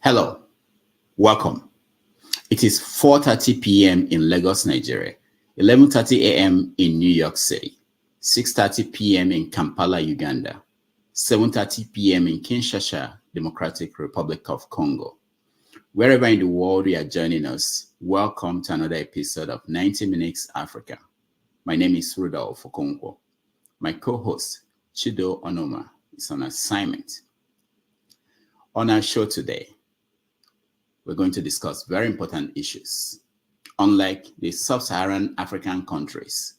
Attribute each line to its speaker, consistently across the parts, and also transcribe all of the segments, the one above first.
Speaker 1: Hello, welcome. It is 4:30 p.m. in Lagos, Nigeria, 11:30 a.m. in New York City, 6:30 p.m. in Kampala, Uganda, 7:30 p.m. in Kinshasa, Democratic Republic of Congo. Wherever in the world you are joining us, welcome to another episode of 90 Minutes Africa. My name is Rudolph Okonkwo. My co-host, Chido Onoma, is on assignment. On our show today, we're going to discuss very important issues. Unlike the sub-Saharan African countries,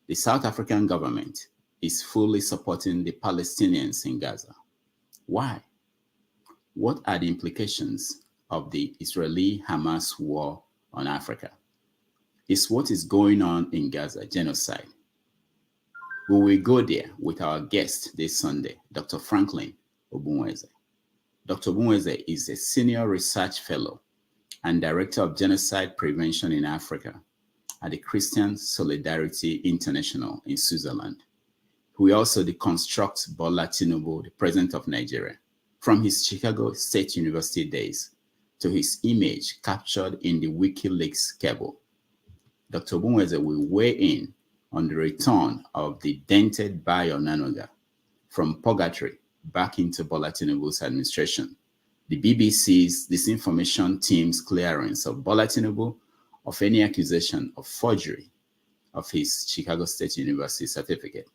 Speaker 1: the South African government is fully supporting the Palestinians in Gaza. Why? What are the implications of the Israeli-Hamas war on Africa? Is what is going on in Gaza genocide? We will go there with our guest this Sunday, Dr. Franklyne Ogbunwezeh. Dr. Ogbunwezeh is a senior research fellow and director of genocide prevention in Africa at the Christian Solidarity International in Switzerland. He also deconstructs Bola Tinubu, the president of Nigeria, from his Chicago State University days to his image captured in the WikiLeaks cable. Dr. Ogbunwezeh will weigh in on the return of the dented Bayo Nanoga from purgatory back into Bola Tinubu's administration, the BBC's disinformation team's clearance of Bola Tinubu of any accusation of forgery of his Chicago State University certificate,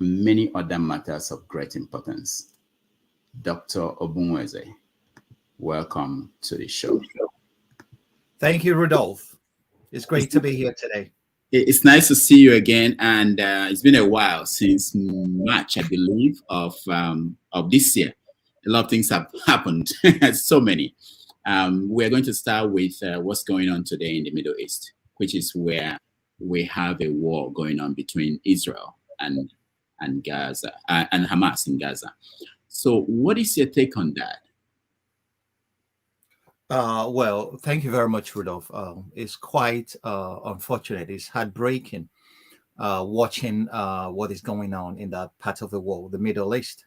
Speaker 1: and many other matters of great importance. Dr. Ogbunwezeh, welcome to the show.
Speaker 2: Thank you, Rudolph. It's great to be here today.
Speaker 1: It's nice to see you again, and it's been a while since March, I believe, of this year. A lot of things have happened, so many. We're going to start with what's going on today in the Middle East, which is where we have a war going on between Israel and Gaza and Hamas in Gaza. So, what is your take on that?
Speaker 2: Well, thank you very much, Rudolph. It's quite unfortunate. It's heartbreaking watching what is going on in that part of the world, the Middle East.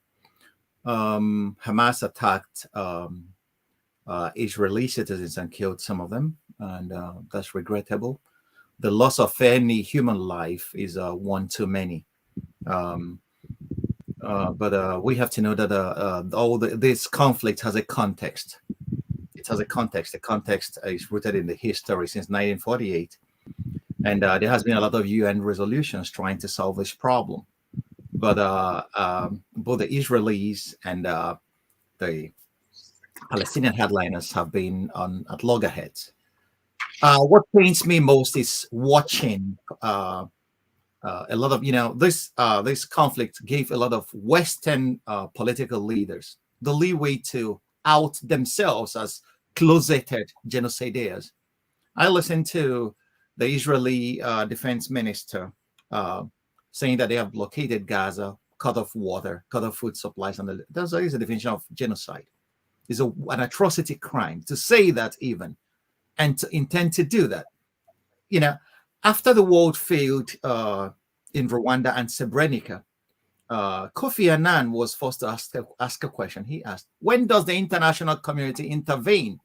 Speaker 2: Hamas attacked Israeli citizens and killed some of them, and that's regrettable. The loss of any human life is one too many. But we have to know that this conflict has a context. It has a context. The context is rooted in the history since 1948. And there has been a lot of UN resolutions trying to solve this problem. But both the Israelis and the Palestinian headliners have been at loggerheads. What pains me most is watching a lot of, this conflict gave a lot of Western political leaders the leeway to out themselves as closeted genocidaires. I listened to the Israeli defense minister saying that they have blockaded Gaza, cut off water, cut off food supplies, and that is a definition of genocide. It's an atrocity crime to say that even, and to intend to do that. After the world failed in Rwanda and Srebrenica, Kofi Annan was forced to ask a question. He asked, when does the international community intervene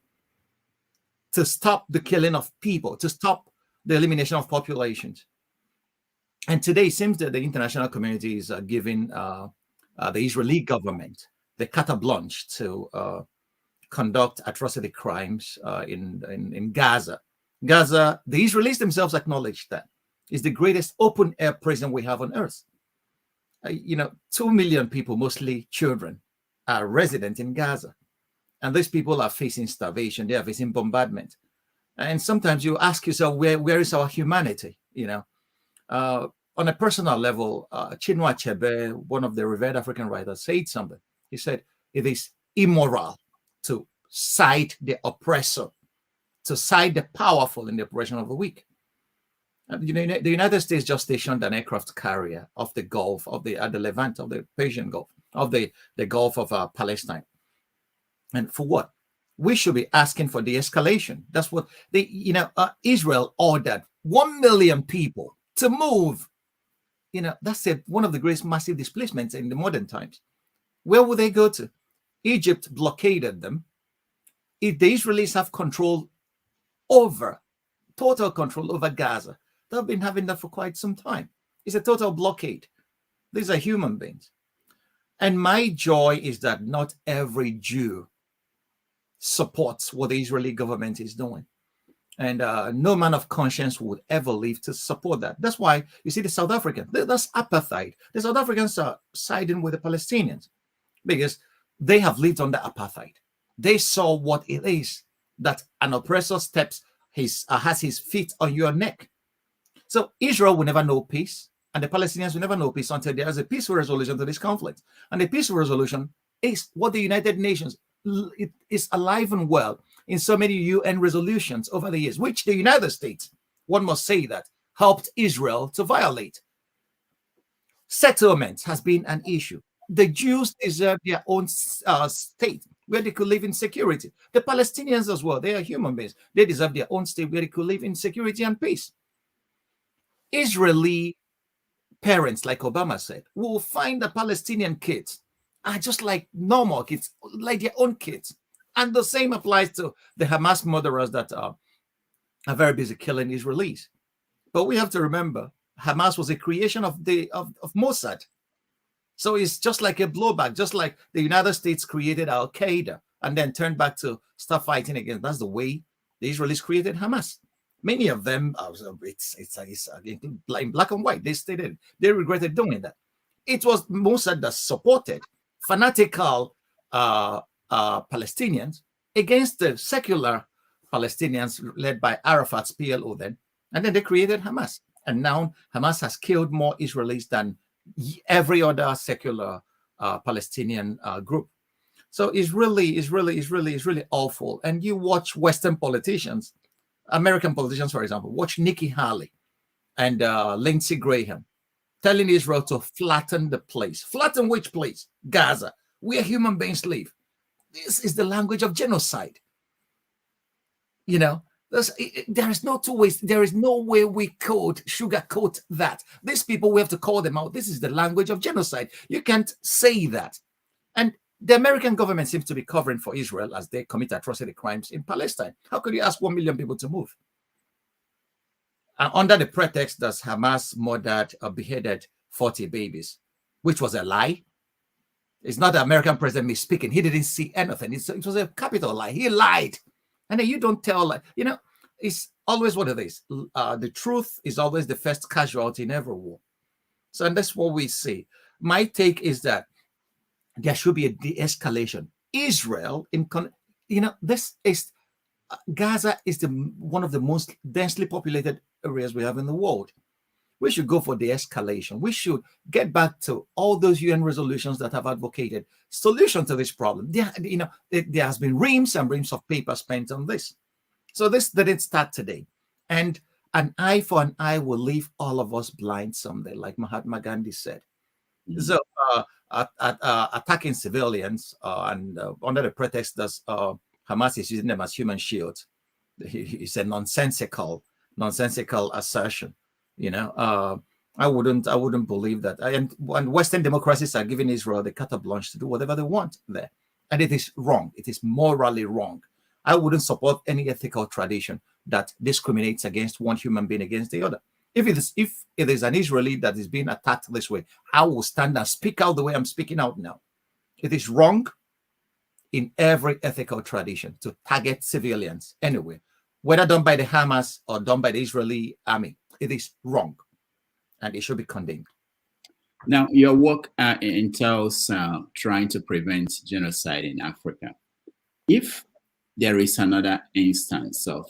Speaker 2: to stop the killing of people, to stop the elimination of populations? And today it seems that the international community is giving the Israeli government the carte blanche to conduct atrocity crimes in Gaza. Gaza, the Israelis themselves acknowledge that is the greatest open air prison we have on earth. 2 million people, mostly children, are resident in Gaza. And these people are facing starvation. They are facing bombardment. And sometimes you ask yourself, where is our humanity? On a personal level, Chinua Achebe, one of the revered African writers, said something. He said, it is immoral to side the oppressor, to side the powerful in the oppression of the weak. The United States just stationed an aircraft carrier off the Gulf at the Levant of the Persian Gulf, of the Gulf of Palestine. And for what? We should be asking for de-escalation. That's what Israel ordered 1 million people to move. That's one of the greatest massive displacements in the modern times. Where would they go to? Egypt blockaded them. if the Israelis have total control over Gaza, they've been having that for quite some time. It's a total blockade. These are human beings. And my joy is that not every Jew supports what the Israeli government is doing. And no man of conscience would ever live to support that. That's why you see the South Africans, that's apartheid. The South Africans are siding with the Palestinians because they have lived under apartheid. They saw what it is that an oppressor has his feet on your neck. So Israel will never know peace, and the Palestinians will never know peace until there is a peaceful resolution to this conflict. And the peaceful resolution is what the United Nations is alive and well in so many UN resolutions over the years, which the United States, one must say that, helped Israel to violate. Settlement has been an issue. The Jews deserve their own state where they could live in security. The Palestinians as well, they are human beings. They deserve their own state where they could live in security and peace. Israeli parents, like Obama said, will find the Palestinian kids are just like normal kids, like their own kids. And the same applies to the Hamas murderers that are very busy killing Israelis. But we have to remember, Hamas was a creation of Mossad. So it's just like a blowback, just like the United States created Al Qaeda and then turned back to start fighting again. That's the way the Israelis created Hamas. Many of them, it's in black and white. They stated they regretted doing that. It was Mossad that supported fanatical Palestinians against the secular Palestinians led by Arafat's PLO then. And then they created Hamas. And now Hamas has killed more Israelis than every other secular Palestinian group. So it's really awful. And you watch Western politicians, American politicians, for example, watch Nikki Haley and Lindsey Graham telling Israel to flatten the place. Flatten which place? Gaza, where human beings live. This is the language of genocide. You know, there is no two ways. There is no way we could sugarcoat that. These people, we have to call them out. This is the language of genocide. You can't say that. And the American government seems to be covering for Israel as they commit atrocity crimes in Palestine. How could you ask 1 million people to move? And under the pretext that Hamas murdered or beheaded 40 babies, which was a lie. It's not the American president misspeaking. He didn't see anything. It was a capital lie. He lied. And then you don't tell, like, you know, it's always what it is. The truth is always the first casualty in every war. So, and that's what we see. My take is that there should be a de-escalation. Israel, this is Gaza is one of the most densely populated areas we have in the world. We should go for de-escalation. We should get back to all those UN resolutions that have advocated solution to this problem. There has been reams and reams of paper spent on this. So this didn't start today. And an eye for an eye will leave all of us blind someday, like Mahatma Gandhi said. Mm-hmm. So attacking civilians and under the pretext that Hamas is using them as human shields, it's a nonsensical assertion. I wouldn't believe that. And Western democracies are giving Israel the carte blanche to do whatever they want there, and it is wrong. It is morally wrong. I wouldn't support any ethical tradition that discriminates against one human being against the other. If it is an Israeli that is being attacked this way, I will stand and speak out the way I'm speaking out now. It is wrong in every ethical tradition to target civilians anyway, whether done by the Hamas or done by the Israeli army. It is wrong, and it should be condemned.
Speaker 1: Now, your work entails trying to prevent genocide in Africa. If there is another instance of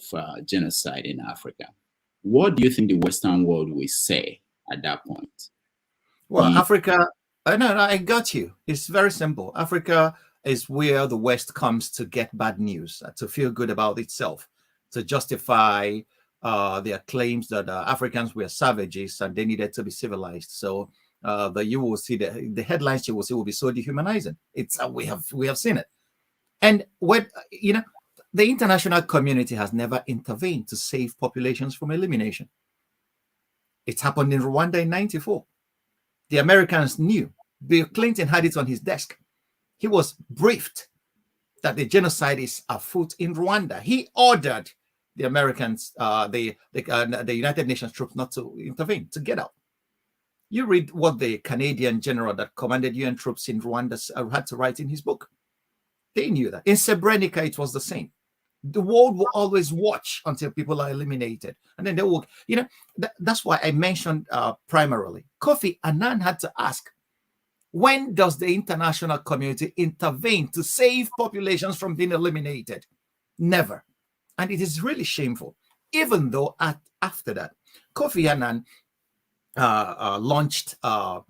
Speaker 1: genocide in Africa, what do you think the Western world will say at that point?
Speaker 2: Well, Africa, no, I got you. It's very simple. Africa is where the West comes to get bad news, to feel good about itself, to justify their claims that Africans were savages and they needed to be civilized. So you will see the headlines you will see will be so dehumanizing. It's we have seen it, and the international community has never intervened to save populations from elimination. It happened in Rwanda in '94. The Americans knew. Bill Clinton had it on his desk. He was briefed that the genocide is afoot in Rwanda. He ordered the Americans, the United Nations troops not to intervene, to get out. You read what the Canadian general that commanded UN troops in Rwanda had to write in his book. They knew that. In Srebrenica, it was the same. The world will always watch until people are eliminated. And then they will, that's why I mentioned primarily, Kofi Annan had to ask, when does the international community intervene to save populations from being eliminated? Never. And it is really shameful. Even though after that, Kofi Annan launched a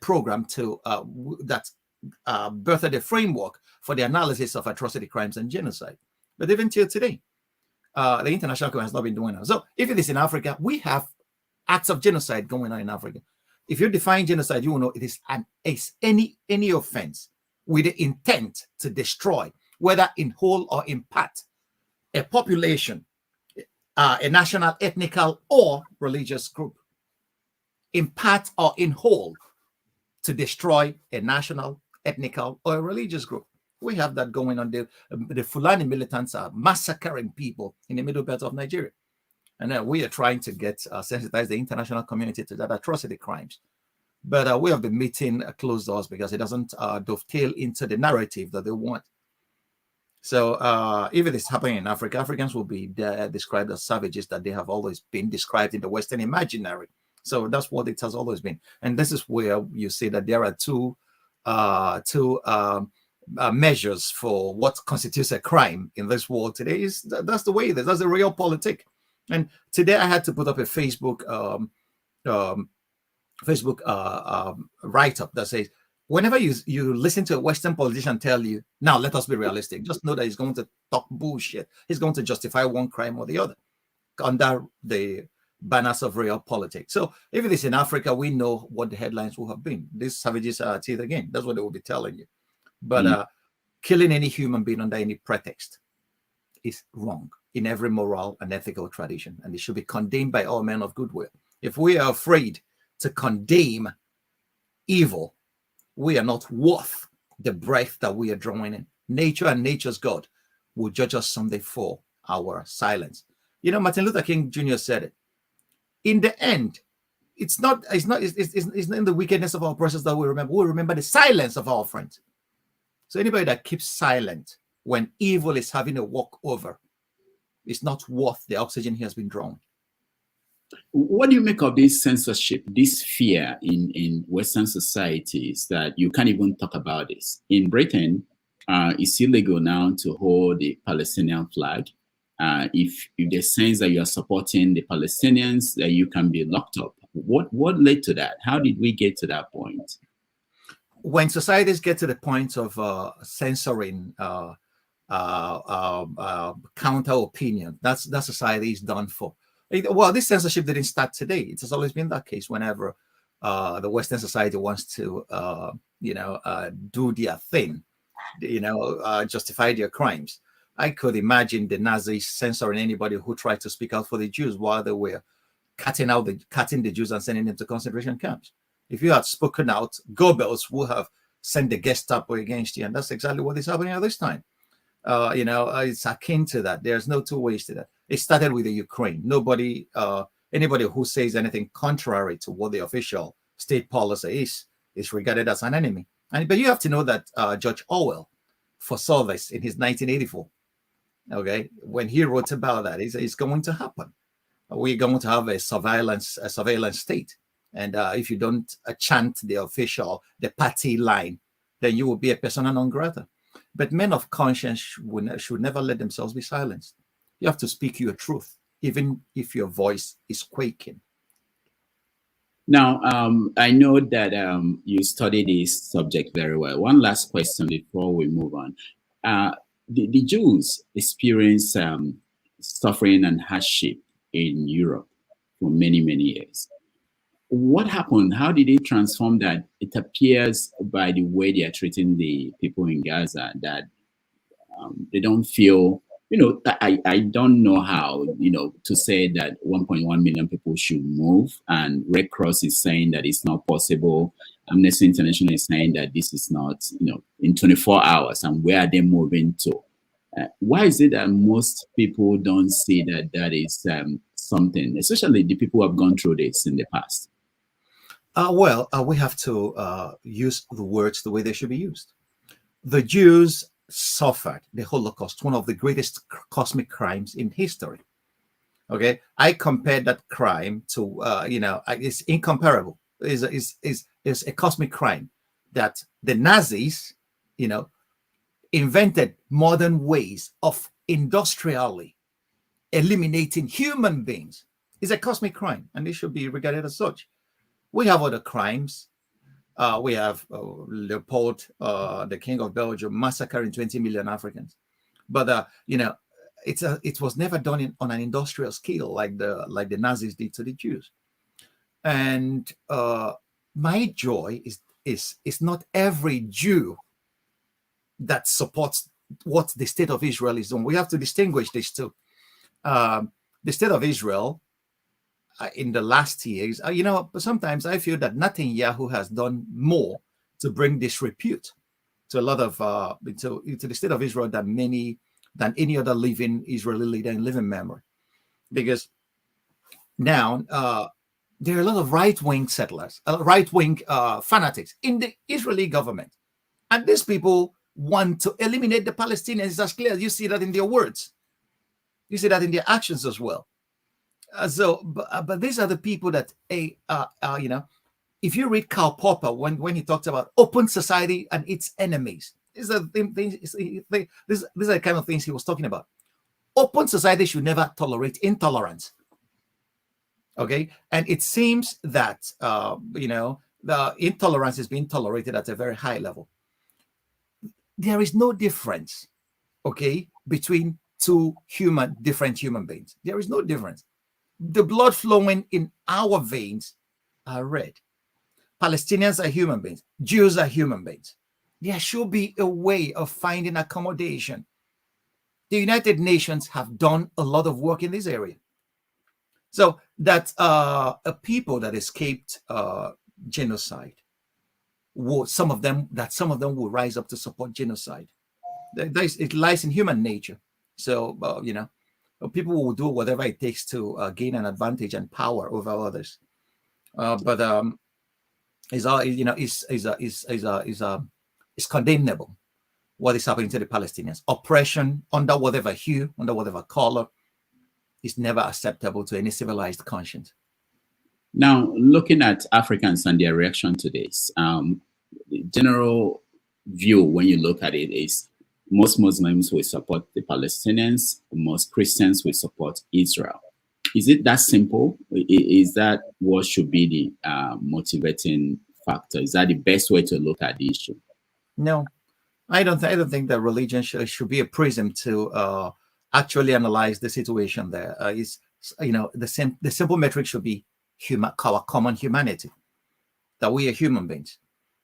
Speaker 2: program to that birthed a framework for the analysis of atrocity, crimes, and genocide. But even till today, the international community has not been doing that. So if it is in Africa, we have acts of genocide going on in Africa. If you define genocide, you will know it is any offense with the intent to destroy, whether in whole or in part, a population, a national, ethnical, or religious group, in part or in whole, to destroy a national, ethnical, or a religious group. We have that going on. The Fulani militants are massacring people in the middle belt of Nigeria. And we are trying to sensitize the international community to that atrocity crimes. But we have been meeting closed doors because it doesn't dovetail into the narrative that they want. So if it is happening in Africa, Africans will be described as savages that they have always been described in the Western imaginary. So that's what it has always been. And this is where you see that there are two measures for what constitutes a crime in this world today. That's the way it is. That's the real politic. And today I had to put up a Facebook write-up that says, whenever you listen to a Western politician tell you, now let us be realistic, just know that he's going to talk bullshit. He's going to justify one crime or the other under the banners of real politics. So if it is in Africa, we know what the headlines will have been. These savages are at it again. That's what they will be telling you. But killing any human being under any pretext is wrong in every moral and ethical tradition, and it should be condemned by all men of goodwill. If we are afraid to condemn evil, we are not worth the breath that we are drawing in. Nature and nature's God will judge us someday for our silence. Martin Luther King Jr. said it. In the end, it's not in the wickedness of our oppressors that we remember. We remember the silence of our friends. So anybody that keeps silent when evil is having a walkover is not worth the oxygen he has been drawn.
Speaker 1: What do you make of this censorship, this fear in Western societies that you can't even talk about this? In Britain, it's illegal now to hold the Palestinian flag. If there's sense that you are supporting the Palestinians, that you can be locked up. What led to that? How did we get to that point?
Speaker 2: When societies get to the point of censoring counter opinion, that society is done for. Well, this censorship didn't start today. It has always been that case whenever the Western society wants to, do their thing, justify their crimes. I could imagine the Nazis censoring anybody who tried to speak out for the Jews while they were cutting the Jews and sending them to concentration camps. If you had spoken out, Goebbels would have sent the Gestapo against you, and that's exactly what is happening at this time. It's akin to that. There's no two ways to that. It started with the Ukraine. Anybody who says anything contrary to what the official state policy is regarded as an enemy. But you have to know that George Orwell foresaw this in his 1984. Okay, when he wrote about that, it's going to happen. We're going to have a surveillance state, and if you don't chant the party line, then you will be a persona non grata. But men of conscience should never let themselves be silenced. You have to speak your truth, even if your voice is quaking.
Speaker 1: Now, I know that you study this subject very well. One last question before we move on. The Jews experience suffering and hardship in Europe for many, many years. What happened? How did it transform that? It appears by the way they are treating the people in Gaza that they don't feel I don't know how, to say that 1.1 million people should move, and Red Cross is saying that it's not possible. Amnesty International is saying that this is not, in 24 hours, and where are they moving to? Why is it that most people don't see that that is something, especially the people who have gone through this in the past?
Speaker 2: We have to use the words the way they should be used. The Jews suffered the Holocaust, one of the greatest cosmic crimes in history. Okay, I compared that crime to, it's incomparable. It's a cosmic crime that the Nazis, invented modern ways of industrially eliminating human beings. It's a cosmic crime, and it should be regarded as such. We have other crimes. We have Leopold, the King of Belgium, massacring 20 million Africans. But it was never done on an industrial scale like the Nazis did to the Jews. And my joy is not every Jew that supports what the state of Israel is doing. We have to distinguish these two. The state of Israel, in the last years, sometimes I feel that Netanyahu has done more to bring disrepute to a lot of to the state of Israel than any other living Israeli leader in living memory, because now there are a lot of right-wing settlers, right-wing fanatics in the Israeli government, and these people want to eliminate the Palestinians. It's as clear. You see that in their words, you see that in their actions as well. But these are the people that, if you read Karl Popper, when he talks about open society and its enemies, these are the kind of things he was talking about. Open society should never tolerate intolerance. Okay, and it seems that the intolerance is being tolerated at a very high level. There is no difference, okay, between two different human beings. There is no difference. The blood flowing in our veins are red. Palestinians are human beings. Jews are human beings. There should be a way of finding accommodation. The United Nations have done a lot of work in this area. So that a people that escaped genocide, some of them will rise up to support genocide. It lies in human nature. So people will do whatever it takes to gain an advantage and power over others. It's condemnable what is happening to the Palestinians. Oppression under whatever hue, under whatever color, is never acceptable to any civilized conscience.
Speaker 1: Now, looking at Africans and their reaction to this, the general view when you look at it is most Muslims will support the Palestinians, most Christians will support Israel. Is it that simple? Is that what should be the motivating factor? Is that the best way to look at the issue?
Speaker 2: No, I don't think that religion should be a prism to actually analyze the situation there. The simple metric should be our common humanity, that we are human beings.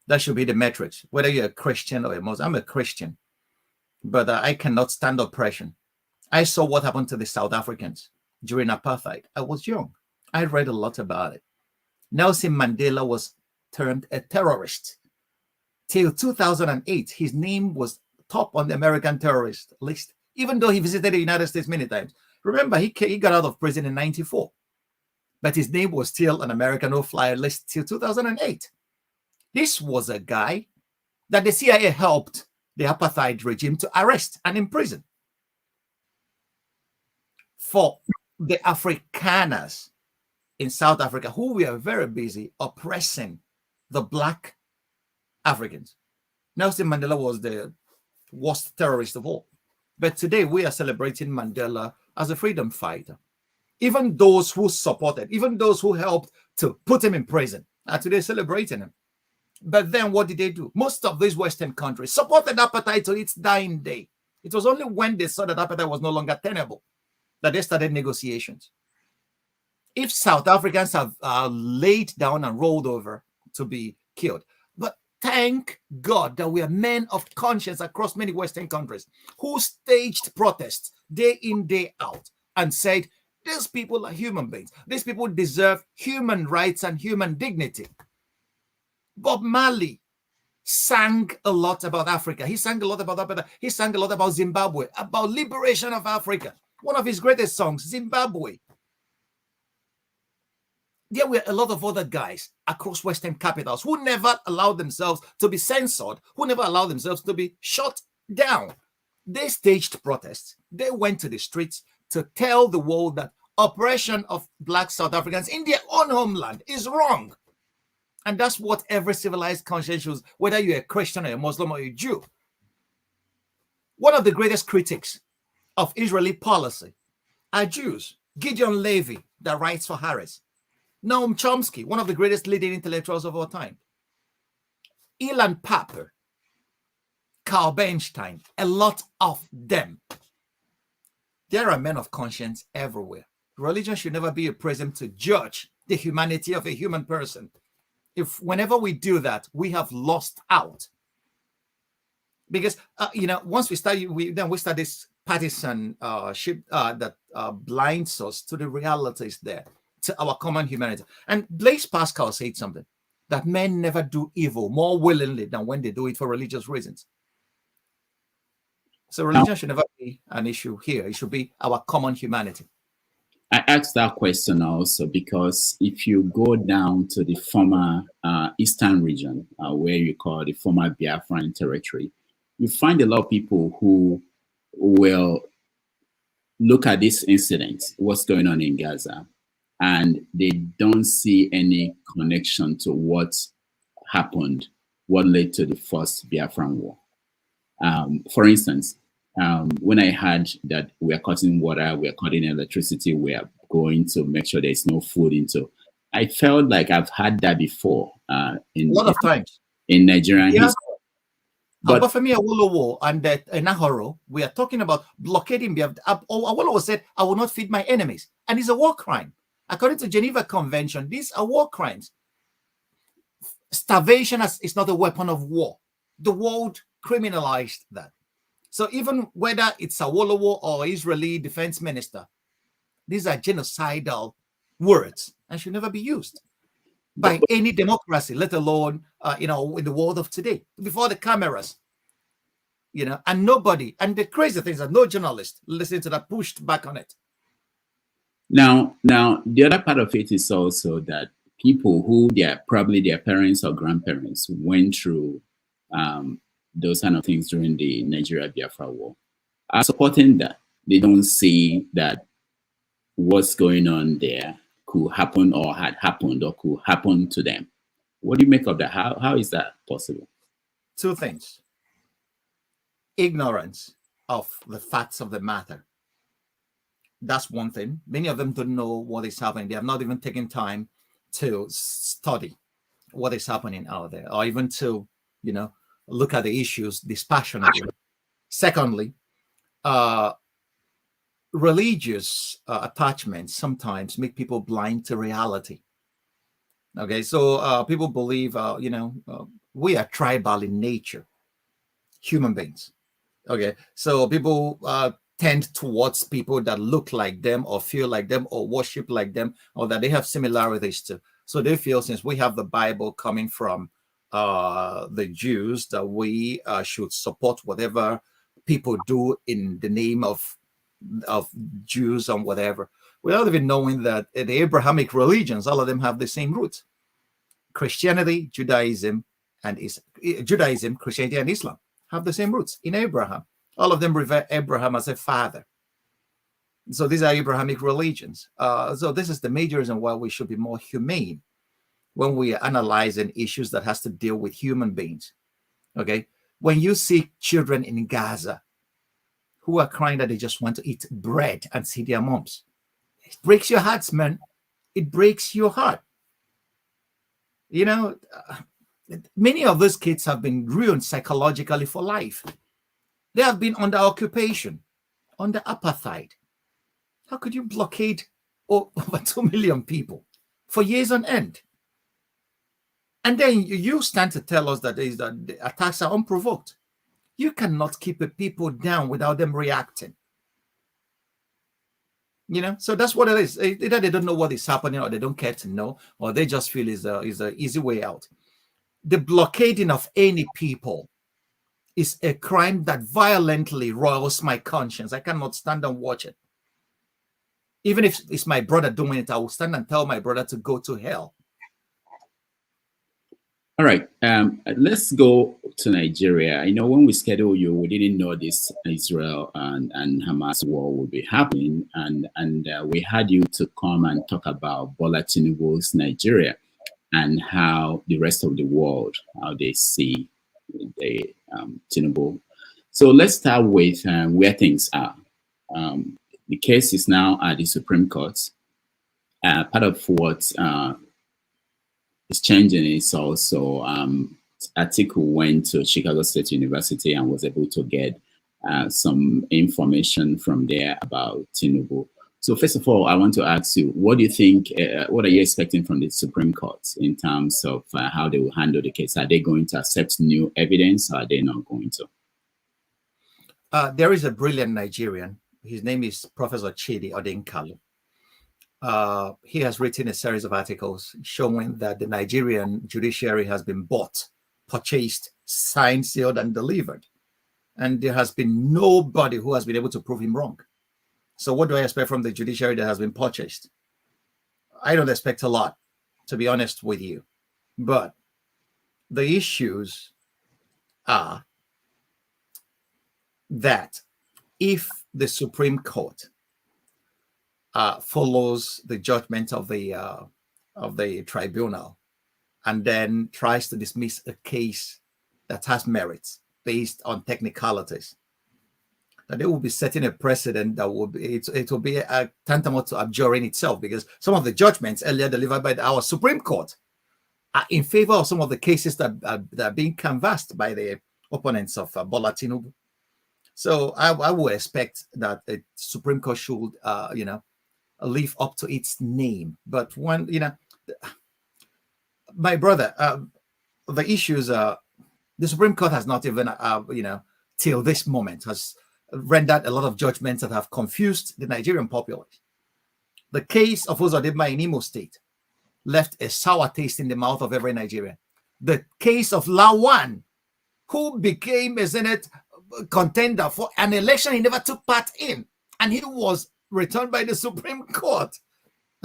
Speaker 2: That should be the metrics, whether you're a Christian or a Muslim. I'm a Christian, but I cannot stand oppression. I saw what happened to the South Africans during apartheid. I was young. I read a lot about it. Nelson Mandela was termed a terrorist. Till 2008, his name was top on the American terrorist list, even though he visited the United States many times. Remember, he got out of prison in 1994, but his name was still on American no-fly list till 2008. This was a guy that the CIA helped the apartheid regime to arrest and imprison. For the Afrikaners in South Africa, who were very busy oppressing the Black Africans, Nelson Mandela was the worst terrorist of all. But today we are celebrating Mandela as a freedom fighter. Even those who supported, even those who helped to put him in prison are today celebrating him. But then what did they do? Most of these Western countries supported apartheid to its dying day. It was only when they saw that apartheid was no longer tenable that they started negotiations. If South Africans have laid down and rolled over to be killed, but Thank God that we are men of conscience across many Western countries who staged protests day in, day out and said, these people are human beings. These people deserve human rights and human dignity. Bob Marley sang a lot about Africa. He sang a lot about Africa. He sang a lot about Zimbabwe, about liberation of Africa. One of his greatest songs, Zimbabwe. There were a lot of other guys across Western capitals who never allowed themselves to be censored, who never allowed themselves to be shut down. They staged protests. They went to the streets to tell the world that oppression of Black South Africans in their own homeland is wrong. And that's what every civilized conscience shows, whether you're a Christian or a Muslim or a Jew. One of the greatest critics of Israeli policy are Jews. Gideon Levy, that writes for Harris. Noam Chomsky, one of the greatest leading intellectuals of our time. Ilan Pappé, Carl Bernstein, a lot of them. There are men of conscience everywhere. Religion should never be a prism to judge the humanity of a human person. If whenever we do that, we have lost out. Because once we start, we start this partisanship that blinds us to the realities there, to our common humanity. And Blaise Pascal said something, that men never do evil more willingly than when they do it for religious reasons. So religion should never be an issue here. It should be our common humanity.
Speaker 1: I asked that question also because if you go down to the former Eastern region, where you call the former Biafran territory, you find a lot of people who will look at this incident, what's going on in Gaza, and they don't see any connection to what happened, what led to the first Biafran war. For instance, when I heard that we are cutting water, we are cutting electricity, we are going to make sure there's no food into, I felt like I've had that before in
Speaker 2: a lot of times
Speaker 1: in Nigerian history.
Speaker 2: But for me, Awolowo and Nahoro, we are talking about blockading. Awolowo said, "I will not feed my enemies," and it's a war crime. According to Geneva Convention, these are war crimes. Starvation is not a weapon of war. The world criminalized that. So even whether it's Awolowo or Israeli defense minister, these are genocidal words and should never be used by any democracy, let alone, in the world of today, before the cameras, and nobody. And the crazy thing is that no journalist listening to that pushed back on it.
Speaker 1: Now, the other part of it is also that people who probably their parents or grandparents went through those kind of things during the Nigeria-Biafra war are supporting that. They don't see that what's going on there could happen or had happened or could happen to them. What do you make of that? How is that possible?
Speaker 2: Two things. Ignorance of the facts of the matter. That's one thing. Many of them don't know what is happening. They have not even taken time to study what is happening out there, or even to, look at the issues dispassionately. Secondly, religious attachments sometimes make people blind to reality. Okay, so people believe, we are tribal in nature, human beings. Okay, so people tend towards people that look like them or feel like them or worship like them or that they have similarities to. So they feel, since we have the Bible coming from the Jews, that we should support whatever people do in the name of Jews and whatever, without even knowing that the Abrahamic religions, all of them have the same roots. Christianity, Judaism, Christianity, and Islam have the same roots in Abraham. All of them revere Abraham as a father. So these are Abrahamic religions. So this is the major reason why we should be more humane when we are analyzing issues that has to deal with human beings. Okay, when you see children in Gaza who are crying that they just want to eat bread and see their moms, it breaks your hearts, man. It breaks your heart. Many of those kids have been ruined psychologically for life. They have been under occupation, under apartheid. How could you blockade over 2 million people for years on end? And then you stand to tell us that the attacks are unprovoked. You cannot keep the people down without them reacting. So that's what it is. Either they don't know what is happening, or they don't care to know, or they just feel is a easy way out. The blockading of any people is a crime that violently roils my conscience. I cannot stand and watch it. Even if it's my brother doing it, I will stand and tell my brother to go to hell.
Speaker 1: All right, let's go to Nigeria. I know when we scheduled you, we didn't know this Israel and Hamas war would be happening, and we had you to come and talk about Bola Tinubu's Nigeria and how the rest of the world, how they see the Tinubu. So let's start with where things are. The case is now at the Supreme Court. Part of what is changing is also Atiku went to Chicago State University and was able to get some information from there about Tinubu. So first of all, I want to ask you, what do you think, what are you expecting from the Supreme Court in terms of how they will handle the case? Are they going to accept new evidence, or are they not going to?
Speaker 2: There is a brilliant Nigerian. His name is Professor Chidi Odinkalu. He has written a series of articles showing that the Nigerian judiciary has been bought, purchased, signed, sealed, and delivered. And there has been nobody who has been able to prove him wrong. So what do I expect from the judiciary that has been purchased? I don't expect a lot, to be honest with you. But the issues are that if the Supreme Court follows the judgment of the tribunal and then tries to dismiss a case that has merits based on technicalities, that they will be setting a precedent that will be it will be a tantamount to abjuring itself, because some of the judgments earlier delivered by our Supreme Court are in favor of some of the cases that are being canvassed by the opponents of Bola Tinubu. So I would expect that the Supreme Court should live up to its name. But when my brother, the issues are the Supreme Court has not even till this moment has rendered a lot of judgments that have confused the Nigerian populace. The case of Uzodinma in Imo State left a sour taste in the mouth of every Nigerian. The case of Lawan, who became a Senate contender for an election he never took part in, and he was returned by the Supreme Court,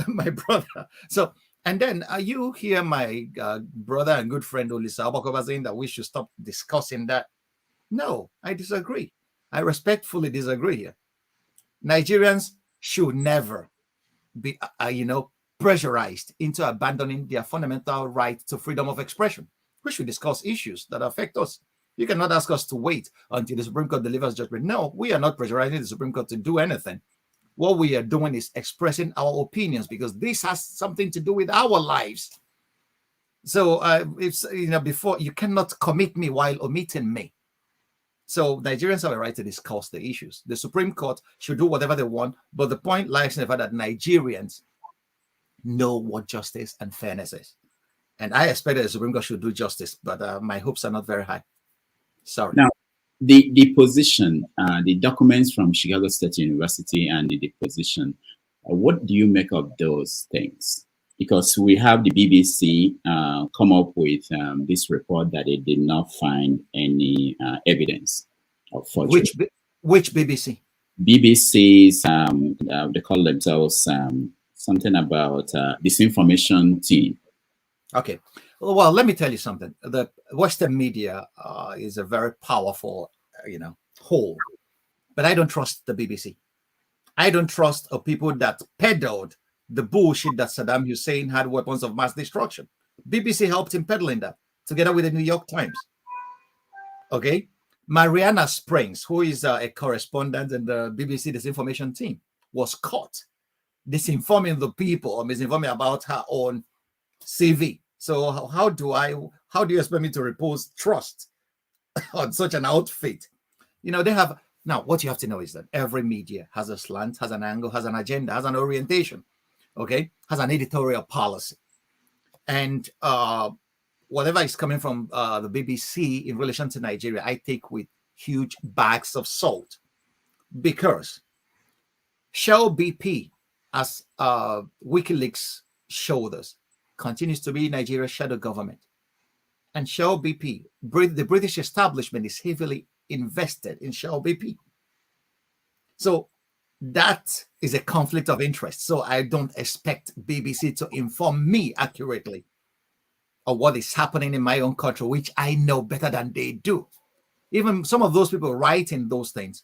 Speaker 2: my brother. So, and then you hear my brother and good friend Olisa Abakoba saying that we should stop discussing that. No, I disagree. I respectfully disagree here. Nigerians should never be, pressurized into abandoning their fundamental right to freedom of expression. We should discuss issues that affect us. You cannot ask us to wait until the Supreme Court delivers judgment. No, we are not pressurizing the Supreme Court to do anything. What we are doing is expressing our opinions, because this has something to do with our lives. So it's before, you cannot commit me while omitting me. So Nigerians have a right to discuss the issues. The Supreme Court should do whatever they want, but the point lies in the fact that Nigerians know what justice and fairness is. And I expect that the Supreme Court should do justice, but my hopes are not very high. Sorry.
Speaker 1: Now, the position, the documents from Chicago State University and the deposition, what do you make of those things? Because we have the BBC come up with this report that they did not find any evidence of forgery.
Speaker 2: Which BBC?
Speaker 1: BBC's, they call themselves something about disinformation team.
Speaker 2: Okay. Well, let me tell you something. The Western media is a very powerful, whole. But I don't trust the BBC. I don't trust people that peddled the bullshit that Saddam Hussein had weapons of mass destruction. BBC helped him peddling that, together with the New York Times. Okay? Mariana Springs, who is a correspondent in the BBC disinformation team, was caught disinforming the people or misinforming about her own CV. So how do you expect me to repose trust on such an outfit? They have, now what you have to know is that every media has a slant, has an angle, has an agenda, has an orientation, okay, has an editorial policy. And whatever is coming from the BBC in relation to Nigeria, I take with huge bags of salt, because Shell BP, as WikiLeaks showed us, continues to be Nigeria's shadow government. And Shell BP, the British establishment is heavily invested in Shell BP. So that is a conflict of interest. So I don't expect BBC to inform me accurately of what is happening in my own country, which I know better than they do. Even some of those people writing those things,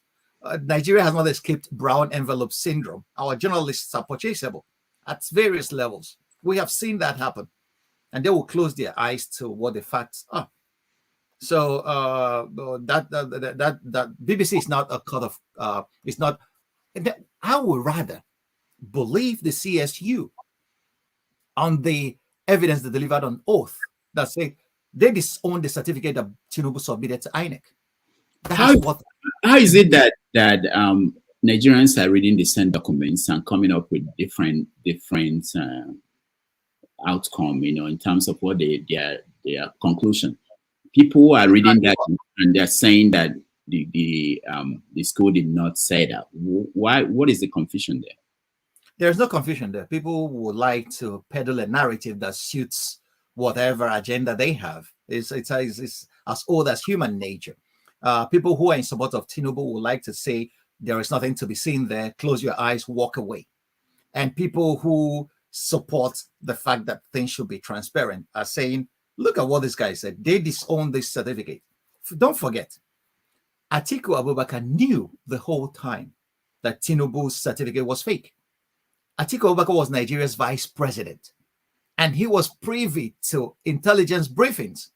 Speaker 2: Nigeria has not escaped brown envelope syndrome. Our journalists are purchasable at various levels. We have seen that happen, and they will close their eyes to what the facts are. So that BBC is not a cut of. It's not. I would rather believe the CSU on the evidence they delivered on oath that say they disown the certificate that Tinubu submitted to INEC.
Speaker 1: How is it that Nigerians are reading the same documents and coming up with different outcome, in terms of what their conclusion? People are reading that and they're saying that the school did not say that. Why? What is the confusion there?
Speaker 2: There's no confusion there. People would like to peddle a narrative that suits whatever agenda they have. It's as old as human nature. People who are in support of Tinubu would like to say there is nothing to be seen there, close your eyes, walk away. And people who support the fact that things should be transparent are saying, look at what this guy said. They disown this certificate. Don't forget, Atiku Abubakar knew the whole time that Tinubu's certificate was fake. Atiku Abubakar was Nigeria's vice president, and he was privy to intelligence briefings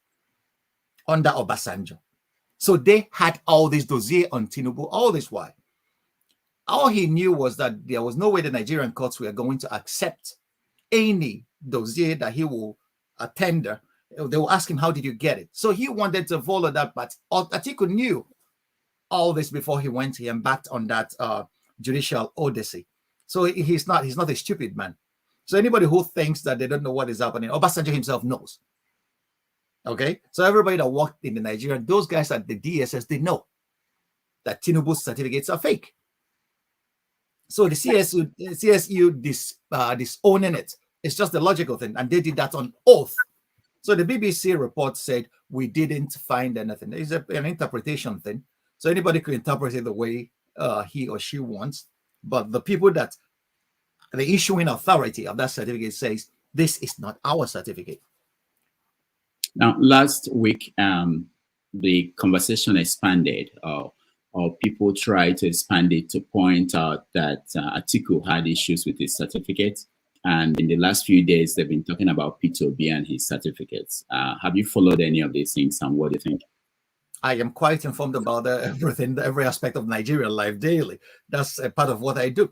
Speaker 2: under Obasanjo. So they had all this dossier on Tinubu all this while. All he knew was that there was no way the Nigerian courts were going to accept any dossier that he will tender. They will ask him, how did you get it? So he wanted to follow that, but Atiku knew all this before he went. He embarked on that judicial odyssey. So he's not a stupid man. So anybody who thinks that they don't know what is happening, Obasanjo himself knows. Okay, so everybody that worked in the Nigeria, those guys at the DSS, they know that Tinubu's certificates are fake. So the CSU disowning it. It's just the logical thing, and they did that on oath. So the BBC report said we didn't find anything. It's an interpretation thing. So anybody could interpret it the way he or she wants. But the people that the issuing authority of that certificate says this is not our certificate.
Speaker 1: Now, last week, the conversation expanded, or people tried to expand it to point out that Atiku had issues with his certificate. And in the last few days, they've been talking about P2B and his certificates. Have you followed any of these things, and what do you think?
Speaker 2: I am quite informed about everything, every aspect of Nigerian life daily. That's a part of what I do.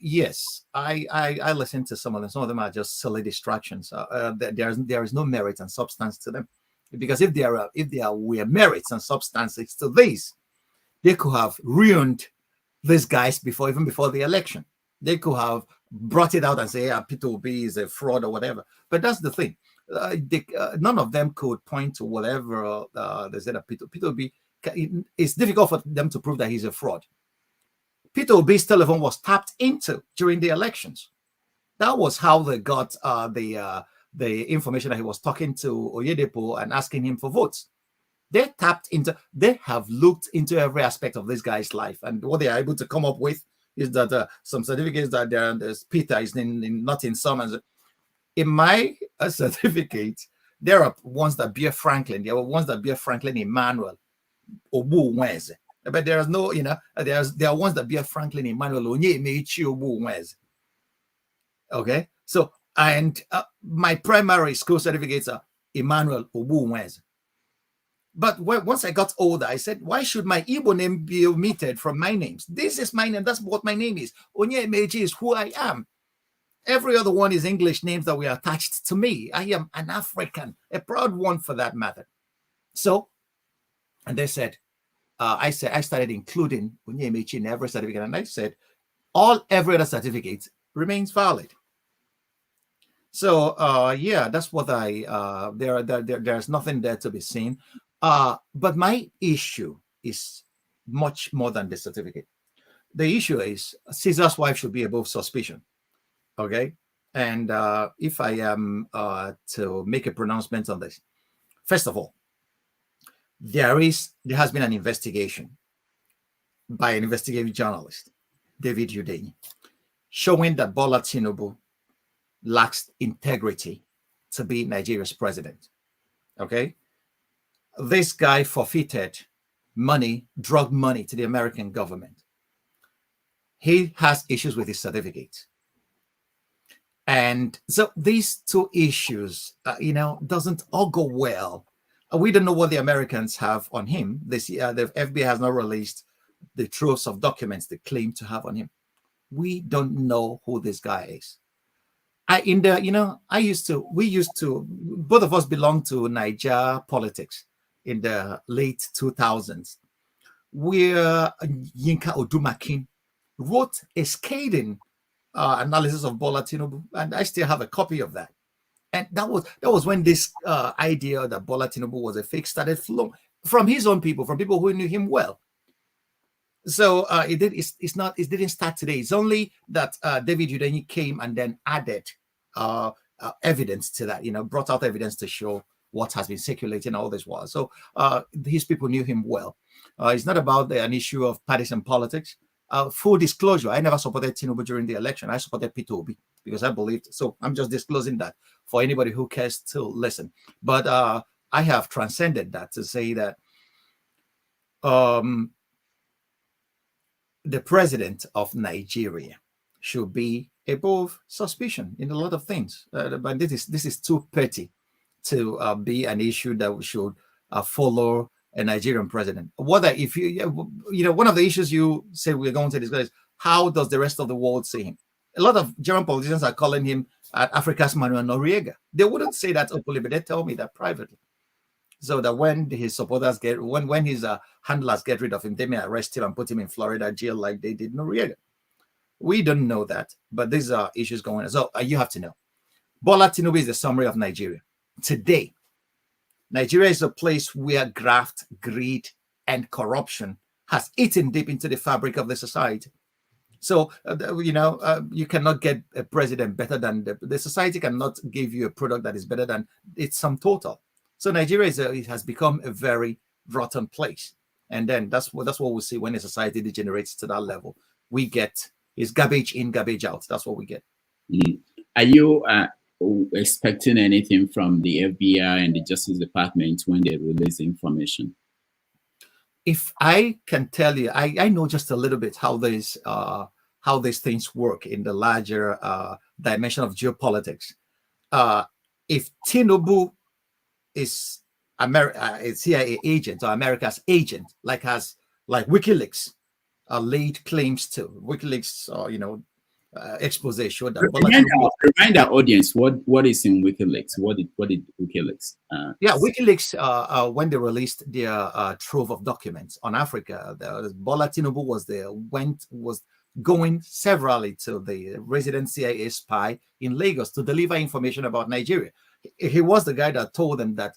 Speaker 2: Yes, I listen to some of them. Some of them are just silly distractions. There is no merit and substance to them, because if there were merits and substances to these, they could have ruined these guys even before the election. They could have brought it out and say, P2B is a fraud or whatever. But that's the thing. None of them could point to whatever they said that P2B. It's difficult for them to prove that he's a fraud. P2B's telephone was tapped into during the elections. That was how they got the information that he was talking to Oyedepo and asking him for votes. They have looked into every aspect of this guy's life, and what they are able to come up with is that some certificates that there's Peter is not in some. And in my certificate, there are ones that bear Franklin. There were ones that bear Franklin Emmanuel Ogbunwezeh. But there is no, there are ones that bear Frankline Emmanuel Ogbunewzeh. Okay, so and my primary school certificates are Emmanuel Ogbunwezeh. But once I got older, I said, why should my Igbo name be omitted from my names? This is my name. That's what my name is. Onyemechi is who I am. Every other one is English names that were attached to me. I am an African, a proud one for that matter. So, and they said, I started including Onyemechi in every certificate, and I said, every other certificate remains valid. So yeah, that's what there's nothing there to be seen. But my issue is much more than the certificate. The issue is Caesar's wife should be above suspicion. Okay. And if I am to make a pronouncement on this, first of all, there has been an investigation by an investigative journalist, David Udenyi, showing that Bola Tinubu lacks integrity to be Nigeria's president. Okay. This guy forfeited money, drug money to the American government. He has issues with his certificate. And so these two issues, doesn't all go well. We don't know what the Americans have on him. The FBI has not released the troves of documents they claim to have on him. We don't know who this guy is. We used to, both of us belong to Niger politics in the late 2000s, where Yinka Odumakin wrote a scathing analysis of Bola Tinubu, and I still have a copy of that. And that was when this idea that Bola Tinubu was a fake started flowing from his own people, from people who knew him well. So it didn't start today. It's only that David Udenyi came and then added evidence to that, brought out evidence to show what has been circulating all this while. So his people knew him well. It's not about an issue of partisan politics. Full disclosure, I never supported Tinubu during the election. I supported Peter Obi because I believed. So I'm just disclosing that for anybody who cares to listen. But I have transcended that to say that the president of Nigeria should be above suspicion in a lot of things. But this is too petty to be an issue that we should follow a Nigerian president. One of the issues you say we're going to discuss is how does the rest of the world see him? A lot of German politicians are calling him Africa's Manuel Noriega. They wouldn't say that openly, but they tell me that privately. So that when his supporters when his handlers get rid of him, they may arrest him and put him in Florida jail like they did Noriega. We don't know that, but these are issues going on. So you have to know. Bola Tinubu is the summary of Nigeria. Today, Nigeria is a place where graft, greed, and corruption has eaten deep into the fabric of the society. So, you cannot get a president better than the society cannot give you a product that is better than its sum total. So Nigeria it has become a very rotten place. And then that's what we see when a society degenerates to that level. We get is garbage in, garbage out. That's what we get.
Speaker 1: Are you expecting anything from the FBI and the Justice Department when they release information?
Speaker 2: If I can tell you, I know just a little bit how these things work in the larger dimension of geopolitics. If Tinubu is a CIA agent or America's agent, like WikiLeaks laid claims to, WikiLeaks expose showed that.
Speaker 1: Remind our audience what is in WikiLeaks. What did WikiLeaks?
Speaker 2: WikiLeaks when they released their trove of documents on Africa, Bola Tinubu was going severally to the resident CIA spy in Lagos to deliver information about Nigeria. He was the guy that told them that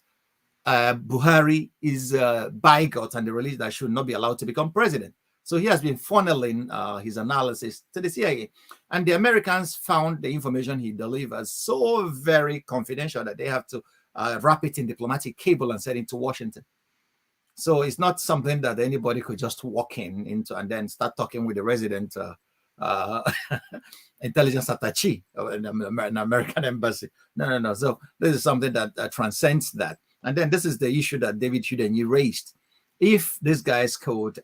Speaker 2: Buhari is bigot and the religion that should not be allowed to become president. So he has been funneling his analysis to the CIA. And the Americans found the information he delivers so very confidential that they have to wrap it in diplomatic cable and send it to Washington. So it's not something that anybody could just walk into and then start talking with the resident intelligence attaché in an American embassy. No. So this is something that transcends that. And then this is the issue that David Udenyi raised. If these guys could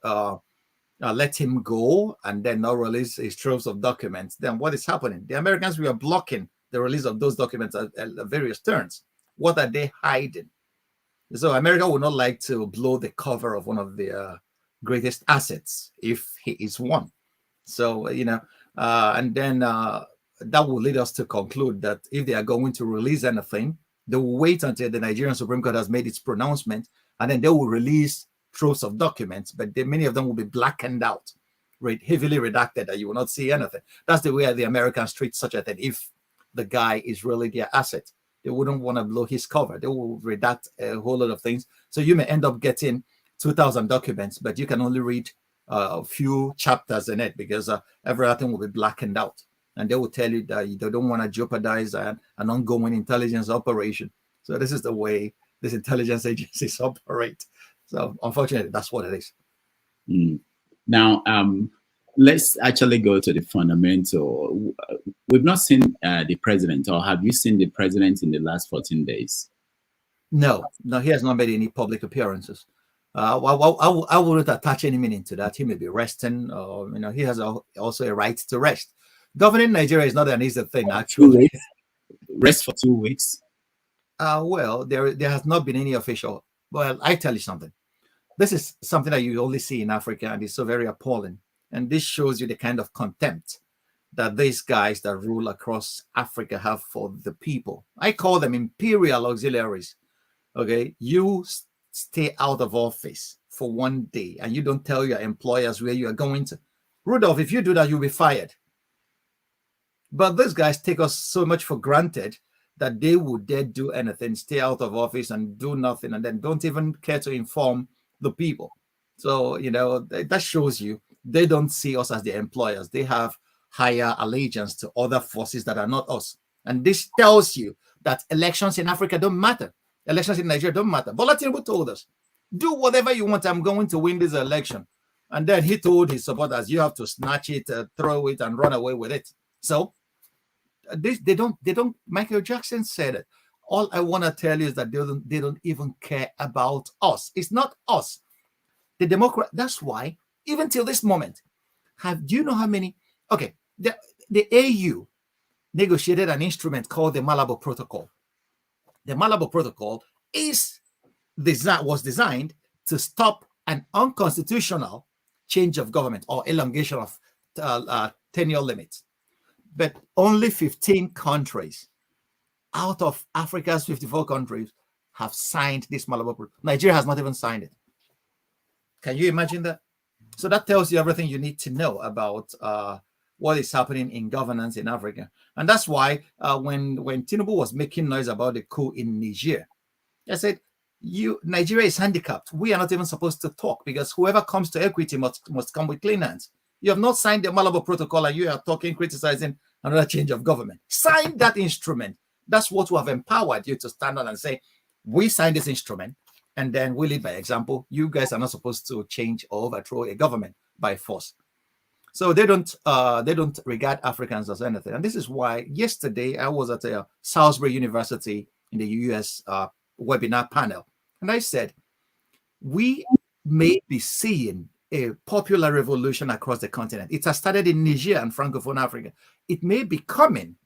Speaker 2: let him go and then not release his troves of documents, then what is happening? The Americans were blocking the release of those documents at various turns. What are they hiding? So America would not like to blow the cover of one of their greatest assets if he is one. So, and then that will lead us to conclude that if they are going to release anything, they will wait until the Nigerian Supreme Court has made its pronouncement, and then they will release troves of documents, but many of them will be blackened out, heavily redacted, that you will not see anything. That's the way the Americans treat such a thing. If the guy is really their asset. They wouldn't want to blow his cover. They will redact a whole lot of things. So you may end up getting 2,000 documents, but you can only read a few chapters in it because everything will be blackened out. And they will tell you that they don't want to jeopardize an ongoing intelligence operation. So this is the way these intelligence agencies operate. So unfortunately, that's what it is.
Speaker 1: Now, let's actually go to the fundamental. We've not seen the president, or have you seen the president in the last 14 days?
Speaker 2: No, he has not made any public appearances. I wouldn't attach any meaning to that. He may be resting, or he has also a right to rest. Governing Nigeria is not an easy thing, actually.
Speaker 1: Rest for 2 weeks.
Speaker 2: Well, there has not been any official. Well, I tell you something. This is something that you only see in Africa, and it's so very appalling. And this shows you the kind of contempt that these guys that rule across Africa have for the people. I call them imperial auxiliaries. Okay, you stay out of office for 1 day, and you don't tell your employers where you are going to. Rudolph, if you do that, you'll be fired. But these guys take us so much for granted that they would dare do anything, stay out of office and do nothing, and then don't even care to inform the people. So, that shows you they don't see us as their employers. They have higher allegiance to other forces that are not us. And this tells you that elections in Africa don't matter. Elections in Nigeria don't matter. Bola Tinubu told us, do whatever you want. I'm going to win this election. And then he told his supporters, you have to snatch it, throw it, and run away with it. So they don't. Michael Jackson said it. All I want to tell you is that they don't even care about us. It's not us. The Democrat. That's why, even till this moment, do you know how many? Okay, the AU negotiated an instrument called the Malabo Protocol. The Malabo Protocol was designed to stop an unconstitutional change of government or elongation of tenure limits. But only 15 countries out of Africa's 54 countries have signed this Malabo Protocol. Nigeria has not even signed it. Can you imagine that? So that tells you everything you need to know about what is happening in governance in Africa. And that's why when Tinubu was making noise about the coup in Niger, I said, Nigeria is handicapped. We are not even supposed to talk because whoever comes to equity must come with clean hands. You have not signed the Malabo Protocol and you are talking, criticizing another change of government. Sign that instrument. That's what will have empowered you to stand on and say, we signed this instrument and then we lead by example. You guys are not supposed to change or overthrow a government by force. So they don't regard Africans as anything. And this is why yesterday I was at a Salisbury University in the US webinar panel. And I said, we may be seeing a popular revolution across the continent. It has started in Niger and Francophone Africa. It may be coming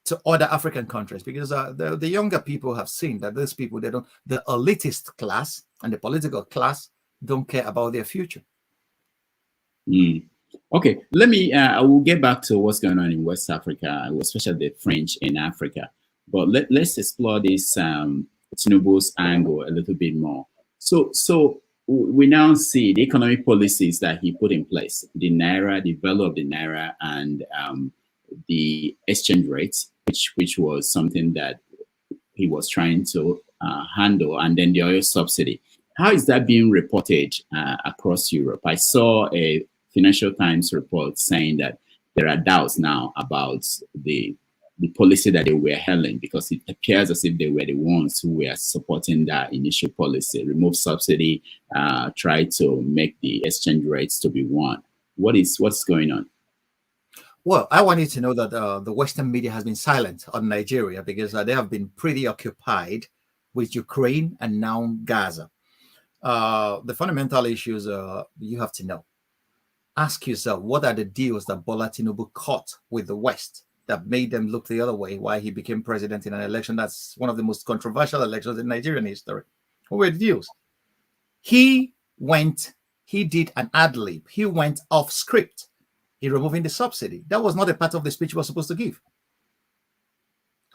Speaker 2: to other African countries because the younger people have seen that these people, the elitist class and the political class don't care about their future.
Speaker 1: Okay, I will get back to what's going on in West Africa, especially the French in Africa. But let's explore this Tinubu's angle a little bit more. So we now see the economic policies that he put in place, the Naira, the value of the Naira, and the exchange rates, which was something that he was trying to handle, and then the oil subsidy. How is that being reported across Europe? I saw a Financial Times report saying that there are doubts now about the policy that they were handling because it appears as if they were the ones who were supporting that initial policy, remove subsidy, try to make the exchange rates to be one. What's going on?
Speaker 2: Well, I want you to know that the Western media has been silent on Nigeria because they have been pretty occupied with Ukraine and now Gaza. The fundamental issues you have to know. Ask yourself, what are the deals that Bola Tinubu cut with the West that made them look the other way while he became president in an election that's one of the most controversial elections in Nigerian history? What were the deals? He did an ad lib. He went off script. He removing the subsidy. That was not a part of the speech he was supposed to give.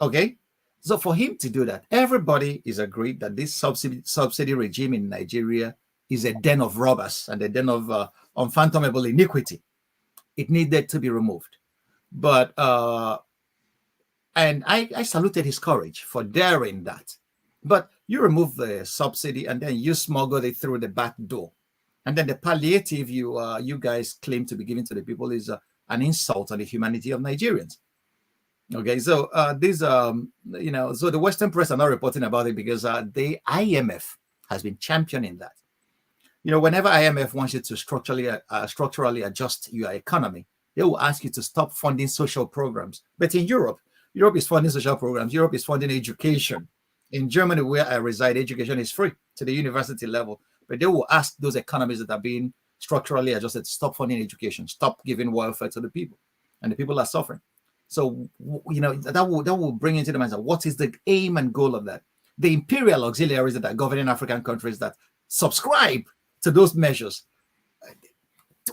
Speaker 2: Okay? So for him to do that, everybody is agreed that this subsidy regime in Nigeria is a den of robbers and a den of unfathomable iniquity. It needed to be removed. But And I saluted his courage for daring that. But you remove the subsidy and then you smuggle it through the back door. And then the palliative you guys claim to be giving to the people is an insult on the humanity of Nigerians. Okay, so so the Western press are not reporting about it because the IMF has been championing that. Whenever IMF wants you to structurally adjust your economy, they will ask you to stop funding social programs. But in Europe is funding social programs. Europe is funding education. In Germany, where I reside, education is free to the university level. But they will ask those economies that are being structurally adjusted to stop funding education, stop giving welfare to the people, and the people are suffering. So that will bring into the mindset, what is the aim and goal of that? The imperial auxiliaries that are governing African countries that subscribe to those measures.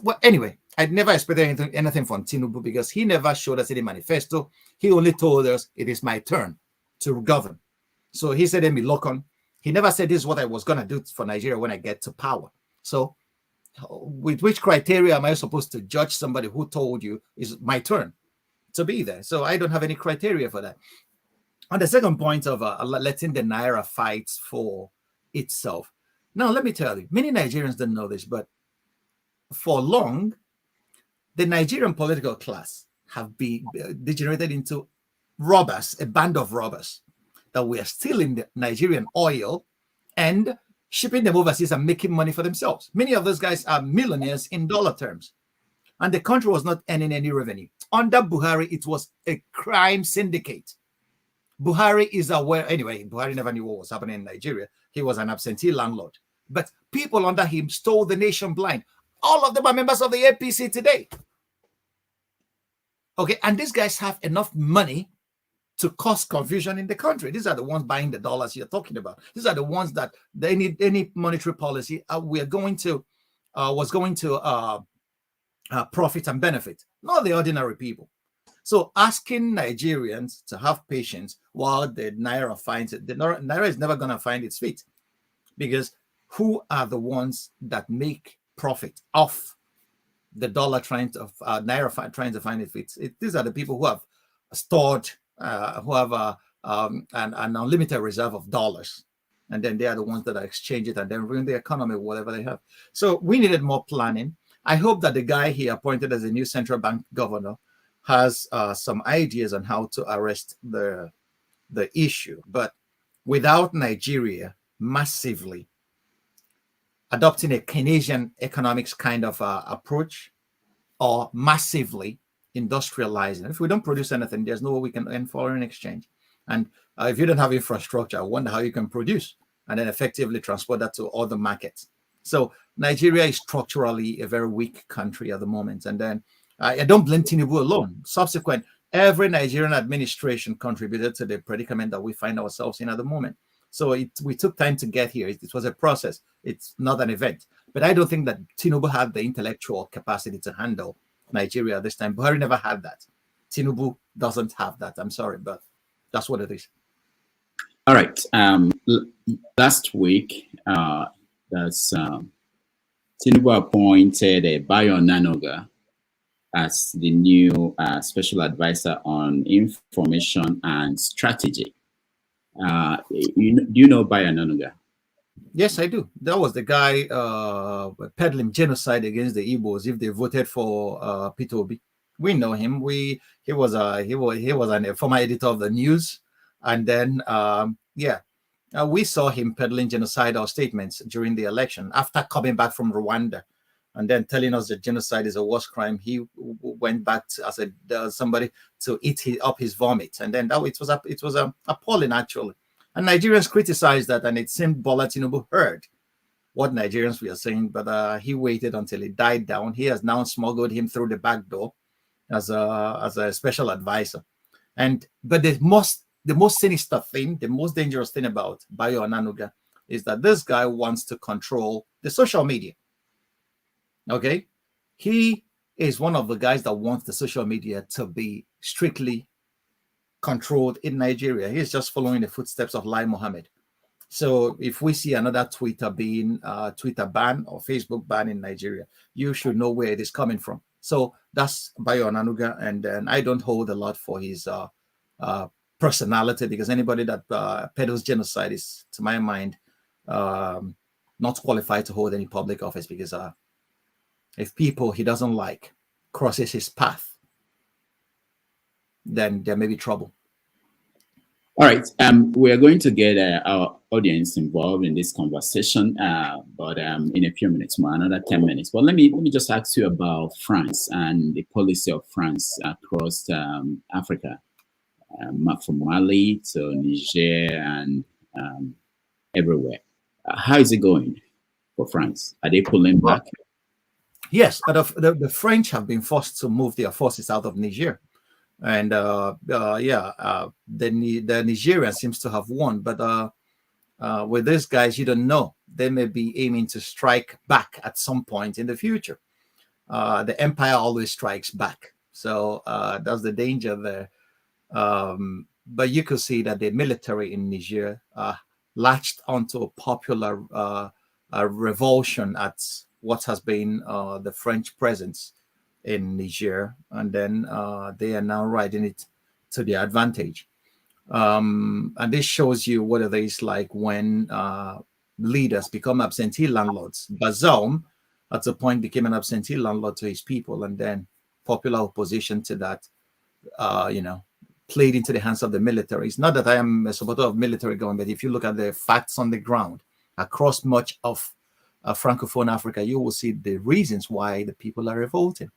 Speaker 2: Well, anyway, I'd never expected anything from Tinubu because he never showed us any manifesto. He only told us it is my turn to govern. So he said, "Emi Lokon." He never said this is what I was going to do for Nigeria when I get to power. So with which criteria am I supposed to judge somebody who told you it's my turn to be there? So I don't have any criteria for that. On the second point of letting the Naira fight for itself. Now, let me tell you, many Nigerians don't know this, but for long, the Nigerian political class have been degenerated into robbers, a band of robbers that were stealing the Nigerian oil and shipping them overseas and making money for themselves. Many of those guys are millionaires in dollar terms. And the country was not earning any revenue. Under Buhari, it was a crime syndicate. Buhari is aware. Anyway, Buhari never knew what was happening in Nigeria. He was an absentee landlord. But people under him stole the nation blind. All of them are members of the APC today. Okay, and these guys have enough money to cause confusion in the country. These are the ones buying the dollars you're talking about. These are the ones that they need any monetary policy was going to profit and benefit, not the ordinary people. So asking Nigerians to have patience while the Naira finds it, the Naira is never going to find its feet, because who are the ones that make profit off the dollar Naira trying to find its feet? These are the people who have stored, who have an unlimited reserve of dollars. And then they are the ones that exchange it and then ruin the economy, whatever they have. So we needed more planning. I hope that the guy he appointed as a new central bank governor has some ideas on how to arrest the issue. But without Nigeria massively adopting a Keynesian economics kind of approach, or massively industrializing, if we don't produce anything, there's no way we can earn foreign exchange. And if you don't have infrastructure, I wonder how you can produce and then effectively transport that to other markets. So Nigeria is structurally a very weak country at the moment. And then I don't blame Tinubu alone. Subsequent, every Nigerian administration contributed to the predicament that we find ourselves in at the moment. So we took time to get here. It was a process. It's not an event. But I don't think that Tinubu had the intellectual capacity to handle Nigeria this time. Buhari never had that. Tinubu doesn't have that. I'm sorry, but that's what it is.
Speaker 1: All right. Last week, Tinubu appointed Bayo Onanuga as the new special advisor on information and strategy. Do you know Bayo Onanuga?
Speaker 2: Yes, I do. That was the guy peddling genocide against the Igbos if they voted for Peter Obi. We know him. He was a former editor of the news, and then we saw him peddling genocidal statements during the election after coming back from Rwanda, and then telling us that genocide is a worse crime. He went back as somebody to eat up his vomit, and then it was appalling actually. And Nigerians criticized that, and it seemed Bola Tinubu heard what Nigerians were saying, but he waited until it died down. He has now smuggled him through the back door as a special advisor. But the most sinister thing, the most dangerous thing about Bayo Onanuga is that this guy wants to control the social media. Okay, he is one of the guys that wants the social media to be strictly controlled in Nigeria. He's just following the footsteps of Lai Mohammed. So if we see another Twitter ban or Facebook ban in Nigeria, you should know where it is coming from. So that's Bayo Onanuga, and I don't hold a lot for his personality, because anybody that peddles genocide is, to my mind, not qualified to hold any public office, because if people he doesn't like crosses his path, then there may be trouble.
Speaker 1: All right, we are going to get our audience involved in this conversation, but in a few minutes more, another 10 minutes. But let me just ask you about France and the policy of France across Africa, from Mali to Niger and everywhere. How is it going for France? Are they pulling back?
Speaker 2: Yes, but the French have been forced to move their forces out of Niger. And the Nigerian seems to have won, but with these guys, you don't know. They may be aiming to strike back at some point in the future. The empire always strikes back, so that's the danger there. But you could see that the military in Niger latched onto a popular revulsion at what has been the French presence in Niger, and then they are now riding it to their advantage. And this shows you what it is like when leaders become absentee landlords. Bazoum, at a point, became an absentee landlord to his people, and then popular opposition to that, played into the hands of the military. It's not that I am a supporter of military government, but if you look at the facts on the ground across much of Francophone Africa, you will see the reasons why the people are revolting.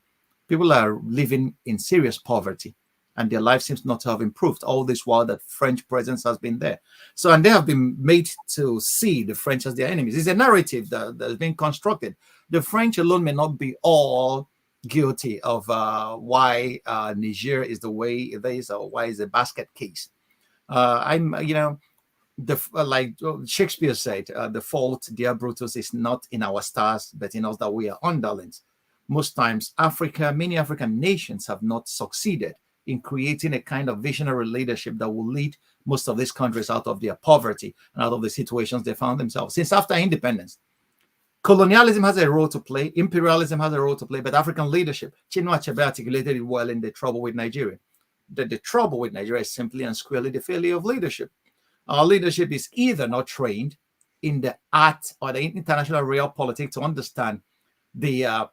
Speaker 2: People are living in serious poverty, and their life seems not to have improved. All this while that French presence has been there. So, and they have been made to see the French as their enemies. It's a narrative that has been constructed. The French alone may not be all guilty of why Niger is the way it is, or why it's a basket case. Like Shakespeare said, the fault, dear Brutus, is not in our stars, but in us that we are underlings. Most times, many African nations have not succeeded in creating a kind of visionary leadership that will lead most of these countries out of their poverty and out of the situations they found themselves. Since after independence, colonialism has a role to play, imperialism has a role to play, but African leadership, Chinua Achebe articulated it well in The Trouble with Nigeria. The trouble with Nigeria is simply and squarely the failure of leadership. Our leadership is either not trained in the art or the international realpolitik to understand the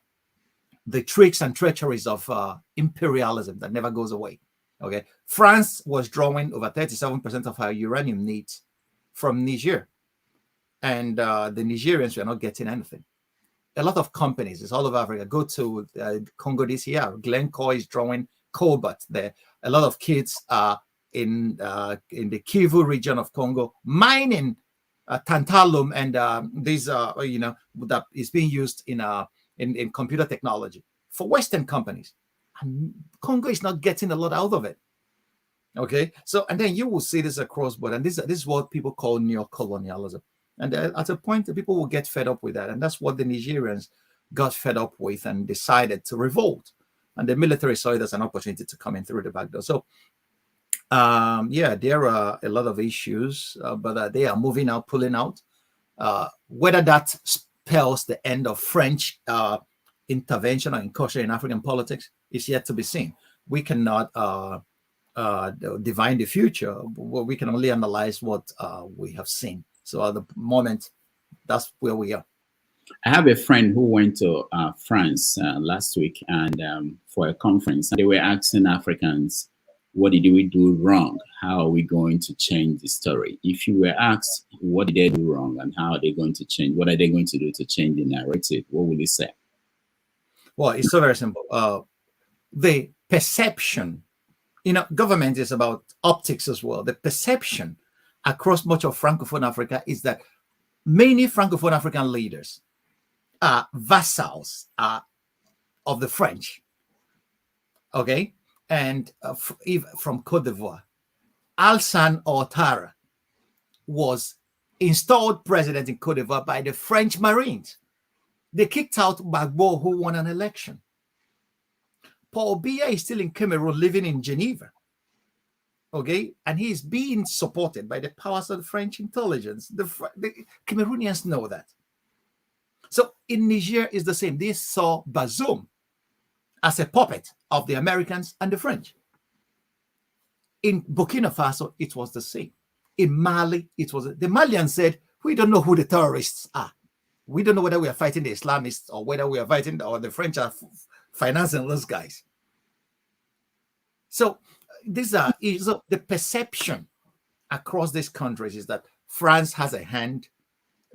Speaker 2: tricks and treacheries of imperialism that never goes away. Okay, France was drawing over 37% of her uranium needs from Niger, and the Nigerians were not getting anything. A lot of companies, it's all over Africa. Go to Congo this year. Glencore is drawing cobalt there. A lot of kids are in the Kivu region of Congo mining tantalum, and that is being used in computer technology for Western companies. And Congo is not getting a lot out of it. Okay, so, and then you will see this across board, and this is what people call neo-colonialism. And at a point, people will get fed up with that, and that's what the Nigerians got fed up with and decided to revolt. And the military saw it as an opportunity to come in through the back door. So, there are a lot of issues, but they are moving out, pulling out. Whether that spells the end of French intervention or incursion in African politics is yet to be seen. We cannot divine the future. We can only analyze what we have seen. So at the moment, that's where we are.
Speaker 1: I have a friend who went to France last week and for a conference, and they were asking Africans, what did we do wrong? How are we going to change the story? If you were asked, what did they do wrong and how are they going to change? What are they going to do to change the narrative? What would you say?
Speaker 2: Well, it's so very simple. The perception, government is about optics as well. The perception across much of Francophone Africa is that many Francophone African leaders are vassals of the French. Okay? And from Cote d'Ivoire, Alassane Ouattara was installed president in Cote d'Ivoire by the French Marines. They kicked out Gbagbo, who won an election. Paul Biya is still in Cameroon, living in Geneva. Okay, and he's being supported by the powers of the French intelligence. The Cameroonians know that. So in Niger is the same. They saw Bazoum as a puppet of the Americans and the French. In Burkina Faso, it was the same. In Mali, it was the Malians said, we don't know who the terrorists are. We don't know whether we are fighting the Islamists or whether we are fighting or the French are financing those guys. So the perception across these countries is that France has a hand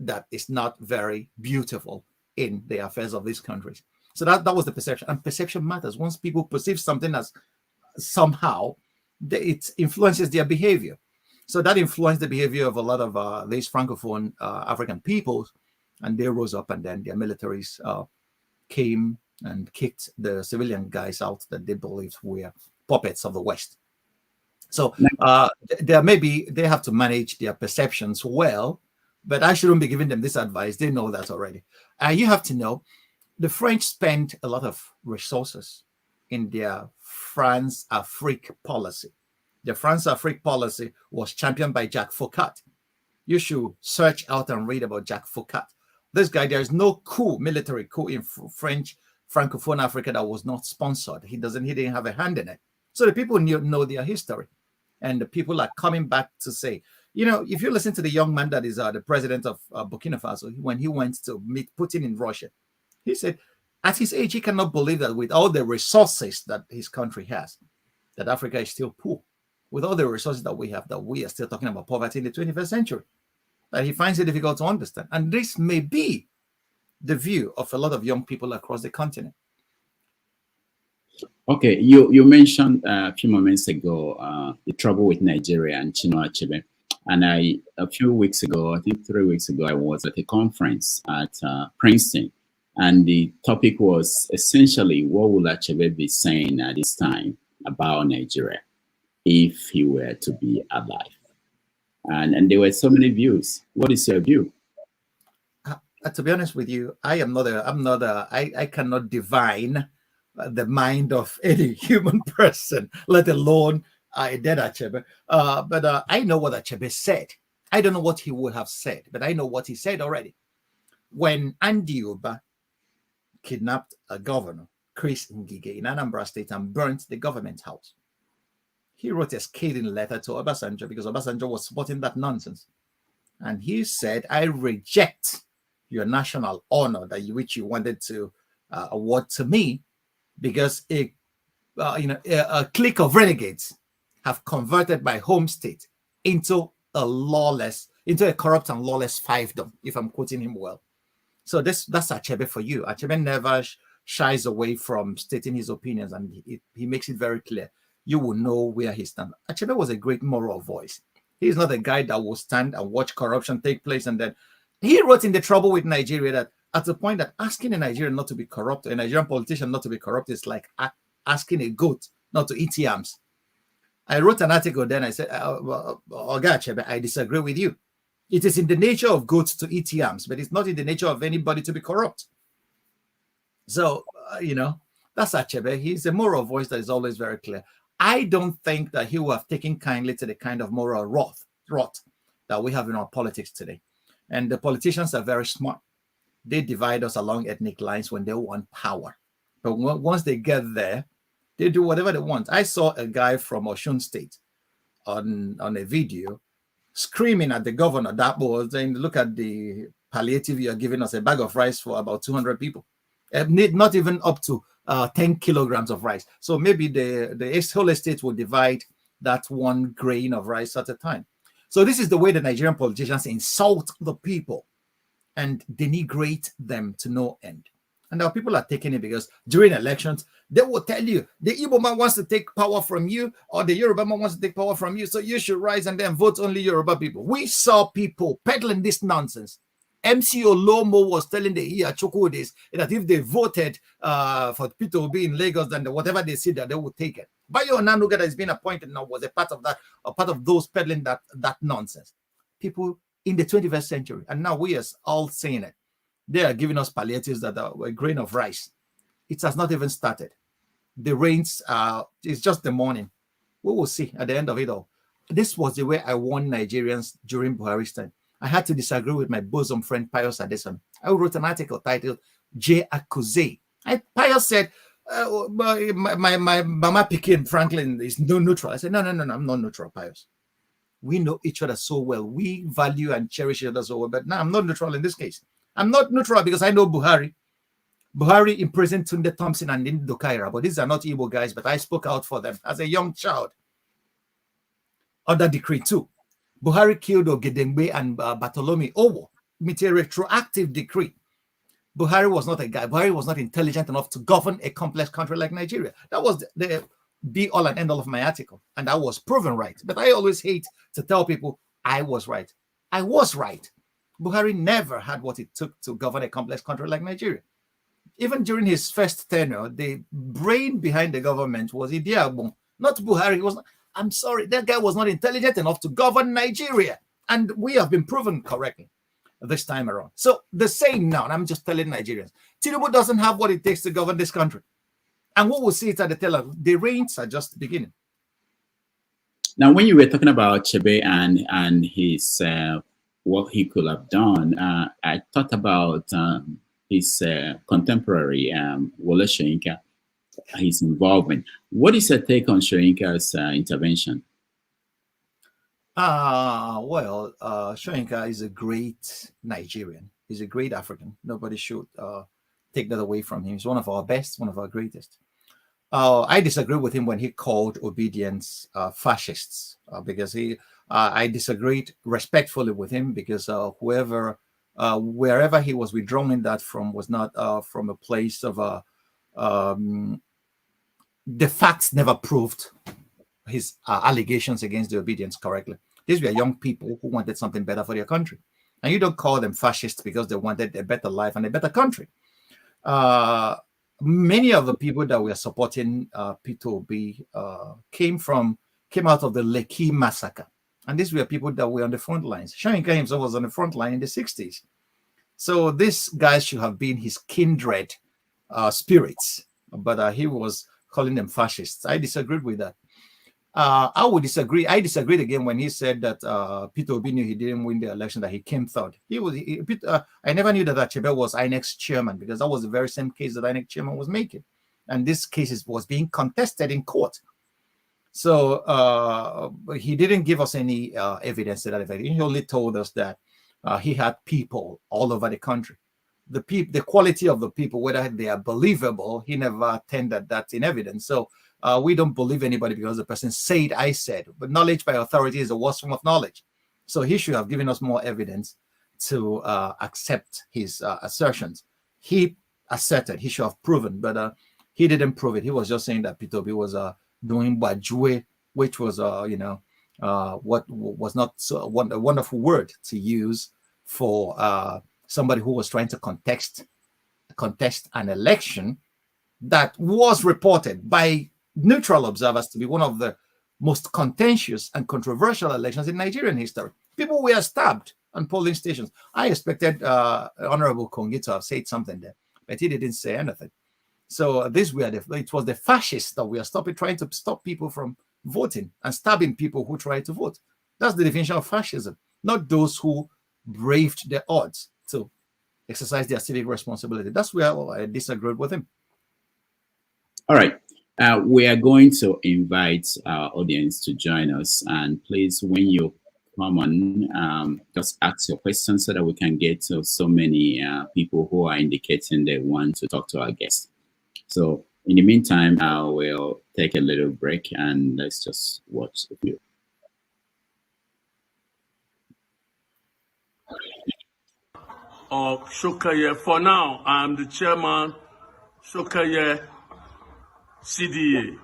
Speaker 2: that is not very beautiful in the affairs of these countries. So that was the perception, and perception matters. Once people perceive something as somehow, it influences their behavior. So that influenced the behavior of a lot of these Francophone African peoples, and they rose up, and then their militaries came and kicked the civilian guys out that they believed were puppets of the West. So they have to manage their perceptions well, but I shouldn't be giving them this advice. They know that already. You have to know, the French spent a lot of resources in their France-Afrique policy. The France-Afrique policy was championed by Jacques Foucault. You should search out and read about Jacques Foucault. This guy, there is no military coup in French Francophone Africa that was not sponsored. He didn't have a hand in it. So the people know their history. And the people are coming back to say, if you listen to the young man that is the president of Burkina Faso, when he went to meet Putin in Russia, he said, at his age, he cannot believe that with all the resources that his country has, that Africa is still poor. With all the resources that we have, that we are still talking about poverty in the 21st century. That he finds it difficult to understand. And this may be the view of a lot of young people across the continent.
Speaker 1: Okay, you mentioned a few moments ago the trouble with Nigeria and Chinua Achebe. And a few weeks ago, I think 3 weeks ago, I was at a conference at Princeton. And the topic was essentially, what will Achebe be saying at this time about Nigeria if he were to be alive? And there were so many views. What is your view?
Speaker 2: To be honest with you, I cannot divine the mind of any human person, let alone a dead Achebe. But I know what Achebe said. I don't know what he would have said, but I know what he said already. When Andy Uba kidnapped a governor, Chris Ngige, in Anambra State and burnt the government house, he wrote a scathing letter to Obasanjo because Obasanjo was supporting that nonsense. And he said, I reject your national honor which you wanted to award to me, because a clique of renegades have converted my home state into a corrupt and lawless fiefdom, if I'm quoting him well. So that's Achebe for you. Achebe never shies away from stating his opinions, and he makes it very clear. You will know where he stands. Achebe was a great moral voice. He's not a guy that will stand and watch corruption take place. And then he wrote in The Trouble with Nigeria that at the point that asking a Nigerian not to be corrupt, a Nigerian politician not to be corrupt, is like asking a goat not to eat yams. I wrote an article then. I said, Oga Achebe, I disagree with you. It is in the nature of goats to eat yams, but it's not in the nature of anybody to be corrupt. So, that's Achebe. He's a moral voice that is always very clear. I don't think that he will have taken kindly to the kind of moral rot that we have in our politics today. And the politicians are very smart. They divide us along ethnic lines when they want power. But once they get there, they do whatever they want. I saw a guy from Osun State on a video screaming at the governor that was saying, look at the palliative you're giving us, a bag of rice for about 200 people. Not even up to 10 kilograms of rice. So maybe the whole estate will divide that 1 grain of rice at a time. So this is the way the Nigerian politicians insult the people and denigrate them to no end. And our people are taking it because during elections, they will tell you the Igbo man wants to take power from you, or the Yoruba man wants to take power from you, so you should rise and then vote only Yoruba people. We saw people peddling this nonsense. MC Olomo was telling the Iyachukwudis that if they voted for Peter Obi in Lagos, then whatever they see that they would take it. Bayo Onanuga that is being appointed now was a part of that, a part of those peddling that nonsense. People in the 21st century, and now we are all saying it. They are giving us palliatives that are a grain of rice. It has not even started. The rains, it's just the morning. We will see at the end of it all. This was the way I warned Nigerians during Buhari's time. I had to disagree with my bosom friend, Pius Adeson. I wrote an article titled J. Accuse. Pius said, My mama picking Franklyne is no neutral. I said, no, I'm not neutral, Pius. We know each other so well. We value and cherish each other so well. But no, I'm not neutral in this case. I'm not neutral because I know Buhari. Buhari imprisoned Tunde Thompson and Ndo Kaira, but these are not Igbo guys, but I spoke out for them as a young child. Under Decree 2. Buhari killed Ogedengbe and Bartholomew Owo. With a retroactive decree. Buhari was not a guy. Buhari was not intelligent enough to govern a complex country like Nigeria. That was the be-all and end-all of my article. And I was proven right. But I always hate to tell people I was right. I was right. Buhari never had what it took to govern a complex country like Nigeria. Even during his first tenure, the brain behind the government was Idi Agbon, not Buhari. He was not, I'm sorry, that guy was not intelligent enough to govern Nigeria. And we have been proven correctly this time around. So the same now, and I'm just telling Nigerians, Tinubu doesn't have what it takes to govern this country. And what we'll see it at the tail end, the reigns are just beginning.
Speaker 1: Now, when you were talking about Chebe and his what he could have done, I thought about his contemporary Wole Soyinka, his involvement. What is your take on Soyinka's intervention?
Speaker 2: Well, Soyinka is a great Nigerian. He's a great African. Nobody should take that away from him. He's one of our best, one of our greatest. I disagree with him when he called obedience fascists, because I disagreed respectfully with him, because wherever he was withdrawing that from was not from a place of the facts never proved his allegations against the obedience correctly. These were young people who wanted something better for their country. And you don't call them fascists because they wanted a better life and a better country. Many of the people that were supporting Peter Obi came out of the Lekki massacre. And these were people that were on the front lines. Soyinka himself was on the front line in the 60s. So these guys should have been his kindred spirits. But he was calling them fascists. I disagreed with that. I would disagree. I disagreed again when he said that Peter Obi knew he didn't win the election, that he came third. I never knew that Achebe was INEC's chairman, because that was the very same case that INEC chairman was making. And this case was being contested in court. So he didn't give us any evidence to that effect. He only told us that he had people all over the country. The quality of the people, whether they are believable, he never tendered that in evidence. So we don't believe anybody because the person said, I said. But knowledge by authority is the worst form of knowledge. So he should have given us more evidence to accept his assertions. He asserted, he should have proven, but he didn't prove it. He was just saying that Peter Obi was doing Bajwe, which was, what was not a wonderful word to use for somebody who was trying to contest an election that was reported by neutral observers to be one of the most contentious and controversial elections in Nigerian history. People were stabbed on polling stations. I expected Honorable Kongi to have said something there, but he didn't say anything. So it was the fascists that we are trying to stop people from voting and stabbing people who try to vote. That's the definition of fascism, not those who braved the odds to exercise their civic responsibility. That's where I disagreed with him.
Speaker 1: All right. We are going to invite our audience to join us. And please, when you come on, just ask your questions so that we can get to so many people who are indicating they want to talk to our guests. So in the meantime, I will take a little break and let's just watch the video.
Speaker 3: Of Shokaye. For now, I'm the chairman, Shokaye CDA.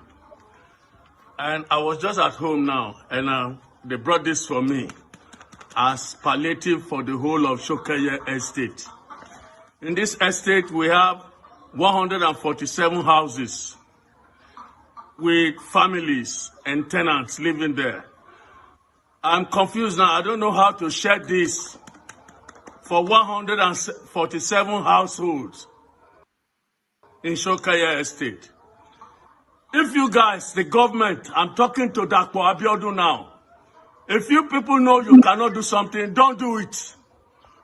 Speaker 3: And I was just at home now, and they brought this for me as palliative for the whole of Shokaye estate. In this estate, we have 147 houses with families and tenants living there. I'm confused now. I don't know how to share this for 147 households in Shokaye estate. If you guys, the government, I'm talking to Dr. Abiodun now. If you people know you cannot do something, don't do it.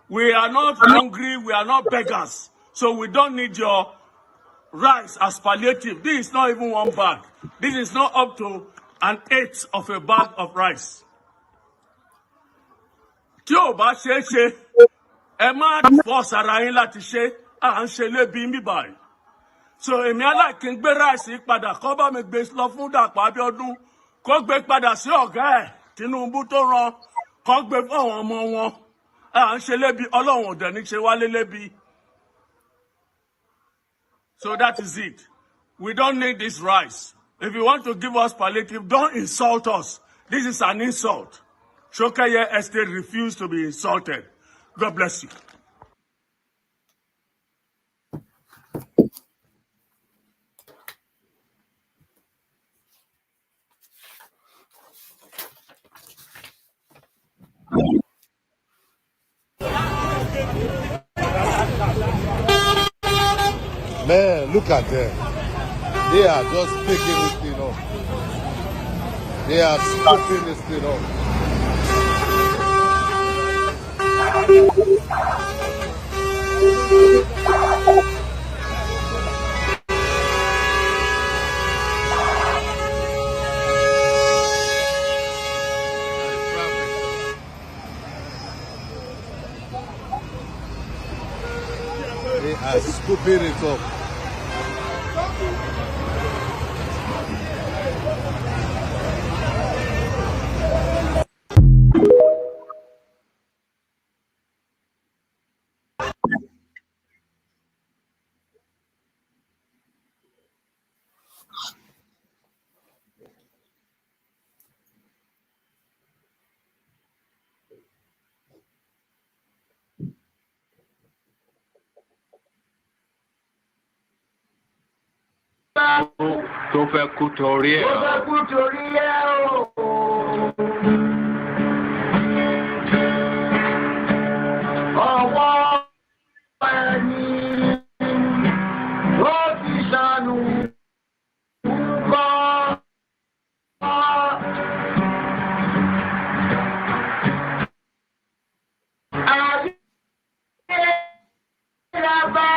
Speaker 3: We are not hungry, we are not beggars. So we don't need your rice as palliative. This is not even one bag. This is not up to an eighth of a bag of rice. Tí ó bá ṣe é ṣe, ẹ má force ara yín láti ṣe, à ń ṣe lébi mi báyìí. So èmi aláìkí ń gbé rice padà kó bá mi gbé lọ fún Dàpọ̀ Abíọ́dún kó gbé padà sí ọ̀gá ẹ̀ Tinubu tó rán kó gbé fún àwọn ọmọ wọn. À ń ṣe lébi Ọlọ́run ò dẹ̀ ní ṣe wálé lébi. So that is it. We don't need this rice. If you want to give us palliative, don't insult us. This is an insult. Shokeye Estate refused to be insulted. God bless you.
Speaker 4: Man, look at them. They are just picking this thing up. They are scooping this thing up. They are scooping it up.
Speaker 5: tó fẹ́ kú torí ẹ̀. Ọwọ́ ẹni ló ti ṣàánú kọ́. Ayé lábá.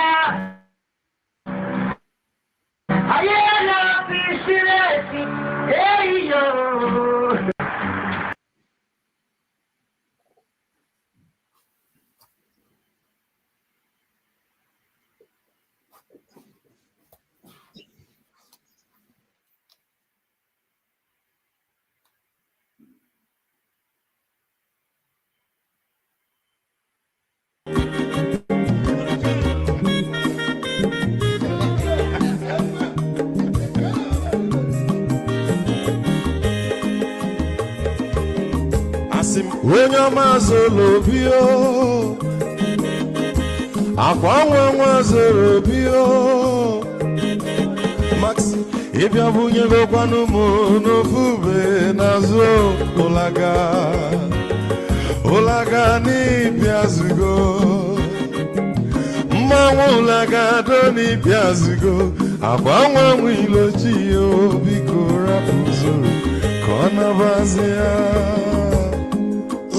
Speaker 5: Ayé la fi sílẹ̀ sí èèyàn.
Speaker 4: Onye ọma zoro obi o, akwa nwa zoro obi o, Max ịbịa bunyegokwanụ m n'ofu ube n'azụ ụlaga n'ịbịa zugo, mmanwụ ụlaga do n'ịbịa zugo, akwa nwa ilochi o, biko rapụ zoro ka ọ nabazi ya.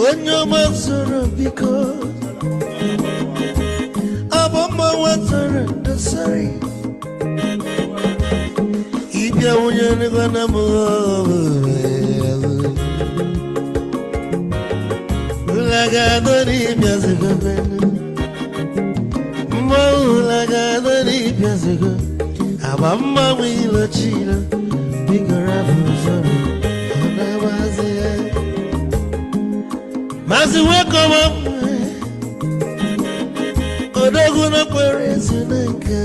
Speaker 6: Onye ọma zoro biko abọmma nwatara ndasari ịbịa nwunye n'ịgwana m ụlagado n'ịbịa zigo mma ụlagado n'ịbịa zigo abọmma nwe ilochilo biko rapụ zoro ọ na-agbazi ya. Mazi wekoma odogu na kwere zinaka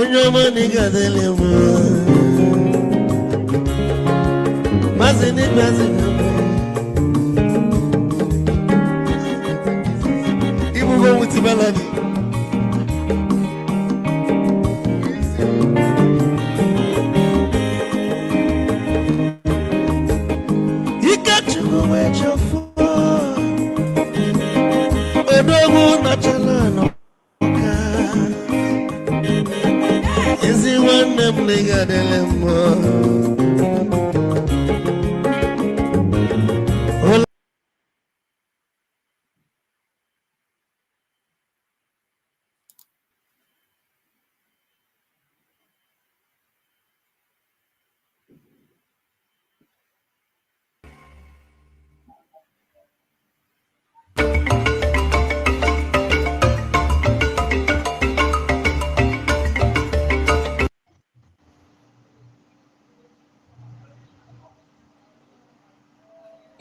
Speaker 6: onyoma nigadele mo mazi ni mazi ibu go with melody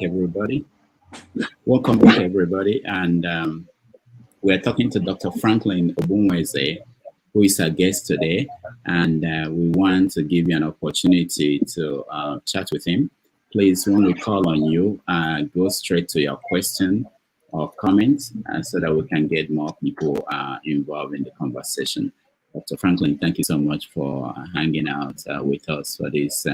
Speaker 1: everybody. Welcome back, everybody. And we're talking to Dr. Franklyne Ogbunwezeh, who is our guest today. And we want to give you an opportunity to chat with him. Please, when we call on you, go straight to your question or comment so that we can get more people involved in the conversation. Dr. Franklyne, thank you so much for hanging out with us for this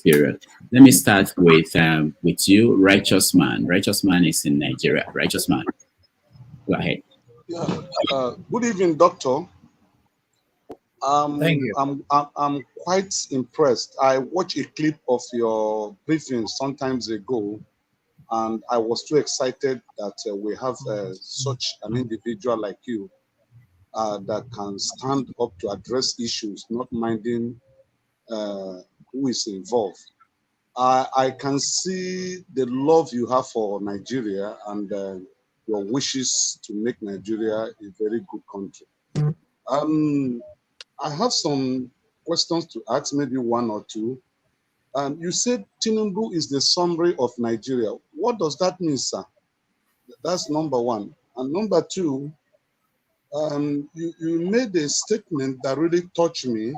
Speaker 1: period. Let me start with you, Righteous Man. Righteous Man is in Nigeria. Righteous Man, go ahead.
Speaker 7: Yeah. Good evening, Doctor.
Speaker 2: Thank you.
Speaker 7: I'm quite impressed. I watched a clip of your briefing some times ago, and I was too excited that we have such an individual like you that can stand up to address issues, not minding who is involved. I can see the love you have for Nigeria and your wishes to make Nigeria a very good country. I have some questions to ask, maybe one or two. You said Tinubu is the summary of Nigeria. What does that mean, sir? That's number one. And number two, you made a statement that really touched me.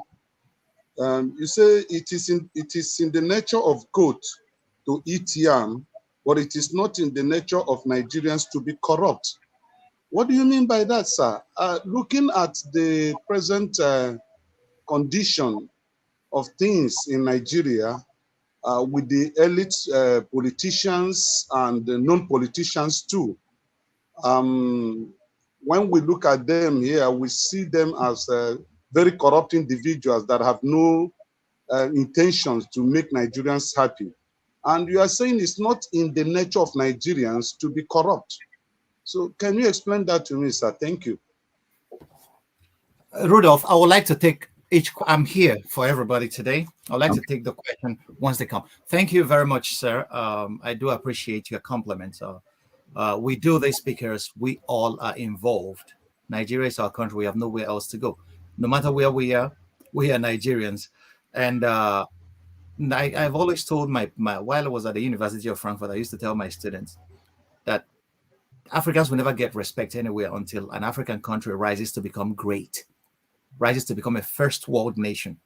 Speaker 7: You say it is in the nature of goat to eat yam, but it is not in the nature of Nigerians to be corrupt. What do you mean by that, sir? Looking at the present condition of things in Nigeria, with the elite politicians and the non-politicians too, when we look at them here, we see them as very corrupt individuals that have no intentions to make Nigerians happy. And you are saying it's not in the nature of Nigerians to be corrupt. So can you explain that to me, sir? Thank you.
Speaker 2: Rudolph, I would like to take I'm here for everybody today. I'd like to take the question once they come. Thank you very much, sir. I do appreciate your compliments. We do this because we all are involved. Nigeria is our country. We have nowhere else to go. No matter where we are Nigerians. And I've always told while I was at the University of Frankfurt, I used to tell my students that Africans will never get respect anywhere until an African country rises to become great, rises to become a first world nation.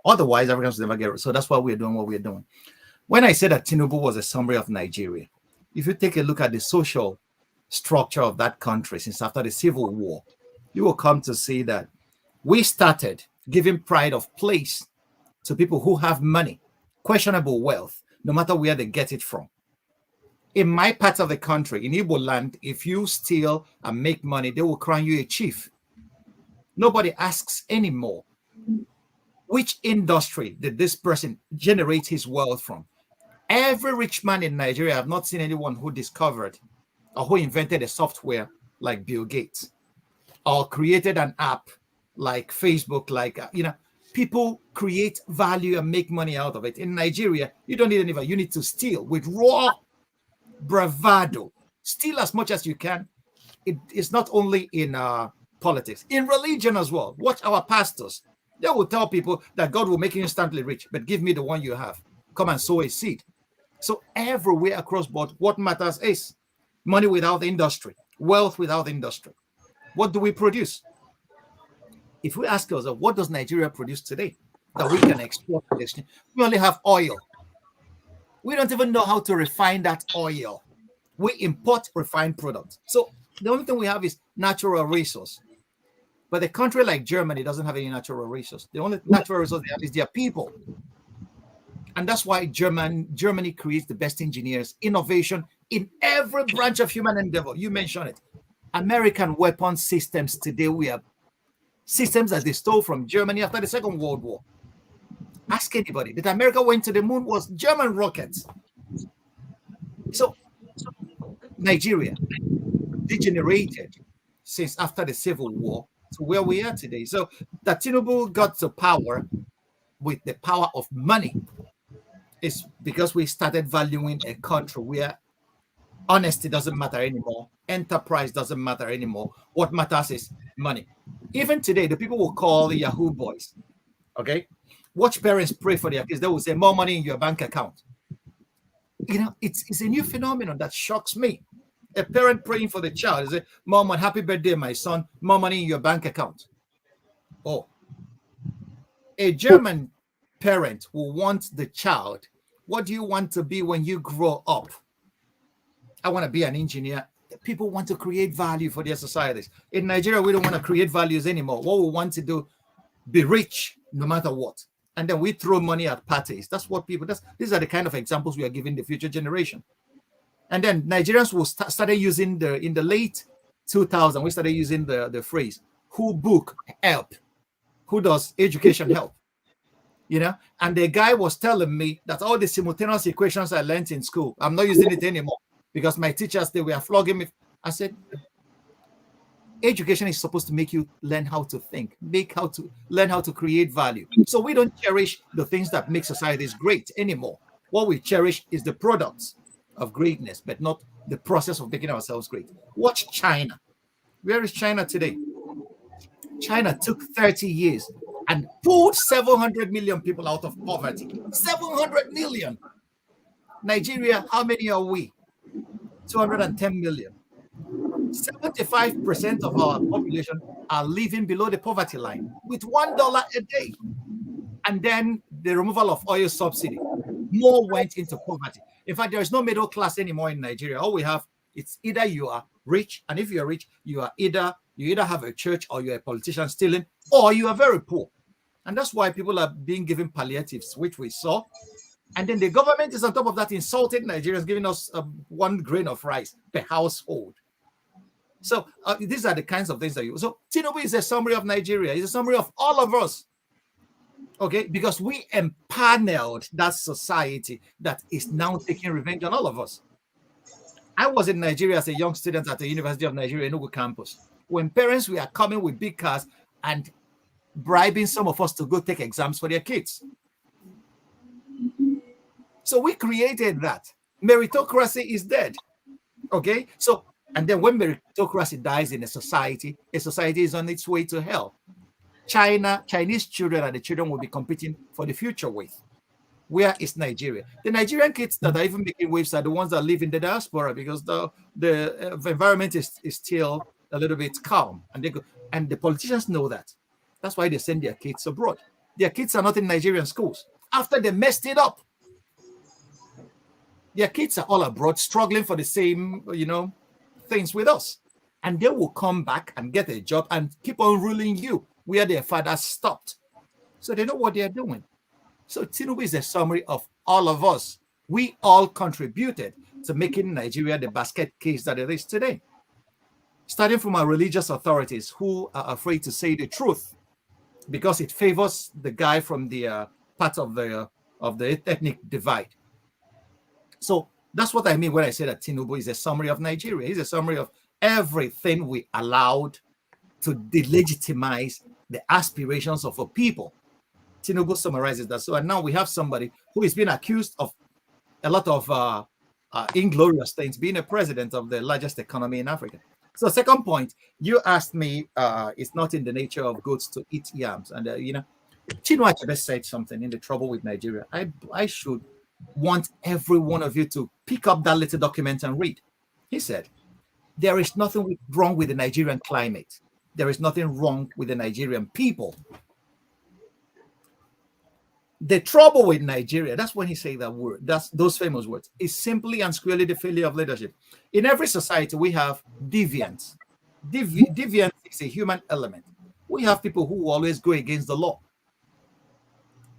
Speaker 2: Otherwise, Africans will never get. So that's why we're doing what we're doing. When I said that Tinubu was a summary of Nigeria, if you take a look at the social structure of that country since after the Civil War, you will come to see that we started giving pride of place to people who have money, questionable wealth, no matter where they get it from. In my part of the country, in Igbo land, if you steal and make money, they will crown you a chief. Nobody asks anymore, which industry did this person generate his wealth from? Every rich man in Nigeria, I've not seen anyone who discovered or who invented a software like Bill Gates or created an app like Facebook, people create value and make money out of it. In Nigeria, you don't need any, you need to steal with raw bravado. Steal as much as you can. It's not only in politics, in religion as well. Watch our pastors. They will tell people that God will make you instantly rich, but give me the one you have. Come and sow a seed. So everywhere across board, what matters is money without industry, wealth without industry. What do we produce? If we ask ourselves, what does Nigeria produce today that we can export to this? We only have oil. We don't even know how to refine that oil. We import refined products. So the only thing we have is natural resource. But a country like Germany doesn't have any natural resource. The only natural resource they have is their people. And that's why Germany creates the best engineers, innovation in every branch of human endeavor. You mentioned it. American weapon systems today, we have systems that they stole from Germany after the Second World War. Ask anybody. That America went to the moon was German rockets. So Nigeria degenerated since after the Civil War to where we are today. So that Tinubu got to power with the power of money is because we started valuing a country where honesty doesn't matter anymore. Enterprise doesn't matter anymore. What matters is money. Even today, the people will call the Yahoo boys. Okay? Watch parents pray for their kids. They will say, more money in your bank account. it's a new phenomenon that shocks me. A parent praying for the child, say, "Mom, happy birthday, my son. More money in your bank account." Oh, a German parent will want the child. What do you want to be when you grow up? I want to be an engineer. People want to create value for their societies. In Nigeria, we don't want to create values anymore. What we want to do, be rich no matter what. And then we throw money at parties. That's what people, these are the kind of examples we are giving the future generation. And then Nigerians will started using in the late 2000s, we started using the phrase, who book help? Who does education help? And the guy was telling me that all the simultaneous equations I learned in school, I'm not using it anymore because my teachers, they were flogging me. I said, education is supposed to make you learn how to think, learn how to create value. So we don't cherish the things that make societies great anymore. What we cherish is the products of greatness, but not the process of making ourselves great. Watch China. Where is China today? China took 30 years and pulled 700 million people out of poverty. 700 million. Nigeria, how many are we? 210 million. 75% of our population are living below the poverty line with $1 a day. And then the removal of oil subsidy, more went into poverty. In fact, there is no middle class anymore in Nigeria. All we have, it's either you are rich, and if you're rich, you either have a church or you're a politician stealing, or you are very poor. And that's why people are being given palliatives, which we saw. And then the government is on top of that insulting Nigerians, giving us 1 grain of rice per household. So these are the kinds of things that you. So Tinubu is a summary of Nigeria. He's a summary of all of us. Okay, because we empaneled that society that is now taking revenge on all of us. I was in Nigeria as a young student at the University of Nigeria Enugu campus when parents were coming with big cars and bribing some of us to go take exams for their kids. So we created that. Meritocracy is dead. Okay, so and then when meritocracy dies in a society is on its way to hell. Chinese children are the children we'll be competing for the future with. Where is Nigeria? The Nigerian kids that are even making waves are the ones that live in the diaspora because the environment is still a little bit calm, and the politicians know that. That's why they send their kids abroad. Their kids are not in Nigerian schools after they messed it up. Their kids are all abroad, struggling for the same, things with us, and they will come back and get a job and keep on ruling you where their fathers stopped. So they know what they are doing. So Tinubu is a summary of all of us. We all contributed to making Nigeria the basket case that it is today. Starting from our religious authorities who are afraid to say the truth because it favors the guy from the part of the ethnic divide. So that's what I mean when I say that Tinubu is a summary of Nigeria. He's a summary of everything we allowed to delegitimize the aspirations of a people. Tinubu summarizes that. So and now we have somebody who is being accused of a lot of inglorious things, being a president of the largest economy in Africa. So second point, you asked me, it's not in the nature of goats to eat yams. And, Chinua Achebe said something in the trouble with Nigeria. I should want every one of you to pick up that little document and read. He said, there is nothing wrong with the Nigerian climate. There is nothing wrong with the Nigerian people. The trouble with Nigeria, that's when he said that word, that's those famous words, is simply and squarely the failure of leadership. In every society, we have deviants. Deviance is a human element. We have people who always go against the law.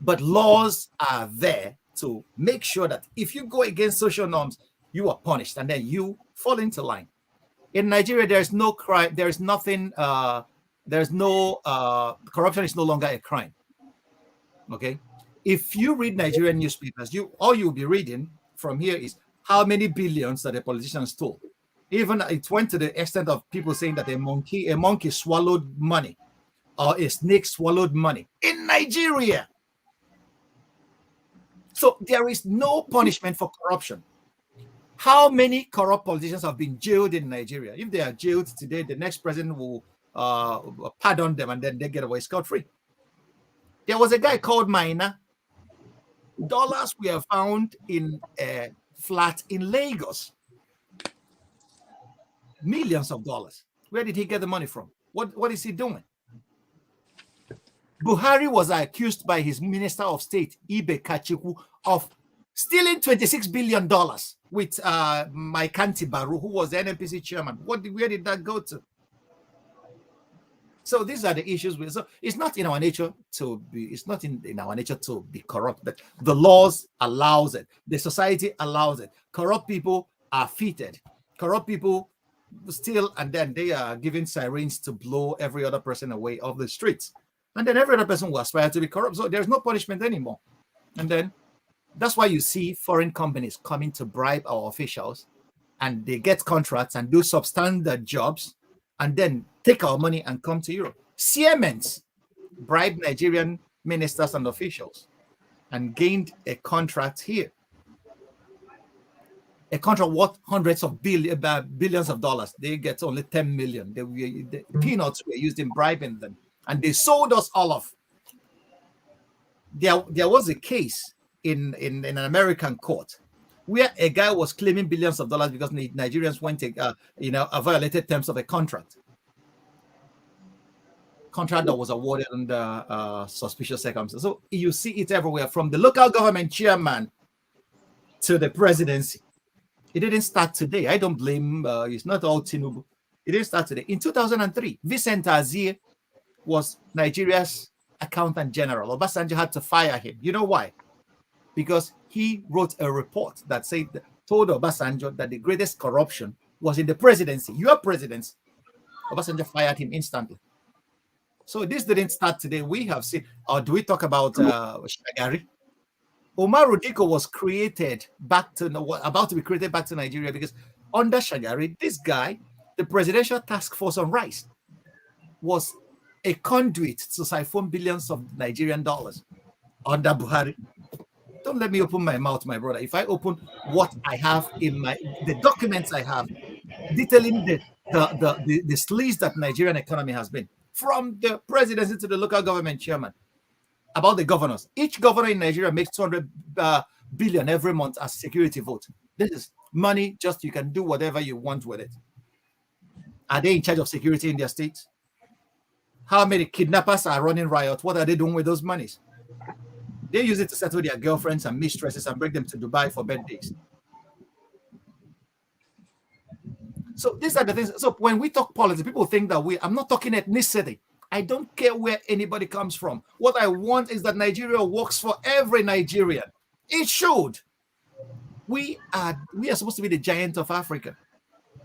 Speaker 2: But laws are there to make sure that if you go against social norms, you are punished and then you fall into line. In Nigeria, there is no crime, there is nothing, corruption is no longer a crime. Okay? If you read Nigerian newspapers, all you'll be reading from here is how many billions that a politician stole. Even it went to the extent of people saying that a monkey swallowed money or a snake swallowed money in Nigeria. So there is no punishment for corruption. How many corrupt politicians have been jailed in Nigeria? If they are jailed today, the next president will pardon them and then they get away scot-free. There was a guy called Maina. Dollars were found in flat in Lagos. Millions of dollars. Where did he get the money from? What is he doing? Buhari was accused by his Minister of State, Ibe Kachiku, of stealing $26 billion with Mike Baru, who was the NNPC chairman. Where did that go to? So these are the issues. So it's not in our nature to be. It's not in our nature to be corrupt. But the laws allows it. The society allows it. Corrupt people are fitted. Corrupt people steal, and then they are given sirens to blow every other person away off the streets. And then every other person will aspire to be corrupt. So there's no punishment anymore. And then that's why you see foreign companies coming to bribe our officials, and they get contracts and do substandard jobs, and then take our money and come to Europe. Siemens bribed Nigerian ministers and officials and gained a contract here. A contract worth hundreds of billions of dollars. They get only 10 million. The peanuts were used in bribing them, and they sold us all off. There was a case in an American court where a guy was claiming billions of dollars because Nigerians went violated terms of a contract that was awarded under suspicious circumstances. So you see it everywhere, from the local government chairman to the presidency. It didn't start today. I don't blame, it's not all Tinubu. It didn't start today. In 2003, Vincent Azir was Nigeria's accountant general. Obasanjo had to fire him. You know why? Because he wrote a report that told Obasanjo that the greatest corruption was in the presidency. Your presidency. Obasanjo fired him instantly. So this didn't start today. We have seen, or do we talk about Shagari? Omar Diko was about to be created back to Nigeria because under Shagari, this guy, the Presidential Task Force on Rice, was a conduit to siphon billions of Nigerian dollars under Buhari. Don't let me open my mouth, my brother. If I open what I have in the documents I have, detailing the sleaze that Nigerian economy has been, from the presidency to the local government chairman, about the governors. Each governor in Nigeria makes 200 billion every month as security vote. This is money, just you can do whatever you want with it. Are they in charge of security in their states? How many kidnappers are running riot? What are they doing with those monies? They use it to settle their girlfriends and mistresses and bring them to Dubai for birthdays. So these are the things. So when we talk politics, people think that I'm not talking ethnicity. I don't care where anybody comes from. What I want is that Nigeria works for every Nigerian. It should. We are supposed to be the giant of Africa.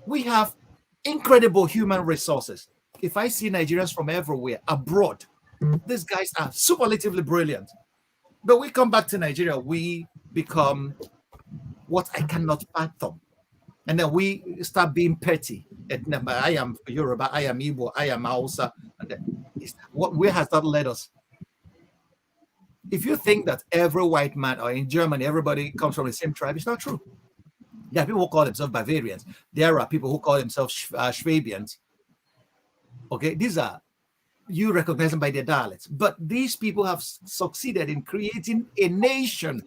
Speaker 2: We have incredible human resources. If I see Nigerians from everywhere abroad, these guys are superlatively brilliant. But we come back to Nigeria, we become what I cannot fathom. And then we start being petty. I am Yoruba, I am Igbo, I am Hausa. And then where has that led us? If you think that every white man, or in Germany, everybody comes from the same tribe, it's not true. There are people who call themselves Bavarians. There are people who call themselves Schwabians. Okay, these are, you recognize them by their dialects. But these people have succeeded in creating a nation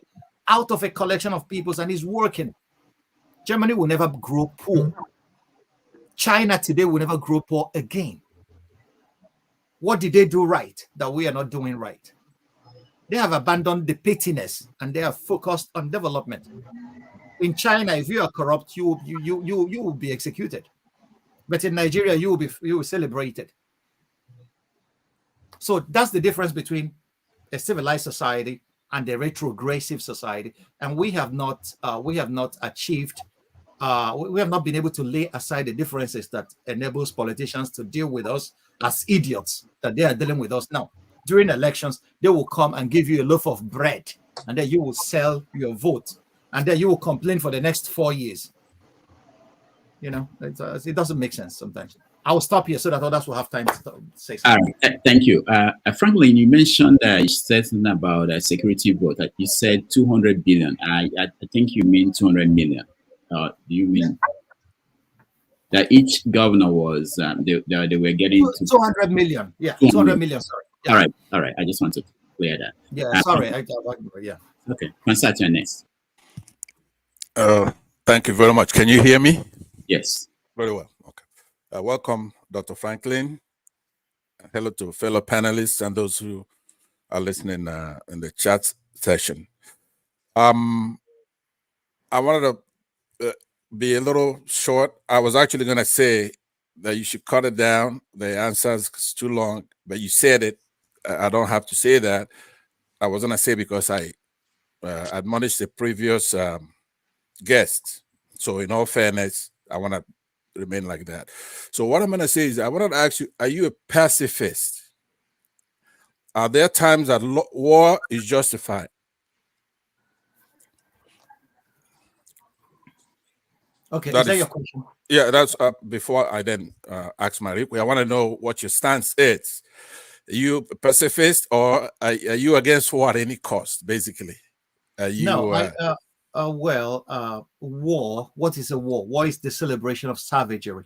Speaker 2: out of a collection of peoples, and is working. Germany will never grow poor. China today will never grow poor again. What did they do right that we are not doing right? They have abandoned the pettiness and they are focused on development. In China, if you are corrupt, you will be executed. But in Nigeria, you will be celebrated. So that's the difference between a civilized society and a retrogressive society. And we have not achieved. We have not been able to lay aside the differences that enables politicians to deal with us as idiots that they are dealing with us now. During elections, they will come and give you a loaf of bread, and then you will sell your vote, and then you will complain for the next 4 years. You know, it doesn't make sense sometimes. I will stop here so that others will have time to say something.
Speaker 1: All right, thank you. Franklyne, you mentioned you said something about a security vote. You said 200 billion. I think you mean 200 million. Do you mean that each governor was they were getting
Speaker 2: 200 million? Yeah, 200 million. Sorry. Yeah.
Speaker 1: All right. I just want to clear that.
Speaker 2: Yeah, sorry. Yeah.
Speaker 1: Okay, Constantine next.
Speaker 8: Thank you very much. Can you hear me?
Speaker 1: Yes.
Speaker 8: Very well. Okay. Welcome, Dr. Franklyne. Hello to fellow panelists and those who are listening in the chat session. I wanted to be a little short. I was actually going to say that you should cut it down. The answer is too long, but you said it. I don't have to say that. I was going to say because I admonished the previous guest. So in all fairness, I want to remain like that. So what I'm going to say is I want to ask you, are you a pacifist? Are there times that war is justified?
Speaker 2: Okay, is that your question?
Speaker 8: Yeah, that's before I then ask my request. I want to know what your stance is. Are you a pacifist or are you against war at any cost, basically? Are you,
Speaker 2: no, war, what is a war? War is the celebration of savagery.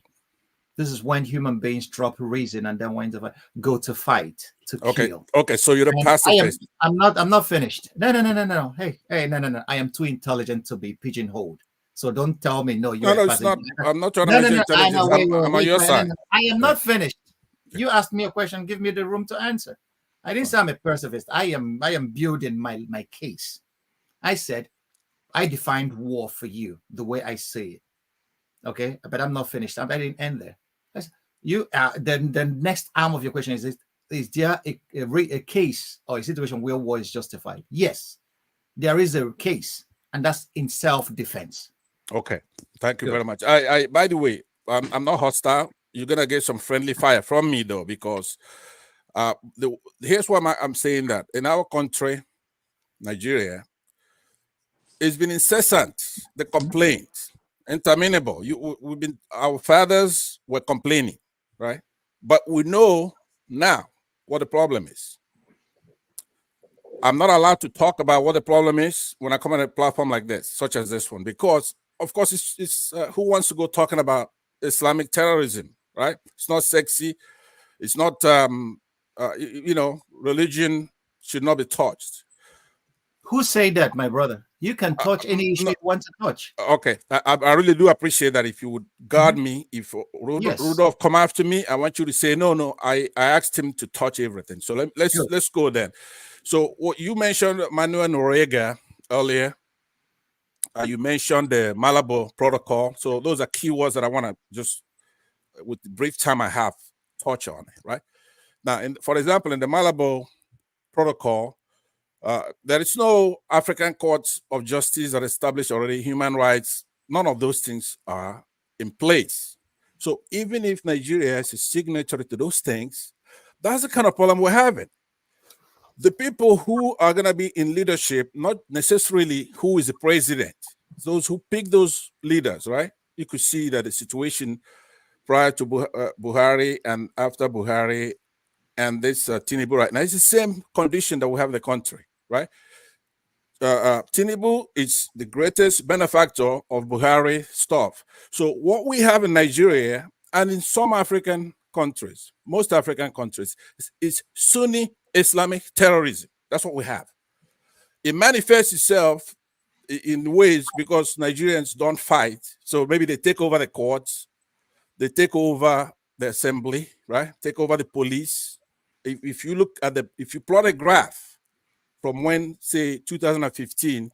Speaker 2: This is when human beings drop reason and then go to fight, to kill.
Speaker 8: Okay, so you're a pacifist.
Speaker 2: I'm not finished. No. Hey, no. I am too intelligent to be pigeonholed. So don't tell me no.
Speaker 8: No, it's not. I'm not trying to make intelligence. I'm on your side.
Speaker 2: I am not finished. You asked me a question. Give me the room to answer. I didn't say I'm a pacifist. I am building my case. I said I defined war for you the way I see it. Okay, but I'm not finished. I didn't end there. You then the next arm of your question is there a case or a situation where war is justified? Yes, there is a case, and that's in self-defense.
Speaker 8: Okay, thank you very much. I by the way, I'm not hostile. You're gonna get some friendly fire from me though, because here's why I'm saying that in our country, Nigeria, it's been incessant. The complaints, interminable. Our fathers were complaining, right? But we know now what the problem is. I'm not allowed to talk about what the problem is when I come on a platform like this, such as this one, because of course it's who wants to go talking about Islamic terrorism, right? It's not sexy. It's not, religion should not be touched.
Speaker 2: Who say that, my brother? You can touch any issue you want to touch.
Speaker 8: Okay, I really do appreciate that. If you would guard me, if Rudolph come after me, I want you to say no. I asked him to touch everything. So let's go then. So what you mentioned, Manuel Noriega earlier. You mentioned the Malabo Protocol. So those are keywords that I want to just, with the brief time I have, touch on it, right? Now, for example, in the Malabo Protocol, there is no African courts of justice that established already human rights. None of those things are in place. So even if Nigeria is a signatory to those things, that's the kind of problem we're having. The people who are going to be in leadership, not necessarily who is the president, those who pick those leaders, right? You could see that the situation prior to Buhari and after Buhari and this Tinubu right now, it's the same condition that we have in the country, right? Tinubu is the greatest benefactor of Buhari stuff. So what we have in Nigeria and in some African countries, most African countries, is Sunni Islamic terrorism. That's what we have. It manifests itself in ways because Nigerians don't fight. So maybe they take over the courts, they take over the assembly, right? Take over the police. If you look at if you plot a graph from when, say, 2015,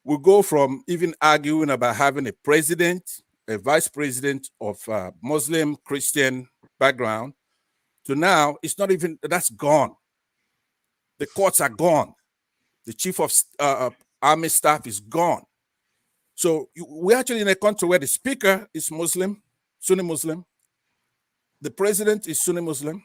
Speaker 8: we go from even arguing about having a president, a vice president of Muslim, Christian background, to now, it's not even, that's gone. The courts are gone. The chief of army staff is gone. So we're actually in a country where the speaker is Muslim, Sunni Muslim. The president is Sunni Muslim.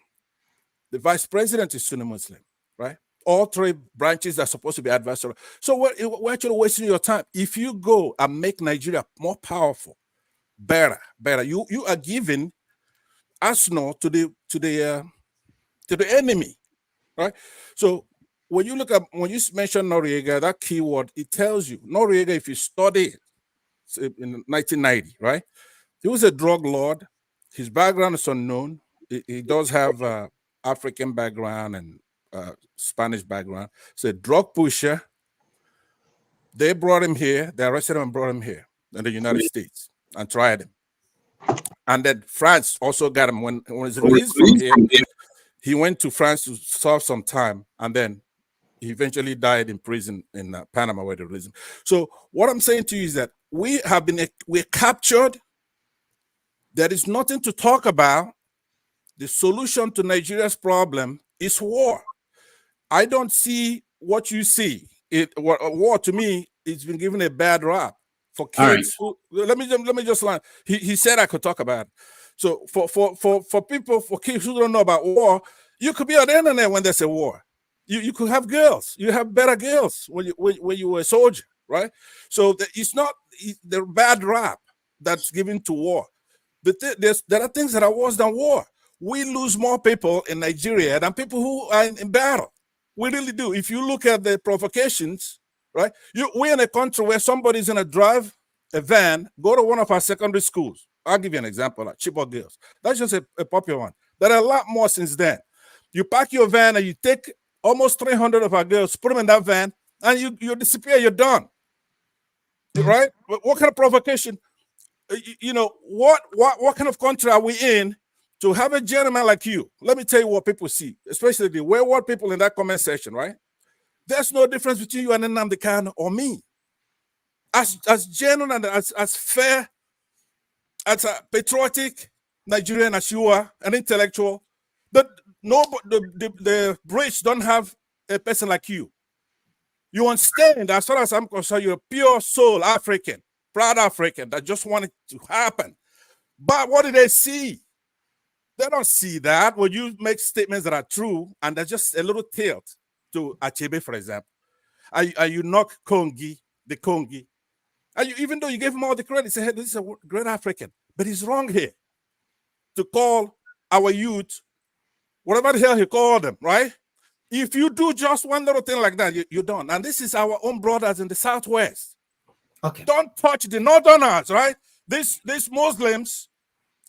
Speaker 8: The vice president is Sunni Muslim, right? All three branches are supposed to be adversarial. So we're actually wasting your time. If you go and make Nigeria more powerful, better, you are giving arsenal to the enemy, right? So when you mention Noriega, that keyword, it tells you Noriega, if you study it in 1990, right? He was a drug lord. His background is unknown. He does have African background and Spanish background. He's a drug pusher. They brought him here. They arrested him and brought him here in the United States and tried him. And then France also got him when he was released from here. He went to France to serve some time, and then he eventually died in prison in Panama, where they released him. So what I'm saying to you is that we're captured. There is nothing to talk about. The solution to Nigeria's problem is war. I don't see what you see. War to me, it's been given a bad rap for kids. Right. Let me just line. He said I could talk about it. So for people, for kids who don't know about war, you could be on the internet when there's a war. You could have girls. You have better girls when you were a soldier, right? So it's not the bad rap that's given to war. There are things that are worse than war. We lose more people in Nigeria than people who are in battle. We really do. If you look at the provocations, right? We're in a country where somebody's going to drive a van, go to one of our secondary schools. I'll give you an example, like Chibok girls. That's just a popular one. There are a lot more since then. You pack your van and you take almost 300 of our girls, put them in that van, and you disappear, you're done. Right? What kind of provocation? You know, what kind of country are we in to have a gentleman like you? Let me tell you what people see, especially the wayward people in that comment section, right? There's no difference between you and Nnamdi Kanu or me. As genuine and as fair, as a patriotic Nigerian as you are, an intellectual, the British don't have a person like you. You understand, as far as I'm concerned, you're a pure soul African, proud African that just want it to happen. But what do they see? They don't see that when you make statements that are true and there's just a little tilt to Achebe, for example. Are you knock Kongi, the Kongi? Even though you gave him all the credit, say, hey, this is a great African, but he's wrong here to call our youth whatever the hell he called them, right? If you do just one little thing like that, you're done. And this is our own brothers in the Southwest.
Speaker 2: Okay.
Speaker 8: Don't touch the Northerners, right? These Muslims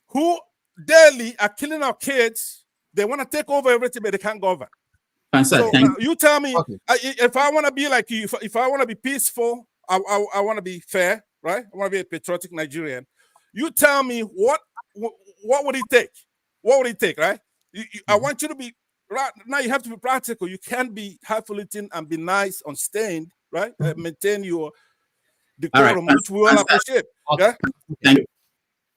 Speaker 8: who daily are killing our kids, they want to take over everything, but they can't govern. So you tell me, okay, if I want to be like you, if I want to be peaceful, I want to be fair, right? I want to be a patriotic Nigerian. You tell me what would it take? What would it take, right? I want you to be right now. You have to be practical. You can't be highfalutin and be nice, unstained, right? Maintain your decorum, right, which we all appreciate.
Speaker 2: Okay.
Speaker 8: Yeah?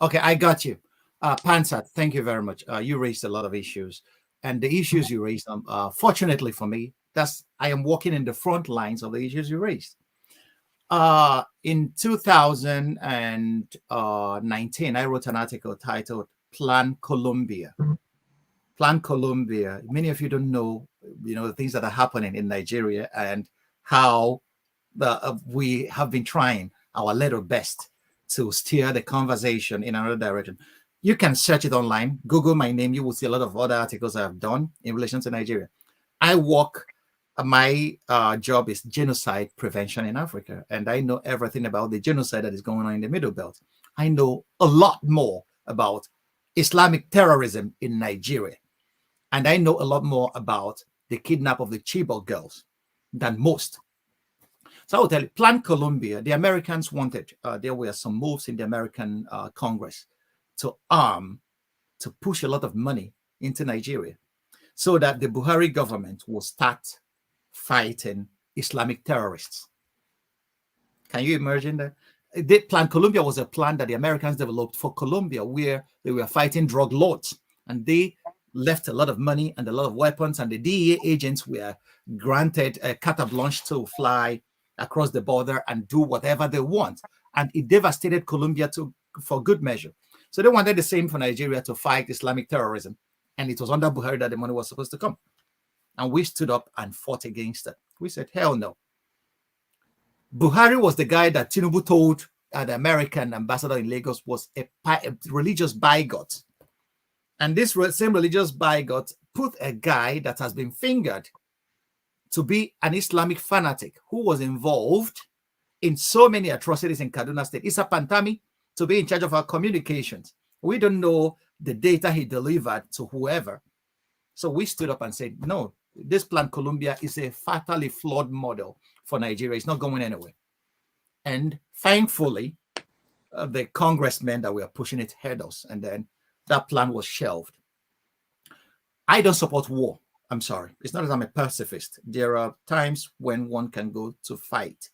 Speaker 2: Okay, I got you. Pansat, thank you very much. You raised a lot of issues, and the issues you raised, fortunately for me, I am walking in the front lines of the issues you raised. In 2019, I wrote an article titled Plan Colombia. Plan Colombia. Many of you don't know, the things that are happening in Nigeria and how we have been trying our little best to steer the conversation in another direction. You can search it online, Google my name, you will see a lot of other articles I have done in relation to Nigeria. My job is genocide prevention in Africa, and I know everything about the genocide that is going on in the Middle Belt. I know a lot more about Islamic terrorism in Nigeria, and I know a lot more about the kidnap of the Chibok girls than most. So I will tell you, Plan Colombia, the Americans wanted, there were some moves in the American Congress to push a lot of money into Nigeria so that the Buhari government will start fighting Islamic terrorists. Can you imagine that? The Plan Colombia was a plan that the Americans developed for Colombia, where they were fighting drug lords, and they left a lot of money and a lot of weapons, and the DEA agents were granted a carte blanche to fly across the border and do whatever they want. And it devastated Colombia for good measure. So they wanted the same for Nigeria, to fight Islamic terrorism. And it was under Buhari that the money was supposed to come. And we stood up and fought against it. We said, hell no. Buhari was the guy that Tinubu told the American ambassador in Lagos was a religious bigot. And this same religious bigot put a guy that has been fingered to be an Islamic fanatic who was involved in so many atrocities in Kaduna State. Issa Pantami to be in charge of our communications. We don't know the data he delivered to whoever. So we stood up and said, no, this Plan Colombia is a fatally flawed model for Nigeria. It's not going anywhere. And thankfully, the congressmen that were pushing it had us, and then that plan was shelved. I don't support war. I'm sorry. It's not that I'm a pacifist. There are times when one can go to fight,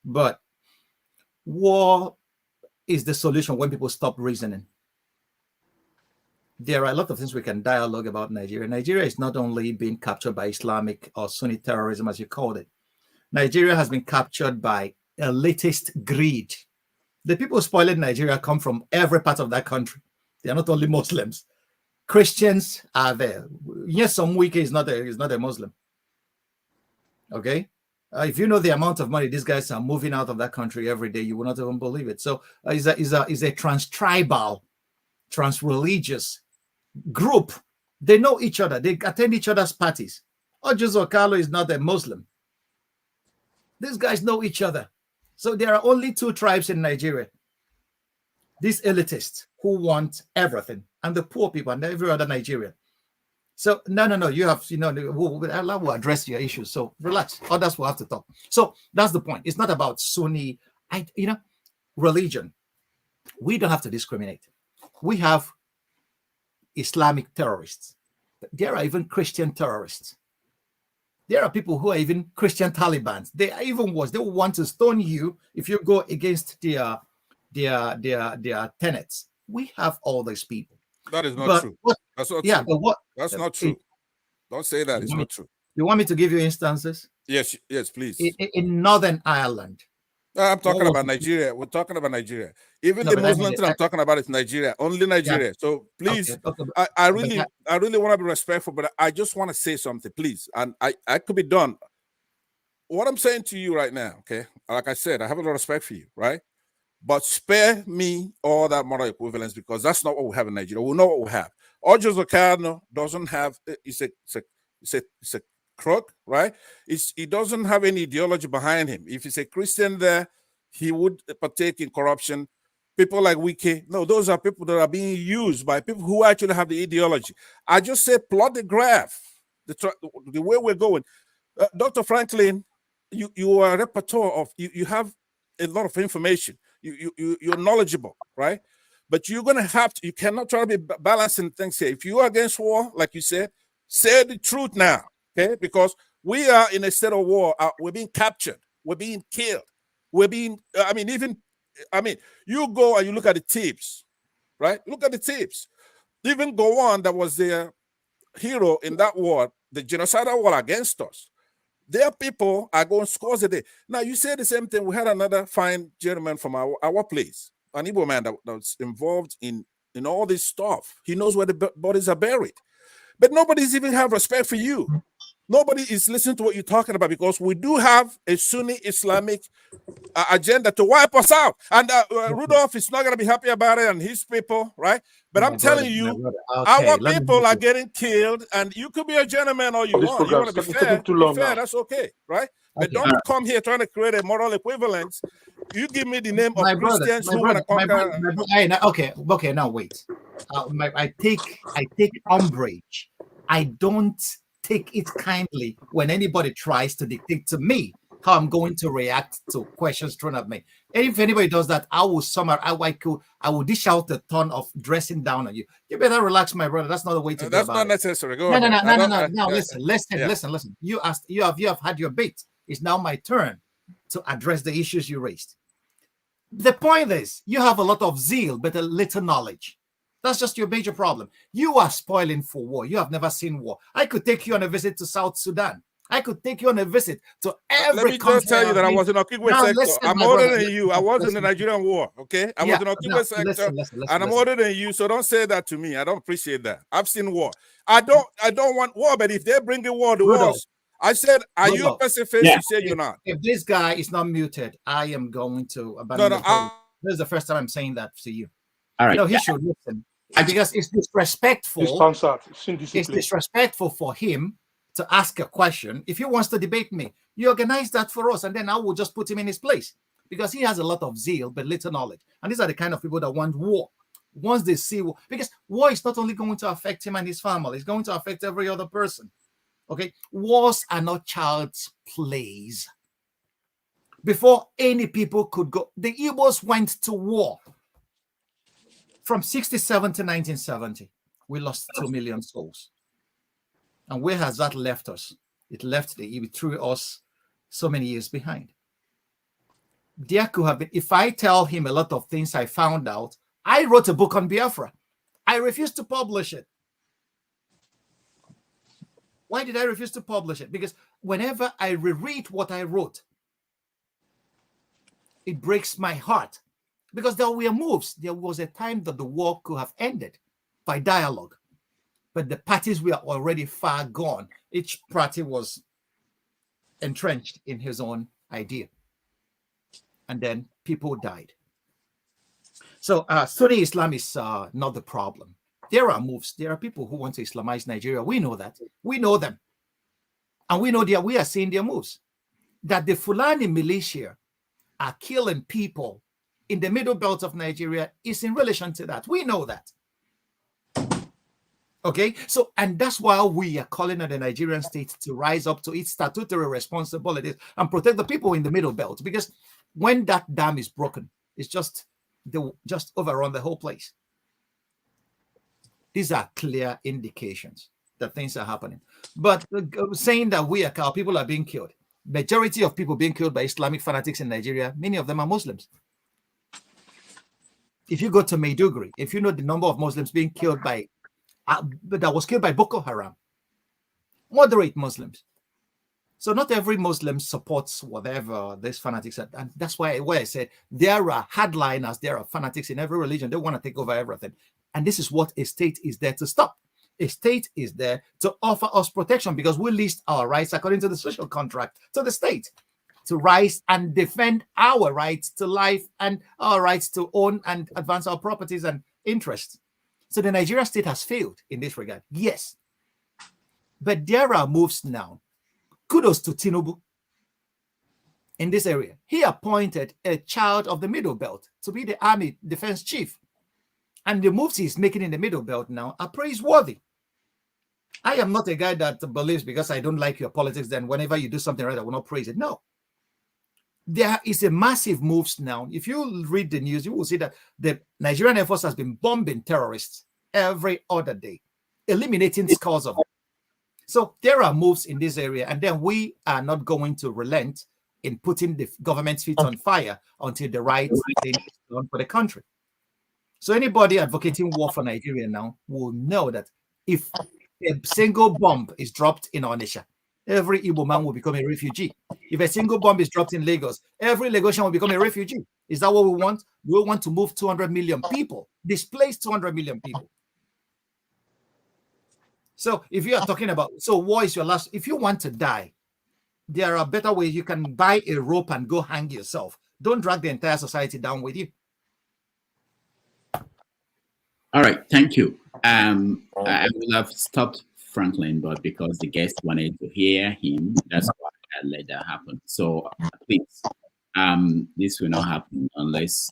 Speaker 2: but war is the solution when people stop reasoning. There are a lot of things we can dialogue about Nigeria. Nigeria is not only being captured by Islamic or Sunni terrorism, as you called it. Nigeria has been captured by elitist greed. The people spoiling Nigeria come from every part of that country. They are not only Muslims. Christians are there. Yes, some Wike is not a Muslim. Okay? If you know the amount of money these guys are moving out of that country every day, you will not even believe it. So is a trans-tribal, trans-religious group. They know each other. They attend each other's parties. Ojuzo Carlo is not a Muslim. These guys know each other. So there are only two tribes in Nigeria. These elitists who want everything, and the poor people and every other Nigerian. So no, you have, Allah will address your issues. So relax. Others will have to talk. So that's the point. It's not about Sunni, religion. We don't have to discriminate. We have Islamic terrorists. There are even Christian terrorists. There are people who are even Christian Taliban. They are even worse. They will want to stone you if you go against their tenets. We have all these people.
Speaker 8: That is not true. That's not true.
Speaker 2: But
Speaker 8: that's not true. Don't say that. It's not true.
Speaker 2: You want me to give you instances?
Speaker 8: Yes, please.
Speaker 2: In Northern Ireland.
Speaker 8: I'm talking about Nigeria. We're talking about Nigeria. Even the Muslim thing I'm talking about is Nigeria, only Nigeria. Yeah. So please, okay. I really want to be respectful, but I just want to say something, please. And I could be done. What I'm saying to you right now, okay? Like I said, I have a lot of respect for you, right? But spare me all that moral equivalence, because that's not what we have in Nigeria. We know what we have. Ojuzo Carlo doesn't have. It's a crook, right? He doesn't have any ideology behind him. If he's a Christian there, he would partake in corruption. People like Wike, no, those are people that are being used by people who actually have the ideology. I just say plot the graph, the way we're going. Dr. Franklyne, you are a repertoire of, you have a lot of information. You're knowledgeable, right? But you're going to have to, you cannot try to be balancing things here. If you are against war, like you said, say the truth now, okay? Because we are in a state of war. We're being captured. We're being killed. We're being, you go and you look at the tapes, right? Look at the tapes. Even Gowon, that was their hero in that war, the genocidal war against us. Their people are going scores a day. Now, you say the same thing. We had another fine gentleman from our place, an Igbo man that's involved in all this stuff. He knows where the bodies are buried. But nobody's even have respect for you. Nobody is listening to what you're talking about, because we do have a Sunni Islamic agenda to wipe us out. And Rudolph is not going to be happy about it, and his people, right? But I'm telling you, our people are getting killed, and you could be a gentleman or you want. You want to be fair, that's okay, right? But don't come here trying to create a moral equivalence. You give me the name of Christians who want to conquer.
Speaker 2: Okay, now wait. I take umbrage. I don't take it kindly when anybody tries to dictate to me how I'm going to react to questions thrown at me. And if anybody does that, I will I will dish out a ton of dressing down on you. You better relax, my brother. That's not the way to go.
Speaker 8: That's not necessary. Go ahead.
Speaker 2: No. Listen. You have had your bait. It's now my turn to address the issues you raised. The point is, you have a lot of zeal, but a little knowledge. That's just your major problem. You are spoiling for war. You have never seen war. I could take you on a visit to South Sudan. I could take you on a visit to every country.
Speaker 8: Let me just tell you that I was in Okigwe sector. I'm older than you. I was in the Nigerian war, okay? I was in Okigwe sector, and I'm older than you, so don't say that to me. I don't appreciate that. I've seen war. I don't want war, but if they bring a war to us, I said, are you a pacifist? Yeah. You said you're not.
Speaker 2: If this guy is not muted, I am going to abandon the This is the first time I'm saying that to you.
Speaker 1: All right.
Speaker 2: He should listen. Because it's disrespectful. It's disrespectful for him to ask a question. If he wants to debate me, you organize that for us, and then I will just put him in his place, because he has a lot of zeal but little knowledge. And these are the kind of people that want war. Once they see war, because war is not only going to affect him and his family, it's going to affect every other person. Okay, wars are not child's plays. before any people could go. The Igbos went to war. From 67 to 1970, we lost 2 million souls. And where has that left us? It threw us so many years behind. There could have been, if I tell him a lot of things I found out, I wrote a book on Biafra. I refused to publish it. Why did I refuse to publish it? Because whenever I reread what I wrote, it breaks my heart. Because there were moves. There was a time that the war could have ended by dialogue. But the parties were already far gone. Each party was entrenched in his own idea. And then people died. So Sunni Islam is not the problem. There are moves. There are people who want to Islamize Nigeria. We know that. We know them. And we know we are seeing their moves. That the Fulani militia are killing people in the middle belt of Nigeria is in relation to that. We know that. Okay, so, and that's why we are calling on the Nigerian state to rise up to its statutory responsibilities and protect the people in the middle belt. Because when that dam is broken, it's just overrun the whole place. These are clear indications that things are happening. But saying that people are being killed, majority of people being killed by Islamic fanatics in Nigeria, many of them are Muslims. If you go to Maiduguri, if you know the number of Muslims being killed that was killed by Boko Haram, moderate Muslims. So not every Muslim supports whatever these fanatics are. And that's why I said there are hardliners, there are fanatics in every religion. They want to take over everything. And this is what a state is there to stop. A state is there to offer us protection because we list our rights according to the social contract to the state to rise and defend our rights to life and our rights to own and advance our properties and interests. So the Nigerian state has failed in this regard. Yes. But there are moves now. Kudos to Tinubu in this area. He appointed a child of the Middle Belt to be the army defense chief. And the moves he's making in the Middle Belt now are praiseworthy. I am not a guy that believes because I don't like your politics, then whenever you do something right, I will not praise it. No. There is a massive moves now. If you read the news, you will see that the Nigerian Air Force has been bombing terrorists every other day, eliminating scores of them. So there are moves in this area, and then we are not going to relent in putting the government's feet on fire until the right thing is done for the country. So anybody advocating war for Nigeria now will know that if a single bomb is dropped in Onitsha, every Igbo man will become a refugee. If a single bomb is dropped in Lagos, every Lagosian will become a refugee. Is that what we want? We want to move 200 million people, displace 200 million people. So if you are talking about, so war is your last, if you want to die, there are better ways. You can buy a rope and go hang yourself. Don't drag the entire society down with you.
Speaker 1: All right, thank you. I will have stopped Franklyne, but because the guest wanted to hear him, that's why I let that happen. So please, this will not happen unless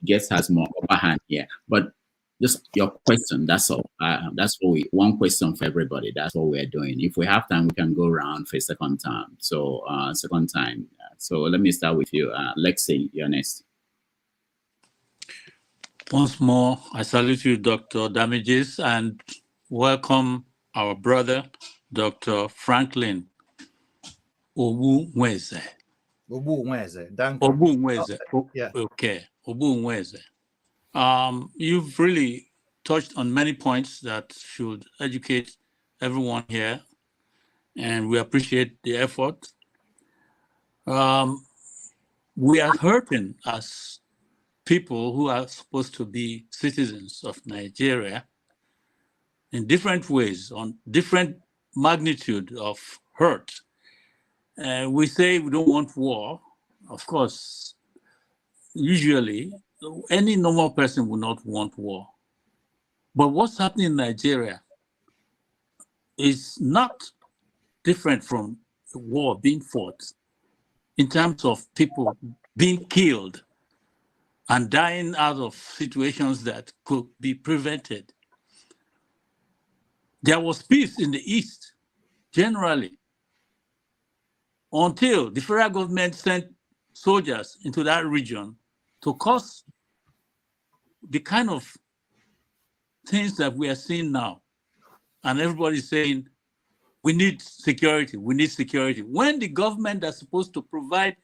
Speaker 1: guest has more upper hand here. But just your question, that's all. That's what one question for everybody. That's what we're doing. If we have time, we can go around for a second time. So second time. So let me start with you. Lexi, you're next.
Speaker 9: Once more, I salute you, Dr. Damages, and welcome our brother, Dr. Franklyne Ogbunwezeh. Ogbunwezeh.
Speaker 2: Yeah.
Speaker 9: Okay, Ogbunwezeh. You've really touched on many points that should educate everyone here, and we appreciate the effort. We are hurting as people who are supposed to be citizens of Nigeria in different ways, on different magnitude of hurt. We say we don't want war. Of course, usually, any normal person would not want war. But what's happening in Nigeria is not different from the war being fought in terms of people being killed and dying out of situations that could be prevented. There was peace in the East, generally, until the federal government sent soldiers into that region to cause the kind of things that we are seeing now. And everybody's saying, we need security, we need security. When the government that's supposed to provide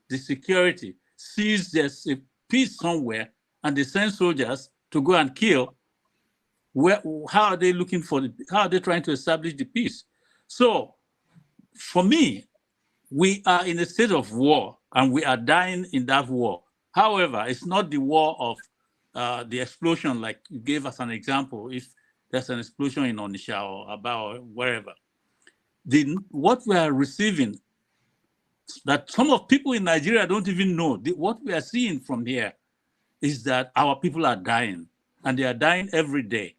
Speaker 9: the security sees there's a peace somewhere and they send soldiers to go and kill, how are they looking for how are they trying to establish the peace? So for me, we are in a state of war and we are dying in that war. However, it's not the war of the explosion like you gave us an example. If there's an explosion in Onitsha or Aba or wherever, what we are receiving that some of people in Nigeria don't even know, what we are seeing from here is that our people are dying, and they are dying every day.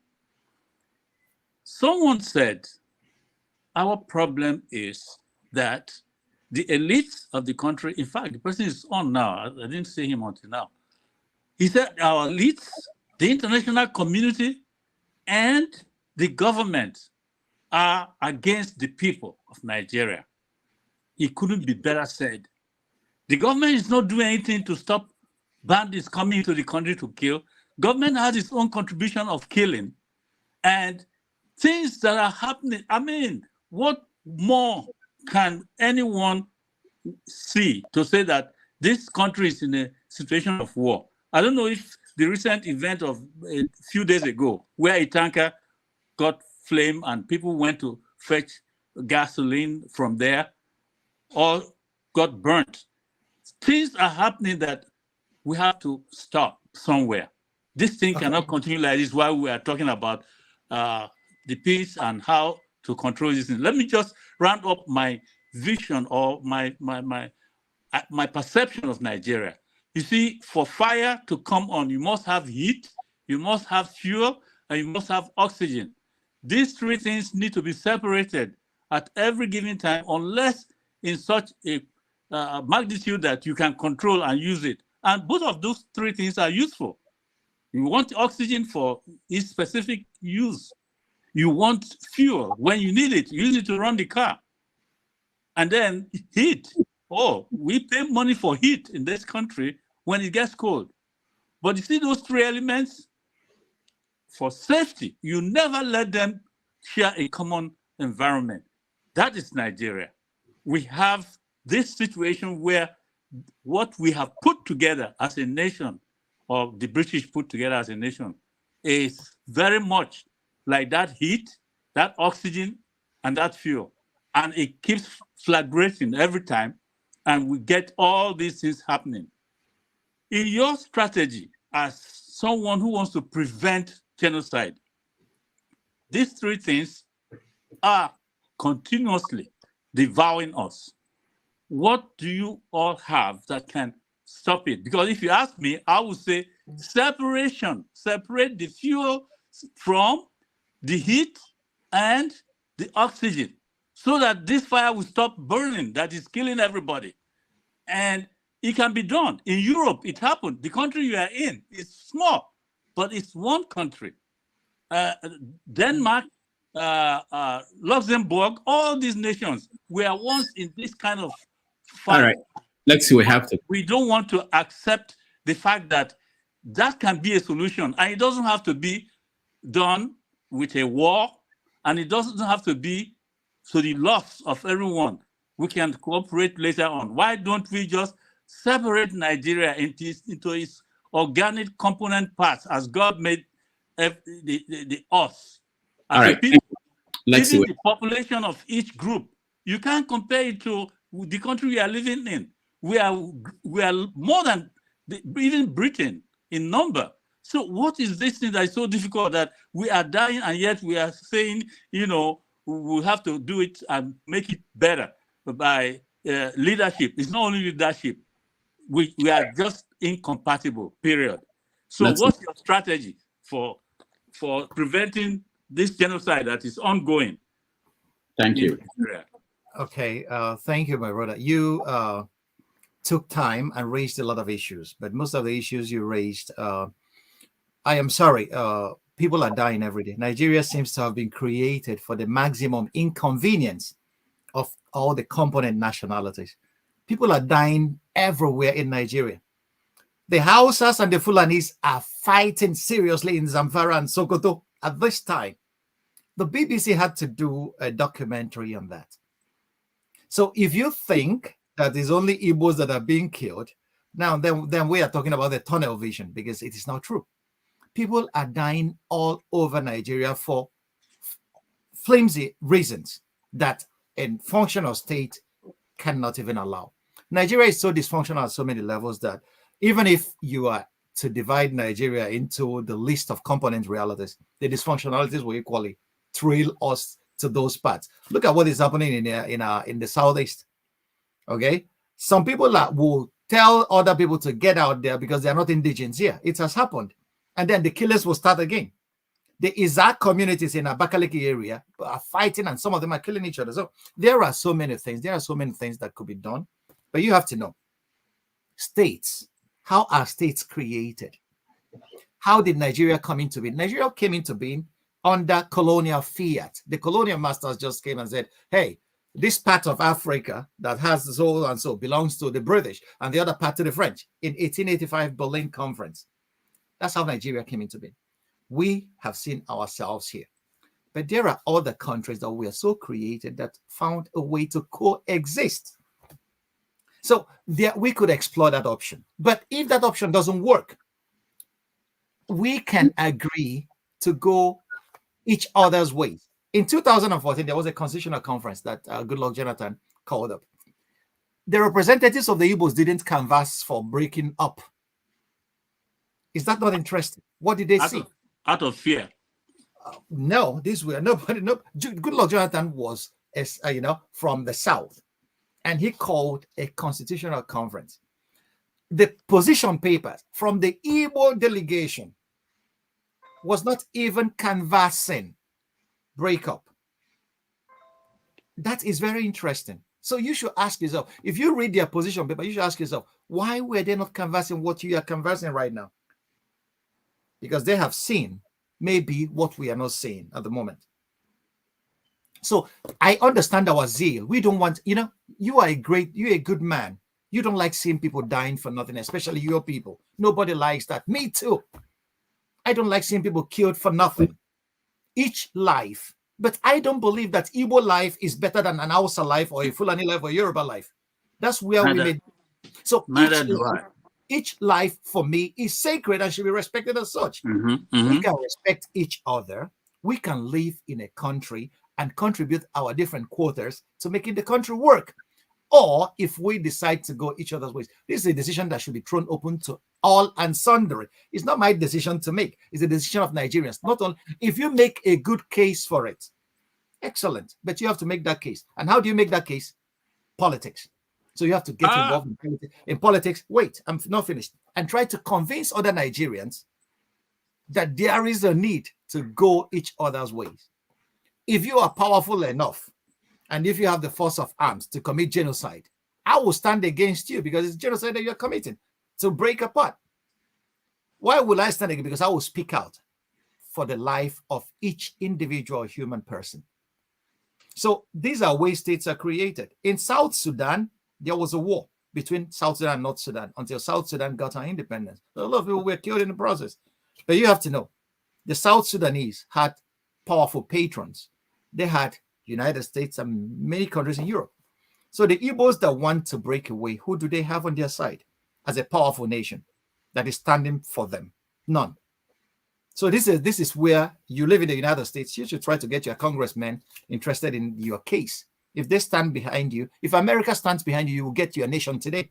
Speaker 9: Someone said, our problem is that the elites of the country, in fact, the person is on now, I didn't see him until now. He said our elites, the international community, and the government are against the people of Nigeria. It couldn't be better said. The government is not doing anything to stop bandits coming into the country to kill. Government has its own contribution of killing. And things that are happening, I mean, what more can anyone see to say that this country is in a situation of war? I don't know if the recent event of a few days ago, where a tanker got flame and people went to fetch gasoline from there, or got burnt. Things are happening that we have to stop somewhere. This thing cannot continue like this while we are talking about the peace and how to control this thing. Let me just round up my vision or my perception of Nigeria. You see, for fire to come on, you must have heat, you must have fuel, and you must have oxygen. These three things need to be separated at every given time, unless in such a magnitude that you can control and use it. And both of those three things are useful. You want oxygen for its specific use. You want fuel when you need it. You use it to run the car. And then heat. Oh, we pay money for heat in this country when it gets cold. But you see those three elements? For safety, you never let them share a common environment. That is Nigeria. We have this situation where what we have put together as a nation, or the British put together as a nation, is very much like that heat, that oxygen, and that fuel. And it keeps flagrating every time, and we get all these things happening. In your strategy, as someone who wants to prevent genocide, these three things are continuously devouring us. What do you all have that can stop it? Because if you ask me, I would say separation. Separate the fuel from the heat and the oxygen so that this fire will stop burning that is killing everybody. And it can be done. In Europe, it happened. The country you are in is small, but it's one country. Denmark, Luxembourg, all these nations were once in this kind of fight.
Speaker 1: All right, let's see, we
Speaker 9: don't want to accept the fact that that can be a solution, and it doesn't have to be done with a war, and it doesn't have to be to the loss of everyone. We can cooperate later on. Why don't we just separate Nigeria into its organic component parts as God made the us?
Speaker 1: All right.
Speaker 9: People,
Speaker 1: let's see.
Speaker 9: The population of each group, you can't compare it to the country we are living in. We are more than even Britain in number. So what is this thing that is so difficult that we are dying and yet we are saying, you know, we have to do it and make it better by leadership? It's not only leadership. We are just incompatible, period. So what's your strategy for preventing this genocide that is ongoing?
Speaker 1: Thank you.
Speaker 2: Okay, thank you, my brother. You took time and raised a lot of issues, but most of the issues you raised, I am sorry, people are dying every day. Nigeria seems to have been created for the maximum inconvenience of all the component nationalities. People are dying everywhere in Nigeria. The Hausas and the Fulanis are fighting seriously in Zamfara and Sokoto at this time. The BBC had to do a documentary on that. So if you think that it's only Igbos that are being killed, now then we are talking about the tunnel vision, because it is not true. People are dying all over Nigeria for flimsy reasons that a functional state cannot even allow. Nigeria is so dysfunctional at so many levels that even if you are to divide Nigeria into the list of component realities, the dysfunctionalities will equally thrill us to those parts. Look at what is happening in the southeast. Okay, some people will tell other people to get out there because they are not indigenous here. It has happened, and then the killers will start again. The Isaac communities in Abakaliki area are fighting, and some of them are killing each other. So there are so many things. There are so many things that could be done, but you have to know states. How are states created? How did Nigeria come into being? Nigeria came into being under colonial fiat. The colonial masters just came and said, hey, this part of Africa that has so and so belongs to the British and the other part to the French in 1885 Berlin Conference. That's how Nigeria came into being. We have seen ourselves here. But there are other countries that we are so created that found a way to coexist. So we could explore that option. But if that option doesn't work, we can agree to go each other's ways. In 2014, there was a constitutional conference that Goodluck Jonathan called up. The representatives of the Igbos didn't canvass for breaking up. Is that not interesting? What did they see?
Speaker 9: Out of fear.
Speaker 2: No, this way. Nobody. No. Goodluck Jonathan was, from the South, and he called a constitutional conference. The position papers from the Igbo delegation was not even canvassing breakup. That is very interesting. So you should ask yourself, if you read their position paper, you should ask yourself, why were they not canvassing what you are canvassing right now? Because they have seen maybe what we are not seeing at the moment. So I understand our zeal. We don't want, you're a good man. You don't like seeing people dying for nothing, especially your people. Nobody likes that. Me too. I don't like seeing people killed for nothing. Each life. But I don't believe that Igbo life is better than an Hausa life or a Fulani life or a Yoruba life. That's where we made. So each life for me is sacred and should be respected as such. We can respect each other. We can live in a country and contribute our different quarters to making the country work. Or if we decide to go each other's ways, this is a decision that should be thrown open to all and sundry. It's not my decision to make. It's a decision of Nigerians. Not only if you make a good case for it, excellent. But you have to make that case. And how do you make that case? Politics. So you have to get involved in politics. Wait, I'm not finished. And try to convince other Nigerians that there is a need to go each other's ways. If you are powerful enough, and if you have the force of arms to commit genocide, I will stand against you because it's genocide that you're committing to break apart. Why will I stand against? Because I will speak out for the life of each individual human person. So these are ways states are created. In South Sudan, there was a war between South Sudan and North Sudan until South Sudan got her independence. A lot of people were killed in the process. But you have to know, the South Sudanese had powerful patrons. They had United States and many countries in Europe. So the Igbos that want to break away, who do they have on their side as a powerful nation that is standing for them? None. So this is where you live in the United States. You should try to get your congressmen interested in your case. If they stand behind you, if America stands behind you, you will get your nation today.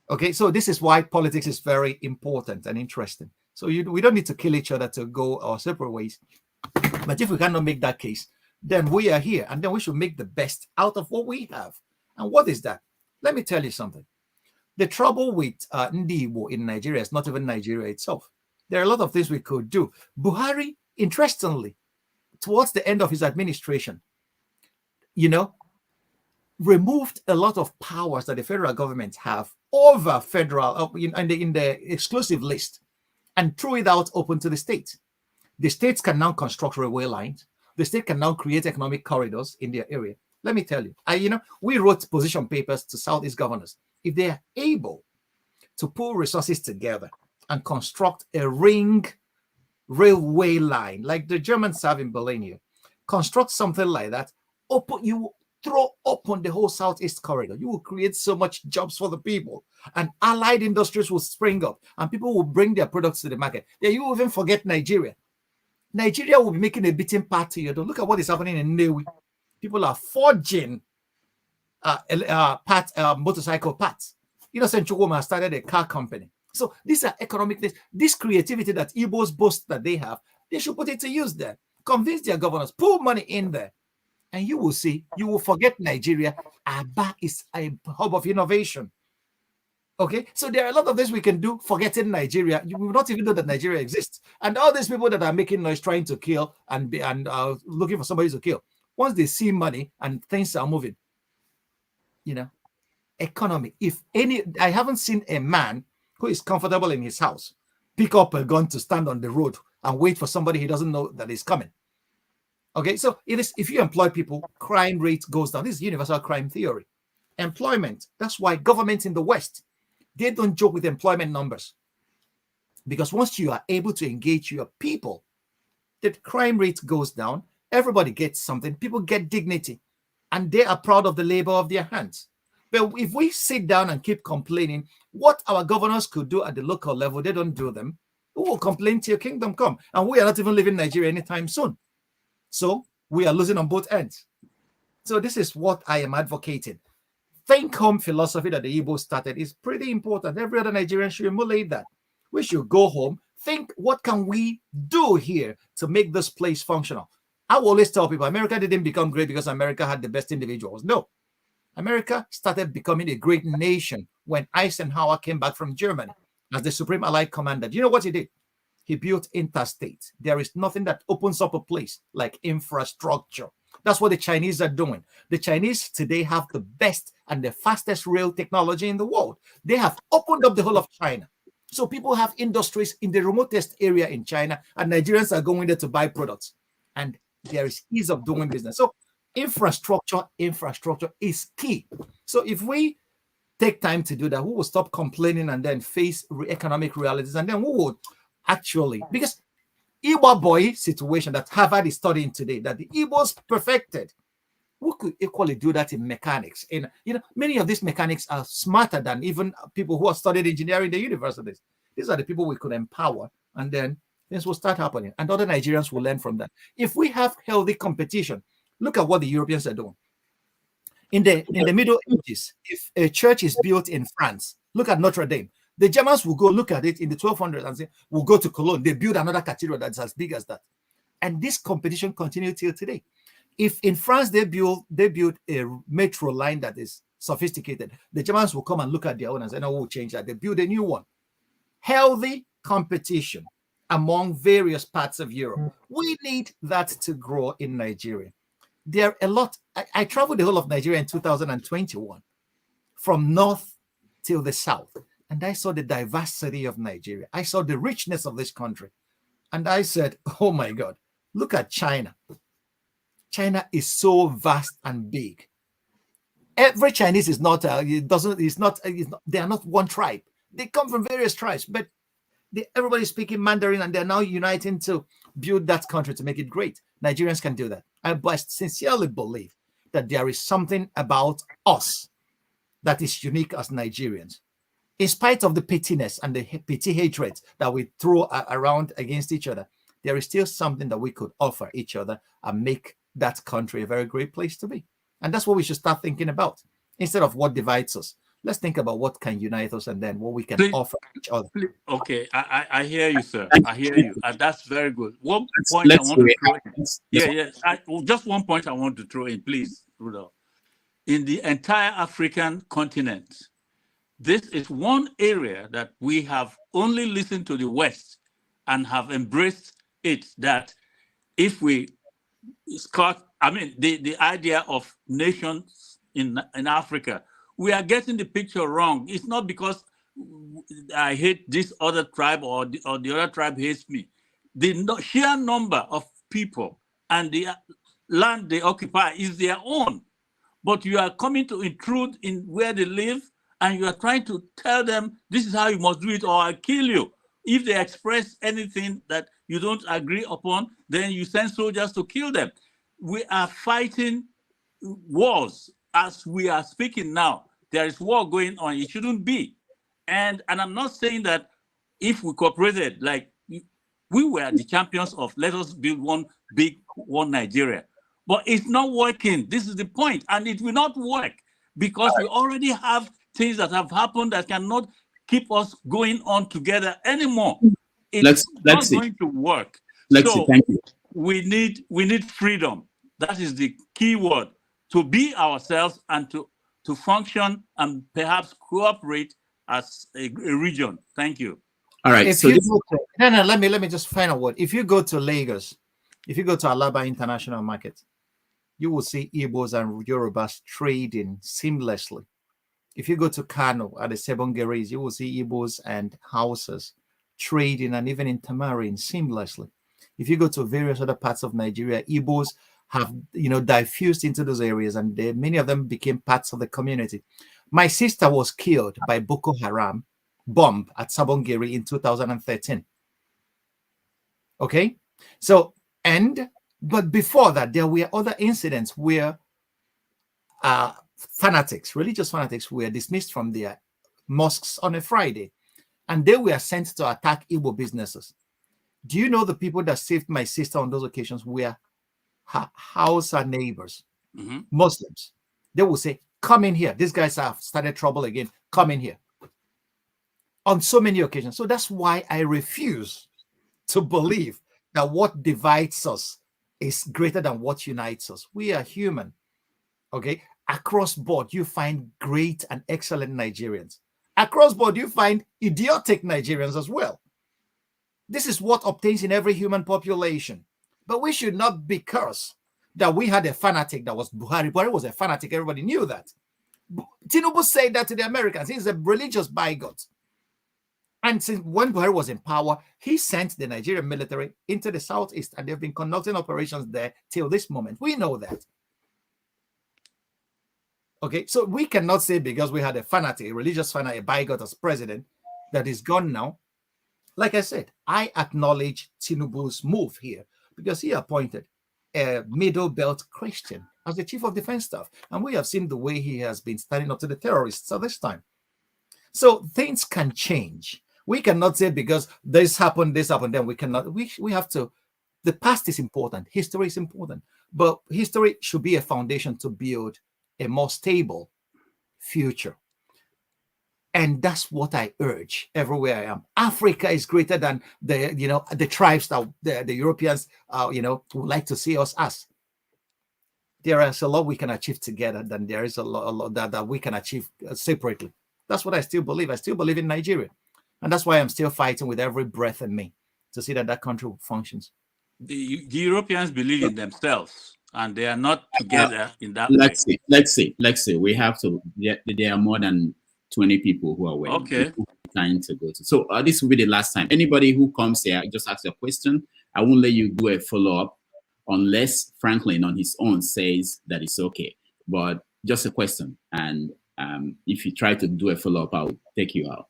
Speaker 2: Okay, so this is why politics is very important and interesting. So we don't need to kill each other to go our separate ways. But if we cannot make that case, then we are here, and then we should make the best out of what we have. And what is that? Let me tell you something. The trouble with Ndibo in Nigeria is not even Nigeria itself. There are a lot of things we could do. Buhari, interestingly, towards the end of his administration, removed a lot of powers that the federal government have over federal in the exclusive list and threw it out open to the states. The states can now construct railway lines. The state can now create economic corridors in their area. Let me tell you, we wrote position papers to Southeast governors. If they are able to pull resources together and construct a ring railway line like the Germans have in Berlin here, construct something like that, you throw open the whole Southeast corridor. You will create so much jobs for the people, and allied industries will spring up, and people will bring their products to the market. Then you will even forget Nigeria. Nigeria will be making a beating part to you. Don't look at what is happening in Newi. People are forging motorcycle parts. Innocent Chukwuma started a car company. So these are economic things. This creativity that Igbos boast that they have, they should put it to use there. Convince their governors, pull money in there. And you will see, you will forget Nigeria. Aba is a hub of innovation. Okay, so there are a lot of things we can do, forgetting Nigeria. You will not even know that Nigeria exists. And all these people that are making noise, trying to kill and looking for somebody to kill, once they see money and things are moving, economy. I haven't seen a man who is comfortable in his house pick up a gun to stand on the road and wait for somebody he doesn't know that is coming. Okay, so if you employ people, crime rate goes down. This is universal crime theory. Employment. That's why governments in the West, they don't joke with employment numbers. Because once you are able to engage your people, the crime rate goes down. Everybody gets something. People get dignity. And they are proud of the labor of their hands. But if we sit down and keep complaining, what our governors could do at the local level, they don't do them. Who will complain till kingdom come? And we are not even leaving Nigeria anytime soon. So we are losing on both ends. So this is what I am advocating. Think home philosophy that the Igbo started is pretty important. Every other Nigerian should emulate that. We should go home, think, what can we do here to make this place functional? I will always tell people, America didn't become great because America had the best individuals. No. America started becoming a great nation when Eisenhower came back from Germany as the Supreme Allied Commander. Do you know what he did? He built interstates. There is nothing that opens up a place like infrastructure. That's what the Chinese are doing. The Chinese today have the best and the fastest rail technology in the world. They have opened up the whole of China. So people have industries in the remotest area in China, and Nigerians are going there to buy products. And there is ease of doing business. So infrastructure is key. So if we take time to do that, we will stop complaining and then face economic realities. And then we would actually, because Igbo boy situation that Harvard is studying today, that the Igbos perfected, we could equally do that in mechanics. And many of these mechanics are smarter than even people who have studied engineering in the universities. These are the people we could empower, and then things will start happening, and other Nigerians will learn from that. If we have healthy competition, look at what the Europeans are doing. In the Middle Ages, if a church is built in France, look at Notre Dame. The Germans will go look at it in the 1200s and say, we'll go to Cologne. They build another cathedral that's as big as that. And this competition continues till today. If in France they build a metro line that is sophisticated, the Germans will come and look at their own and say, no, we'll change that. They build a new one. Healthy competition among various parts of Europe. We need that to grow in Nigeria. There are a lot. I traveled the whole of Nigeria in 2021, from north till the south. And I saw the diversity of Nigeria. I saw the richness of this country. And I said, oh my God, look at China. China is so vast and big. Every Chinese is not, they are not one tribe. They come from various tribes, but everybody's speaking Mandarin, and they're now uniting to build that country to make it great. Nigerians can do that. I sincerely believe that there is something about us that is unique as Nigerians. In spite of the pettiness and the petty hatred that we throw around against each other, there is still something that we could offer each other and make that country a very great place to be. And that's what we should start thinking about. Instead of what divides us, let's think about what can unite us and then what we can offer each other.
Speaker 9: Okay, I hear you, sir. I hear you. That's very good. One point I want to throw in. Just one point I want to throw in, please, Rudolph. In the entire African continent, this is one area that we have only listened to the West and have embraced it, that if we the idea of nations in Africa, we are getting the picture wrong. It's not because I hate this other tribe or the other tribe hates me. The sheer number of people and the land they occupy is their own. But you are coming to intrude in where they live, and you are trying to tell them this is how you must do it, or I'll kill you. If they express anything that you don't agree upon, then you send soldiers to kill them. We are fighting wars as we are speaking now. There is war going on. It shouldn't be. And I'm not saying that if we cooperated, like we were the champions of let us build one big one Nigeria. But it's not working. This is the point. And it will not work because we already have things that have happened that cannot keep us going on together anymore. It's not going to work. So
Speaker 1: thank you.
Speaker 9: We need freedom. That is the key word. To be ourselves and to function and perhaps cooperate as a region. Thank you.
Speaker 1: All right.
Speaker 2: Let me just final word. If you go to Lagos, if you go to Alaba International Market, you will see Igbos and Yorubas trading seamlessly. If you go to Kano at the Sebongeres, you will see Igbos and Hausas trading and even intermarrying seamlessly. If you go to various other parts of Nigeria, Igbos have diffused into those areas, and many of them became parts of the community. My sister was killed by Boko Haram bomb at Sabongeri in 2013. Okay, so but before that, there were other incidents where religious fanatics were dismissed from their mosques on a Friday, and they were sent to attack Igbo businesses. Do you know the people that saved my sister on those occasions were her house and neighbors, Muslims? They will say, come in here. These guys have started trouble again. Come in here. On so many occasions. So that's why I refuse to believe that what divides us is greater than what unites us. We are human. Okay. Across board, you find great and excellent Nigerians. Across board, you find idiotic Nigerians as well. This is what obtains in every human population. But we should not be cursed that we had a fanatic that was Buhari. Buhari was a fanatic. Everybody knew that. Tinubu said that to the Americans. He's a religious bigot. And since when Buhari was in power, he sent the Nigerian military into the southeast, and they've been conducting operations there till this moment. We know that. Okay, so we cannot say because we had a fanatic, a religious fanatic, a bigot as president that is gone now. Like I said, I acknowledge Tinubu's move here because he appointed a middle belt Christian as the chief of defense staff. And we have seen the way he has been standing up to the terrorists at this time. So things can change. We cannot say because this happened, then we cannot. We have to. The past is important. History is important. But history should be a foundation to build a more stable future. And that's what I urge everywhere I am. Africa is greater than the tribes that the Europeans would like to see us as. There is a lot we can achieve together than there is a lot that we can achieve separately. That's what I still believe. I still believe in Nigeria. And that's why I'm still fighting with every breath in me to see that that country functions.
Speaker 9: The Europeans believe in themselves, and they are not together in that way.
Speaker 1: Let's see. We have to. There are more than 20 people who are waiting.
Speaker 9: Okay.
Speaker 1: Trying to go to. So this will be the last time. Anybody who comes here, just ask a question. I won't let you do a follow-up unless Franklyne on his own says that it's okay. But just a question. And if you try to do a follow-up, I'll take you out.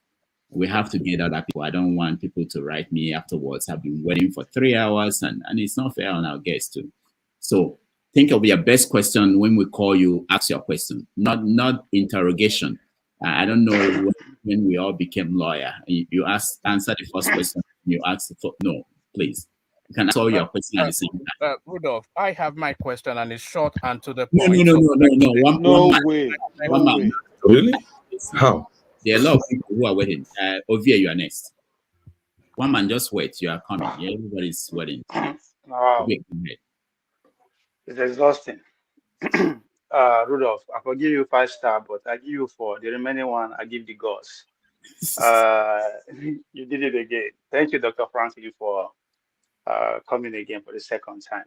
Speaker 1: We have to get other people. I don't want people to write me afterwards. I've been waiting for 3 hours, and it's not fair on our guests too. So think of your best question when we call you. Ask your question, not interrogation. I don't know when we all became lawyer. You answer the first question. You ask no, please. You can answer your question at the same time.
Speaker 10: Rudolph, I have my question, and it's short and to the point.
Speaker 1: No
Speaker 7: way.
Speaker 1: One man.
Speaker 4: Really? How?
Speaker 1: There are a lot of people who are waiting. Ovia, you are next. One man, just wait. You are coming. Yeah, everybody's waiting.
Speaker 11: Wow. It's exhausting. Rudolph, I will give you 5 stars, but I give you 4. The remaining one, I give the gods. You did it again. Thank you, Dr. Franklin, for coming again for the second time.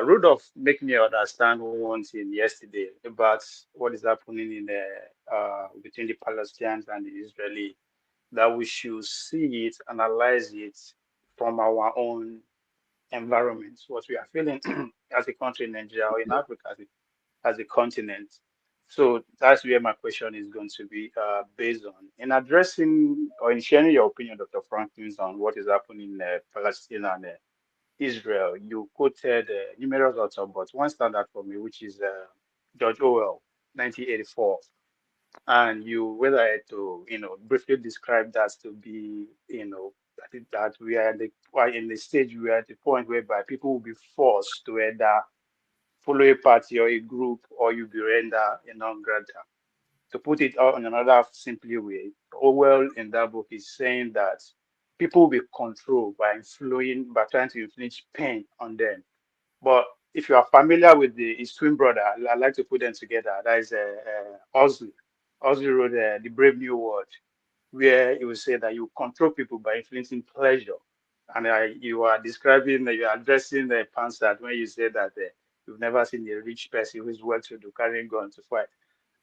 Speaker 11: Rudolph make me understand one thing yesterday about what is happening in between the Palestinians and the Israeli, that we should see it, analyze it from our own environments, what we are feeling as a country in Nigeria or in Africa as a continent. So that's where my question is going to be based on. In addressing or in sharing your opinion, Dr. Franklyne, on what is happening in Palestine and Israel, you quoted numerous authors, but one stand out for me, which is George Orwell, 1984. And you went ahead to, briefly describe that to be, I think that we are in the stage, we are at the point whereby people will be forced to either follow a party or a group, or you be render a non-grata. To put it out in another simply way, Orwell in that book is saying that people will be controlled by trying to inflict pain on them. But if you are familiar with his twin brother, I like to put them together. That is Ozzy. Ozzy wrote The Brave New World, where he will say that you control people by influencing pleasure. And you are addressing the Panzer when you say that you've never seen a rich person who is well-to-do carrying gun to fight.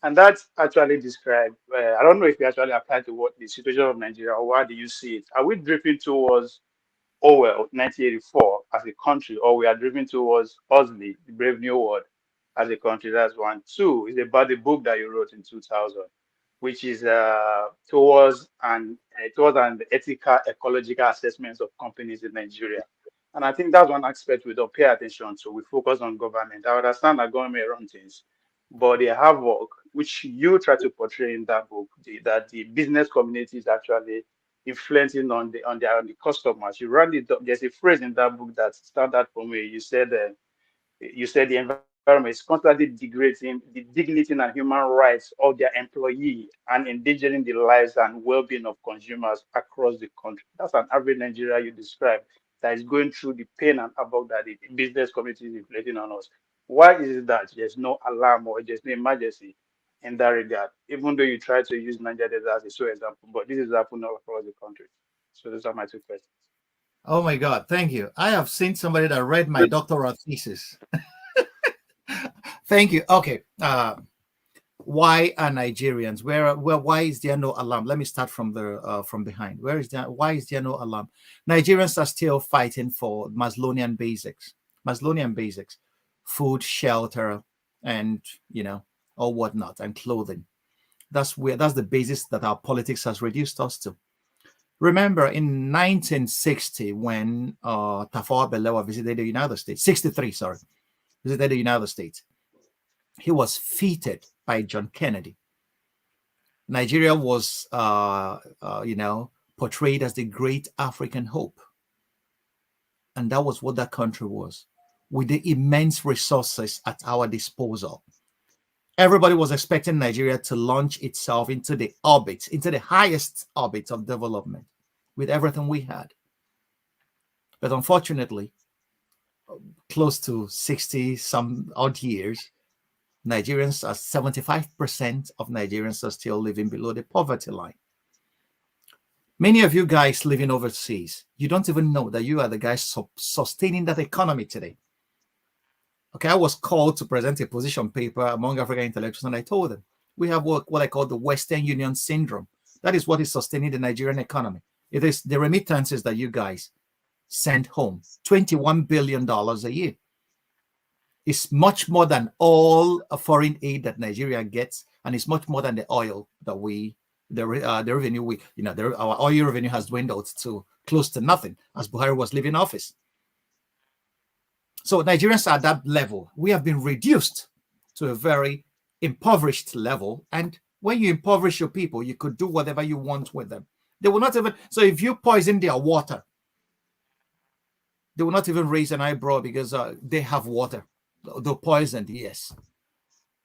Speaker 11: And that's actually described, I don't know if you actually apply to what the situation of Nigeria, or why do you see it? Are we drifting towards Orwell, 1984, as a country, or we are driven towards Ozzy, The Brave New World, as a country? That's one. Two is about the book that you wrote in 2000, which is towards an ethical, ecological assessments of companies in Nigeria. And I think that's one aspect we don't pay attention to. We focus on government. I understand that government run things, but they have work, which you try to portray in that book, that the business community is actually influencing on the customers. You run it. There's a phrase in that book that stand out for me. You said the environment is constantly degrading the dignity and human rights of their employee and endangering the lives and well-being of consumers across the country. That's an average Nigeria you describe that is going through the pain and havoc that the business community is inflicting on us. Why is it that there's no alarm or there's no emergency in that regard, even though you try to use Nigeria as a sole example, but this is happening all across the country? So those are my two questions.
Speaker 2: Oh my God, thank you. I have seen somebody that read my doctoral thesis. Thank you. Okay. Why are Nigerians? Why is there no alarm? Let me start from behind. Why is there no alarm? Nigerians are still fighting for Maslow'ian basics. Maslow'ian basics: food, shelter, and or whatnot, and clothing. That's the basis that our politics has reduced us to. Remember, in 1960, when Tafawa Balewa visited the United States, 63, sorry, visited the United States, he was feted by John Kennedy. Nigeria was, portrayed as the great African hope. And that was what that country was, with the immense resources at our disposal. Everybody was expecting Nigeria to launch itself into the highest orbit of development with everything we had. But unfortunately, close to 60 some odd years, Nigerians, 75% of Nigerians are still living below the poverty line. Many of you guys living overseas, you don't even know that you are the guys sustaining that economy today. Okay, I was called to present a position paper among African intellectuals, and I told them, we have what I call the Western Union syndrome. That is what is sustaining the Nigerian economy. It is the remittances that you guys send home, $21 billion a year. It's much more than all foreign aid that Nigeria gets, and it's much more than the oil that the revenue our oil revenue has dwindled to close to nothing as Buhari was leaving office. So Nigerians are at that level. We have been reduced to a very impoverished level. And when you impoverish your people, you could do whatever you want with them. They will not even, so if you poison their water, they will not even raise an eyebrow because they have water. They're poisoned, yes.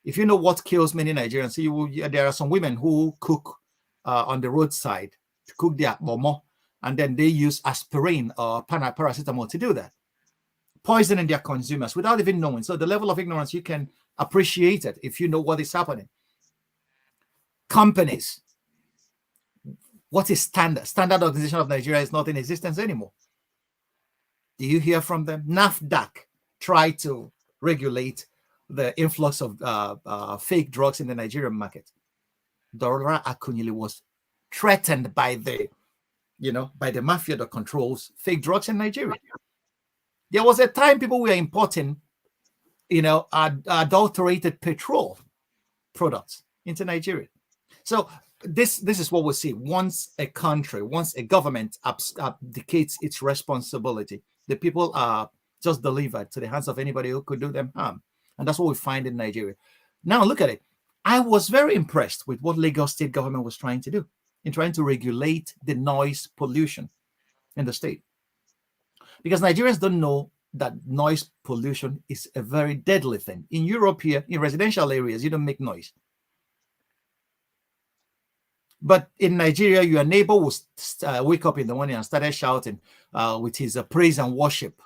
Speaker 2: If you know what kills many Nigerians, there are some women who cook on the roadside to cook their momo, and then they use aspirin or paracetamol to do that, poisoning their consumers without even knowing. So the level of ignorance, you can appreciate it if you know what is happening. Companies, what is standard? Standard Organization of Nigeria is not in existence anymore. Do you hear from them? NAFDAC tried to regulate the influx of fake drugs in the Nigerian market. Dora Akunyili was threatened by the mafia that controls fake drugs in Nigeria. There was a time people were importing, adulterated petrol products into Nigeria. So this is what we see. Once a country, once a government abdicates its responsibility, the people are just delivered to the hands of anybody who could do them harm. And that's what we find in Nigeria. Now look at it. I was very impressed with what Lagos state government was trying to do in trying to regulate the noise pollution in the state. Because Nigerians don't know that noise pollution is a very deadly thing. In Europe here, in residential areas, you don't make noise. But in Nigeria, your neighbor will wake up in the morning and started shouting with his praise and worship,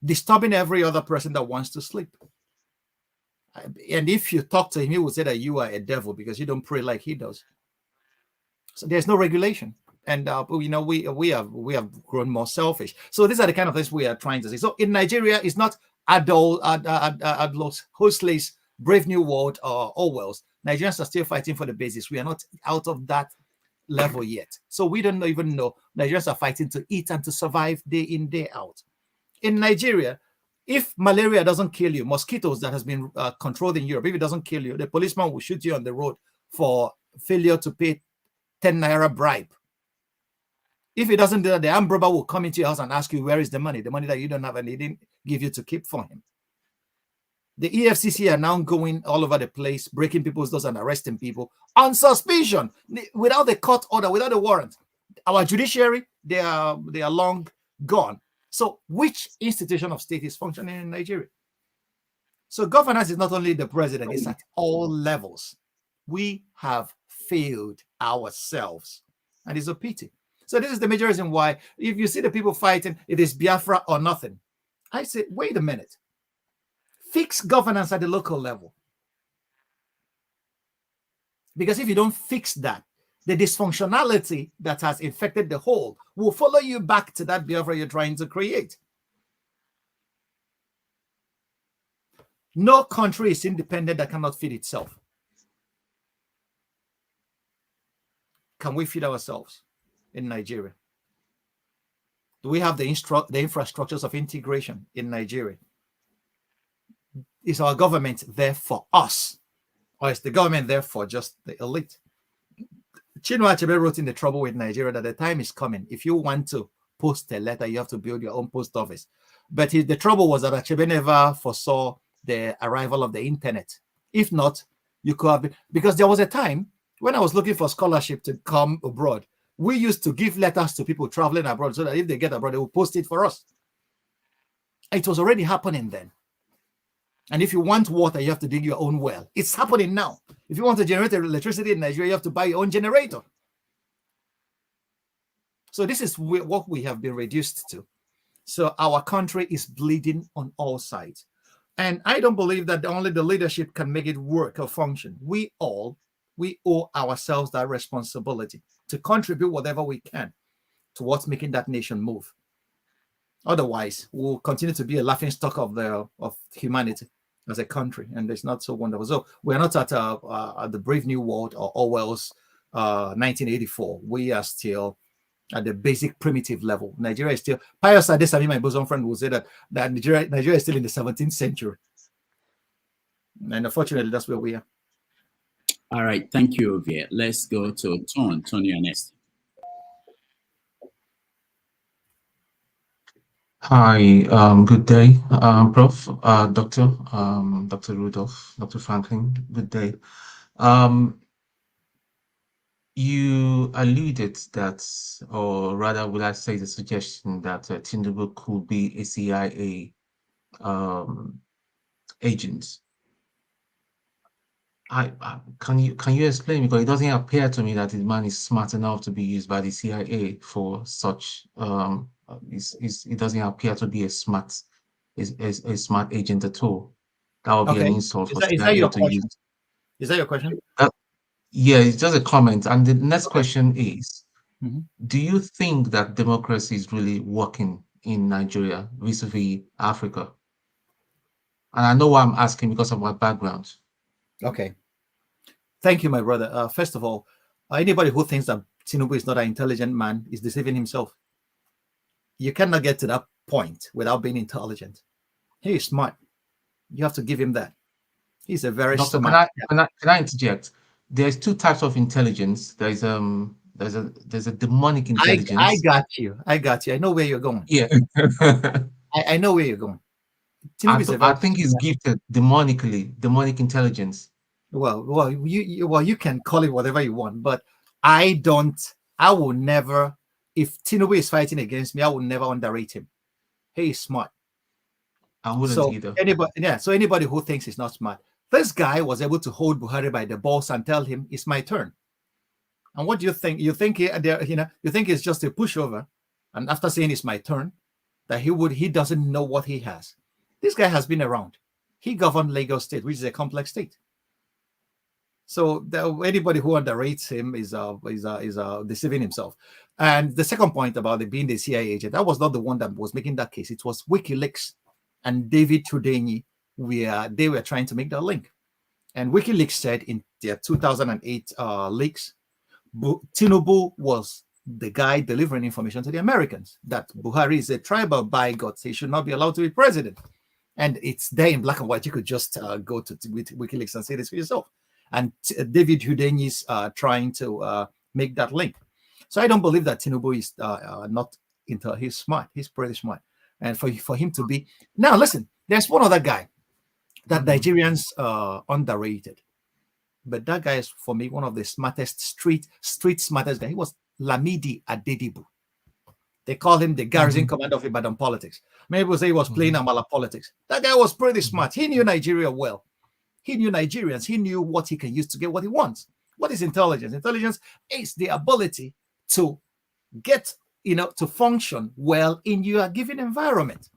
Speaker 2: disturbing every other person that wants to sleep. And if you talk to him, he will say that you are a devil because you don't pray like he does. So there's no regulation. And we have grown more selfish. So these are the kind of things we are trying to see. So in Nigeria, it's not Huxley's Brave New World or Orwell's. Nigerians are still fighting for the basics. We are not out of that level yet. So we don't even know. Nigerians are fighting to eat and to survive day in, day out. In Nigeria, if malaria doesn't kill you, mosquitoes that has been controlled in Europe, if it doesn't kill you, the policeman will shoot you on the road for failure to pay 10 naira bribe. If it doesn't do that, the armed robber will come into your house and ask you, where is the money that you don't have and he didn't give you to keep for him. The EFCC are now going all over the place, breaking people's doors and arresting people on suspicion, without the court order, without a warrant. Our judiciary, they are long gone. So which institution of state is functioning in Nigeria? So governance is not only the president, it's at all levels. We have failed ourselves, and it's a pity. So this is the major reason why, if you see the people fighting, it is Biafra or nothing. I say, wait a minute. Fix governance at the local level. Because if you don't fix that, the dysfunctionality that has infected the whole will follow you back to that Biafra you're trying to create. No country is independent that cannot feed itself. Can we feed ourselves in Nigeria? Do we have the infrastructures of integration in Nigeria? Is our government there for us? Or is the government there for just the elite? Chinua Achebe wrote in The Trouble with Nigeria that the time is coming. If you want to post a letter, you have to build your own post office. But the trouble was that Achebe never foresaw the arrival of the internet. If not, you could have been, because there was a time when I was looking for scholarship to come abroad, we used to give letters to people traveling abroad so that if they get abroad, they will post it for us. It was already happening then. And if you want water, you have to dig your own well. It's happening now. If you want to generate electricity in Nigeria, you have to buy your own generator. So this is what we have been reduced to. So our country is bleeding on all sides. And I don't believe that only the leadership can make it work or function. We owe ourselves that responsibility to contribute whatever we can towards making that nation move. Otherwise, we'll continue to be a laughingstock of humanity as a country, and it's not so wonderful. So we're not at the Brave New World or Orwell's 1984. We are still at the basic primitive level. Nigeria is still, Pius Adesami, my bosom friend, will say that Nigeria is still in the 17th century. And unfortunately, that's where we are.
Speaker 1: All right, thank you, Ovie. Let's go to Tony Ernest.
Speaker 12: Hi, good day, Prof, Dr. Rudolph, Dr. Franklin, good day. You alluded that, or rather, would I say the suggestion that Tinubu could be a CIA agent. Can you explain, because it doesn't appear to me that the man is smart enough to be used by the CIA for such. It doesn't appear to be a smart agent at all. That would be an insult for CIA to use.
Speaker 2: Is that your question?
Speaker 12: Yeah, it's just a comment. And the next question is, do you think that democracy is really working in Nigeria vis-a-vis Africa? And I know why I'm asking, because of my background.
Speaker 2: Okay. Thank you, my brother. First of all, anybody who thinks that Tinubu is not an intelligent man is deceiving himself. You cannot get to that point without being intelligent. He is smart. You have to give him that. He's a very
Speaker 12: Doctor,
Speaker 2: smart.
Speaker 12: can I interject? There's two types of intelligence. There's a demonic intelligence.
Speaker 2: I got you. I know where you're going.
Speaker 12: Yeah.
Speaker 2: I know where you're going.
Speaker 12: I think he's gifted demonic intelligence.
Speaker 2: Well, you can call it whatever you want, but I will never, if Tinubu is fighting against me, I will never underrate him. He is smart.
Speaker 12: I wouldn't either.
Speaker 2: Anybody who thinks he's not smart, this guy was able to hold Buhari by the balls and tell him it's my turn. And what do you think? You think you think it's just a pushover, and after saying it's my turn, that he doesn't know what he has. This guy has been around. He governed Lagos State, which is a complex state. So anybody who underrates him is deceiving himself. And the second point about it being the CIA agent, that was not the one that was making that case. It was WikiLeaks and David Tudenyi, they were trying to make that link. And WikiLeaks said in their 2008 leaks, Tinubu was the guy delivering information to the Americans that Buhari is a tribal bigot. He should not be allowed to be president. And it's there in black and white. You could just go to WikiLeaks and say this for yourself. And David Tudenyi is trying to make that link. So I don't believe that Tinubu is not into. He's smart. He's pretty smart. And for him to be now, listen. There's one other guy that Nigerians underrated, but that guy is for me one of the smartest street smartest guy. He was Lamidi Adedibu. They call him the garrison commander of Ibadan politics. Maybe we'll say he was playing Amala politics. That guy was pretty smart. He knew Nigeria well. He knew Nigerians. He knew what he can use to get what he wants. What is intelligence? Intelligence is the ability to get, to function well in your given environment.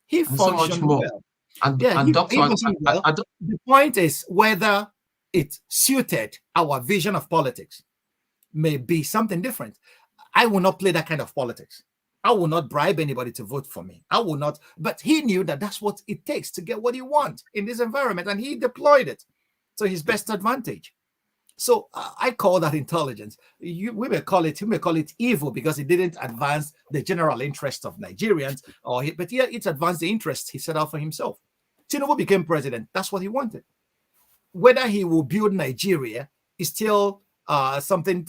Speaker 2: He functioned well. The point is whether it suited our vision of politics. May be something different. I will not play that kind of politics. I will not bribe anybody to vote for me. I will not. But he knew that that's what it takes to get what he wants in this environment, and he deployed it to his best advantage. So I call that intelligence. He may call it evil because it didn't advance the general interest of Nigerians, but yeah, it advanced the interest he set out for himself. Tinubu became president. That's what he wanted. Whether he will build Nigeria is still something,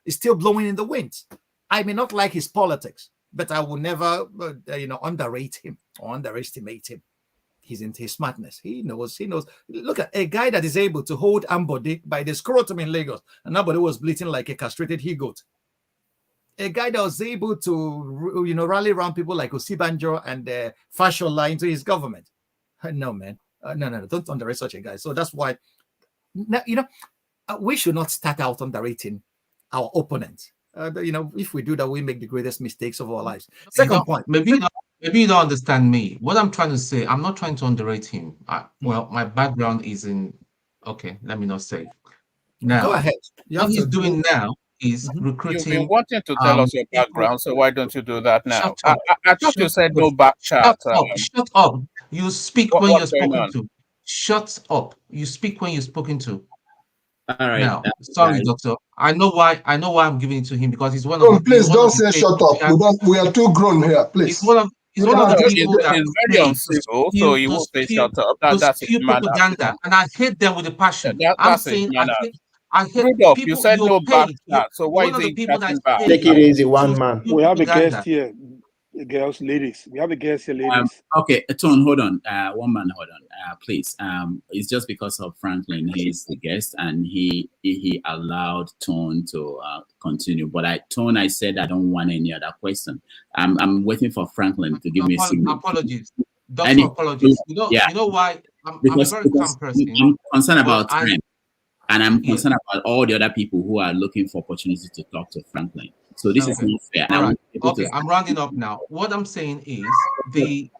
Speaker 2: is still blowing in the wind. I may not like his politics, but I will never, underrate him or underestimate him. He's into his smartness. He knows. Look at a guy that is able to hold Ambode by the scrotum in Lagos, and nobody was bleating like a castrated he-goat. A guy that was able to, rally around people like Osibanjo and Fashola into his government. No, man. No, don't underrate such a guy. So that's why, we should not start out underrating our opponents. If we do that, we make the greatest mistakes of our lives. Second point.
Speaker 12: Maybe you don't understand me. What I'm trying to say, I'm not trying to underrate him. Well, my background is in. Okay, let me not say. Now,
Speaker 2: go ahead.
Speaker 12: What he's doing now is recruiting.
Speaker 10: You've been wanting to tell us your background, so why don't you do that now? I thought you said no back chat.
Speaker 12: Shut up. You speak when you're spoken to. Shut up. You speak when you're spoken to.
Speaker 1: All right.
Speaker 12: Now, sorry, doctor. I know why I'm giving it to him because he's one of.
Speaker 13: Please don't say shut up. We are too grown here. Please.
Speaker 12: He's one of the people that
Speaker 10: is very uncivil, so you won't say shut up. That's
Speaker 12: propaganda, and I hate them with a passion. I'm saying I hate
Speaker 10: Rudolph,
Speaker 12: people.
Speaker 10: You said no back chat, so why is he chatting back?
Speaker 14: Take it easy, one man.
Speaker 15: We have a guest here, girls, ladies. We have a guest here, ladies.
Speaker 1: Okay, Tone, hold on. One man, hold on, please. It's just because of Franklyne. He's the guest, and he allowed Tone to continue. But I said I don't want any other question. I'm waiting for Franklyne to give me a signal.
Speaker 12: Apologies, doctor. Apologies. You know why? I'm a very calm person.
Speaker 1: I'm concerned about time, and I'm concerned about all the other people who are looking for opportunity to talk to Franklyne. So this is not fair.
Speaker 12: I'm rounding up now. What I'm saying is the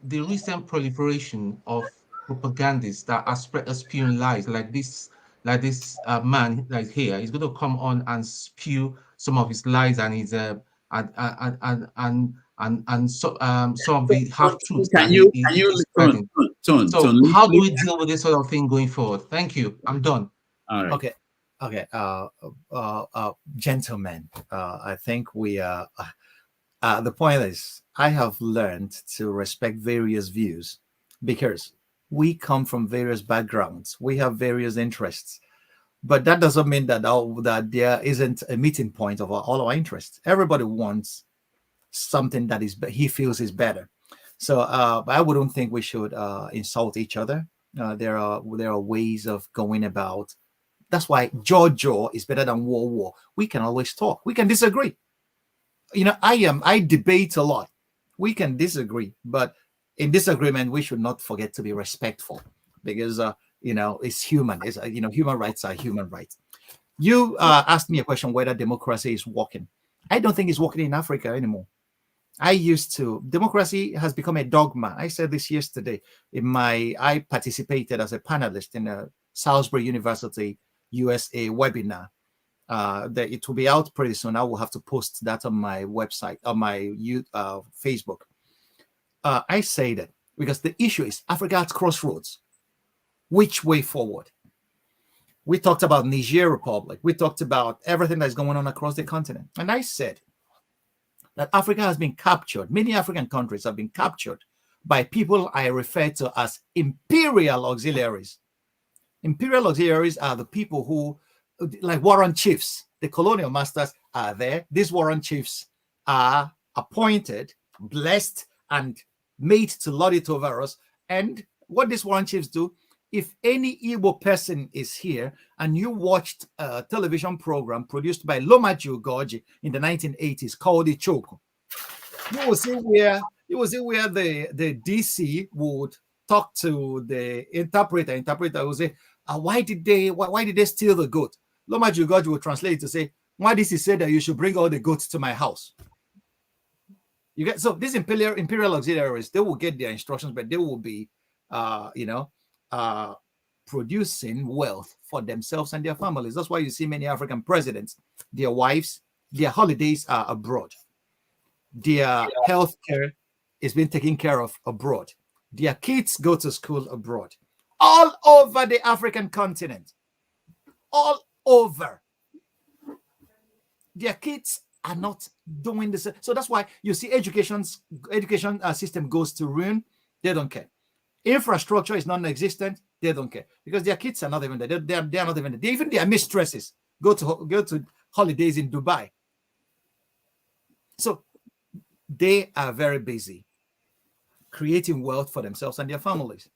Speaker 12: recent proliferation of propagandists that are spewing lies like this man right here is going to come on and spew some of his lies and his some of the half truths. So how do we deal with this sort of thing going forward? Thank you. I'm done.
Speaker 1: All right.
Speaker 2: Okay. Gentlemen, I think we are. The point is, I have learned to respect various views because we come from various backgrounds. We have various interests. But that doesn't mean that, that there isn't a meeting point of all our interests. Everybody wants something that he feels is better. So I wouldn't think we should insult each other. There are ways of going about. That's why jaw is better than war. We can always talk. We can disagree. You know, I debate a lot. We can disagree, but in disagreement, we should not forget to be respectful, because you know, it's human. It's you know, human rights are human rights. You asked me a question whether democracy is working. I don't think it's working in Africa anymore. Democracy has become a dogma. I said this yesterday I participated as a panelist in a Salisbury University, USA webinar. It will be out pretty soon. I will have to post that on my website, on my Facebook. I say that because the issue is Africa at crossroads. Which way forward? We talked about Niger Republic. We talked about everything that's going on across the continent. And I said that Africa has been captured. Many African countries have been captured by people I refer to as imperial auxiliaries. Imperial auxiliaries are the people who, like warrant chiefs. The colonial masters are there. These warrant chiefs are appointed, blessed, and made to lord it over us. And what these warrant chiefs do, if any Igbo person is here and you watched a television program produced by Lomaju Goji in the 1980s called Ichoku, you will see where the DC would talk to the interpreter. Interpreter will say, why did they steal the goat? Lomaju Goji will translate to say, why DC said that you should bring all the goats to my house. You get, so these imperial auxiliaries, they will get their instructions, but they will be producing wealth for themselves and their families. That's why you see many African presidents, their wives, their holidays are abroad. Their health care is being taken care of abroad. Their kids go to school abroad. All over the African continent. All over. Their kids are not doing this. So that's why you see education system goes to ruin. They don't care. Infrastructure is non-existent. They don't care because their kids are not even there. They are not even there. Even their mistresses go to holidays in Dubai. So they are very busy creating wealth for themselves and their families.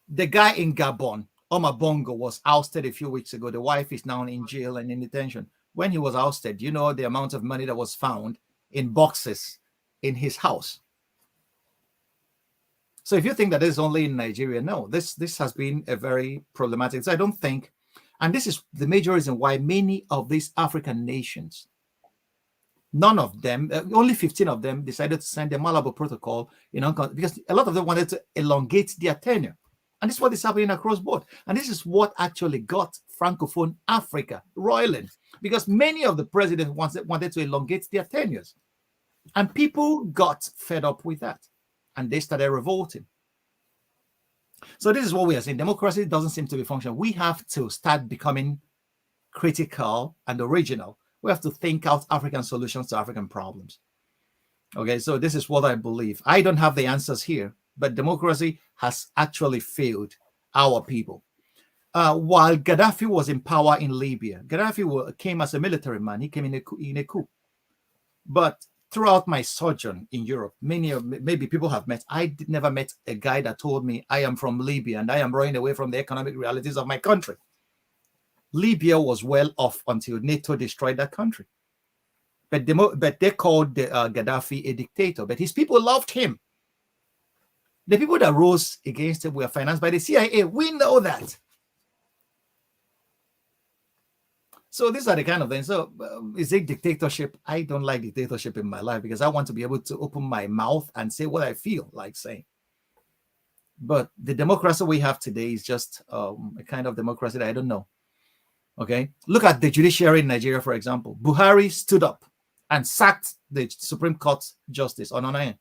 Speaker 2: The guy in Gabon, Omar Bongo, was ousted a few weeks ago. The wife is now in jail and in detention. When he was ousted, you know the amount of money that was found in boxes in his house. So if you think that this is only in Nigeria, no, this has been a very problematic. So I don't think, and this is the major reason why many of these African nations, none of them, only 15 of them decided to sign the Malabo Protocol, because a lot of them wanted to elongate their tenure. And this is what is happening across board. And this is what actually got Francophone Africa roiling, because many of the presidents wanted to elongate their tenures. And people got fed up with that. And they started revolting. So this is what we are saying. Democracy doesn't seem to be functioning. We have to start becoming critical and original. We have to think out African solutions to African problems. Okay, so this is what I believe. I don't have the answers here, but democracy has actually failed our people. While Gaddafi was in power in Libya, Gaddafi came as a military man. He came in a coup. But throughout my sojourn in Europe, maybe people have met. I never met a guy that told me I am from Libya and I am running away from the economic realities of my country. Libya was well off until NATO destroyed that country. But they called Gaddafi a dictator. But his people loved him. The people that rose against him were financed by the CIA. We know that. So these are the kind of things. So is it dictatorship? I don't like dictatorship in my life because I want to be able to open my mouth and say what I feel like saying. But the democracy we have today is just a kind of democracy that I don't know. Okay, look at the judiciary in Nigeria, for example. Buhari stood up and sacked the Supreme Court Justice on Onayen.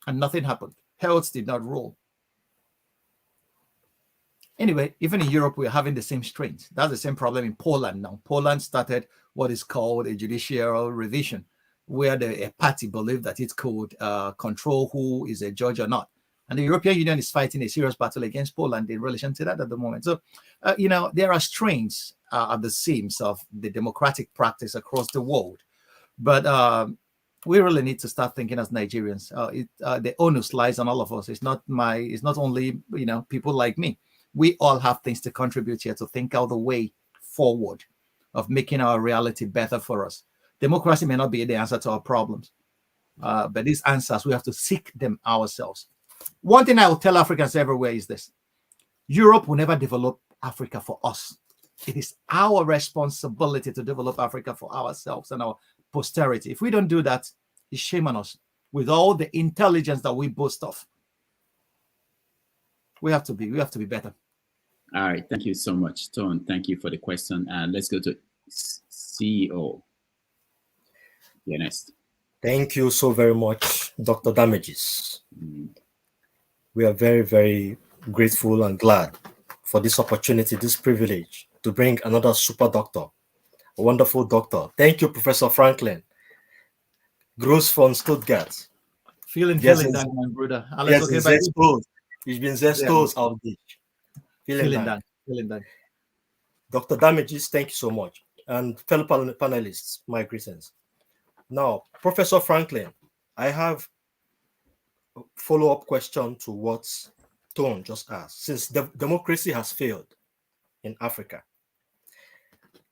Speaker 2: And nothing happened. Health did not rule. Anyway, even in Europe, we're having the same strains. That's the same problem in Poland now. Poland started what is called a judicial revision, where a party believed that it could control who is a judge or not. And the European Union is fighting a serious battle against Poland in relation to that at the moment. So, there are strains at the seams of the democratic practice across the world. But we really need to start thinking as Nigerians. The onus lies on all of us. It's not only, people like me. We all have things to contribute here to think out the way forward of making our reality better for us. Democracy may not be the answer to our problems, but these answers, we have to seek them ourselves. One thing I will tell Africans everywhere is this: Europe will never develop Africa for us. It is our responsibility to develop Africa for ourselves and our posterity. If we don't do that, it's shame on us. With all the intelligence that we boast of, we have to be better.
Speaker 1: All right, thank you so much, Tone. Thank you for the question. Let's go to CEO. You're next.
Speaker 14: Thank you so very much, Dr. Damages. We are very, very grateful and glad for this opportunity, this privilege to bring another super doctor, a wonderful doctor. Thank you, Professor Franklyne. Groß von Stuttgart.
Speaker 2: Vielen Dank, mein Bruder. Alles okay bei dir?
Speaker 14: Ich bin sehr stolz auf dich. Vielen Dank.
Speaker 2: Vielen Dank.
Speaker 14: Dr. Damages, thank you so much. And fellow panelists, my greetings. Now, Professor Franklyne, I have a follow-up question to what Tone just asked. Since democracy has failed in Africa,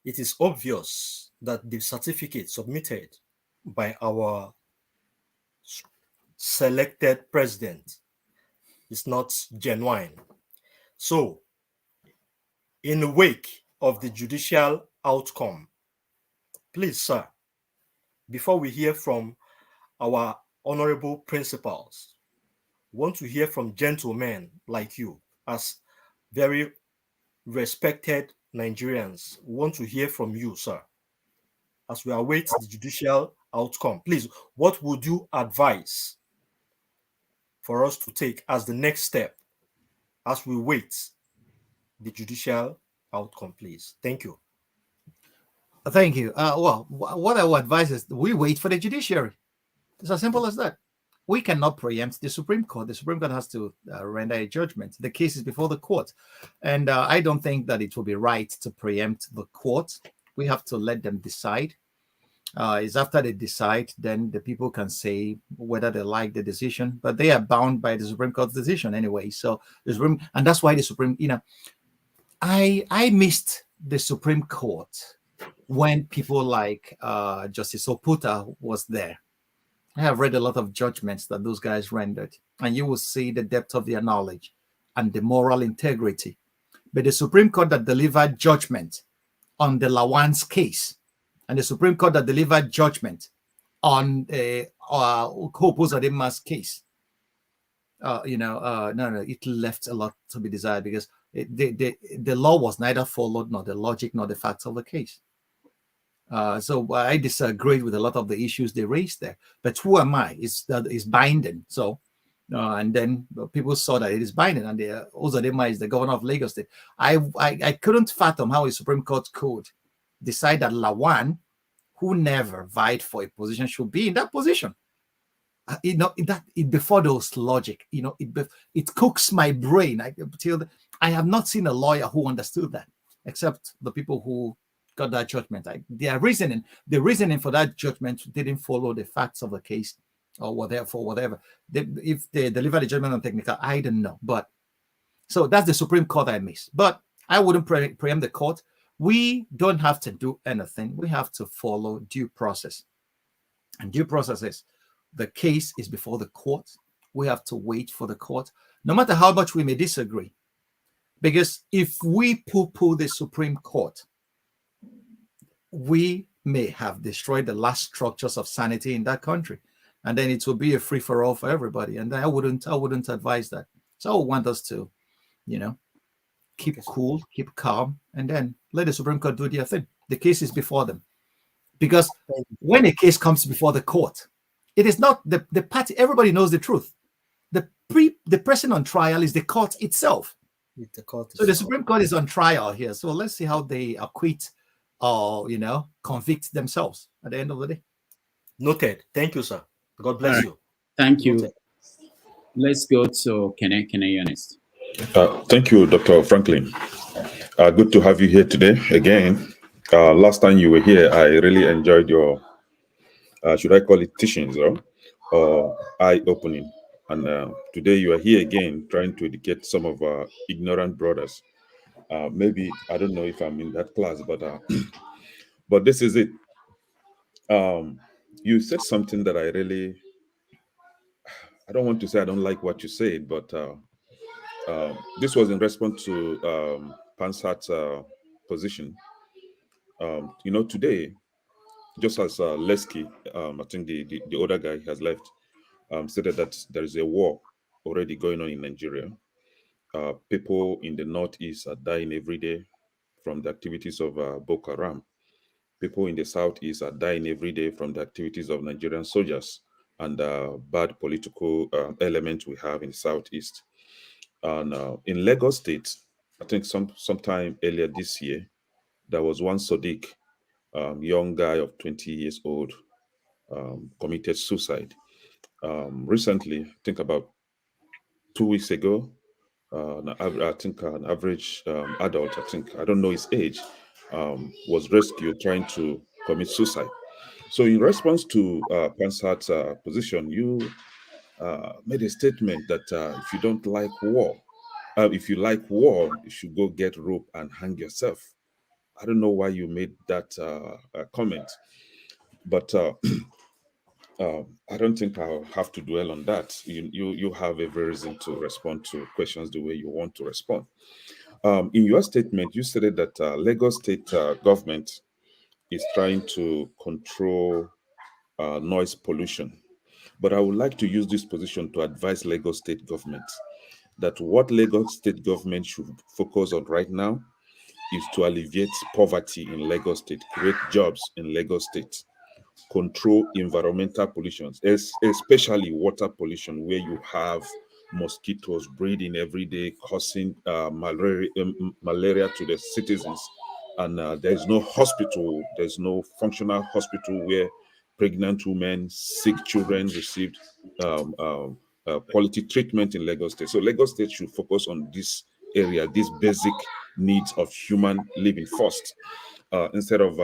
Speaker 14: it is obvious that the certificate submitted by our selected president is not genuine. So, in the wake of the judicial outcome, please, sir, before we hear from our honorable principals, want to hear from gentlemen like you, as very respected Nigerians. Want to hear from you, sir, as we await the judicial outcome. Please, what would you advise for us to take as the next step as we wait the judicial outcome, please? Thank you.
Speaker 2: Thank you. Well, what I would advise is we wait for the judiciary. It's as simple as that. We cannot preempt the Supreme Court. The Supreme Court has to render a judgment. The case is before the court. And I don't think that it will be right to preempt the court. We have to let them decide. It's after they decide, then the people can say whether they like the decision, but they are bound by the Supreme Court's decision anyway. So the Supreme, and that's why the Supreme, I missed the Supreme Court when people like Justice Oputa was there. I have read a lot of judgments that those guys rendered, and you will see the depth of their knowledge and the moral integrity. But the Supreme Court that delivered judgment on the Lawan's case, and the Supreme Court that delivered judgment on Hope Uzodimma's case, no, it left a lot to be desired, because the law was neither followed, nor the logic, nor the facts of the case. So I disagree with a lot of the issues they raised there. But who am I? It's binding. So, and then people saw that it is binding, and Uzodimma is the governor of Lagos State. I couldn't fathom how a Supreme Court could decide that Lawan, who never vied for a position, should be in that position. It befuddles logic. It cooks my brain. I have not seen a lawyer who understood that, except the people who got that judgment. The reasoning for that judgment didn't follow the facts of the case, or whatever. If they deliver the judgment on technical, I don't know. But so that's the Supreme Court I miss. But I wouldn't preempt the court. We don't have to do anything. We have to follow due process. And due process is the case is before the court. We have to wait for the court, no matter how much we may disagree. Because if we poo-poo the Supreme Court, we may have destroyed the last structures of sanity in that country, and then it will be a free-for-all for everybody. And I wouldn't advise that. So I want us to, keep cool, keep calm, and then let the Supreme Court do their thing. The case is before them, because when a case comes before the court, it is not the party. Everybody knows the truth. The person on trial is the court itself. So the Supreme Court is on trial here. So let's see how they acquit or convict themselves at the end of the day.
Speaker 14: Noted. Thank you, sir. God bless you.
Speaker 1: Thank you.
Speaker 14: Noted.
Speaker 1: Let's go to Kene Ernest.
Speaker 16: Thank you, Dr. Franklin. Good to have you here today again. Last time you were here, I really enjoyed your, should I call it teachings or eye-opening. And today you are here again trying to educate some of our ignorant brothers. Maybe, I don't know if I'm in that class, but but this is it. You said something that I don't want to say I don't like what you said, but this was in response to Pansat's position. Today, just as Lesky, I think the other guy has left, stated that there is a war already going on in Nigeria. People in the northeast are dying every day from the activities of Boko Haram. People in the southeast are dying every day from the activities of Nigerian soldiers and bad political elements we have in the southeast. And in Lagos State, I think sometime earlier this year, there was one Sadiq, young guy of 20 years old, committed suicide. Recently, I think about 2 weeks ago, I think an average adult, I don't know his age, was rescued trying to commit suicide. So in response to Pansat's position, you made a statement that if you don't like war, if you like war, you should go get rope and hang yourself. I don't know why you made that comment, but I don't think I'll have to dwell on that. You have every reason to respond to questions the way you want to respond. In your statement, you stated that Lagos State government is trying to control noise pollution. But I would like to use this position to advise Lagos State government that what Lagos State government should focus on right now is to alleviate poverty in Lagos State, create jobs in Lagos State, control environmental pollution, especially water pollution, where you have mosquitoes breeding every day, causing malaria to the citizens. And there's no hospital, there's no functional hospital where pregnant women, sick children received quality treatment in Lagos State. So Lagos State should focus on this area, these basic needs of human living first, instead of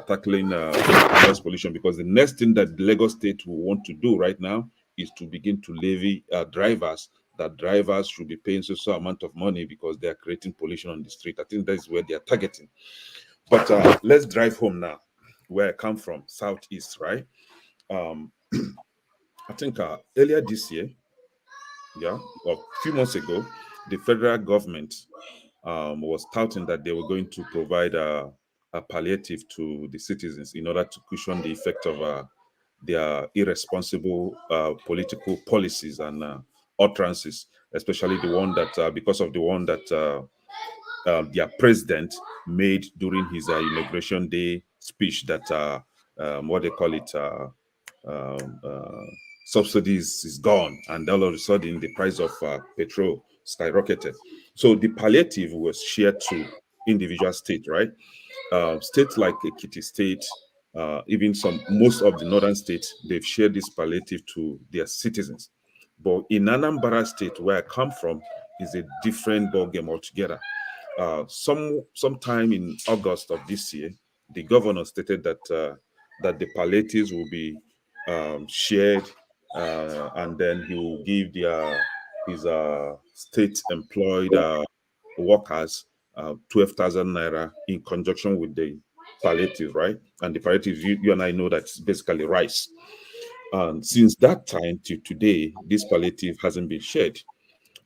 Speaker 16: tackling noise pollution, because the next thing that Lagos State will want to do right now is to begin to levy drivers, that drivers should be paying so amount of money because they are creating pollution on the street. I think that's where they are targeting. But let's drive home now, where I come from, Southeast, right? I think earlier this year, or a few months ago, the federal government was touting that they were going to provide a palliative to the citizens in order to cushion the effect of their irresponsible political policies and utterances, especially the one that, because of the one that their president made during his inauguration day speech, that what they call it, subsidies is gone, and all of a sudden the price of petrol skyrocketed. So the palliative was shared to individual states, right? States like Ekiti State, even most of the northern states, they've shared this palliative to their citizens. But in Anambra State, where I come from, is a different ballgame altogether. Sometime in August of this year, the governor stated that that the palliatives will be shared, and then he will give his state-employed workers 12,000 naira in conjunction with the palliative, right? And the palliative, you and I know that's basically rice. And since that time to today, this palliative hasn't been shared.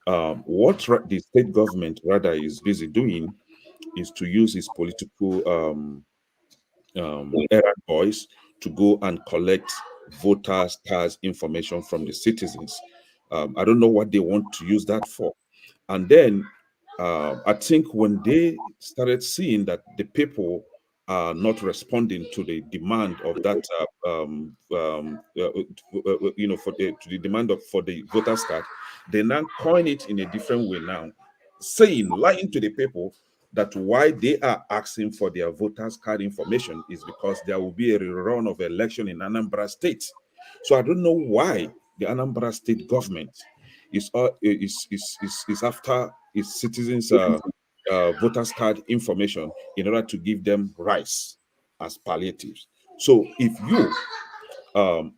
Speaker 16: What the state government rather is busy doing is to use its political errand boys to go and collect voters' cards information from the citizens. I don't know what they want to use that for. And then I think when they started seeing that the people are not responding to the demand of that, to the demand for the voters card, they now coin it in a different way now, lying to the people that why they are asking for their voters card information is because there will be a rerun of election in Anambra State. So I don't know why the Anambra State government is after its citizens' voters card information in order to give them rice as palliatives. So if you,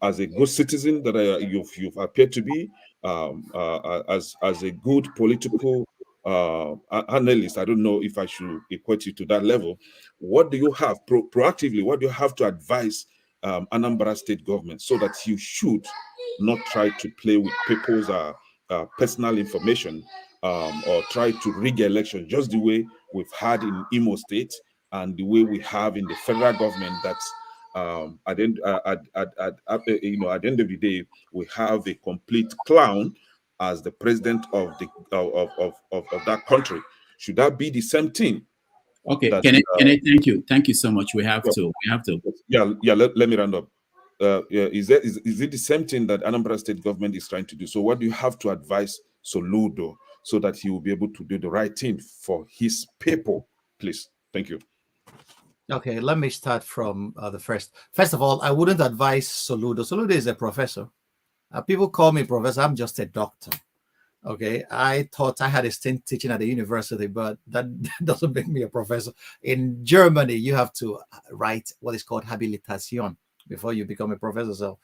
Speaker 16: as a good citizen that you've appeared to be, as a good political analyst, I don't know if I should equate you to that level. What do you have proactively? What do you have to advise Anambra State government so that you should not try to play with people's personal information or try to rig elections, just the way we've had in Imo State and the way we have in the federal government? That's at the end of the day, we have a complete clown as the president of the of that country. Should that be the same thing?
Speaker 1: Okay,
Speaker 16: that,
Speaker 1: can I thank you so much. We have to.
Speaker 16: Yeah. Let me round up. Is it the same thing that Anambra State government is trying to do? So what do you have to advise Soludo so that he will be able to do the right thing for his people? Please, thank you.
Speaker 2: Okay, let me start from the first. First of all, I wouldn't advise Soludo. Soludo is a professor. People call me professor. I'm just a doctor. Okay, I thought I had a stint teaching at the university, but that doesn't make me a professor. In Germany, you have to write what is called habilitation before you become a professor. So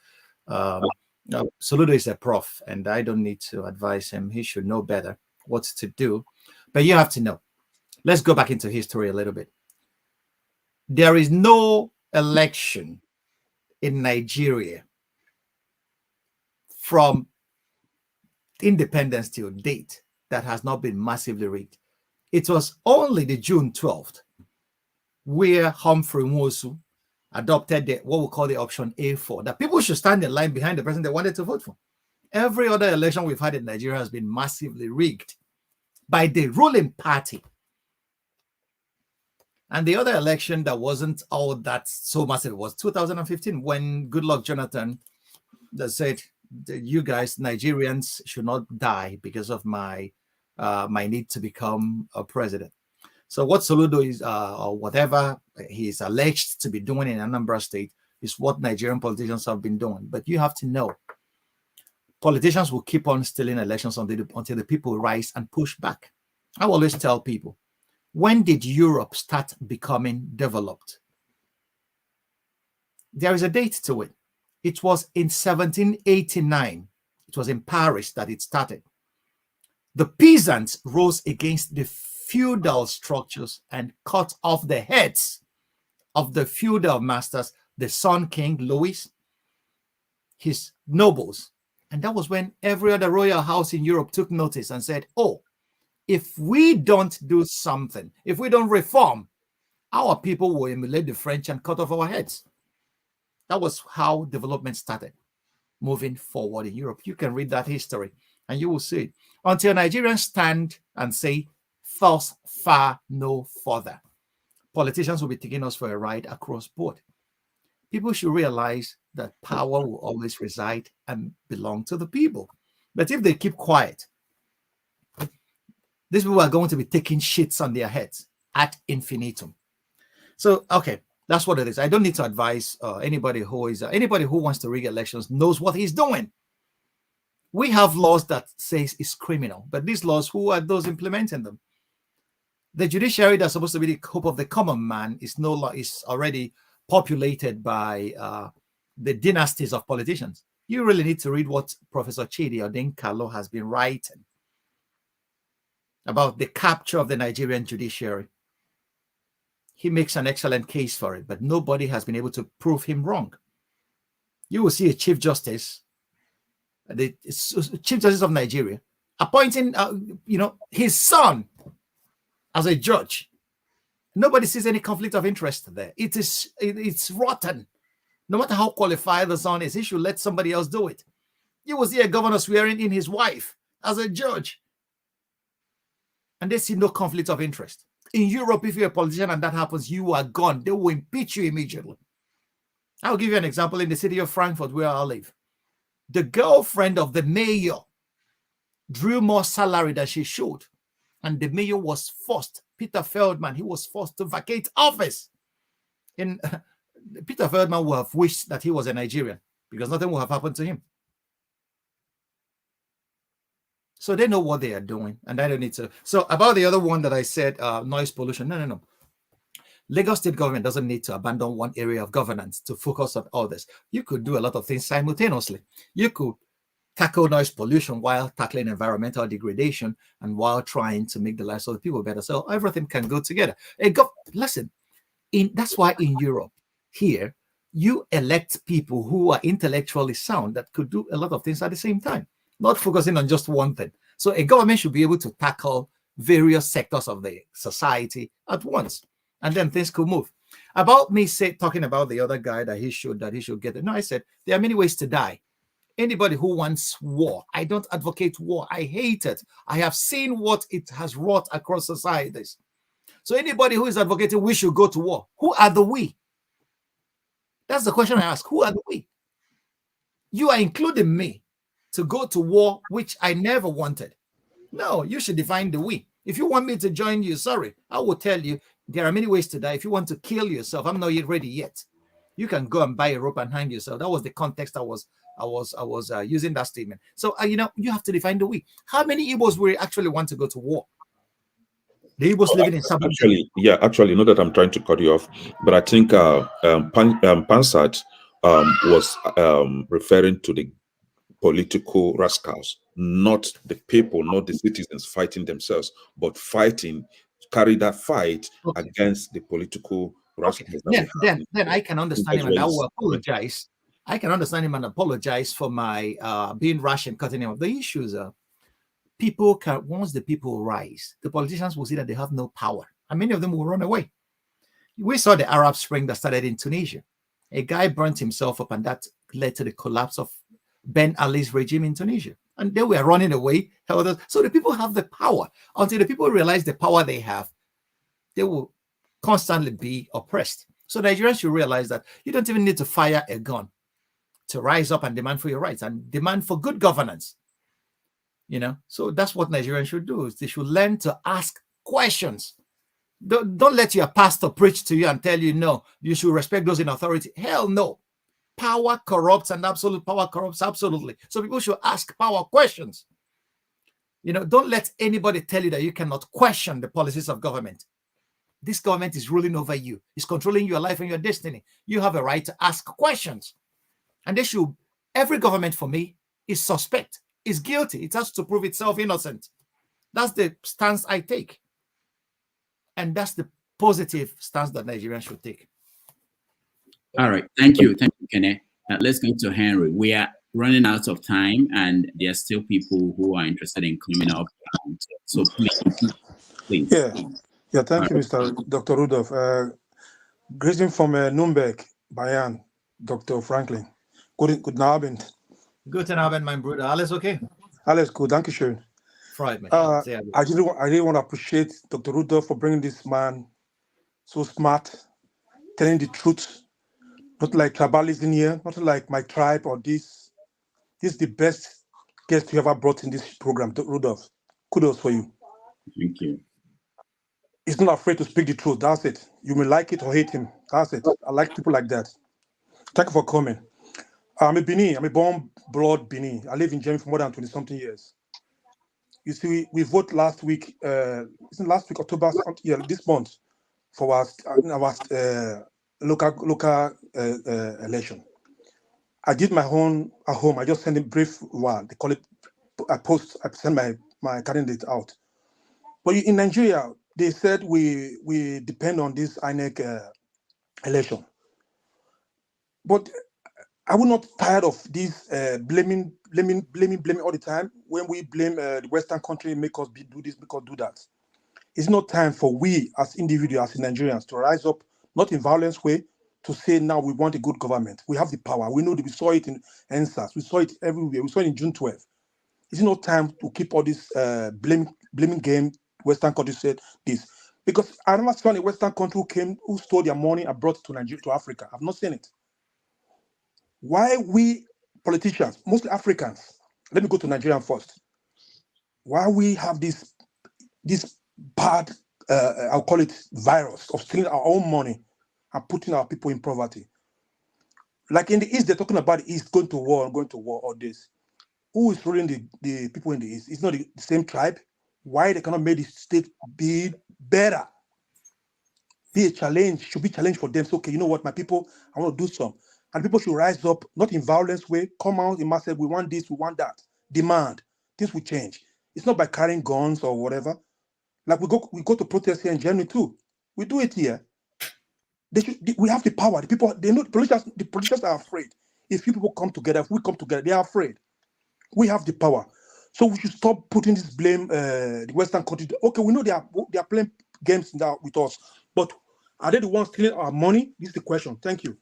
Speaker 2: Soludo is a prof, and I don't need to advise him. He should know better what to do. But you have to know. Let's go back into history a little bit. There is no election in Nigeria from independence till date that has not been massively rigged. It was only the June 12th where Humphrey Nwosu adopted what we call the option A4, that people should stand in line behind the person they wanted to vote for. Every other election we've had in Nigeria has been massively rigged by the ruling party. And the other election that wasn't all that so massive was 2015, when Goodluck Jonathan said, you guys, Nigerians, should not die because of my need to become a president. So what Soludo is, or whatever he's alleged to be doing in Anambra State, is what Nigerian politicians have been doing. But you have to know, politicians will keep on stealing elections until the people rise and push back. I always tell people, when did Europe start becoming developed? There is a date to it. It was in 1789. It was in Paris that it started. The peasants rose against the feudal structures and cut off the heads of the feudal masters, the Sun King Louis, his nobles. And that was when every other royal house in Europe took notice and said, oh, if we don't do something, if we don't reform, our people will emulate the French and cut off our heads. That was how development started, moving forward in Europe. You can read that history and you will see it. Until Nigerians stand and say, thus far, no further. Politicians will be taking us for a ride across board. People should realize that power will always reside and belong to the people. But if they keep quiet, these people are going to be taking shits on their heads ad infinitum. So, okay, that's what it is. I don't need to advise anybody who wants to rig elections knows what he's doing. We have laws that says it's criminal, but these laws, who are those implementing them? The judiciary that's supposed to be the hope of the common man is already populated by the dynasties of politicians. You really need to read what Professor Chidi Odinkalo has been writing about the capture of the Nigerian judiciary. He makes an excellent case for it, but nobody has been able to prove him wrong. You will see a Chief Justice, the Chief Justice of Nigeria, appointing, his son as a judge. Nobody sees any conflict of interest there. It's rotten. No matter how qualified the son is, he should let somebody else do it. You will see a governor swearing in his wife as a judge, and they see no conflict of interest. In Europe, if you're a politician and that happens, you are gone. They will impeach you immediately. I'll give you an example in the city of Frankfurt, where I live. The girlfriend of the mayor drew more salary than she should, and the mayor was forced Peter Feldman, he was forced to vacate office. Peter Feldman would have wished that he was a Nigerian because nothing would have happened to him. So they know what they are doing, and I don't need to. So about the other one that I said, noise pollution. No. Lagos state government doesn't need to abandon one area of governance to focus on others. You could do a lot of things simultaneously. You could tackle noise pollution while tackling environmental degradation and while trying to make the lives of the people better. So everything can go together. Listen, that's why in Europe, here, you elect people who are intellectually sound that could do a lot of things at the same time, not focusing on just one thing. So a government should be able to tackle various sectors of the society at once, and then things could move. About me talking about the other guy that he should get it. No, I said there are many ways to die. Anybody who wants war, I don't advocate war. I hate it. I have seen what it has wrought across societies. So anybody who is advocating we should go to war, who are the we? That's the question I ask. Who are the we? You are including me to go to war, which I never wanted. No, you should define the we. If you want me to join you, sorry, I will tell you there are many ways to die. If you want to kill yourself, I'm not yet ready yet. You can go and buy a rope and hang yourself. That was the context I was using that statement. So you have to define the we. How many Igbos will actually want to go to war? The Igbos living in suburbs.
Speaker 16: Actually, not that I'm trying to cut you off, but I think Pansat was referring to the political rascals, not the people, not the citizens fighting themselves, but carry that fight against the political rascals.
Speaker 2: Then I can understand him, and I will apologize. I can understand him and apologize for my being rash and cutting him off. The issues are once the people rise, the politicians will see that they have no power, and many of them will run away. We saw the Arab Spring that started in Tunisia. A guy burnt himself up, and that led to the collapse of Ben Ali's regime in Tunisia. And they were running away. So the people have the power. Until the people realize the power they have, they will constantly be oppressed. So Nigerians should realize that you don't even need to fire a gun to rise up and demand for your rights and demand for good governance. So that's what Nigerians should do. Is they should learn to ask questions. Don't let your pastor preach to you and tell you, no, you should respect those in authority. Hell no. Power corrupts, and absolute power corrupts absolutely. So people should ask power questions. Don't let anybody tell you that you cannot question the policies of government. This government is ruling over you. It's controlling your life and your destiny. You have a right to ask questions. And every government for me is suspect, is guilty. It has to prove itself innocent. That's the stance I take. And that's the positive stance that Nigerians should take.
Speaker 1: All right. Thank you, Kene. Let's go to Henry. We are running out of time, and there are still people who are interested in coming up. So please.
Speaker 15: Yeah. Thank you, Mr. Dr. Rudolph. Greeting from Nürnberg, Bayern, Dr. Franklin. Guten Abend.
Speaker 2: Guten Abend, mein Bruder. Alles okay?
Speaker 15: Alles gut, danke schön.
Speaker 2: Freut mich.
Speaker 15: I really want to appreciate Dr. Rudolph for bringing this man so smart, telling the truth. Not like tribalism here, not like my tribe or this. This is the best guest you ever brought in this program, Rudolph. Kudos for you.
Speaker 1: Thank you.
Speaker 15: He's not afraid to speak the truth. That's it. You may like it or hate him. That's it. I like people like that. Thank you for coming. I'm a Bini. I'm a born blood Bini. I live in Germany for more than 20-something years. You see, we voted last week, October, this month, for our local election. I did my own at home. I just sent a brief one. They call it I sent my candidate out. But in Nigeria, they said we depend on this INEC election. But I will not tired of this blaming all the time. When we blame the Western country, make us do this, make us do that. It's not time for we as individuals, as Nigerians, to rise up, not in violence way, to say now we want a good government. We have the power. We know that we saw it in NSAS. We saw it everywhere. We saw it in June 12th. It's not time to keep all this blaming game. Western countries said this. Because I never saw a Western country who stole their money and brought it to Nigeria, to Africa. I've not seen it. Why we politicians, mostly Africans, let me go to Nigeria first. Why we have this bad I'll call it virus of stealing our own money and putting our people in poverty. Like in the East, they're talking about the East going to war, all this. Who is ruling the people in the East? It's not the same tribe. Why they cannot make the state be better? Be a challenge, should be a challenge for them. So, okay, you know what, my people, I want to do some. And people should rise up, not in violence way, come out in mass, say, we want this, we want that. Demand. Things will change. It's not by carrying guns or whatever. Like we go to protest here in Germany too. We do it here. We have the power. The people, they know the politicians are afraid. If you people come together, if we come together, they are afraid. We have the power. So we should stop putting this blame, the Western country. Okay, we know they are playing games now with us, but are they the ones stealing our money? This is the question. Thank you.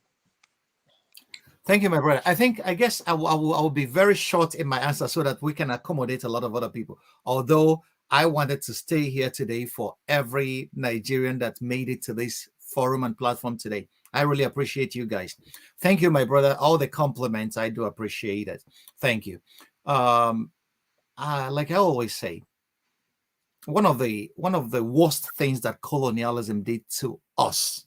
Speaker 2: Thank you, my brother. I guess I will be very short in my answer so that we can accommodate a lot of other people. Although I wanted to stay here today for every Nigerian that made it to this forum and platform today. I really appreciate you guys. Thank you, my brother. All the compliments, I do appreciate it. Thank you. Like I always say, one of the worst things that colonialism did to us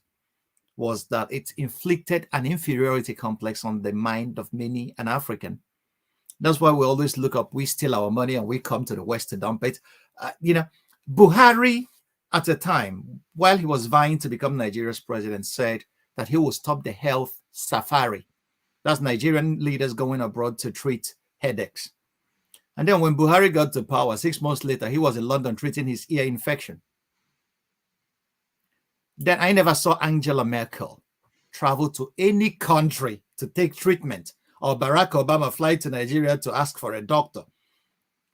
Speaker 2: was that it inflicted an inferiority complex on the mind of many an African. That's why we always look up, we steal our money and we come to the West to dump it. Buhari at the time, while he was vying to become Nigeria's president, said that he will stop the health safari. That's Nigerian leaders going abroad to treat headaches. And then when Buhari got to power, 6 months later, he was in London treating his ear infection. Then I never saw Angela Merkel travel to any country to take treatment, or Barack Obama fly to Nigeria to ask for a doctor,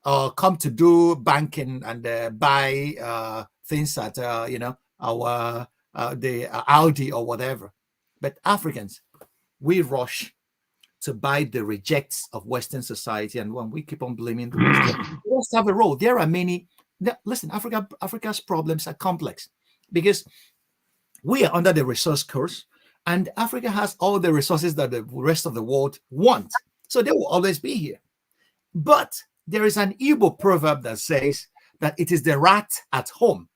Speaker 2: or come to do banking and buy things at the Audi or whatever. But Africans, we rush to buy the rejects of Western society, and when we keep on blaming the Western, we also have a role. There are many. Listen, Africa's problems are complex because we are under the resource curse, and Africa has all the resources that the rest of the world want. So they will always be here. But there is an Igbo proverb that says that it is the rat at home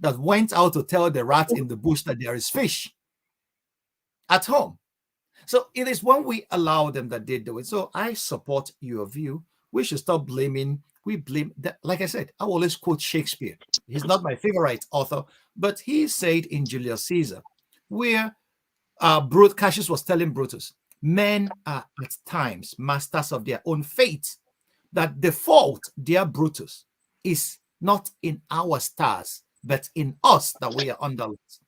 Speaker 2: that went out to tell the rat in the bush that there is fish at home. So it is when we allow them that they do it. So I support your view. We should stop blaming. We blame that. Like I said, I always quote Shakespeare. He's not my favorite author, but he said in Julius Caesar, where Cassius was telling Brutus, men are at times masters of their own fate, that the fault, dear Brutus, is not in our stars, but in us that we are underlings.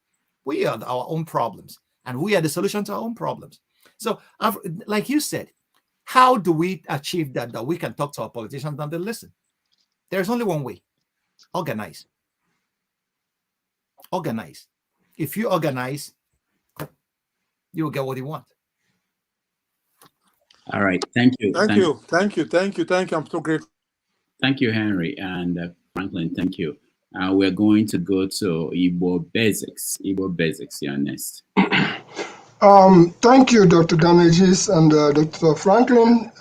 Speaker 2: We are our own problems, and we are the solution to our own problems. So, like you said, how do we achieve that we can talk to our politicians and they listen? There's only one way. Organize. Organize. If you organize, you'll get what you want.
Speaker 1: All right. Thank you.
Speaker 15: Thank you. I'm so grateful.
Speaker 1: Thank you, Henry and Franklyne. Thank you. We're going to go to Igbo Basics. Igbo Basics, you're next.
Speaker 13: Thank you, Dr. Damages and Dr. Franklyne.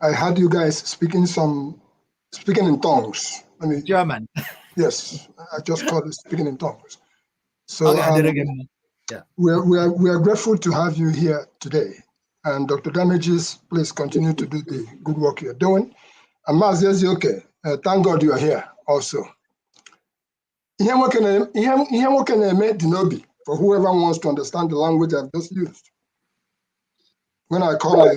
Speaker 13: I heard you guys speaking in tongues.
Speaker 2: German.
Speaker 13: Yes, I just called it speaking in tongues. So
Speaker 2: okay, I did again. Yeah.
Speaker 13: We are grateful to have you here today. And Dr. Damages, please continue to do the good work you're doing. And Mazezi, okay, thank God you are here also. For whoever wants to understand the language I've just used. When I call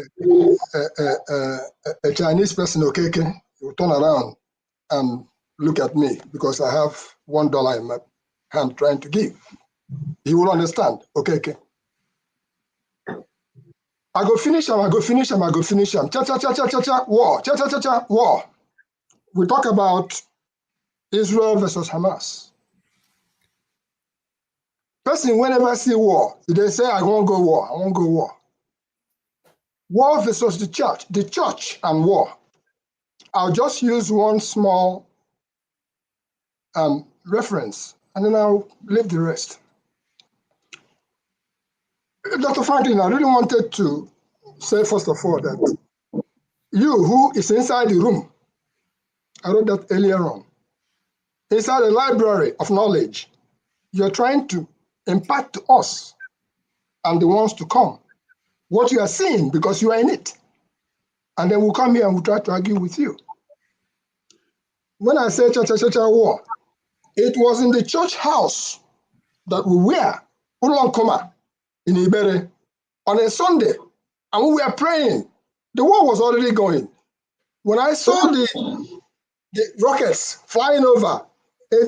Speaker 13: a Chinese person, okay, he will turn around and look at me because I have $1 in my hand trying to give. He will understand, okay. I go finish him. Cha-cha-cha-cha-cha-cha, war. Cha-cha-cha-cha, war. We talk about Israel versus Hamas. Person whenever see war, they say, I won't go war. War versus the church and war. I'll just use one small reference, and then I'll leave the rest. Dr. Franklyne, I really wanted to say, first of all, that you who is inside the room, I wrote that earlier on, inside a library of knowledge. You're trying to impart to us and the ones to come what you are seeing because you are in it. And then we'll come here and we'll try to argue with you. When I say cha-cha-cha-cha war, it was in the church house that we were, Ulankoma, in Ibere, on a Sunday, and we were praying. The war was already going. When I saw the rockets flying over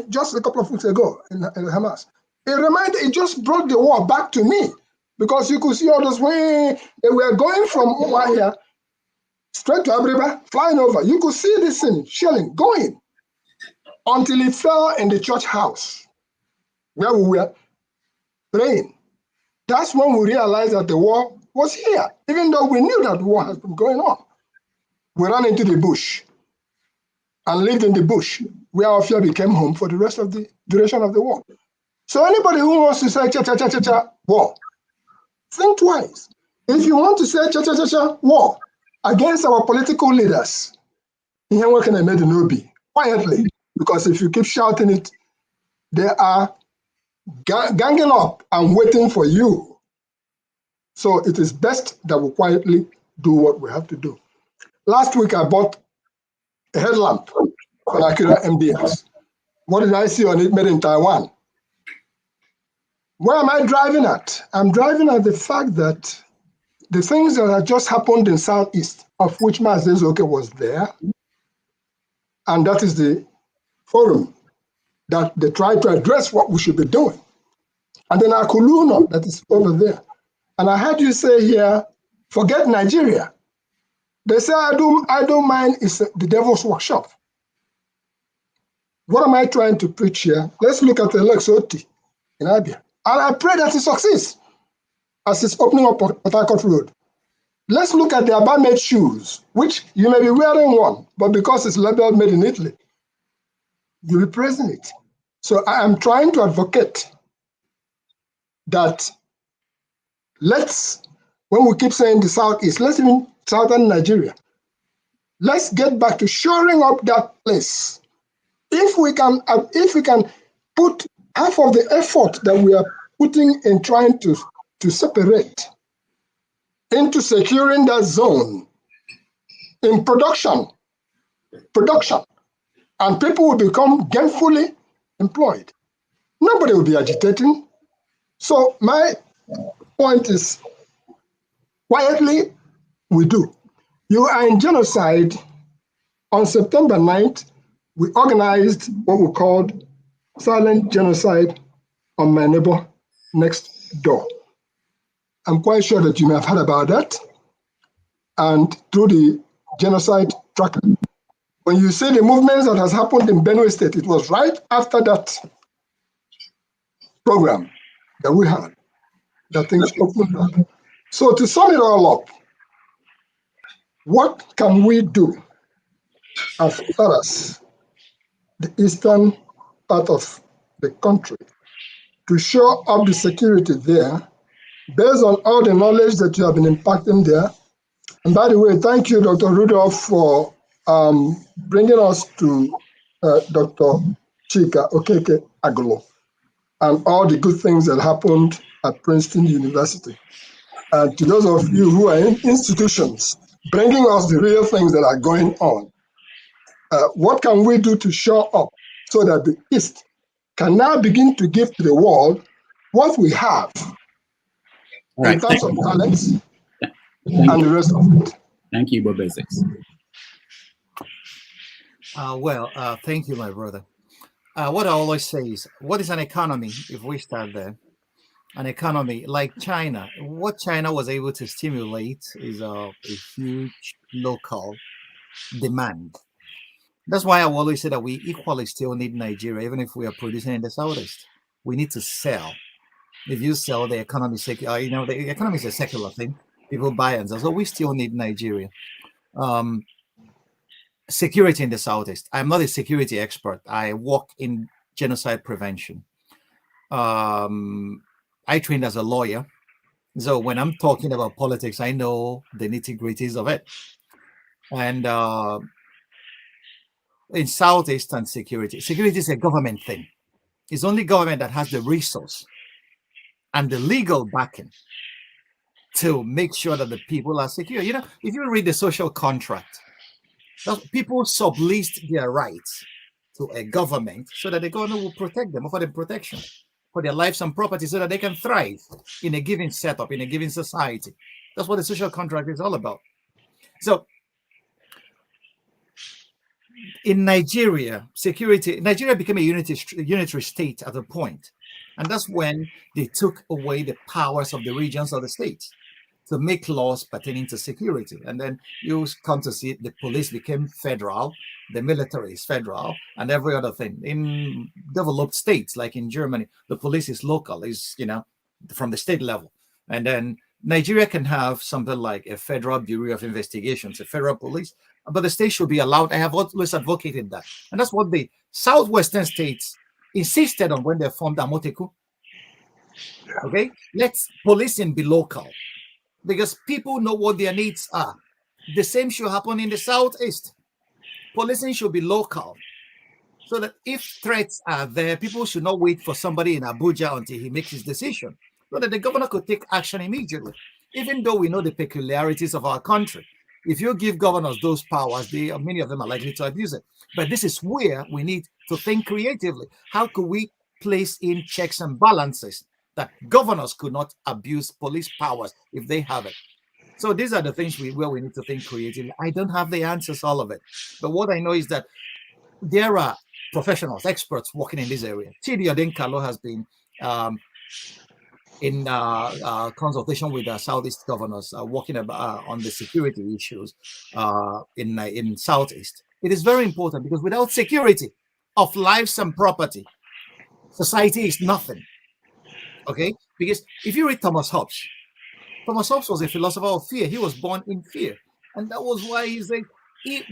Speaker 13: just a couple of weeks ago in Hamas, it just brought the war back to me because you could see all those way they were going from over here straight to Abriba, flying over. You could see this thing shelling going until it fell in the church house where we were praying. That's when we realized that the war was here, even though we knew that the war has been going on. We ran into the bush and lived in the bush, where our fear became home for the rest of the duration of the war. So anybody who wants to say cha-cha-cha-cha-cha war, think twice. If you want to say cha-cha-cha-cha war against our political leaders, quietly, because if you keep shouting it, they are ganging up and waiting for you. So it is best that we quietly do what we have to do. Last week, I bought a headlamp for Akira MDX. What did I see on it? Made in Taiwan. Where am I driving at? I'm driving at the fact that the things that had just happened in Southeast, of which Mazezoke was there, and that is the forum that they try to address what we should be doing. And then Akuluna, that is over there. And I heard you say here, forget Nigeria. They say, I don't mind, it's the devil's workshop. What am I trying to preach here? Let's look at the Lex Oti in Abia. And I pray that it succeeds as it's opening up Port Harcourt Road. Let's look at the Abba-made shoes, which you may be wearing one, but because it's labeled made in Italy, you'll be praising it. So I am trying to advocate that when we keep saying the Southeast, let's even Southern Nigeria, let's get back to shoring up that place. If we can put half of the effort that we are putting in trying to separate into securing that zone in production, and people will become gainfully employed. Nobody will be agitating. So my point is, quietly, we do. You are in genocide. On September 9th, we organized what we called silent genocide on my neighbor next door. I'm quite sure that you may have heard about that. And through the genocide tracker, when you see the movements that has happened in Benue State, it was right after that program that we had that things opened up. So to sum it all up, what can we do as far as the eastern part of the country to show up the security there based on all the knowledge that you have been impacting there? And by the way, thank you, Dr. Rudolph, for bringing us to Dr. Chika Okeke Agolo and all the good things that happened at Princeton University. And to those of you who are in institutions, bringing us the real things that are going on. What can we do to show up so that the East can now begin to give to the world what we have in terms of talents and the rest of it?
Speaker 1: Thank you, Bob Essex.
Speaker 2: Thank you, my brother. What I always say is, what is an economy? If we start there, an economy like China, what China was able to stimulate is a huge local demand. That's why I always say that we equally still need Nigeria, even if we are producing in the Southeast. We need to sell. If you sell, the economy, the economy is a secular thing. People buy and sell. So we still need Nigeria. Security in the Southeast. I'm not a security expert. I work in genocide prevention. I trained as a lawyer. So when I'm talking about politics, I know the nitty-gritties of it. And in Southeastern security. Security is a government thing. It's only government that has the resource and the legal backing to make sure that the people are secure. You know, if you read the social contract, people subleased their rights to a government so that the government will protect them, offer them protection for their lives and property so that they can thrive in a given setup, in a given society. That's what the social contract is all about. So in Nigeria, Nigeria became a unitary state at a point. And that's when they took away the powers of the regions or the states to make laws pertaining to security. And then you come to see the police became federal, the military is federal, and every other thing. In developed states, like in Germany, the police is local, is, you know, from the state level. And then Nigeria can have something like a federal bureau of investigations, a federal police, but the state should be allowed. I have always advocated that. And that's what the southwestern states insisted on when they formed Amoteku. Okay, let's policing be local, because people know what their needs are. The same should happen in the southeast. Policing should be local, so that if threats are there, people should not wait for somebody in Abuja until he makes his decision, so that the governor could take action immediately. Even though we know the peculiarities of our country, if you give governors those powers, many of them are likely to abuse it. But this is where we need to think creatively. How could we place in checks and balances that governors could not abuse police powers if they have it? So these are the things where we need to think creatively. I don't have the answers, all of it. But what I know is that there are professionals, experts working in this area. Chidi Odenkalo has been in consultation with the Southeast governors working on the security issues in Southeast. It is very important, because without security of lives and property, society is nothing. Okay, because if you read Thomas Hobbes was a philosopher of fear. He was born in fear, and that was why he said,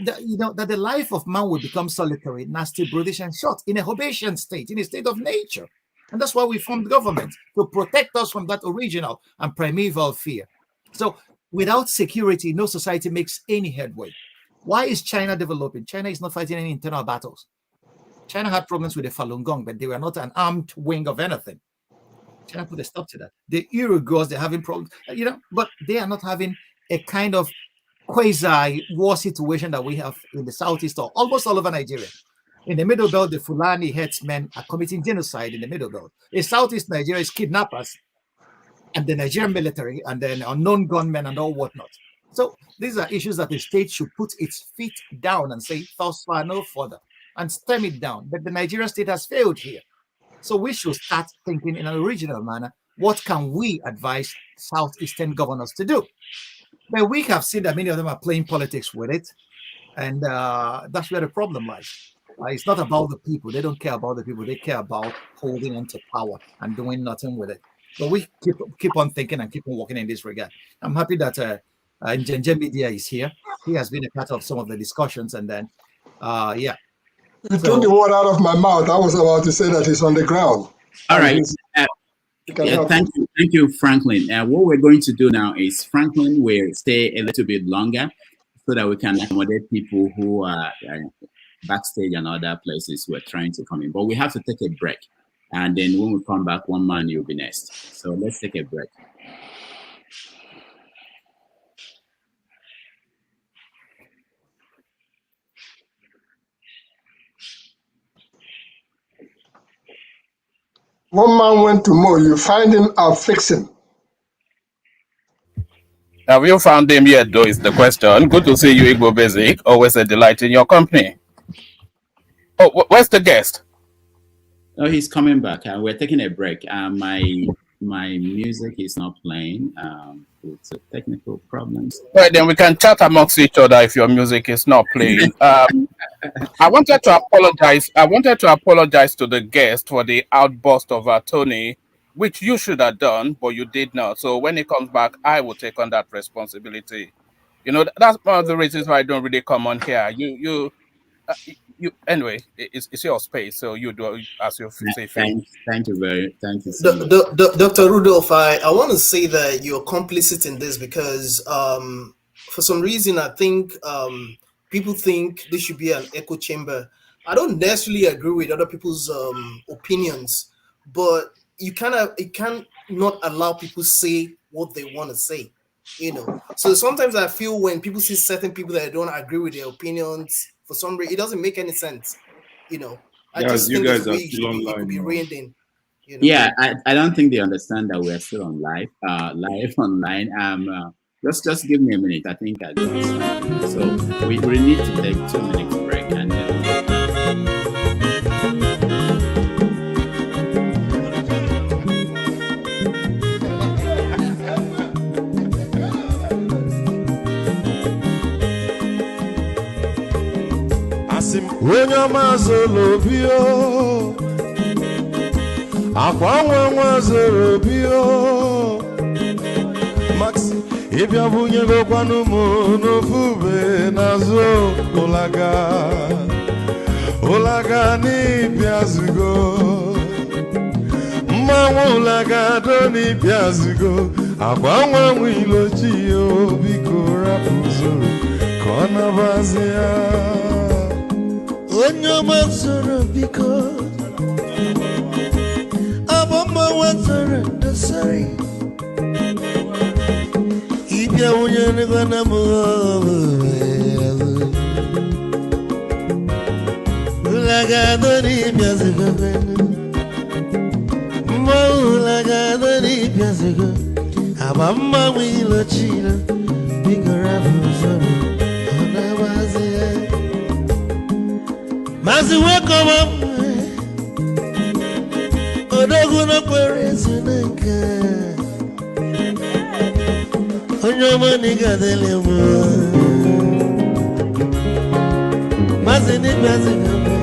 Speaker 2: that the life of man will become solitary, nasty, brutish, and short in a Hobbesian state, in a state of nature. And that's why we formed government, to protect us from that original and primeval fear. So without security, no society makes any headway. Why is China developing? China is not fighting any internal battles. China had problems with the Falun Gong, but they were not an armed wing of anything. China put a stop to that. The Uyghurs, they're having problems, but they are not having a kind of quasi-war situation that we have in the southeast or almost all over Nigeria. In the Middle Belt, the Fulani headsmen are committing genocide in the Middle Belt. In Southeast Nigeria, is kidnappers and the Nigerian military and then unknown gunmen and all whatnot. So these are issues that the state should put its feet down and say, thus far, no further, and stem it down. But the Nigerian state has failed here. So we should start thinking in an original manner, what can we advise Southeastern governors to do? But we have seen that many of them are playing politics with it, and that's where the problem lies. It's not about the people. They don't care about the people. They care about holding on to power and doing nothing with it. But we keep on thinking and keep on working in this regard. I'm happy that Njenje Media is here. He has been a part of some of the discussions, and then, yeah.
Speaker 13: You took the word out of my mouth. I was about to say that he's on the ground.
Speaker 1: All right. Thank you, Franklyne. What we're going to do now is Franklyne will stay a little bit longer so that we can accommodate people who are backstage and other places who are trying to come in. But we have to take a break. And then when we come back, one man, you'll be next. So let's take a break.
Speaker 13: One man went to mow. You find him, I'll fix him.
Speaker 10: Have you found him yet, though, is the question. Good to see you, Ogbunewezeh. Always a delight in your company. Oh, where's the guest?
Speaker 1: Oh, he's coming back. We're taking a break. My music is not playing. It's technical problems.
Speaker 10: Right, then we can chat amongst each other if your music is not playing. I wanted to apologize. I wanted to apologize to the guest for the outburst of Tony, which you should have done, but you did not. So when he comes back, I will take on that responsibility. You know, that's one of the reasons why I don't really come on here. You anyway, it's your space, so you do as you say.
Speaker 1: Thank you so much.
Speaker 17: Dr. Rudolph, I want to say that you're complicit in this because for some reason I think people think this should be an echo chamber. I don't necessarily agree with other people's opinions, but you can't not allow people say what they want to say, you know. So sometimes I feel when people see certain people that don't agree with their opinions for some reason, it doesn't make any sense, you know. I
Speaker 16: Guys,
Speaker 17: just
Speaker 16: you
Speaker 17: think there's
Speaker 16: guys
Speaker 17: a
Speaker 16: are
Speaker 17: way
Speaker 16: still
Speaker 17: it could be
Speaker 16: online now.
Speaker 17: reined in. You know?
Speaker 1: Yeah, I don't think they understand that we are still on live online. Just give me a minute. I think I got something. So we need to take 2 minutes break and then.
Speaker 4: onye ọma zoro obi o akwa nwa zoro obi o Max ịbịa bunye gokwanụ m n'ofu ube n'azụ ụlaga n'ịbịa zigo mmanwụ ụlaga do n'ịbịa zigo akwa nwa ilochi o biko rapụ zoro ka ọ nabazi ya onye ọma zoro biko abọmma nwatara ndasari ibia onye nigwana m ulagado n'ibia zigo mma ulagado n'ibia zigo abọmma nwilochila biko rapụ zoro ọ nabazi ya Mazi welcome up Odogu no kwere zinenke Onyomo niga dele mo Mazi ni mazi kame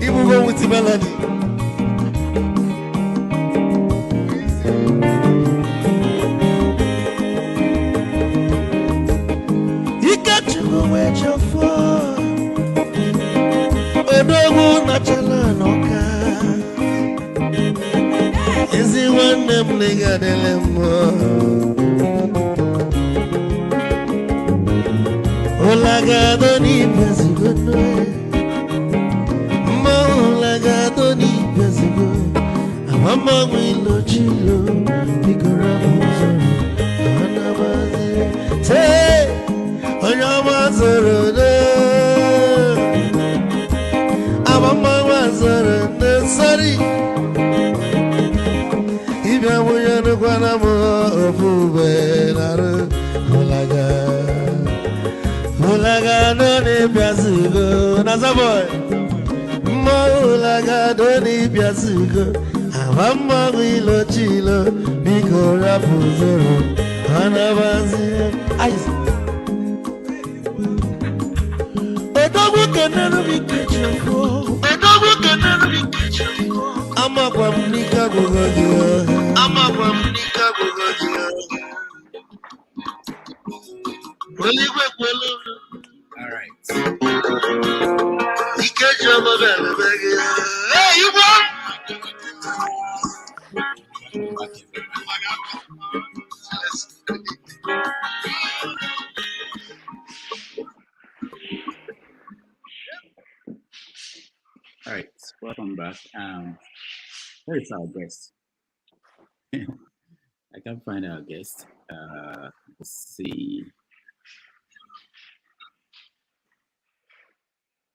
Speaker 4: Ibu go with melody Odogu na chala noka Ezi wane mliga dele mo Olagado ni pezigo noe Mo olagado ni pezigo Amama wilo chilo Bikora muzoro Anabazi Te Onyama zoro de Mama was sorry. If I were to go on a fool, Mulaga, don't need Piazugo, Nazaboy. Mulaga, don't need Piazugo. Amama will chilo, Biko Rapuzoro, Anabazi. Odogu can never be kitchen for. Odogu can never be kitchen for. I'm a Guamnica Gogogia. I'm a Guamnica Gogogia. All right. He catch up a bell. Hey, you want?
Speaker 1: All right, welcome back. Where is our guest? I can't find our guest. Let's see.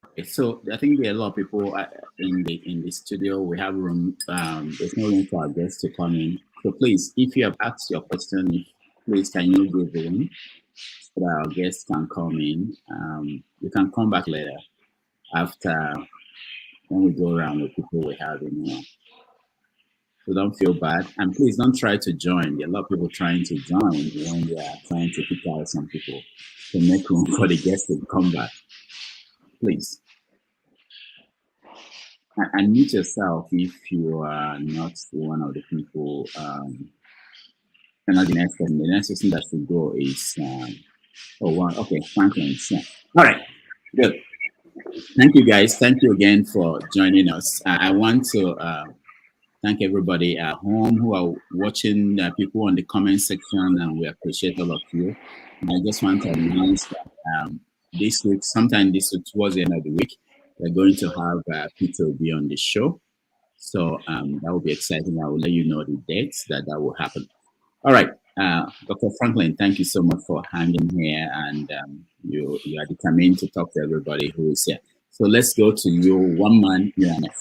Speaker 1: Okay, so I think there are a lot of people in the studio. We have room. There's no room for our guests to come in. So please, if you have asked your question, please can you give room so that our guests can come in. You can come back later after when we go around with people we have in here. So don't feel bad. And please don't try to join. There are a lot of people trying to join when we are trying to pick out some people to make room for the guests to come back. Please. And mute yourself if you are not one of the people. And the next person. The next person that should go is okay, Franklyne. Yeah. All right, good. Thank you guys. Thank you again for joining us. I want to thank everybody at home who are watching, people on the comment section, and we appreciate all of you. And I just want to announce that this week, sometime this week, towards the end of the week, we're going to have Peter be on the show. So that will be exciting. I will let you know the dates that will happen. All right. Dr. Franklyne, thank you so much for hanging here, and you are determined to talk to everybody who is here. So let's go to you, one man, UNF.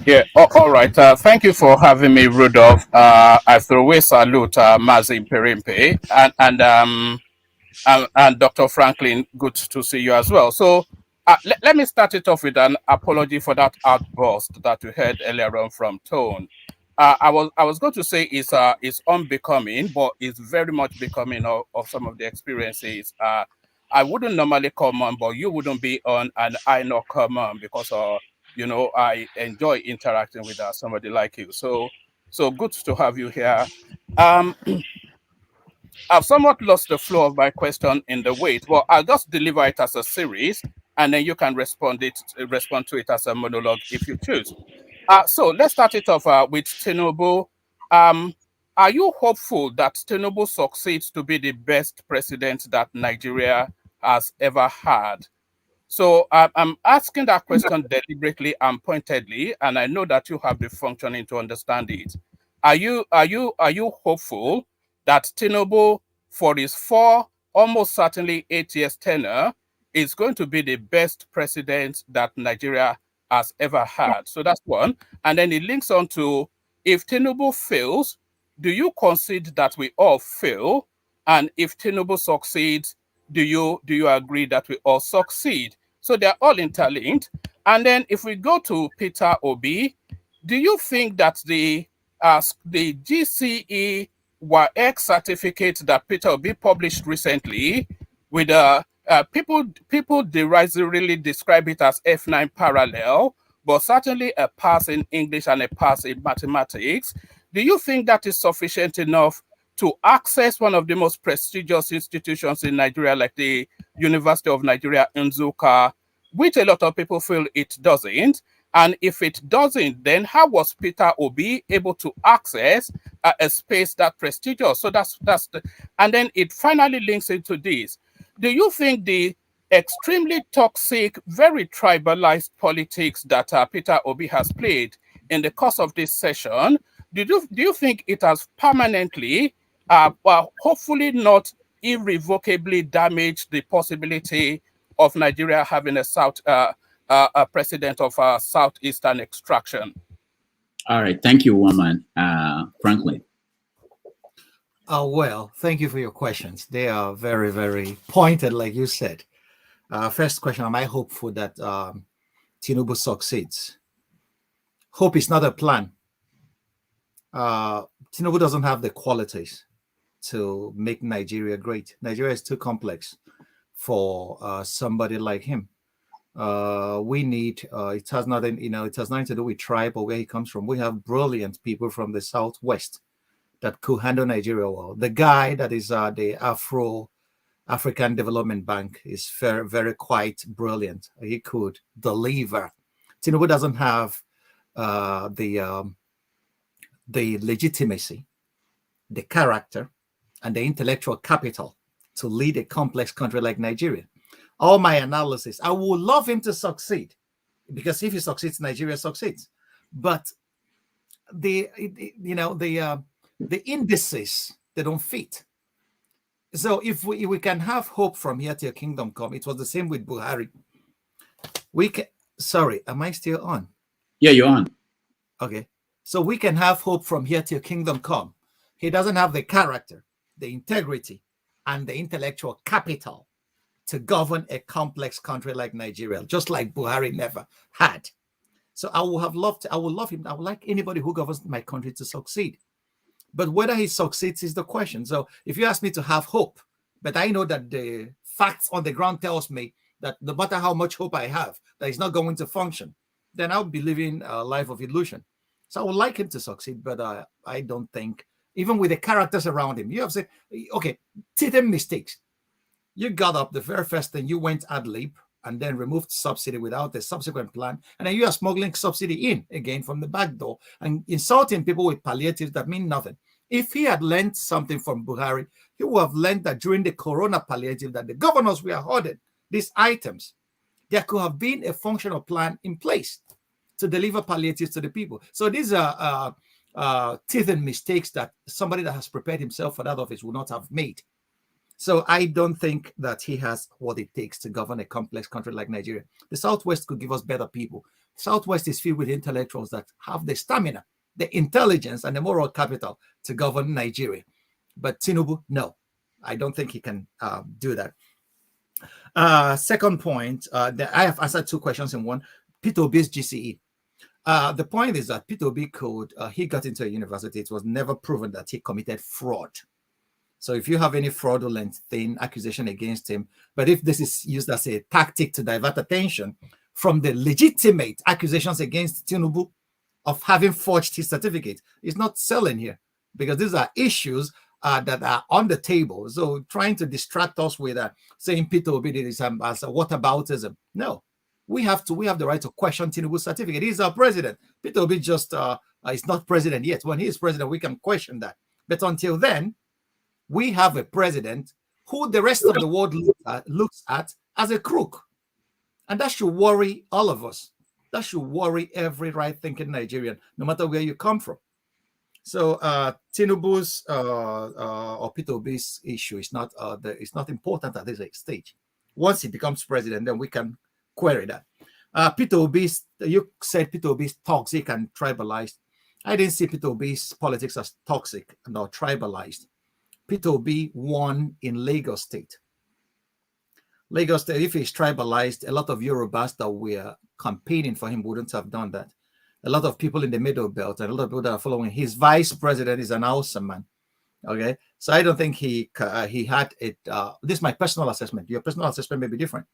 Speaker 10: Yeah, all right. Thank you for having me, Rudolph. I throw away salute Mazi Perimpe and Dr. Franklyne. Good to see you as well. So let me start it off with an apology for that outburst that we heard earlier on from Tone. I was going to say it's unbecoming, but it's very much becoming of some of the experiences. I wouldn't normally come on, but you wouldn't be on, and I not come on because I enjoy interacting with somebody like you. So good to have you here. I've somewhat lost the flow of my question in the wait, but I'll just deliver it as a series, and then you can respond to it as a monologue if you choose. So let's start it off with Tinubu. Are you hopeful that Tinubu succeeds to be the best president that Nigeria has ever had? So I'm asking that question deliberately and pointedly, and I know that you have the functioning to understand it. Are you hopeful that Tinubu, for his almost certainly 8 years tenure, is going to be the best president that Nigeria has ever had? So that's one. And then it links on to, if Tinubu fails, do you concede that we all fail? And if Tinubu succeeds, do you agree that we all succeed? So they're all interlinked. And then if we go to Peter Obi, do you think that the GCE WAEC certificate that Peter Obi published recently, with people derisively describe it as F9 parallel, but certainly a pass in English and a pass in mathematics, do you think that is sufficient enough to access one of the most prestigious institutions in Nigeria, like the University of Nigeria, Nsukka, which a lot of people feel it doesn't? And if it doesn't, then how was Peter Obi able to access a space that prestigious? So that's and then it finally links into this. Do you think the extremely toxic, very tribalized politics that Peter Obi has played in the course of this session, do you think it has permanently, hopefully not irrevocably, damaged the possibility of Nigeria having a president of Southeastern extraction?
Speaker 1: All right, thank you, woman. Franklyne.
Speaker 2: Well, thank you for your questions. They are very, very pointed, like you said. First question, am I hopeful that Tinubu succeeds? Hope is not a plan. Tinubu doesn't have the qualities to make Nigeria great. Nigeria is too complex for somebody like him. We need, it has nothing to do with tribe or where he comes from. We have brilliant people from the Southwest that could handle Nigeria well. The guy that is the African Development Bank is very, very quite brilliant. He could deliver. Tinubu doesn't have the legitimacy, the character, and the intellectual capital to lead a complex country like Nigeria. All my analysis, I would love him to succeed, because if he succeeds, Nigeria succeeds. But the indices, they don't fit. So if we can have hope from here till kingdom come, it was the same with Buhari. Sorry, am I still on?
Speaker 1: Yeah, you're on.
Speaker 2: Okay. So we can have hope from here till kingdom come. He doesn't have the character, the integrity, and the intellectual capital to govern a complex country like Nigeria, just like Buhari never had. So I would love him. I would like anybody who governs my country to succeed. But whether he succeeds is the question. So if you ask me to have hope, but I know that the facts on the ground tells me that no matter how much hope I have, that he's not going to function, then I'll be living a life of illusion. So I would like him to succeed, but I don't think, even with the characters around him, you have said, okay, Titem mistakes. You got up the very first thing, you went ad lib, and then removed subsidy without a subsequent plan, and then you are smuggling subsidy in again from the back door and insulting people with palliatives that mean nothing. If he had learned something from Buhari, he would have learned that during the corona palliative that the governors were hoarding these items, there could have been a functional plan in place to deliver palliatives to the people. So these are teething mistakes that somebody that has prepared himself for that office would not have made. So I don't think that he has what it takes to govern a complex country like Nigeria. The Southwest could give us better people. The Southwest is filled with intellectuals that have the stamina, the intelligence, and the moral capital to govern Nigeria. But Tinubu, no, I don't think he can do that. Second point, I have answered two questions in one. Peter Obi's GCE. The point is that Peter Obi he got into a university. It was never proven that he committed fraud. So if you have any fraudulent accusation against him, but if this is used as a tactic to divert attention from the legitimate accusations against Tinubu of having forged his certificate, it's not selling here, because these are issues that are on the table. So trying to distract us with saying Peter Obi did this as a whataboutism. No, we have the right to question Tinubu's certificate. He's our president. Peter Obi just is not president yet. When he is president, we can question that. But until then, we have a president who the rest of the world looks at as a crook. And that should worry all of us. That should worry every right-thinking Nigerian, no matter where you come from. So Tinubu's or Peter Obi's issue is not important at this stage. Once he becomes president, then we can query that. Peter Obi's, you said Peter Obi's toxic and tribalized. I didn't see Peter Obi's politics as toxic nor tribalized. Peter Obi won in Lagos State. Lagos State, if he's tribalized, a lot of Yorubas that were campaigning for him wouldn't have done that. A lot of people in the middle belt and a lot of people that are following his vice president is an awesome man. Okay, so I don't think he had it. This is my personal assessment. Your personal assessment may be different.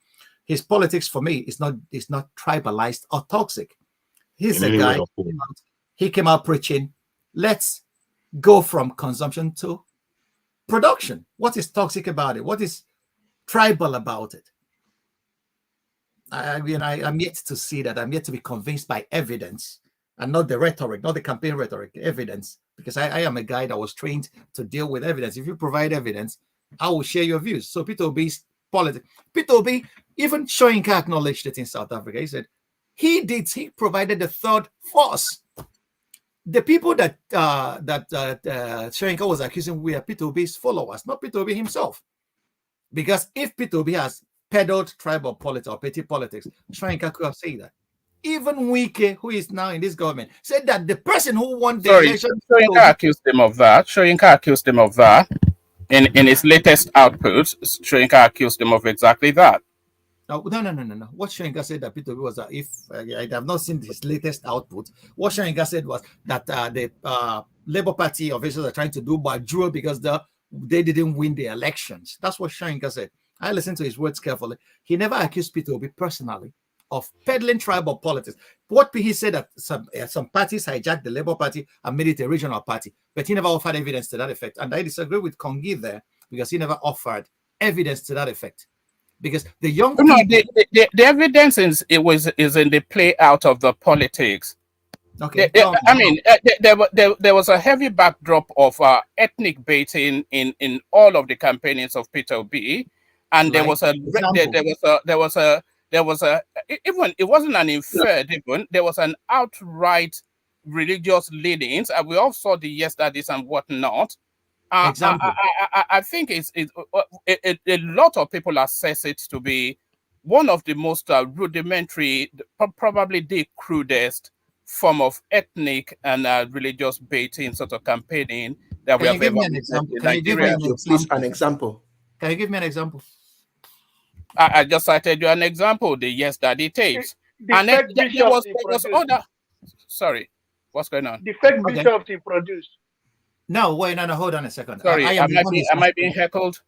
Speaker 2: His politics for me is not tribalized or toxic. He's a guy. He came out preaching, let's go from consumption to production. What is toxic about it? What is tribal about it? I'm yet to see that. I'm yet to be convinced by evidence and not the rhetoric, not the campaign rhetoric, evidence, because I am a guy that was trained to deal with evidence. If you provide evidence, I will share your views. So Peter Obi's politics, Peter Obi, even Soyinka acknowledged it in South Africa. He said he provided the third force. The people that Soyinka was accusing were Peter Obi's followers, not Peter Obi himself. Because if Peter Obi has peddled tribal politics or petty politics, Soyinka could have said that. Even Wike, who is now in this government, said that the person who won the election...
Speaker 10: Soyinka accused him of that. Soyinka accused him of that. In his latest output, Soyinka accused him of exactly that.
Speaker 2: No. What Soyinka said that Peter Obi was that I have not seen his latest output. What Soyinka said was that the Labour Party officials are trying to do Bajura because they didn't win the elections. That's what Soyinka said. I listened to his words carefully. He never accused Peter Obi personally of peddling tribal politics. What he said that some parties hijacked the Labour Party and made it a regional party, but he never offered evidence to that effect. And I disagree with Kongi there because he never offered evidence to that effect. Because the young people...
Speaker 10: the evidence is in the play out of the politics.
Speaker 2: Okay.
Speaker 10: There was a heavy backdrop of ethnic baiting in all of the campaigns of Peter Obi, and there was a even it wasn't an inferred even, there was an outright religious leanings, and we all saw the yes daddies and whatnot. I think a lot of people assess it to be one of the most rudimentary, probably the crudest form of ethnic and religious baiting sort of campaigning that we have ever
Speaker 2: an example?
Speaker 10: in Nigeria.
Speaker 18: Please, an example.
Speaker 2: Can you give me an example?
Speaker 10: I just cited you an example, the Yes Daddy tapes. And then there was other... Sorry, what's going on?
Speaker 19: The fake bishops he produced.
Speaker 2: No, wait, no, hold on a second.
Speaker 10: Sorry, am I being heckled?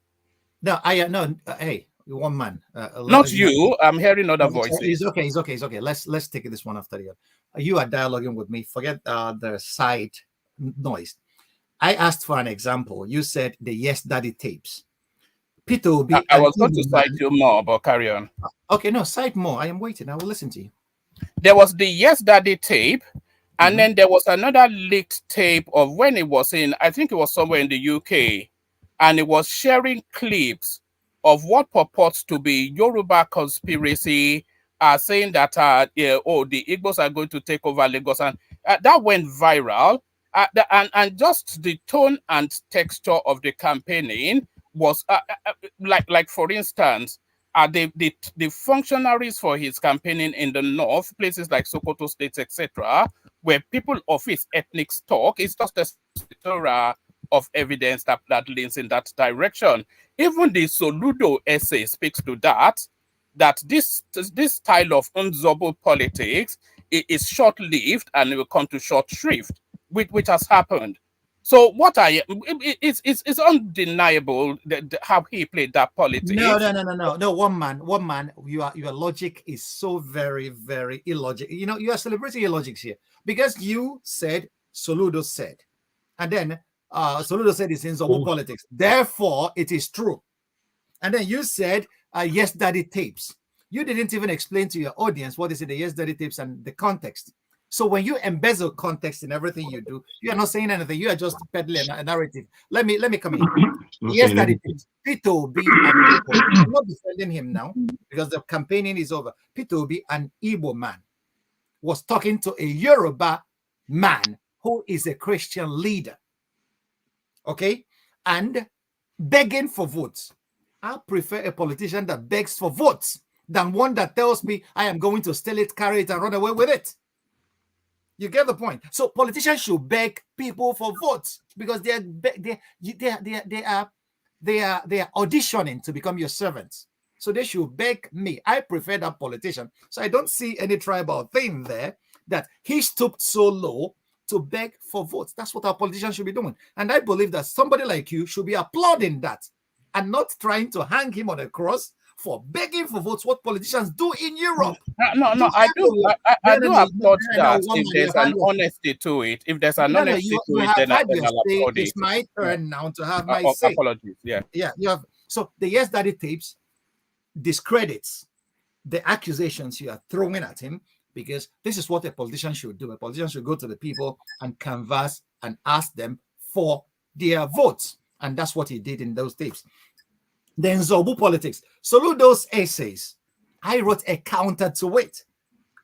Speaker 2: No, hey, one man.
Speaker 10: Not you. I'm hearing other voices.
Speaker 2: It's okay. Let's take this one after the other. You are dialoguing with me. Forget the side noise. I asked for an example. You said the Yes Daddy tapes. Peter Obi.
Speaker 10: I was going to cite you more, but carry on.
Speaker 2: Okay, no, cite more. I am waiting. I will listen to you.
Speaker 10: There was the Yes Daddy tape, and then there was another leaked tape of when it was in, I think it was somewhere in the UK, and it was sharing clips of what purports to be Yoruba conspiracy, saying that oh, the Igbos are going to take over Lagos, and that went viral. And just the tone and texture of the campaigning was like for instance, the functionaries for his campaigning in the north, places like Sokoto State, etc., where people of his ethnic stock, is just a plethora of evidence that leans in that direction. Even the Soludo essay speaks to that this style of unzobo politics is short-lived and it will come to short shrift, which has happened. So what it's undeniable how he played that politics.
Speaker 2: No. One man. Your logic is so very, very illogical. You know, you are celebrating your logics here because you said Soludo said, and then Soludo said it's in Zobo politics. Therefore, it is true. And then you said Yes Daddy tapes. You didn't even explain to your audience what is in the Yes Daddy tapes and the context. So when you embezzle context in everything you do, you are not saying anything. You are just peddling a narrative. Let me come in. Yes, Daddy tapes. Peter Obi, I'm not defending him now because the campaigning is over. Peter Obi, an Igbo man, was talking to a Yoruba man who is a Christian leader. Okay, and begging for votes. I prefer a politician that begs for votes than one that tells me I am going to steal it, carry it, and run away with it. You get the point. So politicians should beg people for votes because they are auditioning to become your servants. So they should beg me. I prefer that politician. So I don't see any tribal thing there that he stooped so low to beg for votes. That's what our politicians should be doing. And I believe that somebody like you should be applauding that and not trying to hang him on a cross for begging for votes, what politicians do in Europe.
Speaker 10: No, I do applaud that if there's an honesty to it. If there's an honesty to it, then I'll applaud it.
Speaker 2: It's my turn now to have my say.
Speaker 10: Apologies, yeah.
Speaker 2: You have. So the Yes Daddy tapes discredits the accusations you are throwing at him because this is what a politician should do. A politician should go to the people and canvass and ask them for their votes. And that's what he did in those tapes. Then Zobu politics. Soludo's essays, I wrote a counter to it.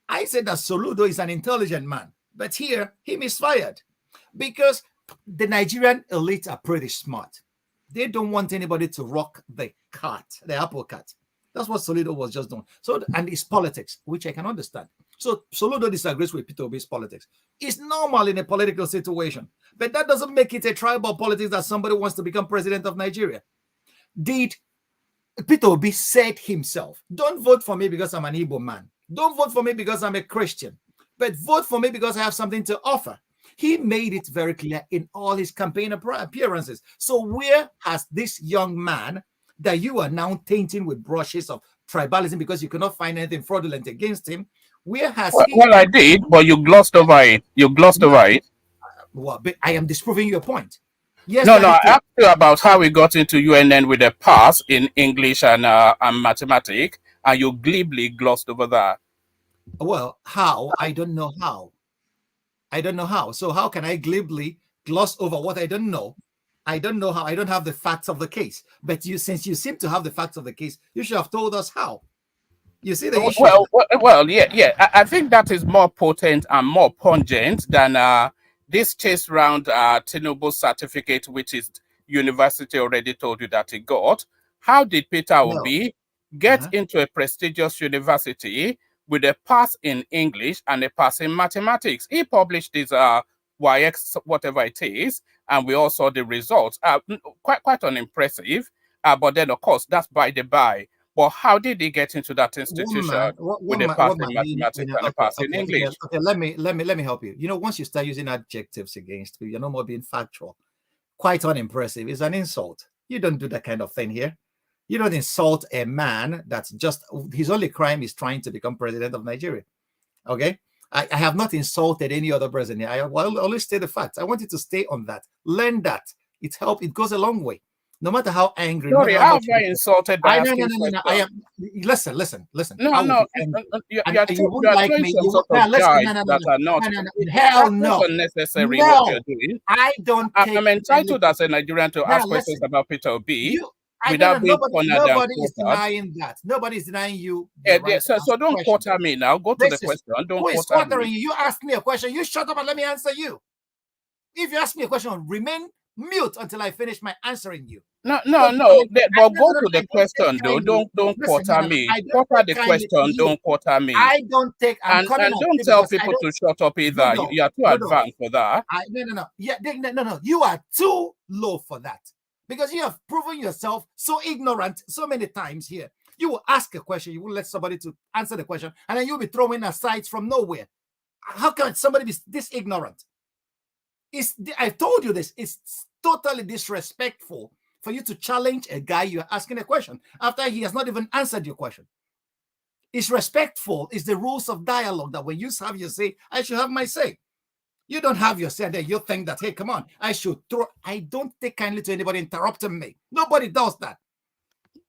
Speaker 2: I said that Soludo is an intelligent man, but here he misfired because the Nigerian elite are pretty smart. They don't want anybody to rock the cart, the apple cart. That's what Soludo was just doing. So, and it's politics, which I can understand. So Soludo disagrees with Peter Obi's politics. It's normal in a political situation, but that doesn't make it a tribal politics that somebody wants to become president of Nigeria. Did Peter Obi said himself, don't vote for me because I'm an Igbo man. Don't vote for me because I'm a Christian, but vote for me because I have something to offer. He made it very clear in all his campaign appearances. So where has this young man that you are now tainting with brushes of tribalism because you cannot find anything fraudulent against him, where has he...
Speaker 10: Well, I did, but you glossed over it.
Speaker 2: Well, but I am disproving your point. Yes,
Speaker 10: no, I asked you about how we got into UNN with a pass in English and mathematics, and you glibly glossed over that.
Speaker 2: Well, how? I don't know how. I don't know how. So how can I glibly gloss over what I don't know? I don't know how. I don't have the facts of the case. But since you seem to have the facts of the case, you should have told us how. You see the issue?
Speaker 10: Well, yeah. I think that is more potent and more pungent than this chase round Tinubu certificate, which is university already told you that he got. How did Peter Obi get into a prestigious university with a pass in English and a pass in mathematics? He published his YX, whatever it is, and we all saw the results. Quite unimpressive. But then, of course, that's by the by. But how did he get into that institution with a pass in mathematics and a pass in English?
Speaker 2: Okay, let me help you. You know, once you start using adjectives against me, you're no more being factual. Quite unimpressive. It's an insult. You don't do that kind of thing here. You don't insult a man that's just, his only crime is trying to become president of Nigeria. Okay? I have not insulted any other president. I will always state the facts. I want you to stay on that. Learn that. It helps. It goes a long way. No matter how angry,
Speaker 10: Sorry,
Speaker 2: no matter how
Speaker 10: how
Speaker 2: much
Speaker 10: have I insulted by asking
Speaker 2: I
Speaker 10: questions?
Speaker 2: am. Listen.
Speaker 10: No,
Speaker 2: I will
Speaker 10: no,
Speaker 2: be angry,
Speaker 10: you
Speaker 2: and
Speaker 10: are
Speaker 2: you
Speaker 10: you
Speaker 2: won't
Speaker 10: are
Speaker 2: like
Speaker 10: throwing
Speaker 2: me.
Speaker 10: some
Speaker 2: You
Speaker 10: sort
Speaker 2: won't,
Speaker 10: of
Speaker 2: listen.
Speaker 10: jibes that are not.
Speaker 2: Hell
Speaker 10: That's
Speaker 2: no,
Speaker 10: unnecessary. What you're
Speaker 2: no.
Speaker 10: doing.
Speaker 2: I don't take
Speaker 10: I'm entitled
Speaker 2: anything.
Speaker 10: as a Nigerian to
Speaker 2: Now
Speaker 10: ask questions
Speaker 2: listen.
Speaker 10: about Peter Obi
Speaker 2: You,
Speaker 10: without being cornered and
Speaker 2: nobody is
Speaker 10: quartered.
Speaker 2: denying that. Nobody is denying you the right to
Speaker 10: So,
Speaker 2: ask
Speaker 10: so don't
Speaker 2: questions.
Speaker 10: quarter me now. Go to the question. Don't
Speaker 2: Who is
Speaker 10: quarter me.
Speaker 2: quartering you? You ask me a question. You shut up and let me answer you. If you ask me a question, remain mute until I finish my answering you.
Speaker 10: No. But go to the question, though. Don't quarter me. Quarter the question. Don't quarter me.
Speaker 2: I don't take. I'm
Speaker 10: and
Speaker 2: coming
Speaker 10: don't tell people to shut up either. You are too advanced for that.
Speaker 2: No. Yeah, no. You are too low for that because you have proven yourself so ignorant so many times here. You will ask a question, you will let somebody to answer the question, and then you'll be throwing asides from nowhere. How can somebody be this ignorant? I've told you this. It's totally disrespectful for you to challenge a guy you're asking a question after he has not even answered your question. It's respectful. It's the rules of dialogue that when you have your say, I should have my say. You don't have your say, and then you think that, hey, come on, I should throw. I don't take kindly to anybody interrupting me. Nobody does that.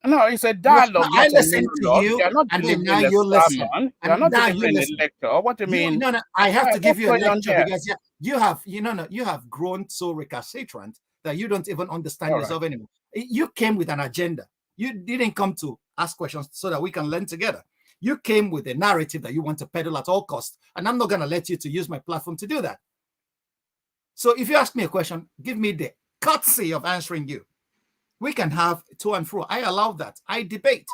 Speaker 10: No, it's a dialogue.
Speaker 2: I listen to you,
Speaker 10: You're not
Speaker 2: and then now
Speaker 10: delivering
Speaker 2: you
Speaker 10: a
Speaker 2: listen.
Speaker 10: sermon.
Speaker 2: And
Speaker 10: You're not
Speaker 2: now
Speaker 10: delivering
Speaker 2: you
Speaker 10: a
Speaker 2: listen.
Speaker 10: lecture. What do you mean?
Speaker 2: No, I have to give you a
Speaker 10: what's going on
Speaker 2: lecture
Speaker 10: here?
Speaker 2: because you have grown so recalcitrant that you don't even understand yourself anymore. You came with an agenda. You didn't come to ask questions so that we can learn together. You came with a narrative that you want to peddle at all costs, and I'm not going to let you to use my platform to do that. So if you ask me a question, give me the courtesy of answering you. We can have to and fro. I allow that. I debate,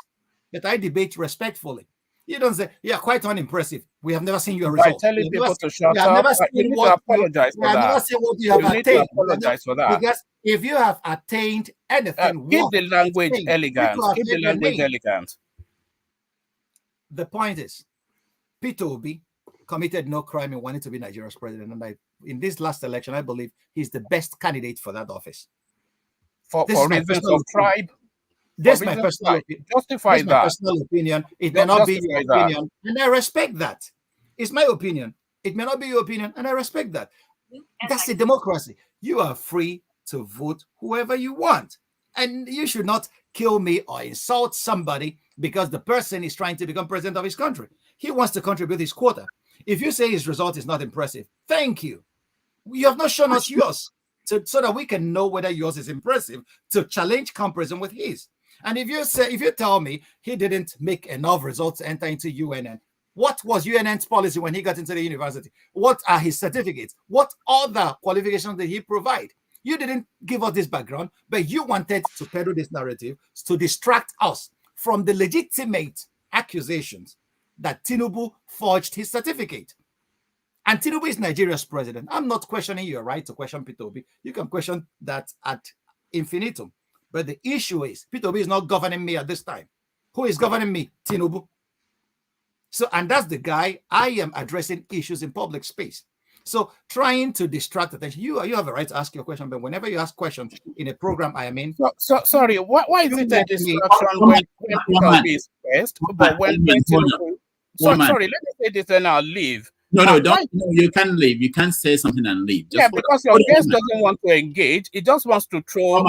Speaker 2: but I debate respectfully. You don't say, yeah, quite unimpressive. We have never seen your results.
Speaker 10: By telling people to shut
Speaker 2: we have
Speaker 10: up,
Speaker 2: never
Speaker 10: you
Speaker 2: seen
Speaker 10: need to
Speaker 2: what
Speaker 10: apologize for
Speaker 2: we have
Speaker 10: that.
Speaker 2: never seen what you have
Speaker 10: You need to
Speaker 2: attained.
Speaker 10: apologize for that.
Speaker 2: Because if you have attained anything,
Speaker 10: keep the language elegant. Keep the language elegant.
Speaker 2: The point is, Peter Obi committed no crime in wanting to be Nigeria's president. And in this last election, I believe he's the best candidate for that office.
Speaker 10: For reasons of tribe.
Speaker 2: This is my personal opinion.
Speaker 10: Justify that.
Speaker 2: My personal opinion. It may not be your opinion, and I respect that. It's my opinion. It may not be your opinion, and I respect that. That's a democracy. You are free to vote whoever you want, and you should not kill me or insult somebody because the person is trying to become president of his country. He wants to contribute his quota. If you say his result is not impressive, thank you. You have not shown us yours so that we can know whether yours is impressive to challenge comparison with his. And if you tell me he didn't make enough results to enter into UNN, what was UNN's policy when he got into the university? What are his certificates? What other qualifications did he provide? You didn't give us this background, but you wanted to peddle this narrative to distract us from the legitimate accusations that Tinubu forged his certificate. And Tinubu is Nigeria's president. I'm not questioning your right to question Peter Obi. You can question that ad infinitum. But the issue is, Peter Obi is not governing me at this time. Who is governing me? Tinubu. So, and that's the guy I am addressing issues in public space. So, trying to distract attention. You have a right to ask your question, but whenever you ask questions in a program I am in.
Speaker 10: Sorry, why is it a distraction when Peter Obi is first? But when Tinubu. Sorry, let me say this and I'll leave.
Speaker 1: No, you can't leave. You can't say something and leave.
Speaker 10: Just because your guest doesn't want to engage, he just wants to throw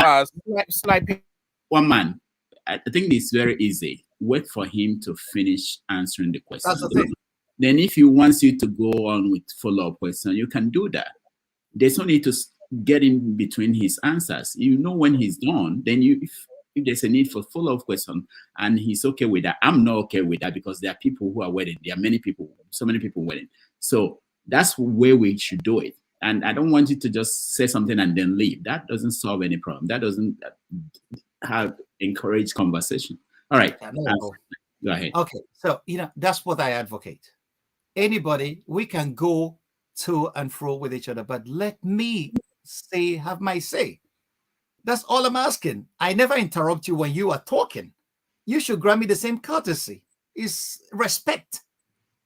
Speaker 10: sniping.
Speaker 1: One man, I think it's very easy. Wait for him to finish answering the question.
Speaker 2: That's the thing.
Speaker 1: Then if he wants you to go on with follow-up question, you can do that. There's no need to get in between his answers. You know when he's done, then if there's a need for follow-up question and he's okay with that, I'm not okay with that because there are people who are waiting. There are many people, so many people waiting. So that's where we should do it. And I don't want you to just say something and then leave. That doesn't solve any problem. That doesn't encourage conversation. All right. Go ahead.
Speaker 2: Okay. So, that's what I advocate. Anybody, we can go to and fro with each other, but let me have my say. That's all I'm asking. I never interrupt you when you are talking. You should grant me the same courtesy. It's respect.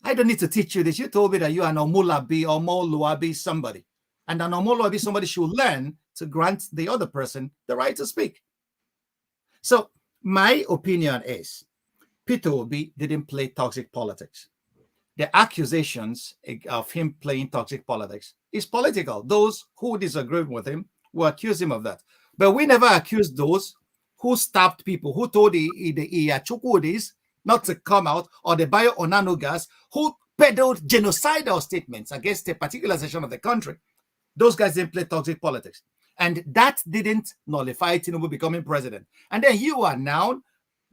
Speaker 2: I don't need to teach you this. You told me that you are an Omulabi or Moluabi somebody. And an Omulabi somebody should learn to grant the other person the right to speak. So my opinion is Peter Obi didn't play toxic politics. The accusations of him playing toxic politics is political. Those who disagree with him will accuse him of that. But we never accused those who stabbed people, who told the Iyachukwudis not to come out, or the Bayo Onanugas who peddled genocidal statements against a particular section of the country. Those guys didn't play toxic politics. And that didn't nullify Tinubu becoming president. And then you are now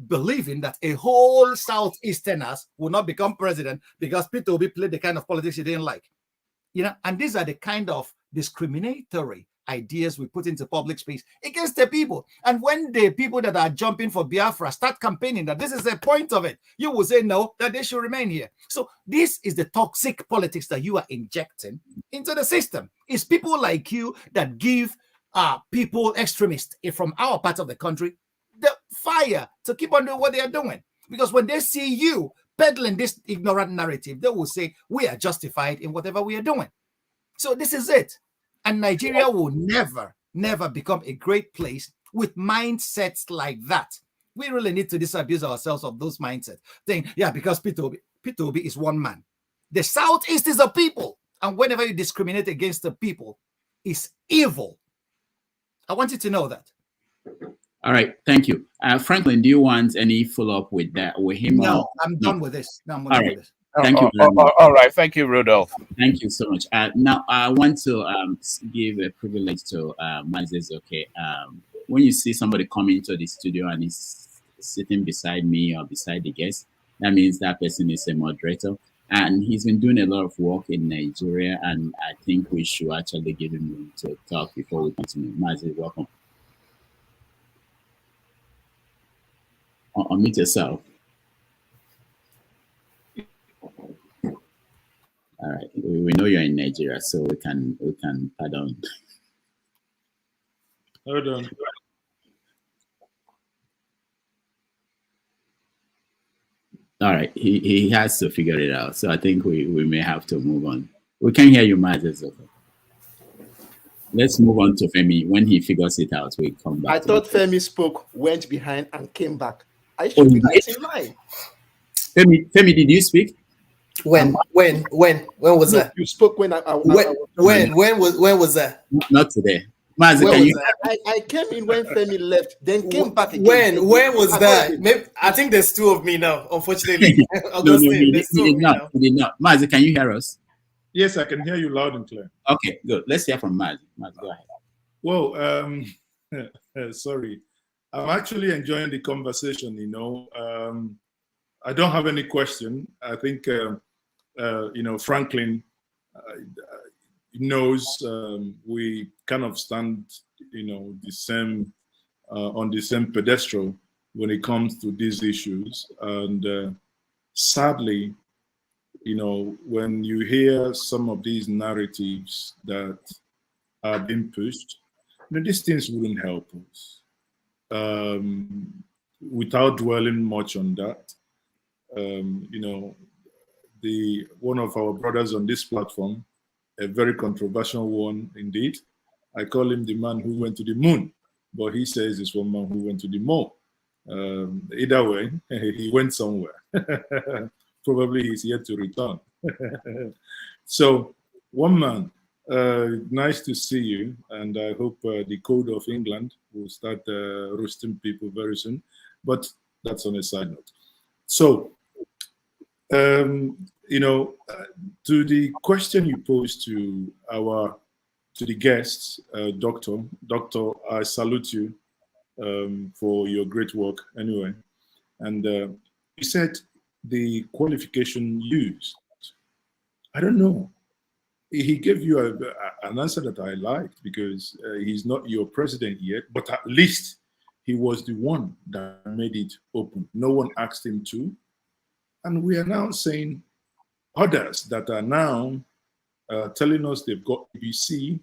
Speaker 2: believing that a whole Southeasterners will not become president because Peter Obi played the kind of politics he didn't like. You know, and these are the kind of discriminatory ideas we put into public space against the people. And when the people that are jumping for Biafra start campaigning that this is the point of it, you will say no, that they should remain here. So this is the toxic politics that you are injecting into the system. It's people like you that give people, extremists from our part of the country, the fire to keep on doing what they are doing. Because when they see you peddling this ignorant narrative, they will say we are justified in whatever we are doing. So this is it. And Nigeria will never, never become a great place with mindsets like that. We really need to disabuse ourselves of those mindsets. Saying, yeah, because Peter Obi is one man. The Southeast is a people. And whenever you discriminate against the people, it's evil. I want you to know that.
Speaker 1: All right, thank you. Franklyne, do you want any follow-up with that? With him?
Speaker 2: No, I'm done with this. No, I'm done with this.
Speaker 1: Thank you very much.
Speaker 10: All right, thank you, Rudolph.
Speaker 1: Thank you so much. Now, I want to give a privilege to Mazes. Okay, when you see somebody come into the studio and is sitting beside me or beside the guest, that means that person is a moderator. And he's been doing a lot of work in Nigeria, and I think we should actually give him room to talk before we continue. Mazes, welcome. Unmute yourself. All right, we know you're in Nigeria, so we can pardon.
Speaker 3: Hold on.
Speaker 1: All right, he has to figure it out. So I think we may have to move on. We can hear you, Mazes. Let's move on to Femi. When he figures it out, we come back.
Speaker 6: I thought Femi spoke, went behind, and came back. I should be like in line.
Speaker 1: Femi, did you speak?
Speaker 17: When was that?
Speaker 6: You spoke when
Speaker 17: when was that?
Speaker 1: Not today. Mazi, can you?
Speaker 6: I came in when Femi left, then came back again.
Speaker 17: When was that? Maybe, I think there's two of me now, unfortunately.
Speaker 1: No, he did not. Mazi, can you hear us?
Speaker 3: Yes, I can hear you loud and clear.
Speaker 1: Okay, good. Let's hear from Mazi. Mazi, go ahead.
Speaker 3: Well, sorry. I'm actually enjoying the conversation, you know. I don't have any question. I think, you know, Franklyne knows we kind of stand, you know, the same, on the same pedestal when it comes to these issues. And sadly, you know, when you hear some of these narratives that are being pushed, you know, these things wouldn't help us. Without dwelling much on that, you know, one of our brothers on this platform, a very controversial one indeed. I call him the man who went to the moon, but he says it's one man who went to the moon. Either way, he went somewhere. Probably he's yet to return. So, one man, nice to see you, and I hope the Code of England will start roasting people very soon, but that's on a side note. So, you know, to the question you posed to the guests, Doctor, I salute you for your great work anyway. And you said the qualification used, I don't know. He gave you an answer that I liked, because he's not your president yet, but at least he was the one that made it open. No one asked him to. And we are now saying others that are now telling us they've got ABC,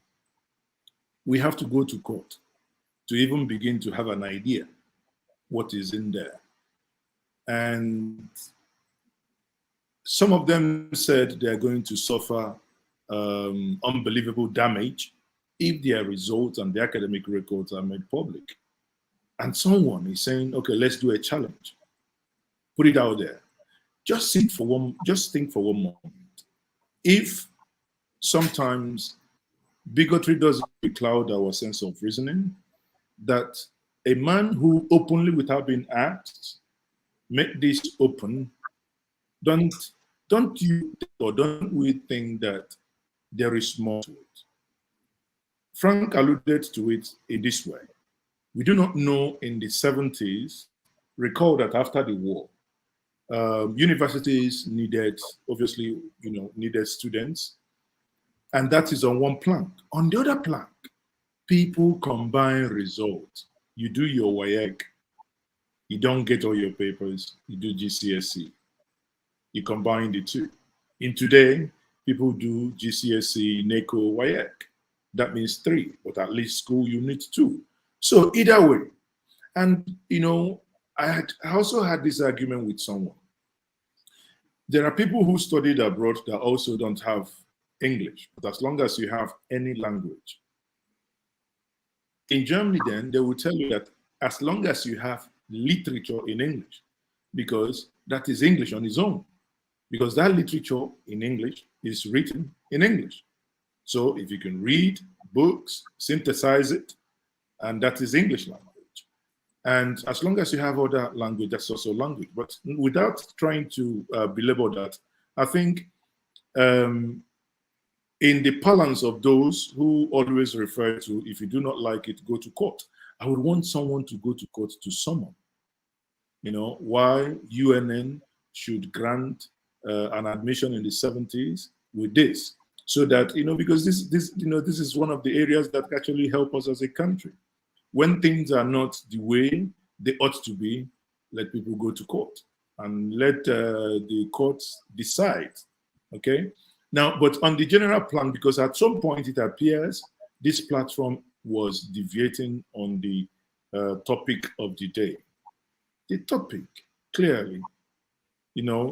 Speaker 3: we have to go to court to even begin to have an idea what is in there. And some of them said they're going to suffer unbelievable damage if their results and the academic records are made public. And someone is saying, okay, let's do a challenge. Put it out there. Just think for one moment. If sometimes bigotry doesn't cloud our sense of reasoning,
Speaker 18: that a man who openly, without being asked, make this open, don't you or don't we think that there is more to it? Frank alluded to it in this way. We do not know in the 70s, recall that after the war, universities needed, obviously, needed students. And that is on one plank. On the other plank, people combine results. You do your WAEC, you don't get all your papers, you do GCSE. You combine the two. In today, people do GCSE, NECO, WAEC. That means 3, but at least school you need 2. So either way, and I also had this argument with someone. There are people who studied abroad that also don't have English, but as long as you have any language. In Germany, then, they will tell you that as long as you have literature in English, because that is English on its own, because that literature in English is written in English. So if you can read books, synthesize it, and that is English language. And as long as you have other language, that's also language. But without trying to belabor that, I think in the parlance of those who always refer to, if you do not like it, go to court. I would want someone to go to court to someone. Why UNN should grant an admission in the 70s with this. So that, because this is one of the areas that actually help us as a country. When things are not the way they ought to be, let people go to court and let the courts decide, okay? Now, but on the general plan, because at some point it appears this platform was deviating on the topic of the day. The topic, clearly,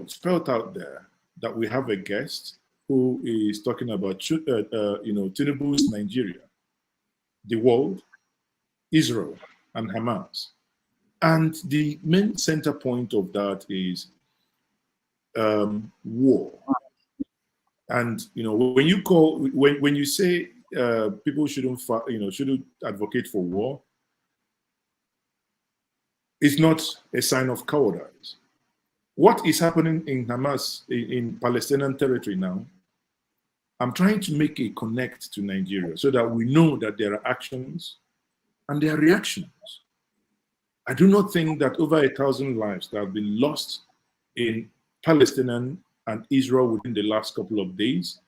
Speaker 18: spelled out there that we have a guest who is talking about, Tinubu's Nigeria, the world, Israel and Hamas. And the main center point of that is war. And when you say people shouldn't advocate for war, it's not a sign of cowardice. What is happening in Hamas in Palestinian territory now? I'm trying to make a connect to Nigeria so that we know that there are actions and there are reactions. I do not think that over 1,000 lives that have been lost in Palestinian and Israel within the last couple of days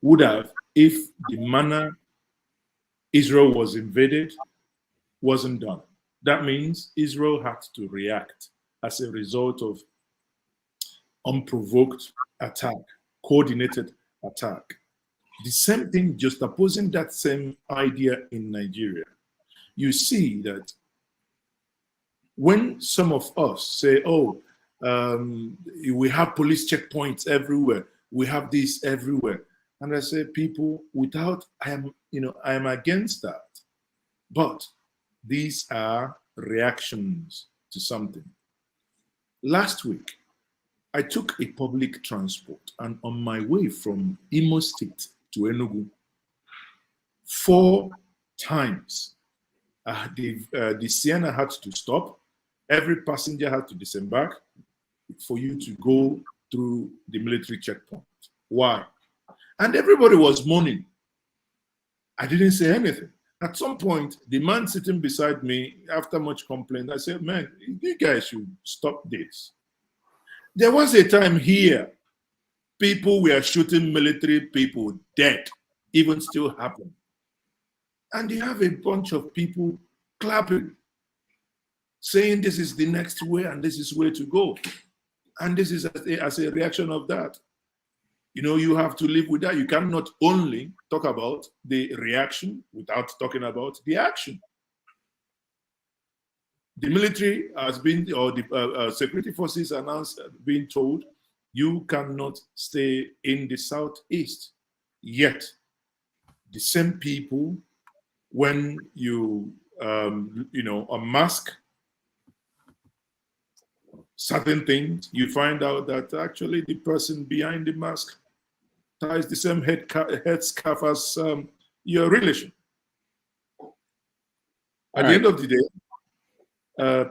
Speaker 18: would have if the manner Israel was invaded wasn't done. That means Israel had to react as a result of unprovoked attack, coordinated attack. The same thing, just opposing that same idea in Nigeria. You see that when some of us say, we have police checkpoints everywhere, we have this everywhere. And I say, people, I am against that. But these are reactions to something. Last week, I took a public transport, and on my way from Imo State to Enugu, 4 times the Sienna had to stop. Every passenger had to disembark for you to go through the military checkpoint. Why? And everybody was moaning. I didn't say anything. At some point, the man sitting beside me, after much complaint, I said, man, you guys should stop this. There was a time here, people were shooting military people dead, even still happen. And you have a bunch of people clapping, saying this is the next way and this is where to go. And this is as a reaction of that. You have to live with that. You cannot only talk about the reaction without talking about the action. The military has been, or the security forces are now being told, you cannot stay in the southeast. Yet, the same people, when you, unmask certain things, you find out that actually the person behind the mask ties the same headscarf as your relation. At the end of the day,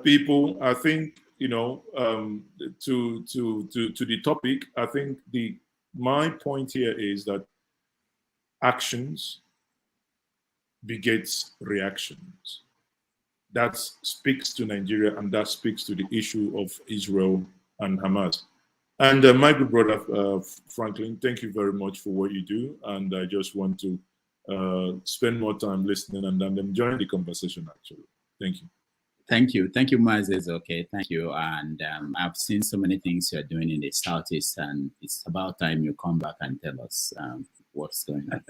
Speaker 18: people, I think, to the topic, I think my point here is that actions begets reactions. That speaks to Nigeria, and that speaks to the issue of Israel and Hamas. And my good brother, Franklyne, thank you very much for what you do. And I just want to spend more time listening, and I'm enjoying the conversation, actually. Thank you.
Speaker 1: Thank you. Thank you, Moses. Okay, thank you. And I've seen so many things you're doing in the Southeast, and it's about time you come back and tell us what's going on.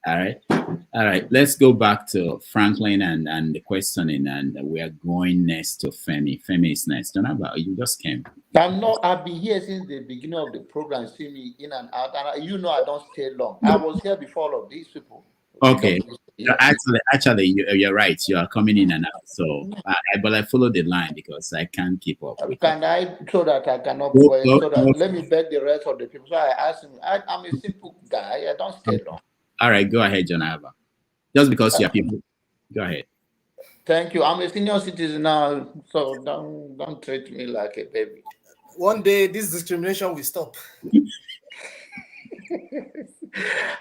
Speaker 1: All right. All right. Let's go back to Franklyne and the questioning, and we are going next to Femi. Femi is next. You just came.
Speaker 20: I've been here since the beginning of the program, see me in and out, and I don't stay long. I was here before all of these people.
Speaker 1: Okay. Actually, you're right. You are coming in and out. So, but I follow the line because I can't keep up.
Speaker 20: Can I, so that I cannot, let me beg the rest of the people. So I asked him, I'm a simple guy. I don't stay long.
Speaker 1: All right, go ahead, John Alba. Just because you're people, go ahead.
Speaker 20: Thank you. I'm a senior citizen now, so don't treat me like a baby.
Speaker 17: One day, this discrimination will stop.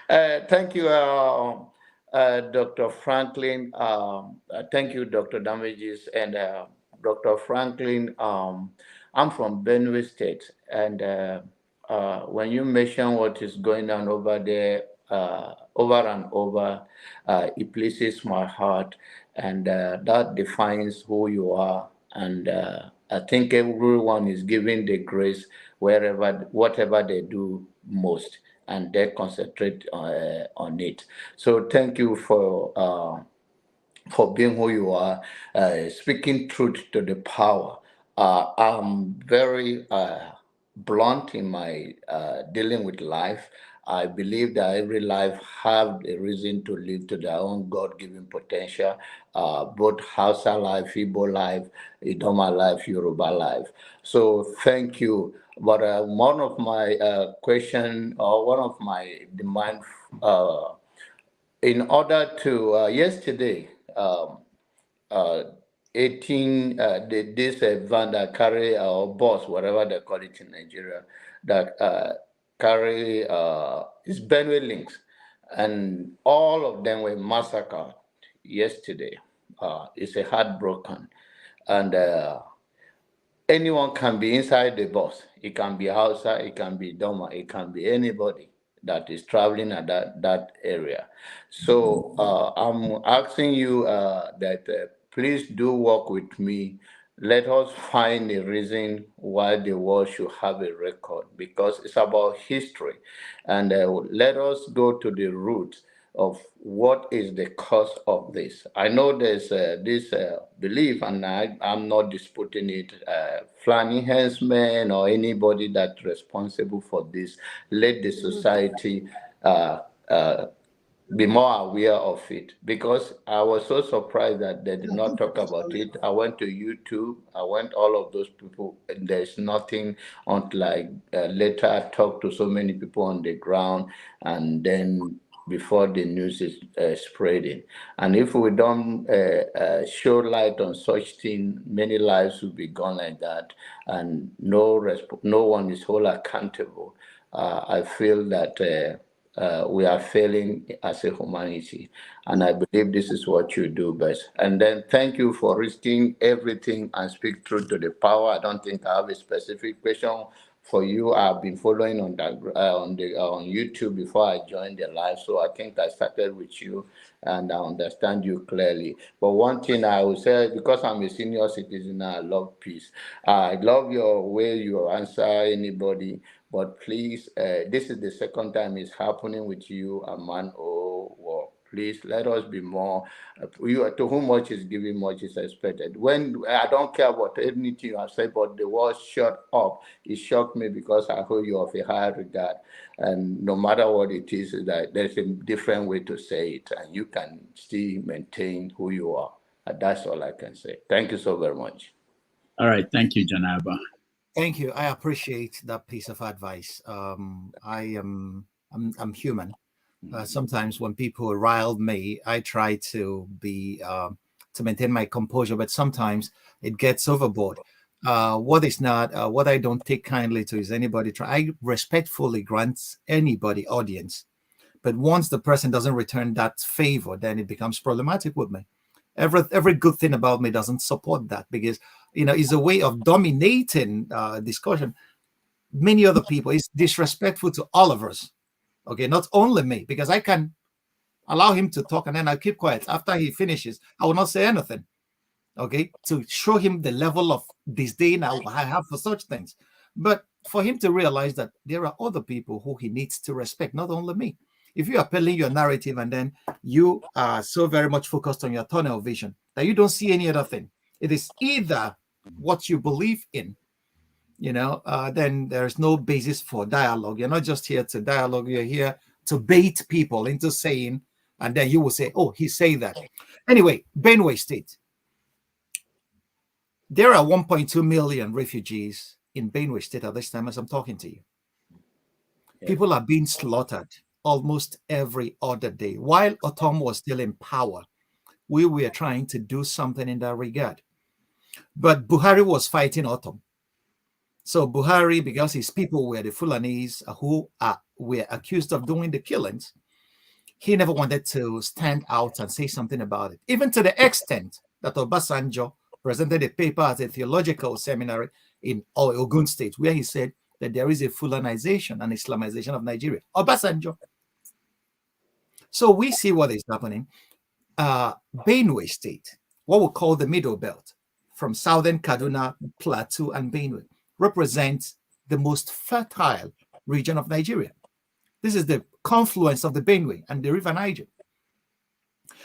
Speaker 20: Thank you, Dr. Franklyne. Thank you, Dr. Damages and Dr. Franklyne. I'm from Benue State, and when you mention what is going on over there, over and over, it pleases my heart, and that defines who you are. And I think everyone is given the grace whatever they do most, and they concentrate on it. So thank you for being who you are, speaking truth to the power. I'm very blunt in my dealing with life. I believe that every life have a reason to live to their own God-given potential, both Hausa life, Igbo life, Idoma life, Yoruba life. So thank you. But one of my question, or one of my demand, in order to, yesterday, 18, this van that carry, or bus, whatever they call it in Nigeria, that carry is Benue links, and all of them were massacred yesterday. It's a heartbroken, and anyone can be inside the bus. It can be Hausa, it can be Doma, it can be anybody that is traveling at that area. So I'm asking you that please do work with me. Let us find a reason why the world should have a record, because it's about history. And let us go to the root of what is the cause of this. I know there's this belief, and I'm not disputing it. Fulani henchmen or anybody that's responsible for this, let the society be more aware of it, because I was so surprised that they did not talk about it. I went to YouTube, I went all of those people, and there's nothing until later I talked to so many people on the ground, and then before the news is spreading. And if we don't show light on such thing, many lives will be gone like that, and no one is wholly accountable. I feel that we are failing as a humanity, and I believe this is what you do best. And then thank you for risking everything and speak truth to the power. I don't think I have a specific question for you. I've been following on YouTube before I joined the live, so I think I started with you, and I understand you clearly. But one thing I will say, because I'm a senior citizen, I love peace. I love your way you answer anybody. But please, this is the second time it's happening with you, a man or war. Please let us be more. To whom much is given, much is expected. When I don't care about anything you have said, but the word "shut up," it shocked me, because I hold you of a high regard. And no matter what it is, that there's a different way to say it, and you can still maintain who you are. And that's all I can say. Thank you so very much.
Speaker 1: All right, thank you, John Alba.
Speaker 2: Thank you. I appreciate that piece of advice. I'm human, Sometimes when people rile me, I try to be to maintain my composure, but sometimes it gets overboard. What is not, what I don't take kindly to is anybody try. I respectfully grant anybody audience, but once the person doesn't return that favor, then it becomes problematic with me. Every good thing about me doesn't support that, because it's a way of dominating discussion. Many other people, it's disrespectful to all of us. Okay, not only me, because I can allow him to talk and then I'll keep quiet. After he finishes, I will not say anything. Okay, to show him the level of disdain I have for such things. But for him to realize that there are other people who he needs to respect, not only me. If you are peddling your narrative and then you are so very much focused on your tunnel vision that you don't see any other thing, it is either what you believe in, then there's no basis for dialogue. You're not just here to dialogue, you're here to bait people into saying, and then you will say, oh, he's saying that. Anyway, Benue State. There are 1.2 million refugees in Benue State at this time as I'm talking to you. Yeah. People are being slaughtered almost every other day. While Otom was still in power, we were trying to do something in that regard. But Buhari was fighting Otom. So Buhari, because his people were the Fulanese who were accused of doing the killings, he never wanted to stand out and say something about it, even to the extent that Obasanjo presented a paper at a theological seminary in Ogun State, where he said that there is a Fulanization and Islamization of Nigeria. Obasanjo. So we see what is happening. Benue State, what we call the Middle Belt, from southern Kaduna, Plateau, and Benue, represents the most fertile region of Nigeria. This is the confluence of the Benue and the River Niger.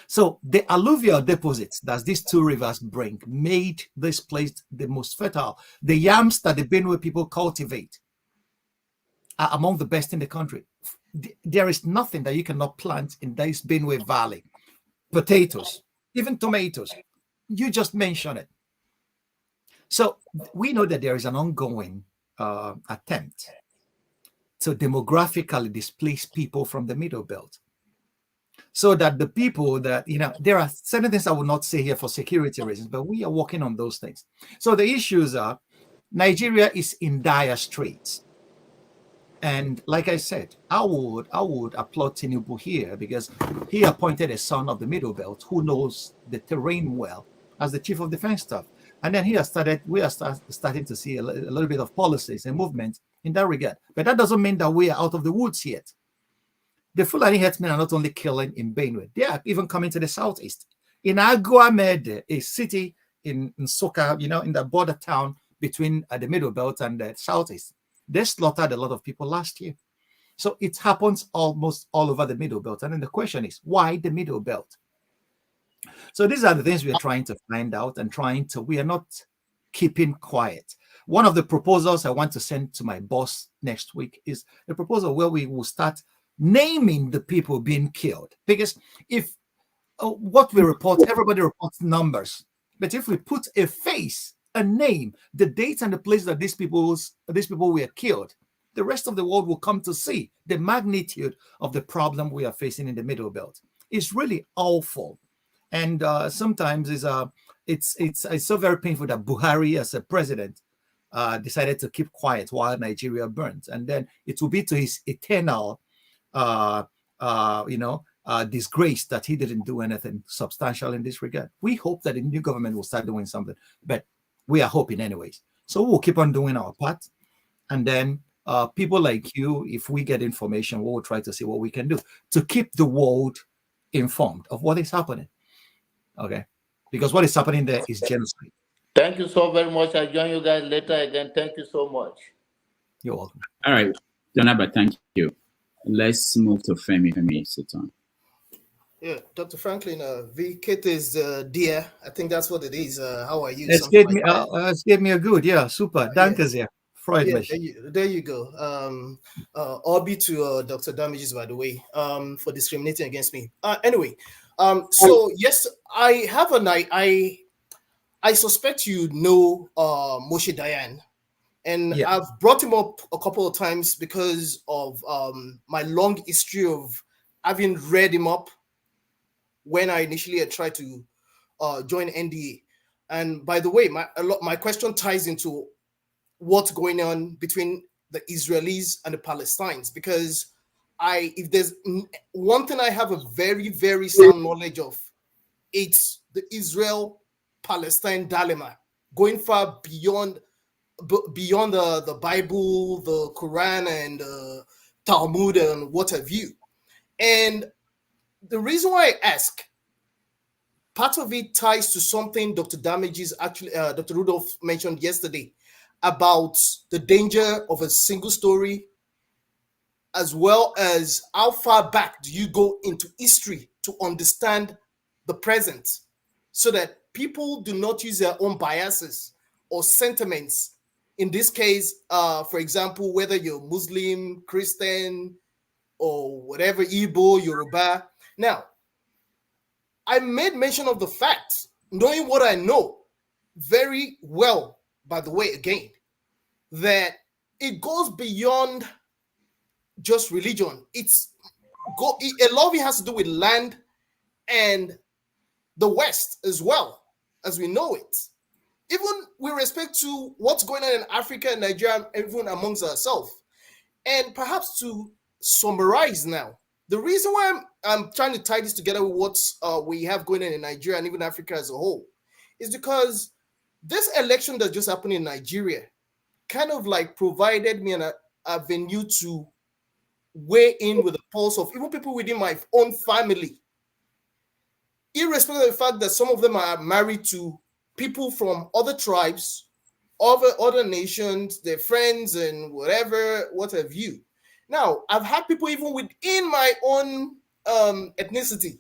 Speaker 2: So the alluvial deposits that these two rivers bring made this place the most fertile. The yams that the Benue people cultivate are among the best in the country. There is nothing that you cannot plant in this Benue Valley. Potatoes, even tomatoes. You just mention it. So we know that there is an ongoing attempt to demographically displace people from the Middle Belt. So that the people that, there are certain things I will not say here for security reasons, but we are working on those things. So the issues are, Nigeria is in dire straits. And like I said, I would applaud Tinubu here, because he appointed a son of the Middle Belt who knows the terrain well as the chief of defense staff. And then we are starting to see a little bit of policies and movement in that regard. But that doesn't mean that we are out of the woods yet. The Fulani herdsmen are not only killing in Benue, they are even coming to the southeast. In Aguamede, a city in Soka, in the border town between the Middle Belt and the southeast, they slaughtered a lot of people last year. So it happens almost all over the Middle Belt. And then the question is, why the Middle Belt? So these are the things we are trying to find out and we are not keeping quiet. One of the proposals I want to send to my boss next week is a proposal where we will start naming the people being killed. Because if what we report, everybody reports numbers. But if we put a face, a name, the date and the place that these people were killed, the rest of the world will come to see the magnitude of the problem we are facing in the Middle Belt. It's really awful. And sometimes it's so very painful that Buhari, as a president, decided to keep quiet while Nigeria burns. And then it will be to his eternal disgrace that he didn't do anything substantial in this regard. We hope that the new government will start doing something, but we are hoping anyways. So we'll keep on doing our part. And then people like you, if we get information, we'll try to see what we can do to keep the world informed of what is happening. Okay? Because what is happening there is genocide.
Speaker 20: Thank you so very much. I'll join you guys later again. Thank you so much.
Speaker 2: You're welcome.
Speaker 1: All right. Donaba, thank you. Let's move to Femi. Femi, sit on.
Speaker 17: Yeah, Dr. Franklin, VKT is dear. I think that's what it is. How are you?
Speaker 2: It's gave me a good, yeah, super. Danke sehr. Freut mich.
Speaker 17: There you go. RB to Dr. Damages, by the way, for discriminating against me. Anyway, so yes, I have I suspect you know Moshe Dayan. And yeah. I've brought him up a couple of times because of my long history of having read him up when I initially had tried to join NDA. And by the way, my question ties into what's going on between the Israelis and the Palestinians, because if there's one thing I have a very, very sound knowledge of, it's the Israel-Palestine dilemma, going far beyond the Bible, the Quran, and Talmud, and what have you. And the reason why I ask, part of it ties to something Dr. Dr. Rudolph mentioned yesterday about the danger of a single story, as well as how far back do you go into history to understand the present, so that people do not use their own biases or sentiments. In this case, for example, whether you're Muslim, Christian, or whatever, Igbo, Yoruba. Now, I made mention of the fact, knowing what I know very well, by the way, again, that it goes beyond just religion. A lot of it has to do with land and the West as well, as we know it. Even with respect to what's going on in Africa and Nigeria, even amongst ourselves. And perhaps to summarize now, the reason why I'm trying to tie this together with what we have going on in Nigeria and even Africa as a whole is because this election that just happened in Nigeria kind of like provided me an avenue to weigh in with the pulse of even people within my own family, irrespective of the fact that some of them are married to people from other tribes, other nations, their friends, and what have you. Now, I've had people even within my own ethnicity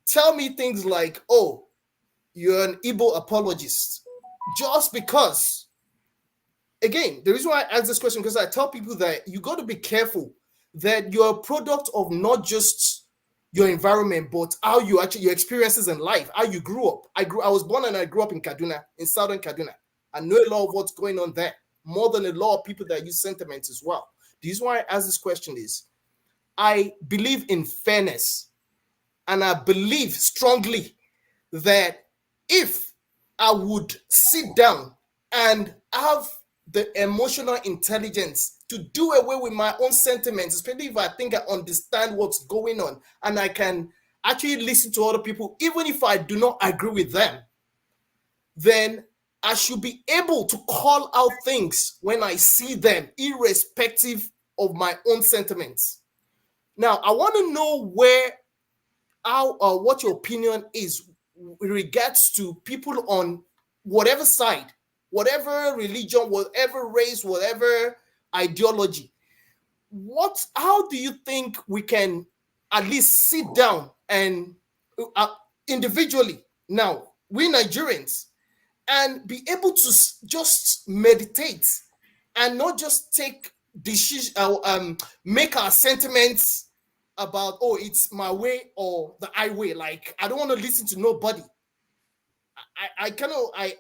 Speaker 17: tell me things like, oh, you're an Igbo apologist. Just because, again, the reason why I ask this question, because I tell people that you got to be careful that you're a product of not just your environment, but how you actually, your experiences in life, how you grew up. I was born and I grew up in Kaduna, in southern Kaduna. I know a lot of what's going on there, more than a lot of people that use sentiments as well. The reason why I ask this question is, I believe in fairness, and I believe strongly that if I would sit down and have the emotional intelligence to do away with my own sentiments, especially if I think I understand what's going on and I can actually listen to other people, even if I do not agree with them, then I should be able to call out things when I see them, irrespective of my own sentiments. Now, I want to know what your opinion is with regards to people on whatever side, whatever religion, whatever race, whatever ideology. How do you think we can at least sit down and individually, now we Nigerians, and be able to just meditate and not just take decisions, make our sentiments about, oh, it's my way or the highway. Like, I don't want to listen to nobody. I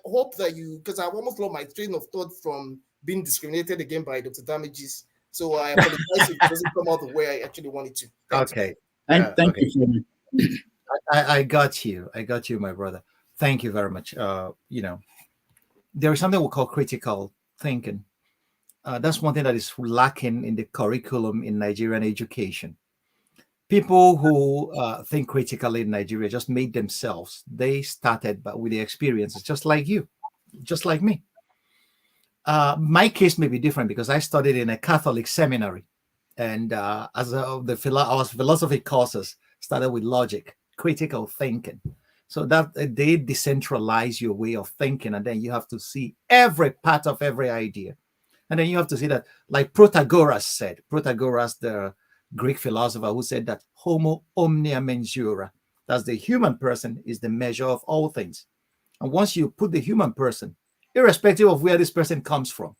Speaker 17: hope that because I've almost lost my train of thought from being discriminated again by Dr. Damages. So I apologize if it doesn't come out the way I actually wanted to.
Speaker 2: Okay.
Speaker 1: Thank you.
Speaker 2: I got you. I got you, my brother. Thank you very much. There is something we call critical thinking. That's one thing that is lacking in the curriculum in Nigerian education. People who think critically in Nigeria just made themselves. They started with the experiences, just like you, just like me. My case may be different because I studied in a Catholic seminary, and our philosophy courses started with logic, critical thinking. So that they decentralize your way of thinking, and then you have to see every part of every idea. And then you have to see that, like Protagoras said, Protagoras, the Greek philosopher, who said that homo omnia mensura, that's the human person is the measure of all things. And once you put the human person, irrespective of where this person comes from,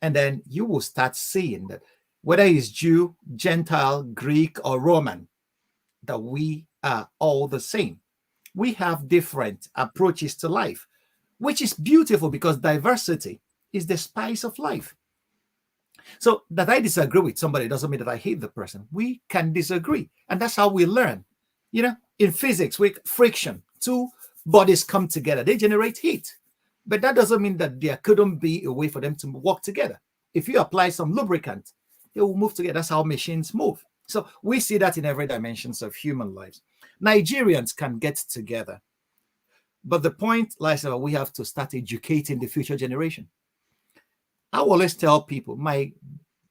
Speaker 2: and then you will start seeing that whether he's Jew, Gentile, Greek, or Roman, that we are all the same. We have different approaches to life, which is beautiful because diversity is the spice of life. So that I disagree with somebody doesn't mean that I hate the person. We can disagree. And that's how we learn. You know, in physics, with friction, two bodies come together, they generate heat. But that doesn't mean that there couldn't be a way for them to work together. If you apply some lubricant, they will move together. That's how machines move. So we see that in every dimensions of human lives. Nigerians can get together. But the point lies that we have to start educating the future generation. I always tell people, my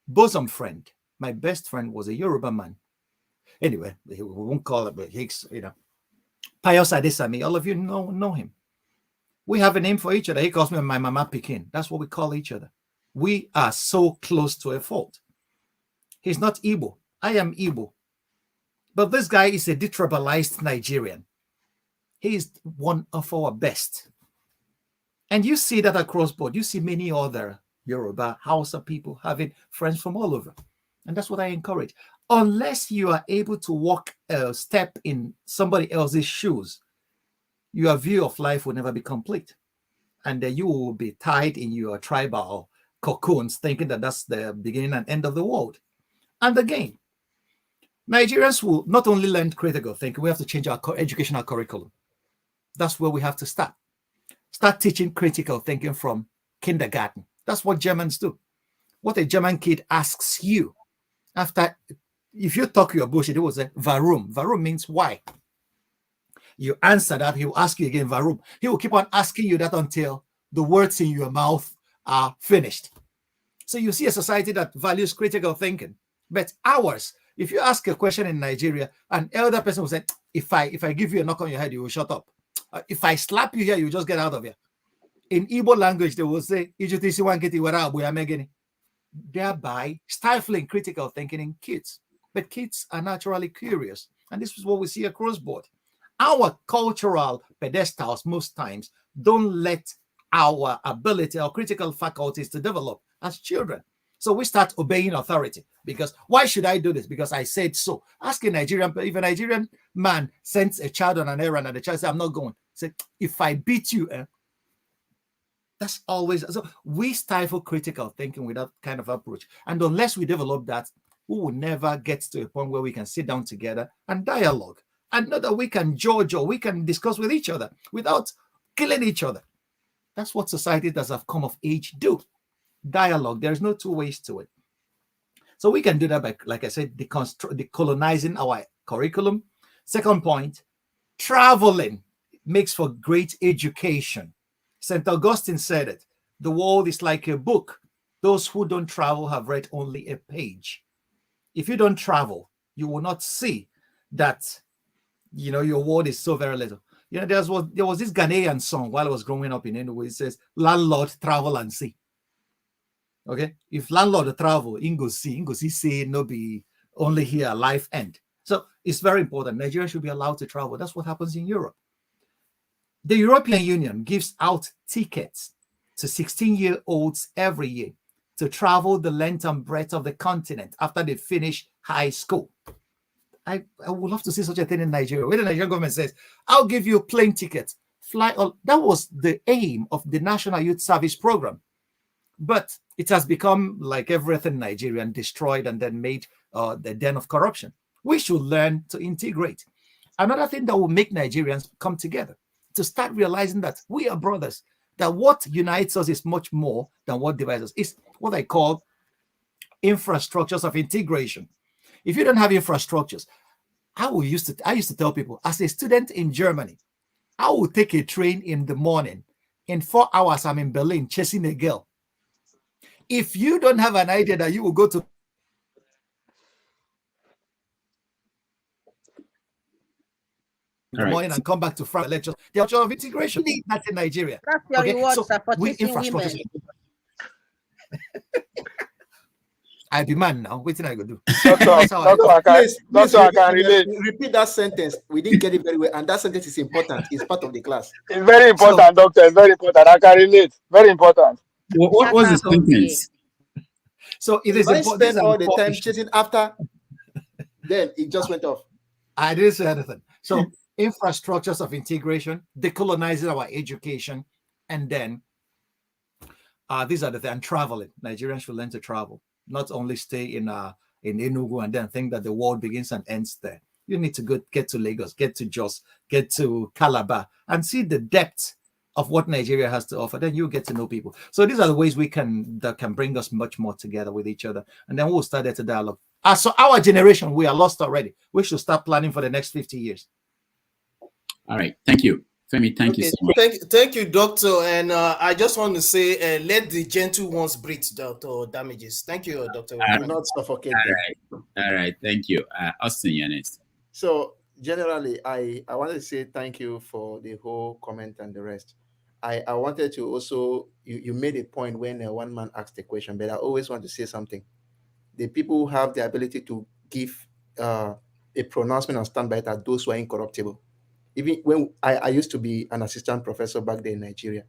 Speaker 2: bosom friend, my best friend was a Yoruba man. Anyway, we won't call it, but he's, you know, Pius Adesami, all of you know him. We have a name for each other. He calls me my mama Pekin. That's what we call each other. We are so close to a fault. He's not Igbo. I am Igbo. But this guy is a detribalized Nigerian. He is one of our best. And you see that across board. You see many other Yoruba, Hausa people having friends from all over. And that's what I encourage. Unless you are able to walk a step in somebody else's shoes, your view of life will never be complete. And then you will be tied in your tribal cocoons, thinking that that's the beginning and end of the world. And again, Nigerians will not only learn critical thinking, we have to change our educational curriculum. That's where we have to start. Start teaching critical thinking from kindergarten. That's what Germans do. What a German kid asks you after, if you talk your bullshit, it will say, warum. Warum means why. You answer that, he will ask you again, warum. He will keep on asking you that until the words in your mouth are finished. So you see a society that values critical thinking. But ours, if you ask a question in Nigeria, an elder person will say, if I give you a knock on your head, you will shut up. If I slap you here, you just get out of here. In Igbo language, they will say, thereby stifling critical thinking in kids. But kids are naturally curious. And this is what we see across board. Our cultural pedestals most times don't let our ability or critical faculties to develop as children. So we start obeying authority because why should I do this? Because I said so. Ask a Nigerian, if a Nigerian man sends a child on an errand and the child says, I'm not going. Say, if I beat you, that's always, so we stifle critical thinking with that kind of approach. And unless we develop that, we will never get to a point where we can sit down together and dialogue. And know that we can judge or we can discuss with each other without killing each other. That's what society that have come of age do. Dialogue. There's no two ways to it. So we can do that by, like I said, decolonizing our curriculum. Second point, traveling makes for great education. St. Augustine said it. The world is like a book. Those who don't travel have read only a page. If you don't travel, you will not see that, you know, your world is so very little. You know, there was this Ghanaian song while I was growing up in Enugu. It says, landlord, travel and see. Okay? If landlord travel, Ingo see say no be only here, life end. So it's very important. Nigeria should be allowed to travel. That's what happens in Europe. The European Union gives out tickets to 16-year-olds every year to travel the length and breadth of the continent after they finish high school. I would love to see such a thing in Nigeria, where the Nigerian government says, I'll give you plane tickets, fly all. That was the aim of the National Youth Service Program. But it has become, like everything Nigerian, destroyed and then made the den of corruption. We should learn to integrate. Another thing that will make Nigerians come together, to start realizing that we are brothers, that what unites us is much more than what divides us. It's what I call infrastructures of integration. If you don't have infrastructures, I used to tell people, as a student in Germany, I will take a train in the morning. In 4 hours, I'm in Berlin chasing a girl. If you don't have an idea that you will go to in the morning and come back to France lectures, the culture of integration, that's in Nigeria.
Speaker 21: That's your reward,
Speaker 2: so
Speaker 21: sir, for
Speaker 2: we
Speaker 21: teaching
Speaker 2: infrastructure.
Speaker 21: women.
Speaker 2: I be man now. What I go do?
Speaker 6: Please repeat that sentence. We didn't get it very well, and that sentence is important. It's part of the class.
Speaker 22: It's very important, doctor. It's very important. I can relate. Very important.
Speaker 1: What was the sentence?
Speaker 2: So it is
Speaker 6: I
Speaker 2: important.
Speaker 6: spend all the time chasing after. Then it just went off.
Speaker 2: I didn't say anything. So infrastructures of integration, decolonizing our education, and then these are the things. And traveling. Nigerians should learn to travel. not only stay in Enugu and then think that the world begins and ends there. You need to get to Lagos, get to Jos, get to Calabar, and see the depth of what Nigeria has to offer. Then you get to know people. So these are the ways that can bring us much more together with each other. And then we'll start at a dialogue. So our generation, we are lost already. We should start planning for the next 50 years.
Speaker 1: All right. Thank you. Femi, thank you so much.
Speaker 17: Thank you, Doctor. And I just want to say, let the gentle ones breathe, Dr. Damages. Thank you, Doctor.
Speaker 6: Do not suffocate them.
Speaker 1: All right. Thank you. Austin, you're next.
Speaker 6: So generally, I wanted to say thank you for the whole comment and the rest. I wanted to also, you made a point when one man asked a question, but I always want to say something. The people who have the ability to give a pronouncement and stand by it are those who are incorruptible. Even when I used to be an assistant professor back there in Nigeria,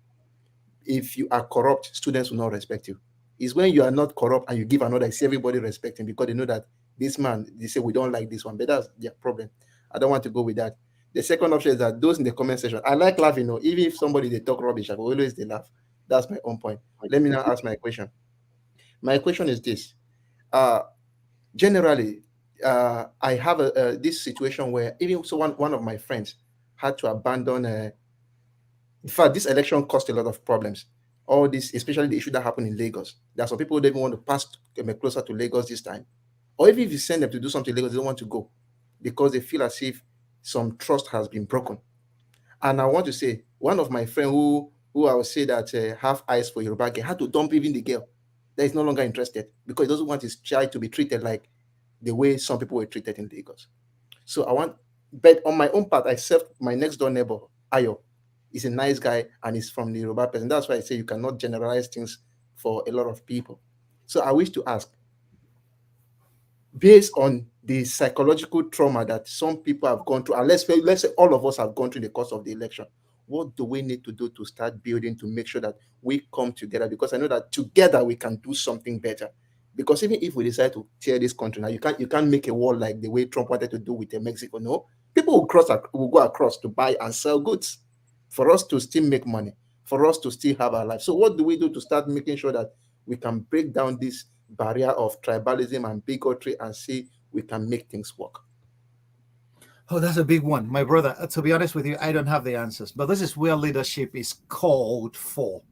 Speaker 6: if you are corrupt, students will not respect you. It's when you are not corrupt and you give another, see everybody respect him because they know that this man, they say we don't like this one, but that's their problem. I don't want to go with that. The second option is that those in the comment section, I like laughing, even if somebody they talk rubbish, I always they laugh. That's my own point. Let me now ask my question. My question is this. Generally, I have this situation where even so one of my friends had to abandon. In fact, this election caused a lot of problems. All this, especially the issue that happened in Lagos. There are some people who don't even want to pass closer to Lagos this time. Or even if you send them to do something in Lagos, they don't want to go because they feel as if some trust has been broken. And I want to say, one of my friends who I would say that have eyes for Yoruba girl had to dump even the girl that is no longer interested because he doesn't want his child to be treated like the way some people were treated in Lagos. So but on my own part, I served my next door neighbor, Ayo. He's a nice guy and he's from the Yoruba person. That's why I say you cannot generalize things for a lot of people. So I wish to ask, based on the psychological trauma that some people have gone through, and let's say all of us have gone through the course of the election, what do we need to do to start building to make sure that we come together? Because I know that together we can do something better. Because even if we decide to tear this country now, you can't make a wall like the way Trump wanted to do with Mexico. No, people will go across to buy and sell goods for us to still make money, for us to still have our life. So what do we do to start making sure that we can break down this barrier of tribalism and bigotry and see we can make things work?
Speaker 2: Oh, that's a big one. My brother, to be honest with you, I don't have the answers, but this is where leadership is called for.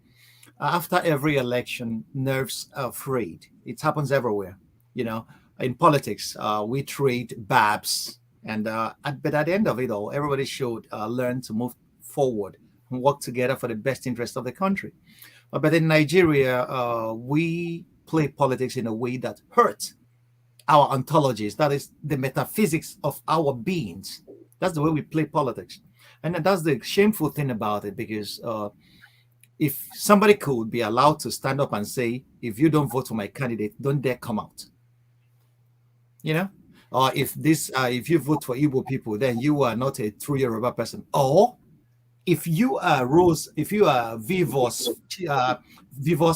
Speaker 2: After every election, nerves are frayed. It happens everywhere. In politics, we trade babs, but at the end of it all, everybody should learn to move forward and work together for the best interest of the country. But in Nigeria, we play politics in a way that hurts our ontologies. That is the metaphysics of our beings. That's the way we play politics. And that's the shameful thing about it, because if somebody could be allowed to stand up and say, if you don't vote for my candidate, don't dare come out. Or if you vote for Igbo people, then you are not a true Yoruba person. Or if you are Vivor's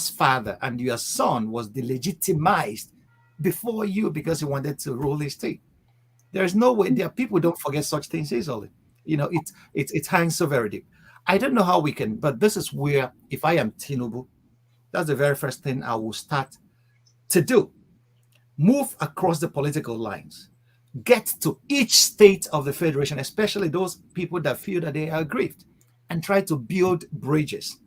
Speaker 2: father and your son was delegitimized before you because he wanted to rule the state, there's no way. There are people who don't forget such things easily. It hangs so very deep. I don't know how we can, but this is where, if I am Tinubu, that's the very first thing I will start to do. Move across the political lines. Get to each state of the federation, especially those people that feel that they are aggrieved, and try to build bridges.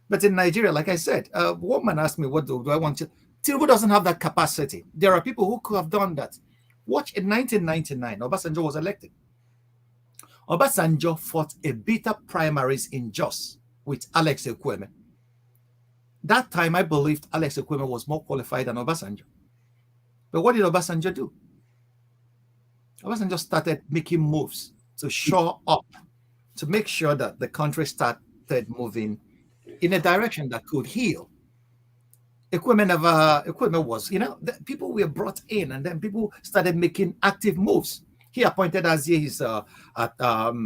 Speaker 2: But in Nigeria, like I said, a woman asked me, what do I want to? Tinubu doesn't have that capacity. There are people who could have done that. Watch, in 1999, Obasanjo was elected. Obasanjo fought a bitter primaries in Jos with Alex Ekweme. That time, I believed Alex Ekweme was more qualified than Obasanjo. But what did Obasanjo do? Obasanjo started making moves to shore up, to make sure that the country started moving in a direction that could heal. Ekweme was, people were brought in, and then people started making active moves. He appointed Azie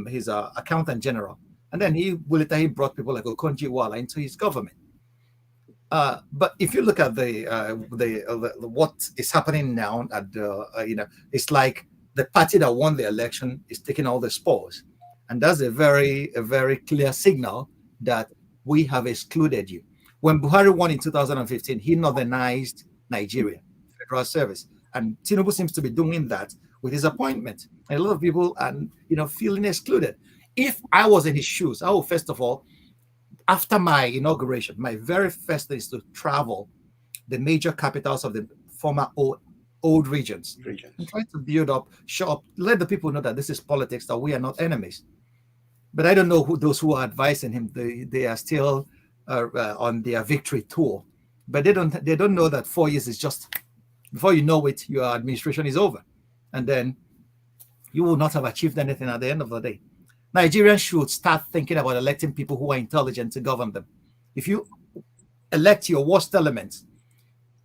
Speaker 2: his accountant general, and then he brought people like Okonjo-Iweala into his government. But if you look at what is happening now, it's like the party that won the election is taking all the spoils, and that's a very clear signal that we have excluded you. When Buhari won in 2015, he northernized Nigeria. federal service. And Tinubu seems to be doing that with his appointment. And a lot of people are, feeling excluded. If I was in his shoes, I would first of all, after my inauguration, my very first thing is to travel the major capitals of the former old regions. And try to build up, show up, let the people know that this is politics, that we are not enemies. But I don't know who those who are advising him. They are still on their victory tour, but they don't know that 4 years is just, before you know it, your administration is over, and then you will not have achieved anything at the end of the day. Nigerians should start thinking about electing people who are intelligent to govern them. If you elect your worst elements,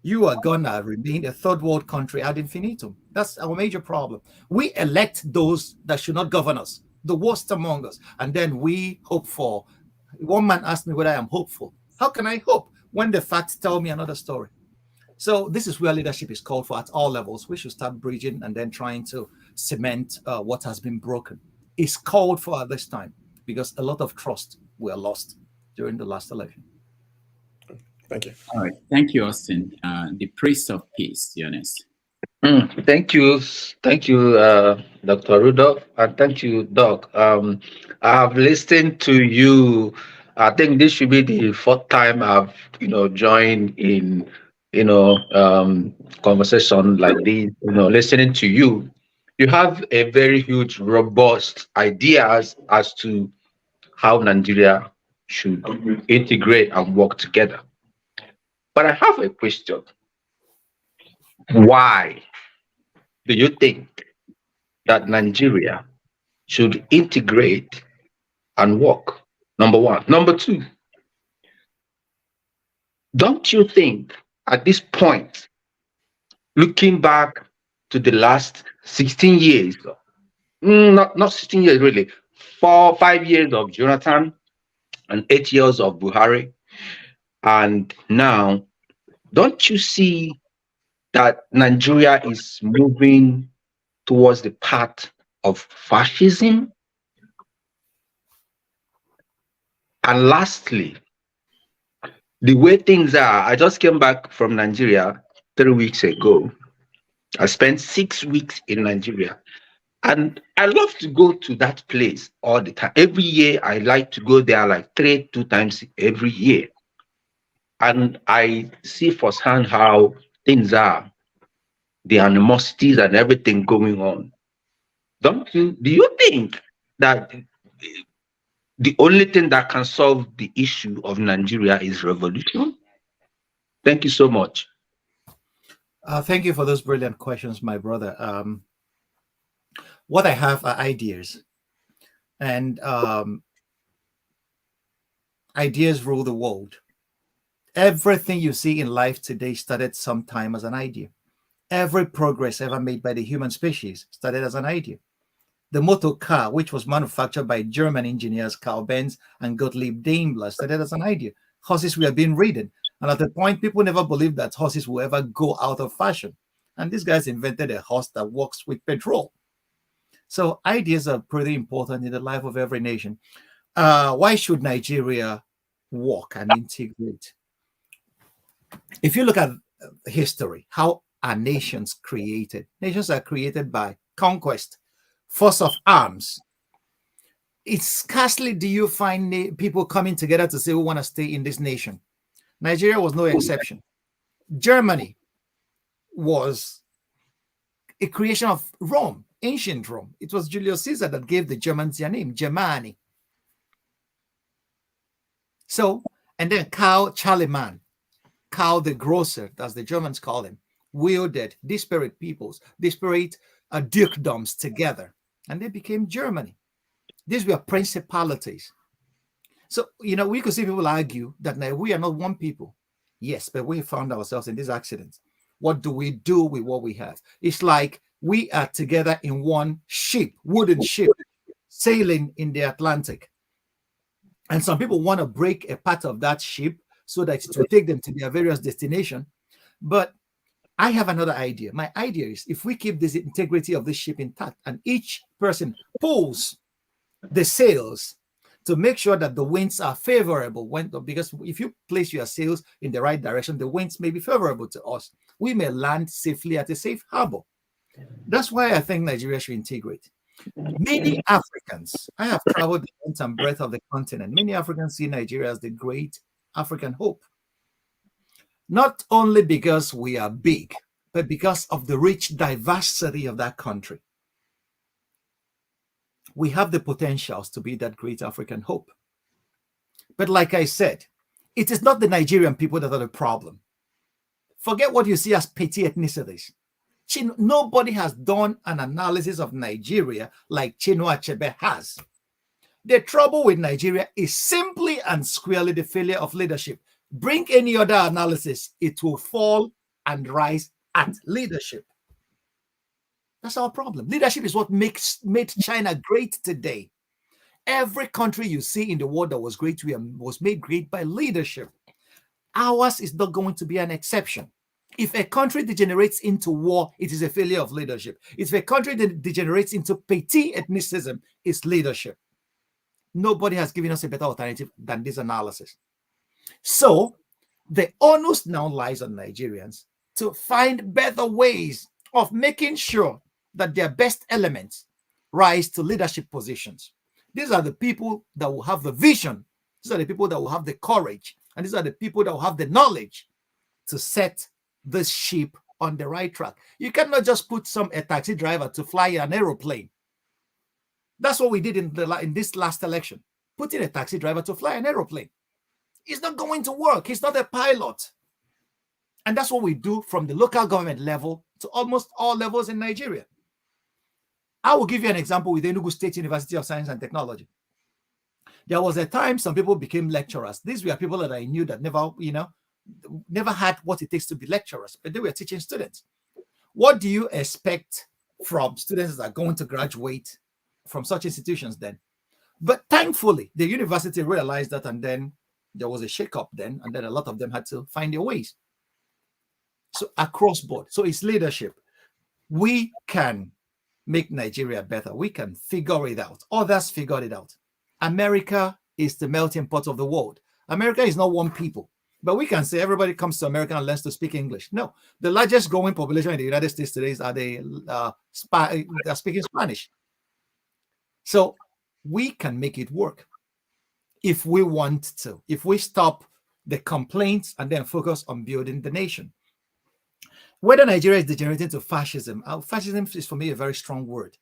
Speaker 2: you are gonna remain a third world country ad infinitum. That's our major problem. We elect those that should not govern us, the worst among us, and then we hope for. One man asked me whether I am hopeful. How can I hope when the facts tell me another story? So this is where leadership is called for at all levels. We should start bridging and then trying to cement what has been broken. It's called for at this time because a lot of trust were lost during the last election.
Speaker 1: Thank you. All right. Thank you, Austin. The priest of peace, Eunice.
Speaker 5: Thank you, Dr. Rudolph, and thank you, Doc. I have listened to you. I think this should be the fourth time I've, joined in, conversation like this. Listening to you, you have a very huge, robust ideas as to how Nigeria should integrate and work together. But I have a question. Why do you think that Nigeria should integrate and work? Number one. Number two, don't you think at this point, looking back to the last 16 years, not 16 years really, 5 years of Jonathan and 8 years of Buhari, and now, don't you see that Nigeria is moving towards the path of fascism? And lastly, the way things are, I just came back from Nigeria 3 weeks ago. I spent 6 weeks in Nigeria. And I love to go to that place all the time. Every year, I like to go there like 2 times every year. And I see firsthand how things are, the animosities and everything going on. Do you think that the only thing that can solve the issue of Nigeria is revolution? Thank you so much.
Speaker 2: Thank you for those brilliant questions, my brother. What I have are ideas, and ideas rule the world. Everything you see in life today started sometime as an idea. Every progress ever made by the human species started as an idea. The motor car, which was manufactured by German engineers Karl Benz and Gottlieb Daimler, started as an idea. Horses were being ridden. And at the point, people never believed that horses will ever go out of fashion. And these guys invented a horse that works with petrol. So ideas are pretty important in the life of every nation. Why should Nigeria work and integrate? If you look at history, how are nations created? Nations are created by conquest, force of arms. It's scarcely do you find people coming together to say we want to stay in this nation. Nigeria was no exception. Germany was a creation of Rome, ancient Rome. It was Julius Caesar that gave the Germans their name, Germany. So, and then Karl Charlemagne, Karl the Grocer, as the Germans call him, wielded disparate peoples, disparate dukedoms together, and they became Germany. These were principalities. So, we could see people argue that now we are not one people. Yes, but we found ourselves in this accident. What do we do with what we have? It's like we are together in one ship, wooden ship, sailing in the Atlantic. And some people want to break a part of that ship so that it will take them to their various destinations. But I have another idea. My idea is if we keep this integrity of the ship intact and each person pulls the sails to make sure that the winds are favorable, because if you place your sails in the right direction, the winds may be favorable to us. we may land safely at a safe harbor. That's why I think Nigeria should integrate. Many Africans, I have traveled the length and breadth of the continent. Many Africans see Nigeria as the great African hope. Not only because we are big, but because of the rich diversity of that country. We have the potentials to be that great African hope. But like I said, it is not the Nigerian people that are the problem. Forget what you see as petty ethnicities. Nobody has done an analysis of Nigeria like Chinua Achebe has. The trouble with Nigeria is simply and squarely the failure of leadership. Bring any other analysis, it will fall and rise at leadership. That's our problem. Leadership is what made China great today. Every country you see in the world that was great was made great by leadership. Ours is not going to be an exception. If a country degenerates into war, it is a failure of leadership. If a country degenerates into petty ethnicism, it's leadership. Nobody has given us a better alternative than this analysis. So the onus now lies on Nigerians to find better ways of making sure that their best elements rise to leadership positions. These are the people that will have the vision. These are the people that will have the courage. And these are the people that will have the knowledge to set this ship on the right track. You cannot just put a taxi driver to fly an aeroplane. That's what we did in this last election. Putting a taxi driver to fly an aeroplane. It's not going to work. He's not a pilot. And that's what we do from the local government level to almost all levels in Nigeria. I will give you an example with the Enugu State University of Science and Technology. There was a time some people became lecturers. These were people that I knew that never had what it takes to be lecturers, but they were teaching students. What do you expect from students that are going to graduate from such institutions then? But thankfully, the university realized that, and then there was a shakeup then, and then a lot of them had to find their ways. So across board, so it's leadership. We can make Nigeria better. We can figure it out. Others figured it out. America is the melting pot of the world. America is not one people, but we can say everybody comes to America and learns to speak English. No, the largest growing population in the United States today are they're speaking Spanish. So we can make it work if we want to, if we stop the complaints and then focus on building the nation. Whether Nigeria is degenerating to fascism, fascism is for me a very strong word.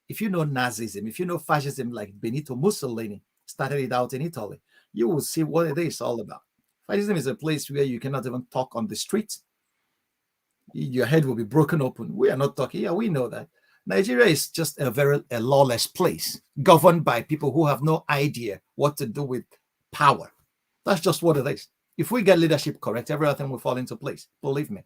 Speaker 2: If you know Nazism, if you know fascism like Benito Mussolini started it out in Italy, you will see what it is all about. Fascism is a place where you cannot even talk on the street. Your head will be broken open. We are not talking. Yeah, we know that. Nigeria is just a lawless place governed by people who have no idea what to do with power. That's just what it is. If we get leadership correct, everything will fall into place. Believe me.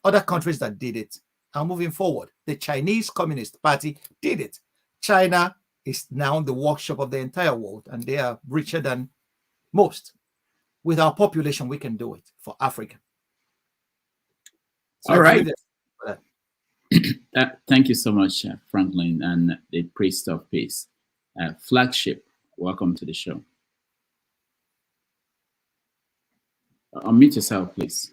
Speaker 2: Other countries that did it are moving forward. The Chinese Communist Party did it. China is now the workshop of the entire world, and they are richer than most. With our population, we can do it for Africa. So
Speaker 1: all right. Thank you so much, Franklyne, and the priest of peace. Flagship, welcome to the show. Unmute yourself, please.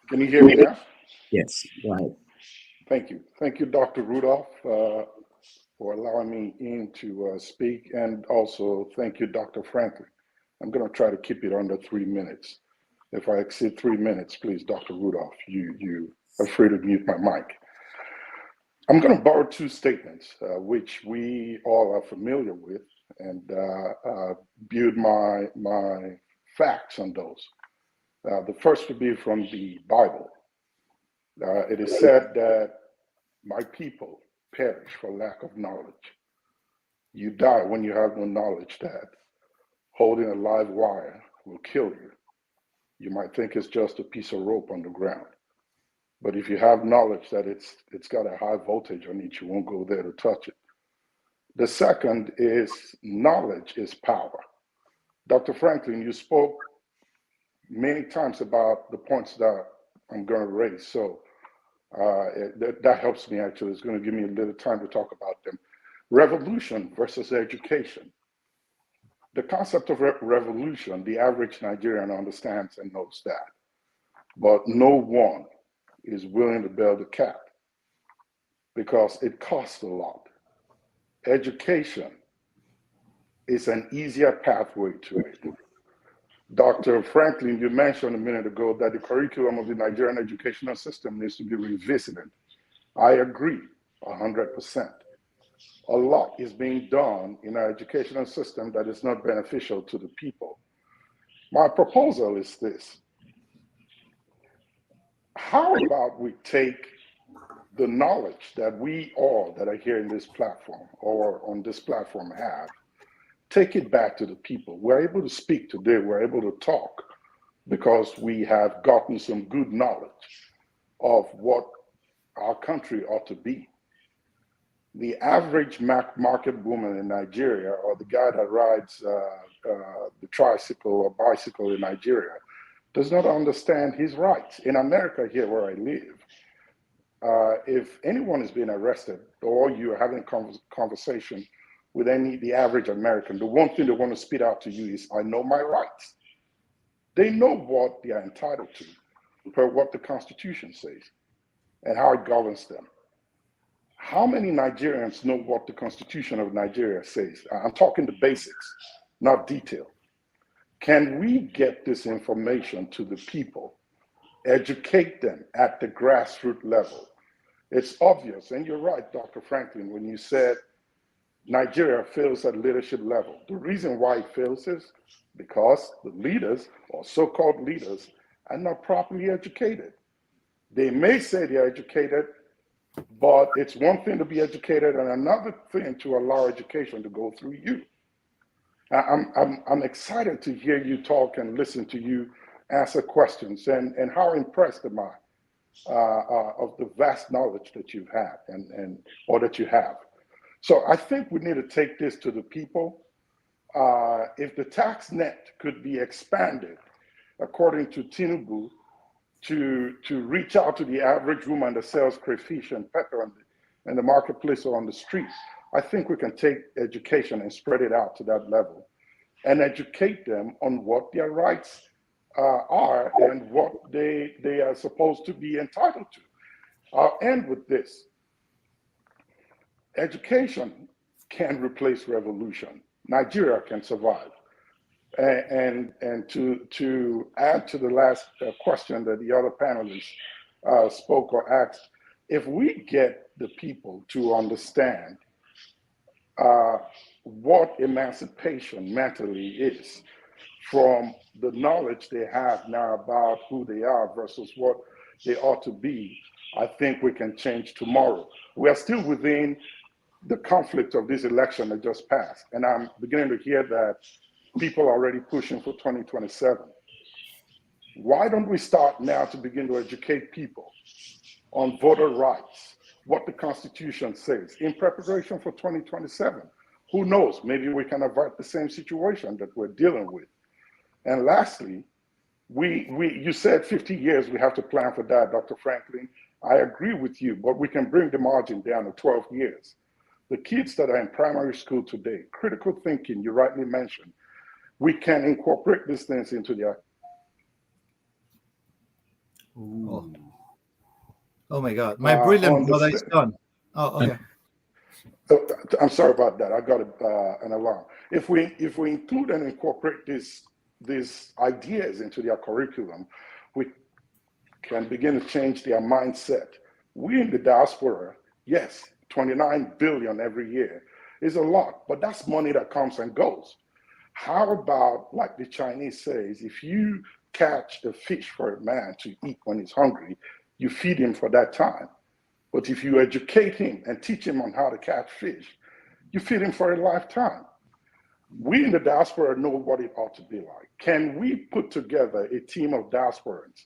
Speaker 8: Can you hear me now?
Speaker 1: Yes, go ahead.
Speaker 8: Thank you. Thank you, Dr. Rudolph, for allowing me in to speak. And also thank you, Dr. Franklyne. I'm going to try to keep it under 3 minutes. If I exceed 3 minutes, please, Dr. Rudolph, you are free to mute my mic. I'm going to borrow two statements, which we all are familiar with, and build my facts on those. The first would be from the Bible. It is said that my people perish for lack of knowledge. You die when you have no knowledge that holding a live wire will kill you. You might think it's just a piece of rope on the ground. But if you have knowledge that it's got a high voltage on it, you won't go there to touch it. The second is knowledge is power. Dr. Franklyne, you spoke many times about the points that I'm going to raise. So That helps me actually. It's going to give me a little time to talk about them. Revolution versus education. The concept of revolution, the average Nigerian understands and knows that, but no one is willing to bear the cap because it costs a lot. Education is an easier pathway to it. Dr. Franklyne, you mentioned a minute ago that the curriculum of the Nigerian educational system needs to be revisited. I agree 100%. A lot is being done in our educational system that is not beneficial to the people. My proposal is this. How about we take the knowledge that we all that are here in this platform or on this platform have, take it back to the people. We're able to speak today, we're able to talk because we have gotten some good knowledge of what our country ought to be. The average market woman in Nigeria, or the guy that rides the tricycle or bicycle in Nigeria, does not understand his rights. In America, here where I live, if anyone is being arrested or you're having a conversation with the average American, the one thing they want to spit out to you is, I know my rights. They know what they are entitled to per what the Constitution says and how it governs them. How many Nigerians know what the Constitution of Nigeria says? I'm talking the basics, not detail. Can we get this information to the people, educate them at the grassroots level? It's obvious, and you're right, Dr. Franklyne, when you said Nigeria fails at leadership level. The reason why it fails is because the leaders, or so-called leaders, are not properly educated. They may say they're educated, but it's one thing to be educated and another thing to allow education to go through you. I'm excited to hear you talk and listen to you answer questions, and how impressed am I of the vast knowledge that you've had or that you have. So I think we need to take this to the people. If the tax net could be expanded, according to Tinubu, to reach out to the average woman that sells crayfish and pepper in the marketplace or on the street, I think we can take education and spread it out to that level and educate them on what their rights are and what they are supposed to be entitled to. I'll end with this. Education can replace revolution. Nigeria can survive. And to add to the last question that the other panelists spoke or asked, if we get the people to understand what emancipation mentally is from the knowledge they have now about who they are versus what they ought to be, I think we can change tomorrow. We are still within the conflict of this election that just passed, and I'm beginning to hear that people are already pushing for 2027. Why don't we start now to begin to educate people on voter rights, what the Constitution says, in preparation for 2027? Who knows, maybe we can avert the same situation that we're dealing with. And lastly, you said 50 years we have to plan for that, Dr. Franklyne. I agree with you, but we can bring the margin down to 12 years. The kids that are in primary school today, critical thinking, you rightly mentioned, we can incorporate these things into their.
Speaker 2: Oh my God, my brilliant brother is done. Oh, okay.
Speaker 8: I'm sorry about that. I got an alarm. If we include and incorporate these ideas into their curriculum, we can begin to change their mindset. We in the diaspora, yes, 29 billion every year is a lot, but that's money that comes and goes. How about, like the Chinese says, if you catch a fish for a man to eat when he's hungry, you feed him for that time. But if you educate him and teach him on how to catch fish, you feed him for a lifetime. We in the diaspora know what it ought to be like. Can we put together a team of diasporans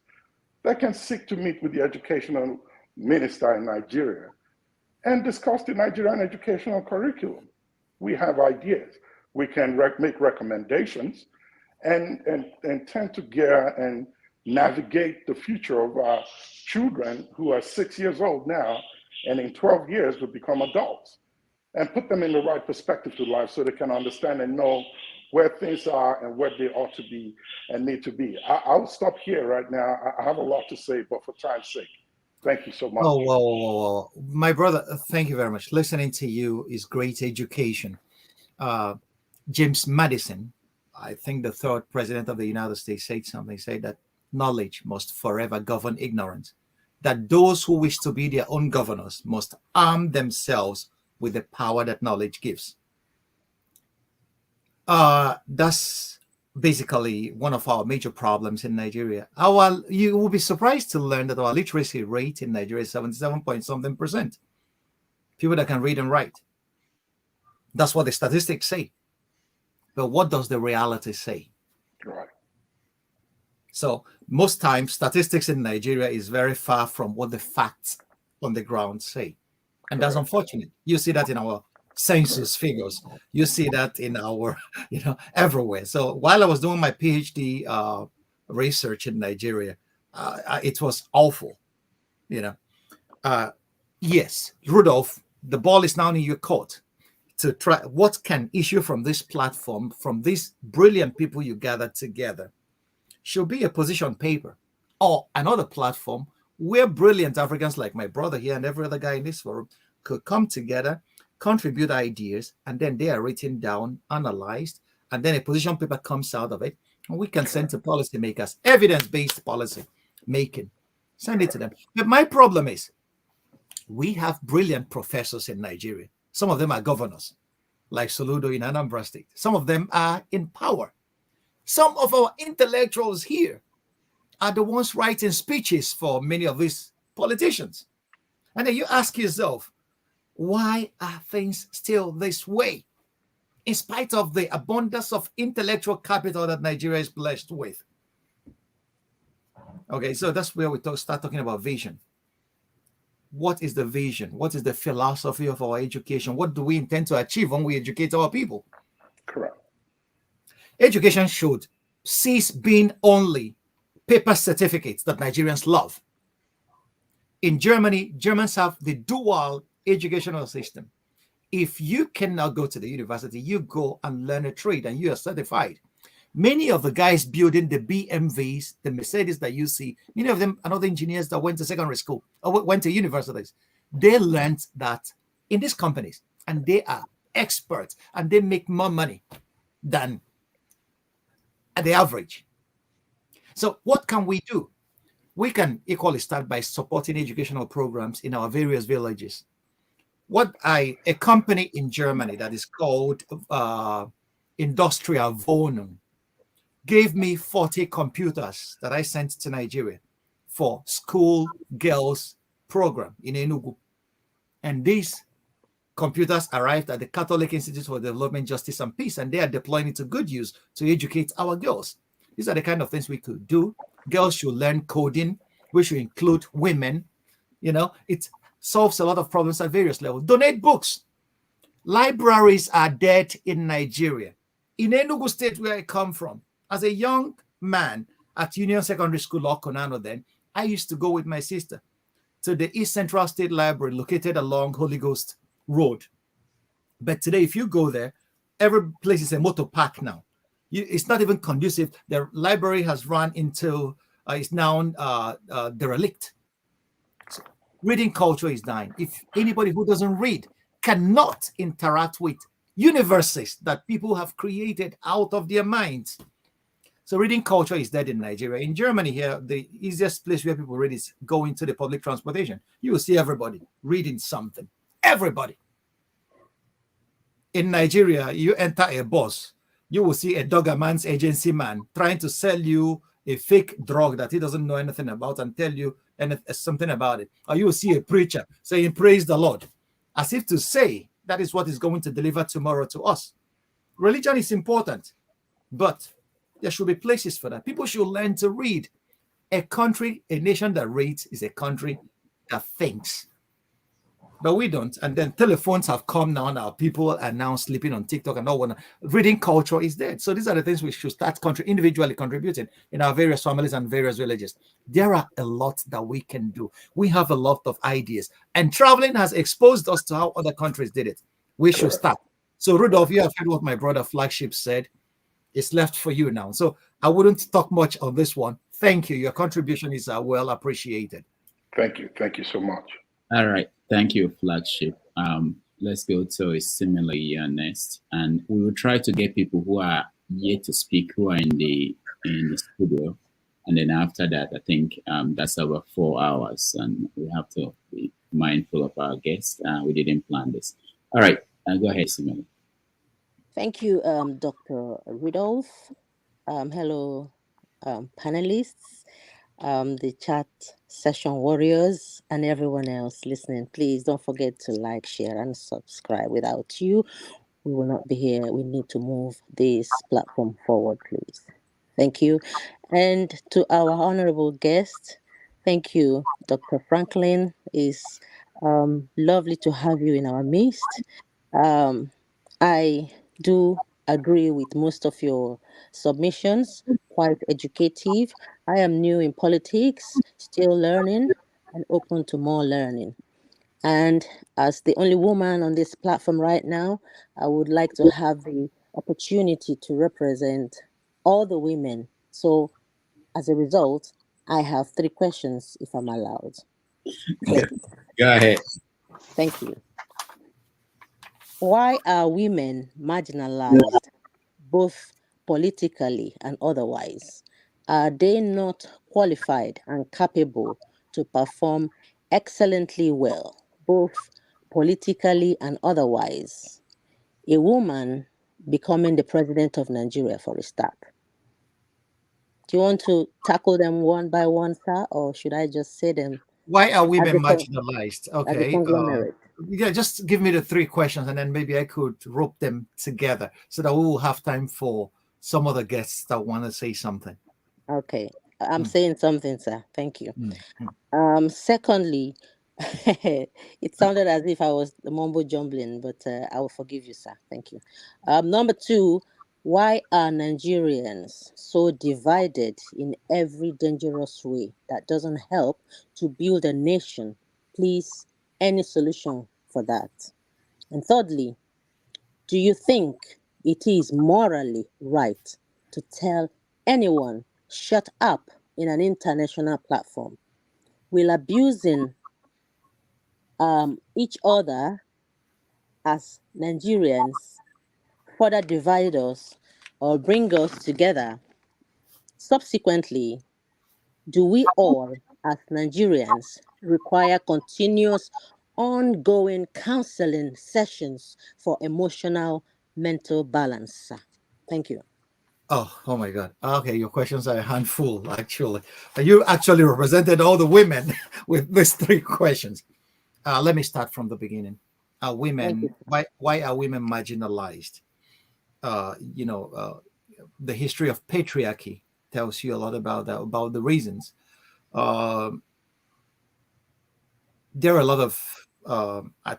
Speaker 8: that can seek to meet with the educational minister in Nigeria and discuss the Nigerian educational curriculum? We have ideas. We can make recommendations and tend to gear and navigate the future of our children who are 6 years old now and in 12 years will become adults, and put them in the right perspective to life so they can understand and know where things are and where they ought to be and need to be. I'll stop here right now. I have a lot to say, but for time's sake, thank you so much.
Speaker 2: Oh, whoa. My brother, thank you very much. Listening to you is great education. James Madison, I think the third president of the United States, said something, said that knowledge must forever govern ignorance, that those who wish to be their own governors must arm themselves with the power that knowledge gives. That's basically one of our major problems in Nigeria. You will be surprised to learn that our literacy rate in Nigeria is 77 point something percent. People that can read and write. That's what the statistics say. But what does the reality say?
Speaker 8: Right.
Speaker 2: So most times, statistics in Nigeria is very far from what the facts on the ground say. And that's unfortunate. You see that in our census figures. You see that in our, everywhere. So while I was doing my PhD research in Nigeria, it was awful, Yes, Rudolph, the ball is now in your court to try what can issue from this platform, from these brilliant people you gathered together, should be a position paper or another platform where brilliant Africans like my brother here and every other guy in this forum could come together, contribute ideas, and then they are written down, analyzed, and then a position paper comes out of it, and we can send to policymakers, evidence-based policy making. Send it to them. But my problem is, we have brilliant professors in Nigeria. Some of them are governors, like Soludo in Anambra State. Some of them are in power. Some of our intellectuals here are the ones writing speeches for many of these politicians. And then you ask yourself, why are things still this way? In spite of the abundance of intellectual capital that Nigeria is blessed with. Okay, so that's where we start talking about vision. What is the vision? What is the philosophy of our education? What do we intend to achieve when we educate our people?
Speaker 8: Correct.
Speaker 2: Education should cease being only paper certificates that Nigerians love. In Germany, Germans have the dual educational system. If you cannot go to the university, you go and learn a trade and you are certified. Many of the guys building the BMWs, the Mercedes that you see, many of them are not engineers that went to secondary school or went to universities. They learned that in these companies, and they are experts, and they make more money than the average. So what can we do? We can equally start by supporting educational programs in our various villages. A company in Germany that is called Industrial Wohnung gave me 40 computers that I sent to Nigeria for school girls program in Enugu. And these computers arrived at the Catholic Institute for Development, Justice and Peace, and they are deploying it to good use to educate our girls. These are the kind of things we could do. Girls should learn coding. We should include women. It solves a lot of problems at various levels. Donate books. Libraries are dead in Nigeria. In Enugu State, where I come from, as a young man at Union Secondary School, or Konano then, I used to go with my sister to the East Central State Library located along Holy Ghost Road. But today, if you go there, every place is a motor park now. It's not even conducive. The library has run into, it's now derelict. So reading culture is dying. If anybody who doesn't read cannot interact with universes that people have created out of their minds. So reading culture is dead in Nigeria. In Germany here, the easiest place where people read is going to the public transportation. You will see everybody reading something. Everybody. In Nigeria, you enter a bus, you will see a Doberman's agency man trying to sell you a fake drug that he doesn't know anything about and tell you something about it. Or you will see a preacher saying, praise the Lord, as if to say that is what is going to deliver tomorrow to us. Religion is important, but there should be places for that. People should learn to read. A nation that reads is a country that thinks. But we don't. And then telephones have come now. Now people are now sleeping on TikTok and all one. Reading culture is dead. So these are the things we should start individually contributing in our various families and various villages. There are a lot that we can do. We have a lot of ideas. And traveling has exposed us to how other countries did it. We should start. So Rudolph, you have heard what my brother Flagship said. It's left for you now. So I wouldn't talk much on this one. Thank you. Your contribution is well appreciated.
Speaker 8: Thank you. Thank you so much.
Speaker 1: All right. Thank you, Flagship. Let's go to a similar year next. And we will try to get people who are yet to speak, who are in the studio. And then after that, I think that's about 4 hours. And we have to be mindful of our guests. We didn't plan this. All right. Go ahead, Simone.
Speaker 9: Thank you, Dr. Rudolph. Hello, panelists, the chat session warriors, and everyone else listening. Please don't forget to like, share, and subscribe. Without you, we will not be here. We need to move this platform forward, please. Thank you. And to our honorable guest, thank you, Dr. Franklyne. It's lovely to have you in our midst. I do agree with most of your submissions, quite educative. I am new in politics, still learning and open to more learning. And as the only woman on this platform right now, I would like to have the opportunity to represent all the women. So as a result, I have 3 questions, if I'm allowed. Please.
Speaker 1: Go ahead.
Speaker 9: Thank you. Why are women marginalized, both politically and otherwise? Are they not qualified and capable to perform excellently well, both politically and otherwise? A woman becoming the president of Nigeria, for a start. Do you want to tackle them one by one, sir, or should I just say them?
Speaker 2: Why are women marginalized?
Speaker 9: As a
Speaker 2: Okay.
Speaker 9: conglomerate.
Speaker 2: Yeah, just give me the 3 questions and then maybe I could rope them together so that we will have time for some other guests that want to say something.
Speaker 9: Okay. I'm saying something, sir. Thank you. Secondly, it sounded as if I was the mumbo jumbling, but I will forgive you, sir. Thank you. Number 2, why are Nigerians so divided in every dangerous way that doesn't help to build a nation? Please, any solution for that? And thirdly, do you think it is morally right to tell anyone, shut up, in an international platform? Will abusing each other as Nigerians further divide us or bring us together? Subsequently, do we all, as Nigerians, require continuous, ongoing counseling sessions for emotional, mental balance, sir? Thank you.
Speaker 2: Oh my God. Okay, your questions are a handful, actually. You actually represented all the women with these 3 questions. Let me start from the beginning. Why are women marginalized? The history of patriarchy tells you a lot about that, about the reasons. There are a lot of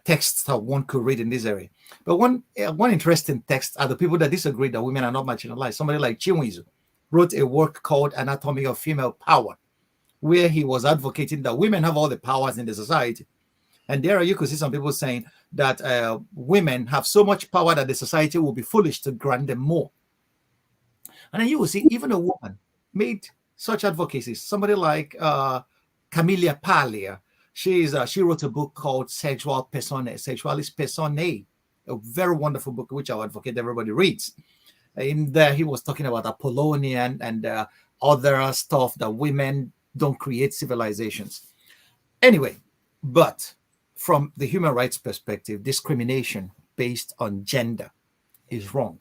Speaker 2: texts that one could read in this area. But one interesting text are the people that disagree that women are not marginalized. Somebody like Chinwizu wrote a work called Anatomy of Female Power, where he was advocating that women have all the powers in the society. And there you could see some people saying that women have so much power that the society will be foolish to grant them more. And then you will see even a woman made such advocacy. Somebody like Camelia Paglia. She wrote a book called Sexualis Personae, a very wonderful book which I advocate everybody reads. In there, he was talking about Apollonian and other stuff that women don't create civilizations. Anyway, but from the human rights perspective, discrimination based on gender is wrong.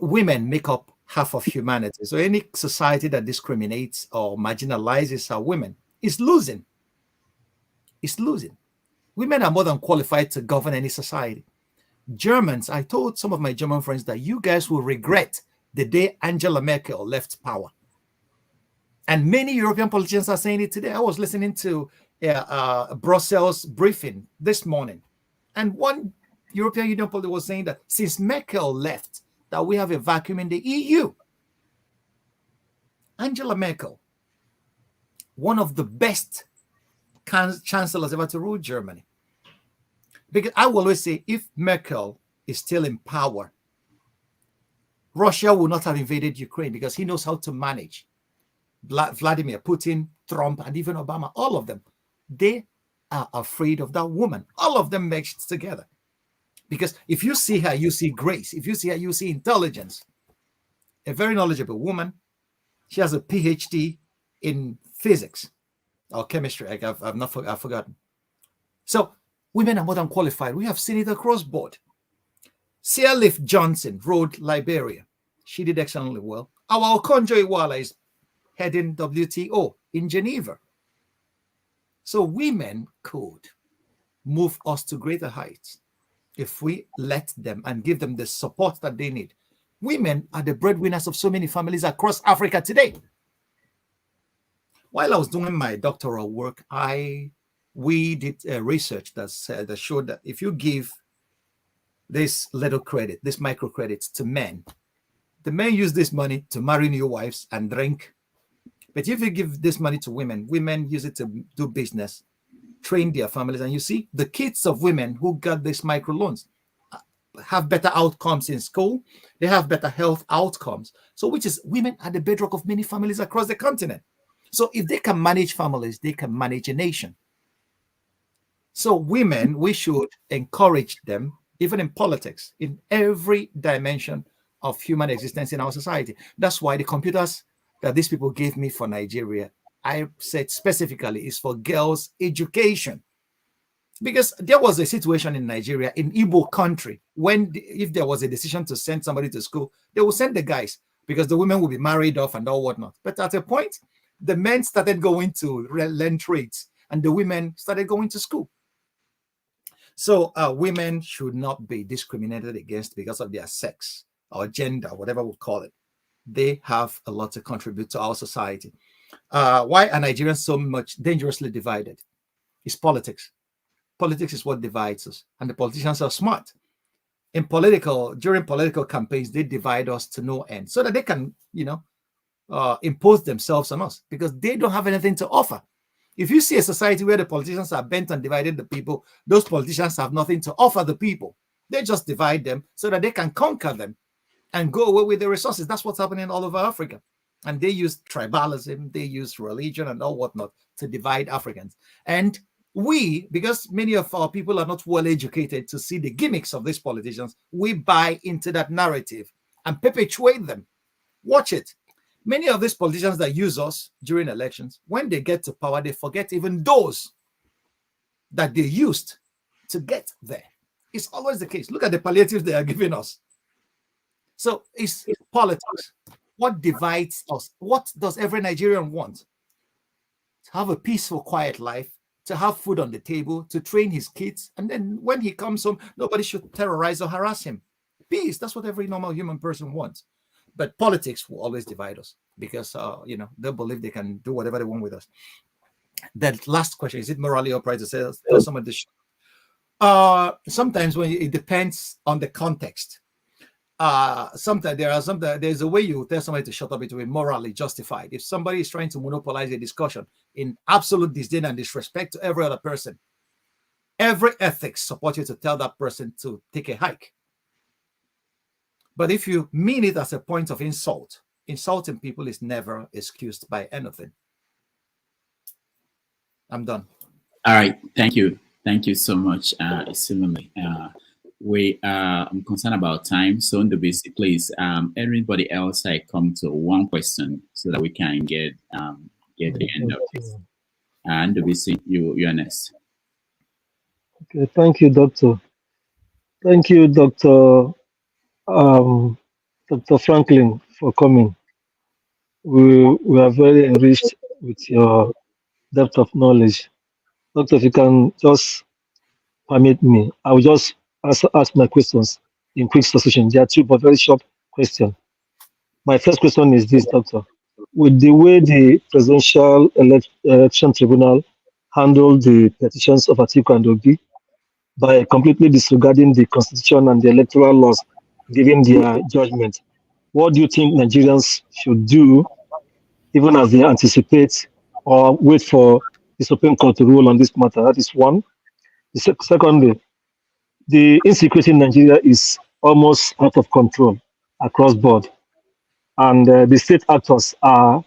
Speaker 2: Women make up half of humanity. So any society that discriminates or marginalizes our women is losing. It's losing. Women are more than qualified to govern any society. Germans, I told some of my German friends that you guys will regret the day Angela Merkel left power. And many European politicians are saying it today. I was listening to Brussels briefing this morning, and one European Union politician was saying that since Merkel left, that we have a vacuum in the EU. Angela Merkel, one of the best chancellors ever to rule Germany. Because I will always say, if Merkel is still in power, Russia will not have invaded Ukraine because he knows how to manage. Vladimir Putin, Trump, and even Obama, all of them, they are afraid of that woman. All of them mixed together. Because if you see her, you see grace. If you see her, you see intelligence. A very knowledgeable woman. She has a PhD in physics or chemistry. I've forgotten. So women are more than qualified. We have seen it across board. Sirleaf Johnson ruled Liberia. She did excellently well. Our Okonjo Iweala is heading WTO in Geneva. So women could move us to greater heights if we let them and give them the support that they need. Women are the breadwinners of so many families across Africa today. While I was doing my doctoral work, we did research that showed that if you give this little credit, this microcredits to men, the men use this money to marry new wives and drink. But if you give this money to women, women use it to do business, train their families. And you see, the kids of women who got these microloans have better outcomes in school. They have better health outcomes. So which is, women are the bedrock of many families across the continent. So if they can manage families, they can manage a nation. So women, we should encourage them, even in politics, in every dimension of human existence in our society. That's why the computers that these people gave me for Nigeria, I said specifically, is for girls' education. Because there was a situation in Nigeria, in Igbo country, when if there was a decision to send somebody to school, they will send the guys because the women will be married off and all whatnot. But at a point, the men started going to learn trades and the women started going to school. So women should not be discriminated against because of their sex or gender, whatever we call it. They have a lot to contribute to our society. Why are Nigerians so much dangerously divided? It's politics. Politics is what divides us, and the politicians are smart. During political campaigns, they divide us to no end so that they can, impose themselves on us because they don't have anything to offer. If you see a society where the politicians are bent on dividing the people, those politicians have nothing to offer the people. They just divide them so that they can conquer them and go away with the resources. That's what's happening all over Africa. And they use tribalism, they use religion and all whatnot to divide Africans. And we, because many of our people are not well educated to see the gimmicks of these politicians, we buy into that narrative and perpetuate them. Watch it. Many of these politicians that use us during elections, when they get to power, they forget even those that they used to get there. It's always the case. Look at the palliatives they are giving us. So it's politics. What divides us? What does every Nigerian want? To have a peaceful, quiet life, to have food on the table, to train his kids, and then when he comes home, nobody should terrorize or harass him. Peace, that's what every normal human person wants. But politics will always divide us because, they believe they can do whatever they want with us. That last question, is it morally upright to say tell someone this? Sometimes it depends on the context. Sometimes there's a way you tell somebody to shut up, it will be morally justified. If somebody is trying to monopolize a discussion in absolute disdain and disrespect to every other person, every ethics supports you to tell that person to take a hike. But if you mean it as a point of insult, insulting people is never excused by anything. I'm done.
Speaker 1: All right. Thank you. Thank you so much, Isilumi. I'm concerned about time. So on the basic, please, everybody else, I come to one question so that we can get the end of this. And the basic, you're next.
Speaker 7: Okay. Thank you, Doctor. Thank you, Dr. Dr. Franklyne, for coming. We are very enriched with your depth of knowledge. Doctor, if you can just permit me, I will just ask my questions in quick succession. There are two, but very short questions. My first question is this, Doctor. with the way the Presidential Election Tribunal handled the petitions of Atiku and Obi by completely disregarding the Constitution and the electoral laws, giving their judgment. What do you think Nigerians should do, even as they anticipate or wait for the Supreme Court to rule on this matter? That is one. Secondly, the insecurity in Nigeria is almost out of control across board, and the state actors are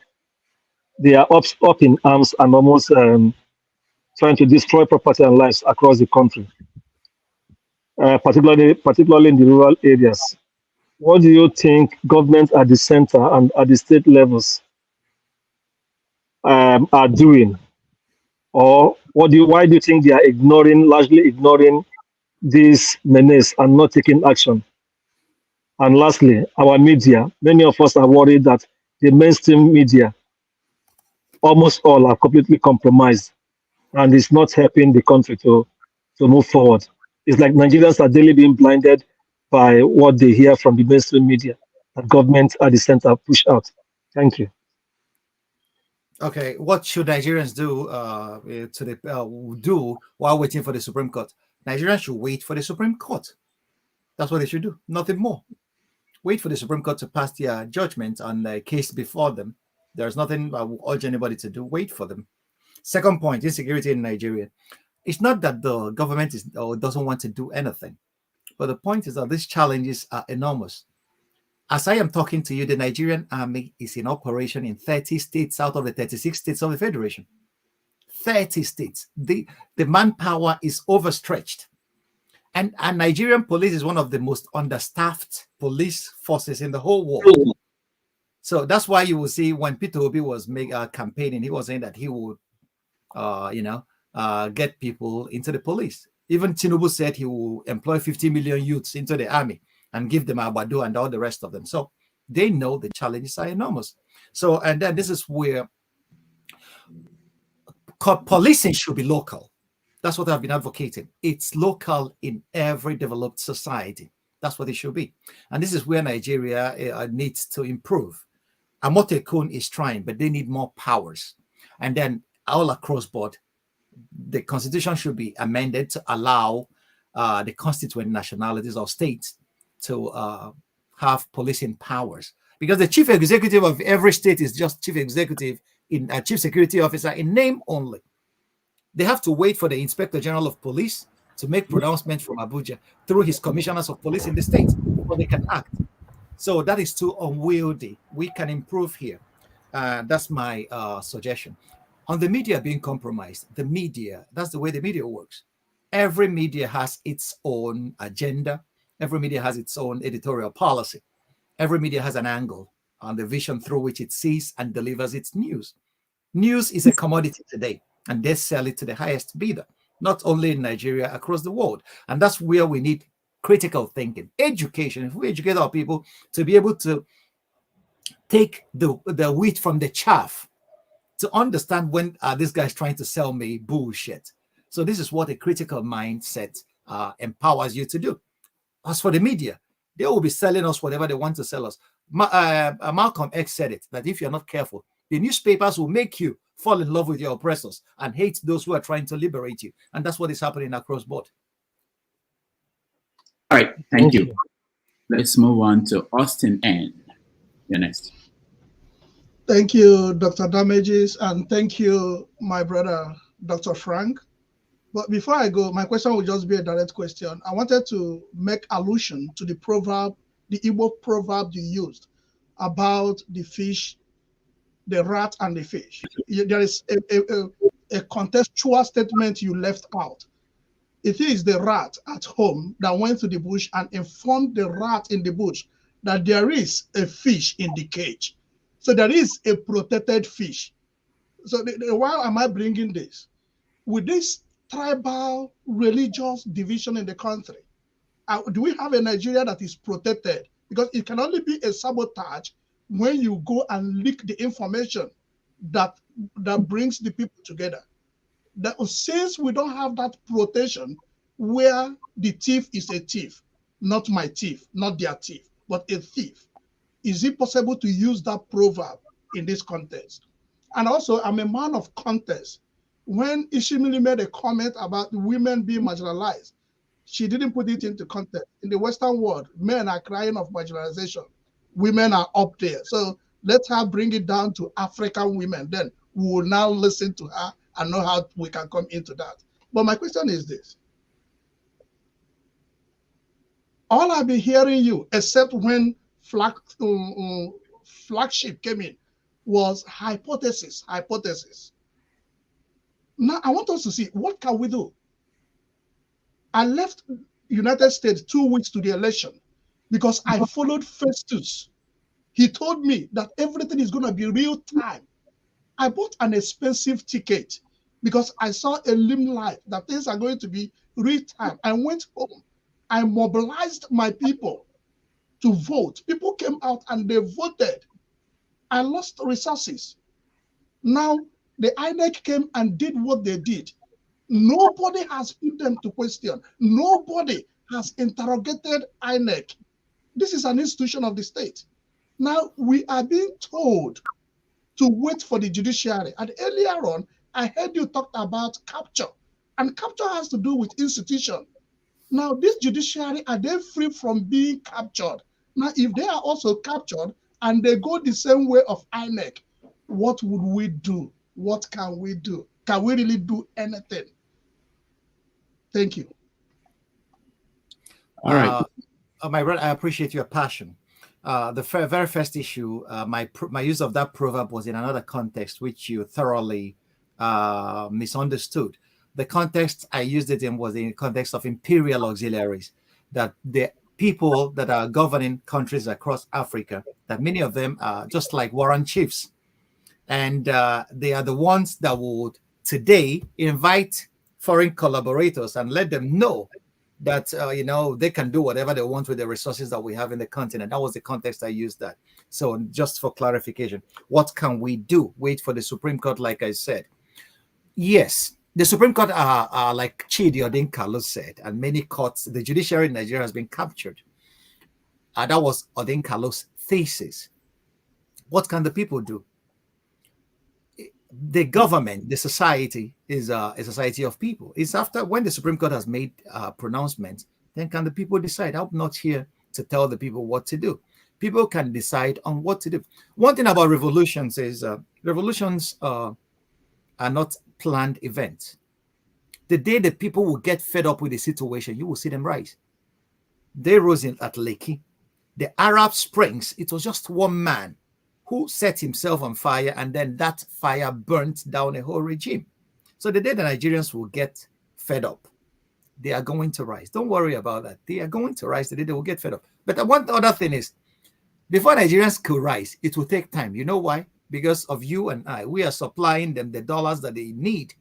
Speaker 7: up in arms and almost trying to destroy property and lives across the country, particularly in the rural areas. What do you think governments at the center and at the state levels are doing, or why do you think they are largely ignoring this menace and not taking action? And lastly, our media. Many of us are worried that the mainstream media, almost all, are completely compromised, and it's not helping the country to move forward. It's like Nigerians are daily being blinded by what they hear from the mainstream media that government at the center push out. Thank you.
Speaker 2: Okay, what should Nigerians do do while waiting for the Supreme Court? Nigerians should wait for the Supreme Court. That's what they should do. Nothing more. Wait for the Supreme Court to pass their judgment on the case before them. There's nothing I would urge anybody to do. Wait for them. Second point, insecurity in Nigeria. It's not that the government doesn't want to do anything, but the point is that these challenges are enormous. As I am talking to you, the Nigerian army is in operation in 30 states out of the 36 states of the Federation. 30 states. The manpower is overstretched. And Nigerian police is one of the most understaffed police forces in the whole world. So that's why you will see when Peter Obi was campaigning, he was saying that he would, get people into the police. Even Tinubu said he will employ 50 million youths into the army and give them Abado and all the rest of them. So they know the challenges are enormous. So, and then this is where policing should be local. That's what I've been advocating. It's local in every developed society. That's what it should be. And this is where Nigeria needs to improve. Amotekun is trying, but they need more powers. And then all across board, the constitution should be amended to allow the constituent nationalities or states to have policing powers. Because the chief executive of every state is just chief executive, in a chief security officer in name only. They have to wait for the Inspector General of Police to make pronouncements from Abuja through his commissioners of police in the state before they can act. So that is too unwieldy. We can improve here. That's my suggestion. On the media being compromised, the media, that's the way the media works. Every media has its own agenda. Every media has its own editorial policy. Every media has an angle on the vision through which it sees and delivers its news. News is a commodity today, and they sell it to the highest bidder, not only in Nigeria, across the world. And that's where we need critical thinking, education. If we educate our people to be able to take the wheat from the chaff, to understand when this guy's trying to sell me bullshit. So this is what a critical mindset empowers you to do. As for the media, they will be selling us whatever they want to sell us. Malcolm X said it, that if you're not careful, the newspapers will make you fall in love with your oppressors and hate those who are trying to liberate you. And that's what is happening across board.
Speaker 1: All right, thank you. Let's move on to Austin N. You're next.
Speaker 11: Thank you, Dr. Damages, and thank you, my brother, Dr. Frank. But before I go, my question will just be a direct question. I wanted to make allusion to the proverb, the Igbo proverb you used about the fish, the rat and the fish. There is a contextual statement you left out. It is the rat at home that went to the bush and informed the rat in the bush that there is a fish in the cage. So there is a protected fish. So why am I bringing this? With this tribal religious division in the country, do we have a Nigeria that is protected? Because it can only be a sabotage when you go and leak the information that brings the people together. That since we don't have that protection where the thief is a thief, not my thief, not their thief, but a thief, is it possible to use that proverb in this context. And also, I'm a man of context. When Ishimili made a comment about women being marginalized, she didn't put it into context. In the Western world, men are crying of marginalization. Women are up there. So let her bring it down to African women. Then we will now listen to her and know how we can come into that. But my question is this. All I've been hearing you, except when flagship came in, was hypothesis. Now I want us to see, what can we do? I left United States 2 weeks to the election because I followed Festus. He told me that everything is going to be real time. I bought an expensive ticket because I saw a limb light that things are going to be real time. I went home. I mobilized my people to vote. People came out and they voted. I lost resources. Now, the INEC came and did what they did. Nobody has put them to question. Nobody has interrogated INEC. This is an institution of the state. Now, we are being told to wait for the judiciary. And earlier on, I heard you talk about capture. And capture has to do with institution. Now, this judiciary, are they free from being captured? Now, if they are also captured and they go the same way of INEC, what would we do? What can we do? Can we really do anything? Thank you.
Speaker 2: All right. My brother, I appreciate your passion. The very first issue, my use of that proverb was in another context, which you thoroughly misunderstood. The context I used it in was in the context of imperial auxiliaries, that the people that are governing countries across Africa, that many of them are just like warrant chiefs. And they are the ones that would today invite foreign collaborators and let them know that, they can do whatever they want with the resources that we have in the continent. That was the context I used that. So just for clarification, what can we do? Wait for the Supreme Court, like I said. Yes, the Supreme Court are like Chidi Odinkalu said, and many courts, the judiciary in Nigeria has been captured. That was Odinkalu's thesis. What can the people do? The government, the society is a society of people. It's after when the Supreme Court has made pronouncements, then can the people decide? I'm not here to tell the people what to do. People can decide on what to do. One thing about revolutions is revolutions are not planned events. The day the people will get fed up with the situation, you will see them rise. They rose at Lekki. The Arab Springs, it was just one man who set himself on fire, and then that fire burnt down a whole regime. So the day the Nigerians will get fed up, they are going to rise. Don't worry about that. They are going to rise the day they will get fed up. But one other thing is, before Nigerians could rise, it will take time. You know why? Because of you and I. We are supplying them the dollars that they need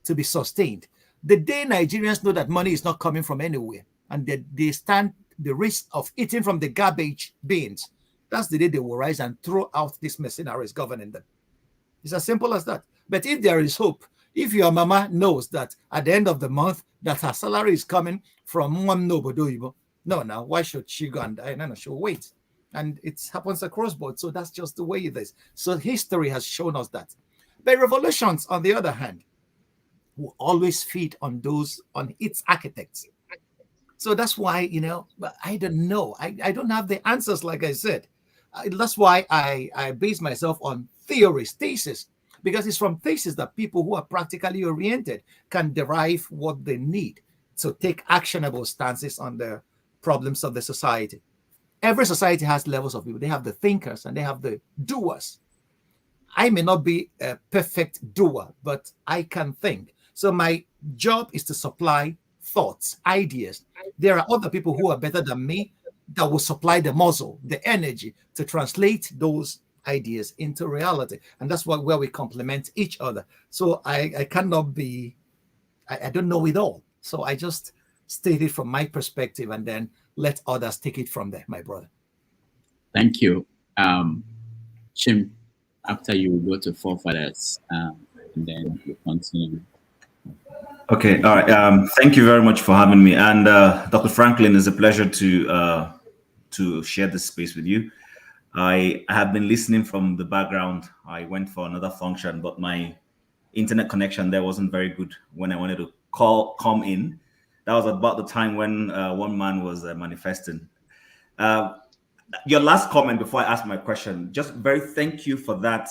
Speaker 2: to be sustained. The day Nigerians know that money is not coming from anywhere, and that they stand the risk of eating from the garbage bins, that's the day they will rise and throw out these mercenaries governing them. It's as simple as that. But if there is hope, if your mama knows that at the end of the month that her salary is coming from one nobodo, now why should she go and die? No, she'll wait. And it happens across board. So that's just the way it is. So history has shown us that. But revolutions, on the other hand, will always feed on its architects. So that's why, I don't know. I don't have the answers, like I said. That's why I base myself on thesis, because it's from thesis that people who are practically oriented can derive what they need to take actionable stances on the problems of the society. Every society has levels of people. They have the thinkers and they have the doers. I may not be a perfect doer, but I can think. So my job is to supply thoughts, ideas. There are other people who are better than me that will supply the muscle, the energy to translate those ideas into reality. And that's where we complement each other. So I cannot be, I don't know it all. So I just state it from my perspective and then let others take it from there, my brother.
Speaker 1: Thank you. Chim, after you go to forefathers, and then you continue.
Speaker 12: Okay, all right. Thank you very much for having me. And Dr. Franklyne, it's a pleasure to share this space with you. I have been listening from the background. I went for another function, but my internet connection there wasn't very good when I wanted to come in. That was about the time when one man was manifesting. Your last comment before I ask my question, just very thank you for that,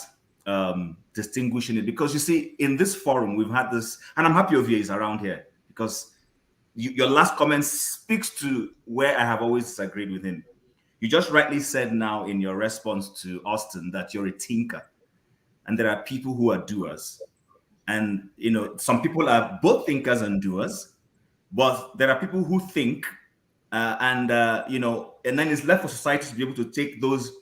Speaker 12: distinguishing it, because you see, in this forum we've had this, and I'm happy Ovie is around here, because your last comment speaks to where I have always disagreed with him. You just rightly said now in your response to Austin that you're a thinker, and there are people who are doers. And some people are both thinkers and doers, but there are people who think, and then it's left for society to be able to take those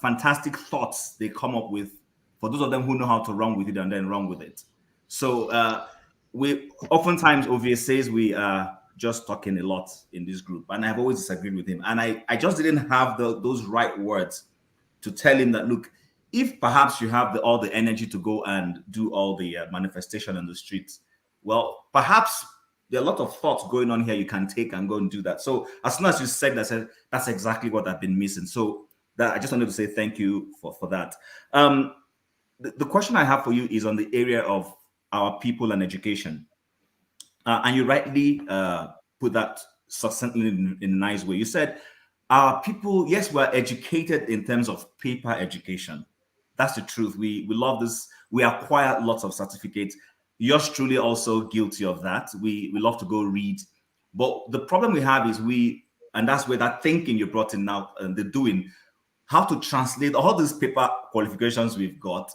Speaker 12: fantastic thoughts they come up with, for those of them who know how to run with it and then run with it. So we oftentimes Ovie says we are just talking a lot in this group, and I've always disagreed with him, and I just didn't have those right words to tell him that, look, if perhaps you have all the energy to go and do all the manifestation on the streets, well, perhaps there are a lot of thoughts going on here you can take and go and do that. So as soon as you said that, I said, that's exactly what I've been missing. So that I just wanted to say thank you for that. The question I have for you is on the area of our people and education. And you rightly put that succinctly in a nice way. You said, our people, yes, we're educated in terms of paper education. That's the truth. We love this. We acquire lots of certificates. Yours truly also guilty of that. We love to go read. But the problem we have is and that's where that thinking you brought in now, and the doing, how to translate all these paper qualifications we've got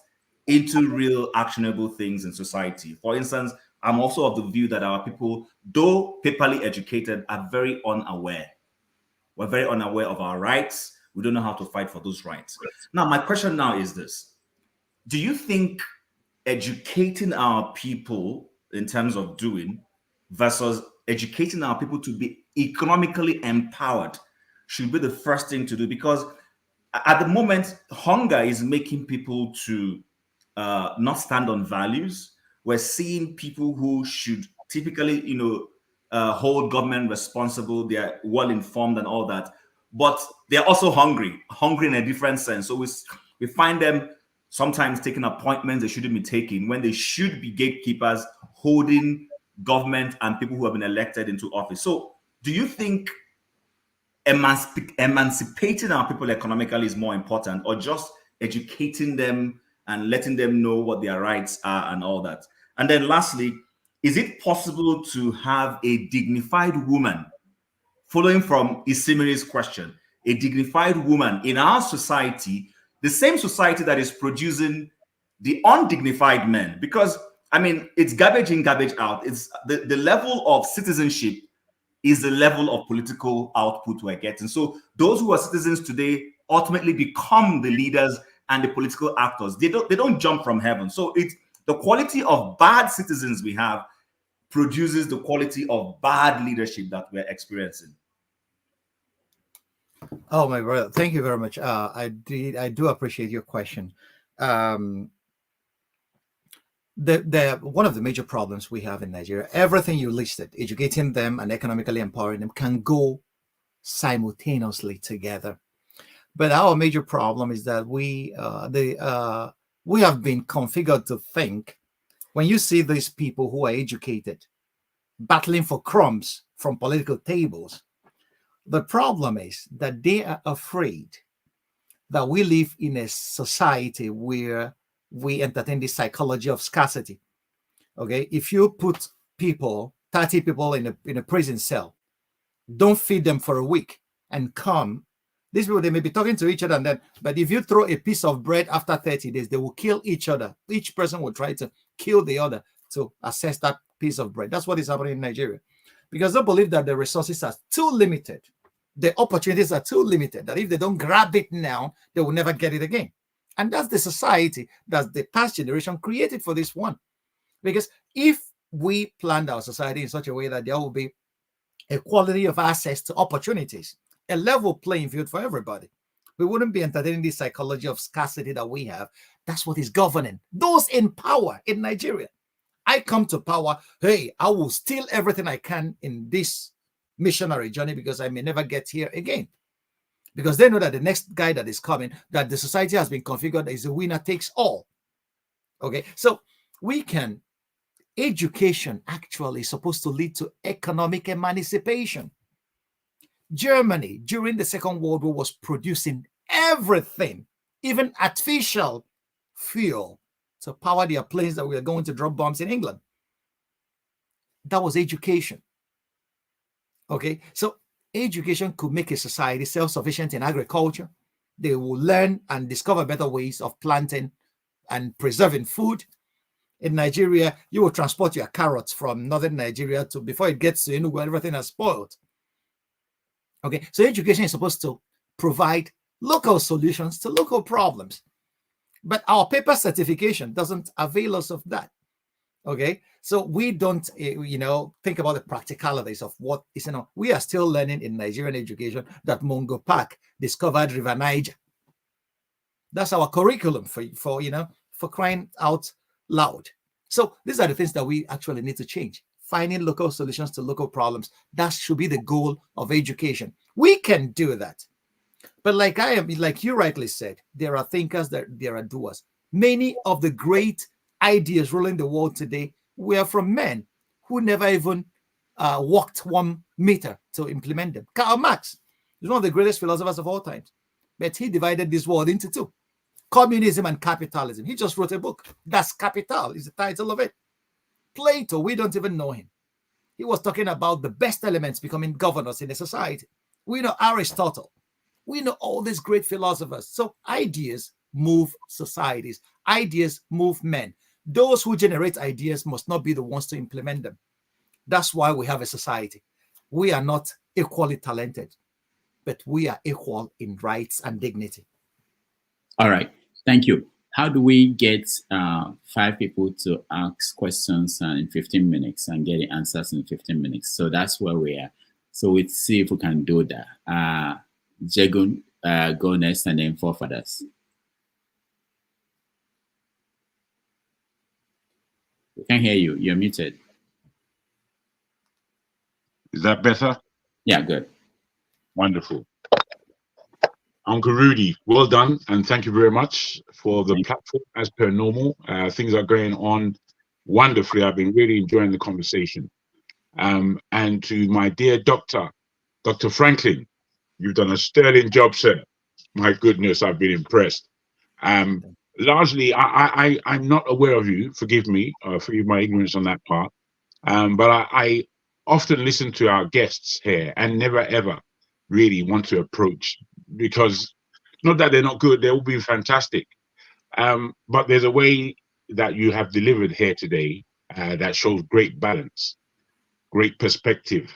Speaker 12: into real actionable things in society. For instance, I'm also of the view that our people, though paperly educated, are very unaware. We're very unaware of our rights. We don't know how to fight for those rights. Now, my question now is this. Do you think educating our people in terms of doing versus educating our people to be economically empowered should be the first thing to do? Because at the moment, hunger is making people to not stand on values. We're seeing people who should typically, hold government responsible. They're well informed and all that, but they're also hungry in a different sense. So we find them sometimes taking appointments they shouldn't be taking when they should be gatekeepers holding government and people who have been elected into office. So do you think emancipating our people economically is more important, or just educating them and letting them know what their rights are and all that? And then lastly, is it possible to have a dignified woman, following from Isimiri's question, a dignified woman in our society, the same society that is producing the undignified men? Because, I mean, it's garbage in, garbage out. It's the level of citizenship is the level of political output we're getting. So those who are citizens today ultimately become the leaders and the political actors. They don't jump from heaven. So it's the quality of bad citizens we have produces the quality of bad leadership that we're experiencing.
Speaker 2: Oh, my brother, thank you very much. I do appreciate your question. One of the major problems we have in Nigeria, everything you listed, educating them and economically empowering them, can go simultaneously together. But our major problem is that we have been configured to think, when you see these people who are educated battling for crumbs from political tables, the problem is that they are afraid that we live in a society where we entertain the psychology of scarcity. Okay, if you put 30 people in a prison cell, don't feed them for a week, and come, these people, they may be talking to each other, and then, but if you throw a piece of bread after 30 days, they will kill each other. Each person will try to kill the other to access that piece of bread. That's what is happening in Nigeria, because they believe that the resources are too limited. The opportunities are too limited, that if they don't grab it now, they will never get it again. And that's the society that the past generation created for this one. Because if we planned our society in such a way that there will be equality of access to opportunities, a level playing field for everybody, we wouldn't be entertaining this psychology of scarcity that we have. That's what is governing those in power in Nigeria. I come to power, hey, I will steal everything I can in this missionary journey because I may never get here again. because they know that the next guy that is coming, that the society has been configured is a winner takes all. Okay, so education actually is supposed to lead to economic emancipation. Germany during the Second World War was producing everything, even artificial fuel to power their planes that were going to drop bombs in England. That was education. Okay, so education could make a society self-sufficient in agriculture. They will learn and discover better ways of planting and preserving food. In Nigeria, you will transport your carrots from northern Nigeria to before it gets to Enugu, everything has spoiled. Okay, so education is supposed to provide local solutions to local problems. But our paper certification doesn't avail us of that. Okay, so we don't, think about the practicalities of what is, we are still learning in Nigerian education that Mungo Park discovered River Niger. That's our curriculum for crying out loud. So these are the things that we actually need to change. Finding local solutions to local problems. That should be the goal of education. We can do that. But like you rightly said, there are thinkers, there are doers. Many of the great ideas ruling the world today were from men who never even walked 1 meter to implement them. Karl Marx is one of the greatest philosophers of all times, but he divided this world into two: communism and capitalism. He just wrote a book. Das Kapital is the title of it. Plato, we don't even know him. He was talking about the best elements becoming governors in a society. We know Aristotle. We know all these great philosophers. So ideas move societies. Ideas move men. Those who generate ideas must not be the ones to implement them. That's why we have a society. We are not equally talented, but we are equal in rights and dignity.
Speaker 1: All right. Thank you. How do we get 5 people to ask questions in 15 minutes and get the answers in 15 minutes? So that's where we are. So we'll see if we can do that. Jegun, go next, and then Forefathers. We can't hear you. You're muted.
Speaker 14: Is that better?
Speaker 1: Yeah, good.
Speaker 14: Wonderful. Uncle Rudy, well done, and thank you very much for the platform. As per normal, things are going on wonderfully. I've been really enjoying the conversation. And to my dear Dr. Franklyne, you've done a sterling job, sir. My goodness, I've been impressed. Largely, I'm not aware of you. Forgive me, forgive my ignorance on that part. But I often listen to our guests here and never ever really want to approach, because not that they're not good, they will be fantastic. But there's a way that you have delivered here today that shows great balance, great perspective,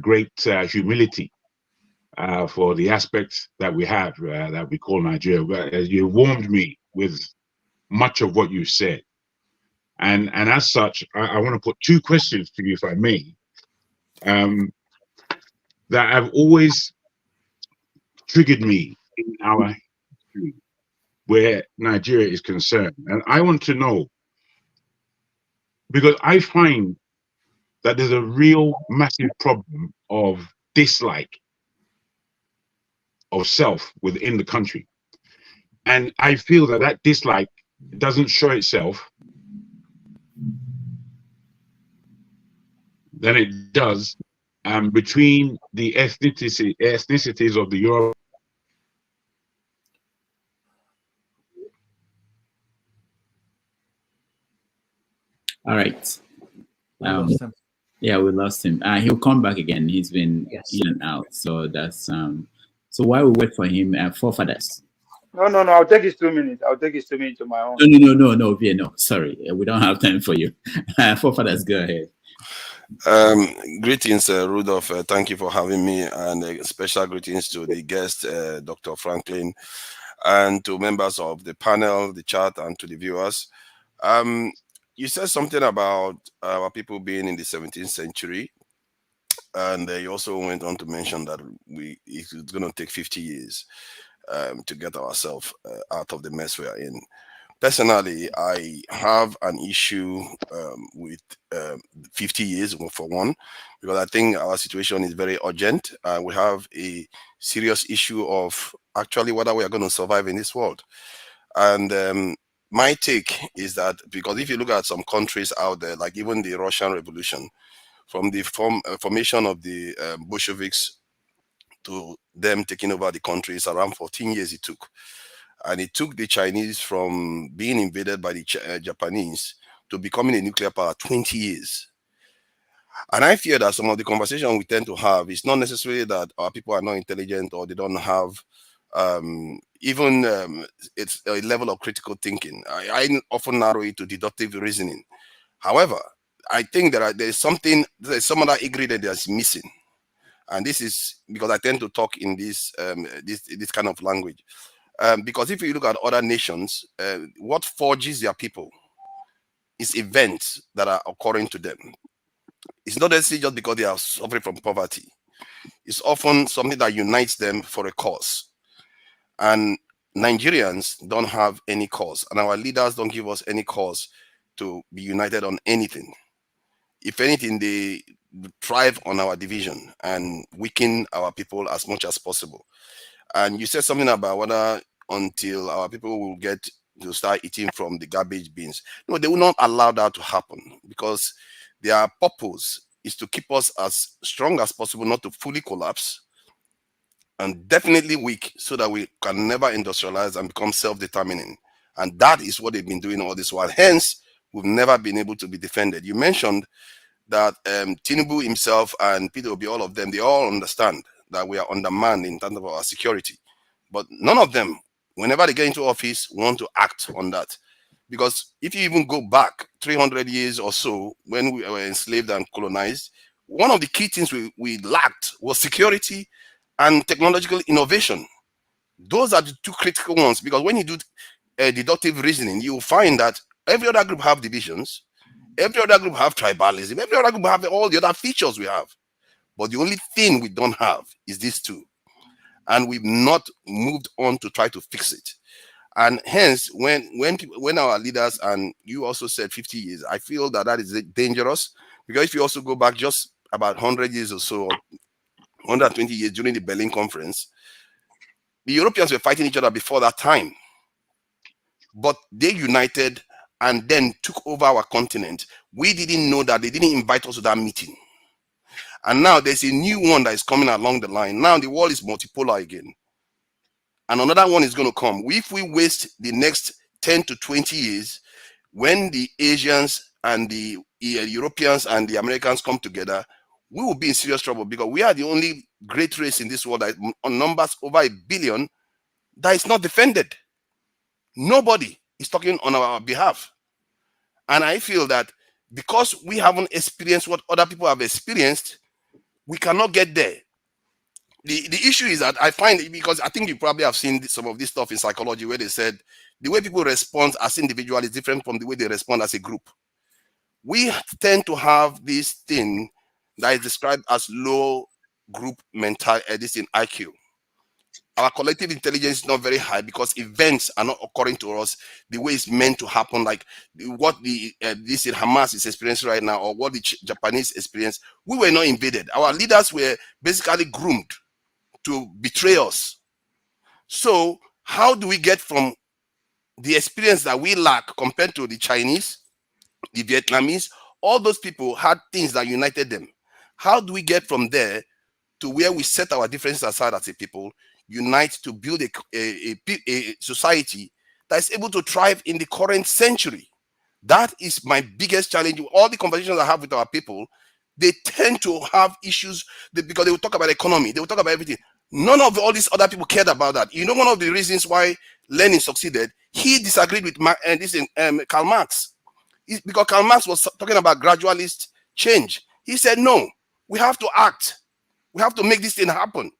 Speaker 14: great humility for the aspects that we have that we call Nigeria. You warmed me with much of what you said. And as such, I want to put 2 questions to you, if I may, that have always triggered me in our history where Nigeria is concerned. And I want to know, because I find that there's a real massive problem of dislike of self within the country. And I feel that that dislike doesn't show itself than it does between the ethnicities of the Europe.
Speaker 1: All right.
Speaker 2: Lost him.
Speaker 1: Yeah, we lost him. He'll come back again. He's been in and out. So that's so while we wait for him, Forefathers.
Speaker 22: No. I'll take his 2 minutes. I'll take his 2 minutes to my own.
Speaker 1: No, Via, no. Sorry, we don't have time for you. Forefathers, go ahead.
Speaker 21: Greetings, Rudolph. Thank you for having me, and special greetings to the guest, Dr. Franklyne, and to members of the panel, the chat, and to the viewers. You said something about our people being in the 17th century, and you also went on to mention that it's going to take 50 years to get ourselves out of the mess we are in. Personally, I have an issue with 50 years for one, because I think our situation is very urgent. We have a serious issue of actually whether we are going to survive in this world. And my take is that, because if you look at some countries out there, like even the Russian Revolution, from the formation of the Bolsheviks to them taking over the country, it's around 14 years it took. And it took the Chinese from being invaded by the Japanese to becoming a nuclear power 20 years. And I fear that some of the conversation we tend to have is not necessarily that our people are not intelligent or they don't have it's a level of critical thinking. I often narrow it to deductive reasoning. However, I think there's some other ingredient that's missing. And this is because I tend to talk in this kind of language. Because if you look at other nations, what forges their people is events that are occurring to them. It's not necessarily just because they are suffering from poverty. It's often something that unites them for a cause. And Nigerians don't have any cause, and our leaders don't give us any cause to be united on anything. If anything, they thrive on our division and weaken our people as much as possible. And you said something about whether until our people will get to start eating from the garbage bins. No, they will not allow that to happen, because their purpose is to keep us as strong as possible, not to fully collapse, and definitely weak, so that we can never industrialize and become self-determining. And that is what they've been doing all this while. Hence, we've never been able to be defended. You mentioned that Tinubu himself and Peter Obi, all of them, they all understand that we are undermanned in terms of our security. But none of them, whenever they get into office, want to act on that. Because if you even go back 300 years or so, when we were enslaved and colonized, one of the key things we lacked was security and technological innovation. Those are the two critical ones, because when you do deductive reasoning, you will find that every other group have divisions, every other group have tribalism, every other group have all the other features we have. But the only thing we don't have is these two. And we've not moved on to try to fix it. And hence, when our leaders, and you also said 50 years, I feel that is dangerous, because if you also go back just about 100 years or so, 120 years during the Berlin Conference, the Europeans were fighting each other before that time. But they united and then took over our continent. We didn't know that. They didn't invite us to that meeting. And now there's a new one that is coming along the line. Now the world is multipolar again. And another one is going to come. If we waste the next 10 to 20 years, when the Asians and the Europeans and the Americans come together, we will be in serious trouble, because we are the only great race in this world that on numbers over 1 billion that is not defended. Nobody is talking on our behalf. And I feel that because we haven't experienced what other people have experienced, we cannot get there. The issue is that I find, because I think you probably have seen some of this stuff in psychology, where they said the way people respond as individuals is different from the way they respond as a group. We tend to have this thing that is described as low group mental, this in IQ. Our collective intelligence is not very high, because events are not occurring to us the way it's meant to happen, like what this in Hamas is experiencing right now, or what the Japanese experience. We were not invaded. Our leaders were basically groomed to betray us. So how do we get from the experience that we lack compared to the Chinese, the Vietnamese? All those people had things that united them. How do we get from there to where we set our differences aside as a people, unite to build a society that is able to thrive in the current century? That is my biggest challenge. All the conversations I have with our people, they tend to have issues because they will talk about economy, they will talk about everything. None of all these other people cared about that. You know, one of the reasons why Lenin succeeded, he disagreed with Karl Marx. Because Karl Marx was talking about gradualist change. He said, no, we have to act. We have to make this thing happen.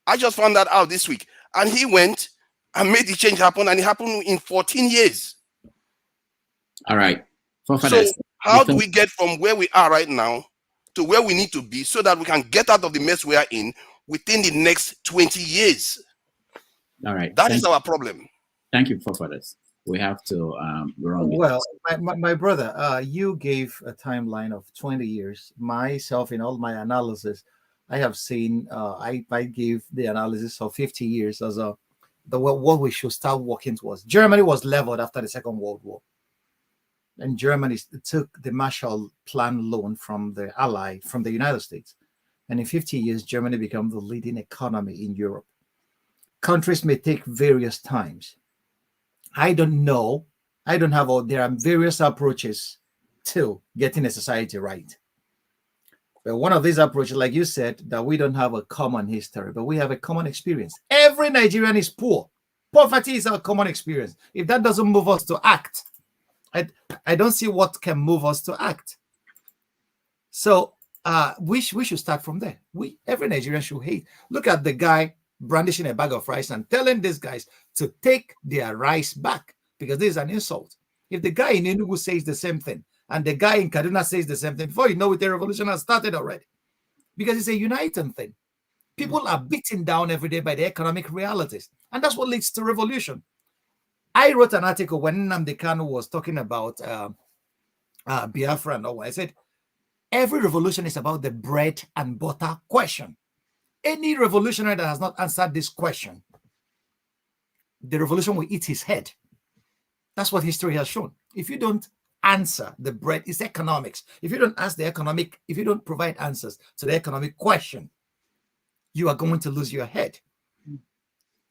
Speaker 21: I just found that out this week. And he went and made the change happen, and it happened in 14 years.
Speaker 1: All right.
Speaker 21: So how do we get from where we are right now to where we need to be, so that we can get out of the mess we are in within the next 20 years?
Speaker 1: All right.
Speaker 21: That is our problem.
Speaker 1: Thank you, forefathers. We have to run.
Speaker 2: Well, my brother, you gave a timeline of 20 years. Myself, in all my analysis, I have seen. I gave the analysis of 50 years as what we should start working towards. Germany was leveled after the Second World War, and Germany took the Marshall Plan loan from the United States, and in 50 years, Germany became the leading economy in Europe. Countries may take various times. I don't know. I don't have all. There are various approaches to getting a society right. But one of these approaches, like you said, that we don't have a common history, but we have a common experience. Every Nigerian is poor. Poverty is our common experience. If that doesn't move us to act, I don't see what can move us to act. So we should start from there. Every Nigerian should hate. Look at the guy brandishing a bag of rice and telling these guys to take their rice back because this is an insult. If the guy in Enugu says the same thing, and the guy in Kaduna says the same thing, before you know it, the revolution has started already. Because it's a uniting thing. People are beaten down every day by the economic realities. And that's what leads to revolution. I wrote an article when Nnamdi Kanu was talking about Biafra and all. I said, every revolution is about the bread and butter question. Any revolutionary that has not answered this question, the revolution will eat his head. That's what history has shown. If you don't answer the bread, it's economics. If you don't ask if you don't provide answers to the economic question, you are going to lose your head.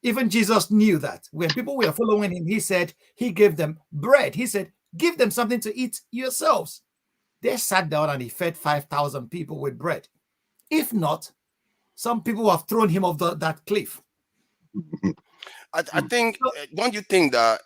Speaker 2: Even Jesus knew that. When people were following him, he said he gave them bread. He said, give them something to eat yourselves. They sat down and he fed 5,000 people with bread. If not, some people have thrown him off that cliff.
Speaker 21: I think, don't you think that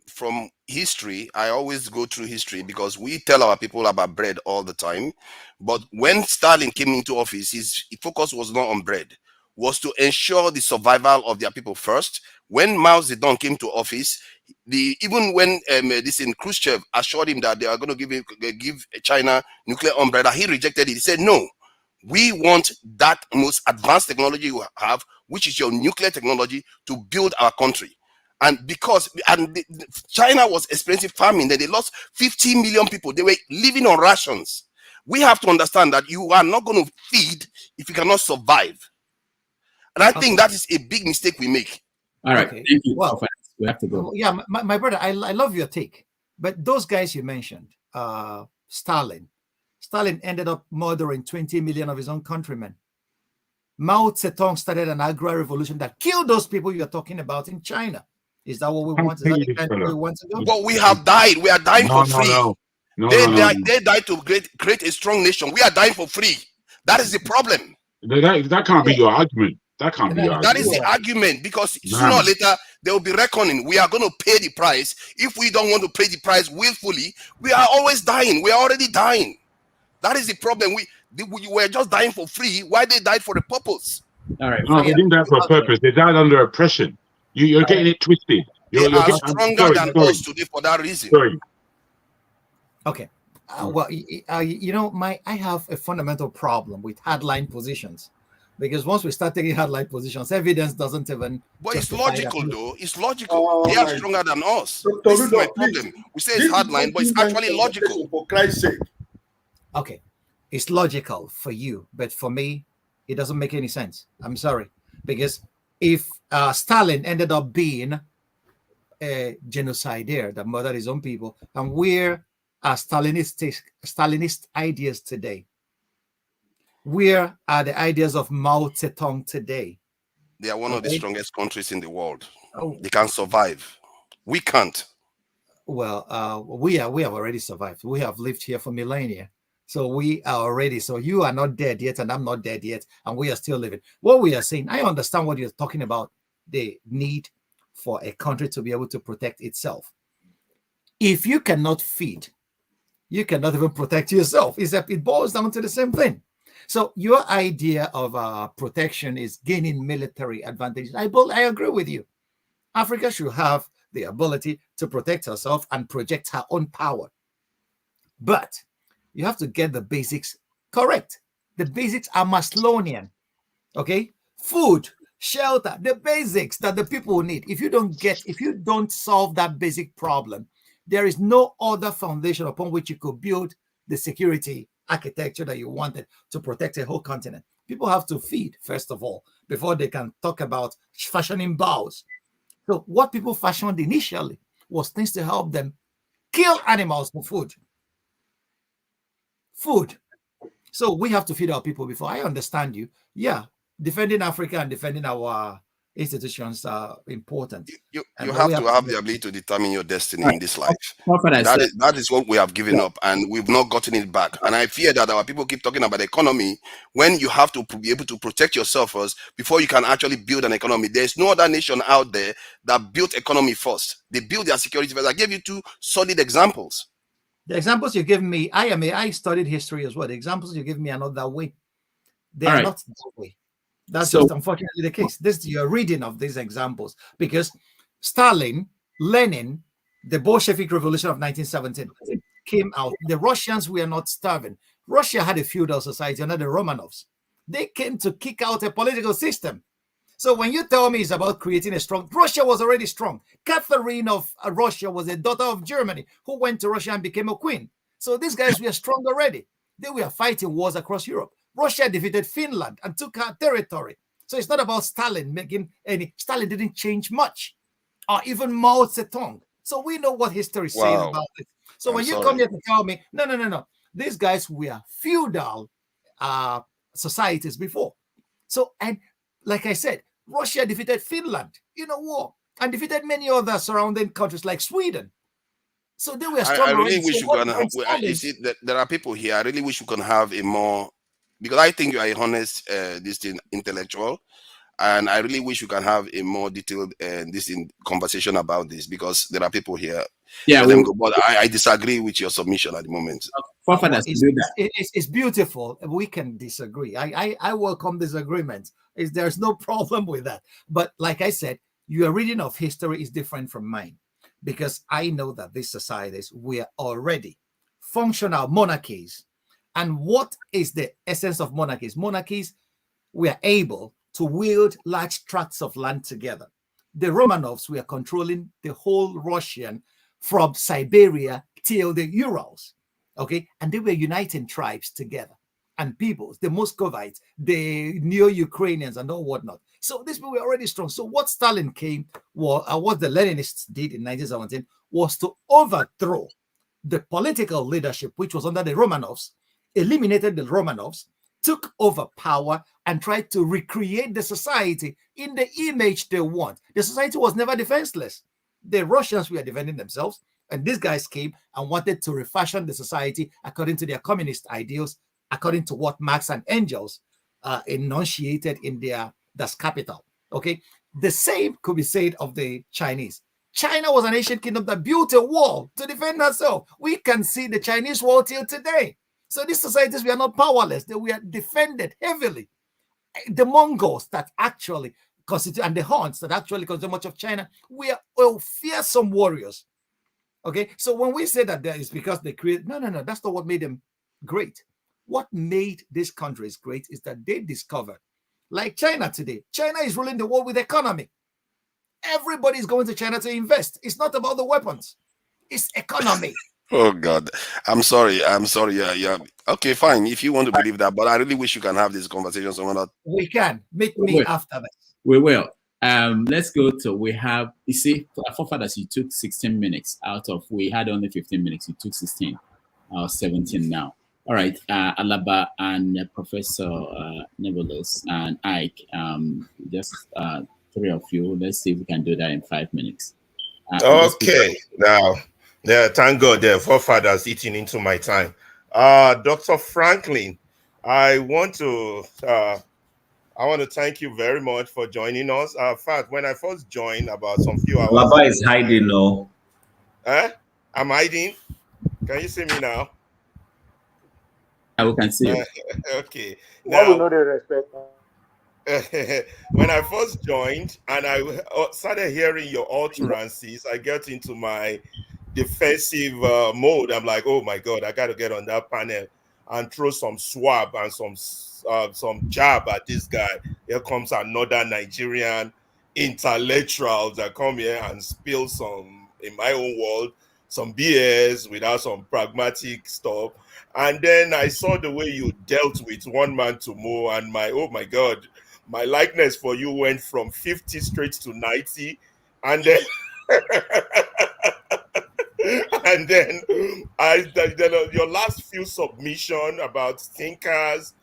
Speaker 21: from history, I always go through history because we tell our people about bread all the time. But when Stalin came into office, his focus was not on bread, was to ensure the survival of their people first. When Mao Zedong came to office, even when Khrushchev assured him that they are going to give China nuclear umbrella, he rejected it. He said, no, we want that most advanced technology you have, which is your nuclear technology, to build our country. And because China was experiencing famine, they lost 50 million people. They were living on rations. We have to understand that you are not going to feed if you cannot survive. And I think that is a big mistake we make.
Speaker 1: All right.
Speaker 2: Okay.
Speaker 1: Thank you.
Speaker 2: Well,
Speaker 1: we have to go.
Speaker 2: Yeah, my brother, I love your take. But those guys you mentioned, Stalin ended up murdering 20 million of his own countrymen. Mao Zedong started an agro revolution that killed those people you're talking about in China. Is that what we want? Is that the country we want to go?
Speaker 21: But we have died. We are dying for free. They died to create a strong nation. We are dying for free. That is the problem.
Speaker 14: That can't be your argument. That can't be your argument.
Speaker 21: That is the argument, because sooner or later there will be reckoning. We are going to pay the price. If we don't want to pay the price willfully, we are always dying. We are already dying. That is the problem. We were just dying for free. Why they died for a purpose?
Speaker 1: All right.
Speaker 14: No, they didn't die for a purpose. They died under oppression. You're getting it twisted.
Speaker 21: They are stronger than us today for that reason.
Speaker 14: Sorry.
Speaker 2: Okay. Well, I have a fundamental problem with hardline positions, because once we start taking hardline positions, evidence doesn't even.
Speaker 21: But it's logical, though. It's logical. They are stronger than us. This is my problem. We say it's hardline, but it's actually logical.
Speaker 18: For Christ's sake.
Speaker 2: Okay, it's logical for you, but for me, it doesn't make any sense. I'm sorry, because if Stalin ended up being a genocidaire that murdered his own people, and we're Stalinist ideas today, where are the ideas of Mao Zedong today?
Speaker 21: They are one of the strongest countries in the world. They can survive. We can't.
Speaker 2: Well, we have already survived. We have lived here for millennia. So we are already, so you are not dead yet, and I'm not dead yet, and we are still living. What we are saying, I understand what you're talking about, the need for a country to be able to protect itself. If you cannot feed, you cannot even protect yourself. It boils down to the same thing. So your idea of protection is gaining military advantages. I agree with you. Africa should have the ability to protect herself and project her own power. But you have to get the basics correct. The basics are Maslowian. Okay? Food, shelter, the basics that the people need. If you don't solve that basic problem, there is no other foundation upon which you could build the security architecture that you wanted to protect a whole continent. People have to feed, first of all, before they can talk about fashioning bows. So what people fashioned initially was things to help them kill animals for food. So we have to feed our people before. I understand you. Yeah, defending Africa and defending our institutions are important.
Speaker 21: You have to have the ability to determine your destiny in this life. That is what we have given up, and we've not gotten it back. And I fear that our people keep talking about the economy when you have to be able to protect yourself first before you can actually build an economy. There's no other nation out there that built economy first. They built their security first. I gave you two solid examples.
Speaker 2: The examples you give me, I studied history as well. The examples you give me are not that way. They are not that way. That's just unfortunately the case. This is your reading of these examples, because Stalin, Lenin, the Bolshevik Revolution of 1917 came out. The Russians were not starving. Russia had a feudal society under the Romanovs. They came to kick out a political system. So when you tell me it's about creating a strong, Russia was already strong. Catherine of Russia was a daughter of Germany who went to Russia and became a queen. So these guys were strong already. They were fighting wars across Europe. Russia defeated Finland and took her territory. So it's not about Stalin making any. Stalin didn't change much, or even Mao Zedong. So we know what history says about it. So when you come here to tell me, no, these guys were feudal societies before. So, and like I said, Russia defeated Finland in a war and defeated many other surrounding countries like Sweden. So they were strong.
Speaker 21: I really wish you can. You see, there are people here. I really wish you can have a more, because I think you are a honest, intellectual, and I really wish you can have a more detailed conversation about this, because there are people here.
Speaker 1: Yeah,
Speaker 2: but
Speaker 21: I disagree with your submission at the moment.
Speaker 2: It's beautiful. We can disagree. I welcome disagreement. There's no problem with that. But like I said, your reading of history is different from mine, because I know that these societies were already functional monarchies. And what is the essence of monarchies? Monarchies were able to wield large tracts of land together. The Romanovs were controlling the whole Russian from Siberia till the Urals, okay? And they were uniting tribes together and peoples, the Muscovites, the Neo-Ukrainians and all whatnot. So these people were already strong. So what Stalin came, what the Leninists did in 1917 was to overthrow the political leadership, which was under the Romanovs, eliminated the Romanovs, took over power, and tried to recreate the society in the image they want. The society was never defenseless. The Russians were defending themselves, and these guys came and wanted to refashion the society according to their communist ideals, according to what Marx and Engels enunciated in their Das Kapital. Okay, the same could be said of the Chinese. China was an ancient kingdom that built a wall to defend herself. We can see the Chinese wall till today. So these societies were not powerless. They were defended heavily. The Mongols that actually constitute, and the Huns that actually constitute much of China, were fearsome warriors. Okay, so when we say that that is because they create, no, that's not what made them great. What made these countries great is that they discovered, like China today, China is ruling the world with economy. Everybody is going to China to invest. It's not about the weapons. It's economy.
Speaker 21: Oh God, I'm sorry. Yeah. Okay, fine. If you want to believe that, but I really wish you can have this conversation somewhere else.
Speaker 2: We can. Meet me after that.
Speaker 1: We will. Let's go to, we have, you see, forefathers, you took 16 minutes out of, we had only 15 minutes. You took 16, 17 now. All right, Alaba and Professor Nebulos and Ike, just three of you. Let's see if we can do that in 5 minutes.
Speaker 13: Okay, now, yeah, thank God the forefathers eating into my time. Dr. Franklyne, I want to thank you very much for joining us. In fact, when I first joined about some few hours.
Speaker 12: Laba is hiding now.
Speaker 13: I'm hiding. Can you see me now?
Speaker 1: We can see you.
Speaker 13: Okay.
Speaker 22: Now, we know the respect.
Speaker 13: When I first joined and I started hearing your utterances, I get into my defensive mode. I'm like, oh my God, I got to get on that panel and throw some swab and some jab at this guy. Here comes another Nigerian intellectual that come here and spill some, in my own world, some BS, without some pragmatic stuff. And then I saw the way you dealt with one man to more, and oh my God, my likeness for you went from 50 straight to 90. And then and then your last few submission about thinkers,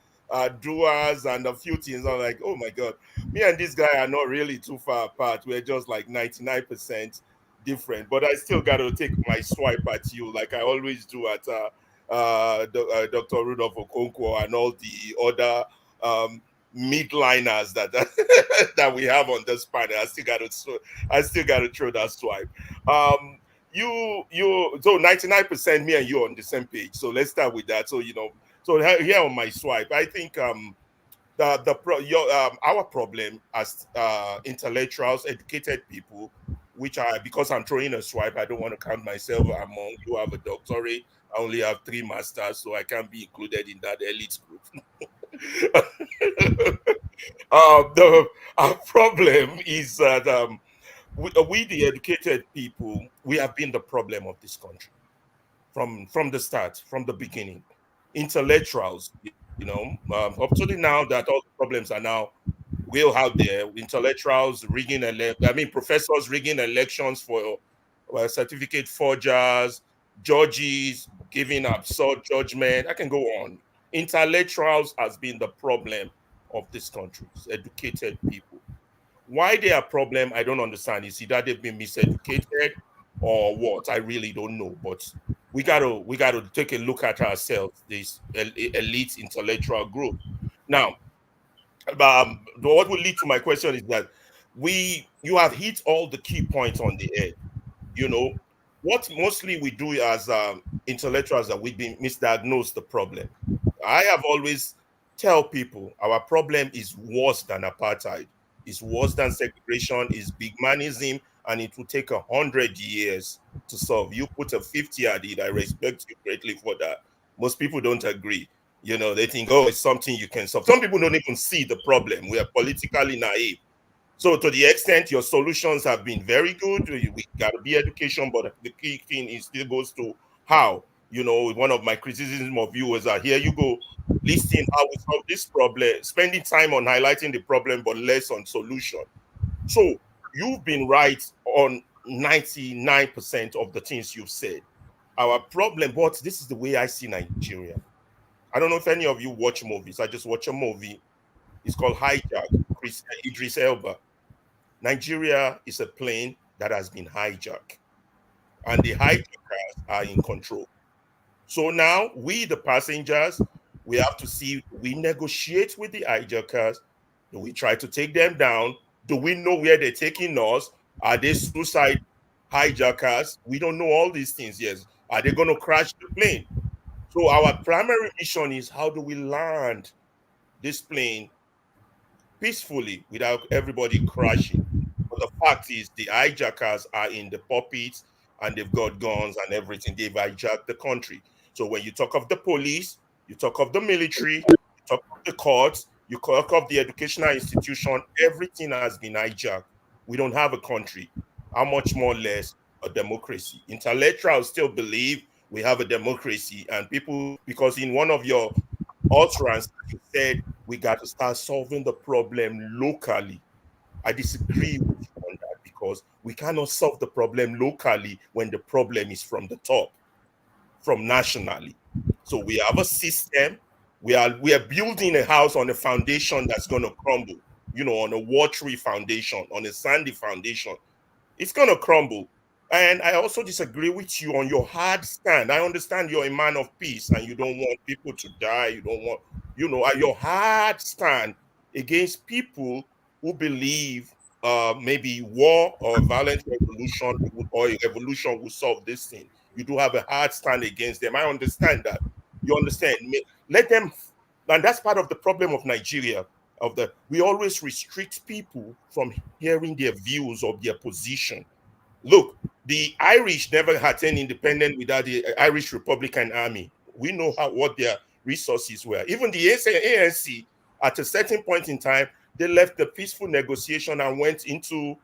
Speaker 13: doers, and a few things, I'm like, oh my God, me and this guy are not really too far apart. We're just like 99% different, but I still got to take my swipe at you, like I always do at Dr. Rudolph Okonkwo and all the other midliners that that we have on this panel. I still got to throw that swipe. So 99% me and you on the same page. So let's start with that. So so here on my swipe, I think our problem as intellectuals, educated people, which because I'm throwing a swipe, I don't want to count myself among you. Have a doctorate, I only have 3 masters, so I can't be included in that elite group. Our problem is that we the educated people, we have been the problem of this country from the start, from the beginning. Intellectuals, up to now that all the problems are now will out there. Intellectuals rigging professors rigging elections for certificate forgers, judges giving absurd judgment. I can go on. Intellectuals has been the problem of this country, educated people. Why they are problem, I don't understand. Is either they've been miseducated or what? I really don't know. But we gotta take a look at ourselves, this elite intellectual group. Now, what will lead to my question is that you have hit all the key points on the head. What mostly we do as intellectuals that we've been misdiagnosed the problem. I have always tell people our problem is worse than apartheid, is worse than segregation, is big manism, and it will take 100 years to solve. You put a 50 at it, I respect you greatly for that. Most people don't agree. They think, oh, it's something you can solve. Some people don't even see the problem. We are politically naive. So to the extent your solutions have been very good, we got to be education, but the key thing is still goes to how. One of my criticisms of you is that here you go, listing how we solve this problem, spending time on highlighting the problem, but less on solution. So you've been right on 99% of the things you've said. Our problem, but this is the way I see Nigeria. I don't know if any of you watch movies. I just watch a movie. It's called Hijack, Idris Elba. Nigeria is a plane that has been hijacked, and the hijackers are in control. So now we, the passengers, we have to see, do we negotiate with the hijackers? Do we try to take them down? Do we know where they're taking us? Are they suicide hijackers? We don't know all these things yet. Are they going to crash the plane? So our primary mission is, how do we land this plane peacefully without everybody crashing? But the fact is, the hijackers are in the puppets and they've got guns and everything. They've hijacked the country. So when you talk of the police, you talk of the military, you talk of the courts, you talk of the educational institution, everything has been hijacked. We don't have a country. How much more less a democracy? Intellectuals still believe we have a democracy, and people, because in one of your utterances, you said we got to start solving the problem locally. I disagree with you on that, because we cannot solve the problem locally when the problem is from the top, from nationally. So we have a system. We are building a house on a foundation that's going to crumble, on a watery foundation, on a sandy foundation. It's going to crumble. And I also disagree with you on your hard stand. I understand you're a man of peace and you don't want people to die. You don't want, your hard stand against people who believe maybe war or violent revolution or a revolution will solve this thing. You do have a hard stand against them. I understand that. You understand? Let them, and that's part of the problem of Nigeria. We always restrict people from hearing their views or their position. Look, the Irish never had any independence without the Irish Republican Army. We know what their resources were. Even the ANC, at a certain point in time, they left the peaceful negotiation and went into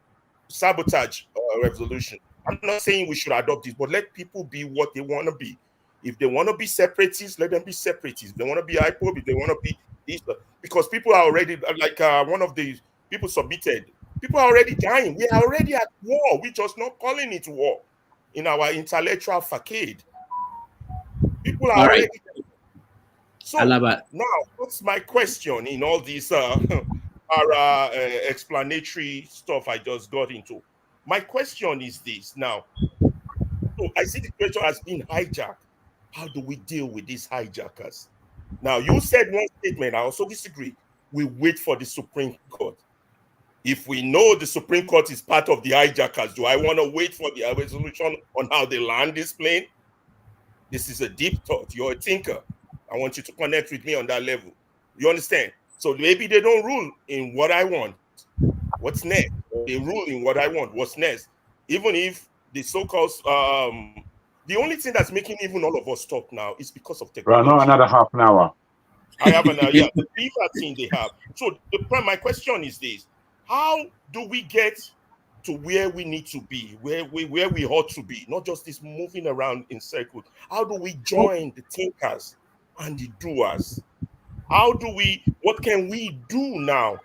Speaker 13: sabotage revolution. I'm not saying we should adopt this, but let people be what they want to be. If they want to be separatists, let them be separatists. If they want to be IPOB, if they want to be this, because people are already, like one of the people submitted, people are already dying. We are already at war. We're just not calling it war in our intellectual facade. People are
Speaker 1: All
Speaker 13: already
Speaker 1: right.
Speaker 13: dying. So
Speaker 1: Alaba.
Speaker 13: now, what's my question in all this explanatory stuff I just got into? My question is this now. So I see the question has been hijacked. How do we deal with these hijackers? Now, you said one statement, I also disagree. We wait for the Supreme Court. If we know the Supreme Court is part of the hijackers, do I want to wait for the resolution on how they land this plane? This is a deep thought. You're a thinker. I want you to connect with me on that level. You understand? So maybe they don't rule in what I want. What's next? They rule in what I want. What's next? Even if the so-called the only thing that's making even all of us talk now is because of
Speaker 14: Right,
Speaker 13: technology.
Speaker 14: not another half an hour.
Speaker 13: I have the beaver thing they have. So my question is this: how do we get to where we need to be, where we ought to be, not just this moving around in circles? How do we join the thinkers and the doers? What can we do now?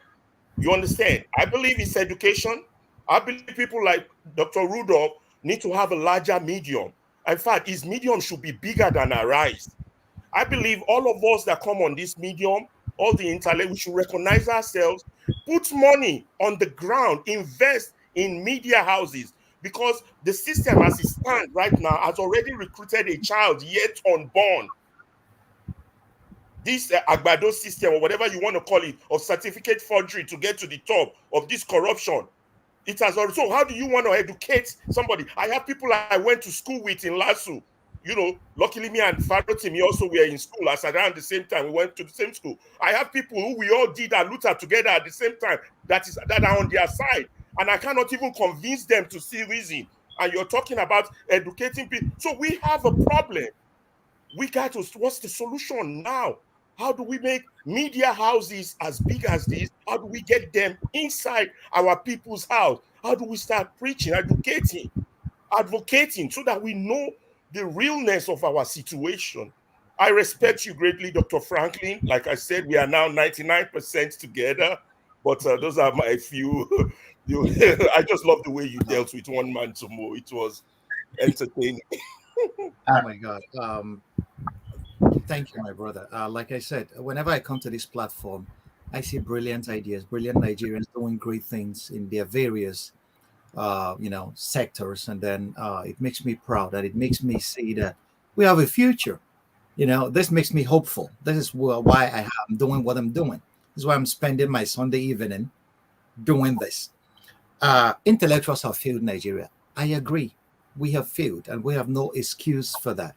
Speaker 13: You understand? I believe it's education. I believe people like Dr. Rudolph need to have a larger medium. In fact, his medium should be bigger than our eyes. I believe all of us that come on this medium, all the intellect, we should recognize ourselves, put money on the ground, invest in media houses, because the system as it stands right now has already recruited a child yet unborn. This Agbado system, or whatever you want to call it, of certificate forgery to get to the top of this corruption, it has already. So how do you want to educate somebody? I have people I went to school with in Lasso. You know, luckily me and Farotimi also were in school as around the same time. We went to the same school. I have people who we all did our Luther together at the same time that are on their side. And I cannot even convince them to see reason. And you're talking about educating people. So we have a problem. We got to, what's the solution now? How do we make media houses as big as this? How do we get them inside our people's house? How do we start preaching, advocating so that we know the realness of our situation? I respect you greatly, Dr. Franklyne. Like I said, we are now 99% together, but those are my few. I just love the way you dealt with one man to more. It was entertaining.
Speaker 2: Oh my God. Thank you, my brother. Like I said, whenever I come to this platform, I see brilliant ideas, brilliant Nigerians doing great things in their various, sectors, and then it makes me proud, and it makes me see that we have a future. This makes me hopeful. This is why I'm doing what I'm doing. This is why I'm spending my Sunday evening doing this. Intellectuals have failed Nigeria. I agree. We have failed, and we have no excuse for that.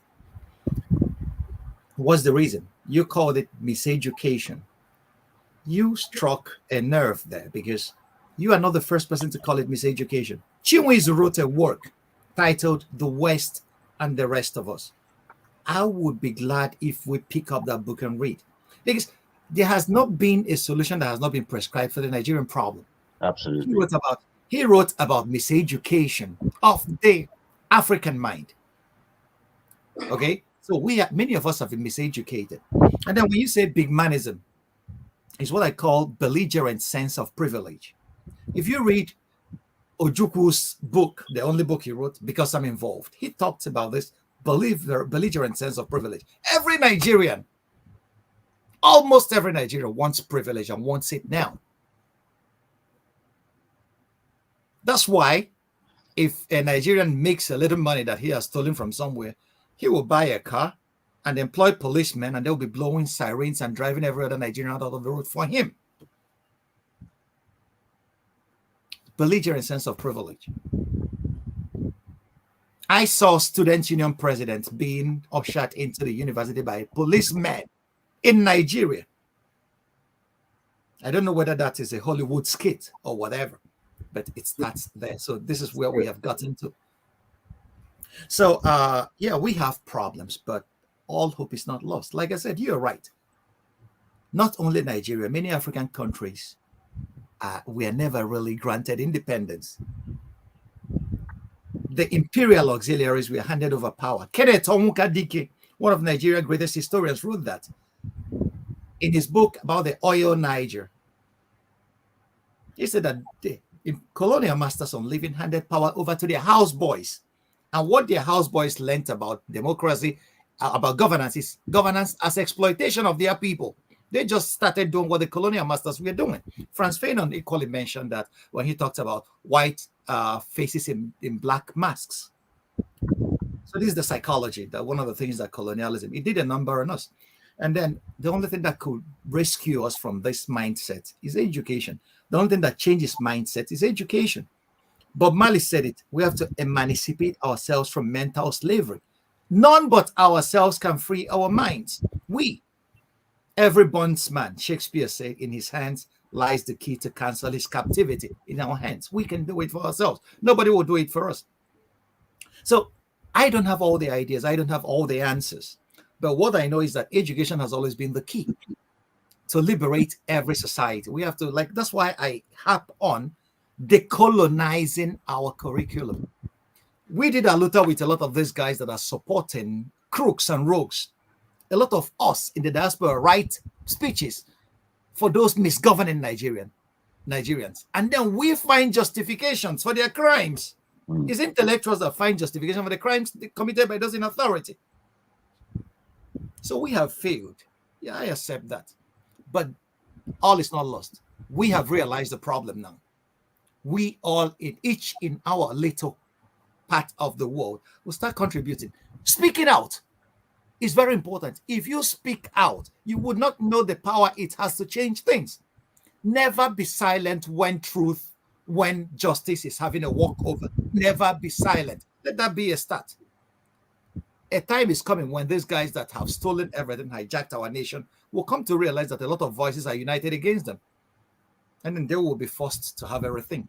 Speaker 2: What's the reason? You called it miseducation. You struck a nerve there because you are not the first person to call it miseducation. Chinweizu wrote a work titled The West and the Rest of Us. I would be glad if we pick up that book and read, because there has not been a solution that has not been prescribed for the Nigerian problem.
Speaker 14: Absolutely.
Speaker 2: He wrote about miseducation of the African mind. Okay? So many of us have been miseducated. And then when you say big manism, it's what I call belligerent sense of privilege. If you read Ojukwu's book, the only book he wrote, Because I'm Involved, he talks about this belligerent sense of privilege. Every Nigerian, almost every Nigerian wants privilege and wants it now. That's why if a Nigerian makes a little money that he has stolen from somewhere, he will buy a car and employ policemen, and they'll be blowing sirens and driving every other Nigerian out of the road for him. Belligerent sense of privilege. I saw student union presidents being ushered into the university by policemen in Nigeria. I don't know whether that is a Hollywood skit or whatever, but it starts there. So this is where we have gotten to. So, we have problems, but all hope is not lost. Like I said, you're right. Not only Nigeria, many African countries were never really granted independence. the imperial auxiliaries were handed over power. Kenneth Onwuka Dike, one of Nigeria's greatest historians, wrote that in his book about the oil Niger. He said that the colonial masters on leaving handed power over to their houseboys. And what their houseboys learned about democracy, about governance, is governance as exploitation of their people. They just started doing what the colonial masters were doing. Franz Fanon equally mentioned that when he talked about white faces in black masks. So this is the psychology, that one of the things that colonialism, it did a number on us. And then the only thing that could rescue us from this mindset is education. The only thing that changes mindset is education. Bob Marley said it. We have to emancipate ourselves from mental slavery. None but ourselves can free our minds. We, every bondsman, Shakespeare said, in his hands lies the key to cancel his captivity. In our hands, we can do it for ourselves. Nobody will do it for us. So I don't have all the ideas. I don't have all the answers. But what I know is that education has always been the key to liberate every society. We have to, like, that's why I harp on decolonizing our curriculum. We did a lot with a lot of these guys that are supporting crooks and rogues. A lot of us in the diaspora write speeches for those misgoverning Nigerians. And then we find justifications for their crimes. It's intellectuals that find justification for the crimes committed by those in authority. So we have failed. Yeah, I accept that. But all is not lost. We have realized the problem now. We all, each in our little part of the world, will start contributing. Speaking out is very important. If you speak out, you would not know the power it has to change things. Never be silent when justice is having a walkover. Never be silent. Let that be a start. A time is coming when these guys that have stolen everything, hijacked our nation, will come to realize that a lot of voices are united against them. And then they will be forced to have everything.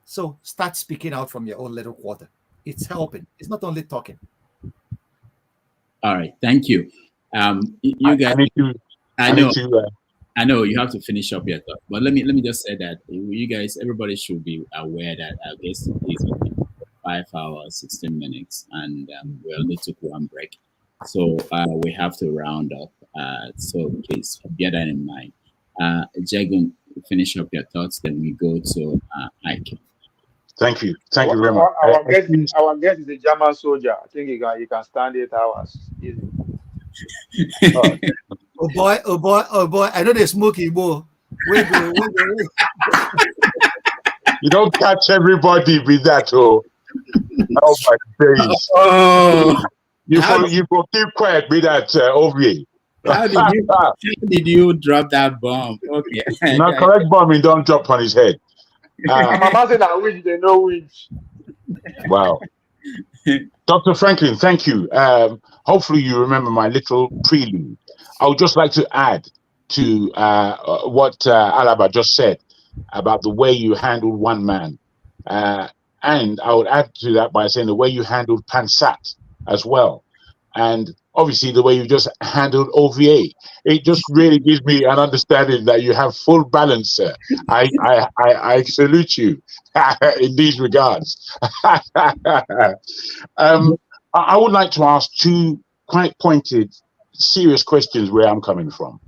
Speaker 2: So start speaking out from your own little quarter. It's helping. It's not only talking.
Speaker 1: All right. Thank you. You guys, I know you have to finish up your thought, but let me just say that you guys, everybody should be aware that our guest is 5 hours, 16 minutes, and we only took one break. So we have to round up. So please bear that in mind. Jagun, finish up your thoughts, then we go to Ike.
Speaker 14: Thank you. Thank you very much.
Speaker 22: Our guest is a German soldier. I think he can stand 8 hours. Easy.
Speaker 2: Oh boy. I know they smoke more. Wait.
Speaker 14: You don't catch everybody with that, oh my days. You will keep quiet with that, Ovie.
Speaker 1: How did you drop that bomb? Okay.
Speaker 14: Now, correct bomb, he don't drop on his head.
Speaker 22: Mama said that which they know which.
Speaker 14: Wow. Dr. Franklin, thank you. Hopefully you remember my little prelude. I would just like to add to what Alaba just said about the way you handled one man. And I would add to that by saying the way you handled Pansat as well. And obviously the way you just handled OVA. It just really gives me an understanding that you have full balance, sir. I salute you in these regards. I would like to ask two quite pointed, serious questions where I'm coming from.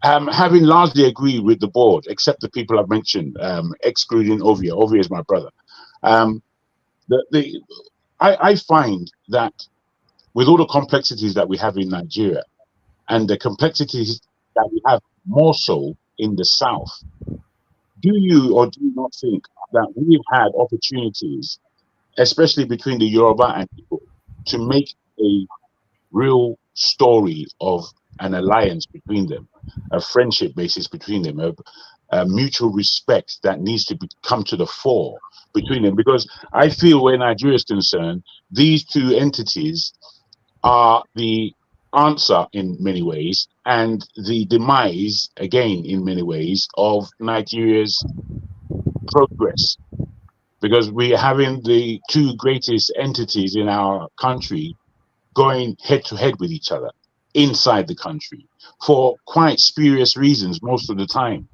Speaker 14: Having largely agreed with the board, except the people I've mentioned, excluding Ovia. Ovia is my brother. I find that with all the complexities that we have in Nigeria and the complexities that we have more so in the South, do you or do you not think that we've had opportunities, especially between the Yoruba and Igbo, to make a real story of an alliance between them, a friendship basis between them, a mutual respect that needs to come to the fore between them? Because I feel where Nigeria is concerned, these two entities are the answer in many ways and the demise, again, in many ways, of Nigeria's progress. Because we're having the two greatest entities in our country going head to head with each other inside the country for quite spurious reasons most of the time,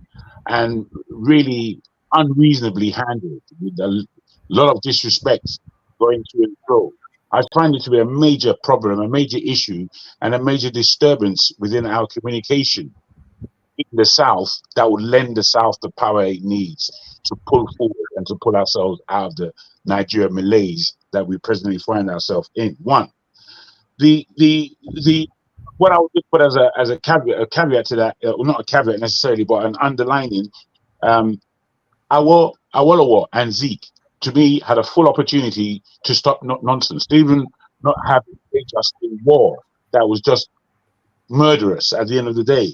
Speaker 14: and really unreasonably handled with a lot of disrespect going to and fro. I find it to be a major problem, a major issue, and a major disturbance within our communication in the South that would lend the South the power it needs to pull forward and to pull ourselves out of the Nigeria malaise that we presently find ourselves in. One, what I would put as a caveat to that, well, not a caveat necessarily, but an underlining, Awolowo and Zeke, to me, had a full opportunity to stop nonsense, to even not have a just in war that was just murderous at the end of the day.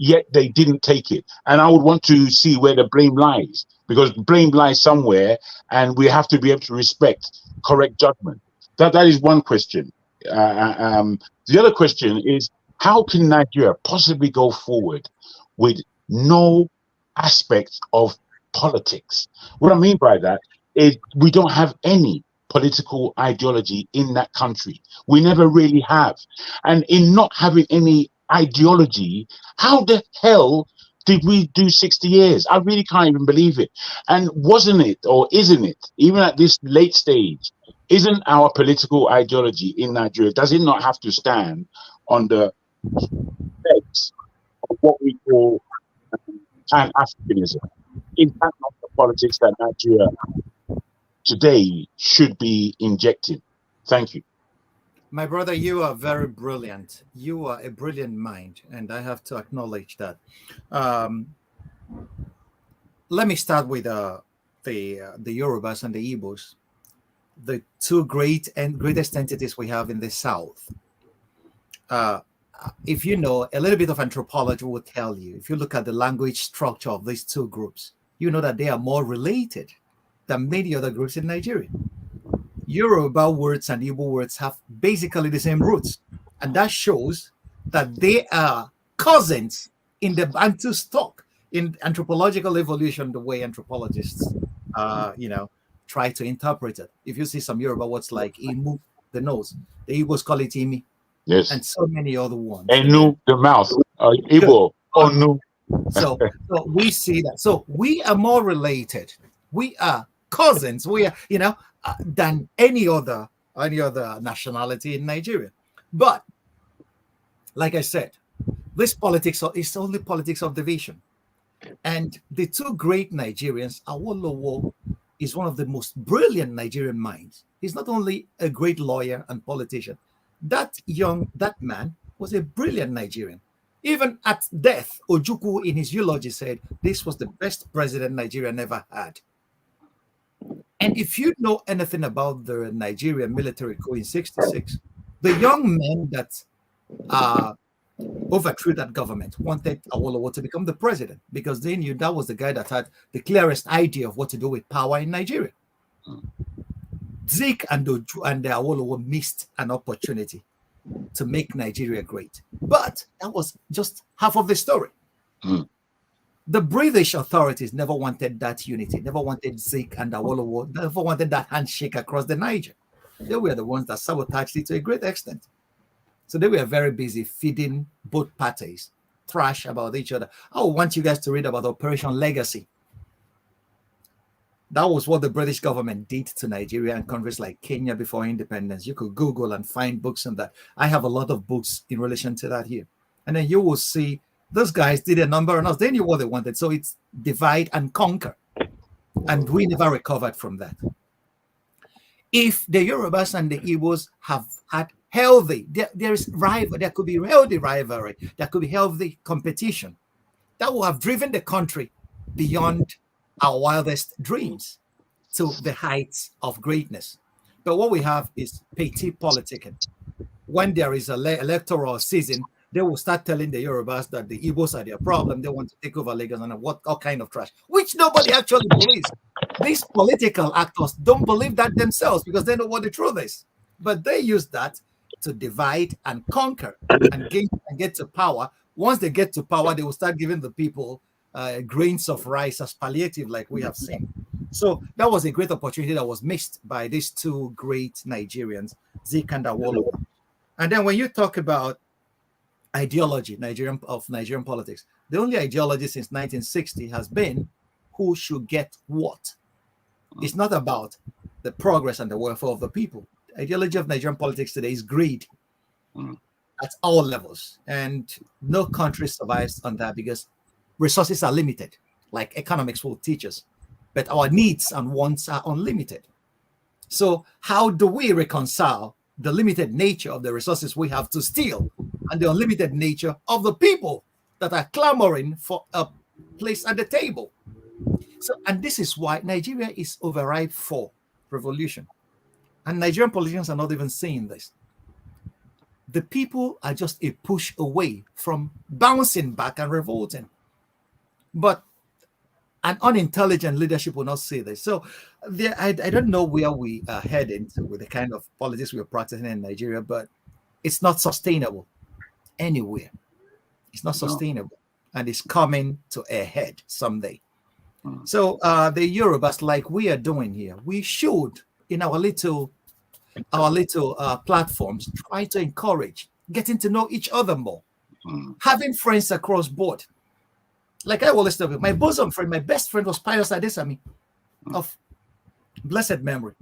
Speaker 14: Yet they didn't take it. And I would want to see where the blame lies, because blame lies somewhere, and we have to be able to respect correct judgment. That is one question. The other question is, how can Nigeria possibly go forward with no aspect of politics? What I mean by that is we don't have any political ideology in that country. We never really have. And in not having any ideology, how the hell did we do 60 years? I really can't even believe it. And wasn't it, or isn't it, even at this late stage, isn't our political ideology in Nigeria, does it not have to stand on the legs of what we call Pan-Africanism? Is that not the politics that Nigeria today should be injecting? Thank you.
Speaker 2: My brother, you are very brilliant. You are a brilliant mind, and I have to acknowledge that. Let me start with the Yorubas and the Igbos, the two greatest entities we have in the South. If you know, a little bit of anthropology will tell you, if you look at the language structure of these two groups, you know that they are more related than many other groups in Nigeria. Yoruba words and Igbo words have basically the same roots, and that shows that they are cousins in the Bantu stock. In anthropological evolution, the way anthropologists, try to interpret it. If you see some Yoruba words like Imu, the nose, the Igbos call it Imi,
Speaker 14: yes,
Speaker 2: and so many other ones.
Speaker 14: Enu, the mouth, Igbo, Onu.
Speaker 2: So we see that. So we are more related. We are cousins. We are, than any other nationality in Nigeria. But like I said, this politics is only politics of division. And the two great Nigerians, Awolowo is one of the most brilliant Nigerian minds. He's not only a great lawyer and politician. That man was a brilliant Nigerian. Even at death, Ojukwu in his eulogy said, this was the best president Nigeria never had. And if you know anything about the Nigerian military coup in '66, the young men that overthrew that government wanted Awolowo to become the president, because they knew that was the guy that had the clearest idea of what to do with power in Nigeria. Zeke and Awolowo missed an opportunity to make Nigeria great. But that was just half of the story. The British authorities never wanted that unity, never wanted Zeke and Awolowo, never wanted that handshake across the Niger. They were the ones that sabotaged it to a great extent. So they were very busy feeding both parties trash about each other. I want you guys to read about Operation Legacy. That was what the British government did to Nigeria and countries like Kenya before independence. You could Google and find books on that. I have a lot of books in relation to that here. And then you will see those guys did a number on us. They knew what they wanted. So it's divide and conquer. And we never recovered from that. If the Yorubas and the Igbos have had healthy, there could be healthy rivalry, there could be healthy competition, that will have driven the country beyond our wildest dreams to the heights of greatness. But what we have is petty politicking. When there is an electoral season, they will start telling the Yorubas that the Igbos are their problem. They want to take over Lagos and all kind of trash, which nobody actually believes. These political actors don't believe that themselves because they know what the truth is. But they use that to divide and conquer and get to power. Once they get to power, they will start giving the people grains of rice as palliative, like we have seen. So that was a great opportunity that was missed by these two great Nigerians, Zeke and Awolowo. And then when you talk about ideology, Nigerian politics, the only ideology since 1960 has been who should get what. It's not about the progress and the welfare of the people. The ideology of Nigerian politics today is greed at all levels. And no country survives on that because resources are limited, like economics will teach us. But our needs and wants are unlimited. So how do we reconcile the limited nature of the resources we have to steal and the unlimited nature of the people that are clamoring for a place at the table? So, and this is why Nigeria is overripe for revolution. And Nigerian politicians are not even saying this. The people are just a push away from bouncing back and revolting. But an unintelligent leadership will not say this. So I don't know where we are heading to with the kind of politics we are practicing in Nigeria, but it's not sustainable anywhere. It's not sustainable. And it's coming to a head someday. So the Yorubas, like we are doing here, we should, in our little platforms, try to encourage getting to know each other more, having friends across board. Like I always tell you, my bosom friend, my best friend was Pius Adesami of blessed memory.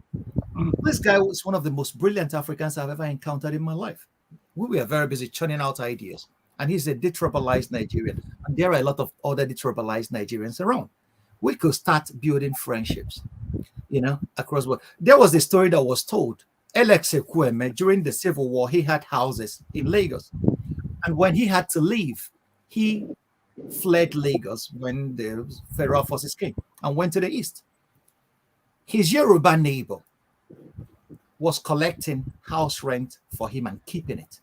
Speaker 2: This guy was one of the most brilliant Africans I've ever encountered in my life. We were very busy churning out ideas, and he's a detribalized Nigerian, and there are a lot of other detribalized Nigerians around. We could start building friendships, across board. There was a story that was told. Alex Ekweme, during the Civil War, he had houses in Lagos, and when he had to leave, he fled Lagos when the federal forces came and went to the east. His Yoruba neighbor was collecting house rent for him and keeping it.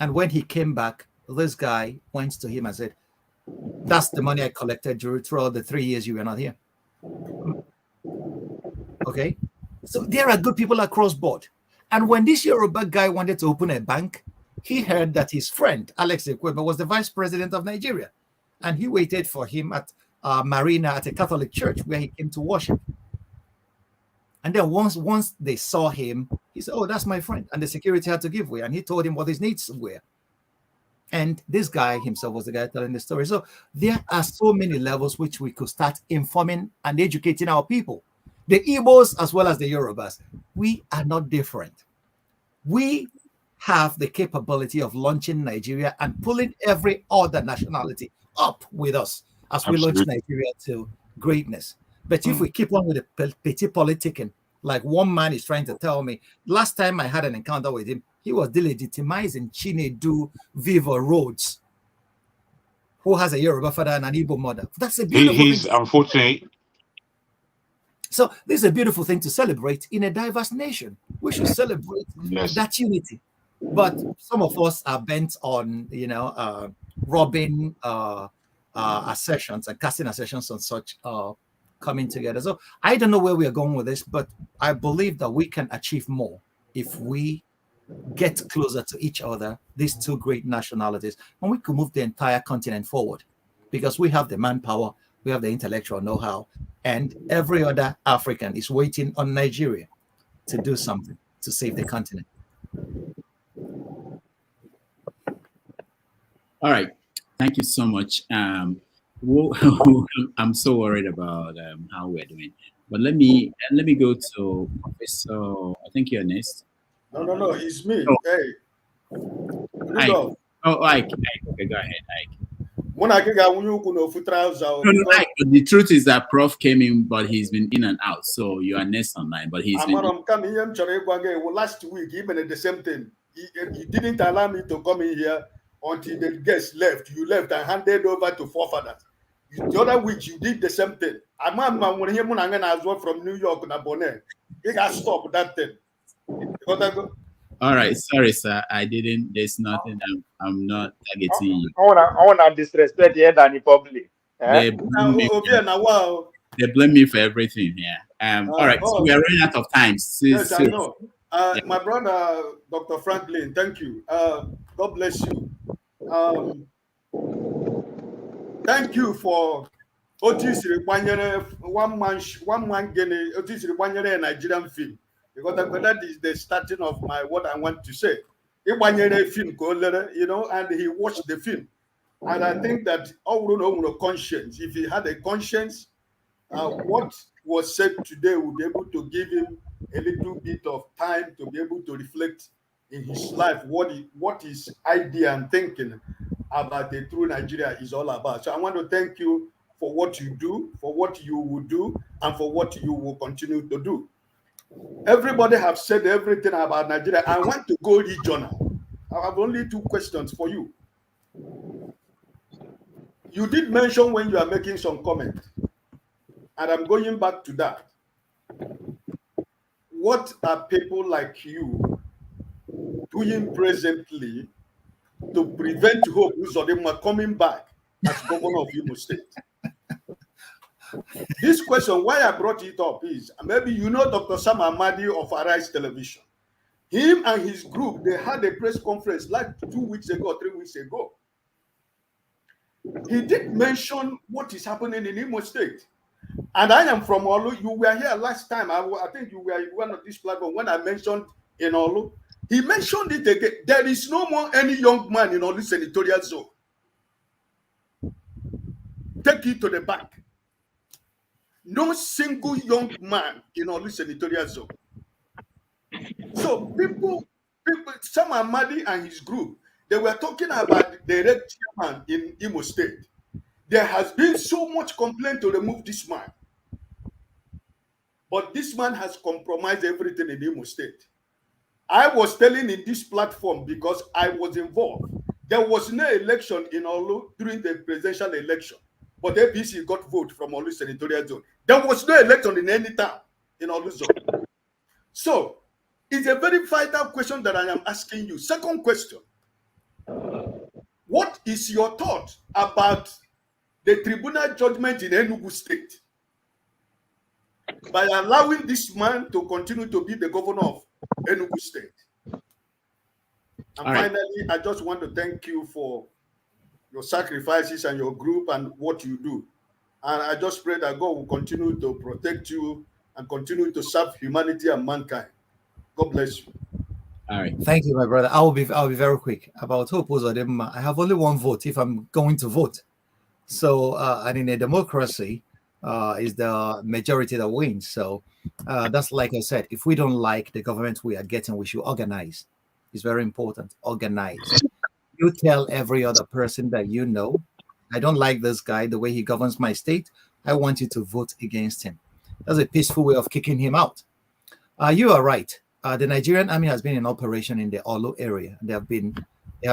Speaker 2: And when he came back, this guy went to him and said, "That's the money I collected throughout the 3 years you were not here." Okay? So there are good people across board. And when this Yoruba guy wanted to open a bank, he heard that his friend, Alex Ekweme, was the vice president of Nigeria. And he waited for him at Marina at a Catholic church where he came to worship. And then once they saw him, he said, "Oh, that's my friend." And the security had to give way. And he told him what his needs were. And this guy himself was the guy telling the story. So there are so many levels which we could start informing and educating our people. The Igbos as well as the Yorubas, we are not different. We have the capability of launching Nigeria and pulling every other nationality up with us as we launch Nigeria to greatness. But if we keep on with the petty politicking, like one man is trying to tell me, last time I had an encounter with him, he was delegitimizing Chinedu Viva Rhodes, who has a Yoruba father and an Igbo mother. That's a beautiful
Speaker 14: thing. He's unfortunately.
Speaker 2: So this is a beautiful thing to celebrate in a diverse nation. We should celebrate that unity. But some of us are bent on, robbing assertions and casting assertions on such coming together. So I don't know where we are going with this, but I believe that we can achieve more if we get closer to each other, these two great nationalities, and we can move the entire continent forward because we have the manpower, we have the intellectual know-how, and every other African is waiting on Nigeria to do something to save the continent.
Speaker 1: All right. Thank you so much. I'm so worried about how we're doing. But let me go to Professor. I think you're next.
Speaker 15: No, it's me.
Speaker 1: Oh.
Speaker 15: Hey.
Speaker 1: Ike. Oh, Ike. Okay, go ahead, Ike.
Speaker 15: No,
Speaker 1: Ike, but the truth is that Prof came in, but he's been in and out. So you are next online, but he's been.
Speaker 15: Last week, even the same thing. He didn't allow me to come in here until the guests left. You left and handed over to forefathers. The other week, you did the same thing. I'm as well from New York and Bonnet. He got stopped that thing.
Speaker 1: All right, sorry, sir. I didn't. There's nothing. I'm not targeting you.
Speaker 22: I wanna disrespect the head and the public.
Speaker 1: They blame me for everything here. All right, so we are running out of time.
Speaker 15: Yes, I know. My brother, Dr. Franklyne, thank you. God bless you. Thank you for one man Nigerian film. Because that is the starting of what I want to say. And he watched the film. And I think that all conscience, if he had a conscience, what was said today would be able to give him a little bit of time to be able to reflect in his life what his idea and thinking about a true Nigeria is all about. So I want to thank you for what you do, for what you will do, and for what you will continue to do. Everybody have said everything about Nigeria. I want to go regional. I have only 2 questions for you. You did mention when you are making some comment, and I'm going back to that. What are people like you doing presently to prevent Hope Uzodinma coming back as governor of Imo State? This question, why I brought it up is, maybe you know Dr. Sam Amadi of Arise Television. Him and his group, they had a press conference like 2 weeks ago, 3 weeks ago. He did mention what is happening in Imo State. And I am from Olu. You were here last time. I think you were one of this platform when I mentioned in Olu. He mentioned it again. There is no more any young man in Olu senatorial zone. Take it to the back. No single young man in Olu senatorial zone. So people, Sam Amadi and his group, they were talking about the direct chairman in Imo State. There has been so much complaint to remove this man. But this man has compromised everything in Imo State. I was telling in this platform because I was involved. There was no election in Olu during the presidential election, but APC got vote from Olu senatorial zone. There was no election in any town in Olu zone. So it's a very vital question that I am asking you. Second question. What is your thought about the tribunal judgment in Enugu State by allowing this man to continue to be the governor of Enugu State? And finally, I just want to thank you for your sacrifices and your group and what you do. And I just pray that God will continue to protect you and continue to serve humanity and mankind. God bless you.
Speaker 2: All right. Thank you, my brother. I'll be very quick. About Hope Uzodinma, I have only one vote if I'm going to vote. So, and in a democracy, is the majority that wins. So that's like I said, if we don't like the government we are getting, we should organize. It's very important. Organize. You tell every other person that you know, I don't like this guy, the way he governs my state. I want you to vote against him. That's a peaceful way of kicking him out. You are right. The Nigerian army has been in operation in the Olu area. There have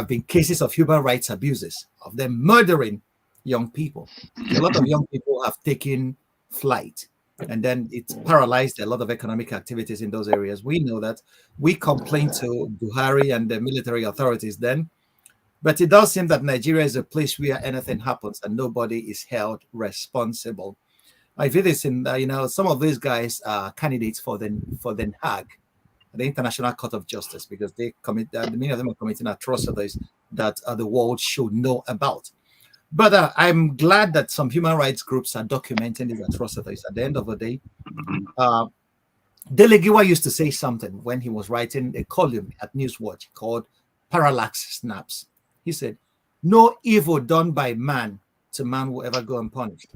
Speaker 2: been cases of human rights abuses, of them murdering young people. A lot of young people have taken flight, and then it's paralyzed a lot of economic activities in those areas. We know that. We complained to Buhari and the military authorities then, but it does seem that Nigeria is a place where anything happens and nobody is held responsible. I feel this in some of these guys are candidates for Den Haag, the International Court of Justice, because many of them are committing atrocities that the world should know about. But I'm glad that some human rights groups are documenting these atrocities. At the end of the day, Delegiwa used to say something when he was writing a column at Newswatch called Parallax Snaps. He said, "No evil done by man to man will ever go unpunished.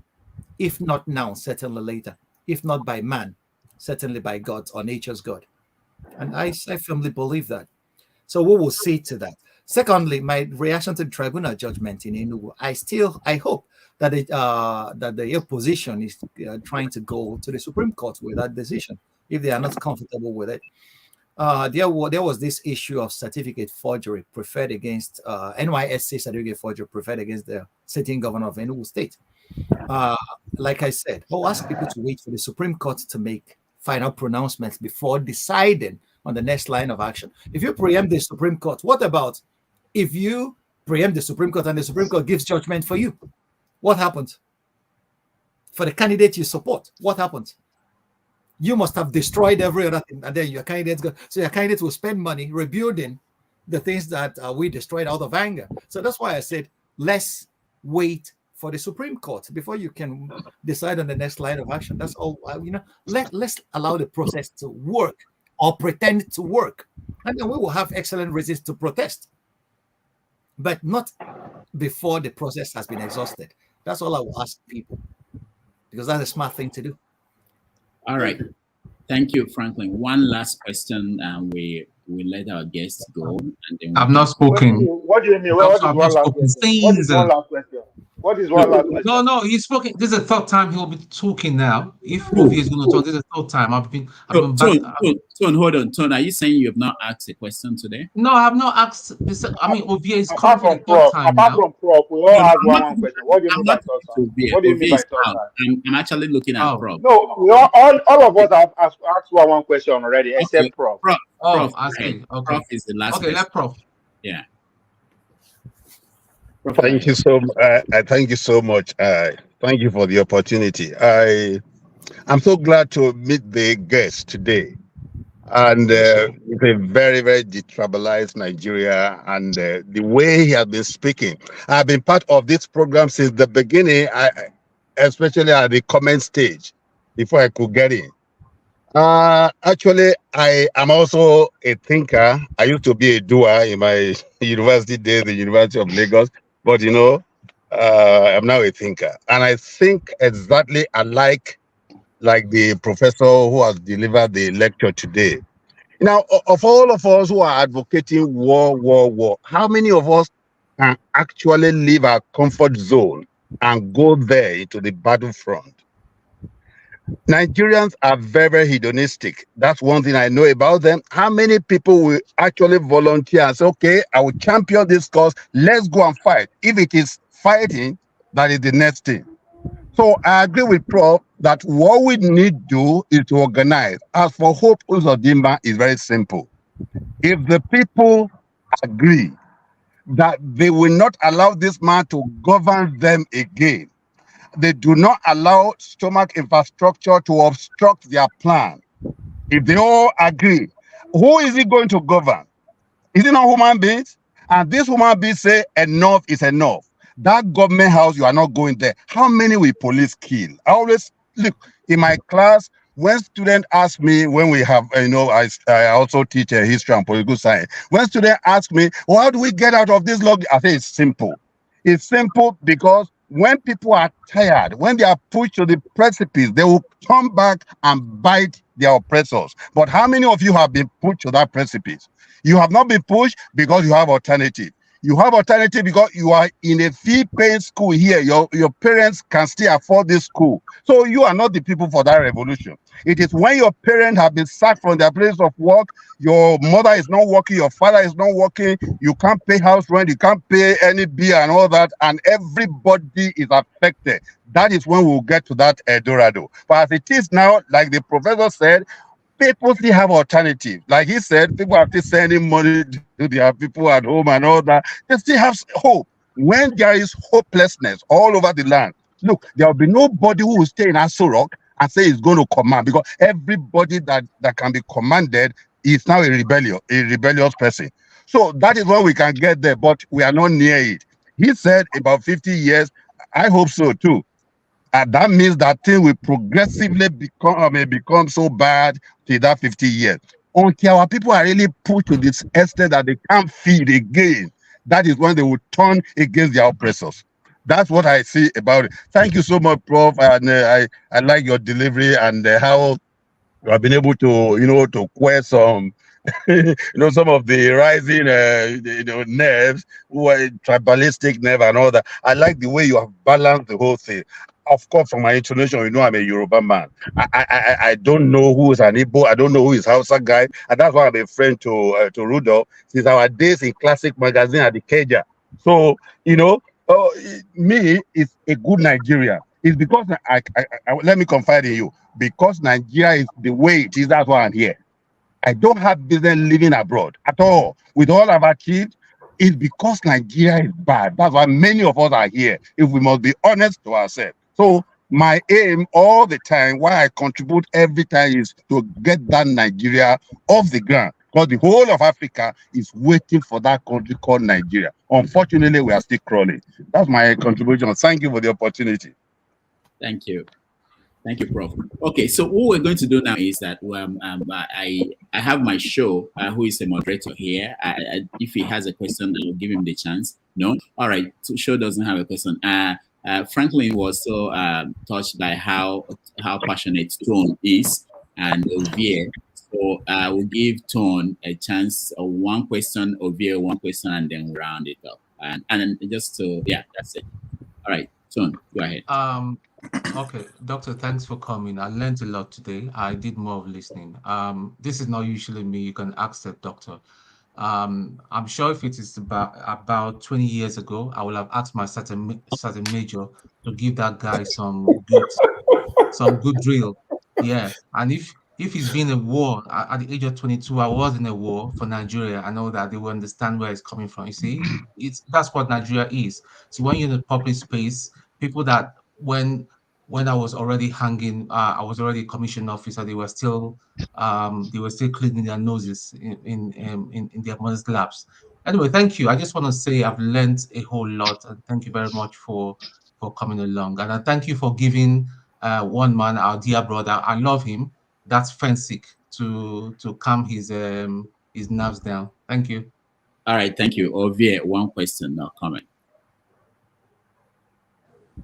Speaker 2: If not now, certainly later. If not by man, certainly by God or nature's God." And I firmly believe that. So we will see to that. Secondly, my reaction to the tribunal judgment in Enugu, I hope that the opposition is trying to go to the Supreme Court with that decision if they are not comfortable with it. There was this issue of certificate forgery preferred against NYSC certificate forgery preferred against the sitting governor of Enugu State. Like I said, I'll ask people to wait for the Supreme Court to make final pronouncements before deciding on the next line of action. If you preempt the Supreme Court, what about if you preempt the Supreme Court and the Supreme Court gives judgment for you? What happens? For the candidate you support, what happens? You must have destroyed every other thing, and then your candidate will spend money rebuilding the things that we destroyed out of anger. So that's why I said, let's wait for the Supreme Court before you can decide on the next line of action. That's all. Let's allow the process to work or pretend to work, and then we will have excellent reasons to protest, but not before the process has been exhausted. That's all I will ask people. because that's a smart thing to do.
Speaker 1: All right. Thank you, Franklyne. One last question, and we let our guests go. And then
Speaker 4: I've not spoken.
Speaker 22: What do you mean? What is one last question? What is one last question? What is one last question?
Speaker 4: No, he's spoken. This is the third time he'll be talking now. If Ovi is going to talk, this is the third time.
Speaker 1: Tone, hold on. Tone, are you saying you have not asked a question today?
Speaker 4: No, I have not asked. I mean, Ovi is
Speaker 22: apart from Prof, we all ask one question. What do you mean by third time? What do you mean by third time?
Speaker 1: I'm actually looking at Prof.
Speaker 22: No, we all of us have asked one question already, except Prof.
Speaker 1: Prof,
Speaker 4: I see. Okay.
Speaker 1: Prof is the last.
Speaker 4: Okay, let Prof.
Speaker 1: Yeah.
Speaker 16: Thank you so thank you so much. Thank you for the opportunity. I'm so glad to meet the guest today. And it's a very, very detribalized Nigeria, and the way he has been speaking. I've been part of this program since the beginning, especially at the comment stage, before I could get in. Actually, I am also a thinker. I used to be a doer in my university days, the University of Lagos, but I'm now a thinker. And I think exactly alike like the professor who has delivered the lecture today. Now, of all of us who are advocating war, how many of us can actually leave our comfort zone and go there into the battlefront? Nigerians are very, very hedonistic. That's one thing I know about them. How many people will actually volunteer and say, okay, I will champion this cause, let's go and fight. If it is fighting, that is the next thing. So I agree with Prof that what we need to do is to organize. As for Hope Uzodimma, is very simple. If the people agree that they will not allow this man to govern them again, they do not allow stomach infrastructure to obstruct their plan. If they all agree, who is he going to govern? Is it not human beings? And this human beings say enough is enough. That government house, you are not going there. How many will police kill? I always look in my class when students ask me, when we have, I also teach history and political science. When students ask me, well, how do we get out of this log? I say it's simple. It's simple because when people are tired, when they are pushed to the precipice, they will turn back and bite their oppressors. But how many of you have been pushed to that precipice? You have not been pushed because you have alternative. You have alternative because you are in a fee-paying school here. Your parents can still afford this school. So you are not the people for that revolution. It is when your parents have been sacked from their place of work, your mother is not working, your father is not working, you can't pay house rent, you can't pay any bill and all that, and everybody is affected. That is when we'll get to that Eldorado. But as it is now, like the professor said, people still have alternatives. Like he said, people are still sending money to their people at home and all that. They still have hope. When there is hopelessness all over the land, look, there will be nobody who will stay in Aso Rock and say he's going to command, because everybody that can be commanded is now a rebellious person. So that is when we can get there, but we are not near it. He said about 50 years. I hope so too. And that means that thing will progressively become so bad till that 50 years. Until our people are really put to this extent that they can't feed again, that is when they will turn against their oppressors. That's what I see about it. Thank you so much, Prof. And I like your delivery and how you have been able to, to quell some, some of the rising, nerves, who are tribalistic nerve and all that. I like the way you have balanced the whole thing. Of course, from my intonation, I'm a Yoruba man. I don't know who is an Igbo. I don't know who is Hausa guy. And that's why I'm a friend to Rudolph since our days in Classic Magazine at the Keja. So, me is a good Nigeria. It's because let me confide in you. Because Nigeria is the way it is, that's why I'm here. I don't have business living abroad at all. With all I've achieved, it's because Nigeria is bad. That's why many of us are here, if we must be honest to ourselves. So my aim all the time, why I contribute every time, is to get that Nigeria off the ground. Because the whole of Africa is waiting for that country called Nigeria. Unfortunately, we are still crawling. That's my contribution. Thank you for the opportunity.
Speaker 1: Thank you. Thank you, Prof. Okay, so what we're going to do now is that I have my show, who is the moderator here. If he has a question, I will give him the chance. No? All right, so show doesn't have a question. Franklyne was so touched by how passionate Tone is, and Ogbunewezeh. So I will give Tone a chance of one question, Ogbunewezeh one question, and then we'll round it up. And just to, yeah, that's it. All right, Tone, go ahead.
Speaker 4: Okay, Doctor, thanks for coming. I learned a lot today. I did more of listening. This is not usually me. You can ask the doctor. I'm sure if it is about 20 years ago, I will have asked my certain major to give that guy some good drill. Yeah, and if he's been in a war at the age of 22, I was in a war for Nigeria. I know that they will understand where it's coming from. You see, that's what Nigeria is. So when you're in the public space, people that when I was already hanging, I was already a commissioned officer. They were still cleaning their noses in their mother's laps. Anyway, thank you. I just want to say I've learned a whole lot, and thank you very much for coming along. And I thank you for giving one man, our dear brother. I love him. That's Fensick to calm his nerves down. Thank you.
Speaker 1: All right, thank you. Ogbunewezeh, one question, no comment.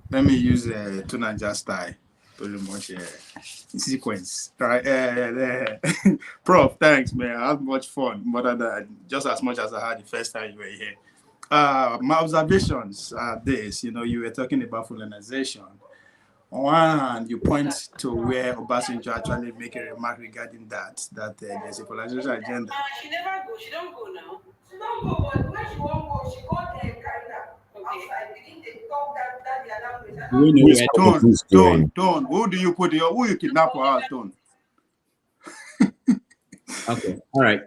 Speaker 10: Let me use Tunanja style, pretty much sequence. Right, Prof, thanks, man. I had much fun, more than just as much as I had the first time you were here. My observations are this. You were talking about colonization. On one hand, you point to where Obasanjo actually make a remark regarding that there's a colonization agenda.
Speaker 19: She never go. She don't go now. She don't go, but when she won't go, she got Canada. Outside, didn't they talk that the other place?
Speaker 10: Don't. Who do you put here? Who you kidnap for us, Don't?
Speaker 1: Okay, all right.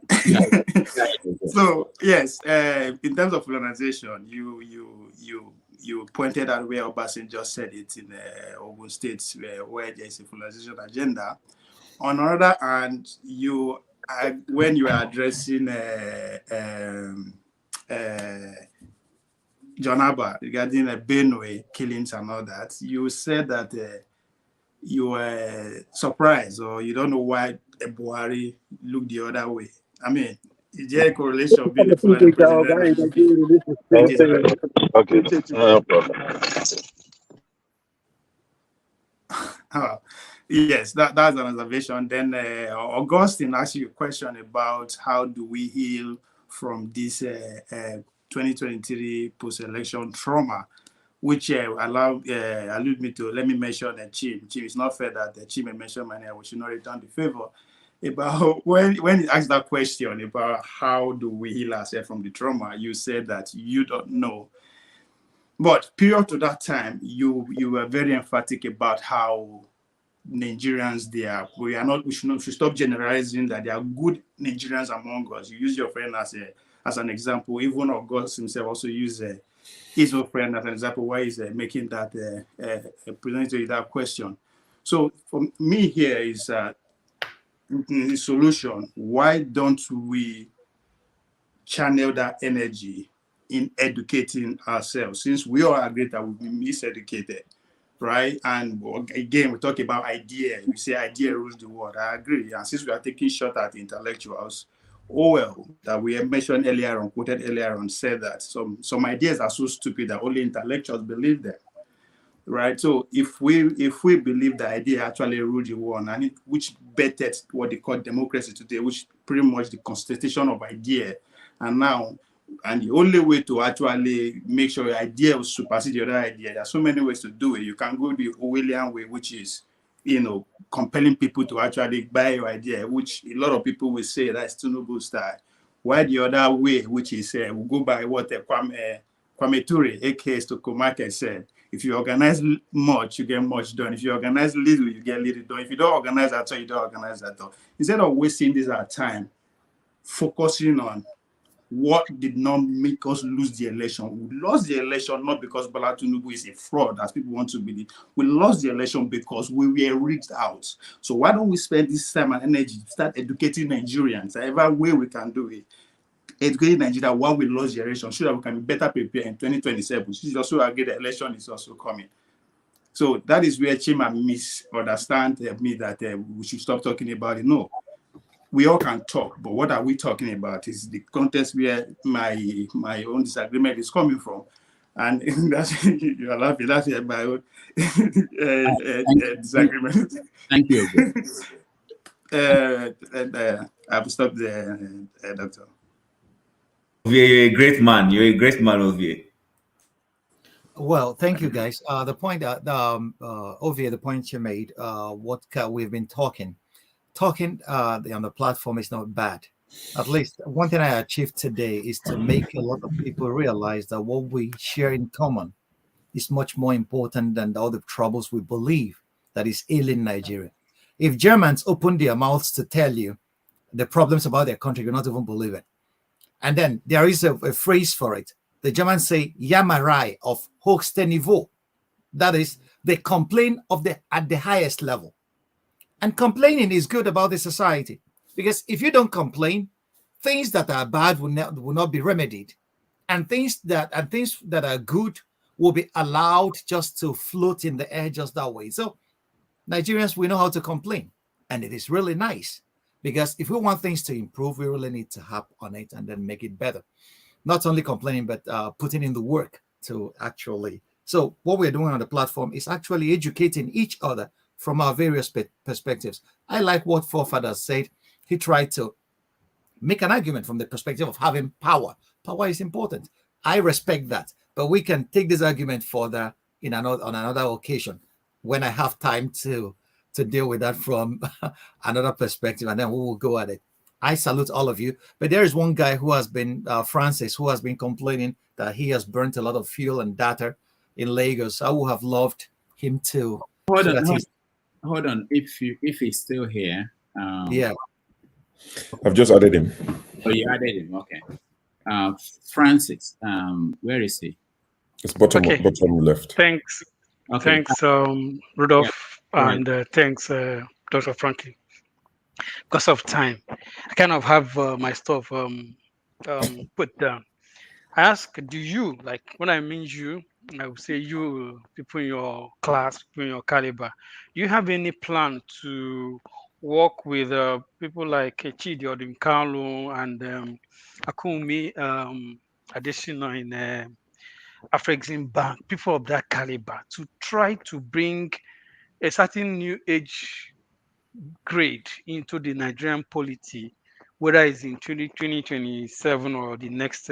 Speaker 10: So yes, in terms of colonization, you pointed out where Obasanjo said it in Ogun State, where there is a colonization agenda. On the other hand, when you are addressing John Abba regarding Benue killings and all that, you said that you were surprised or you don't know why Buhari looked the other way. I mean, is there a correlation between the Fulani president?
Speaker 16: Okay. No problem.
Speaker 10: Yes, that's an observation. Then Augustine asked you a question about how do we heal from this 2023 post-election trauma, which allowed me to, let me mention Chim. Chim, it's not fair that Chim mentioned my name. We should not return the favor. About when he asked that question about how do we heal ourselves from the trauma, you said that you don't know. But prior to that time, you were very emphatic about how Nigerians we should stop generalizing that there are good Nigerians among us. You use your friend as an example. Even August himself also used his own friend as an example why he's making that presenting that question. So for me here is the solution. Why don't we channel that energy in educating ourselves, since we all agree that we've been miseducated, right? And again, we talk about idea. We say idea rules the world. I agree. And since we are taking shot at intellectuals, Orwell, that we have mentioned earlier on, quoted earlier on, said that some ideas are so stupid that only intellectuals believe them, right? So if we believe the idea actually ruled the world, and which bettered what they call democracy today, which pretty much the constitution of idea, and the only way to actually make sure your idea will supersede the other idea, there are so many ways to do it. You can go the Orwellian way, which is, compelling people to actually buy your idea, which a lot of people will say that's Tinubu style. While the other way, which is we'll go by what Kwame Ture, aka Stokomake, said. If you organize much, you get much done. If you organize little, you get little done. If you don't organize at all, you don't organize at all. Instead of wasting this our time focusing on what did not make us lose the election. We lost the election not because Bola Tinubu is a fraud, as people want to believe. We lost the election because we were rigged out. So why don't we spend this time and energy to start educating Nigerians, however way we can do it, educating Nigeria while we lost the election, so that we can be better prepared in 2027. She also agree the election is also coming. So that is where Chima misunderstand me that we should stop talking about it. No. We all can talk, but what are we talking about is the context where my own disagreement is coming from. And that's you are laughing. That's my own disagreement.
Speaker 1: Thank you.
Speaker 10: I've stopped there, Doctor.
Speaker 12: You're a great man. You're a great man, Ovie.
Speaker 2: Well, thank you, guys. The point that Ovie, the point you made, we've been talking on the platform is not bad. At least one thing I achieved today is to make a lot of people realize that what we share in common is much more important than all the troubles we believe that is ailing Nigeria. If Germans open their mouths to tell you the problems about their country, you'll not even believe it. And then there is a phrase for it. The Germans say Yamarei of höchste Niveau. That is, they complain at the highest level. And complaining is good about the society, because if you don't complain, things that are bad will not be remedied, and things that are good will be allowed just to float in the air just that way. So Nigerians, we know how to complain, and it is really nice, because if we want things to improve, we really need to harp on it and then make it better. Not only complaining, but putting in the work to actually. So what we're doing on the platform is actually educating each other from our various perspectives. I like what Forefathers said. He tried to make an argument from the perspective of having power. Power is important. I respect that. But we can take this argument further on another occasion when I have time to deal with that from another perspective, and then we will go at it. I salute all of you. But there is one guy who has been, Francis, who has been complaining that he has burnt a lot of fuel and data in Lagos. I would have loved him to.
Speaker 1: Hold on. If he's still here.
Speaker 2: Yeah.
Speaker 3: I've just added him.
Speaker 1: Oh, you added him. Okay. Francis, where is he?
Speaker 3: It's bottom left.
Speaker 20: Thanks.
Speaker 1: Okay.
Speaker 20: Thanks, Rudolph,
Speaker 1: Yeah.
Speaker 20: and thanks, Dr. Franklin. Because of time, I kind of have my stuff put down. I ask, do you, like when I mean you, I would say you, people in your class, people in your caliber, do you have any plan to work with people like Chidi Odinkalu and Akumi Adesina in Afrexim Bank, people of that caliber, to try to bring a certain new age grade into the Nigerian polity, whether it's in 2027 or the next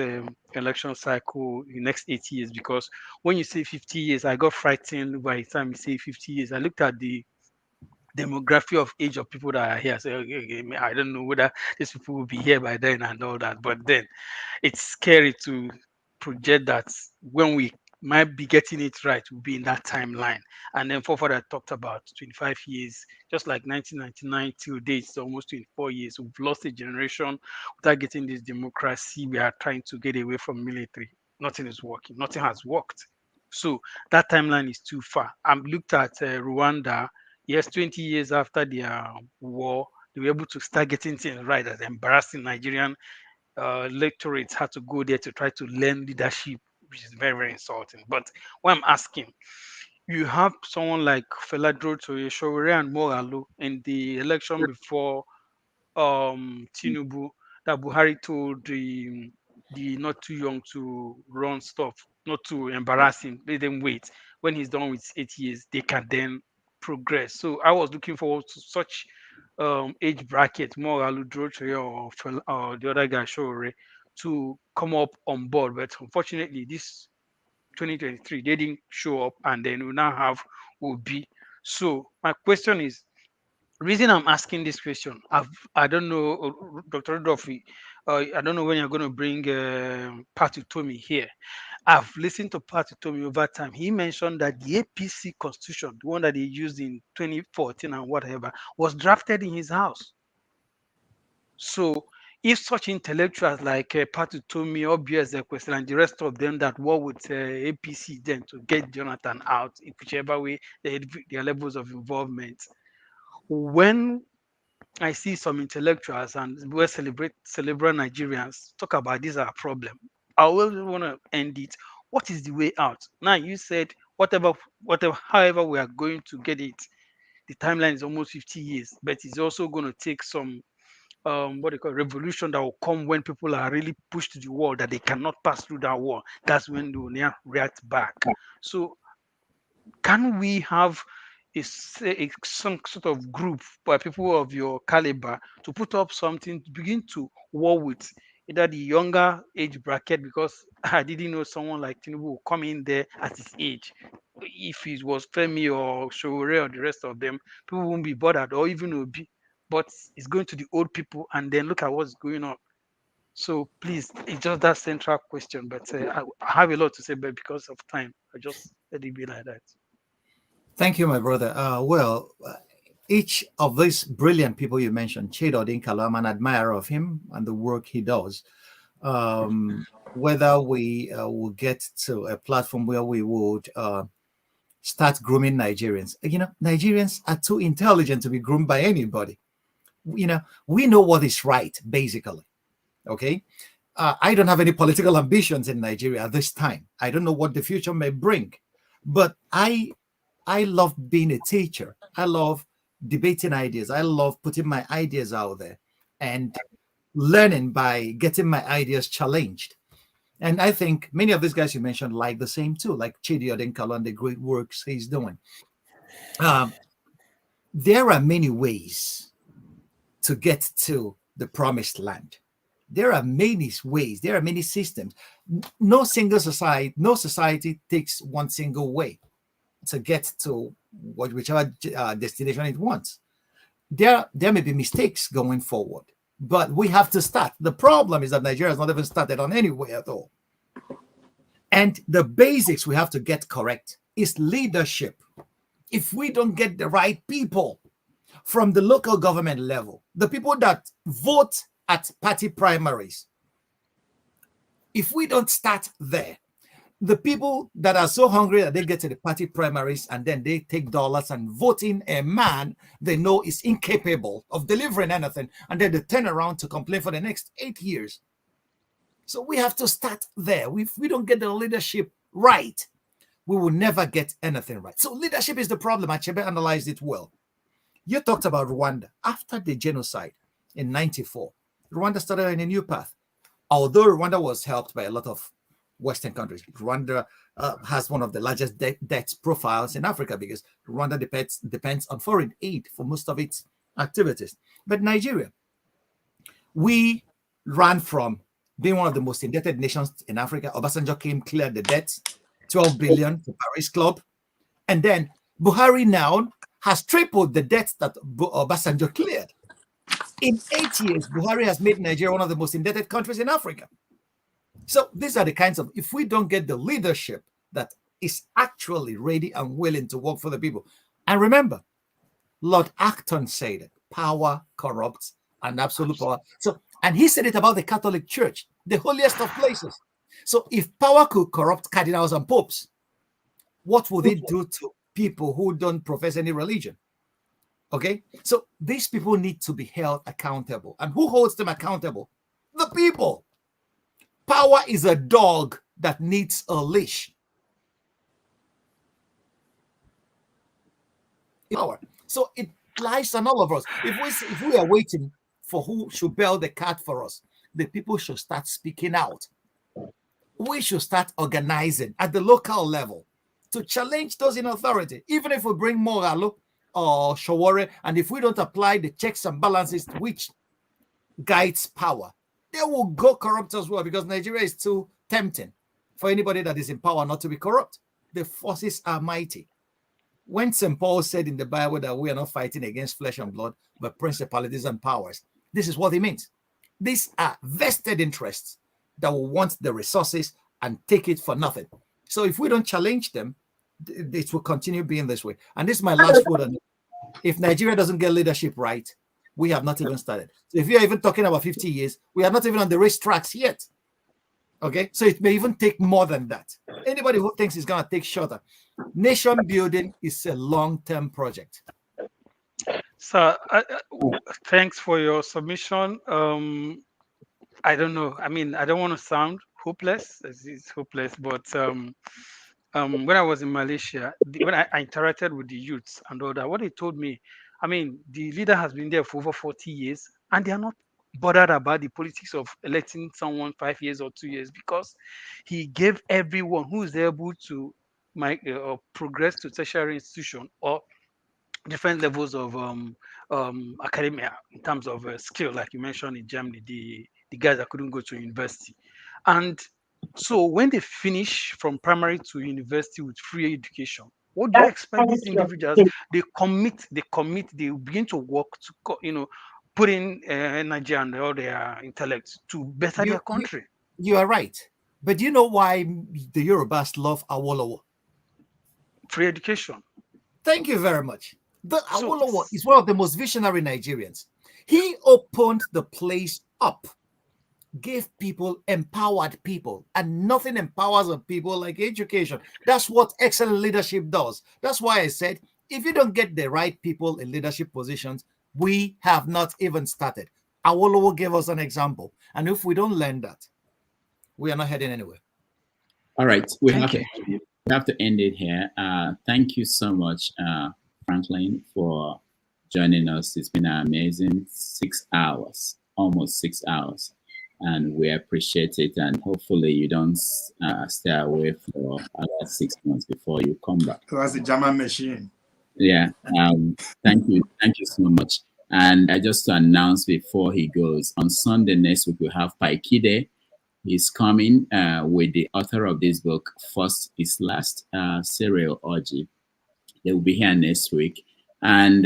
Speaker 20: election cycle, the next 8 years? Because when you say 50 years, I got frightened by the time you say 50 years. I looked at the demography of age of people that are here. So I don't know whether these people will be here by then and all that. But then it's scary to project that when we might be getting it right, we'll be in that timeline. And then Forefather talked about 25 years, just like 1999 till date, it's almost 24 years. We've lost a generation without getting this democracy. We are trying to get away from military. Nothing is working. Nothing has worked. So that timeline is too far. I've looked at Rwanda. Yes, 20 years after their war, they were able to start getting things right. As embarrassing Nigerian electorates had to go there to try to learn leadership, which is very, very insulting. But what I'm asking, you have someone like Feladro Toyeshore and Moralu in the election before Tinubu, that Buhari told the not too young to run stuff, not to embarrass him, let them wait. When he's done with 8 years, they can then progress. So I was looking forward to such age bracket, Moralu Droche or the other guy, Shore, to come up on board. But unfortunately, this 2023, they didn't show up, and then we now have Obi. So my question is, reason I'm asking this question, I don't know, Dr. Rudolph, I don't know when you're going to bring Patutomi here. I've listened to Patutomi over time. He mentioned that the APC constitution, the one that he used in 2014 and whatever, was drafted in his house. So if such intellectuals like Patutomi, Ogbunewezeh, and the rest of them that war with APC then to get Jonathan out, in whichever way their levels of involvement, when I see some intellectuals and we're celebrate Nigerians talk about this are a problem, I always want to end it. What is the way out? Now you said whatever, however we are going to get it, the timeline is almost 50 years, but it's also going to take some what do you call it, revolution that will come when people are really pushed to the wall that they cannot pass through that wall. That's when they will now react back. So can we have some sort of group by people of your caliber to put up something to begin to war with either the younger age bracket, because I didn't know someone like Tinubu will come in there at his age. If it was Femi or Showore or the rest of them, people won't be bothered, or even Obi. But it's going to the old people, and then look at what's going on. So please, it's just that central question. But I have a lot to say, but because of time, I just let it be like that.
Speaker 2: Thank you, my brother. Each of these brilliant people you mentioned, Chedo Dinkalo, I'm an admirer of him and the work he does. Whether we will get to a platform where we would start grooming Nigerians. Nigerians are too intelligent to be groomed by anybody. We know what is right, basically. Okay? I don't have any political ambitions in Nigeria at this time. I don't know what the future may bring. But I love being a teacher. I love debating ideas. I love putting my ideas out there and learning by getting my ideas challenged. And I think many of these guys you mentioned like the same too, like Chidi Odinkalo and the great works he's doing. There are many ways to get to the promised land. There are many ways. There are many systems. No society takes one single way to get to whichever destination it wants. There may be mistakes going forward, but we have to start. The problem is that Nigeria has not even started on any way at all. And the basics we have to get correct is leadership. If we don't get the right people from the local government level, the people that vote at party primaries, if we don't start there, the people that are so hungry that they get to the party primaries and then they take dollars and vote in a man they know is incapable of delivering anything, and then they turn around to complain for the next 8 years. So we have to start there. If we don't get the leadership right, we will never get anything right. So leadership is the problem. Achebe analyzed it well. You talked about Rwanda. After the genocide in 94, Rwanda started on a new path. Although Rwanda was helped by a lot of Western countries, Rwanda has one of the largest debt profiles in Africa because Rwanda depends on foreign aid for most of its activities. But Nigeria, we ran from being one of the most indebted nations in Africa. Obasanjo came, cleared the debts, 12 billion for Paris Club. And then Buhari now has tripled the debts that Obasanjo cleared. In 8 years, Buhari has made Nigeria one of the most indebted countries in Africa. So these are the kinds of, if we don't get the leadership that is actually ready and willing to work for the people. And remember, Lord Acton said it, power corrupts and absolute power. So, and he said it about the Catholic Church, the holiest of places. So if power could corrupt cardinals and popes, what would it do to people who don't profess any religion? Okay, so these people need to be held accountable. And who holds them accountable? The people. Power is a dog that needs a leash. Power. So it lies on all of us. If we are waiting for who should bail the cat for us, the people should start speaking out. We should start organizing at the local level to challenge those in authority. Even if we bring Mogalo or Showore, and if we don't apply the checks and balances which guides power, they will go corrupt as well, because Nigeria is too tempting for anybody that is in power not to be corrupt. The forces are mighty. When St. Paul said in the Bible that we are not fighting against flesh and blood, but principalities and powers, this is what he means. These are vested interests that will want the resources and take it for nothing. So if we don't challenge them, it will continue being this way. And this is my last word on it. If Nigeria doesn't get leadership right, we have not even started. So if you're even talking about 50 years, we are not even on the racetracks yet. Okay, so it may even take more than that. Anybody who thinks it's going to take shorter. Nation building is a long-term project.
Speaker 20: So thanks for your submission. I don't know. I mean, I don't want to sound hopeless. It's hopeless, but when I was in Malaysia, when I interacted with the youths and all that, what they told me, I mean, the leader has been there for over 40 years and they are not bothered about the politics of electing someone 5 years or 2 years, because he gave everyone who is able to progress to tertiary institution or different levels of academia in terms of skill, like you mentioned in Germany, the guys that couldn't go to university. And so when they finish from primary to university with free education, what do you expect these individuals? They commit, they begin to work to, put in energy and all their intellect to better their country.
Speaker 2: You are right. But do you know why the Yorubas love Awolowo?
Speaker 20: Free education.
Speaker 2: Thank you very much. Awolowo is one of the most visionary Nigerians. He opened the place up, gave people, empowered people, and nothing empowers a people like education. That's what excellent leadership does. That's why I said, if you don't get the right people in leadership positions, we have not even started. Awolowo gave us an example. And if we don't learn that, we are not heading anywhere.
Speaker 1: All right. We have to end it here. Thank you so much, Franklyne, for joining us. It's been an amazing 6 hours, almost 6 hours. And we appreciate it. And hopefully you don't stay away for another 6 months before you come back.
Speaker 10: That's a German machine.
Speaker 1: Yeah. Thank you. Thank you so much. And I just to announce before he goes, on Sunday next week, we have Paikide. He's coming with the author of this book, First is Last, Cyril Orji. They will be here next week. And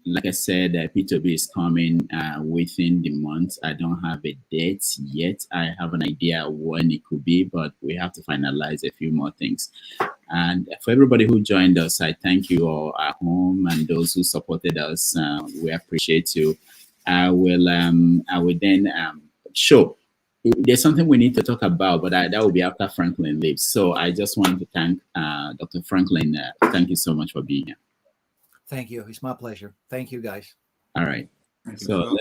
Speaker 1: like I said, P2B is coming within the month. I don't have a date yet. I have an idea when it could be, but we have to finalize a few more things. And for everybody who joined us, I thank you all at home and those who supported us. We appreciate you. I will then show. There's something we need to talk about, but that will be after Franklyne leaves. So I just want to thank Dr. Franklyne. Thank you so much for being here.
Speaker 2: Thank you. It's my pleasure. Thank you, guys.
Speaker 1: All right. So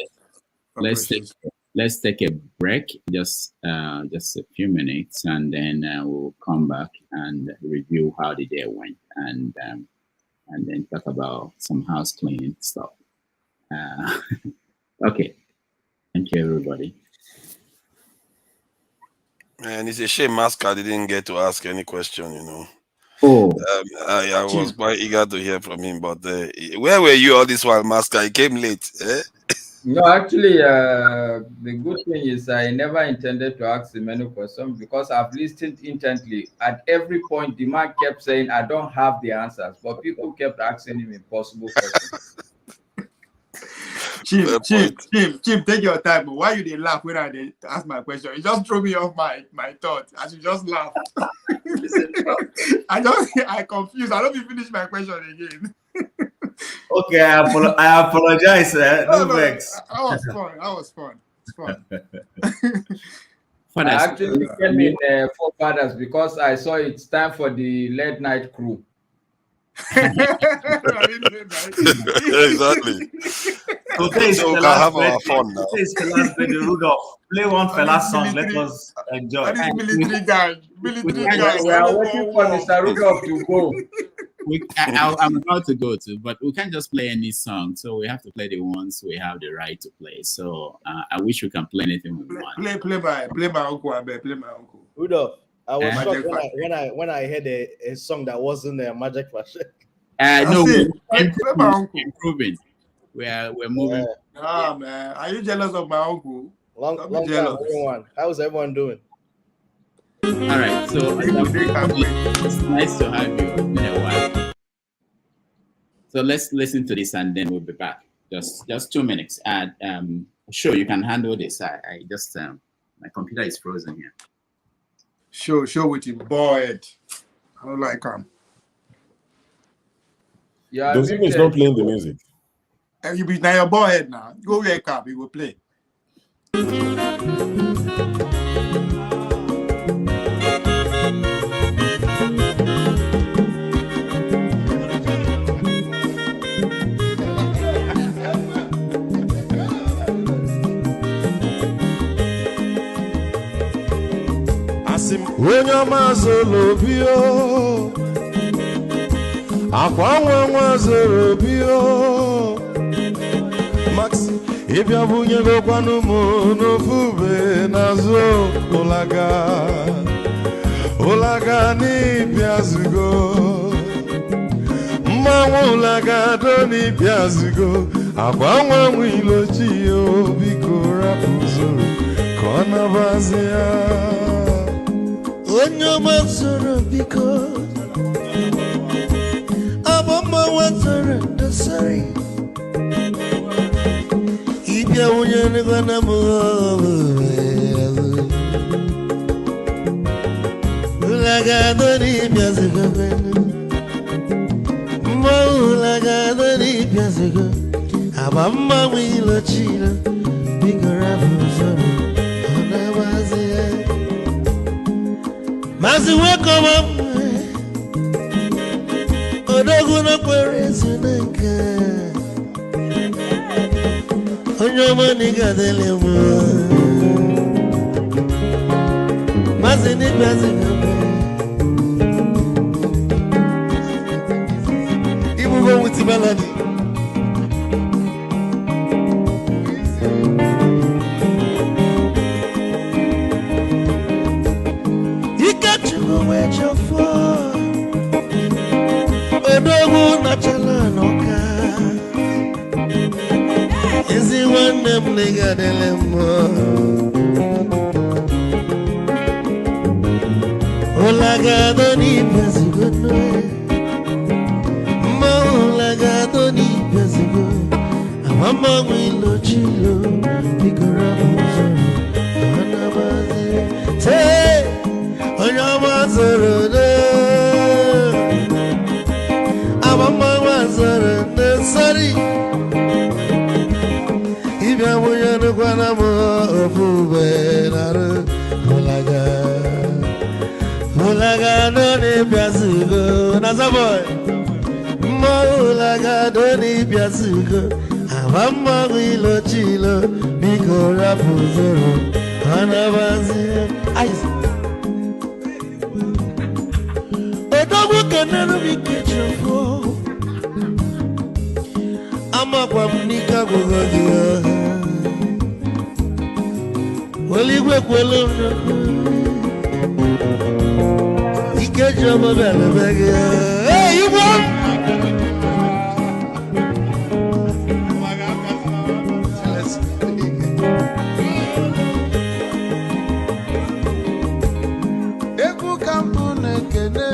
Speaker 1: let's take a break, just a few minutes, and then we'll come back and review how the day went, and then talk about some house cleaning stuff. Okay. Thank you, everybody.
Speaker 21: And it's a shame Masca didn't get to ask any question, you know.
Speaker 1: Oh,
Speaker 21: I was quite eager to hear from him, but where were you all this while, Masca? He came late. Eh?
Speaker 6: No, actually, the good thing is I never intended to ask him any questions because I've listened intently. At every point, the man kept saying, I don't have the answers, but people kept asking him impossible questions.
Speaker 10: Chief, take your time. But why you didn't laugh when I did ask my question? You just threw me off my thoughts. I should just laugh. I confused. I don't even finish my question again.
Speaker 12: Okay, I apologize. No vex.
Speaker 10: That was fun. It's fun.
Speaker 6: I actually came in for fathers because I saw it's time for the late night crew.
Speaker 21: Exactly.
Speaker 12: Okay,
Speaker 21: so we can have our fun now.
Speaker 12: Today is the last day, Rudolph. Play one fella song. Let us enjoy.
Speaker 10: Military guy.
Speaker 6: We are waiting for Mr. Rudolph to go.
Speaker 1: I'm about to go to, but we can't just play any song. So we have to play the ones we have the right to play. So I wish we can play anything we want.
Speaker 10: Play my uncle. I bet. Play my uncle.
Speaker 17: Rudolph, I was shocked when I heard a song that wasn't a Magic Fashion.
Speaker 1: No, we're improving. We're moving.
Speaker 10: Ah, man, are you jealous of my uncle?
Speaker 17: Long time, everyone. How's everyone doing?
Speaker 1: All right, so it's nice to have you. It's been a while. So let's listen to this and then we'll be back. Just 2 minutes. And sure, you can handle this. I just my computer is frozen here.
Speaker 10: Show with him, boy. I don't like him.
Speaker 3: Yeah, Dozim is not playing the music.
Speaker 10: You be now your boy head now. Go wake up, he will play.
Speaker 23: When your mazolo bio, akwa nwa mazolo bio. Max, ịbịa bunyegokwanụ m n'ofu ube n'azụ ụlaga n'ịbịazigo mmanwụ ụlaga do n'ịbịazigo akwa nwanwe ilochi ya biko rapụ zoro ka ọ nabazi ya
Speaker 5: onye ọma zoro biko abụ mmanwụ zoro dosari ibia unye nigana mo ulaga doni biazigo mo ulaga doni biazigo abamma wilo chilo bigora buzoro ona wazi mazi wekoma odogu no kwerezu nanka onye maniga dele mo mazini bazina ibu go with melody ikachu with your phone odogu na chala noka Ezi one them nigga delemo Olaga doni bezigo no Ma olaga doni bezigo Amama wilo chilo Bigora buzo Anabazi Te Onyama zoro no Amama wazoro no Sorry Ibia muya no kwana mo ofube naru Olaga no ni biazugo Nasa boy Olaga no ni biazugo Abamba wilo chilo Biko rapu zoro Anabazi Ice Odogu kenenu mikechofo Ama kwa mnika kugogia Waligwe kwelo Ikejo mabele bege Hey you want Eku kampune kene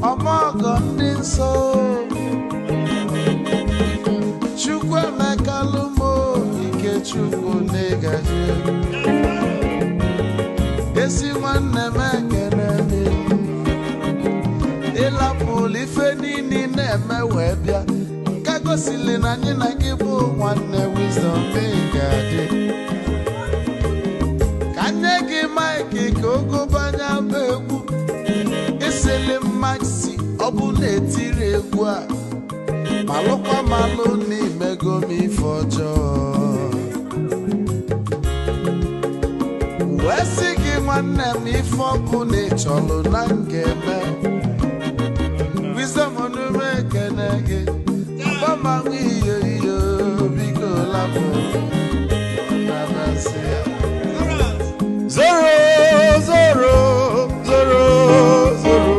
Speaker 5: Omogo ndi nso Chukwu emekalumo ike Chukwu negaji Esi nwanne m ekene ịlapụlụ ife niile na-eme wee bịa nke gosili na anyị na gị bụ nwanne wisdom ga-adị ka nye gị maịkị ka ogobanya bụ egwu isili mmaksi ọ bụ na-etiri egwu a malụkwa malụ n'imego m ife ọjọọ wee sị gị nwanne m ife ọkụ na ịchọlụ na ngeme wisdom onume ekene gị agbamanwụ iyo iyo biko lapụ nabasị ya zoro zoro zoro zoro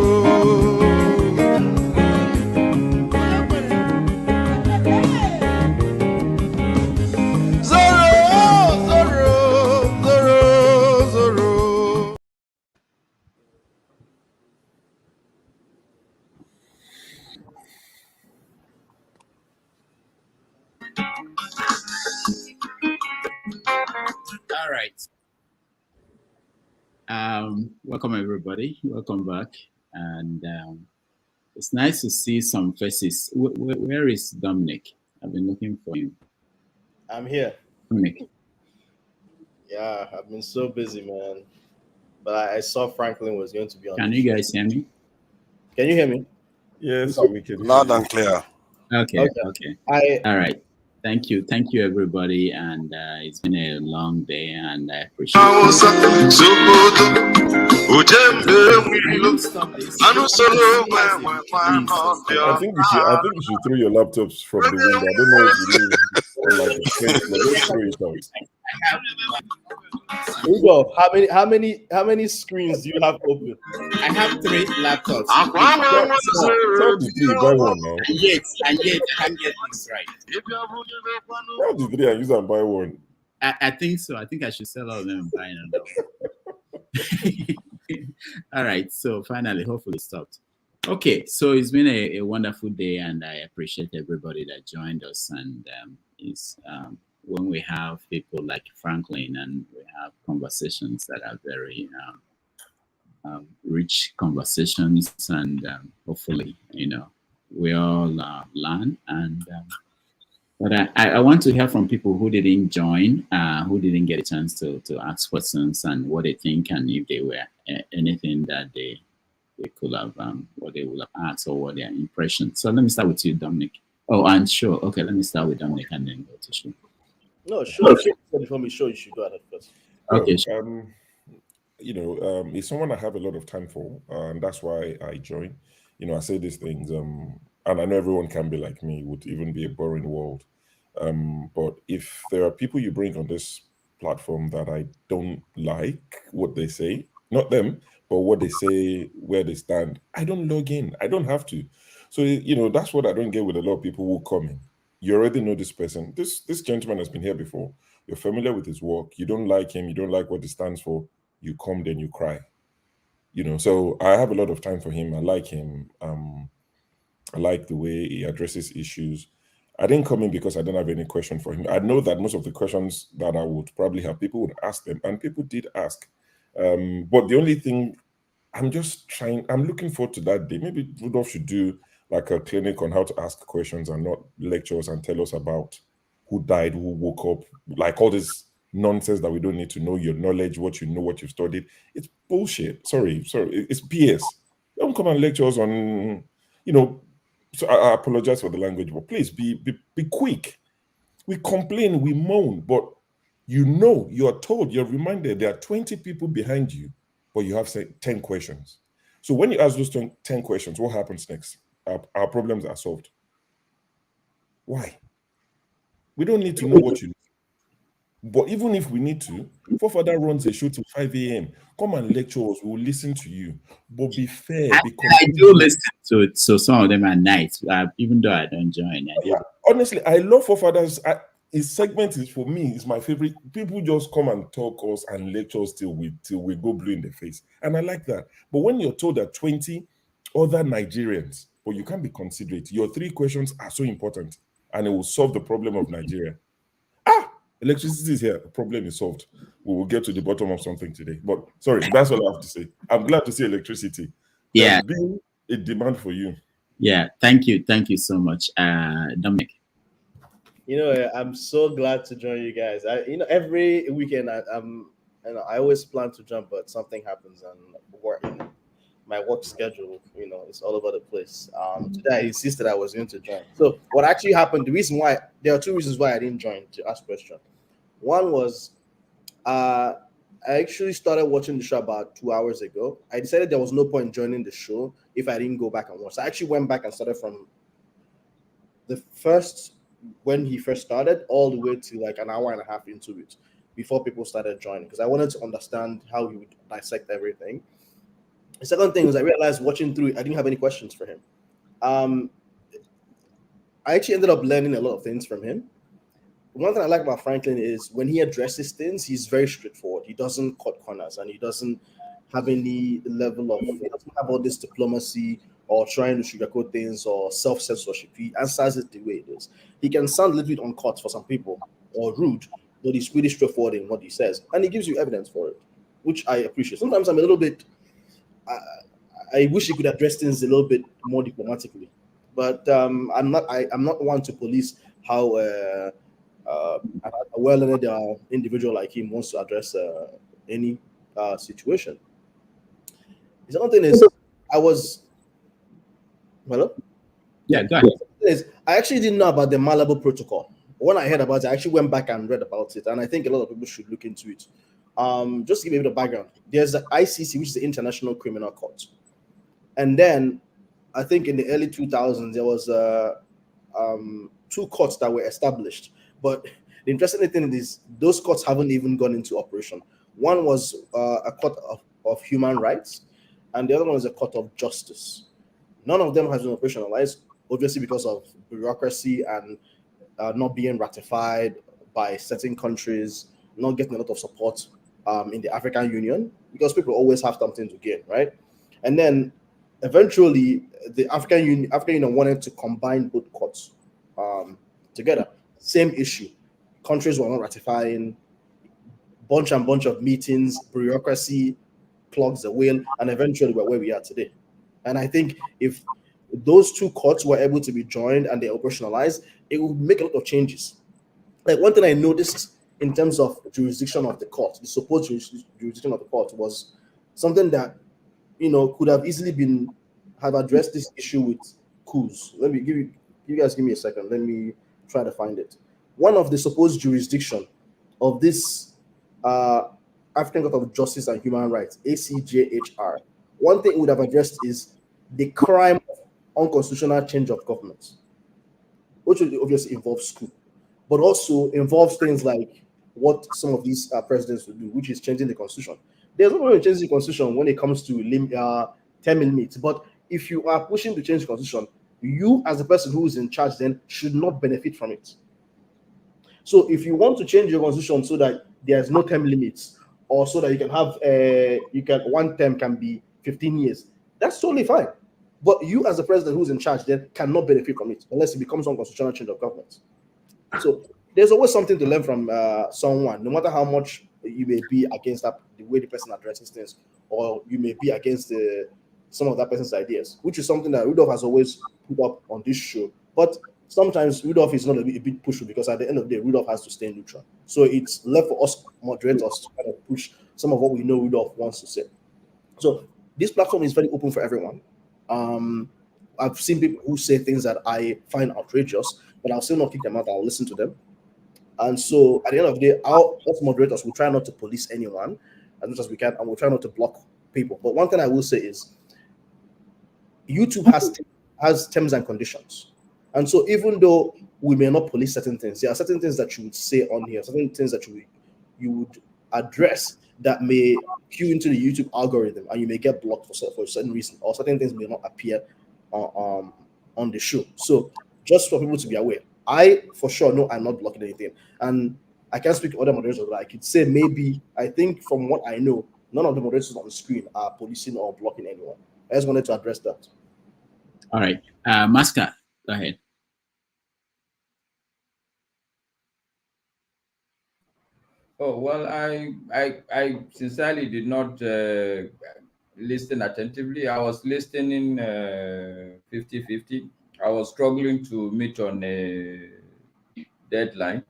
Speaker 1: All right. Welcome everybody. Welcome back, and it's nice to see some faces. Where is Dominic? I've been looking for him.
Speaker 17: I'm here.
Speaker 1: Dominic.
Speaker 17: Yeah, I've been so busy, man. But I saw Franklyne was going to be on.
Speaker 1: Can you guys hear me?
Speaker 17: Can you hear me?
Speaker 18: Yes, we can.
Speaker 21: Loud and clear.
Speaker 1: Okay. All right. Thank you, everybody, and it's been a long day, and I appreciate it.
Speaker 3: I think you should throw your laptops from the window. I don't know if you live on like the 10th floor. Just throw it out.
Speaker 17: Hugo, how many screens do you have open?
Speaker 1: I have 3 laptops.
Speaker 3: Tell the 3, buy one now.
Speaker 1: And yet I can't get this right.
Speaker 3: Tell the 3 and use and buy one.
Speaker 1: I think so. I think I should sell all of them and buy another. All right. So finally, hopefully, it stopped. Okay. So it's been a wonderful day, and I appreciate everybody that joined us. And when we have people like Franklyne and we have conversations that are very rich conversations, and hopefully, we all learn. And but I want to hear from people who didn't join, who didn't get a chance to ask questions, and what they think, and if they were anything that they could have, what they would have asked, or what their impressions. So let me start with you, Dominic. Oh, and sure. Okay, let me start with Dominic and then go to Sure.
Speaker 17: No, sure. Before me, sure, you should go ahead first.
Speaker 1: Okay.
Speaker 3: It's someone I have a lot of time for, and that's why I join. I say these things, and I know everyone can be like me. It would even be a boring world. But if there are people you bring on this platform that I don't like what they say, not them, but what they say, where they stand, I don't log in. I don't have to. So, that's what I don't get with a lot of people who come in. You already know this person. This gentleman has been here before. You're familiar with his work. You don't like him. You don't like what he stands for. You come, then you cry. So I have a lot of time for him. I like him. I like the way he addresses issues. I didn't come in because I don't have any question for him. I know that most of the questions that I would probably have, people would ask them, and people did ask. But the only thing, I'm looking forward to that day. Maybe Rudolph should do like a clinic on how to ask questions and not lectures and tell us about who died, who woke up, like all this nonsense that we don't need to know, your knowledge, what you know, what you've studied. It's bullshit. Sorry. It's BS. Don't come and lecture us on, so I apologize for the language, but please be quick. We complain, we moan, but you're told, you're reminded there are 20 people behind you, but you have 10 questions. So when you ask those 10 questions, what happens next? Our problems are solved. Why? We don't need to know what you know. But even if we need to, Fofather runs a show till 5 a.m. Come and lecture us. We'll listen to you. But be fair.
Speaker 1: I do listen to it. So some of them are nice, even though I don't join.
Speaker 3: Honestly, I love Fofather's. His segment is, for me, is my favorite. People just come and talk us and lecture us till we go blue in the face. And I like that. But when you're told that 20 other Nigerians, but you can't be considerate, your 3 questions are so important and it will solve the problem of Nigeria. Electricity is here. The problem is solved. We will get to the bottom of something today. But sorry, that's all I have to say. I'm glad to see electricity.
Speaker 1: Yeah.
Speaker 3: There's been a demand for you.
Speaker 1: Yeah. Thank you. Thank you so much, Dominic.
Speaker 17: I'm so glad to join you guys. Every weekend I always plan to jump, but something happens and my work schedule, it's all over the place. Today I insisted I was going to join. So what actually happened, there are 2 reasons why I didn't join to ask question. One was I actually started watching the show about 2 hours ago. I decided there was no point joining the show if I didn't go back and watch. So I actually went back and started from when he first started all the way to like an hour and a half into it before people started joining, because I wanted to understand how he would dissect everything. The second thing was I realized watching through it, I didn't have any questions for him. I actually ended up learning a lot of things from him. One thing I like about Franklyne is when he addresses things, he's very straightforward. He doesn't cut corners, and he doesn't have any level of, he doesn't have all this diplomacy or trying to sugarcoat things or self-censorship. He answers it the way it is. He can sound a little bit uncut for some people or rude, but he's really straightforward in what he says, and he gives you evidence for it, which I appreciate. Sometimes I'm a little bit, I wish he could address things a little bit more diplomatically, but I'm not one to police how a well-learned individual like him wants to address any situation. The other thing is, hello?
Speaker 1: Yeah, go ahead.
Speaker 17: I actually didn't know about the Malabo protocol. When I heard about it, I actually went back and read about it, and I think a lot of people should look into it. Just to give you the background, there's the ICC, which is the International Criminal Court, and then I think in the early 2000s there was two courts that were established. But the interesting thing is those courts haven't even gone into operation. One was a court of human rights, and the other one is a court of justice. None of them has been operationalized, obviously because of bureaucracy and not being ratified by certain countries, not getting a lot of support in the African Union, because people always have something to gain, right? And then eventually the African Union wanted to combine both courts together. Same issue. Countries were not ratifying, bunch of meetings, bureaucracy clogs the wheel, and eventually we're where we are today. And I think if those two courts were able to be joined and they operationalized, it would make a lot of changes. Like one thing I noticed in terms of jurisdiction of the court, the supposed jurisdiction of the court was something that, you know, could have easily have addressed this issue with coups. Let me you guys give me a second. Let me try to find it. One of the supposed jurisdiction of this African Court of Justice and Human Rights, ACJHR, one thing it would have addressed is the crime of unconstitutional change of government, which would obviously involve coup, but also involves things like what some of these presidents would do, which is changing the constitution. There's no point in changing the constitution when it comes to term limits, but if you are pushing to change the constitution, you as the person who is in charge then should not benefit from it. So if you want to change your constitution so that there's no term limits, or so that you can have one term can be 15 years, that's totally fine. But you as the president who's in charge then cannot benefit from it unless it becomes unconstitutional change of government. So there's always something to learn from someone, no matter how much you may be against the way the person addresses things, or you may be against some of that person's ideas, which is something that Rudolph has always put up on this show. But sometimes Rudolph is not a bit pushy, because at the end of the day, Rudolph has to stay neutral. So it's left for us moderators to kind of push some of what we know Rudolph wants to say. So this platform is very open for everyone. I've seen people who say things that I find outrageous, but I'll still not kick them out. I'll listen to them. And so at the end of the day, us moderators will try not to police anyone as much as we can, and we'll try not to block people. But one thing I will say is YouTube has terms and conditions. And so even though we may not police certain things, there are certain things that you would say on here, certain things that you would address that may cue into the YouTube algorithm, and you may get blocked for a certain reason, or certain things may not appear on the show. So just for people to be aware, I for sure know I'm not blocking anything. And I can't speak to other moderators, but I could say maybe, I think from what I know, none of the moderators on the screen are policing or blocking anyone. I just wanted to address that.
Speaker 1: All right. Maska, go ahead.
Speaker 6: Oh, well, I sincerely did not listen attentively. I was listening 50-50. I was struggling to meet on a deadline.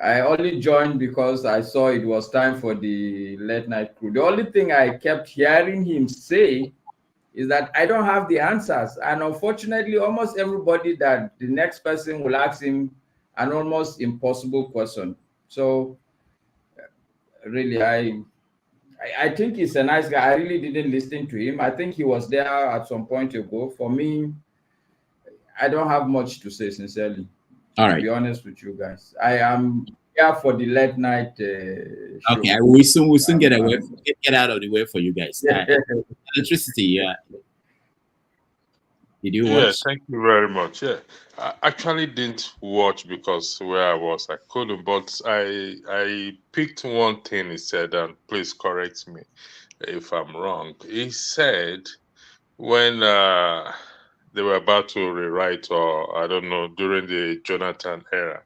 Speaker 6: I only joined because I saw it was time for the late night crew. The only thing I kept hearing him say is that I don't have the answers. And unfortunately, almost everybody that the next person will ask him an almost impossible question. So really, I think he's a nice guy. I really didn't listen to him. I think he was there at some point ago. For me, I don't have much to say, sincerely.
Speaker 1: All right.
Speaker 6: To be honest with you guys, I am here for the late night show.
Speaker 1: Okay, we'll soon get out of the way for you guys. Electricity, yeah. Did you watch?
Speaker 7: Yeah, thank you very much. Yeah, I actually didn't watch because where I was, I couldn't. But I picked one thing he said, and please correct me if I'm wrong. He said when they were about to rewrite, or I don't know, during the Jonathan era,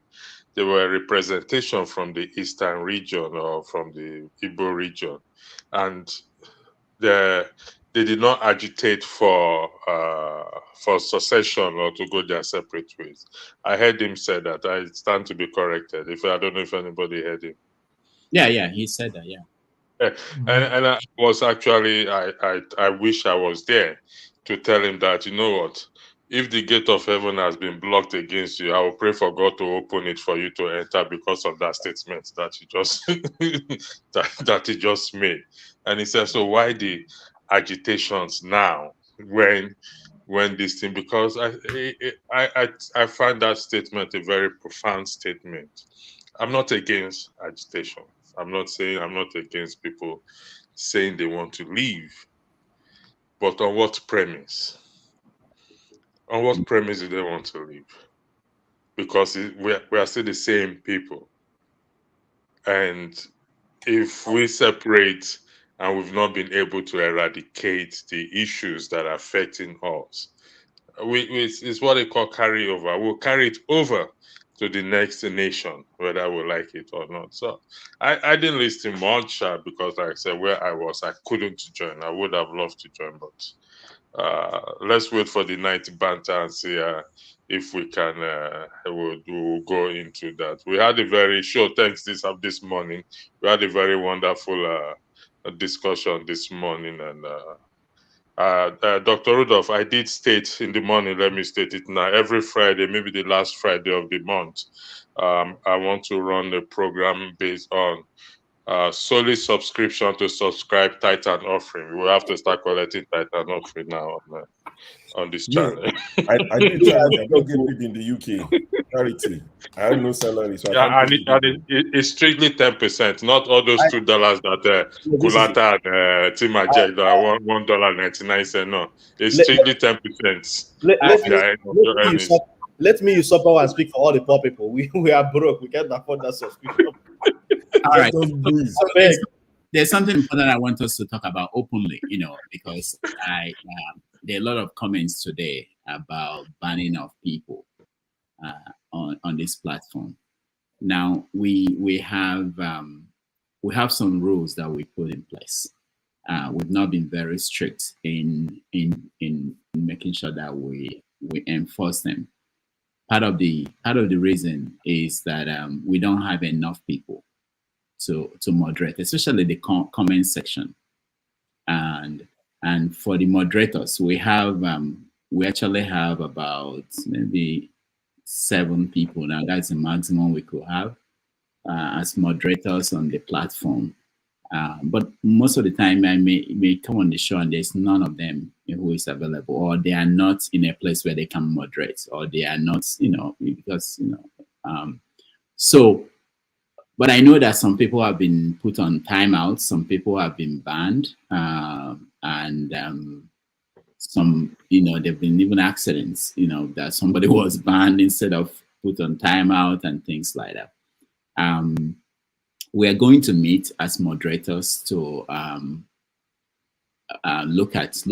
Speaker 7: there were representation from the Eastern region or from the Igbo region, and they did not agitate for secession or to go their separate ways. I heard him say that. I stand to be corrected. I don't know if anybody heard him.
Speaker 1: Yeah, he said that. Yeah.
Speaker 7: And I was actually, I wish I was there to tell him that, you know what, if the gate of heaven has been blocked against you, I will pray for God to open it for you to enter because of that statement that you just that he just made. And he said, so why the agitations now when this thing? Because I find that statement a very profound statement. I'm not against agitation. I'm not against people saying they want to leave, but on what premise? On what premise do they want to leave? Because we are still the same people. And if we separate and we've not been able to eradicate the issues that are affecting us, it's what they call carryover. We'll carry it over to the next nation, whether we like it or not. So I didn't listen much because, like I said, where I was, I couldn't join. I would have loved to join, but let's wait for the night banter and see if we can. We'll go into that. We had a very short thanks this morning. We had a very wonderful discussion this morning, and Dr. Rudolph, I did state in the morning. Let me state it now. Every Friday, maybe the last Friday of the month, I want to run a program based on solely subscription to subscribe Titan offering. We will have to start collecting Titan offering now on this channel.
Speaker 3: I do charity. I don't get paid in the UK. Charity. I have no salary, so I can't
Speaker 7: it's strictly 10%, not all those $2 that Kulata and Timajek $1.99. No, it's strictly 10%.
Speaker 17: Let me usurp power and speak for all the poor people. We are broke. We can't afford that subscription.
Speaker 1: All right. There's something important I want us to talk about openly, because there are a lot of comments today about banning of people on this platform. Now we have some rules that we put in place. We've not been very strict in making sure that we enforce them. Part of the reason is that we don't have enough people to moderate, especially the comment section. And for the moderators, we actually have about maybe 7 people now. That's the maximum we could have as moderators on the platform. But most of the time, I may come on the show and there's none of them who is available, or they are not in a place where they can moderate, or they are not, because so. But I know that some people have been put on timeout, some people have been banned, and some, there've been even accidents, that somebody was banned instead of put on timeout and things like that. We are going to meet as moderators to look at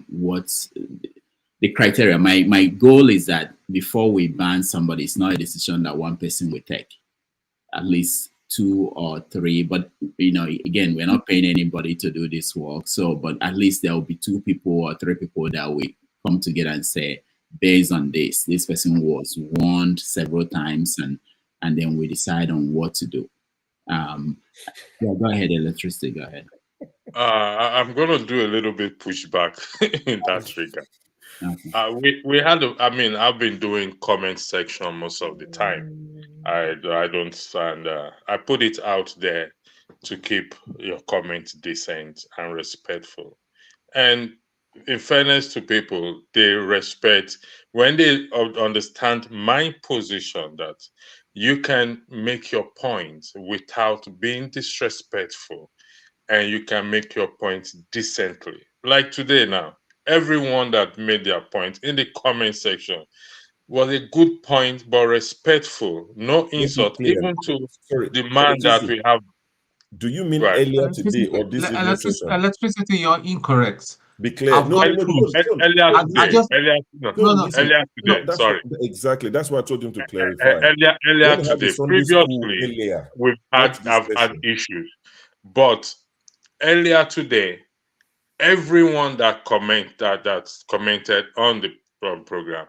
Speaker 1: what's the criteria. My goal is that before we ban somebody, it's not a decision that one person will take. At least 2 or 3, but again, we're not paying anybody to do this work. So, but at least there will be 2 people or 3 people that we come together and say, based on this person was warned several times, and then we decide on what to do. Yeah, go ahead, Electricity. Go ahead.
Speaker 7: I'm going to do a little bit pushback in that regard. Okay. We had, I've been doing comment section most of the time. I don't stand. I put it out there to keep your comments decent and respectful. And in fairness to people, they respect when they understand my position that you can make your point without being disrespectful, and you can make your point decently. Like today now, everyone that made their point in the comment section was a good point, but respectful, no insult, even to the man that we have.
Speaker 3: Do you mean earlier today or this evening session?
Speaker 4: Electricity, you're incorrect.
Speaker 3: Be clear. Earlier today.
Speaker 7: Sorry.
Speaker 3: Exactly. That's why I told him to clarify.
Speaker 7: Earlier today. Previously, I've had issues. But earlier today, everyone that commented on the program,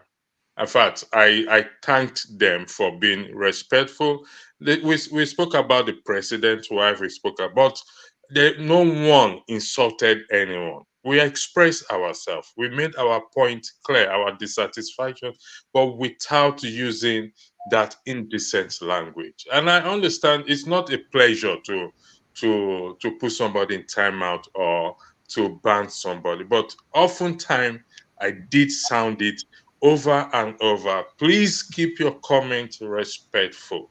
Speaker 7: in fact, I thanked them for being respectful. We spoke about the president's wife. We spoke about no one insulted anyone. we express ourselves. We made our point clear, our dissatisfaction, but without using that indecent language. And I understand it's not a pleasure to put somebody in timeout or to ban somebody, but oftentimes I did sound it over and over. Please keep your comment respectful.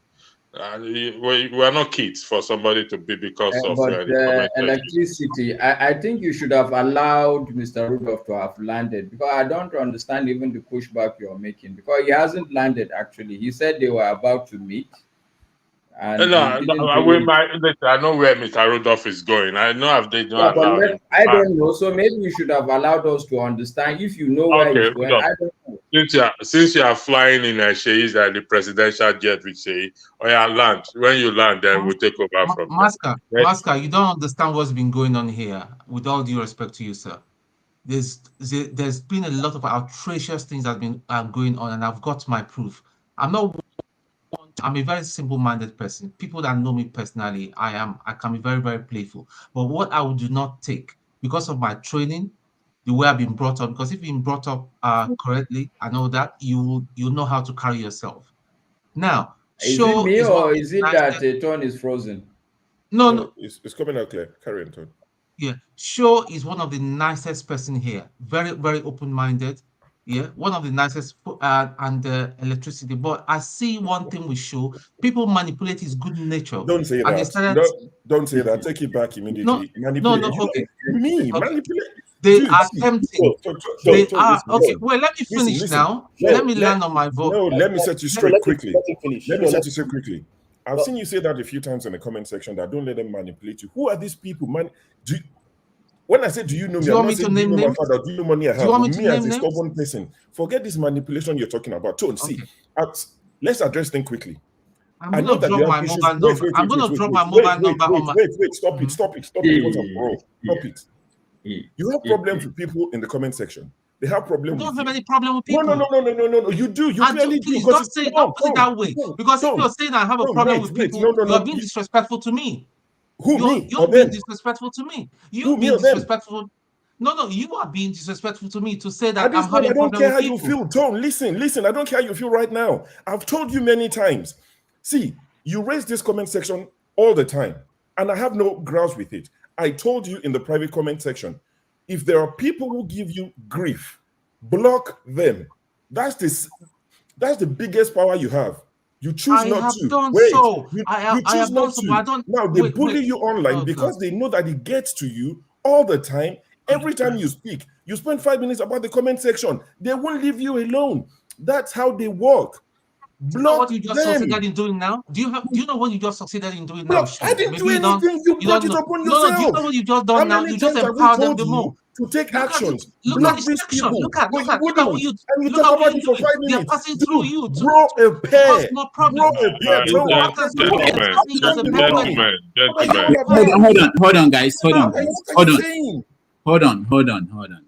Speaker 7: We are not kids for somebody to be because of
Speaker 6: But
Speaker 7: the comment section.
Speaker 6: electricity, I think you should have allowed Mr. Rudolph to have landed, because I don't understand even the pushback you're making, because he hasn't landed actually. He said they were about to meet. And
Speaker 7: I know where Mr. Rudolph is going. I know if they don't allow him.
Speaker 6: I don't know. So maybe you should have allowed us to understand. If you know where he's going, I don't know.
Speaker 7: Since you are flying in Sheik's the presidential jet with Sheik, land. When you land, then we'll take over from
Speaker 4: Masker, you don't understand what's been going on here. With all due respect to you, sir, there's been a lot of outrageous things that have been going on, and I've got my proof. I'm a very simple-minded person. People that know me personally, I can be very, very playful. But what I do not take, because of my training, the way I've been brought up, because if you've been brought up correctly, I know that you know how to carry yourself. Now,
Speaker 6: is it me or is it that the tone is frozen?
Speaker 4: No.
Speaker 3: It's coming out clear. Carry on, Tone.
Speaker 4: Yeah, Shaw is one of the nicest person here. Very, very open-minded. Yeah, one of the nicest, and electricity. But I see one thing with Shaw: people manipulate his good nature.
Speaker 3: Don't say that. Don't say that. Take it back immediately.
Speaker 4: Okay.
Speaker 3: Manipulate.
Speaker 4: They are tempting. They are okay. Well, let me finish now. Let me land on my vote.
Speaker 3: No, let me set you straight quickly. Let me set you straight quickly. I've seen you say that a few times in the comment section, that don't let them manipulate you. Who are these people, man? When I say, do you know me?
Speaker 4: Do you want me to name names?
Speaker 3: Do you know money I have?
Speaker 4: Do you want me to
Speaker 3: Me as
Speaker 4: name
Speaker 3: a stubborn person. Forget this manipulation you're talking about. Tone, see, let's address them quickly.
Speaker 4: I'm going to drop my mobile number. I'm going to drop my mobile number on my...
Speaker 3: Wait, stop it. Stop it. Stop it. You have problems with people in the comment section. They have problems.
Speaker 4: I don't have any problem with people.
Speaker 3: No. You do. You clearly do.
Speaker 4: Please don't say, don't put it that way. Because if you're saying I have a problem with people, you're being disrespectful to me. You're being disrespectful to me. You're being disrespectful. No, you are being disrespectful to me to say that I'm having a problem with people.
Speaker 3: I don't care how you feel, Tone. Listen. I don't care how you feel right now. I've told you many times. See, you raise this comment section all the time, and I have no grounds with it. I told you in the private comment section, if there are people who give you grief, block them. That's the biggest power you have. You choose not to.
Speaker 4: I choose not to.
Speaker 3: Now they bully you online because they know that it gets to you all the time. Every time you speak, you spend 5 minutes about the comment section. They won't leave you alone. That's how they work.
Speaker 4: Block what you just succeeded in doing now? Do you know what you just succeeded in doing now?
Speaker 3: I didn't do anything. You brought it upon yourself.
Speaker 4: No, do you know what you just done now? You just empowered them the more.
Speaker 3: To take actions.
Speaker 4: Look at these people. Look at what you.
Speaker 3: And you talk about it for 5 minutes.
Speaker 4: They're passing through you.
Speaker 3: Grow a pair.
Speaker 4: No problem.
Speaker 1: Hold on, guys. Hold on.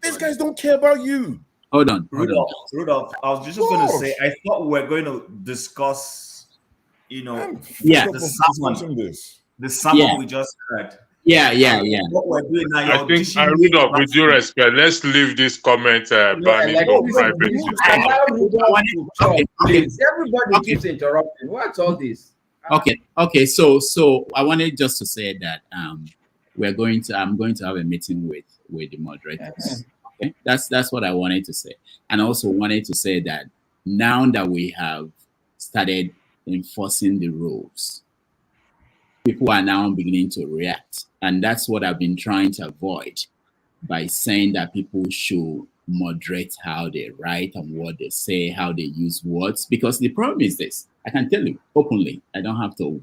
Speaker 3: These guys don't care about you.
Speaker 1: Hold on.
Speaker 12: Rudolph, I was just going to say, I thought we were going to discuss, the sermon we just heard.
Speaker 1: Yeah.
Speaker 12: What we're doing now,
Speaker 7: I think, Rudolph, with due respect, let's leave this comment banning for private.
Speaker 6: Everybody keeps interrupting. What's all this?
Speaker 1: Okay. So I wanted just to say that I'm going to have a meeting with the moderators. Okay, that's what I wanted to say, and also wanted to say that now that we have started enforcing the rules, people are now beginning to react, and that's what I've been trying to avoid by saying that people should moderate how they write and what they say, how they use words. Because the problem is this: I can tell you openly. We don't have to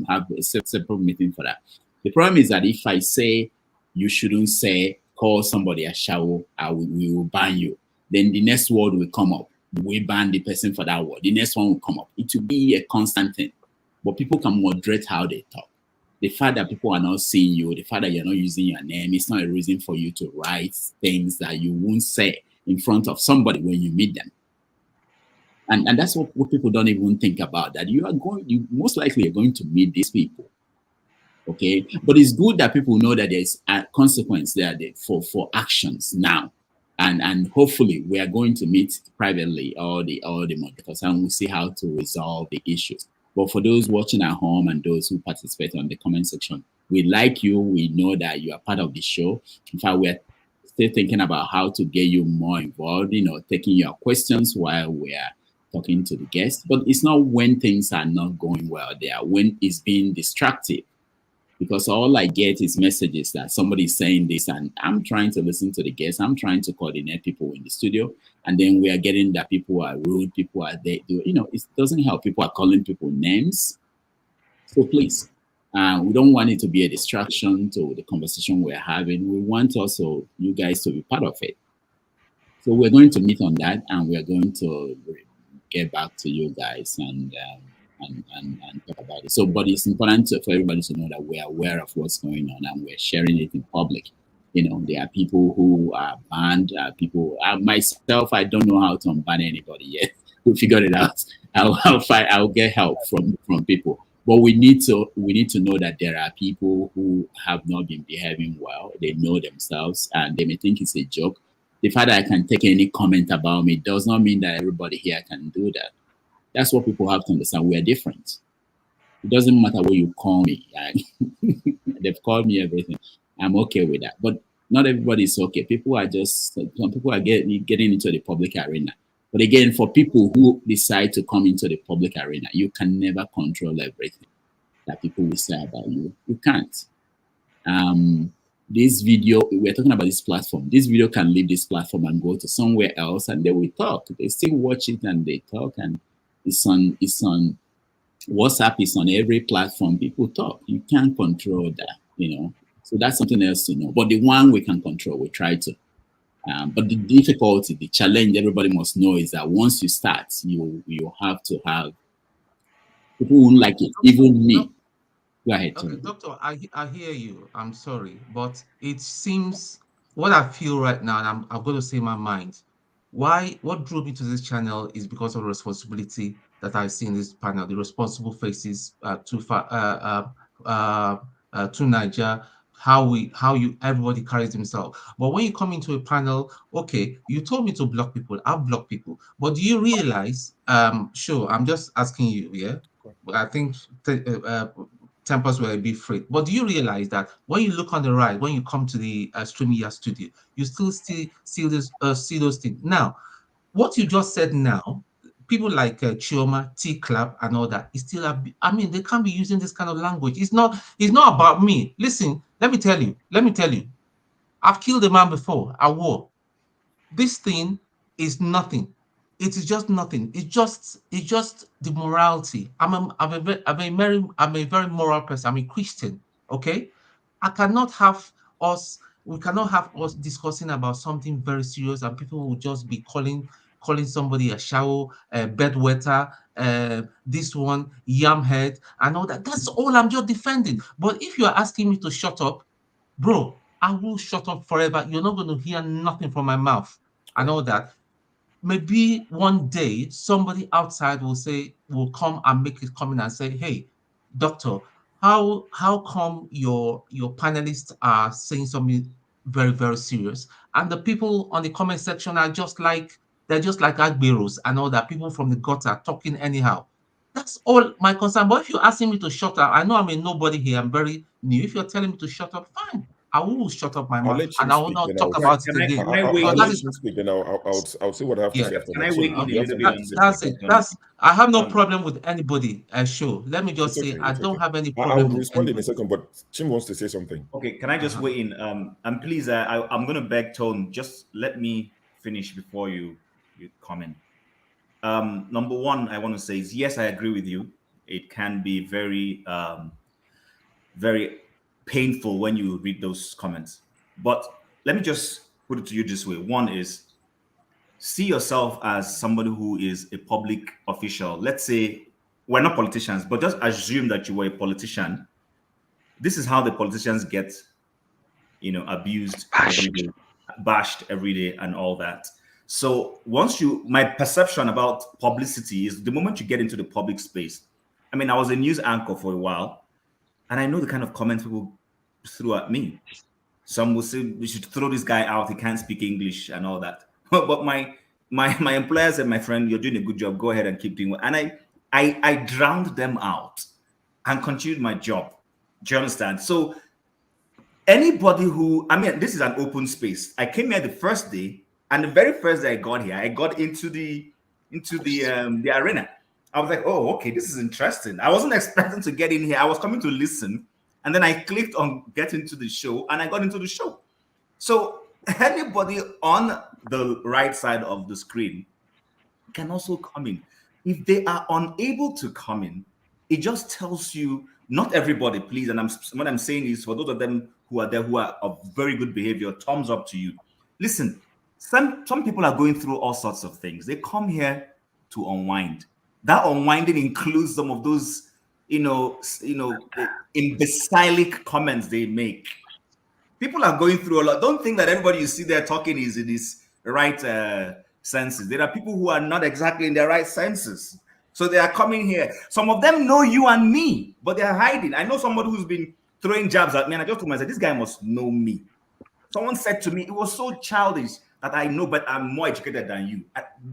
Speaker 1: have a separate meeting for that. The problem is that if I say you shouldn't say, call somebody a shawo, we will ban you. Then the next word will come up. We ban the person for that word. The next one will come up. It will be a constant thing. But people can moderate how they talk. The fact that people are not seeing you, the fact that you're not using your name, it's not a reason for you to write things that you won't say in front of somebody when you meet them. And that's what people don't even think about, that you most likely are going to meet these people. Okay, but it's good that people know that there's a consequence there for actions now, and hopefully we are going to meet privately all the moderators and we'll see how to resolve the issues. But for those watching at home and those who participate on the comment section, we like you. We know that you are part of the show. In fact, we're still thinking about how to get you more involved. Taking your questions while we are talking to the guests. But it's not when things are not going well. They are when it's being distractive. Because all I get is messages that somebody's saying this, and I'm trying to listen to the guests. I'm trying to coordinate people in the studio, and then we are getting that people are rude, people are there. It doesn't help. People are calling people names. So please, we don't want it to be a distraction to the conversation we're having. We want also you guys to be part of it. So we're going to meet on that, and we're going to get back to you guys and talk about it. So, but it's important for everybody to know that we're aware of what's going on and we're sharing it in public. There are people who are banned. People, myself, I don't know how to unban anybody yet. We figured it out. I'll get help from people. But we need to know that there are people who have not been behaving well. They know themselves and they may think it's a joke. The fact that I can take any comment about me does not mean that everybody here can do that. That's what people have to understand. We are different. It doesn't matter what you call me. They've called me everything. I'm okay with that. But not everybody is okay. Some people are getting into the public arena. But again, for people who decide to come into the public arena, you can never control everything that people will say about you. You can't. This video, we're talking about this platform. This video can leave this platform and go to somewhere else, and they will talk. They still watch it and they talk, and it's on WhatsApp, it's on every platform. People talk. You can't control that, So that's something else to know. But the one we can control, we try to. But the difficulty, the challenge everybody must know is that once you start, you have to have people who like it, even me. Go ahead,
Speaker 4: Okay, Doctor, I hear you. I'm sorry, but it seems what I feel right now, and I'm going to say my mind. What drew me to this channel is because of the responsibility that I see in this panel, the responsible faces to Niger, how everybody carries himself. But when you come into a panel, okay, you told me to block people, I'll block people. But do you realize, sure, I'm just asking you, yeah? I think tempers were a bit frayed. But do you realize that when you look on the right, when you come to the StreamYard studio, you still see those things? Now, what you just said now, people like Chioma, T-Clap, and all that, is still they can't be using this kind of language. It's not about me. Listen, let me tell you. I've killed a man before at war. This thing is nothing. It is just nothing. It's just the morality. I'm a very moral person. I'm a Christian. Okay, we cannot have us discussing about something very serious and people will just be calling somebody a shower, a bedwetter, this one, yam head, and all that. That's all I'm just defending. But if you are asking me to shut up, bro, I will shut up forever. You're not going to hear nothing from my mouth. I know that. Maybe one day somebody outside will come and make it comment and say, "Hey, doctor, how come your panelists are saying something very, very serious?" And the people on the comment section are just like Agberos and all that, people from the gutter talking anyhow. That's all my concern. But if you're asking me to shut up, I know I'm a nobody here. I'm very new. If you're telling me to shut up, fine. I will shut up my
Speaker 3: I'll
Speaker 4: mouth
Speaker 3: let Chim
Speaker 4: and I will
Speaker 3: speak,
Speaker 4: not
Speaker 3: then
Speaker 4: talk
Speaker 3: I'll
Speaker 4: about it again.
Speaker 3: I'll let Chim speak, then I'll see what I have to say after that. Chim,
Speaker 4: Okay.
Speaker 3: you have something to say.
Speaker 4: That's it. I have no problem with anybody. Sure. Let me just
Speaker 3: It's
Speaker 4: say
Speaker 3: okay.
Speaker 4: I
Speaker 3: It's
Speaker 4: don't
Speaker 3: okay.
Speaker 4: have any
Speaker 3: I
Speaker 4: problem
Speaker 3: will
Speaker 4: with
Speaker 3: respond in
Speaker 4: anybody.
Speaker 3: a second, but Chim wants to say something.
Speaker 12: Okay, can I just weigh in? And please, I'm going to beg Tone, just let me finish before you comment. Number one, I want to say is yes, I agree with you. It can be very, very painful when you read those comments. But let me just put it to you this way. One is, see yourself as somebody who is a public official. Let's say we're not politicians, but just assume that you were a politician. This is how the politicians get, abused every day, bashed every day, and all that. So my perception about publicity is the moment you get into the public space. I mean, I was a news anchor for a while, And I know the kind of comments people threw at me. Some will say we should throw this guy out, he can't speak English and all that. But my employer said, my friend, you're doing a good job, go ahead and keep doing it. And I drowned them out and continued my job. Do you understand? So anybody who, I mean, this is an open space. I came here the first day, and the very first day I got here, I got into the arena. I was like, oh, okay, this is interesting. I wasn't expecting to get in here. I was coming to listen, and then I clicked on get into the show, and I got into the show. So anybody on the right side of the screen can also come in. If they are unable to come in, it just tells you, not everybody, please. And what I'm saying is, for those of them who are there who are of very good behavior, thumbs up to you. Listen, some people are going through all sorts of things. They come here to unwind. That unwinding includes some of those, imbecilic comments they make. People are going through a lot. Don't think that everybody you see there talking is in his right senses. There are people who are not exactly in their right senses. So they are coming here. Some of them know you and me, but they are hiding. I know somebody who's been throwing jabs at me, and I just told myself, this guy must know me. Someone said to me, it was so childish that I know, but I'm more educated than you.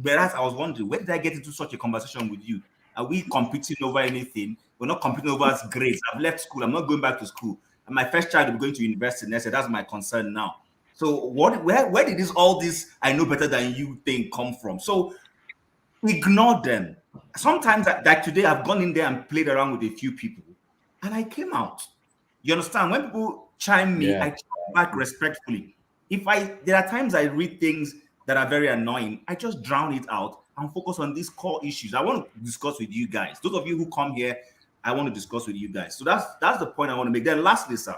Speaker 12: Whereas I was wondering, where did I get into such a conversation with you? Are we competing over anything? We're not competing over grades. I've left school. I'm not going back to school. And my first child will be going to university. And I said, that's my concern now. So where did all this I know better than you thing come from? So ignore them. Sometimes, like today, I've gone in there and played around with a few people, and I came out. You understand? When people chime me, I chime back respectfully. There are times I read things that are very annoying, I just drown it out and focus on these core issues I want to discuss with you guys. Those of you who come here, I want to discuss with you guys. So that's the point I want to make. Then lastly, sir,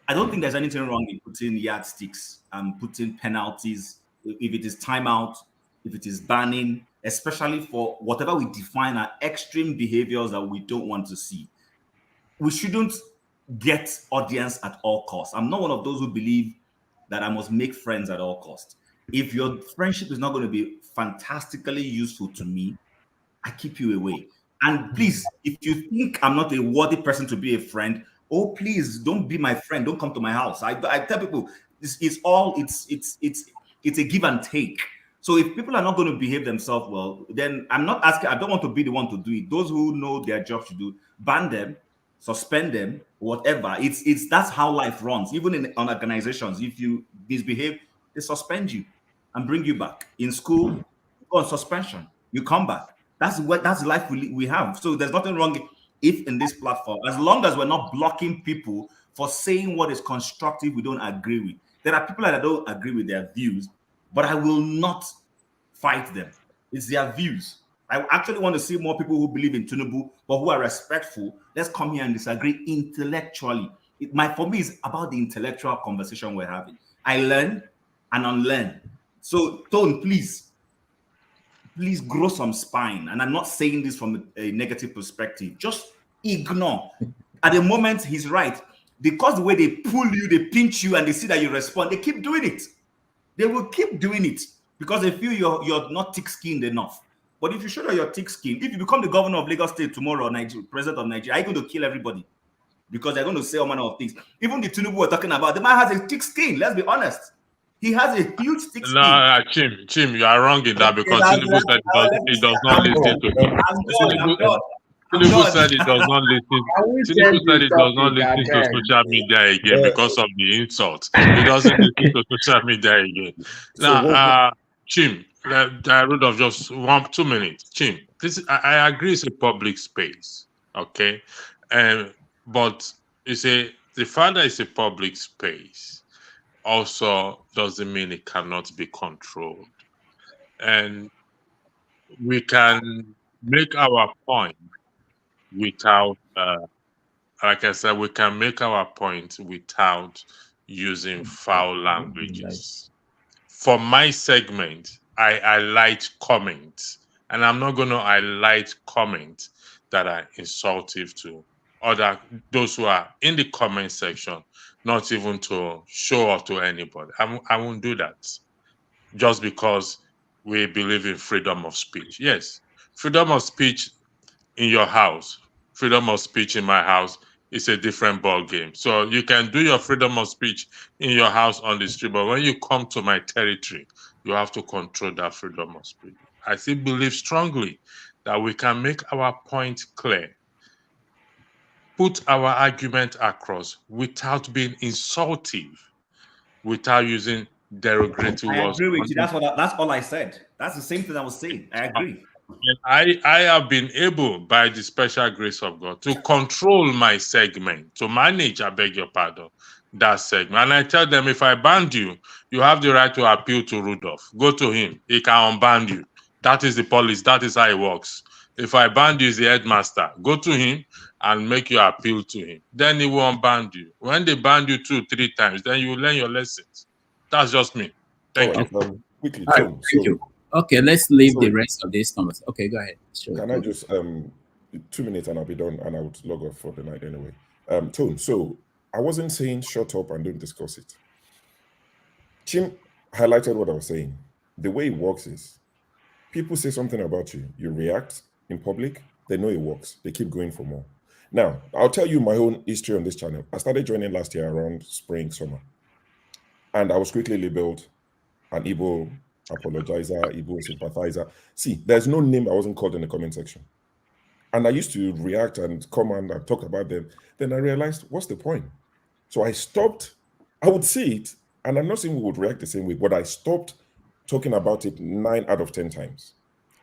Speaker 12: I don't think there's anything wrong in putting yardsticks and putting penalties, if it is timeout, if it is banning, especially for whatever we define are extreme behaviors that we don't want to see. We shouldn't get audience at all costs. I'm not one of those who believe that I must make friends at all costs. If your friendship is not going to be fantastically useful to me, I keep you away. And please, if you think I'm not a worthy person to be a friend, oh, please don't be my friend. Don't come to my house. I tell people it's a give and take. So if people are not going to behave themselves well, then I'm not asking. I don't want to be the one to do it. Those who know their job to do, ban them, suspend them, whatever. That's how life runs. Even in organizations, if you misbehave, they suspend you and bring you back. In school, you go on suspension. You come back. That's life we have. So there's nothing wrong if in this platform, as long as we're not blocking people for saying what is constructive we don't agree with. There are people that I don't agree with their views, but I will not fight them. It's their views. I actually want to see more people who believe in Tinubu, but who are respectful. Let's come here and disagree intellectually. For me, it's about the intellectual conversation we're having. I learn and unlearn. So, Tone, please grow some spine. And I'm not saying this from a negative perspective. Just ignore. At the moment, he's right. Because the way they pull you, they pinch you, and they see that you respond, they keep doing it. They will keep doing it because they feel you're not thick-skinned enough. But if you show that you're thick-skinned, if you become the governor of Lagos State tomorrow, president of Nigeria, are you going to kill everybody? Because they're going to say all manner of things. Even the Tinubu we're talking about, the man has a thick skin. Let's be honest. He has a huge thick skin.
Speaker 7: No, Chim, you are wrong in that because Tinubu said he does not listen to him. Tinubu said he does not listen. Tinubu said he does not listen to social media again because of the insults. He doesn't listen to social media again. Now, Chim, rid of just 2 minutes. Chim, I agree it's a public space, okay? But the fact that it's a public space also doesn't mean it cannot be controlled. And we can make our point without, like I said, we can make our point without using foul languages. For my segment, I highlight comments, and I'm not going to highlight comments that are insultive to those who are in the comment section, not even to show off to anybody. I won't do that just because we believe in freedom of speech. Yes, freedom of speech in your house, freedom of speech in my house, it's a different ball game. So you can do your freedom of speech in your house on the street, but when you come to my territory, you have to control that freedom of speech. I still believe strongly that we can make our point clear, put our argument across without being insultive, without using derogatory
Speaker 12: I
Speaker 7: words.
Speaker 12: agree with you. That's all I said. That's the same thing I was saying. I agree.
Speaker 7: And I have been able, by the special grace of God, to control my segment, to manage, I beg your pardon, that segment. And I tell them, if I ban you, you have the right to appeal to Rudolph. Go to him. He can unban you. That is the policy. That is how it works. If I ban you, he's the headmaster. Go to him and make your appeal to him. Then he will unban you. When they ban you 2-3 times, then you will learn your lessons. That's just me. Thank you.
Speaker 3: Quickly,
Speaker 1: All right,
Speaker 3: Tom,
Speaker 1: thank you. Okay, let's leave the rest of this conversation. Okay, go ahead. Sure.
Speaker 3: Can I just 2 minutes and I'll be done, and I would log off for the night anyway. Tone, so I wasn't saying shut up and don't discuss it. Tim highlighted what I was saying. The way it works is people say something about you, you react in public, they know it works, they keep going for more. Now, I'll tell you my own history on this channel. I started joining last year around spring, summer, and I was quickly labeled an Igbo apologizer, Igbo sympathizer. See, there's no name I wasn't called in the comment section. And I used to react and comment and talk about them. Then I realized, what's the point? So I stopped. I would say it, and I'm not saying we would react the same way, but I stopped talking about it 9 out of 10 times.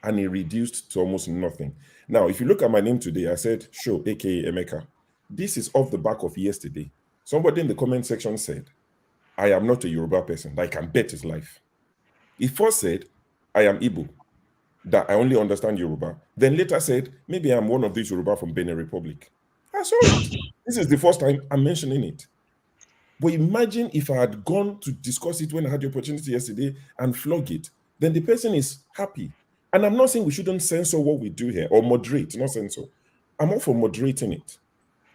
Speaker 3: And it reduced to almost nothing. Now, if you look at my name today, I said, Show, aka Emeka. This is off the back of yesterday. Somebody in the comment section said, I am not a Yoruba person. I can bet his life. He first said, I am Igbo, that I only understand Yoruba. Then later said, maybe I'm one of these Yoruba from Benin Republic. I saw it. This is the first time I'm mentioning it. But imagine if I had gone to discuss it when I had the opportunity yesterday and flog it, then the person is happy. And I'm not saying we shouldn't censor what we do here or moderate, not censor. I'm all for moderating it.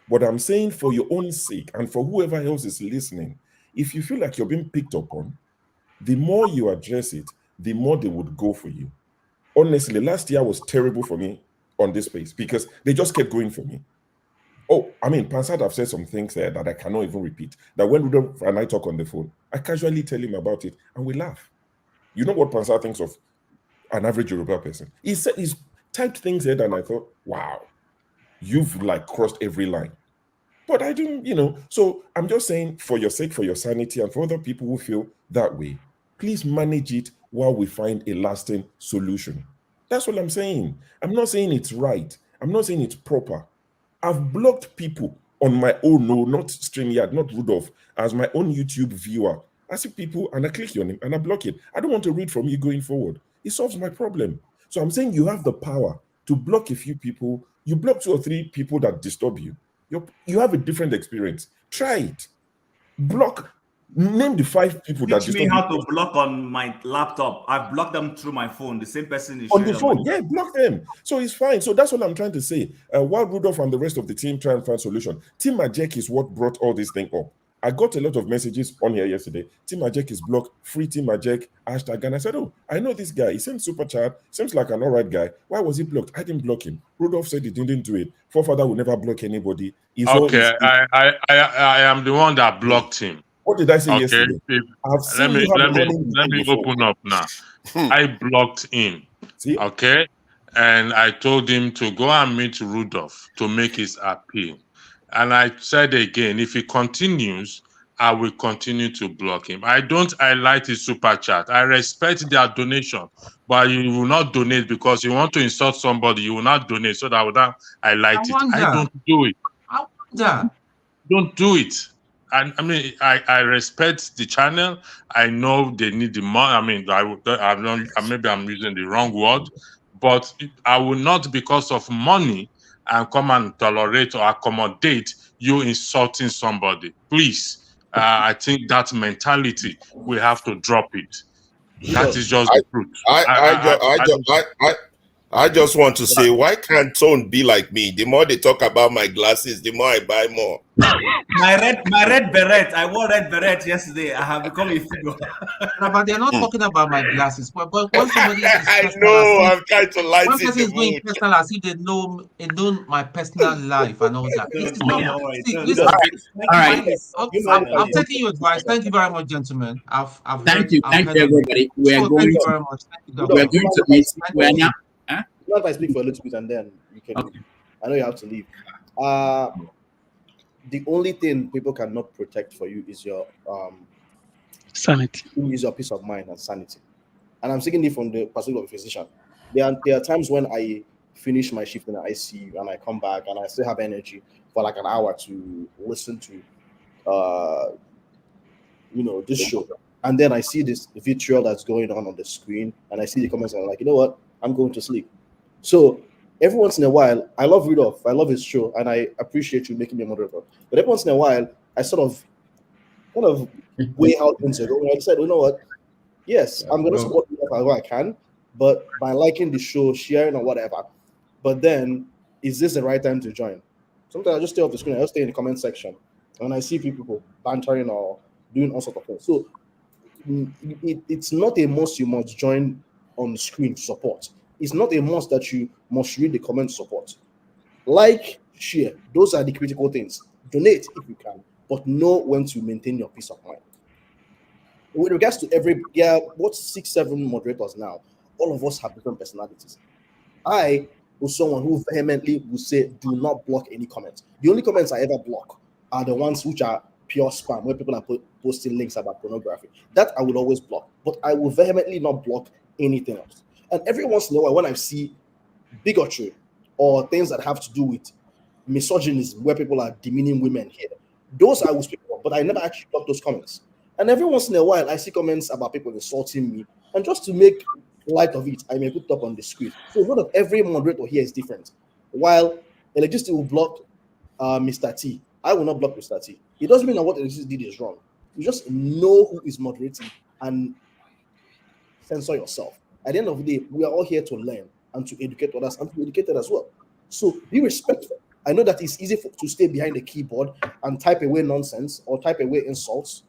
Speaker 3: But I'm saying for your own sake and for whoever else is listening, if you feel like you're being picked up on, the more you address it, the more they would go for you. Honestly, last year was terrible for me on this space because they just kept going for me. Oh, I mean, Pansad have said some things there that I cannot even repeat. That when Rudolph and I talk on the phone, I casually tell him about it and we laugh. You know what Pansad thinks of an average Yoruba person? He's typed things there and I thought, wow, you've like crossed every line. But I didn't, so I'm just saying for your sake, for your sanity, and for other people who feel that way, please manage it while we find a lasting solution. That's what I'm saying. I'm not saying it's right. I'm not saying it's proper. I've blocked people on my own, no, not StreamYard, not Rudolph, as my own YouTube viewer. I see people and I click on him and I block it. I don't want to read from you going forward. It solves my problem. So I'm saying you have the power to block a few people. You block 2 or 3 people that disturb you. You have a different experience. Try it. Block. Name the 5 people that
Speaker 12: Teach me how to block on my laptop. I've blocked them through my phone. The same person is
Speaker 3: on the phone. Yeah, block them. So it's fine. So that's what I'm trying to say. While Rudolph and the rest of the team try and find solution, Tim Ajek is what brought all this thing up. I got a lot of messages on here yesterday. Tim Ajek is blocked. Free Tim Ajek hashtag. And I said, oh, I know this guy. He sent super chat. Seems like an all right guy. Why was he blocked? I didn't block him. Rudolph said he didn't do it. Forefather will never block anybody.
Speaker 7: Okay, I am the one that blocked him.
Speaker 3: What did I say yesterday?
Speaker 7: Let me open up now. I blocked him.
Speaker 3: See?
Speaker 7: Okay, and I told him to go and meet Rudolph to make his appeal. And I said again, if he continues, I will continue to block him. I don't highlight his super chat. I respect their donation, but you will not donate because you want to insult somebody. You will not donate, so that I will not highlight it. I don't do it. Don't do it. I mean, I respect the channel. I know they need the money. I mean, maybe I'm using the wrong word, but I will not, because of money, and come and tolerate or accommodate you insulting somebody. Please, I think that mentality, we have to drop it. That is just the truth.
Speaker 13: I just want to say, why can't Tone be like me? The more they talk about my glasses, the more I buy more.
Speaker 12: My red beret. I wore red beret yesterday. I have become a figure.
Speaker 4: No, but they're not talking about my glasses. But when somebody is
Speaker 13: I
Speaker 4: personal,
Speaker 13: know.
Speaker 4: as
Speaker 13: I'm trying to
Speaker 4: if,
Speaker 13: lighten
Speaker 4: one person
Speaker 13: the
Speaker 4: is going
Speaker 13: mood.
Speaker 4: personal as if they know my personal life and all that. This is not. See,
Speaker 12: Don't
Speaker 4: listen.
Speaker 1: All right.
Speaker 4: I'm taking your advice. Thank you very much, gentlemen. I've
Speaker 1: Thank
Speaker 4: heard.
Speaker 1: you,
Speaker 4: I've heard of it.
Speaker 1: everybody. We are
Speaker 4: So
Speaker 1: going
Speaker 4: thank you
Speaker 1: to
Speaker 4: very much. Thank you,
Speaker 1: we are
Speaker 4: Doctor.
Speaker 1: going to meet. We are now.
Speaker 17: Not if I speak for a little bit and then you can.
Speaker 1: Okay.
Speaker 17: I know you have to leave. The only thing people cannot protect for you is your
Speaker 20: sanity.
Speaker 17: Is your peace of mind and sanity. And I'm saying it from the perspective of a physician. There are times when I finish my shift in the ICU and I come back and I still have energy for like an hour to listen to this show. And then I see this vitriol that's going on the screen and I see the comments and I'm like, you know what? I'm going to sleep. So every once in a while, I love Rudolph. I love his show and I appreciate you making me a moderator. But every once in a while, I sort of kind of weigh out into it. And I said, you know what? Yes, I'm going to support Rudolph as well I can, but by liking the show, sharing or whatever. But then, is this the right time to join? Sometimes I just stay off the screen. I just stay in the comment section and I see people bantering or doing all sorts of things. So it's not a must you must join on the screen to support. It's not a must that you must read the comment support. Like, share. Those are the critical things. Donate if you can, but know when to maintain your peace of mind. With regards to what's 6-7 moderators now, all of us have different personalities. I was someone who vehemently would say, do not block any comments. The only comments I ever block are the ones which are pure spam, where people are posting links about pornography. That I will always block, but I will vehemently not block anything else. And every once in a while, when I see bigotry or things that have to do with misogynism, where people are demeaning women here, those I will speak about, but I never actually block those comments. And every once in a while, I see comments about people insulting me, and just to make light of it, I may put it up on the screen. So one of every moderator here is different. While electricity will block Mr. T, I will not block Mr. T. It doesn't mean that what electricity did is wrong. You just know who is moderating and censor yourself. At the end of the day, we are all here to learn and to educate others and to be educated as well. So be respectful. I know that it's easy to stay behind the keyboard and type away nonsense or type away insults.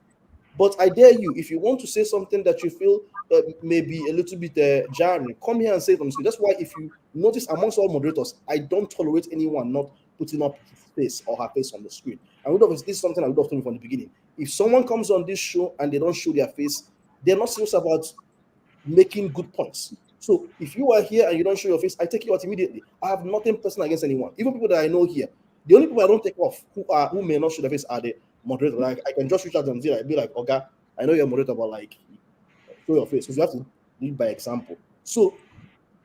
Speaker 17: But I dare you, if you want to say something that you feel may be a little bit jarring, come here and say it on the screen. That's why if you notice amongst all moderators, I don't tolerate anyone not putting up his face or her face on the screen. And this is something I would have told you from the beginning. If someone comes on this show and they don't show their face, they're not serious about making good points. So if you are here and you don't show your face, I take you out immediately. I have nothing personal against anyone. Even people that I know here, the only people I don't take off who may not show their face are the moderator. Like I can just reach out and be like, okay, I know you're a moderator, but like show your face because you have to lead by example. So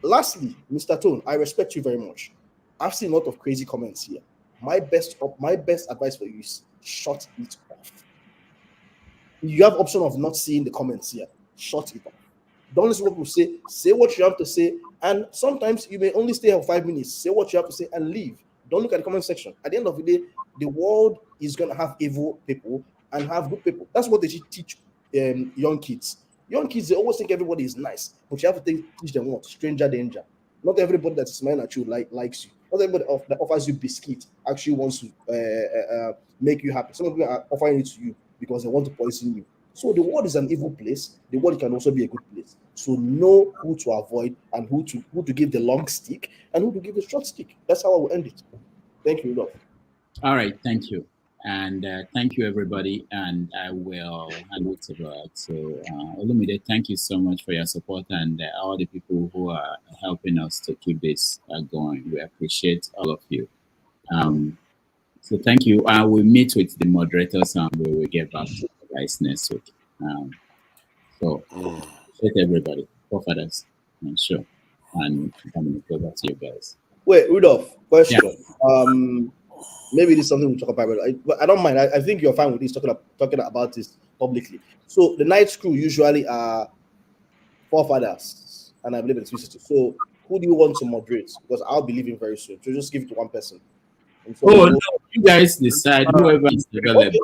Speaker 17: lastly, Mr. Tone, I respect you very much. I've seen a lot of crazy comments here. My best advice for you is shut it off. You have option of not seeing the comments here. Shut it off. Don't listen to what people say what you have to say, and sometimes you may only stay for 5 minutes. Say what you have to say and leave. Don't look at the comment section. At the end of the day, the world is going to have evil people and have good people. That's what they teach young kids. Young kids, they always think everybody is nice, but you have to teach them what? Stranger danger. Not everybody that's smiling at you likes you. Not everybody that offers you biscuit actually wants to make you happy. Some people are offering it to you because they want to poison you. So the world is an evil place. The world can also be a good place. So know who to avoid and who to give the long stick and who to give the short stick. That's how I will end it. Thank you, Lord.
Speaker 1: All right, thank you. And thank you, everybody. And I will hand it over to Illuminate. Thank you so much for your support and all the people who are helping us to keep this going. We appreciate all of you. So thank you. I will meet with the moderators and we will get back to you guys next week. So appreciate everybody, forefathers, and sure. And I'm go back to you guys.
Speaker 17: Wait, Rudolph, question.
Speaker 1: Yeah.
Speaker 17: Maybe this is something we'll talk about, but I don't mind. I think you're fine with this talking about this publicly. So the night crew usually are forefathers, and I believe it's visited. So who do you want to moderate? Because I'll be leaving very soon. So just give it to one person.
Speaker 1: So no, you guys decide. Whoever is available.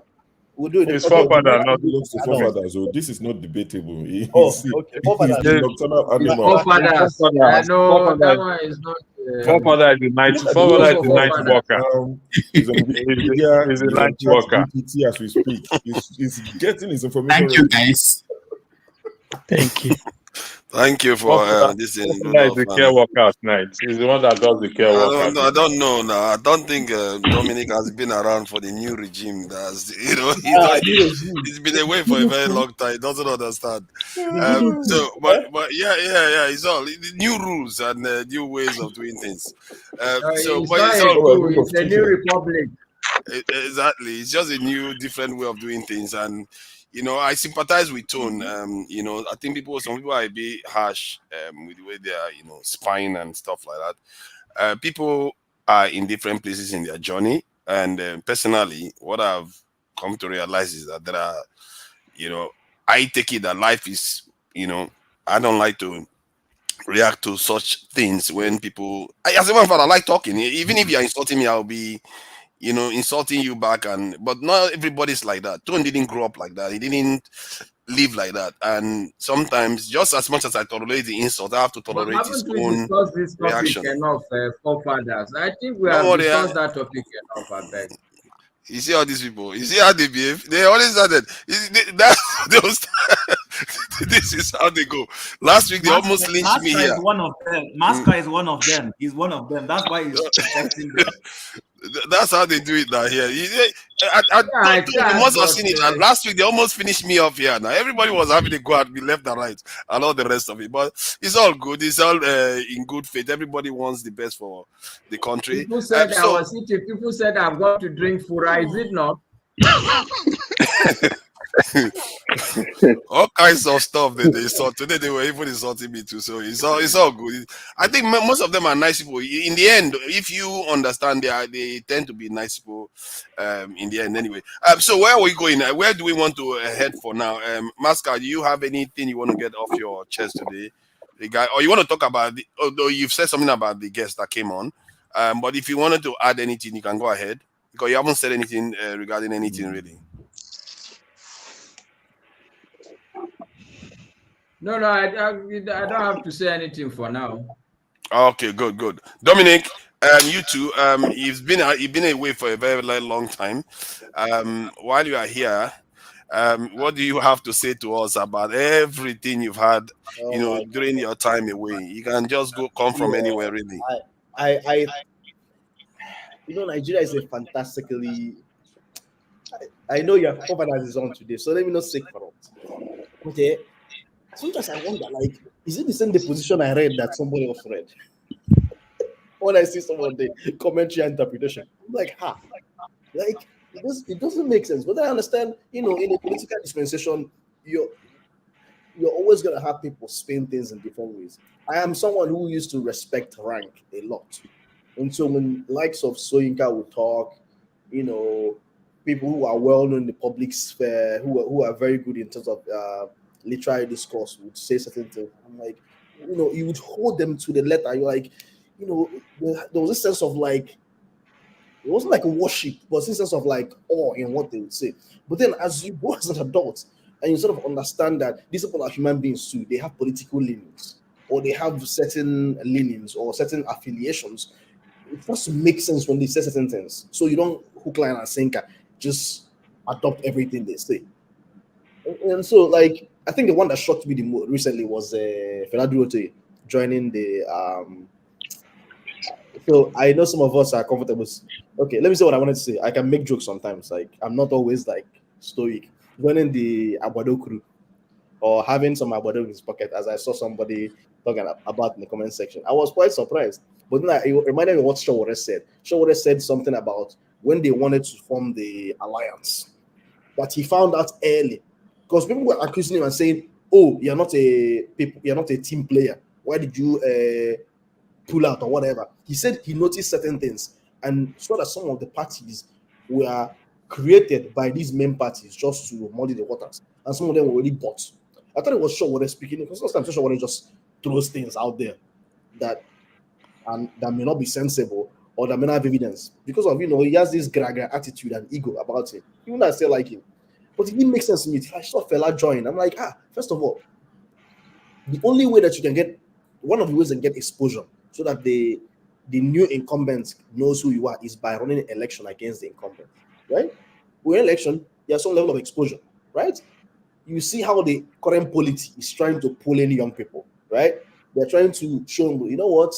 Speaker 17: We'll do it.
Speaker 7: His
Speaker 17: Okay,
Speaker 7: forefather, not
Speaker 3: belongs to
Speaker 17: I know.
Speaker 3: forefathers. So this is not debatable.
Speaker 17: Oh,
Speaker 3: He's,
Speaker 17: okay.
Speaker 3: he's
Speaker 17: Forefathers.
Speaker 3: the nocturnal
Speaker 6: His
Speaker 3: animal.
Speaker 6: forefathers. I know that one is not.
Speaker 7: Forefather is the night.
Speaker 3: Look at
Speaker 7: Forefather is
Speaker 6: also
Speaker 7: the night
Speaker 6: forefather.
Speaker 7: walker.
Speaker 3: He's on Wikipedia.
Speaker 7: He's a
Speaker 3: He's on
Speaker 7: night
Speaker 3: Chat
Speaker 7: walker.
Speaker 3: GPT as we speak. He's getting his information.
Speaker 1: Thank you,
Speaker 3: ready.
Speaker 1: guys.
Speaker 20: Thank you.
Speaker 21: Thank you for this.
Speaker 7: Forefather is the care worker at night. He's the one that does the care work.
Speaker 13: I don't know now. I don't think Dominic has been around for the new regime. That's he's been away for a very long time. He doesn't understand. But yeah. It's all the new rules and new ways of doing things.
Speaker 6: It's
Speaker 13: It's
Speaker 6: not
Speaker 13: all
Speaker 6: a coup, it's a new republic.
Speaker 13: Exactly. It's just a new, different way of doing things, and I sympathize with Tone. I think some people are a bit harsh with the way they are, spying and stuff like that. People are in different places in their journey, and personally, what I've come to realize is that there are, I take it that life is, I don't like to react to such things when people. As a matter of fact, I like talking. Even if you're insulting me, I'll be insulting you back, but not everybody's like that. Tone didn't grow up like that. He didn't live like that. And sometimes, just as much as I tolerate the insult, I have to
Speaker 6: But
Speaker 13: tolerate his
Speaker 6: haven't we
Speaker 13: own
Speaker 6: discussed this topic
Speaker 13: reaction.
Speaker 6: enough, forefathers? I think we
Speaker 13: Don't
Speaker 6: have
Speaker 13: worry,
Speaker 6: discussed that topic enough, I beg.
Speaker 13: You see all these people. You see how they behave. They always started. This is how they go. Last week they almost lynched me here.
Speaker 12: Is one of them. Masca is one of them. He's one of them. That's why he's protecting them.
Speaker 13: That's how they do it now here. You must have seen it. And last week they almost finished me off here. Now everybody was having to go at me left and right and all the rest of it. But it's all good. It's all in good faith. Everybody wants the best for the country.
Speaker 6: People said I was eating. People said I've got to drink fura. Is it not?
Speaker 13: All kinds of stuff that they saw today. They were even insulting me too, so it's all good. I think most of them are nice people. In the end, if you understand, they tend to be nice people. In the end, anyway. So where are we going? Where do we want to head for now? Masca, do you have anything you want to get off your chest today? The guy, or you want to talk about? Although you've said something about the guest that came on, but if you wanted to add anything, you can go ahead because you haven't said anything regarding anything really.
Speaker 6: No, I don't have to say anything for now.
Speaker 13: Okay, good. Dominic, you too. You've been away for a very, very long time. While you are here, what do you have to say to us about everything you've had, during your time away? You can just come from anywhere, really.
Speaker 17: Nigeria is a fantastically. I know your forefathers is on today, so let me not say for it. Okay. Sometimes I wonder, is it the same position I read that somebody else read? When I see someone the commentary and interpretation, I'm like, it doesn't make sense. But I understand, in a political dispensation, you're always gonna have people spin things in different ways. I am someone who used to respect rank a lot, and so when likes of Soyinka would talk, people who are well known in the public sphere, who are very good in terms of literary discourse would say certain things. I'm like, you would hold them to the letter. You're like, there was a sense of it wasn't like a worship, but a sense of awe in what they would say. But then as you go as an adult and you sort of understand that these people are human beings too, they have political leanings or they have certain leanings or certain affiliations. It first makes sense when they say certain things. So you don't hook, line, and sinker, just adopt everything they say. And so, I think the one that shocked me the most recently was Feladurote joining the. So I know some of us are comfortable. Okay, let me say what I wanted to say. I can make jokes sometimes. I'm not always stoic. Joining the Agbado crew or having some Agbado in his pocket, as I saw somebody talking about in the comment section. I was quite surprised. But then it reminded me of what Shawore said. Shawore said something about when they wanted to form the alliance, that he found out early. Because people were accusing him and saying, "Oh, you're not a team player. Why did you pull out or whatever?" He said he noticed certain things and saw that some of the parties were created by these main parties just to muddy the waters, and some of them were already bought. I thought it was Shawore speaking, because sometimes Shawore just throws things out there that may not be sensible or that may not have evidence because of he has this graga attitude and ego about it. Even I still like him. But it didn't make sense to me. I saw fella join. I'm like, first of all, the only way that you can get, one of the ways and get exposure so that the new incumbent knows who you are is by running an election against the incumbent, right? We're in election, there's some level of exposure, right? You see how the current polity is trying to pull in young people, right? They're trying to show them, you know what?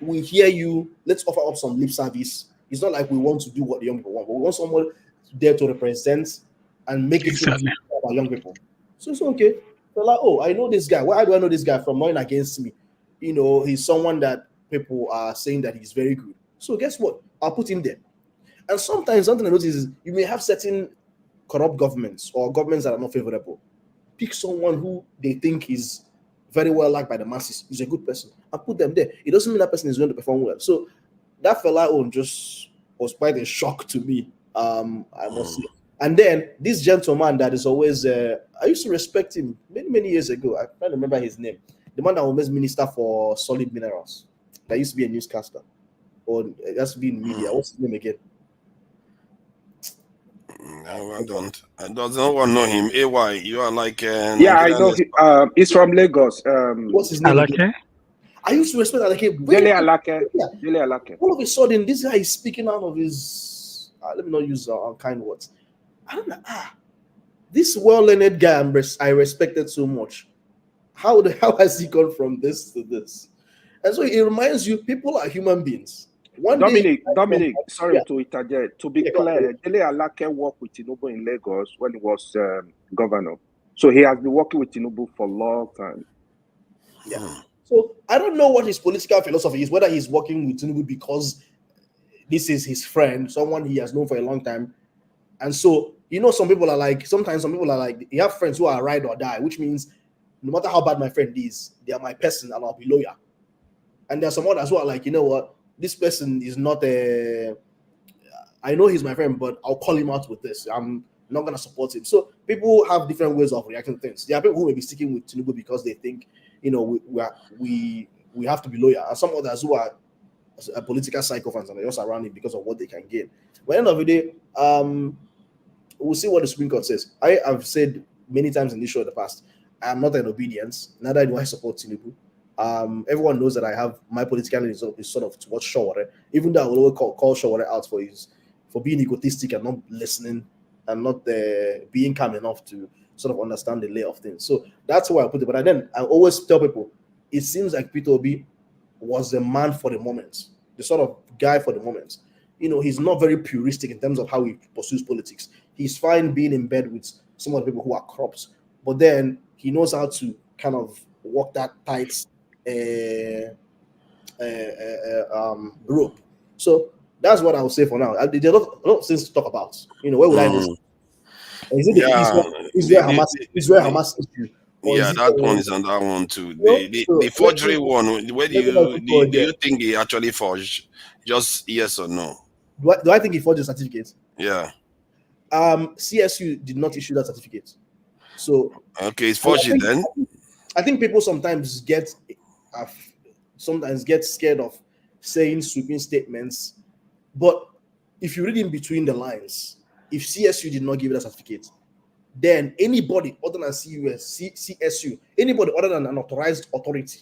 Speaker 17: We hear you. Let's offer up some lip service. It's not like we want to do what the young people want, but we want someone there to represent and make it for our young people. So it's okay. They're like, oh, I know this guy. Why do I know this guy from running against me? You know, he's someone that people are saying that he's very good. So guess what? I'll put him there. And sometimes something I notice is you may have certain corrupt governments or governments that are not favorable. Pick someone who they think is very well liked by the masses, is a good person, and put them there. It doesn't mean that person is going to perform well. So that fella just was quite a shock to me, I must say. And then this gentleman that is always, I used to respect him many years ago. I can't remember his name. The man that was Minister for Solid Minerals. That used to be a newscaster. Or it has to be in media. What's his name again?
Speaker 21: No, I don't. I don't know him. AY, you are like
Speaker 8: yeah, I know. He's from Lagos.
Speaker 17: What's his name? Alake? I used to respect Alake. Dele
Speaker 8: Alake.
Speaker 17: All of a sudden, this guy is speaking out of his. Let me not use unkind words. I don't know. This well-learned guy I respected so much. How has he gone from this to this? And so it reminds you, people are human beings.
Speaker 8: Dominic, sorry to interject. To be clear, Dele Alake worked with Tinubu in Lagos when he was governor. So he has been working with Tinubu for a long time.
Speaker 17: Yeah. So I don't know what his political philosophy is, whether he's working with Tinubu because this is his friend, someone he has known for a long time. And so, you know, sometimes some people are like, you have friends who are ride or die, which means no matter how bad my friend is, they are my person and I'll be loyal. And there are some others who are like, you know what? This person is not I know he's my friend, but I'll call him out with this. I'm not going to support him. So people have different ways of reacting to things. There are people who may be sticking with Tinubu because they think, you know, we have to be loyal. And some others who are political psychophants and they're just around him because of what they can gain. But at the end of the day, we'll see what the Supreme Court says. I have said many times in this show in the past, I am not an obedience. Neither do I support Tinubu. Everyone knows that I have my political is sort of towards Shawara, even though I will always call Shawara out for being egotistic and not listening and not being calm enough to sort of understand the lay of things. So that's why I put it. But then I always tell people, it seems like Peter Obi was the man for the moment, the sort of guy for the moment. You know, he's not very puristic in terms of how he pursues politics. He's fine being in bed with some of the people who are corrupt, but then he knows how to kind of walk that tight rope. So that's what I would say for now. There are a lot of things to talk about. You know, where would I listen? Is it the Israel Hamas issue?
Speaker 21: Yeah, that one is on that one too. The forgery one. Where do you think he actually forged? Just yes or no?
Speaker 17: Do I think he forged a certificate?
Speaker 21: Yeah.
Speaker 17: CSU did not issue that certificate. So
Speaker 21: okay, it's forged then.
Speaker 17: I think people sometimes get scared of saying sweeping statements, but if you read in between the lines, if CSU did not give that certificate, then anybody other than CSU, anybody other than an authorized authority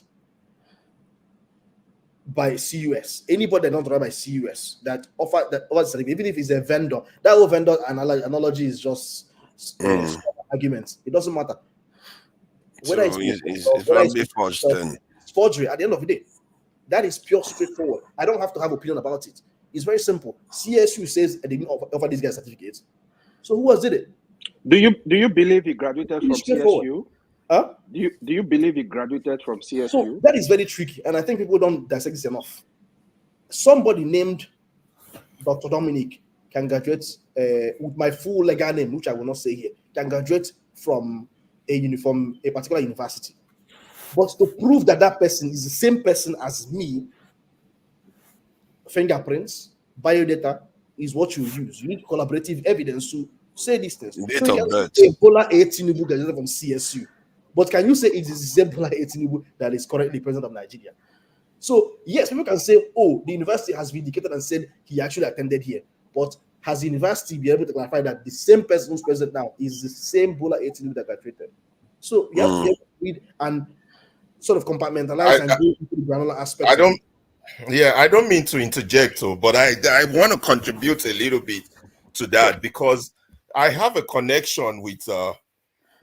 Speaker 17: by CUS, anybody that not authorized by CUS that offers certificate, even if it's a vendor, that whole vendor analogy is just arguments. It doesn't matter. Whether it's
Speaker 21: forged, then
Speaker 17: it's forgery at the end of the day. That is pure straightforward. I don't have to have opinion about it. It's very simple. CSU says they didn't offer these guys certificates. So who else did it?
Speaker 8: Do you believe he graduated from CSU?
Speaker 17: Huh?
Speaker 8: Do you believe he graduated from CSU?
Speaker 17: So that is very tricky, and I think people don't dissect this enough. Somebody named Dr. Dominic can graduate with my full legal name, which I will not say here, can graduate from a particular university. But to prove that that person is the same person as me, fingerprints, biodata is what you use. You need collaborative evidence to say these things.
Speaker 21: Date of birth.
Speaker 17: Bola Tinubu graduated from CSU. But can you say it is the same Bola Tinubu that is currently president of Nigeria? So, yes, people can say, oh, the university has vindicated and said he actually attended here. But has the university been able to clarify that the same person who's president now is the same Bola Tinubu that graduated? So you have to be able to read and sort of compartmentalize and go into the granular aspects.
Speaker 13: I don't mean to interject, but I want to contribute a little bit to that because I have a connection with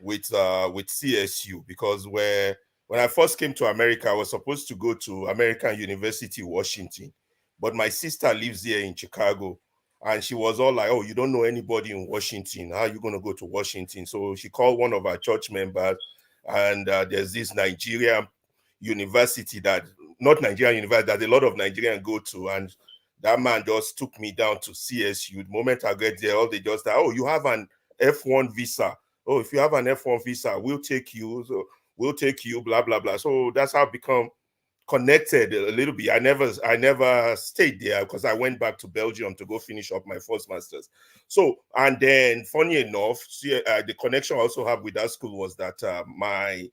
Speaker 13: CSU, because when I first came to America, I was supposed to go to American University, Washington, but my sister lives here in Chicago, and she was all like, "Oh, you don't know anybody in Washington. How are you going to go to Washington?" So she called one of our church members, and there's this Nigerian university that a lot of Nigerians go to, and that man just took me down to CSU. The moment I get there, all they just say, "Oh, you have an F1 visa. Oh, if you have an F1 visa, we'll take you. So we'll take you, blah, blah, blah." So that's how I've become connected a little bit. I never stayed there because I went back to Belgium to go finish up my first master's. So, and then funny enough, the connection I also have with that school was that my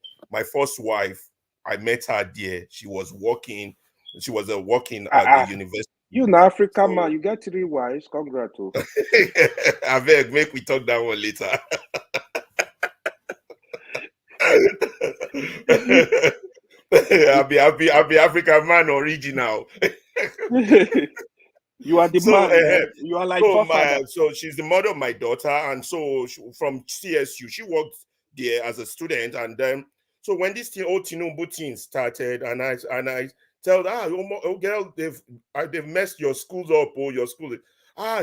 Speaker 13: first wife, I met her there. She was working at the university.
Speaker 8: You an African man, you get 3 wives. Congrats.
Speaker 13: I beg, make we talk that one later. I'll be African man original.
Speaker 8: You are the man. You are like
Speaker 13: so she's the mother of my daughter, and so from CSU, she worked there as a student, and then so when this old Tinubu thing started, and I tell her, "Oh girl, they've messed your schools up, or your school."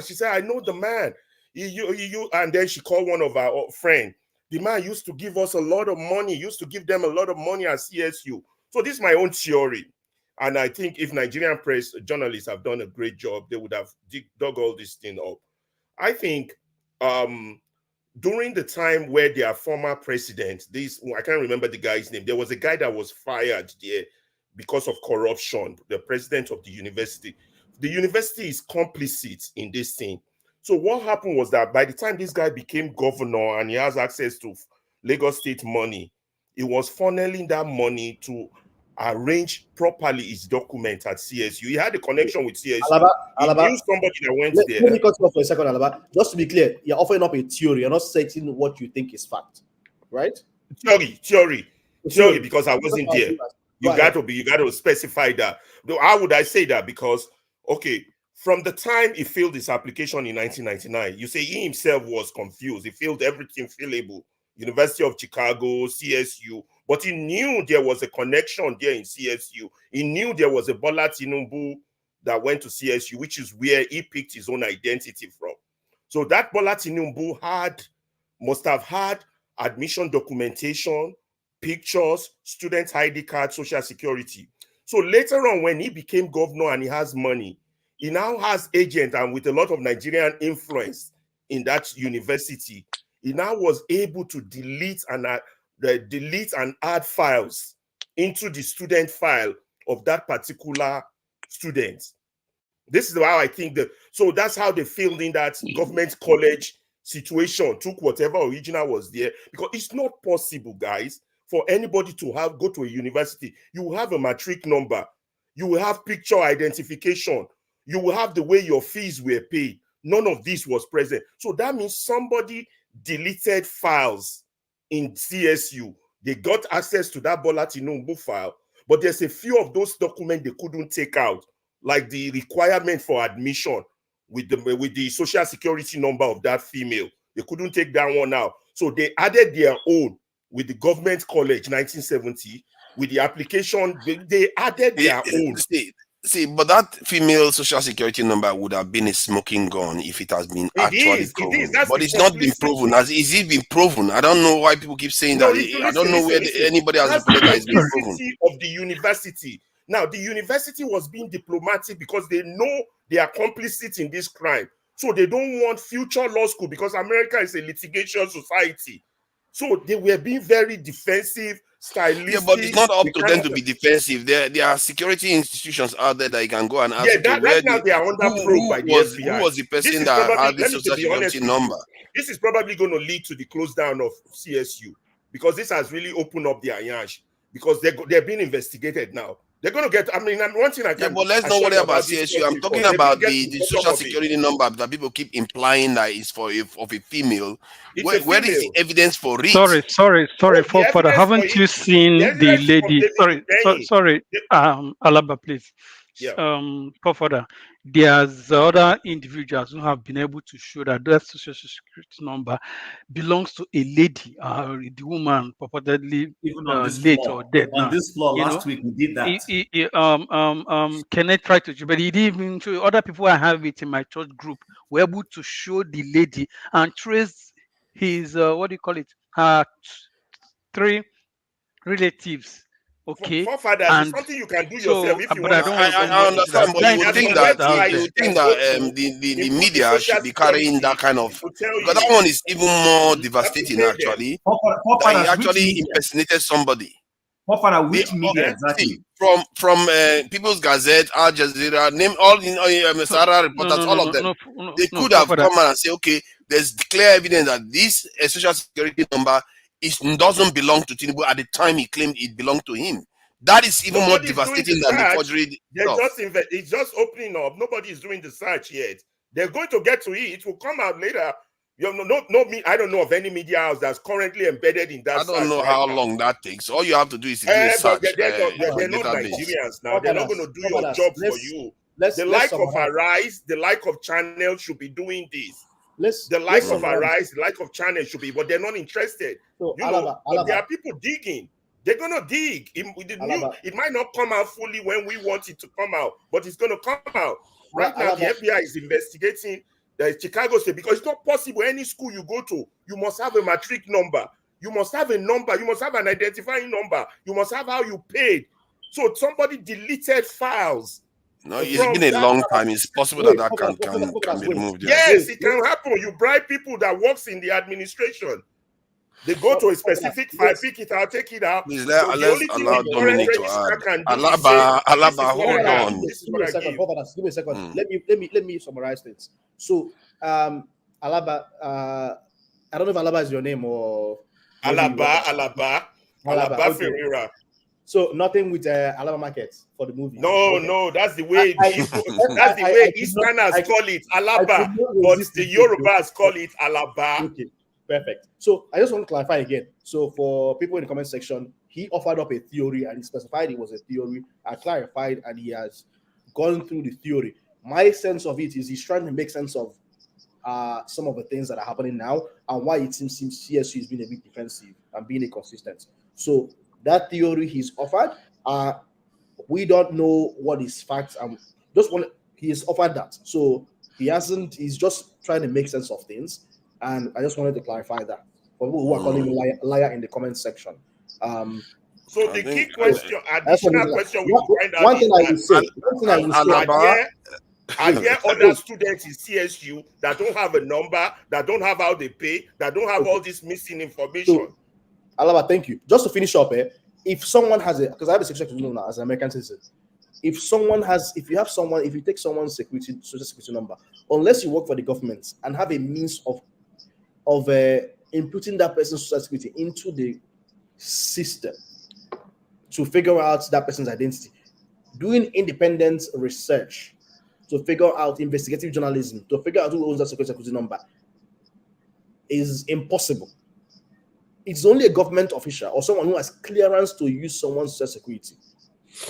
Speaker 13: She said, "I know the man." And then she called one of our friends. The man used to give us a lot of money. Used to give them a lot of money at CSU. So this is my own theory, and I think if Nigerian press journalists have done a great job, they would have dug all this thing up. I think during the time where their former president, I can't remember the guy's name, there was a guy that was fired there because of corruption, the president of the university. The university is complicit in this thing. So what happened was that by the time this guy became governor and he has access to Lagos State money, he was funneling that money to arrange properly his document at CSU. He had a connection with CSU. He knew somebody that went there.
Speaker 17: Let me cut you off for a second, Alaba. Just to be clear, you're offering up a theory. You're not stating what you think is fact, right?
Speaker 13: Theory, because I wasn't there. You got to specify that. How would I say that? Because, okay, from the time he filled his application in 1999, you say he himself was confused. He filled everything fillable. University of Chicago, CSU, but he knew there was a connection there in CSU. He knew there was a Bola Tinubu that went to CSU, which is where he picked his own identity from. So that Bola Tinubu must have had admission documentation, pictures, student ID card, social security. So later on, when he became governor and he has money, he now has agents, and with a lot of Nigerian influence in that university, he now was able to delete and add files into the student file of that particular student. This is how I think so that's how they filled in that government college situation, took whatever original was there, because it's not possible, guys, for anybody to go to a university. You will have a matric number, you will have picture identification, you will have the way your fees were paid. None of this was present. So that means somebody deleted files in CSU. They got access to that Bola Tinubu file, but there's a few of those documents they couldn't take out, like the requirement for admission with the social security number of that female. They couldn't take that one out. So they added their own with the government college 1970. With the application, they added their own.
Speaker 21: See, but that female social security number would have been a smoking gun if it has been actually proven. But it's not been proven. Is it been proven? I don't know why people keep saying that. I don't know where anybody has reported that it's been proven.
Speaker 13: Of the university. Now, the university was being diplomatic because they know they are complicit in this crime. So they don't want future law school, because America is a litigation society. So they were being very defensive, stylistic.
Speaker 21: Yeah, but it's not up to them to be defensive. There are security institutions out there that you can go and ask.
Speaker 13: Yeah, right now they are under probe by the FBI.
Speaker 21: Who was the person that had the social security number?
Speaker 13: This is probably going to lead to the close down of CSU, because this has really opened up their yansh, because they're being investigated now. They're going to get. I mean, one thing I can.
Speaker 21: Yeah, but let's not worry about CSU. I'm talking about the social security number that people keep implying that is for of a female. Where is the evidence for it?
Speaker 20: Sorry, Father. Haven't you seen the lady? Sorry, Alaba, please.
Speaker 13: Yeah.
Speaker 20: Father, there's other individuals who have been able to show that that social security number belongs to a lady, the woman purportedly
Speaker 12: Even on this
Speaker 20: late
Speaker 12: floor.
Speaker 20: or dead
Speaker 12: On
Speaker 20: now.
Speaker 12: this floor
Speaker 20: You
Speaker 12: last
Speaker 20: know,
Speaker 12: week we did that.
Speaker 20: Kenneth tried to, but he didn't even show. Other people I have it in my church group were able to show the lady and trace his what do you call it? 3 relatives. Okay,
Speaker 13: Forefathers,
Speaker 20: and
Speaker 13: it's something you can do
Speaker 20: so,
Speaker 13: yourself if you
Speaker 20: but
Speaker 13: want.
Speaker 21: I understand, but you would think that the media should be carrying that kind of, because that one is even more devastating actually. That he actually impersonated somebody.
Speaker 12: Which media exactly?
Speaker 21: See, from People's Gazette, Al Jazeera, name all Sahara reporters, all of them. They could have come out and say, okay, there's clear evidence that this social security number doesn't belong to Tinubu at the time he claimed it belonged to him. That is even more devastating than the forgery stuff.
Speaker 13: It's just opening up. Nobody is doing the search yet. They're going to get to it. It will come out later. You know, I don't know of any media house that's currently embedded in that.
Speaker 21: I don't know how long that takes. All you have to do is to do a search.
Speaker 13: They're not Nigerians now. They're not going to do your job for you. The like of Arise, the like of Channel should be doing this. The like of Arise, the like of Channel should be, but they're not interested.
Speaker 17: So,
Speaker 13: but there are people digging. They're gonna dig. It might not come out fully when we want it to come out, but it's gonna come out. Right now, the FBI is investigating the Chicago State because it's not possible. Any school you go to, you must have a matric number. You must have a number. You must have an identifying number. You must have how you paid. So somebody deleted files.
Speaker 21: No, it's been a long time. It's possible that can be removed.
Speaker 13: Yes, it can happen. You bribe people that works in the administration. They go to a specific file, pick it out, take it out.
Speaker 21: Please let's allow Dominic to add. Alaba, hold on.
Speaker 17: Give me a second. Let me summarize things. So, Alaba, I don't know if Alaba is your name or
Speaker 13: Alaba Ferreira.
Speaker 17: So nothing with Alaba Market for the movie.
Speaker 13: No, that's the way. That's the way Easterners call it, Alaba, but the Yorubas call it Alaba.
Speaker 17: Okay, perfect. So I just want to clarify again. So for people in the comment section, he offered up a theory and he specified it was a theory. I clarified and he has gone through the theory. My sense of it is he's trying to make sense of some of the things that are happening now and why it seems CSU is being a bit defensive and being inconsistent. So that theory he's offered, we don't know what is facts. He has offered that. So he's just trying to make sense of things. And I just wanted to clarify that for people who are calling me liar in the comment section.
Speaker 13: So the key question, additional question we find out are there other students in CSU that don't have a number, that don't have how they pay, that don't have all this missing information?
Speaker 17: So, Alaba, thank you. Just to finish up, if someone has because I have a social security number as an American citizen. If you take someone's social security number, unless you work for the government and have a means of inputting that person's social security into the system to figure out that person's identity, doing independent research to figure out investigative journalism to figure out who owns that social security number is impossible. It's only a government official or someone who has clearance to use someone's social security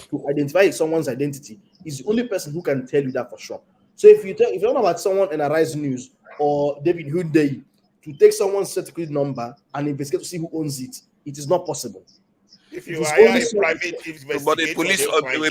Speaker 17: to identify someone's identity is the only person who can tell you that for sure. So if you don't know about someone in Arise News or David Hyundai to take someone's social security number and investigate to see who owns it, it is not possible.
Speaker 13: If you hire a private investigator,
Speaker 21: but a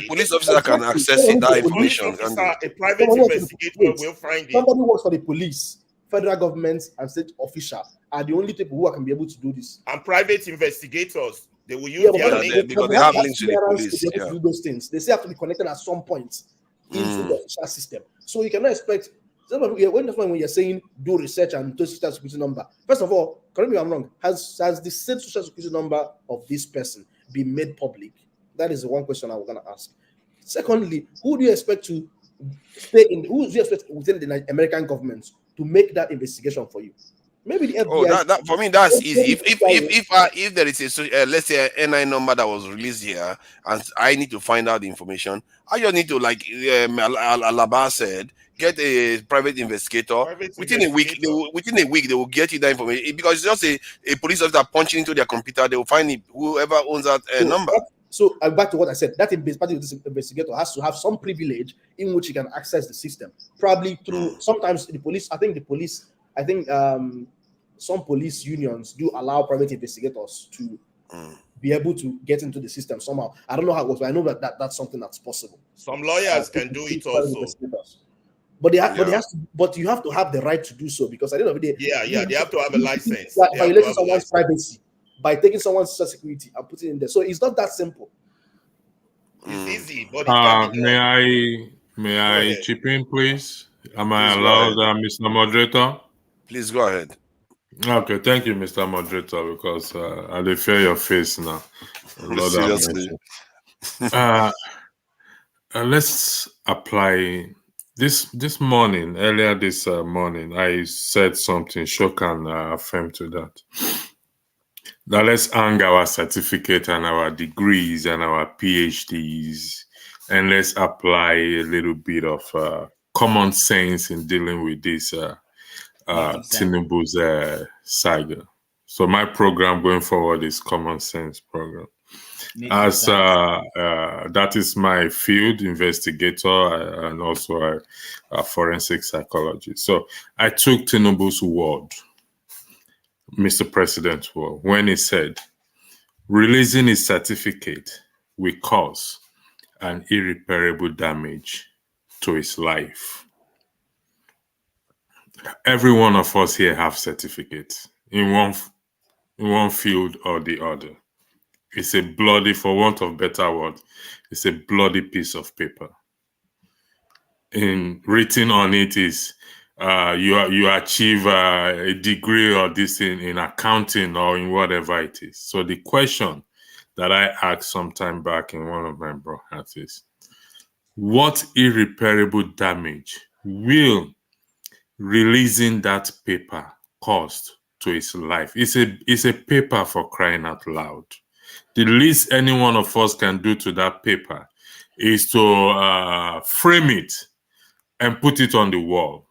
Speaker 21: police officer can access that information.
Speaker 13: A private investigator will find it.
Speaker 17: Somebody who works for the police, federal government, and state official are the only people who can be able to do this.
Speaker 13: And private investigators, they will use their link
Speaker 21: because they have links to the police.
Speaker 17: To do those things. They still have to be connected at some point into the official system. So you cannot expect. When you're saying do research and do social security number, first of all, correct me if I'm wrong, has the state social security number of this person been made public? That is the one question I was going to ask. Secondly, who do you expect to stay in? Who do you expect within the American government to make that investigation for you? Maybe the FBI.
Speaker 21: Oh, that for me that's easy. If there is a let's say an NI number that was released here, and I need to find out the information, I just need to, like Alaba said, get a private investigator. Within a week, they will get you that information, because it's just a police officer punching into their computer. They will find whoever owns that number.
Speaker 17: So back to what I said, that investigator has to have some privilege in which he can access the system, probably through sometimes the police. I think some police unions do allow private investigators to be able to get into the system somehow. I don't know how it works, but I know that's something that's possible.
Speaker 13: Some lawyers can do it also.
Speaker 17: But you have to have the right to do so, because at the end of the day,
Speaker 13: they have to have a license.
Speaker 17: Violating someone's privacy by taking someone's social security and putting it in there. So it's not that simple.
Speaker 13: It's easy, but
Speaker 7: may I chip in, please? Am I allowed, Mr. Moderator?
Speaker 21: Please go ahead.
Speaker 7: Okay, thank you, Mr. Moderator, because I fear your face now. Lord,
Speaker 21: seriously.
Speaker 7: Let's apply this morning. Earlier this morning, I said something. Show can affirm to that. Now let's hang our certificate and our degrees and our PhDs, and let's apply a little bit of common sense in dealing with this Tinubu's saga. So my program going forward is common sense program. As that is my field, investigator, and also a forensic psychologist. So I took Tinubu's word, Mr. President's word, when he said releasing his certificate will cause an irreparable damage to his life. Every one of us here have certificates in one field or the other. It's a bloody, for want of better word, it's a bloody piece of paper. Written on it is you achieve a degree or this in accounting or in whatever it is. So the question that I asked sometime back in one of my broadcasts is, what irreparable damage will releasing that paper cause to his life? It's a paper, for crying out loud. The least any one of us can do to that paper is to frame it and put it on the wall.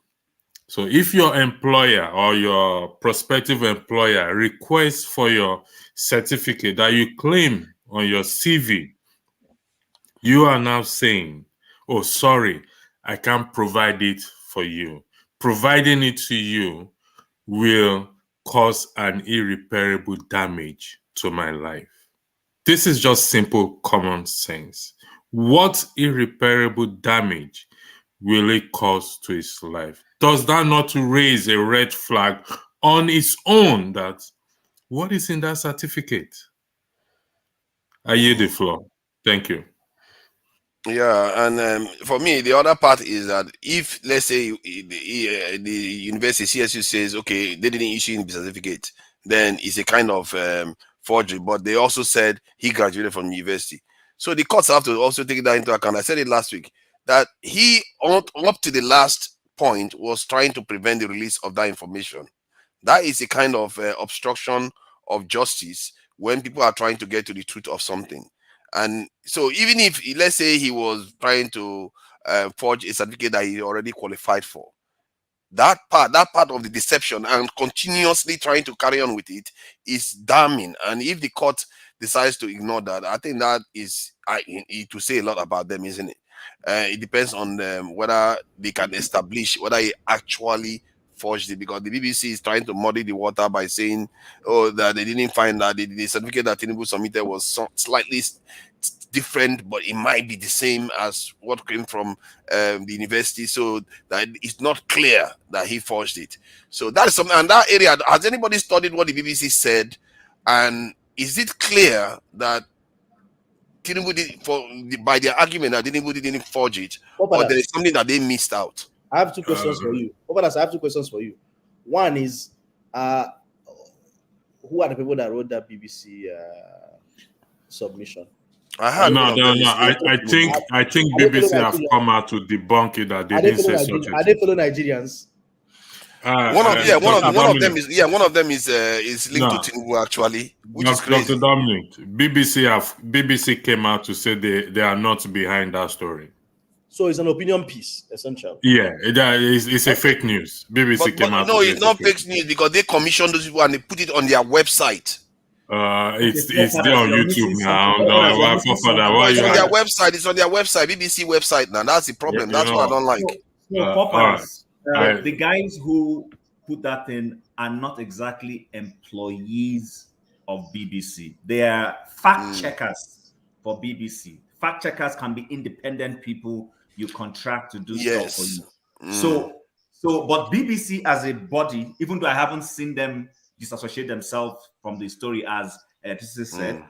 Speaker 7: So if your employer or your prospective employer requests for your certificate that you claim on your CV, you are now saying, oh, sorry, I can't provide it for you. Providing it to you will cause an irreparable damage to my life. This is just simple common sense. What irreparable damage will it cause to his life? Does that not raise a red flag on its own that what is in that certificate? I yield the floor. Thank you.
Speaker 21: Yeah, and for me, the other part is that if, let's say, the university CSU says, okay, they didn't issue the certificate, then it's a kind of forgery. But they also said he graduated from university. So the courts have to also take that into account. I said it last week, that he, up to the last point, was trying to prevent the release of that information. That is a kind of obstruction of justice when people are trying to get to the truth of something. And so even if, let's say, he was trying to forge a certificate that he already qualified for, that part of the deception and continuously trying to carry on with it is damning. And if the court decides to ignore that, I think that is to say a lot about them, isn't it? It depends on whether they can establish whether he actually forged it, because the BBC is trying to muddy the water by saying, oh, that they didn't find that the certificate that Tinubu submitted was slightly different, but it might be the same as what came from the university, so that it's not clear that he forged it. So that is something. And that area, has anybody studied what the BBC said? And is it clear that Tinubu did, by their argument, that Tinubu didn't forge it, or there is something that they missed out?
Speaker 17: I have two questions for you. I have two questions for you. One is, who are the people that wrote that BBC submission?
Speaker 7: No. I think BBC have come out to debunk it, that they didn't say such a thing.
Speaker 17: Are they fellow Nigerians?
Speaker 21: One of them is linked to Tinubu actually, which is crazy.
Speaker 7: Dr. Dominic, BBC came out to say they are not behind that story.
Speaker 17: So it's an opinion piece, essentially.
Speaker 7: Yeah, it's a fake news. BBC came out.
Speaker 21: No, it's not fake news because they commissioned those people and they put it on their website.
Speaker 7: It's there on YouTube now.
Speaker 21: It's on their website, BBC website now. That's the problem. That's what I don't like.
Speaker 12: The guys who put that in are not exactly employees of BBC. They are fact checkers for BBC. Fact checkers can be independent people you contract to do stuff for you. But BBC as a body, even though I haven't seen them disassociate themselves from the story, as electricity said,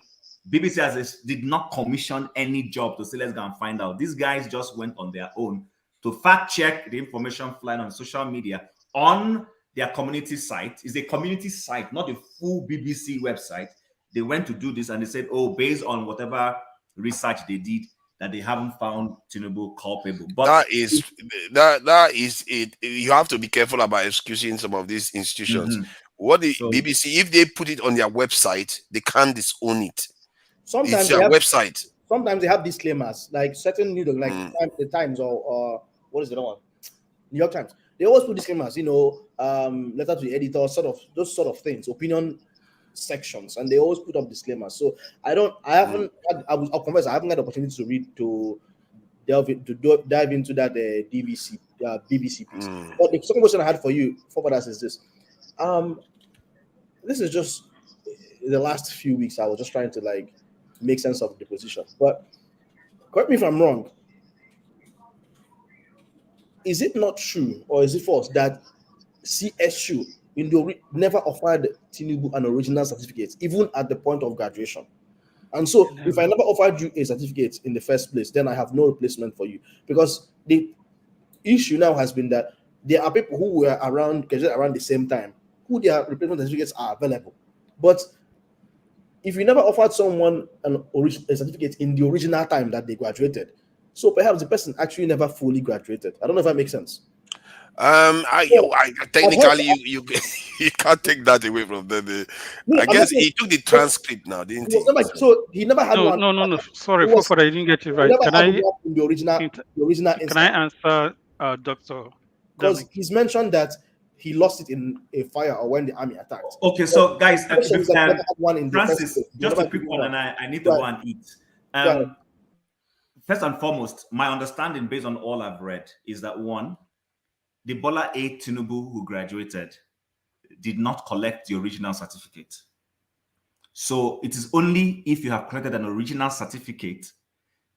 Speaker 12: BBC did not commission any job to say let's go and find out. These guys just went on their own to fact check the information flying on social media on their community site. It's a community site, not a full BBC website. They went to do this and they said, oh, based on whatever research they did, that they haven't found Tinubu culpable. But
Speaker 21: that is it. You have to be careful about excusing some of these institutions. What the BBC, if they put it on their website, they can't disown it.
Speaker 17: Sometimes
Speaker 21: it's their website.
Speaker 17: Sometimes they have disclaimers, like certain news, like the Times or what is the other one? New York Times. They always put disclaimers, letter to the editor, those sort of things, opinion sections, and they always put up disclaimers. So I'll confess, I haven't had the opportunity to dive into that BBC piece. But the second question I had for you, forefathers, is this. This is just the last few weeks. I was just trying to make sense of the position. But correct me if I'm wrong. Is it not true, or is it false, that CSU never offered Tinubu an original certificate, even at the point of graduation? And so, if I never offered you a certificate in the first place, then I have no replacement for you. Because the issue now has been that there are people who were around the same time, who their replacement certificates are available. But if you never offered someone a certificate in the original time that they graduated, so perhaps the person actually never fully graduated. I don't know if that makes sense.
Speaker 21: Technically, you can't take that away from them. I guess he took the transcript now, didn't he?
Speaker 17: So he never had one.
Speaker 20: No. Sorry, I didn't get it right. Can I answer, Doctor?
Speaker 17: Because he's mentioned that he lost it in a fire or when the army attacked.
Speaker 12: Okay, so guys, Francis, just a quick one, and I need to go and eat. First and foremost, my understanding based on all I've read is that one, the Bola Tinubu who graduated did not collect the original certificate. So it is only if you have collected an original certificate,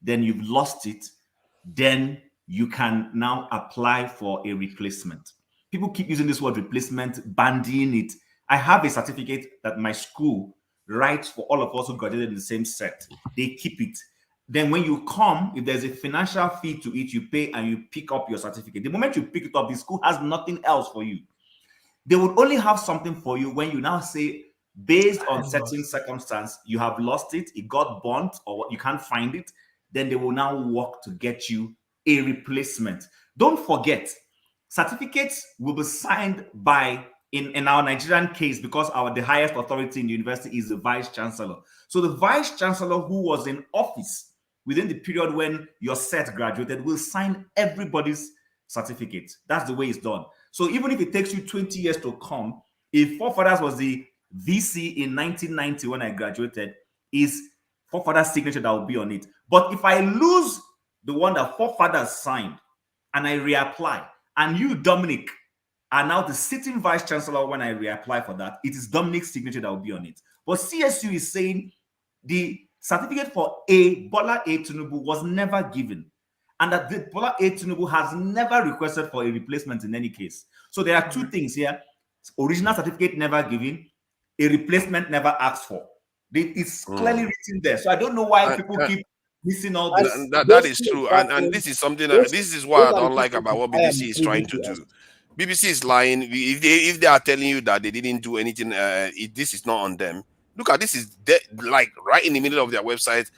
Speaker 12: then you've lost it, then you can now apply for a replacement. People keep using this word replacement, bandying it. I have a certificate that my school writes for all of us who graduated in the same set. They keep it. Then when you come, if there's a financial fee to it, you pay and you pick up your certificate. The moment you pick it up, the school has nothing else for you. They would only have something for you when you now say, based on certain circumstance, you have lost it, it got burnt, or you can't find it, then they will now work to get you a replacement. Don't forget, certificates will be signed by, in our Nigerian case, because the highest authority in the university is the vice chancellor. So the vice chancellor who was in office within the period when your set graduated will sign everybody's certificate. That's the way it's done. So even if it takes you 20 years to come, if forefathers was the VC in 1990 when I graduated, is forefathers' signature that will be on it. But if I lose the one that forefathers signed and I reapply, and you, Dominic, are now the sitting vice chancellor when I reapply for that, it is Dominic's signature that will be on it. But CSU is saying the certificate for Bola Tinubu was never given, and that the Bola Tinubu has never requested for a replacement in any case. So there are two things here: original certificate never given, a replacement never asked for. It's clearly written there. So I don't know why people keep missing all this.
Speaker 21: That is true, and this is something. This is what I don't like about what BBC is trying to do. BBC is lying. If they are telling you that they didn't do anything, this is not on them. Look at this, is like right in the middle of their website,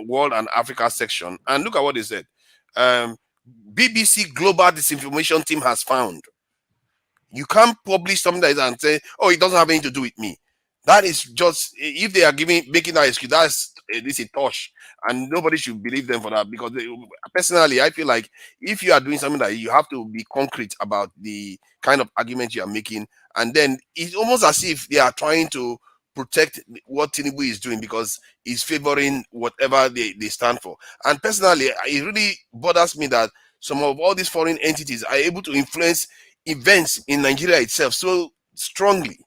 Speaker 21: World and Africa section, and look at what they said. BBC Global Disinformation Team has found. You can't publish something like that and say, oh, it doesn't have anything to do with me. That is just, if they are making that excuse, that's this is tosh, and nobody should believe them for that. Because personally, I feel like if you are doing something like, you have to be concrete about the kind of argument you are making, and then it's almost as if they are trying to protect what Tinubu is doing because he's favoring whatever they stand for. And personally, it really bothers me that some of all these foreign entities are able to influence events in Nigeria itself so strongly.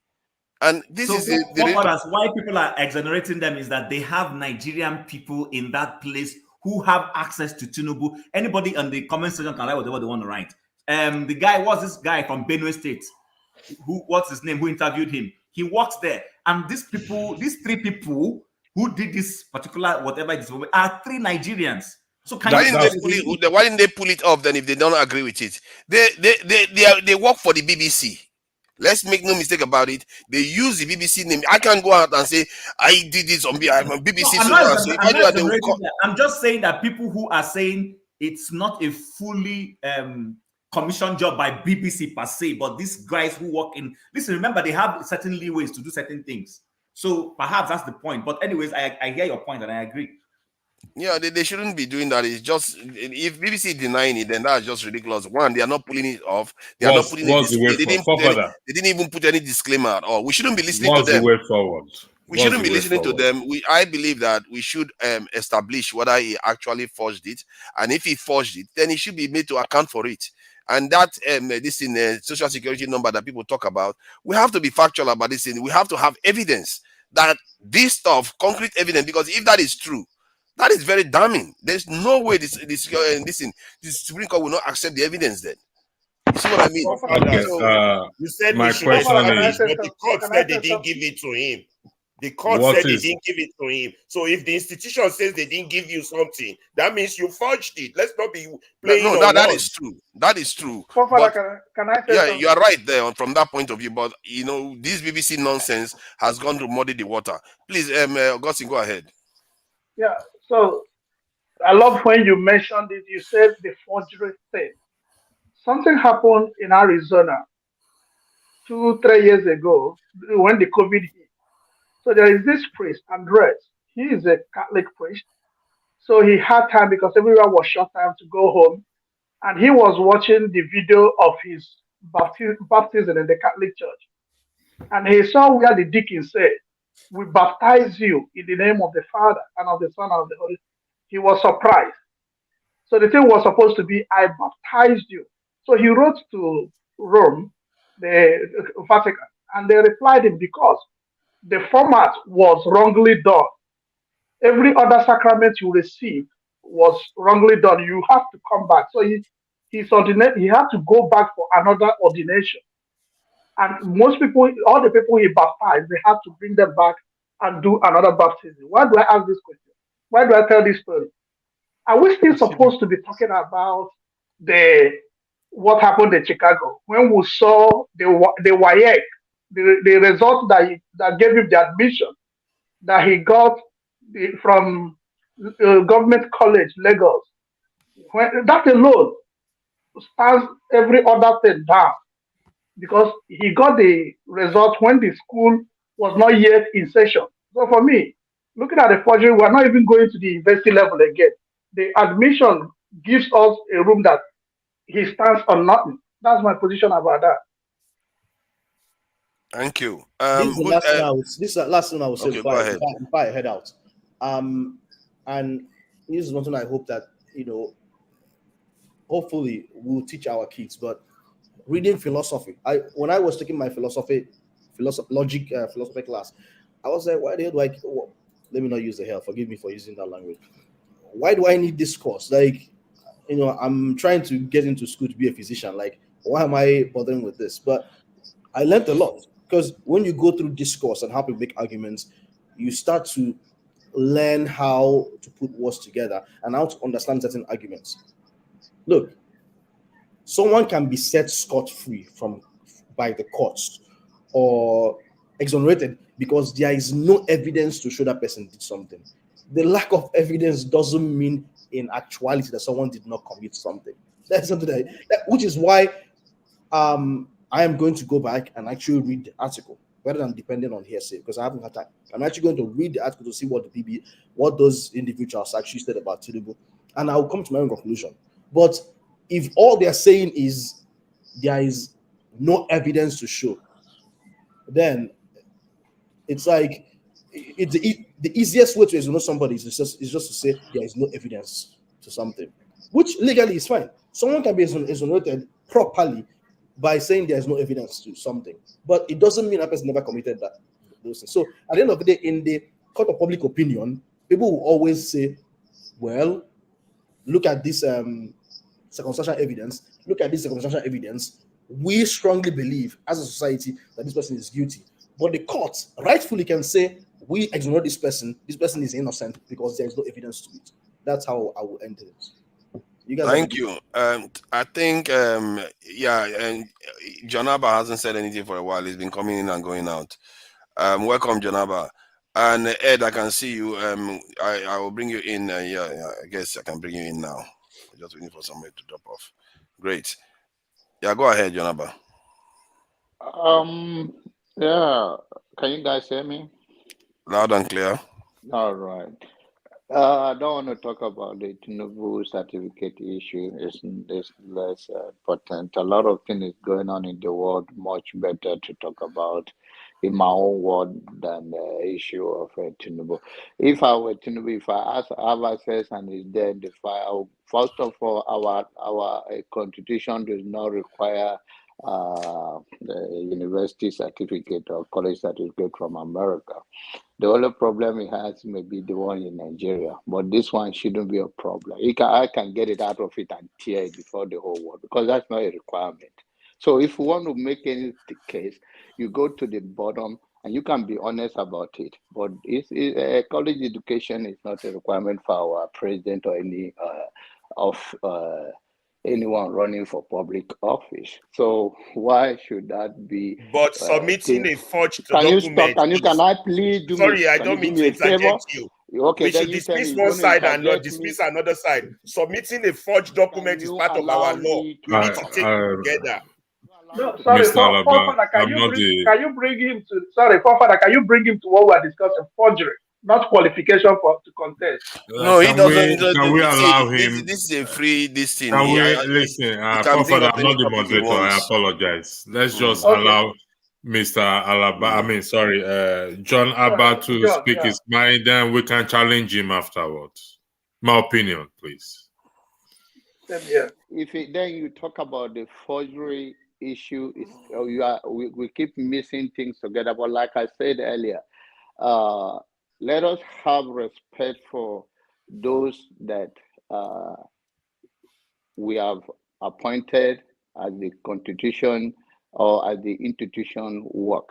Speaker 21: And this is
Speaker 12: why people are exonerating them is that they have Nigerian people in that place who have access to Tinubu. Anybody on the comment section can write whatever they want to write. The guy was this guy from Benue State. What's his name? Who interviewed him? He works there, and these three people who did this particular whatever it is are 3 Nigerians. So
Speaker 21: why didn't they pull it off then if they don't agree with it? They work for the BBC. Let's make no mistake about it. They use the BBC name. I can't go out and say I did this on BBC.
Speaker 12: I'm just saying that people who are saying it's not a fully commissioned job by BBC per se, but these guys who work in, listen, remember they have certain leeways to do certain things. So perhaps that's the point. But anyways, I hear your point and I agree.
Speaker 21: Yeah, they shouldn't be doing that. It's just, if BBC is denying it, then that's just ridiculous. One, they are not pulling it off. They are not putting it. They didn't even put any disclaimer at all. We shouldn't be listening to them.
Speaker 9: The way forward?
Speaker 21: We shouldn't be listening to them. I believe that we should establish whether he actually forged it, and if he forged it, then he should be made to account for it. And that this in the social security number that people talk about, we have to be factual about this thing. We have to have evidence that this stuff, concrete evidence, because if that is true, that is very damning. There's no way this Supreme Court will not accept the evidence then. You see what I mean?
Speaker 9: Okay,
Speaker 13: you said
Speaker 9: my question is,
Speaker 13: but the court said they didn't give it to him. The court said they didn't give it to him. So if the institution says they didn't give you something, that means you forged it. Let's not be playing.
Speaker 21: No, that is true. That is true. But,
Speaker 11: can I say something?
Speaker 21: You are right there from that point of view. But you know, this BBC nonsense has gone to muddy the water. Please, Augustine, go ahead.
Speaker 11: Yeah. So I love when you mentioned it. You said the forgery thing. Something happened in Arizona 2-3 years ago when the COVID hit. So there is this priest, Andres. He is a Catholic priest. So he had time because everyone was short time to go home. And he was watching the video of his baptism in the Catholic Church. And he saw where the deacon said, "We baptize you in the name of the Father and of the Son and of the Holy Spirit." He was surprised. So the thing was supposed to be, "I baptized you." So he wrote to Rome, the Vatican, and they replied him because the format was wrongly done. Every other sacrament you received was wrongly done. You have to come back. So he had to go back for another ordination. And most people, all the people he baptized, they had to bring them back and do another baptism. Why do I ask this question? Why do I tell this story? Are we still supposed to be talking about what happened in Chicago when we saw the WAEC, the result that gave him the admission that he got from Government College, Lagos? That alone stands every other thing down, because he got the result when the school was not yet in session. So for me, looking at the forgery, we're not even going to the university level again. The admission gives us a room that he stands on nothing. That's my position about that.
Speaker 21: Thank you.
Speaker 17: This is the last thing I will say before I head out. And this is one thing I hope that, hopefully we'll teach our kids. But reading philosophy, when I was taking my philosophy class, I was like, why the hell do let me not use the hell, forgive me for using that language. Why do I need this course? Like, I'm trying to get into school to be a physician. Like, why am I bothering with this? But I learned a lot, because when you go through discourse and how to make arguments, you start to learn how to put words together and how to understand certain arguments. Look, someone can be set scot-free by the courts or exonerated because there is no evidence to show that person did something. The lack of evidence doesn't mean in actuality that someone did not commit something. That's something which is why I am going to go back and actually read the article rather than depending on hearsay because I haven't had time. I'm actually going to read the article to see what those individuals actually said about Tinubu, and I'll come to my own conclusion. But if all they're saying is there is no evidence to show, then it's like the easiest way to exonerate somebody is just to say there is no evidence to something, which legally is fine. Someone can be exonerated properly by saying there is no evidence to something, but it doesn't mean that person never committed those things. So at the end of the day, in the court of public opinion, people will always say, well, look at this circumstantial evidence. Look at this circumstantial evidence. We strongly believe as a society that this person is guilty. But the court rightfully can say, we exonerate this person is innocent because there is no evidence to it. That's how I will end it. You guys
Speaker 21: Thank you. I think, yeah, and John Abba hasn't said anything for a while. He's been coming in and going out. Welcome, John Abba. And Ed, I can see you. I will bring you in. Yeah, I guess I can bring you in now. I'm just waiting for somebody to drop off. Great. Yeah, go ahead, John Abba.
Speaker 9: Yeah, can you guys hear me?
Speaker 21: Loud and clear.
Speaker 9: All right. I don't want to talk about the Tinubu certificate issue. It's less important. A lot of things going on in the world, much better to talk about in my own word than the issue of Tinubu. If I were Tinubu, if I have access and is there in the file, first of all, our constitution does not require the university certificate or college certificate from America. The only problem he has may be the one in Nigeria, but this one shouldn't be a problem. I can get it out of it and tear it before the whole world because that's not a requirement. So if you want to make any case, you go to the bottom and you can be honest about it. But college education is not a requirement for our president or any anyone running for public office. So why should that be?
Speaker 13: But submitting a forged
Speaker 9: Can you
Speaker 13: document.
Speaker 9: stop? Can I please do
Speaker 13: Sorry,
Speaker 9: me?
Speaker 13: I
Speaker 9: Can
Speaker 13: don't
Speaker 9: you
Speaker 13: mean
Speaker 9: do
Speaker 13: to
Speaker 9: me a favor?
Speaker 13: interject you.
Speaker 9: Okay,
Speaker 13: We
Speaker 9: then
Speaker 13: should
Speaker 9: you tell
Speaker 13: dismiss
Speaker 9: me
Speaker 13: one side and not
Speaker 9: interject
Speaker 13: dismiss
Speaker 9: me.
Speaker 13: another side. Submitting a forged document is part of
Speaker 9: allow
Speaker 13: our law.
Speaker 9: me
Speaker 13: We need to take it together.
Speaker 11: No, sorry,
Speaker 7: Mr. Alaba,
Speaker 11: Forefather,
Speaker 7: I'm not the.
Speaker 11: can you bring him to? Sorry, Forefather, can you bring him to what we are discussing? Forgery, not qualification to contest.
Speaker 21: No, he doesn't.
Speaker 7: Can we allow
Speaker 21: See,
Speaker 7: him?
Speaker 21: this is a free this thing.
Speaker 7: Can
Speaker 21: He
Speaker 7: we listen?
Speaker 21: can bring
Speaker 7: Father,
Speaker 21: up
Speaker 7: I'm
Speaker 21: any
Speaker 7: not the
Speaker 21: topic he
Speaker 7: moderator. I
Speaker 21: wants.
Speaker 7: apologize. Let's just
Speaker 11: Okay.
Speaker 7: allow Mr. Alaba. I mean, sorry, John Abba to
Speaker 11: John,
Speaker 7: speak
Speaker 11: yeah.
Speaker 7: his mind. Then we can challenge him afterwards. My opinion, please.
Speaker 9: Then you talk about the forgery issue, we keep missing things together. But like I said earlier, let us have respect for those that we have appointed as the constitution or as the institution work.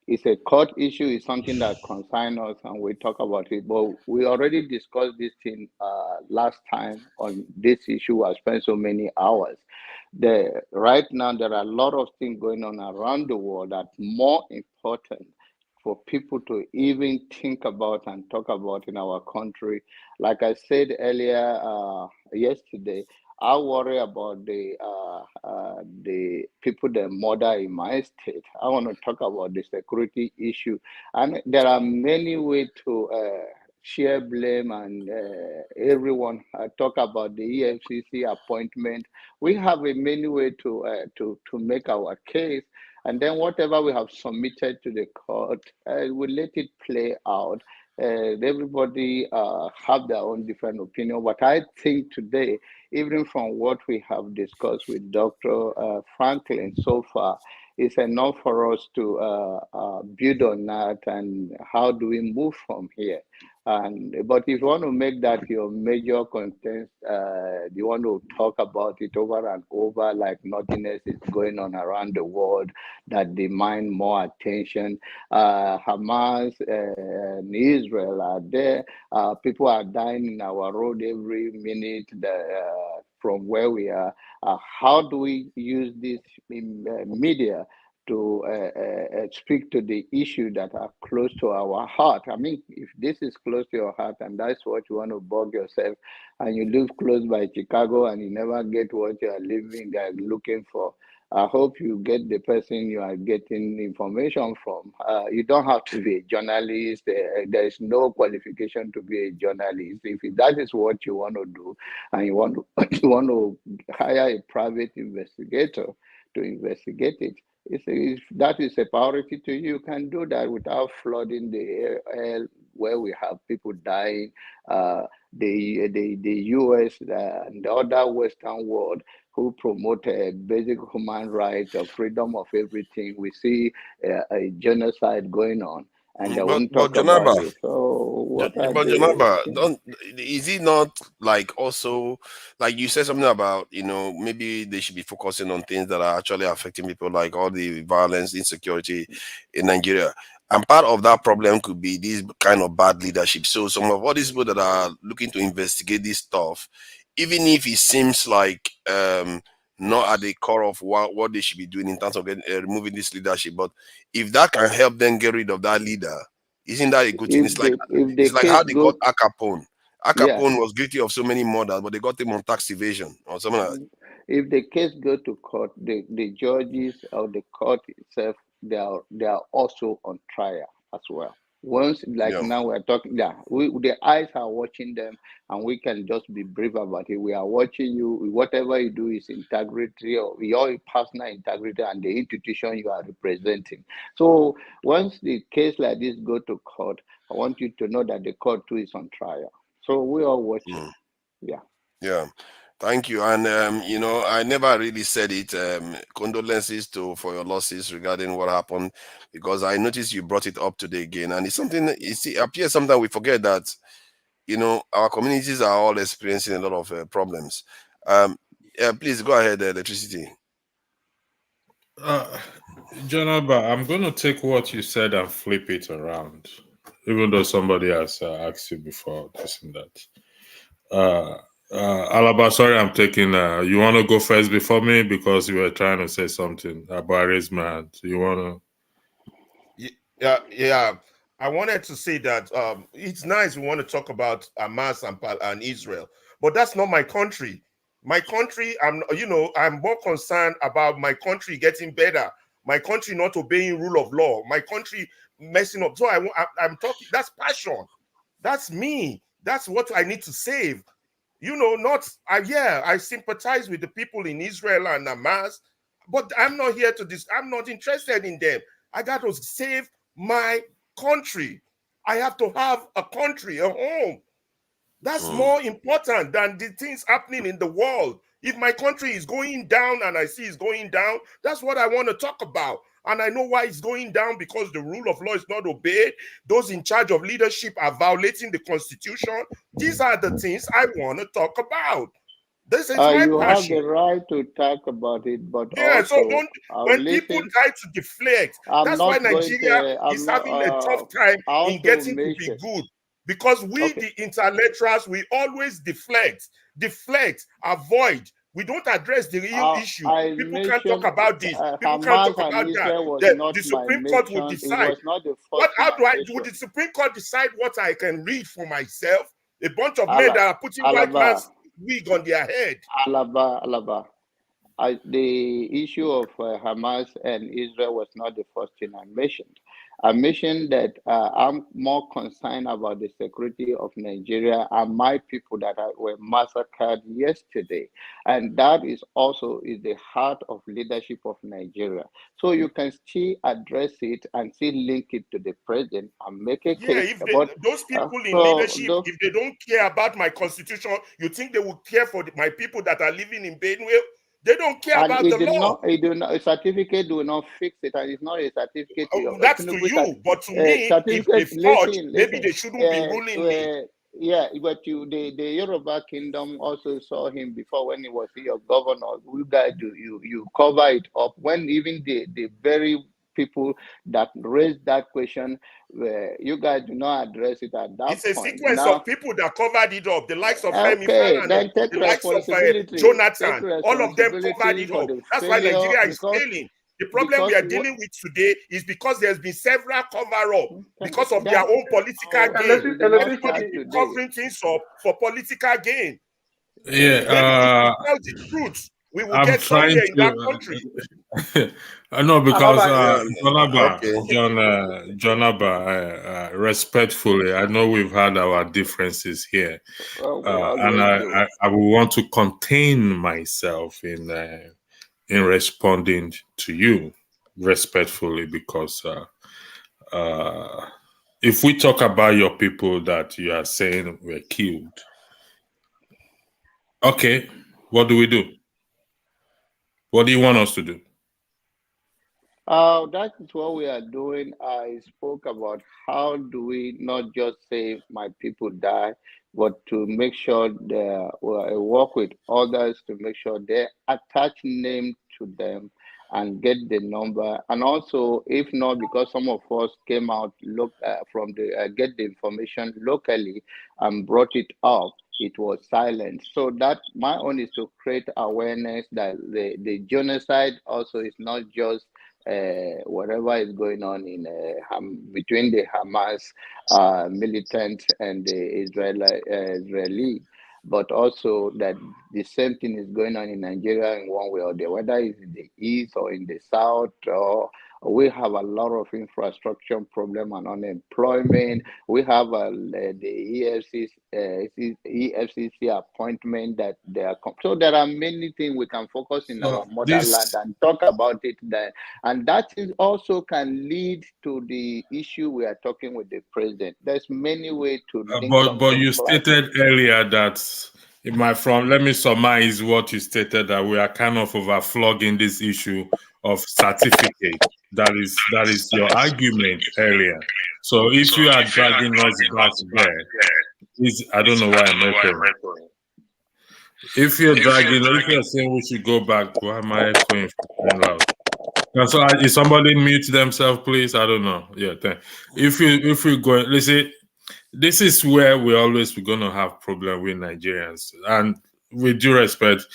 Speaker 9: It's a court issue, it's something that concerns us and we talk about it. But we already discussed this thing last time on this issue. I spent so many hours. Right now, there are a lot of things going on around the world that are more important for people to even think about and talk about in our country. Like I said earlier, yesterday, I worry about the people that murder in my state. I want to talk about the security issue, and there are many ways to share blame and everyone talk about the EFCC appointment. We have a many way to make our case, and then whatever we have submitted to the court, we let it play out. Everybody have their own different opinion. But I think today, even from what we have discussed with Dr. Franklyne so far, it's enough for us to build on that and how do we move from here. But if you want to make that your major content, you want to talk about it over and over like nothing else is going on around the world that demand more attention. Hamas and Israel are there. People are dying in our road every minute from where we are. How do we use this media to speak to the issue that are close to our heart? I mean, if this is close to your heart and that's what you want to bug yourself, and you live close by Chicago and you never get what you are looking for, I hope you get the person you are getting information from. You don't have to be a journalist. There is no qualification to be a journalist. If that is what you want to do, and you want to you want to hire a private investigator to investigate it, if that is a priority to you, you can do that without flooding the air where we have people dying. The US and the other Western world who promote a basic human right of freedom of everything. We see a genocide going on, and they won't talk about it. So what are
Speaker 21: but
Speaker 9: they?
Speaker 21: Janaba, is it not like also like you said something about, you know, maybe they should be focusing on things that are actually affecting people, like all the violence, insecurity in Nigeria. And part of that problem could be this kind of bad leadership. So some of all these people that are looking to investigate this stuff, even if it seems like not at the core of what they should be doing in terms of removing this leadership, but if that can help them get rid of that leader, isn't that a good thing? It's like how they got Al Capone. Al Capone was guilty of so many murders, but they got him on tax evasion or something like that.
Speaker 9: If the case go to court, the judges or the court itself, they are also on trial as well. Once, like now we're talking, the eyes are watching them, and we can just be brief about it. We are watching you. Whatever you do is integrity or your personal integrity and the institution you are representing. So once the case like this go to court, I want you to know that the court too is on trial. So we are watching.
Speaker 21: Yeah. Thank you. And you know, I never really said it. Condolences for your losses regarding what happened, because I noticed you brought it up today again, and it's something. It appears sometimes we forget that, you know, our communities are all experiencing a lot of problems. Please go ahead, electricity.
Speaker 7: Janaba, I'm going to take what you said and flip it around, even though somebody has asked you before this and that. Alaba, sorry, I'm taking. You want to go first before me because you were trying to say something about raise my hand. You want
Speaker 13: to? Yeah. I wanted to say that it's nice we want to talk about Hamas and Israel, but that's not my country. My country, I'm more concerned about my country getting better. My country not obeying rule of law. My country messing up. So I'm talking. That's passion. That's me. That's what I need to save. You know, I sympathize with the people in Israel and Hamas, but I'm not here to this. I'm not interested in them. I got to save my country. I have to have a country, a home. That's more important than the things happening in the world. If my country is going down and I see it's going down, that's what I want to talk about. And I know why it's going down, because the rule of law is not obeyed. Those in charge of leadership are violating the Constitution. These are the things I want to talk about. This is my
Speaker 9: you
Speaker 13: passion.
Speaker 9: have the right to talk about it, but
Speaker 13: so when people try to deflect, that's why Nigeria is having a tough time in getting to be good. Because we, the intellectuals, we always deflect, avoid. We don't address the real issue. People can't talk about this. People can't talk about that. The Supreme Court will decide. Would the Supreme Court decide what I can read for myself? A bunch of men that are putting white man's wig on their head.
Speaker 9: Alaba. The issue of Hamas and Israel was not the first thing I mentioned. I mentioned that I'm more concerned about the security of Nigeria and my people that were massacred yesterday. And that is also the heart of leadership of Nigeria. So you can still address it and still link it to the president and make a case.
Speaker 13: If those people in leadership, if they don't care about my constitution, you think they will care for my people that are living in Benue? They don't care about the law.
Speaker 9: A certificate will not fix it, and it's not a certificate.
Speaker 13: That's to you, but to me, if they forge, maybe they shouldn't be ruling me.
Speaker 9: Yeah, but the Yoruba Kingdom also saw him before when he was your governor. You guys you cover it up when even the very people that raised that question, you guys do not address it at that point.
Speaker 13: It's a sequence of people that covered it up. The likes of Femi Falana, the likes of Jonathan, all of them covered it up. That's why Nigeria is failing. The problem we are dealing with today is because there's been several cover-up because of their own political gain. Covering things up for political gain.
Speaker 7: Yeah.
Speaker 13: Tell the truth. We will get somewhere in that country.
Speaker 7: I know because
Speaker 13: okay.
Speaker 7: John Abba, respectfully, I know we've had our differences here, and I will want to contain myself in responding to you respectfully, because if we talk about your people that you are saying were killed, okay, what do we do? What do you want us to do?
Speaker 9: That is what we are doing. I spoke about how do we not just say my people die, but to make sure they work with others to make sure they attach name to them and get the number. And also, if not, because some of us came out from the get the information locally and brought it up, it was silent. So that my own is to create awareness that the genocide also is not just whatever is going on in between the Hamas militant and the Israeli, but also that the same thing is going on in Nigeria in one way or the other, whether it's in the east or in the south. Or we have a lot of infrastructure problem and unemployment. We have the EFCC appointment that they are. So there are many things we can focus in our motherland and talk about it there. And that is also can lead to the issue we are talking with the president. There's many ways to link
Speaker 7: but you stated earlier that, let me surmise what you stated, that we are kind of overflogging this issue of certificate. That is your argument earlier. So if you are dragging us back there, I don't know why I'm echoing. If you're saying we should go back, why am I echoing for loud? So is somebody mute themselves, please? I don't know. Yeah, if we go, let's say, this is where we're going to have problem with Nigerians. And with due respect,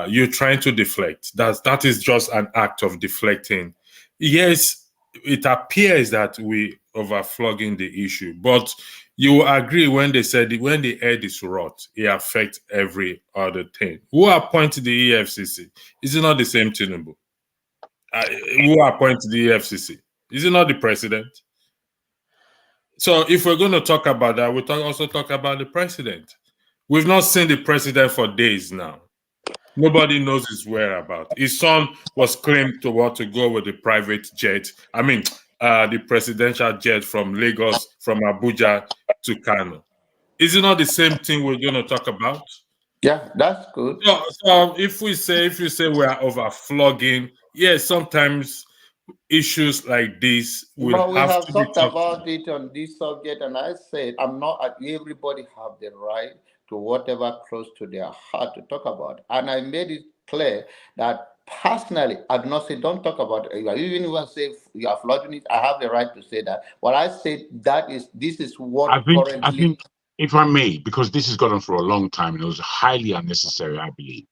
Speaker 7: you're trying to deflect. That is just an act of deflecting. Yes, it appears that we overflogging the issue, but you agree when they said when the air is rot, it affects every other thing. Who appointed the EFCC? Is it not the same Tinubu? Who appointed the EFCC? Is it not the president? So if we're going to talk about that, we also talk about the president. We've not seen the president for days now. Nobody knows his whereabouts. His son was claimed to want to go with the private jet. I mean, the presidential jet from Lagos, from Abuja to Kano. Is it not the same thing we're going to talk about?
Speaker 9: Yeah, that's good.
Speaker 7: So if you say we are overflogging, yes, sometimes issues like this will
Speaker 9: but we have
Speaker 7: to
Speaker 9: talked about it on this subject, and I said everybody have the right to whatever close to their heart to talk about. And I made it clear that personally, agnostic, don't talk about it. Even if I say you are flogging it, I have the right to say that. What I said this is what
Speaker 14: I think, if I may, because this has gone on for a long time and it was highly unnecessary, I believe.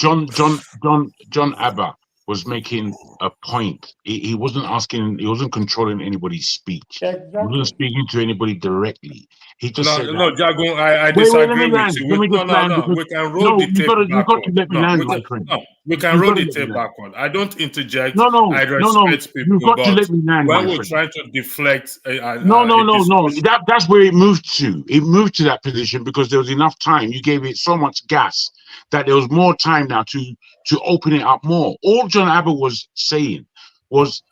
Speaker 14: John Abba was making a point. He wasn't controlling anybody's speech.
Speaker 9: Exactly.
Speaker 14: He wasn't speaking to anybody directly. He just said,
Speaker 7: "No, Jagun, I disagree with you.
Speaker 14: We
Speaker 7: can roll the tape backward.
Speaker 14: You've got to let me land, my friend.
Speaker 7: We can roll the tape backward. I don't interject.
Speaker 14: No.
Speaker 7: I respect people.
Speaker 14: You've got to let me land,
Speaker 7: when
Speaker 14: my
Speaker 7: we're
Speaker 14: friend.
Speaker 7: trying to deflect,
Speaker 14: no. That's where it moved to. It moved to that position because there was enough time. You gave it so much gas that there was more time now to open it up more. All John Abba was saying was,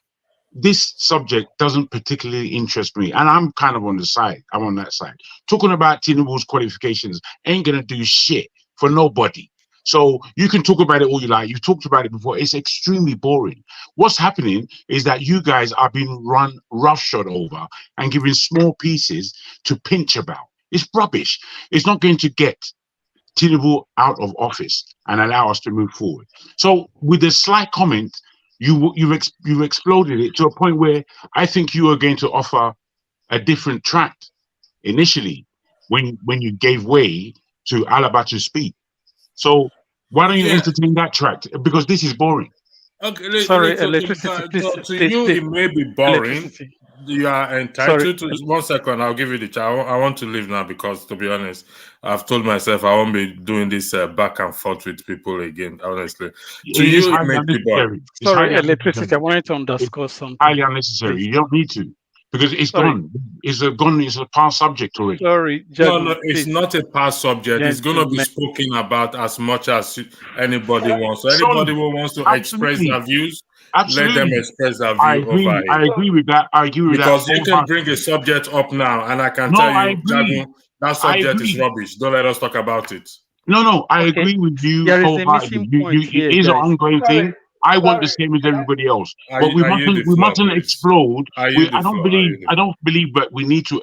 Speaker 14: this subject doesn't particularly interest me, and I'm kind of on the side. I'm on that side. Talking about Tinubu's qualifications ain't gonna do shit for nobody. So you can talk about it all you like. You've talked about it before. It's extremely boring. What's happening is that you guys are being run roughshod over and given small pieces to pinch about. It's rubbish. It's not going to get Tinubu out of office and allow us to move forward. So with a slight comment, you've exploded it to a point where I think you are going to offer a different track initially when you gave way to Alaba to speak. So why don't you entertain that track? Because this is boring.
Speaker 7: Okay,
Speaker 20: Sorry,
Speaker 7: so
Speaker 20: electricity, please,
Speaker 7: to
Speaker 20: please,
Speaker 7: you,
Speaker 20: please.
Speaker 7: it may be boring.
Speaker 20: Electricity.
Speaker 7: You are
Speaker 20: Sorry.
Speaker 7: entitled to 1 second. I'll give you the chance. I want to leave now because, to be honest, I've told myself I won't be doing this back and forth with people again. Honestly, to
Speaker 14: It is
Speaker 7: you, it
Speaker 14: highly
Speaker 7: may be boring.
Speaker 14: unnecessary. It's
Speaker 20: Sorry,
Speaker 14: highly
Speaker 20: electricity.
Speaker 14: unnecessary.
Speaker 20: I wanted to underscore
Speaker 14: It's
Speaker 20: something.
Speaker 14: highly unnecessary.
Speaker 20: Please.
Speaker 14: You don't need to because it's
Speaker 20: Sorry.
Speaker 14: gone. It's gone. It's a past subject already.
Speaker 20: Sorry,
Speaker 7: No,
Speaker 20: Jago,
Speaker 7: it's
Speaker 20: please.
Speaker 7: not a past subject. It's going to be
Speaker 20: Gentlemen.
Speaker 7: spoken about as much as anybody wants. So
Speaker 14: Son,
Speaker 7: anybody who wants to express
Speaker 14: absolutely.
Speaker 7: their views, let them
Speaker 14: Absolutely.
Speaker 7: express their
Speaker 14: I
Speaker 7: view over
Speaker 14: agree. I
Speaker 7: here.
Speaker 14: agree with that. I agree with that
Speaker 7: Because you can bring a
Speaker 14: wholeheartedly.
Speaker 7: subject up now, and I can
Speaker 14: No,
Speaker 7: tell
Speaker 14: I
Speaker 7: you,
Speaker 14: agree.
Speaker 7: Jagun, that
Speaker 14: I
Speaker 7: subject is
Speaker 14: agree.
Speaker 7: rubbish. Don't let us talk about it.
Speaker 14: No, I
Speaker 20: Okay.
Speaker 14: agree with you
Speaker 20: There is a
Speaker 14: wholeheartedly.
Speaker 20: missing point here,
Speaker 14: It is an
Speaker 20: guys.
Speaker 14: ongoing
Speaker 11: Sorry,
Speaker 14: thing. I want the
Speaker 11: sorry.
Speaker 14: same as
Speaker 11: Can I?
Speaker 14: everybody else,
Speaker 7: Are
Speaker 14: but we
Speaker 7: you the floor,
Speaker 14: mustn't
Speaker 7: please?
Speaker 14: explode.
Speaker 7: Are you the
Speaker 14: I don't
Speaker 7: floor? Are you the
Speaker 14: believe that we need to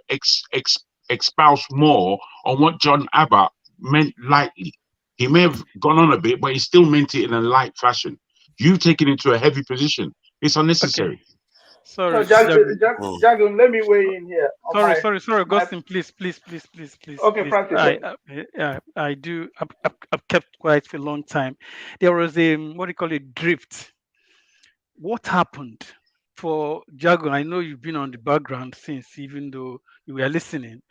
Speaker 14: espouse more on what John Abbott meant lightly. He may have gone on a bit, but he still meant it in a light fashion. You've taken it to a heavy position. It's
Speaker 20: Okay.
Speaker 14: unnecessary.
Speaker 20: Sorry,
Speaker 11: So,
Speaker 20: Jago.
Speaker 11: Jagun, let me weigh in here. On
Speaker 20: Sorry,
Speaker 11: my,
Speaker 20: Augustine, please.
Speaker 11: okay, Francis.
Speaker 20: I do. I've kept quiet for a long time. There was a what do you call it, drift. What happened for Jago? I know you've been on the background since, even though you were listening.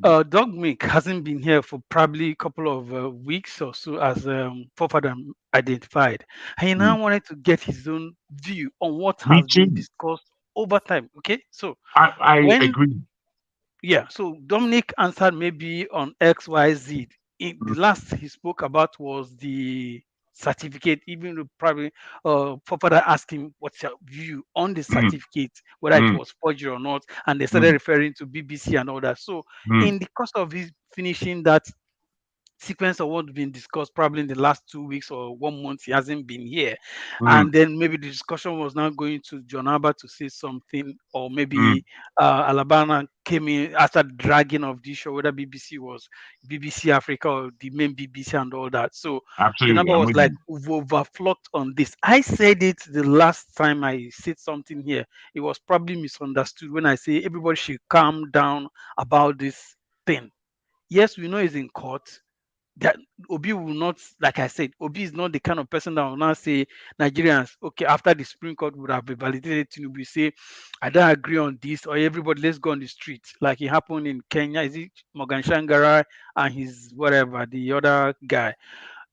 Speaker 20: Dominic hasn't been here for probably a couple of weeks or so, as Fofadan identified. And he now wanted to get his own view on what
Speaker 14: Me
Speaker 20: has been
Speaker 14: too.
Speaker 20: discussed over time. Okay, so
Speaker 14: I
Speaker 20: when
Speaker 14: agree.
Speaker 20: yeah, so Dominic answered maybe on XYZ. The last he spoke about was the certificate, even though probably Fofadan asked him what's your view on the certificate, whether it was forgery or not, and they started referring to BBC and all that. So in the course of his finishing that sequence of what's been discussed probably in the last 2 weeks or 1 month, he hasn't been here, and then maybe the discussion was now going to John Abba to say something, or maybe Alabama came in after dragging of the issue, whether BBC was BBC Africa or the main BBC and all that. So John
Speaker 14: Absolutely.
Speaker 20: Abba
Speaker 14: I'm
Speaker 20: was
Speaker 14: with
Speaker 20: like,
Speaker 14: you.
Speaker 20: we've overflocked on this. I said it the last time I said something here. It was probably misunderstood when I say everybody should calm down about this thing. Yes, we know it's in court. That Obi will not, like I said, Obi is not the kind of person that will now say Nigerians, okay, after the Supreme Court would have validated Tinubu, say, I don't agree on this, or everybody, let's go on the street. Like it happened in Kenya. Is it Morgan Shangara and his whatever, the other guy?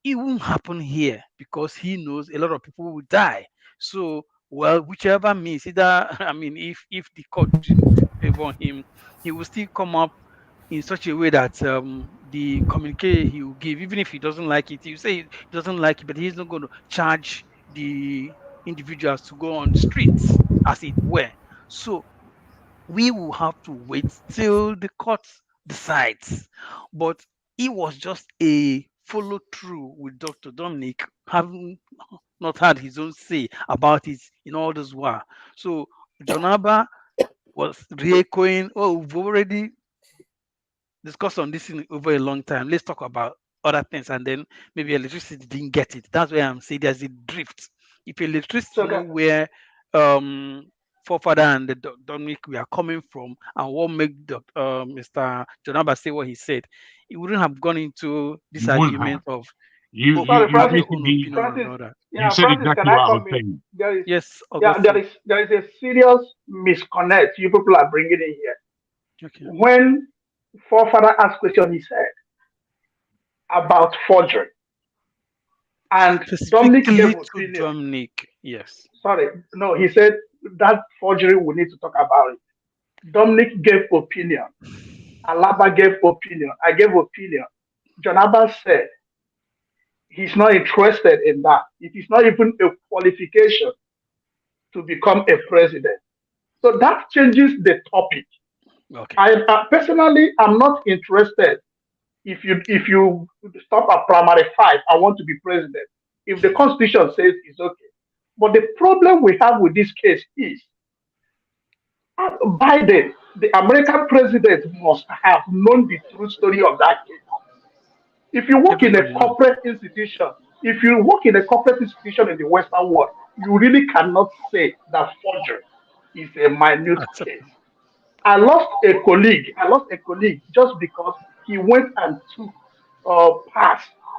Speaker 20: It won't happen here because he knows a lot of people will die. So, well, whichever means, either, I mean, if the court didn't favor him, he will still come up in such a way that the communique he will give, even if he doesn't like it, he say he doesn't like it, but he's not going to charge the individuals to go on the streets, as it were. So we will have to wait till the court decides. But it was just a follow through with Dr. Dominic, having not had his own say about it in all this while. So John Abba was re-echoing, oh, we've already discussed on this in over a long time. Let's talk about other things, and then maybe electricity didn't get it. That's where I'm saying there's a drift. If electricity
Speaker 11: So,
Speaker 20: know where forefather and the Dominic we are coming from, and what make Mr. John Abba say what he said, he wouldn't have gone into this
Speaker 14: You wouldn't
Speaker 20: argument
Speaker 14: have.
Speaker 20: of
Speaker 14: You
Speaker 11: sorry,
Speaker 14: you
Speaker 20: have your
Speaker 11: Francis.
Speaker 20: own
Speaker 14: basically
Speaker 20: opinion and
Speaker 11: Francis,
Speaker 20: all that.
Speaker 14: you
Speaker 11: yeah,
Speaker 14: said
Speaker 11: Francis, can
Speaker 14: exactly
Speaker 11: I
Speaker 14: what I was
Speaker 11: come in?
Speaker 14: saying.
Speaker 11: There is,
Speaker 20: Yes,
Speaker 11: yeah,
Speaker 20: Augustine.
Speaker 11: there is a serious misconnect you people are bringing in here.
Speaker 20: Okay.
Speaker 11: When forefather asked question, he said about forgery, and Dominic
Speaker 20: Specifically
Speaker 11: gave
Speaker 20: to
Speaker 11: opinion.
Speaker 20: Dominic, yes.
Speaker 11: Sorry, no, he said that forgery we need to talk about it. Dominic gave opinion. Alaba gave opinion. I gave opinion. John Abbas said he's not interested in that. It is not even a qualification to become a president. So that changes the topic.
Speaker 20: Okay.
Speaker 11: I personally am not interested. If you stop at primary 5, I want to be president. If the constitution says it's okay. But the problem we have with this case is Biden, the American president, must have known the true story of that case. If you work in a
Speaker 20: Everybody knows.
Speaker 11: corporate institution, if you work in a corporate institution in the Western world, you really cannot say that forgery is a minute case. I lost a colleague just because he went and took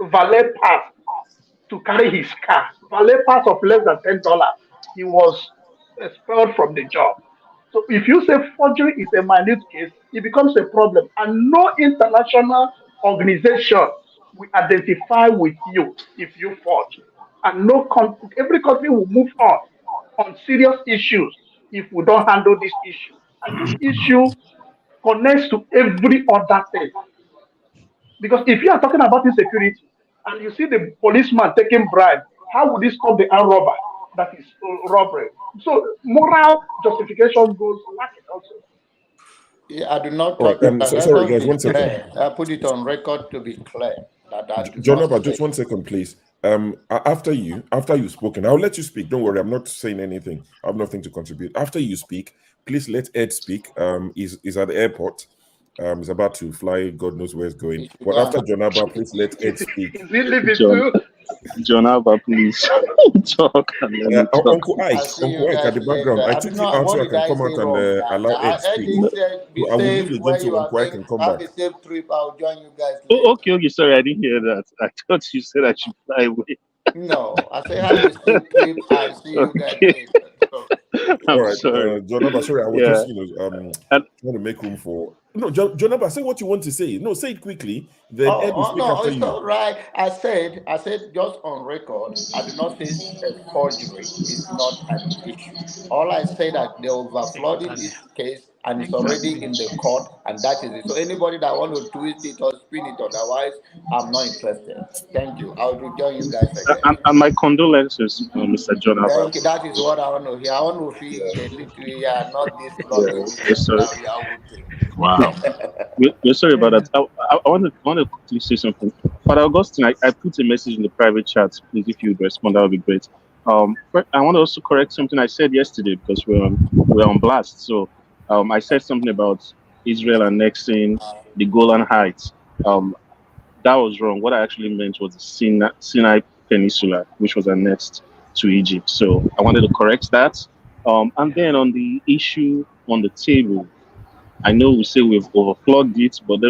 Speaker 11: valet pass to carry his car, valet pass of less than $10, he was expelled from the job. So if you say forgery is a minute case, it becomes a problem. And no international organization will identify with you if you forge. And every country will move on serious issues if we don't handle this issue. And this issue connects to every other thing. Because if you are talking about insecurity and you see the policeman taking bribe, how would this stop the armed robber that is robbery? So moral justification goes lacking also.
Speaker 9: Yeah, I do not
Speaker 3: All
Speaker 9: talk
Speaker 3: right.
Speaker 9: that. Let
Speaker 3: Sorry,
Speaker 9: us
Speaker 3: guys.
Speaker 9: be
Speaker 3: 1 second.
Speaker 9: clear. I put it on record to be clear that I do
Speaker 3: John
Speaker 9: not
Speaker 3: Abba,
Speaker 9: say.
Speaker 3: just 1 second, please. After you've spoken, I'll let you speak. Don't worry, I'm not saying anything. I have nothing to contribute. After you speak, please let Ed speak. He's at the airport. He's about to fly. God knows where he's going. But after John Abba, please let Ed speak.
Speaker 11: Is he leaving too?
Speaker 15: John Abba, please talk and let me talk.
Speaker 3: Uncle Ike at the background. I took you out so I can come out and allow Ed speak. So I will diligent to Uncle Ike and come back.
Speaker 9: Have a safe trip. I'll join you guys later.
Speaker 15: Oh, okay. Sorry, I didn't hear that. I thought you said I should fly away.
Speaker 9: No, I say have a safe trip. I'll see you guys later.
Speaker 3: All right,
Speaker 15: sorry.
Speaker 3: John Abba, sorry, I was just trying to make room for. No, John Abba, say what you want to say. No, say it quickly. Then Ed will speak after
Speaker 9: it's
Speaker 3: you.
Speaker 9: all right. I said just on record, I did not say forgery is not an issue. All I say that they're overflooding this case and it's already in the court, and that is it. So anybody that want to twist it or spin it otherwise, I'm not interested. Thank you. I'll rejoin you guys again.
Speaker 15: And my condolences, Mr. John Abba.
Speaker 9: Thank you. That is what I want to hear. I want to feel the little, not this bloody.
Speaker 15: Wow. We're sorry about that. I want to quickly say something. Father Augustine, I put a message in the private chat. Please, if you would respond, that would be great. I want to also correct something I said yesterday because we're on blast. So I said something about Israel annexing the Golan Heights. That was wrong. What I actually meant was the Sinai Peninsula, which was annexed to Egypt. So I wanted to correct that. And then on the issue on the table, I know we say we've overflogged it, but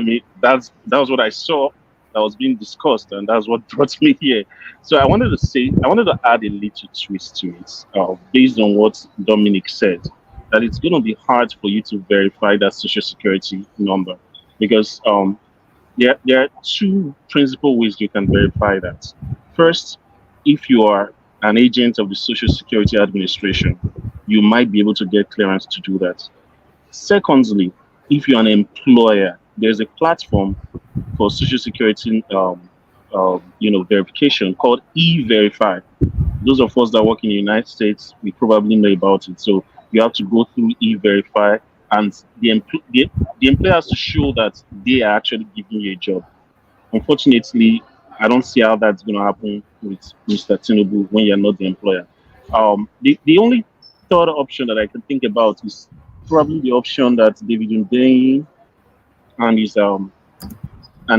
Speaker 15: that was what I saw that was being discussed, and that's what brought me here. So I wanted to add a little twist to it, based on what Dominic said, that it's going to be hard for you to verify that social security number, because there are two principal ways you can verify that. First, if you are an agent of the Social Security Administration, you might be able to get clearance to do that. Secondly, if you're an employer, there's a platform for Social Security verification called E-Verify. Those of us that work in the United States, we probably know about it. So you have to go through E-Verify, and the employer has to show that they are actually giving you a job. Unfortunately, I don't see how that's going to happen with Mr. Tinubu when you're not the employer. The only third option that I can think about is probably the option that David Ndei and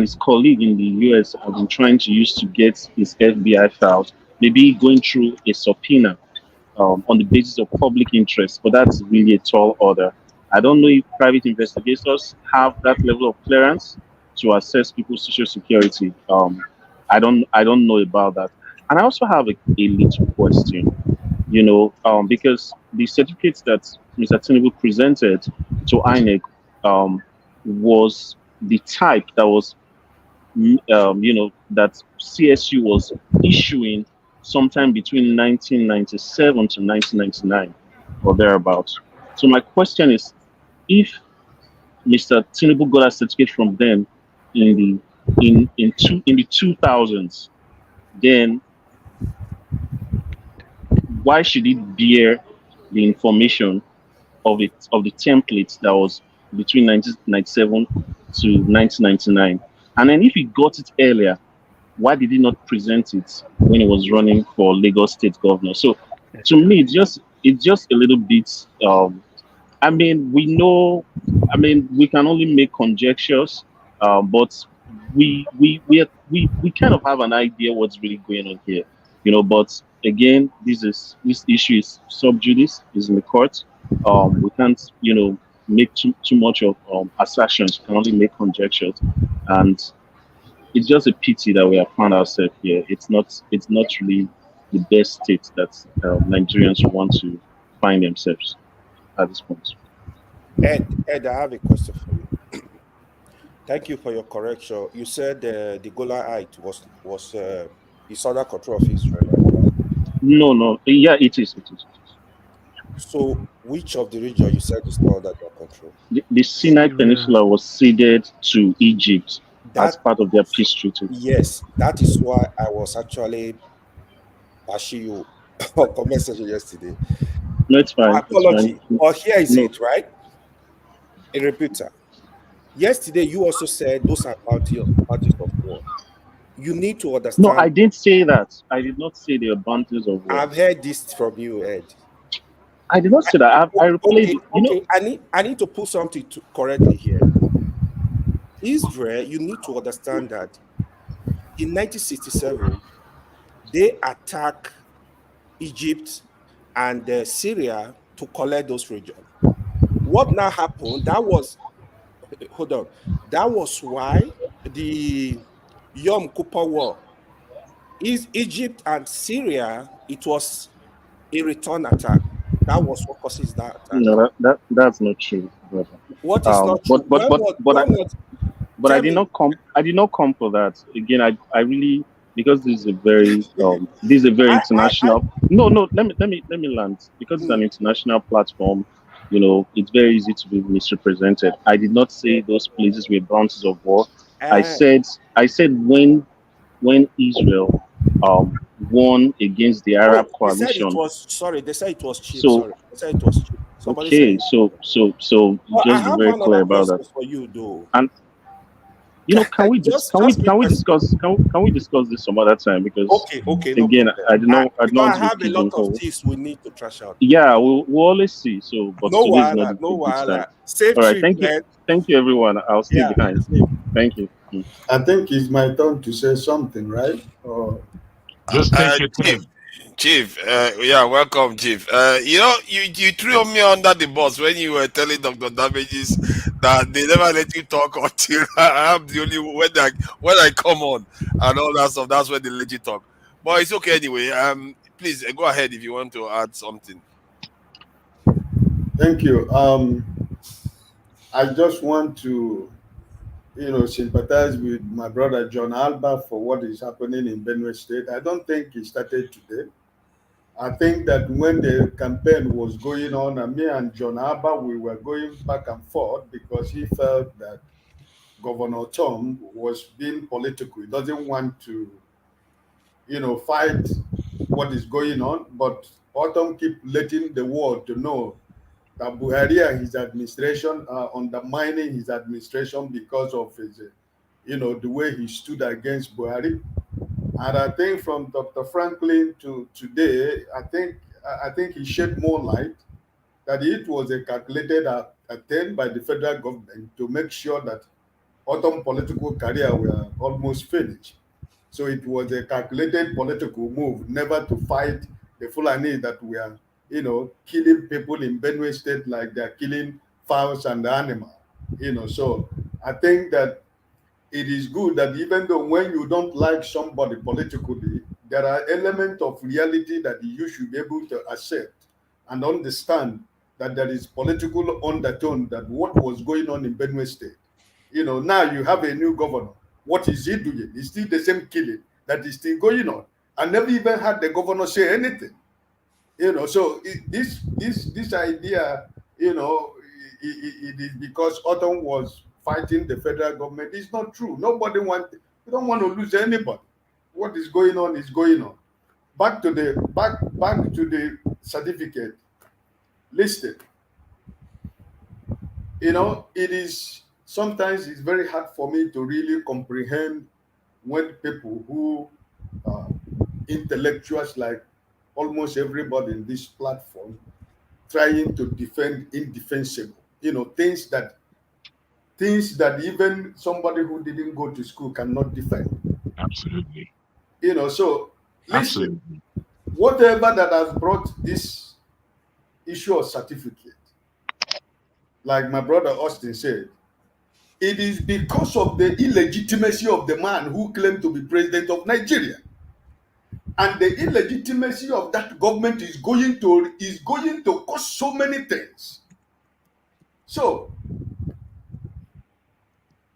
Speaker 15: his colleague in the US have been trying to use to get his FBI files, maybe going through a subpoena on the basis of public interest, but that's really a tall order. I don't know if private investigators have that level of clearance to assess people's social security. I don't know about that. And I also have a little question, because the certificates that Mr. Tinubu presented to INEC was the type that was, that CSU was issuing sometime between 1997 to 1999 or thereabouts. So my question is, if Mr. Tinubu got a certificate from them in the 2000s, then why should it bear the information of the template that was between 1997 to 1999? And then if he got it earlier, why did he not present it when he was running for Lagos State governor? So to me, it's just a little bit. We can only make conjectures, but we kind of have an idea what's really going on here, But again, this issue is sub judice, is in the court. We can't, make too much of assertions. We can only make conjectures, and it's just a pity that we have found ourselves here. It's not really the best state that Nigerians want to find themselves at this point.
Speaker 8: Ed, I have a question for you. Thank you for your correction. You said the Golan Heights was is under control of Israel, right?
Speaker 15: No. Yeah, it is.
Speaker 8: So, which of the region you said is not under their control?
Speaker 15: The Sinai Peninsula was ceded to Egypt as part of their peace treaty.
Speaker 8: Yes, that is why I was actually bashing you on message yesterday.
Speaker 15: No, it's fine.
Speaker 8: Apology. Or here is
Speaker 15: No.
Speaker 8: it, right? A repeater. Yesterday, you also said those are bounties of war. You need to understand.
Speaker 15: No, I didn't say that. I did not say they are bounties of war.
Speaker 8: I've heard this from you, Ed.
Speaker 15: I did not say that. I replayed it. You know,
Speaker 8: I need to put something correctly here. Israel, you need to understand that in 1967, they attacked Egypt and Syria to collect those regions. What now happened? That was why the Yom Kippur War is Egypt and Syria. It was a return attack. That was what causes that attack.
Speaker 15: No, that's not true, brother.
Speaker 8: What is not true?
Speaker 15: But I did not come. I did not come for that. Again, I really, because this is a very international. No. Let me land, because it's an international platform. You know, it's very easy to be misrepresented. I did not say those places were bounties of war. I said when Israel won against the Arab coalition.
Speaker 8: They said it was cheap.
Speaker 15: So,
Speaker 8: They said it was cheap.
Speaker 15: Okay, so just be very clear about that.
Speaker 8: For you, though.
Speaker 15: And you know, can we discuss this some other time? Because
Speaker 8: okay.
Speaker 15: Again,
Speaker 8: no
Speaker 15: I don't know.
Speaker 8: I have a lot of things we need to trash out.
Speaker 15: Yeah, we'll always see. So, but
Speaker 8: no
Speaker 15: today's
Speaker 8: wahala,
Speaker 15: not
Speaker 8: no
Speaker 15: a good
Speaker 8: wahala.
Speaker 15: time.
Speaker 8: Safe
Speaker 15: All right,
Speaker 8: trip,
Speaker 15: thank
Speaker 8: man.
Speaker 15: you, everyone. I'll stay behind. Thank you.
Speaker 16: I think it's my turn to say something, right?
Speaker 14: Just take your time.
Speaker 21: Chief, yeah, welcome, Chief. You know, you threw me under the bus when you were telling Dr. Damages that they never let you talk until I'm the only when I come on and all that stuff. That's when they let you talk. But it's okay anyway. Please go ahead if you want to add something.
Speaker 16: Thank you. I just want to, sympathize with my brother John Alba for what is happening in Benue State. I don't think it started today. I think that when the campaign was going on, and me and John Alba, we were going back and forth because he felt that Governor Tom was being political. He doesn't want to, fight what is going on, but Autumn keep letting the world to know that Buhari and his administration are undermining his administration because of his, the way he stood against Buhari. And I think from Dr. Franklyne to today, I think he shed more light that it was a calculated attempt by the federal government to make sure that Autumn political career were almost finished. So it was a calculated political move, never to fight the Fulani that were, killing people in Benue State like they're killing fowls and animals. So I think that it is good that even though when you don't like somebody politically, there are elements of reality that you should be able to accept and understand that there is political undertone that what was going on in Benue State. Now you have a new governor. What is he doing? It's still the same killing that is still going on. I never even had the governor say anything. So this idea, it is because Autumn was fighting the federal government. It's not true. We don't want to lose anybody. What is going on is going on. Back to the certificate listed. It is sometimes it's very hard for me to really comprehend when people who are intellectuals like almost everybody in this platform trying to defend indefensible, things that even somebody who didn't go to school cannot defend.
Speaker 14: Absolutely.
Speaker 16: So listen, whatever that has brought this issue of certificate, like my brother Austin said, it is because of the illegitimacy of the man who claimed to be president of Nigeria. And the illegitimacy of that government is going to cause so many things. So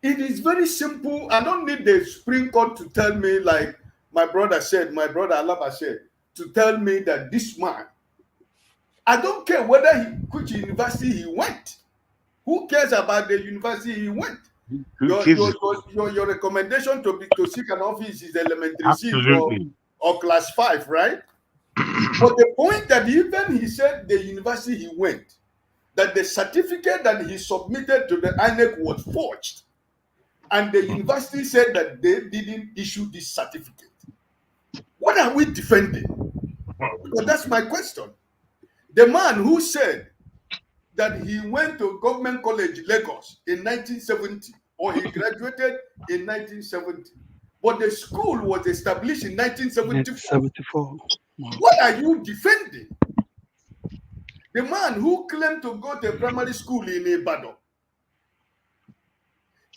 Speaker 16: it is very simple. I don't need the Supreme Court to tell me, like my brother Alaba said, to tell me that this man, I don't care which university he went. Who cares about the university he went? Your recommendation to seek an office is elementary 6 or class 5, right? But the point that even he said the university he went, that the certificate that he submitted to the INEC was forged, and the university said that they didn't issue this certificate. What are we defending? Because that's my question. The man who said that he went to Government College, Lagos in 1970, or he graduated in 1970, but the school was established in 1974. What are you defending? The man who claimed to go to primary school in Ibadan,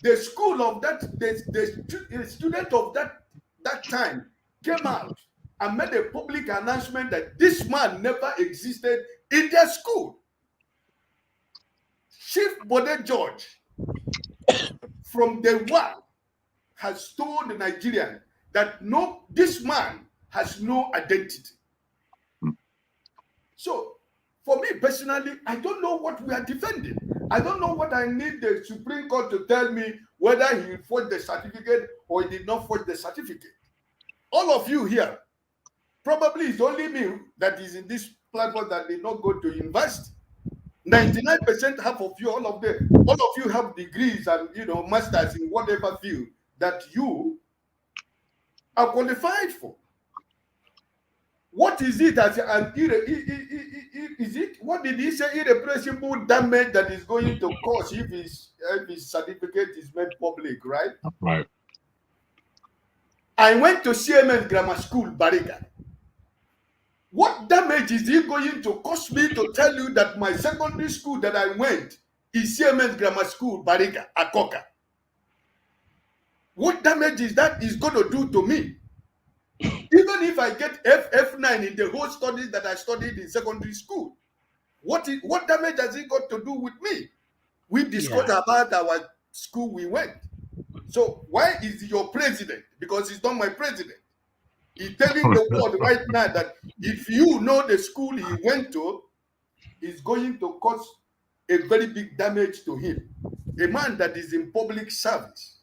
Speaker 16: the school of that, the student of that time came out and made a public announcement that this man never existed in their school. Chief Bode George, from day one, has told the Nigerians that no, this man has no identity. So, for me personally, I don't know what we are defending. I don't know what I need the Supreme Court to tell me whether he forged the certificate or he did not forge the certificate. All of you here, probably it's only me that is in this platform that did not go to university. 99%, half of you, all of you have degrees and masters in whatever field that you are qualified for. What is it as is it? What did he say? Irrepressible damage that is going to cause if his certificate is made public, right?
Speaker 14: Right.
Speaker 16: I went to CMS Grammar School, Bariga. What damage is it going to cost me to tell you that my secondary school that I went is CMS Grammar School, Bariga, Akoka? What damage is that is going to do to me? Even if I get F9 in the whole studies that I studied in secondary school, what damage has it got to do with me? We discussed about our school we went. So why is your president? Because he's not my president. He's telling the world right now that if you know the school he went to, is going to cause a very big damage to him. A man that is in public service.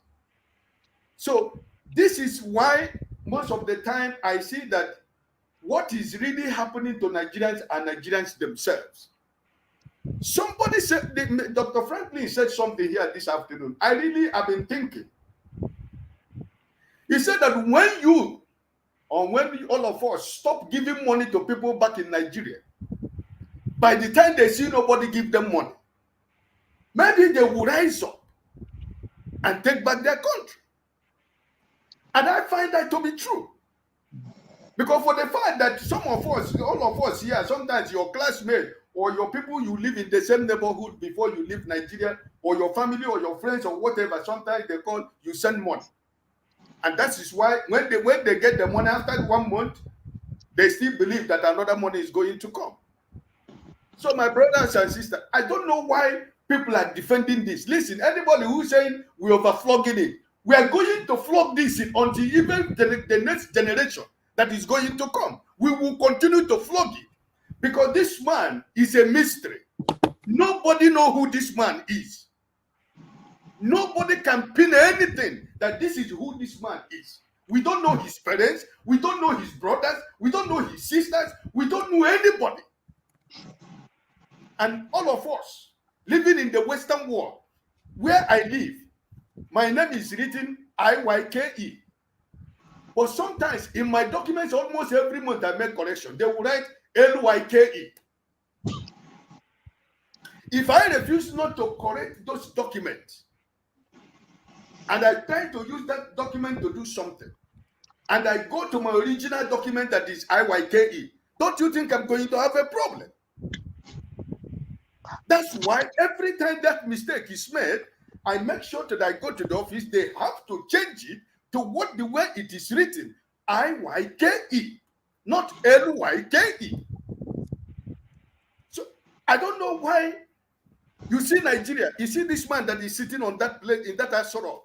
Speaker 16: So this is why most of the time I see that what is really happening to Nigerians are Nigerians themselves. Somebody said, Dr. Franklyne said something here this afternoon. I really have been thinking. He said that when all of us stop giving money to people back in Nigeria, by the time they see nobody give them money, maybe they will rise up and take back their country. And I find that to be true. Because for the fact that some of us, all of us here, sometimes your classmates or your people you live in the same neighborhood before you leave Nigeria, or your family or your friends or whatever, sometimes they call, you send money. And that is why when they get the money after 1 month, they still believe that another money is going to come. So my brothers and sisters, I don't know why people are defending this. Listen, anybody who's saying we overflogging it, we are going to flog this in until even the next generation that is going to come. We will continue to flog it because this man is a mystery. Nobody knows who this man is. Nobody can pin anything that this is who this man is. We don't know his parents. We don't know his brothers. We don't know his sisters. We don't know anybody. And all of us living in the Western world, where I live, my name is written IYKE. But sometimes in my documents, almost every month I make correction. They will write LYKE. If I refuse not to correct those documents, and I try to use that document to do something, and I go to my original document that is IYKE, don't you think I'm going to have a problem? That's why every time that mistake is made, I make sure that I go to the office, they have to change it to what the way it is written. IYKE, not LYKE. So I don't know why you see Nigeria, you see this man that is sitting on that plane in that Asoro.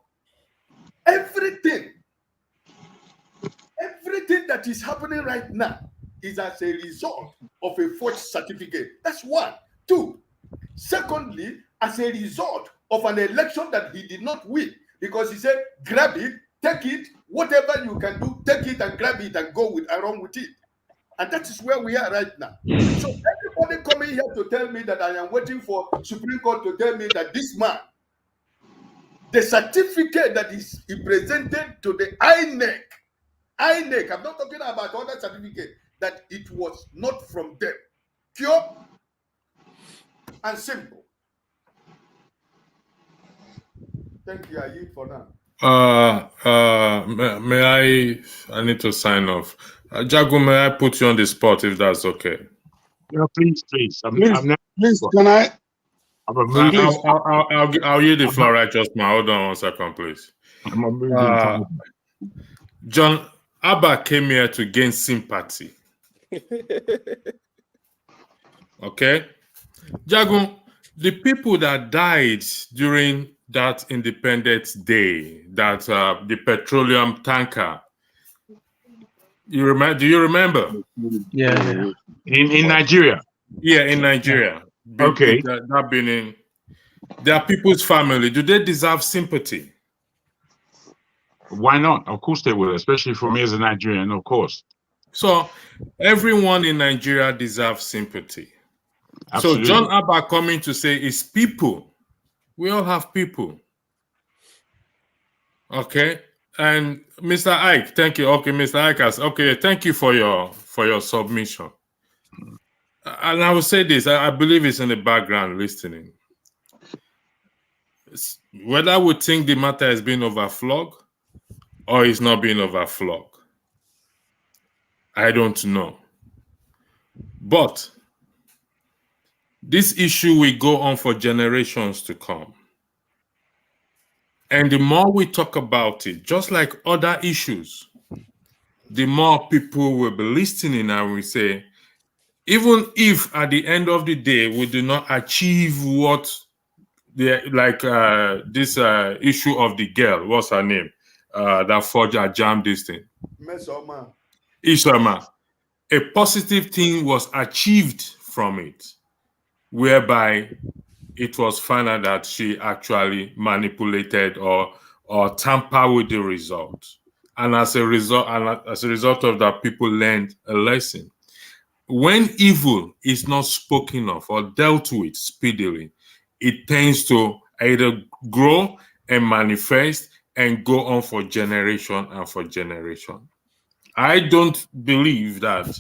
Speaker 16: Everything that is happening right now is as a result of a forged certificate. That's one. Two, secondly, as a result of an election that he did not win, because he said, grab it, take it, whatever you can do, take it and grab it and go along with it. And that is where we are right now. So everybody coming here to tell me that I am waiting for Supreme Court to tell me that this man, the certificate that is presented to the INEC, I'm not talking about other certificate, that it was not from them. Pure and simple. Thank you. I yield for now.
Speaker 7: May I need to sign off. Jagu, may I put you on the spot if that's okay?
Speaker 14: Yeah, please.
Speaker 2: Please, can I?
Speaker 7: I'll yield the floor right just now. Hold on 1 second, please. John Abba came here to gain sympathy. Okay? Jagu, the people that died during that Independence Day, that the petroleum tanker, do you remember?
Speaker 14: Yeah. In Nigeria?
Speaker 7: Yeah, in Nigeria.
Speaker 14: Okay.
Speaker 7: That being their people's family, do they deserve sympathy?
Speaker 14: Why not? Of course they will, especially for me as a Nigerian, of course.
Speaker 7: So everyone in Nigeria deserves sympathy.
Speaker 14: Absolutely.
Speaker 7: So John Abba coming to say it's people. We all have people. Okay. And Mr. Ike, thank you. Okay, Mr. Ike, okay, thank you for your submission. And I will say this, I believe it's in the background listening. Whether we think the matter is being overflogged or it's not being overflogged, I don't know. But this issue will go on for generations to come. And the more we talk about it, just like other issues, the more people will be listening and we say, even if at the end of the day we do not achieve what this issue of the girl, what's her name, that forged a jam this thing, Ishama, a positive thing was achieved from it, whereby it was found out that she actually manipulated or tampered with the result, and as a result of that, people learned a lesson. When evil is not spoken of or dealt with speedily, it tends to either grow and manifest and go on for generation and for generation. I don't believe that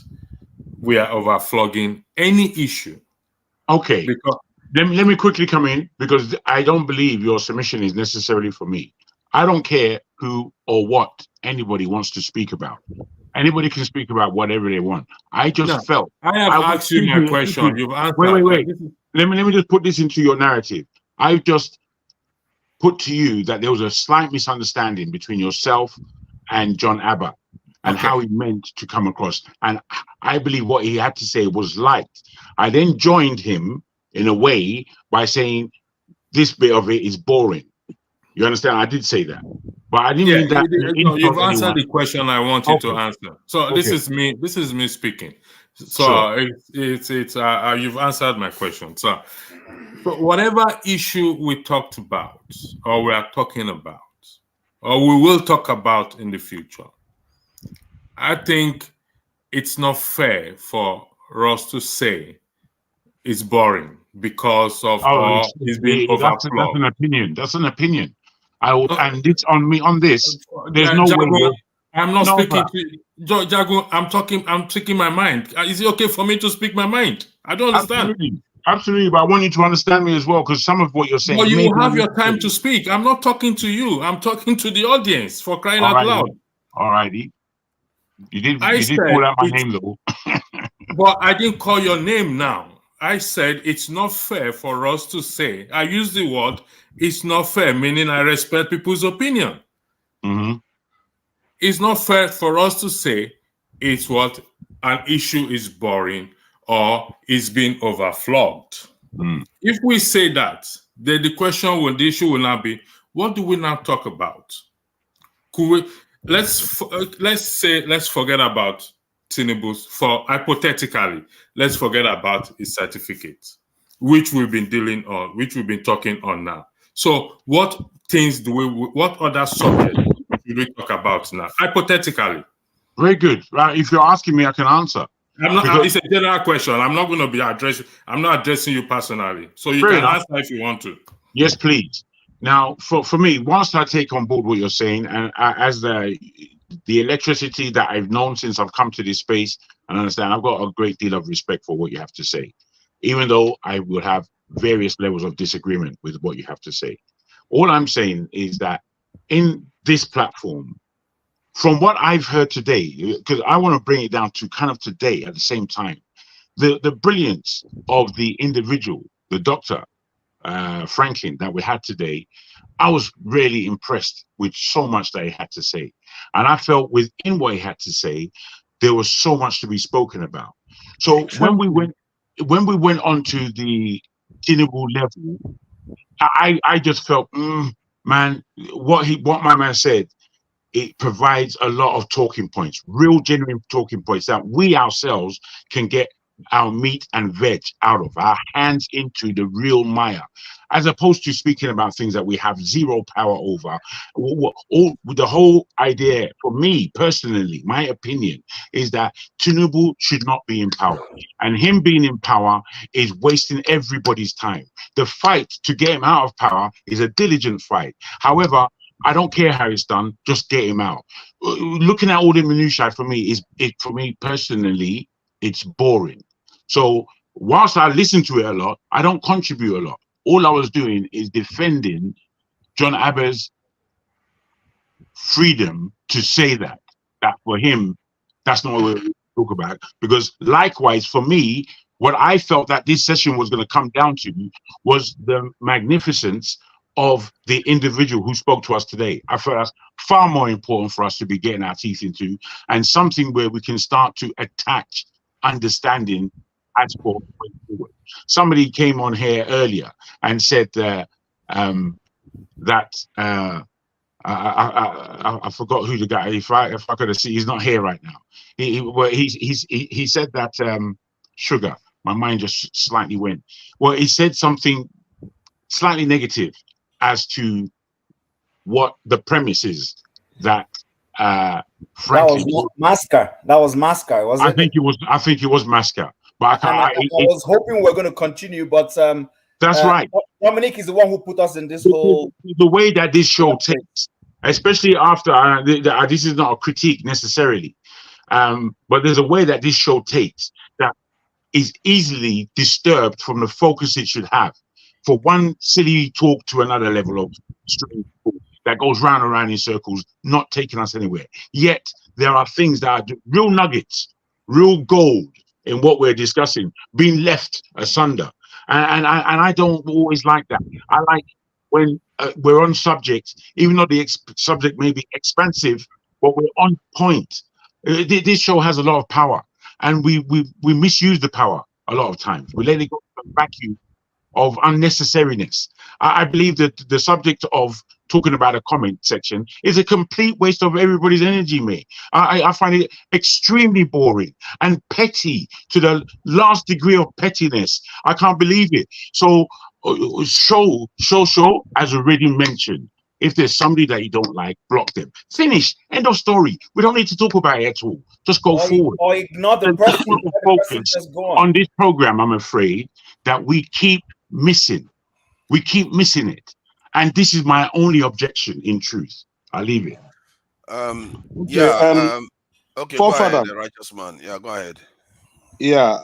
Speaker 7: we are overflogging any issue.
Speaker 14: Okay. Let me quickly come in, because I don't believe your submission is necessarily for me. I don't care who or what anybody wants to speak about. Anybody can speak about whatever they want. I just felt
Speaker 7: I have asked you my question. You've answered.
Speaker 14: Wait. Let me just put this into your narrative. I've just put to you that there was a slight misunderstanding between yourself and John Abba and how he meant to come across. And I believe what he had to say was light. I then joined him in a way by saying this bit of it is boring. You understand? I did say that, but I didn't mean that.
Speaker 7: You've answered the question I wanted to answer. So this is me. This is me speaking. So you've answered my question. So whatever issue we talked about, or we are talking about, or we will talk about in the future, I think it's not fair for us to say it's boring because of it's being overflowed.
Speaker 14: That's an opinion. That's an opinion. And this on me on this. There's no way.
Speaker 7: I'm not speaking to Jagu. I'm speaking my mind. Is it okay for me to speak my mind? I don't understand.
Speaker 14: Absolutely, but I want you to understand me as well, because some of what you're saying.
Speaker 7: Well, you will have your time to speak. I'm not talking to you. I'm talking to the audience, for crying out loud.
Speaker 14: All righty. You did call out my name though.
Speaker 7: But I didn't call your name now. I said it's not fair for us to say, I use the word, it's not fair, meaning I respect people's opinion.
Speaker 14: Mm-hmm.
Speaker 7: It's not fair for us to say it's what an issue is boring or is being overflogged. If we say that, then the issue will now be, what do we now talk about? Could we let's forget about Tinubu's, hypothetically, let's forget about his certificate, which we've been talking on now. So what other subjects should we talk about now? Hypothetically.
Speaker 14: Very good. Right. If you're asking me, I can answer.
Speaker 7: It's a general question. I'm not addressing you personally. So you can answer if you want to.
Speaker 14: Yes, please. Now, for me, whilst I take on board what you're saying, and as the electricity that I've known since I've come to this space and understand, I've got a great deal of respect for what you have to say, even though I will have various levels of disagreement with what you have to say. All I'm saying is that in this platform, from what I've heard today, because I want to bring it down to kind of today at the same time, the brilliance of the individual, the doctor, Franklyne, that we had today, I was really impressed with so much that he had to say. And I felt within what he had to say, there was so much to be spoken about. So when we went on to the Tinubu level, I just felt, man, what my man said, it provides a lot of talking points, real genuine talking points that we ourselves can get our meat and veg out of, our hands into the real mire, as opposed to speaking about things that we have zero power over. The whole idea, for me personally, my opinion is that Tinubu should not be in power, and him being in power is wasting everybody's time. The fight to get him out of power is a diligent fight. However, I don't care how it's done, just get him out. Looking at all the minutiae for me for me personally, it's boring. So whilst I listen to it a lot, I don't contribute a lot. All I was doing is defending John Abbas's freedom to say that for him, that's not what we talk about. Because likewise, for me, what I felt that this session was going to come down to was the magnificence of the individual who spoke to us today. I felt that's far more important for us to be getting our teeth into, and something where we can start to attach understanding as for forward. Somebody came on here earlier and said that I forgot who the guy. If I could have seen, he's not here right now. He said that sugar. My mind just slightly went. Well, he said something slightly negative as to what the premise is that Franklyne.
Speaker 10: That was Masca. That was Masca, wasn't it?
Speaker 14: I think it was Masca. But
Speaker 10: I was hoping we were going to continue, but
Speaker 14: that's right.
Speaker 10: Dominic is the one who put us in this whole.
Speaker 14: The way that this show takes, especially after this is not a critique necessarily, but there's a way that this show takes that is easily disturbed from the focus it should have. For one silly talk to another level of strange talk that goes round and round in circles, not taking us anywhere. Yet there are things that are real nuggets, real gold in what we're discussing, being left asunder. And I don't always like that. I like when we're on subject, even though the subject may be expansive, but we're on point. This show has a lot of power, and we misuse the power a lot of times. We let it go to the vacuum of unnecessariness. I believe that the subject of talking about a comment section is a complete waste of everybody's energy, mate. I find it extremely boring and petty to the last degree of pettiness. I can't believe it. So show, as already mentioned, if there's somebody that you don't like, block them. Finish. End of story. We don't need to talk about it at all. Just go forward.
Speaker 10: Or ignore the person.
Speaker 14: Focus on this program, I'm afraid, that we keep missing. We keep missing it. And this is my only objection, in truth. I'll leave it.
Speaker 2: Okay, go ahead,
Speaker 21: the righteous man. Yeah, go ahead.
Speaker 2: Yeah,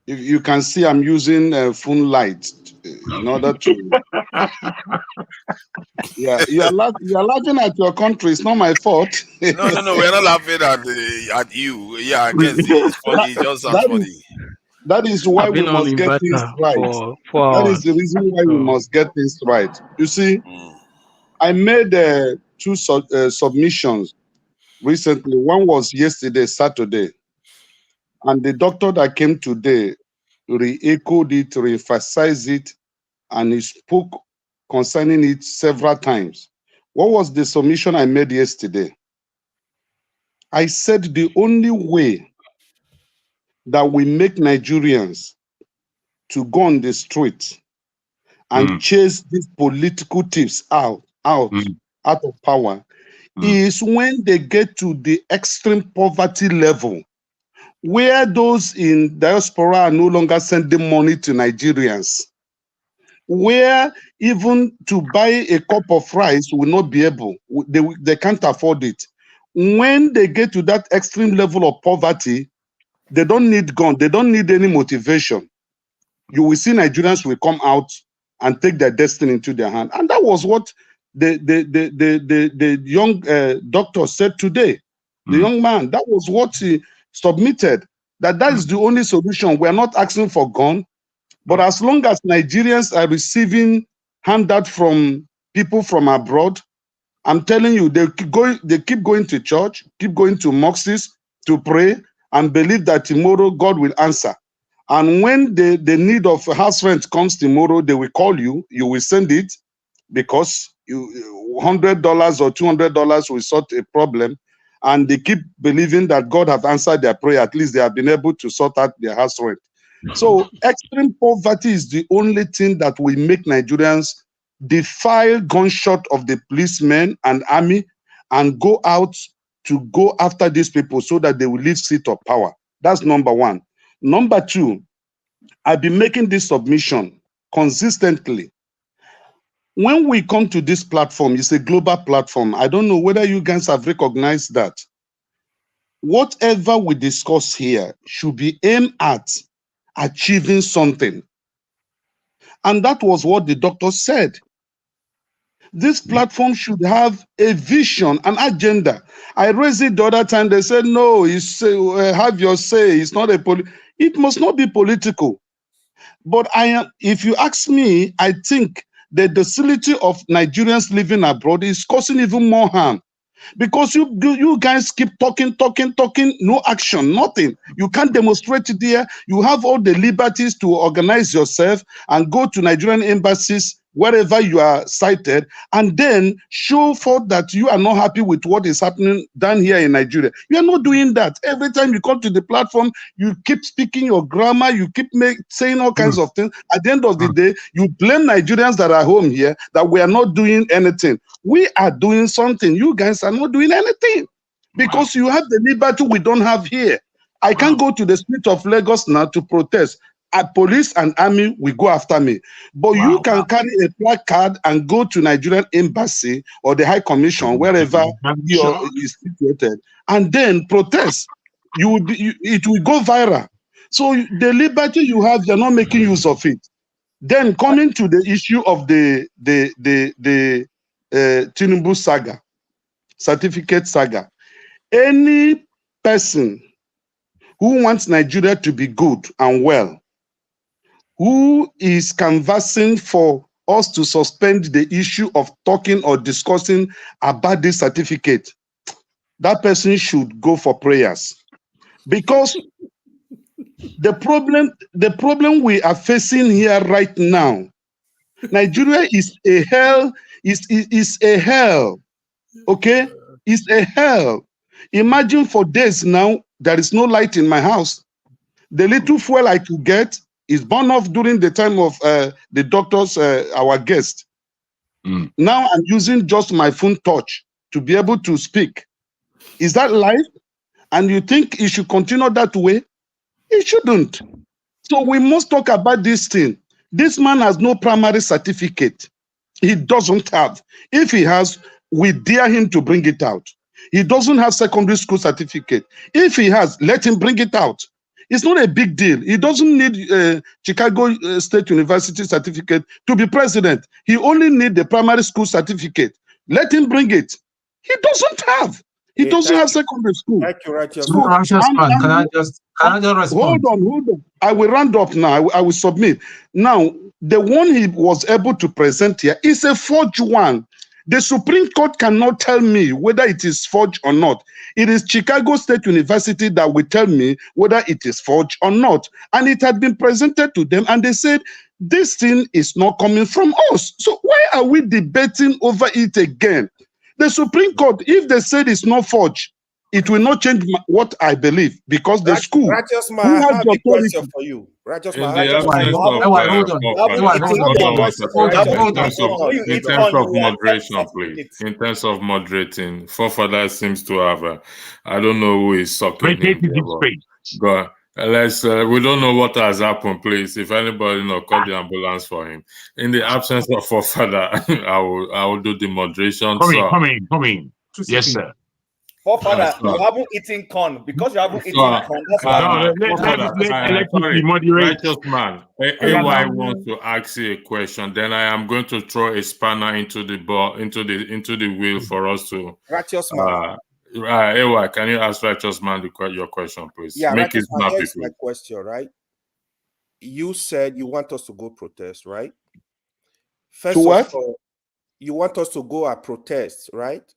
Speaker 2: if you can see, I'm using phone light in order to. Yeah, you're laughing at your country. It's not my fault.
Speaker 21: No, we're not laughing at you. Yeah, I can see it's funny. It just sounds funny.
Speaker 2: That is why
Speaker 20: I've
Speaker 2: we
Speaker 20: been on
Speaker 2: must get things
Speaker 20: inverter
Speaker 2: right.
Speaker 20: for
Speaker 2: That is the
Speaker 20: hours.
Speaker 2: reason why we
Speaker 20: So
Speaker 2: must get things right. You see, I made two submissions recently. One was yesterday, Saturday, and the doctor that came today re-echoed it, re-emphasized it, and he spoke concerning it several times. What was the submission I made yesterday? I said the only way that we make Nigerians to go on the street and chase these political thieves out of power is when they get to the extreme poverty level, where those in diaspora are no longer sending money to Nigerians, where even to buy a cup of rice will not be able, they can't afford it. When they get to that extreme level of poverty, they don't need gun, they don't need any motivation. You will see Nigerians will come out and take their destiny into their hand. And that was what the young doctor said today. The young man, that was what he submitted, that is the only solution. We are not asking for gun, but as long as Nigerians are receiving handout from people from abroad, I'm telling you, they keep going to church, keep going to mosques to pray and believe that tomorrow God will answer. And when the need of house rent comes tomorrow, they will call you, you will send it, because $100 or $200 will sort a problem. And they keep believing that God have answered their prayer. At least they have been able to sort out their house rent. So extreme poverty is the only thing that will make Nigerians defy gunshot of the policemen and army and go out to go after these people so that they will leave seat of power. That's number one. Number two, I've been making this submission consistently. When we come to this platform, it's a global platform. I don't know whether you guys have recognized that. Whatever we discuss here should be aimed at achieving something. And that was what the doctor said. This platform should have a vision, an agenda. I raised it the other time. They said, no, it's, have your say. It's not it must not be political. But if you ask me, I think the docility of Nigerians living abroad is causing even more harm. Because you guys keep talking, no action, nothing. You can't demonstrate it there. You have all the liberties to organize yourself and go to Nigerian embassies wherever you are cited, and then show forth that you are not happy with what is happening down here in Nigeria. You are not doing that. Every time you come to the platform, you keep speaking your grammar, you keep saying all kinds of things. At the end of the day, you blame Nigerians that are home here that we are not doing anything. We are doing something. You guys are not doing anything because you have the liberty we don't have here. I can't go to the street of Lagos now to protest. Police and army will go after me. But you can carry a placard and go to Nigerian embassy or the High Commission, wherever you is situated, and then protest. It will go viral. So the liberty you have, you're not making use of it. Then coming to the issue of the Tinubu saga, certificate saga. Any person who wants Nigeria to be good and well, who is canvassing for us to suspend the issue of talking or discussing about this certificate, that person should go for prayers. Because the problem we are facing here right now, Nigeria is a hell, is a hell, okay? It's a hell. Imagine for days now, there is no light in my house. The little fuel I could get is burned off during the time of the doctors, our guest. Now I'm using just my phone touch to be able to speak. Is that life? And you think it should continue that way? It shouldn't. So we must talk about this thing. This man has no primary certificate. He doesn't have. If he has, we dare him to bring it out. He doesn't have secondary school certificate. If he has, let him bring it out. It's not a big deal. He doesn't need Chicago State University certificate to be president. He only needs the primary school certificate. Let him bring it. He doesn't have. He doesn't have secondary school.
Speaker 4: Can Can I just respond?
Speaker 2: Hold on. I will round up now. I will submit. Now, the one he was able to present here is a forged one. The Supreme Court cannot tell me whether it is forged or not. It is Chicago State University that will tell me whether it is forged or not. And it had been presented to them, and they said, this thing is not coming from us. So why are we debating over it again? The Supreme Court, if they said it's not forged, it will not change what I believe, because the school
Speaker 8: Righteous man,
Speaker 2: who
Speaker 8: I
Speaker 2: has
Speaker 8: have
Speaker 2: the
Speaker 8: a question
Speaker 2: authority.
Speaker 8: for you. Righteous
Speaker 7: In
Speaker 8: man,
Speaker 7: the
Speaker 8: righteous man,
Speaker 7: absence
Speaker 8: you
Speaker 7: of
Speaker 8: haven't
Speaker 4: Hold
Speaker 8: eaten.
Speaker 4: on.
Speaker 8: You haven't eaten. Let me address it.
Speaker 7: in terms of moderation, please. In terms of moderating, Forefather seems to have I don't know who is sucking him there, but let's we don't know what has happened, please. If anybody call the ambulance for him. In the absence of Forefather, I will do the moderation.
Speaker 14: Come in. Yes, sir.
Speaker 10: Forefather, you haven't eaten corn. Because you haven't eaten corn, that's why.
Speaker 7: Sorry, righteous man. AY wants to ask you a question. Then I am going to throw a spanner into the ball, into the wheel for us to.
Speaker 8: Righteous man.
Speaker 7: AY, can you ask righteous man your question, please?
Speaker 8: Yeah,
Speaker 7: Make it
Speaker 8: righteous man.
Speaker 7: snappy,
Speaker 8: Here's my
Speaker 7: please.
Speaker 8: question, right? You said you want us to go protest, right? First of all, you want us to go and protest, right?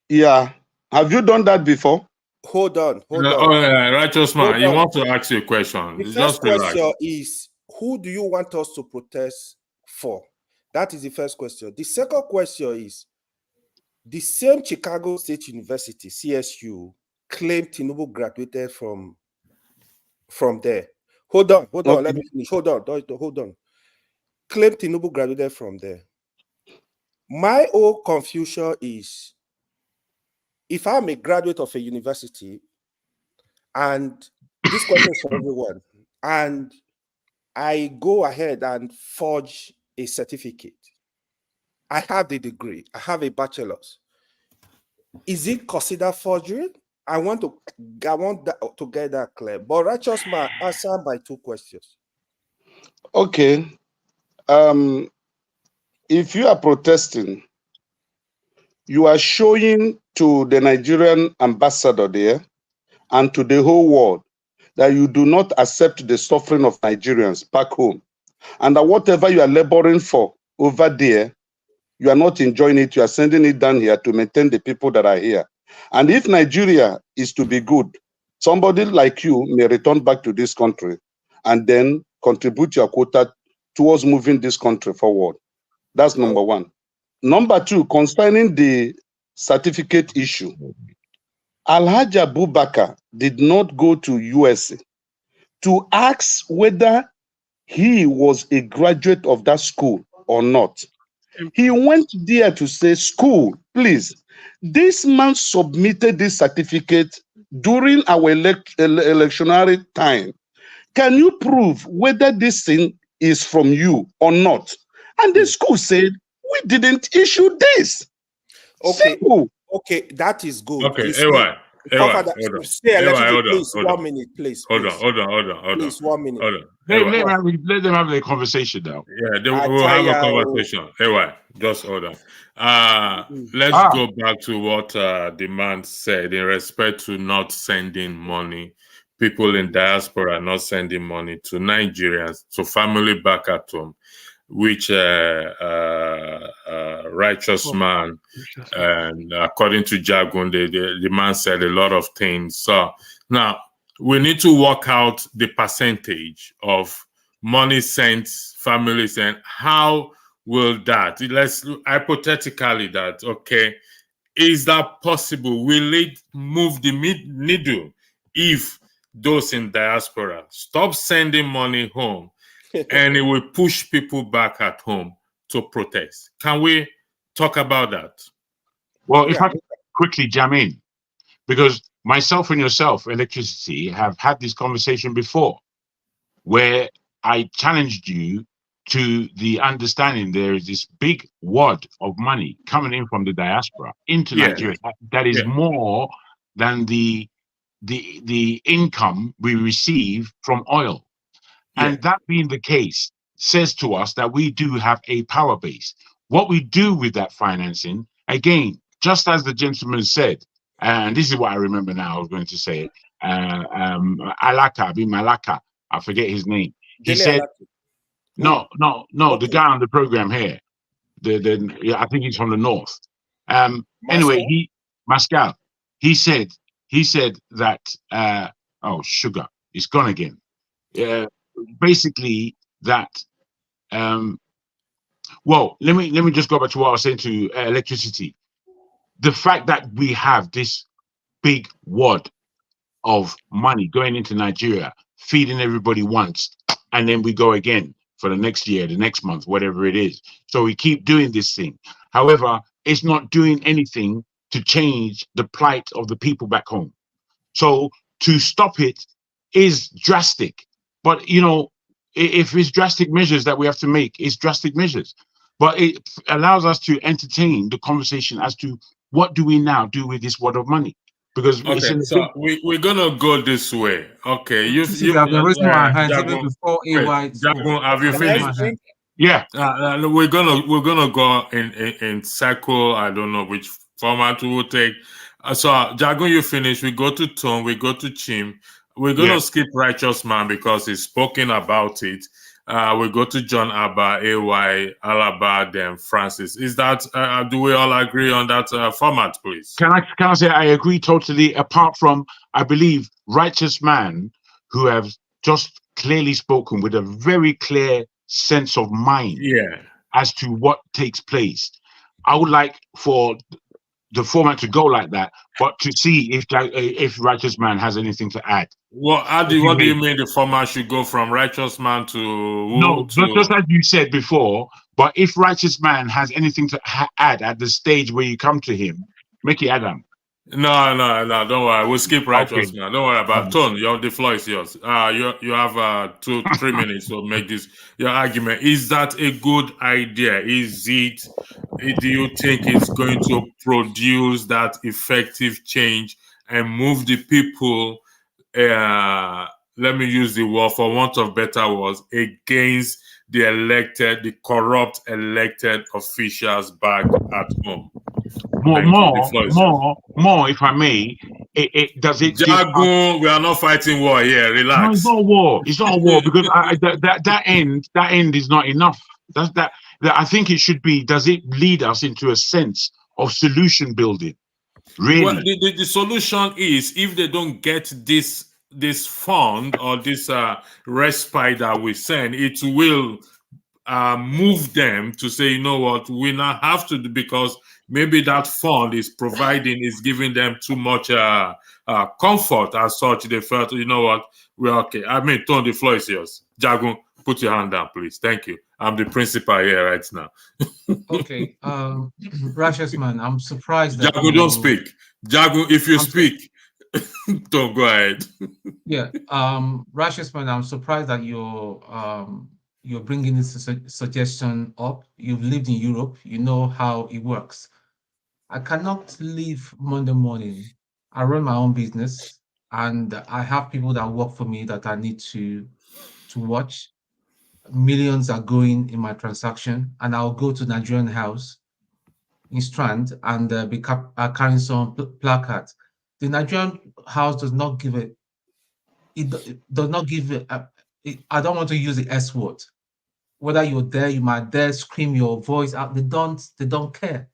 Speaker 2: Yeah. Have you done that before?
Speaker 8: Hold on.
Speaker 7: Righteous man, you want to ask you a question.
Speaker 8: The first question is, who do you want us to protest for? That is the first question. The second question is, the same Chicago State University, CSU, claimed Tinubu graduated from there. Hold on, let me finish. Hold on. Claimed Tinubu graduated from there. My whole confusion is, if I'm a graduate of a university, and this question is for everyone, and I go ahead and forge a certificate, I have the degree, I have a bachelor's. Is it considered forgery? I want to get that clear. But righteous man, answer my two questions.
Speaker 2: Okay. If you are protesting, you are showing to the Nigerian ambassador there and to the whole world that you do not accept the suffering of Nigerians back home, and that whatever you are laboring for over there, you are not enjoying it. You are sending it down here to maintain the people that are here. And if Nigeria is to be good, somebody like you may return back to this country and then contribute your quota towards moving this country forward. That's number one. Number two, concerning the certificate issue, Alhaji Abubakar did not go to USA to ask whether he was a graduate of that school or not. He went there to say, school, please, this man submitted this certificate during our electionary time. Can you prove whether this thing is from you or not? And the school said, we didn't issue this.
Speaker 8: Okay.
Speaker 2: Simple.
Speaker 8: Okay, that is good.
Speaker 7: Okay,
Speaker 8: Stay electricity, please. 1 minute, please.
Speaker 7: Hold on.
Speaker 8: Please, 1 minute.
Speaker 7: Hold on.
Speaker 14: Let them have their conversation now.
Speaker 7: Yeah, we'll have a conversation. Just hold on. Let's go back to what the man said in respect to not sending money. People in diaspora not sending money to Nigerians, to family back at home, which righteous man, and according to Jagun, the man said a lot of things. So now we need to work out the percentage of money sent, family sent. How will that? Let's hypothetically that, okay, is that possible? Will it move the needle if those in diaspora stop sending money home and it will push people back at home to protest? Can we talk about that?
Speaker 14: Well, if I could quickly jam in, because myself and yourself, Electricity, have had this conversation before, where I challenged you to the understanding there is this big wad of money coming in from the diaspora into Nigeria that is more than the income we receive from oil. And that being the case says to us that we do have a power base. What we do with that financing, again, just as the gentleman said, and this is what I remember now, I was going to say, Malaka, I forget his name. He
Speaker 17: Dele
Speaker 14: said,
Speaker 17: Alaki.
Speaker 14: no, the
Speaker 17: Okay.
Speaker 14: guy on the program here. I think he's from the north. Anyway,
Speaker 17: Mascal?
Speaker 14: Mascal, he said that sugar, it's gone again. Basically that well, let me just go back to what I was saying to electricity. The fact that we have this big wad of money going into Nigeria, feeding everybody once, and then we go again for the next year, the next month, whatever it is. So we keep doing this thing. However, it's not doing anything to change the plight of the people back home. So to stop it is drastic. But, if it's drastic measures that we have to make, it's drastic measures. But it allows us to entertain the conversation as to what do we now do with this wad of money? Because it's
Speaker 7: Okay, so we're gonna go this way. Okay, you
Speaker 4: I've been raising my hands even
Speaker 7: Jagun,
Speaker 4: before AY spoke.
Speaker 7: Jagun, have you
Speaker 4: I've raised my
Speaker 7: finished?
Speaker 4: hand.
Speaker 14: Yeah.
Speaker 7: We're gonna go in circle. I don't know which format we will take. So Jagun, you finish. We go to Tom. We go to Chim. We're gonna skip Righteous Man because he's spoken about it. We go to John Abba, AY, Alaba, then Francis. Is that do we all agree on that format, please?
Speaker 14: Can I say I agree totally, apart from, I believe, Righteous Man, who have just clearly spoken with a very clear sense of mind as to what takes place. I would like for the format to go like that, but to see if Righteous Man has anything to add.
Speaker 7: What do you mean the format should go from Righteous Man to who?
Speaker 14: No, just as you said before, but if Righteous Man has anything to add at the stage where you come to him, make it Adam.
Speaker 7: No, don't worry. We'll skip Righteous Man. Don't worry about it. Tone, the floor is yours. You have 2-3 minutes to make this your argument. Is that a good idea? Do you think it's going to produce that effective change and move the people, let me use the word for want of better words, against the corrupt elected officials back at home?
Speaker 14: More, if I may, does it
Speaker 7: Jagun, we are not fighting war here. Relax.
Speaker 14: No, it's not a war. It's not a war because that end is not enough. That I think it should be. Does it lead us into a sense of solution building? Really?
Speaker 7: Well, the solution is if they don't get this fund or this respite that we send, it will move them to say, you know what, we now have to do, because maybe that fund is giving them too much comfort as such. They felt, you know what, we're okay. I mean, Tone, the floor is yours. Jagun, put your hand down, please. Thank you. I'm the principal here right now.
Speaker 4: Okay. Righteous Man, I'm surprised that
Speaker 7: Jagun, don't speak. Jagun, if you speak, don't go ahead.
Speaker 4: Yeah. Righteous Man, I'm surprised that you're bringing this suggestion up. You've lived in Europe. You know how it works. I cannot leave Monday morning. I run my own business, and I have people that work for me that I need to watch. Millions are going in my transaction, and I'll go to Nigerian house in Strand and be carrying some placards. The Nigerian house does not give it. It does not give it. I don't want to use the S word. Whether you're there, you might dare scream your voice out. They don't care.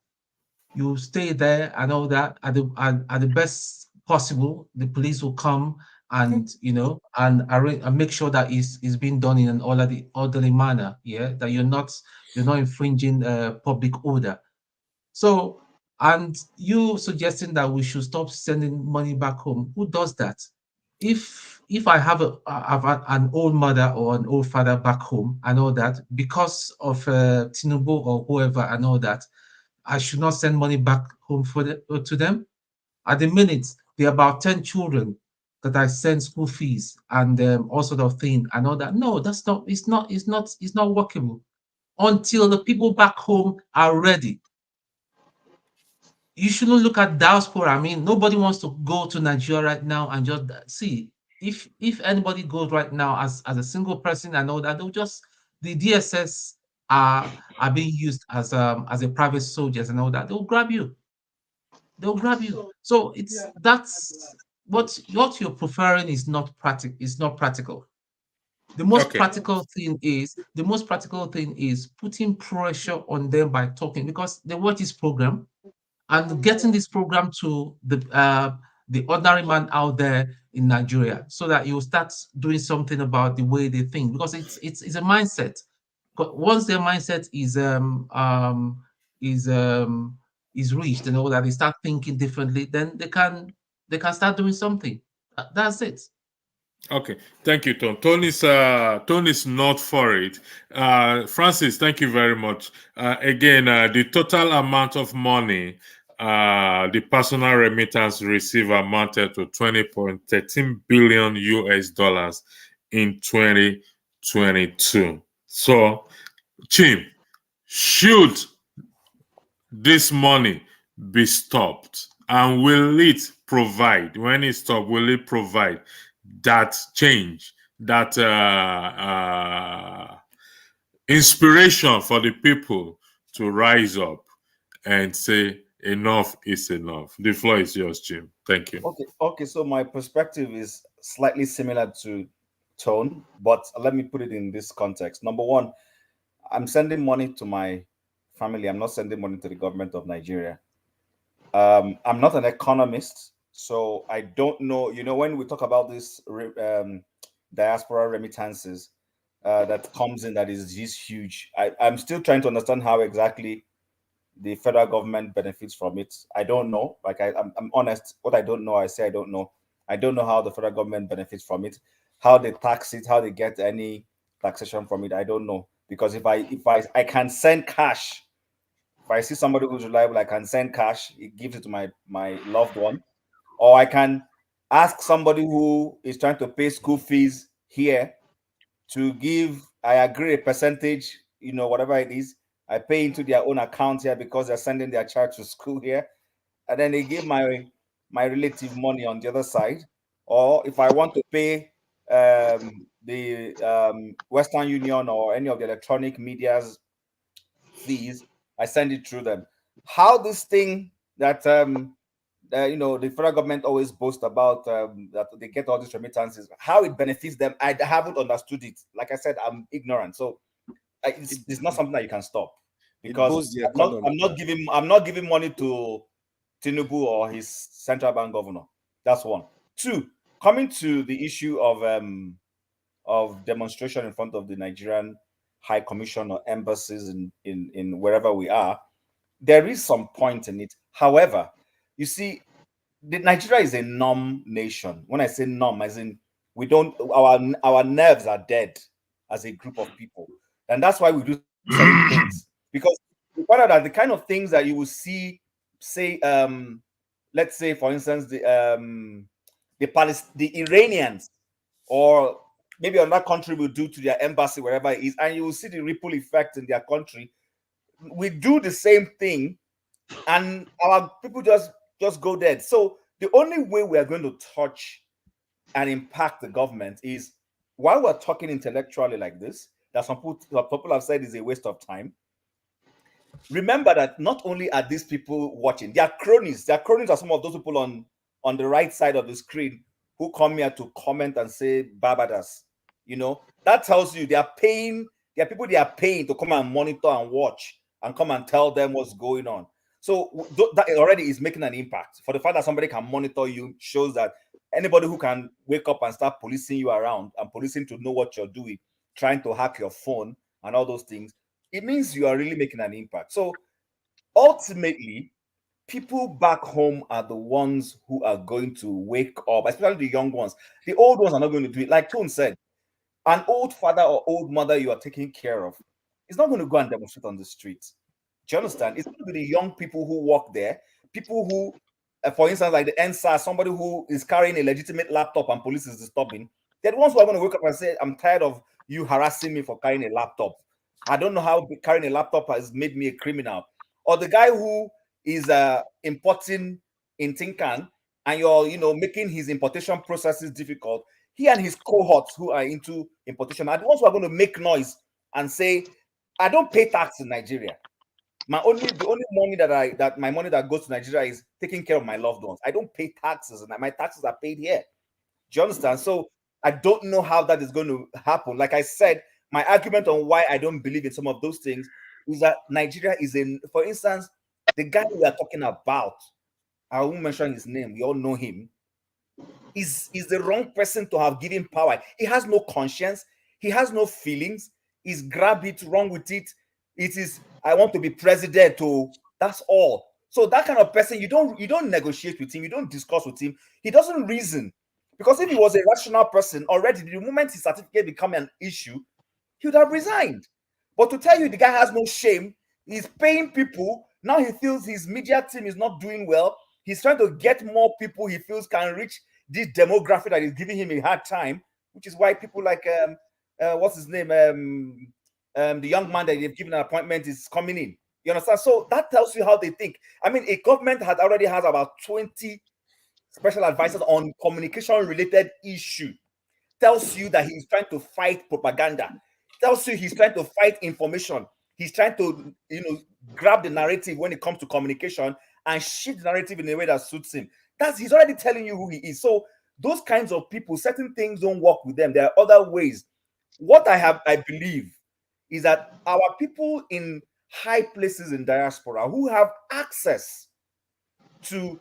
Speaker 4: You stay there and all that. At the best possible, the police will come and and make sure that is being done in an orderly manner. Yeah, that you're not infringing public order. So, and you suggesting that we should stop sending money back home. Who does that? If I have an old mother or an old father back home and all that, because of Tinubu or whoever and all that, I should not send money back home to them. At the minute, there are about 10 children that I send school fees and all sort of thing and all that. No, that's not. It's not workable until the people back home are ready. You shouldn't look at diaspora. I mean, nobody wants to go to Nigeria right now and just see. If anybody goes right now as a single person and all that, they'll just the DSS are being used as a private soldiers and all that. They'll grab you. So that's what you're preferring is not practical. The most practical thing is putting pressure on them by talking, because they watch this program and getting this program to the ordinary man out there in Nigeria, so that you start doing something about the way they think, because it's a mindset. Once their mindset is reached and all that, they start thinking differently, then they can start doing something. That's it.
Speaker 7: Okay, thank you, Tom. Tony's not for it. Francis, thank you very much. Again, the total amount of money the personal remittance receive amounted to 20.13 billion US dollars in 2022. So, Chim, should this money be stopped, and will it provide, when it stopped, will it provide that change, that inspiration for the people to rise up and say enough is enough? The floor is yours, Jim. Thank you.
Speaker 10: Okay. So my perspective is slightly similar to Tone, but let me put it in this context. Number one, I'm sending money to my family. I'm not sending money to the government of Nigeria. I'm not an economist, so I don't know. When we talk about this diaspora remittances that comes in, that is just huge. I'm still trying to understand how exactly the federal government benefits from it. I don't know. Like I'm honest. What I don't know, I say I don't know. I don't know how the federal government benefits from it, how they tax it, how they get any taxation from it. I don't know, because if I can send cash. If I see somebody who's reliable, I can send cash. It gives it to my loved one, or I can ask somebody who is trying to pay school fees here to give. I agree a percentage, whatever it is, I pay into their own account here because they're sending their child to school here, and then they give my relative money on the other side. Or if I want to pay the Western Union or any of the electronic media's fees, I send it through them. How this thing that the federal government always boasts about, that they get all these remittances, how it benefits them, I haven't understood it. Like I said, I'm ignorant, so it's not something that you can stop, because I'm not giving money to Tinubu or his central bank governor. That's one. Two, coming to the issue of demonstration in front of the Nigerian High Commission or embassies in wherever we are, there is some point in it. However, you see, Nigeria is a numb nation. When I say numb, as in our nerves are dead as a group of people, and that's why we do certain things. Because we find out that the kind of things that you will see, say, let's say, for instance, the Iranians or maybe another country will do to their embassy wherever it is, and you will see the ripple effect in their country. We do the same thing, and our people just go dead. So the only way we are going to touch and impact the government is while we're talking intellectually like this, that some people have said is a waste of time. Remember that not only are these people watching, they are cronies. Their cronies are some of those people on the right side of the screen who come here to comment and say babadas. That tells you they are paying. There are people they are paying to come and monitor and watch and come and tell them what's going on. So that already is making an impact. For the fact that somebody can monitor you shows that anybody who can wake up and start policing you around and policing to know what you're doing, trying to hack your phone and all those things, it means you are really making an impact. So ultimately, people back home are the ones who are going to wake up, especially the young ones. The old ones are not going to do it. Like Tone said, an old father or old mother you are taking care of is not going to go and demonstrate on the streets. Do you understand? It's going to be the young people who walk there, people who, for instance, like the NSAS, somebody who is carrying a legitimate laptop and police is disturbing. They're the ones who are going to wake up and say, I'm tired of you harassing me for carrying a laptop. I don't know how carrying a laptop has made me a criminal. Or the guy who is importing in Tinkan and you're making his importation processes difficult. He and his cohorts who are into importation are the ones who are going to make noise and say, I don't pay tax in Nigeria. The only money that my money that goes to Nigeria is taking care of my loved ones. I don't pay taxes, and my taxes are paid here. Do you understand? So I don't know how that is going to happen. Like I said, my argument on why I don't believe in some of those things is that Nigeria is for instance, the guy we are talking about, I won't mention his name, we all know him, is the wrong person to have given power. He has no conscience, he has no feelings, he's grabbed it, wrong with it. It is, I want to be president, that's all. So that kind of person, you don't negotiate with him, you don't discuss with him, he doesn't reason. Because if he was a rational person, already the moment his certificate become an issue, he would have resigned. But to tell you the guy has no shame, he's paying people, now he feels his media team is not doing well, he's trying to get more people he feels can reach this demographic that is giving him a hard time, which is why people like what's his name, the young man that they've given an appointment is coming in. You understand? So that tells you how they think. I mean, a government already has about 20 special advisors on communication related issue. Tells you that he's trying to fight propaganda. Tells you he's trying to fight information. He's trying to, grab the narrative when it comes to communication and shift the narrative in a way that suits him. He's already telling you who he is. So those kinds of people, certain things don't work with them. There are other ways. What I believe is that our people in high places in diaspora who have access to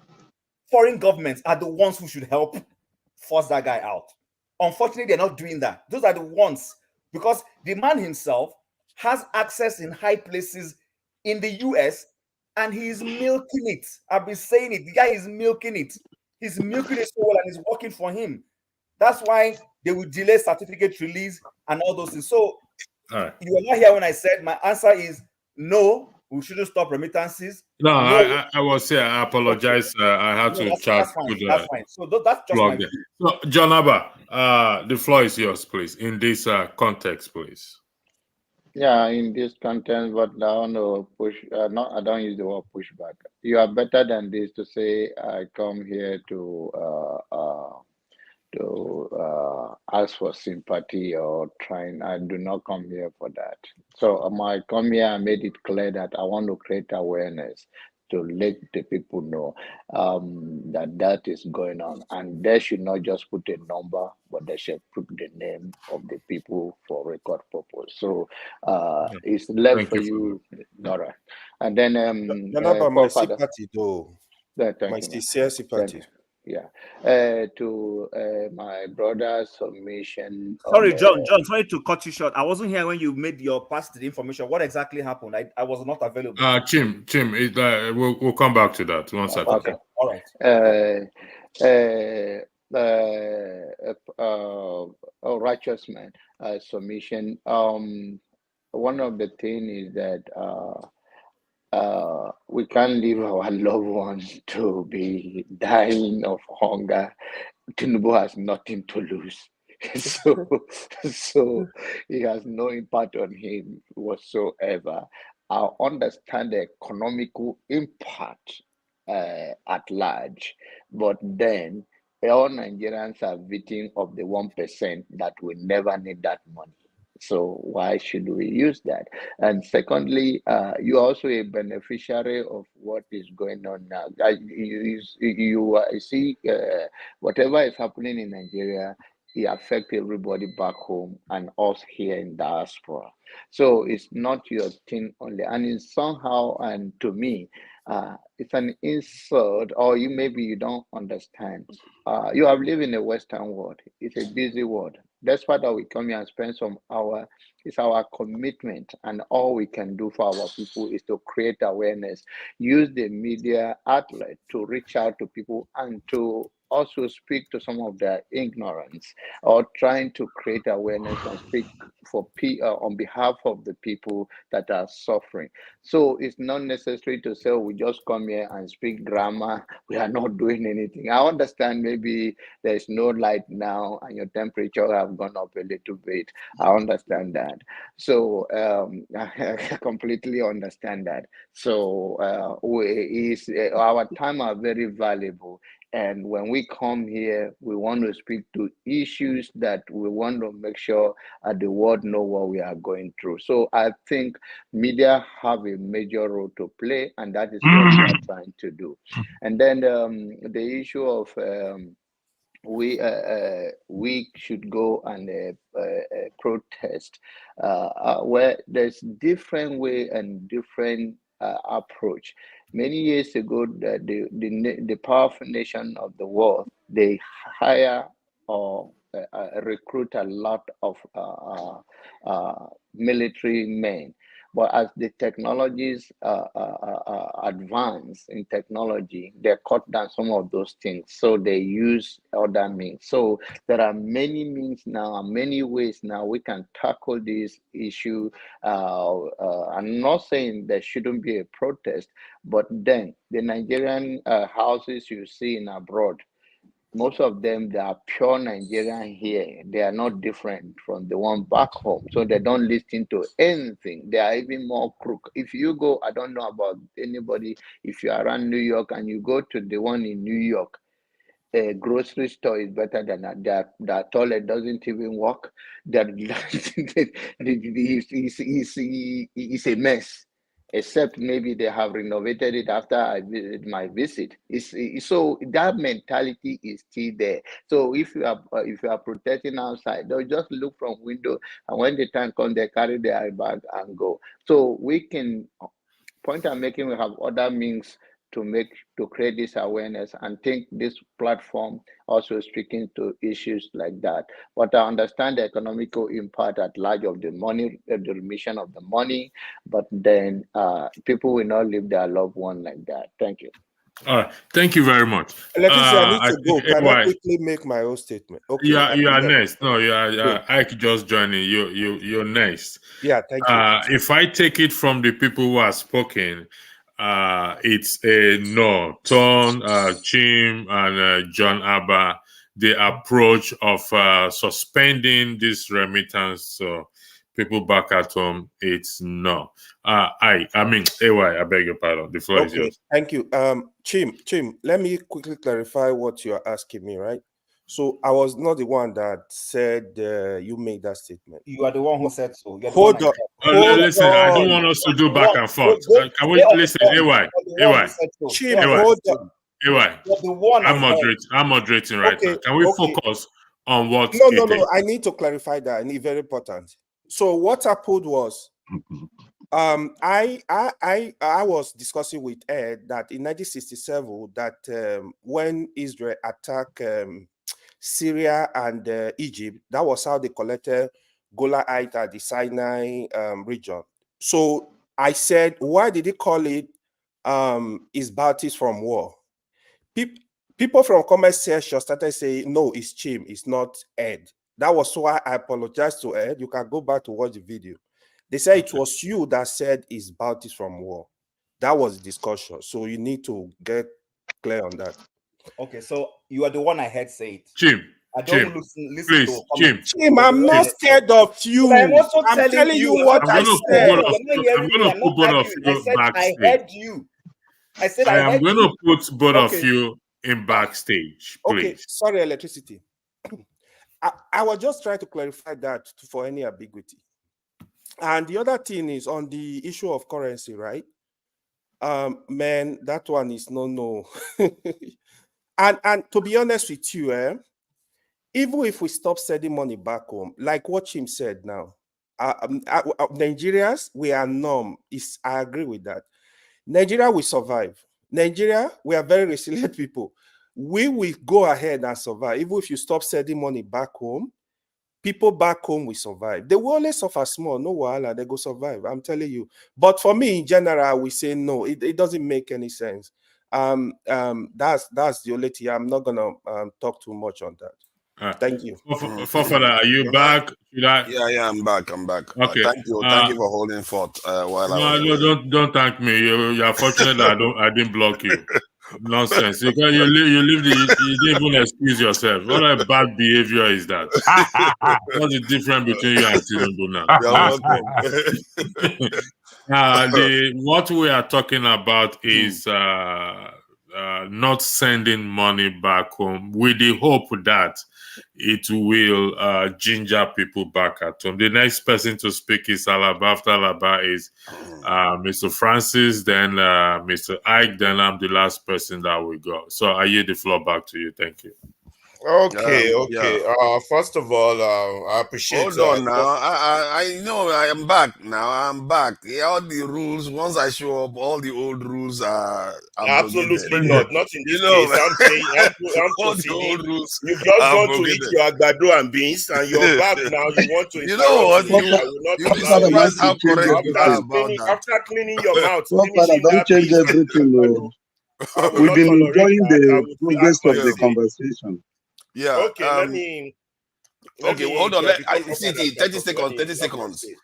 Speaker 10: foreign governments are the ones who should help force that guy out. Unfortunately, they're not doing that. Those are the ones, because the man himself has access in high places in the US and he's milking it. I've been saying it. The guy is milking it. He's milking it so well and it's working for him. That's why they will delay certificate release and all those things. So you were not here when I said my answer is no, we shouldn't stop remittances.
Speaker 7: No, I was here. I apologize. I had to chat.
Speaker 10: That's fine. So that's just my view.
Speaker 7: So, John Abba, the floor is yours, please, in this context, please.
Speaker 9: Yeah, in this content, but I want to push. I don't use the word pushback. You are better than this to say I come here to ask for sympathy or trying. I do not come here for that. So I come here, I made it clear that I want to create awareness to let the people know that is going on, and they should not just put a number, but they should put the name of the people for record purpose. So it's left for you. All right, and then
Speaker 8: my sympathy though. My sincere sympathy.
Speaker 9: Yeah, to my brother's submission.
Speaker 10: Sorry, John, sorry to cut you short. I wasn't here when you made your passed the information. What exactly happened? I was not available.
Speaker 7: Chim, we'll come back to that. One second.
Speaker 9: Okay. All right. Righteous man submission. One of the things is that we can't leave our loved ones to be dying of hunger. Tinubu has nothing to lose. so it has no impact on him whatsoever. I understand the economical impact at large, but then all Nigerians are victims of the 1% that will never need that money. So why should we use that? And secondly, you're also a beneficiary of what is going on now. You see, whatever is happening in Nigeria, it affects everybody back home and us here in diaspora. So it's not your thing only. And it's somehow, and to me, it's an insult, or maybe you don't understand. You have lived in a Western world. It's a busy world. That's why we come here and spend some hour. It's our commitment, and all we can do for our people is to create awareness, use the media outlet to reach out to people and to also speak to some of their ignorance, or trying to create awareness and speak for on behalf of the people that are suffering. So it's not necessary to say, we just come here and speak grammar. We are not doing anything. I understand maybe there's no light now and your temperature have gone up a little bit. I understand that. So I completely understand that. So our time are very valuable. And when we come here, we want to speak to issues that we want to make sure the world know what we are going through. So I think media have a major role to play, and that is what we are trying to do. And then the issue of we should go and protest where there's different way and different approach. Many years ago, the powerful nation of the world, they hire or recruit a lot of military men. But as the technologies advance in technology, they cut down some of those things. So they use other means. So there are many means now, many ways now we can tackle this issue. I'm not saying there shouldn't be a protest, but then the Nigerian houses you see in abroad, most of them, they are pure Nigerian here. They are not different from the one back home. So they don't listen to anything. They are even more crook. If you go, I don't know about anybody, if you are around New York and you go to the one in New York, a grocery store is better than that. Their toilet doesn't even work. It's a mess. Except maybe they have renovated it after my visit. So that mentality is still there. So if you are protecting outside, they'll just look from window, and when the time comes, they carry their bag and go. So we can, point I'm making, we have other means to create this awareness, and think this platform also speaking to issues like that. But I understand the economical impact at large of the money, the remission of the money, but then people will not leave their loved one like that. Thank you.
Speaker 19: All right, thank you very much.
Speaker 8: Electricity, I need to go. Can I quickly make my own statement? Okay.
Speaker 19: You are next. No, you are. I could just join in. You're next.
Speaker 8: Yeah, thank you.
Speaker 19: If I take it from the people who have spoken, it's a no. Ton, Chim, and John Abba, the approach of suspending this remittance, so people back at home, it's no. I mean, AY, I beg your pardon. The floor is yours.
Speaker 8: Thank you. Chim, let me quickly clarify what you're asking me, right? So I was not the one that said you made that statement.
Speaker 10: You are the one who said so.
Speaker 8: Hold on.
Speaker 19: Listen, I don't want us to do back and forth. Can we listen? AY.
Speaker 8: Chim, hold on.
Speaker 19: AY. I'm moderating right now. Can we focus on what?
Speaker 8: No. I need to clarify that, and it's very important. So what happened was, I was discussing with Ed that in 1967, that when Israel attacked Syria and Egypt, that was how they collected Golahite at the Sinai region. So I said, why did they call it Isbaltis from war? People from comment section started saying, no, it's Chim, it's not Ed. That was why I apologized to Ed. You can go back to watch the video. They said it was you that said Isbaltis from war. That was the discussion. So you need to get clear on that.
Speaker 10: Okay, so you are the one I heard say it.
Speaker 19: Chim,
Speaker 10: I don't listen
Speaker 19: please,
Speaker 10: to
Speaker 8: Chim, I'm not scared of you.
Speaker 10: But I'm also
Speaker 8: telling you what I said.
Speaker 19: I'm going to put both of you backstage.
Speaker 10: I heard you. I said
Speaker 19: I am going to put both of you in backstage, please.
Speaker 8: Okay, sorry, Electricity. I was just trying to clarify that for any ambiguity. And the other thing is on the issue of currency, right? Man, that one is no. and to be honest with you, even if we stop sending money back home, like what Chim said now, Nigerians, we are numb. I agree with that. Nigeria will survive. Nigeria, we are very resilient people. We will go ahead and survive. Even if you stop sending money back home, people back home will survive. They will only suffer small, no wahala, they go survive. I'm telling you. But for me, in general, we say no. It doesn't make any sense. That's the only thing. I'm not gonna talk too much on that. Thank you.
Speaker 19: Father, are you back?
Speaker 21: Yeah, I'm back.
Speaker 19: Okay.
Speaker 21: Thank you for holding forth
Speaker 19: don't thank me. You're fortunate that I didn't block you. Nonsense. You didn't even excuse yourself. What a bad behavior is that? What's the difference between you and Tinubu now? What we are talking about is not sending money back home with the hope that it will ginger people back at home. The next person to speak is Alaba. After Alaba is Mr. Francis, then Mr. Ike, then I'm the last person that will go. So I yield the floor back to you. Thank you.
Speaker 13: Okay,
Speaker 21: Yeah.
Speaker 13: first of all, I appreciate.
Speaker 21: Hold on now. I know I am back now. I'm back. Yeah, all the rules. Once I show up, all the old rules are abrogated.
Speaker 13: Absolutely not. Not in this
Speaker 21: You know,
Speaker 13: case. I'm saying, I'm
Speaker 21: all the
Speaker 13: proceeding.
Speaker 21: old rules
Speaker 13: You've just
Speaker 21: are
Speaker 13: gone to eat
Speaker 21: abrogated.
Speaker 13: your agbado and beans, and you're back now. You want to
Speaker 21: You know what?
Speaker 13: interrupt me. I will not
Speaker 21: You'll be
Speaker 13: allow
Speaker 21: surprised
Speaker 13: it.
Speaker 21: how correct you are about that.
Speaker 13: After cleaning your mouth,
Speaker 2: Godfather,
Speaker 13: finishing
Speaker 2: don't
Speaker 13: that
Speaker 2: change
Speaker 13: beans and
Speaker 2: everything.
Speaker 13: agbado, I will
Speaker 2: We've
Speaker 13: not
Speaker 2: been
Speaker 13: tolerate
Speaker 2: enjoying
Speaker 13: that. I
Speaker 2: the
Speaker 13: will
Speaker 2: progress
Speaker 13: add my
Speaker 2: of the
Speaker 13: say.
Speaker 2: conversation.
Speaker 21: Yeah.
Speaker 13: Okay, let me
Speaker 21: Okay, well, hold on.
Speaker 13: before
Speaker 21: See,
Speaker 13: Godfather
Speaker 21: 30
Speaker 13: starts off,
Speaker 21: seconds.
Speaker 13: let
Speaker 21: 30
Speaker 13: me have my
Speaker 21: seconds.
Speaker 13: say.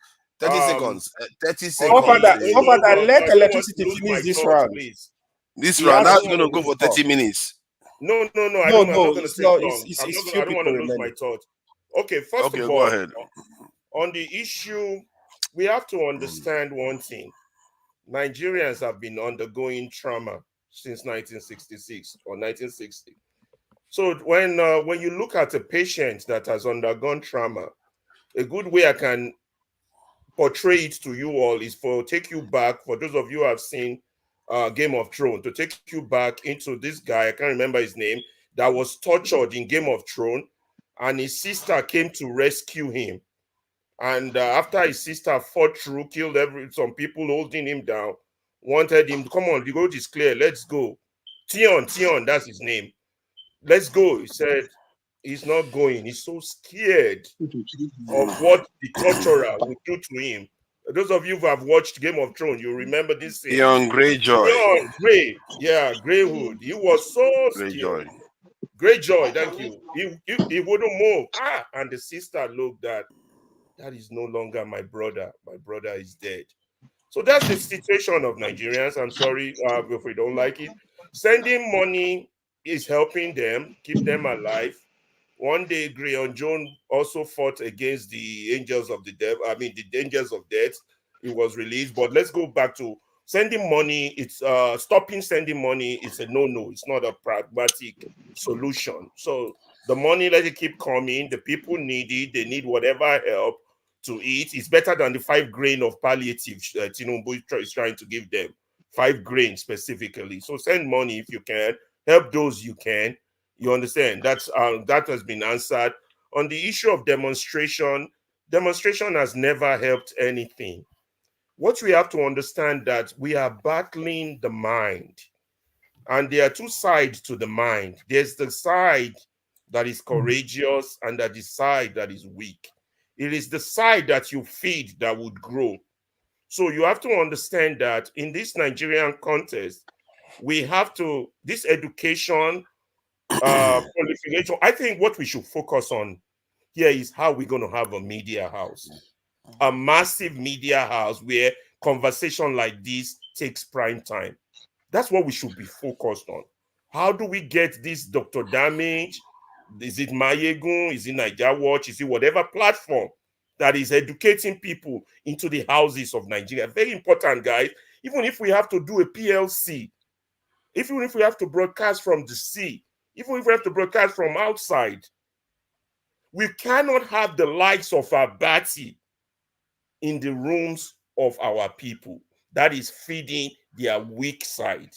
Speaker 21: 30 seconds. 30
Speaker 13: On
Speaker 21: seconds.
Speaker 13: the hold on,
Speaker 10: let
Speaker 13: I don't want
Speaker 10: electricity
Speaker 13: to lose
Speaker 10: finish
Speaker 13: my
Speaker 10: this
Speaker 13: thoughts,
Speaker 10: round.
Speaker 13: please.
Speaker 21: This
Speaker 10: He
Speaker 21: round,
Speaker 10: has
Speaker 21: that's
Speaker 10: more
Speaker 21: going to go
Speaker 10: to
Speaker 21: for
Speaker 10: talk.
Speaker 21: 30 minutes.
Speaker 13: No, I
Speaker 10: No,
Speaker 13: don't. I'm
Speaker 10: no,
Speaker 13: not going to
Speaker 10: it's
Speaker 13: take
Speaker 10: not.
Speaker 13: long.
Speaker 10: It's
Speaker 13: I
Speaker 10: few
Speaker 13: don't want to
Speaker 10: people
Speaker 13: lose my
Speaker 10: remaining.
Speaker 13: thought. Okay, first
Speaker 21: Okay,
Speaker 13: of
Speaker 21: go
Speaker 13: all,
Speaker 21: ahead.
Speaker 13: on the issue, we have to understand one thing. Nigerians have been undergoing trauma since 1966 or 1960. So when you look at a patient that has undergone trauma, a good way I can portray it to you all is take you back, for those of you who have seen Game of Thrones, to take you back into this guy, I can't remember his name, that was tortured in Game of Thrones, and his sister came to rescue him. And after his sister fought through, killed some people holding him down, wanted him, come on, the road is clear, let's go. Tion, that's his name. Let's go. He said he's not going. He's so scared of what the torturer would do to him. Those of you who have watched Game of Thrones, you remember this scene.
Speaker 21: Young Greyjoy.
Speaker 13: Young Grey, yeah, Greywood. He was so
Speaker 21: Greyjoy.
Speaker 13: scared. Greyjoy, thank you. He wouldn't move. And the sister looked at, that is no longer my brother. My brother is dead. So that's the situation of Nigerians. I'm sorry if we don't like it. Sending money is helping them, keep them alive. One day, Greon Jones also fought against the angels of the devil. I mean, the angels of death. It was released. But let's go back to sending money. It's stopping sending money. It's a no-no. It's not a pragmatic solution. So the money, let it keep coming. The people need it. They need whatever help to eat. It's better than the 5 grain of palliative Tinubu is trying to give them. 5 grain specifically. So send money if you can. Help those you can. You understand? That has been answered. On the issue of demonstration has never helped anything. What we have to understand that we are battling the mind. And there are 2 sides to the mind. There's the side that is courageous and that the side that is weak. It is the side that you feed that would grow. So you have to understand that in this Nigerian context, we have to, this education, proliferation, I think what we should focus on here is how we're going to have a media house, a massive media house where conversation like this takes prime time. That's what we should be focused on. How do we get this Dr. Damage? Is it Mayegun? Is it Niger Watch? Is it whatever platform that is educating people into the houses of Nigeria? Very important, guys. Even if we have to do a PLC, even if we have to broadcast from the sea, even if we have to broadcast from outside, we cannot have the likes of Abati in the rooms of our people. That is feeding their weak side.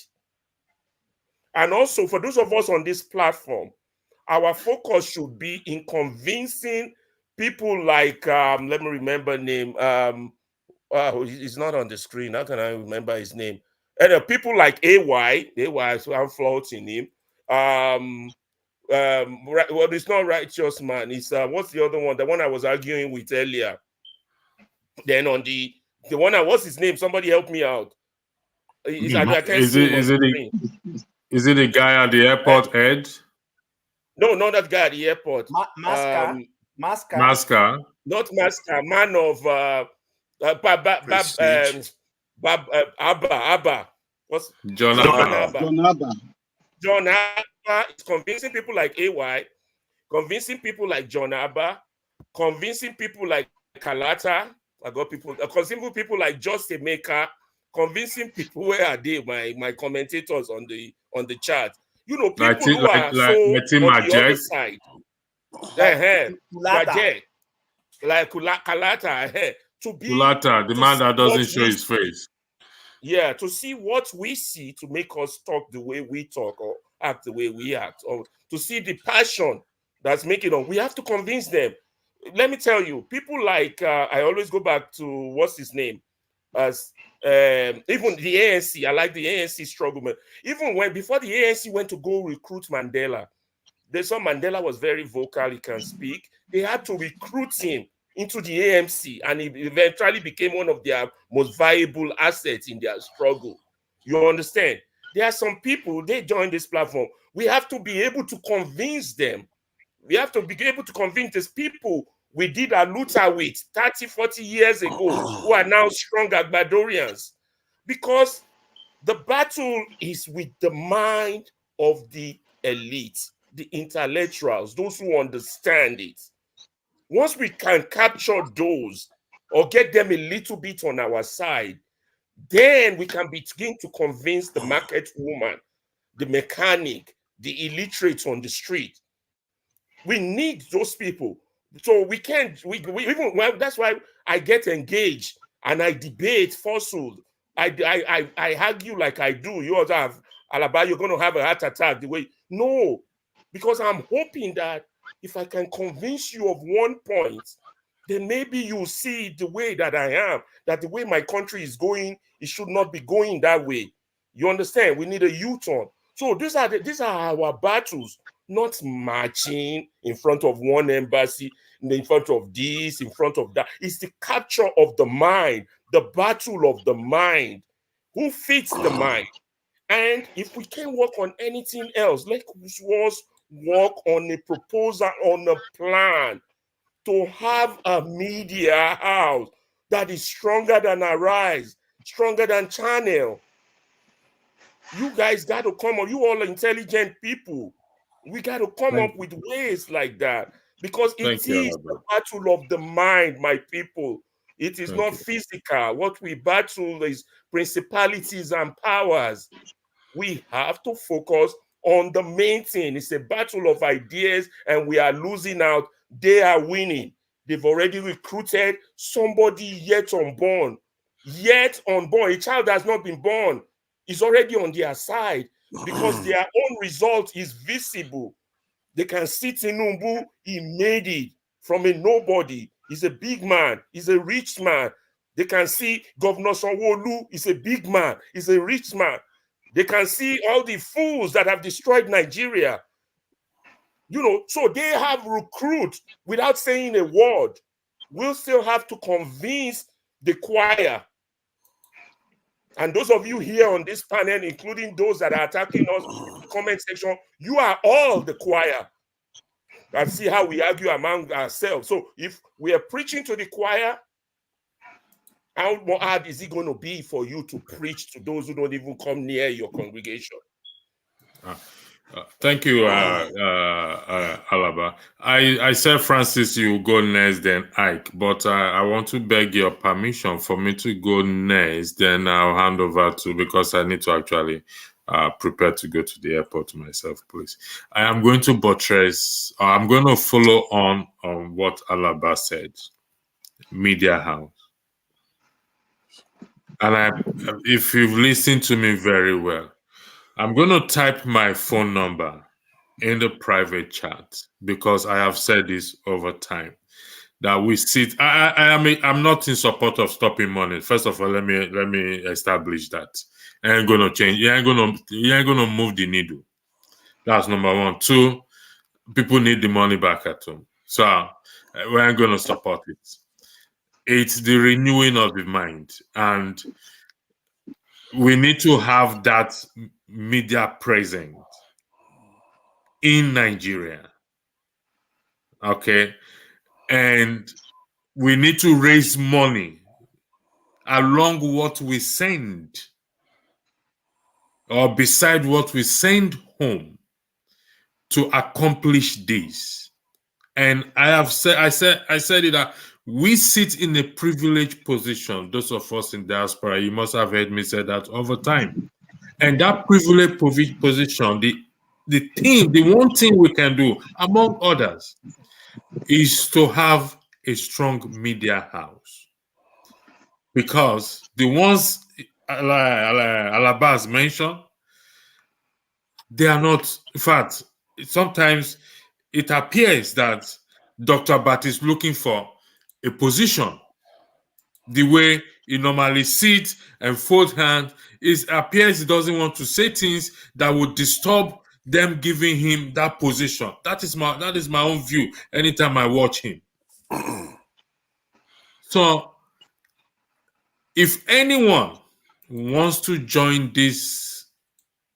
Speaker 13: And also, for those of us on this platform, our focus should be in convincing people like, let me remember name. He's not on the screen. How can I remember his name? And people like AY, so I'm flaunting him. Well, it's not Righteous Man. It's what's the other one? The one I was arguing with earlier. Then on the one, what's his name? Somebody help me out. I can't see him on the screen.
Speaker 19: Is it the guy at the airport, Ed?
Speaker 13: No, not that guy at the airport.
Speaker 10: Masca.
Speaker 13: Not Masca. Man of Abba. What's
Speaker 19: John
Speaker 13: Abba? John Abba is convincing people like AY, convincing people like John Abba, convincing people like Kalata. I got people, convincing people like Just Maker, convincing people. Where are they? My commentators on
Speaker 5: on the chat. You know,
Speaker 19: Like
Speaker 5: people who are so on the other side. Like Kalata, to be
Speaker 19: Kulata, the man that doesn't show his face.
Speaker 5: Yeah, to see what we see to make us talk the way we talk or act the way we act, or to see the passion that's making us. We have to convince them. Let me tell you, people like I always go back to what's his name, as even the ANC. I like the ANC struggle, man. Even before the ANC went to go recruit Mandela, they saw Mandela was very vocal. He can speak. They had to recruit him into the ANC, and he eventually became one of their most viable assets in their struggle. You understand? There are some people, they join this platform. We have to be able to convince them. We have to be able to convince these people we did a Luther with 30, 40 years ago, who are now strong Agbadorians. Because the battle is with the mind of the elite, the intellectuals, those who understand it. Once we can capture those or get them a little bit on our side, then we can begin to convince the market woman, the mechanic, the illiterate on the street. We need those people. So we can't, that's why I get engaged and I debate falsehood. I argue like I do. You also have, Alaba, you're going to have a heart attack the way. No, because I'm hoping that if I can convince you of one point, then maybe you'll see the way that I am, that the way my country is going, it should not be going that way. You understand? We need a U-turn. So these are our battles, not marching in front of one embassy, in front of this, in front of that. It's the capture of the mind, the battle of the mind. Who fits the mind? And if we can't work on anything else, let us work on a proposal, on a plan to have a media house that is stronger than Arise, stronger than Channel. You guys got to come on. You all are intelligent people. We got to come up with ways like that, because it is the battle of the mind, my people. It is not physical. What we battle is principalities and powers. We have to focus on the main thing. It's a battle of ideas, and we are losing out. They are winning. They've already recruited somebody yet unborn. Yet unborn. A child has not been born. Is already on their side because their own result is visible. They can see Tinubu, he made it from a nobody. He's a big man. He's a rich man. They can see Governor Sanwo-Olu, he's a big man. He's a rich man. They can see all the fools that have destroyed Nigeria. You know, so they have recruit without saying a word. We'll still have to convince the choir. And those of you here on this panel, including those that are attacking us in the comment section, you are all the choir. And see how we argue among ourselves. So if we are preaching to the choir, how hard is it going to be for you to preach to those who don't even come near your congregation?
Speaker 19: Thank you, Alaba. I said, Francis, you go next, then Ike, but I want to beg your permission for me to go next, then I'll hand over to, because I need to actually prepare to go to the airport myself, please. I am going to buttress, I'm going to follow on what Alaba said, media house. And if you've listened to me very well, I'm going to type my phone number in the private chat, because I have said this over time, that we sit. I'm not in support of stopping money. First of all, let me establish that. I ain't gonna change. You ain't gonna move the needle. That's number one. Two, people need the money back at home, so we ain't gonna support it. It's the renewing of the mind, and we need to have that media present in Nigeria. Okay. And we need to raise money along what we send, or beside what we send home, to accomplish this. And I said it that we sit in a privileged position. Those of us in diaspora, you must have heard me say that over time. And that privileged position, the one thing we can do, among others, is to have a strong media house. Because the ones Alabas mentioned, they are not, in fact, sometimes it appears that Dr. Bat is looking for a position. The way he normally sits and fold hands, it appears he doesn't want to say things that would disturb them giving him that position. That is my own view anytime I watch him. So if anyone wants to join this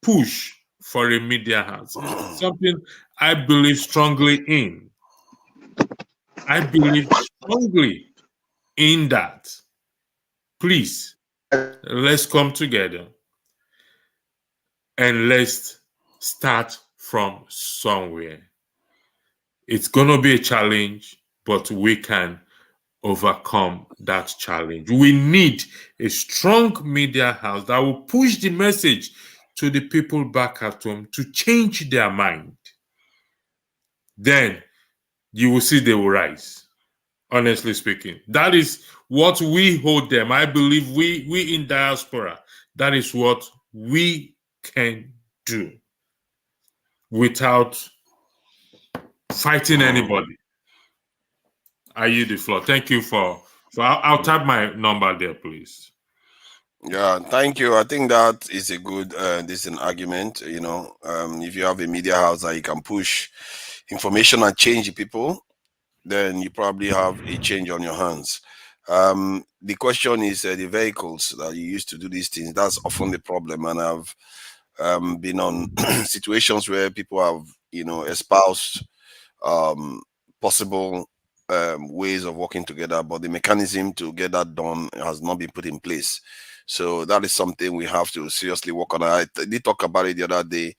Speaker 19: push for a media house, it's something I believe strongly in. I believe strongly in that. Please, let's come together and let's start from somewhere. It's going to be a challenge, but we can overcome that challenge. We need a strong media house that will push the message to the people back at home to change their mind. Then you will see they will rise. Honestly speaking, that is what we hold them. I believe we in diaspora, that is what we can do without fighting anybody. I yield the floor. Thank you for I'll type my number there, please.
Speaker 21: Yeah, thank you. I think that is a good this is an argument. You know, if you have a media house that you can push information and change the people, then you probably have a change on your hands. The question is the vehicles that you use to do these things. That's often the problem, and I've been on situations where people have, you know, espoused possible ways of working together, but the mechanism to get that done has not been put in place. So that is something we have to seriously work on. I did talk about it the other day,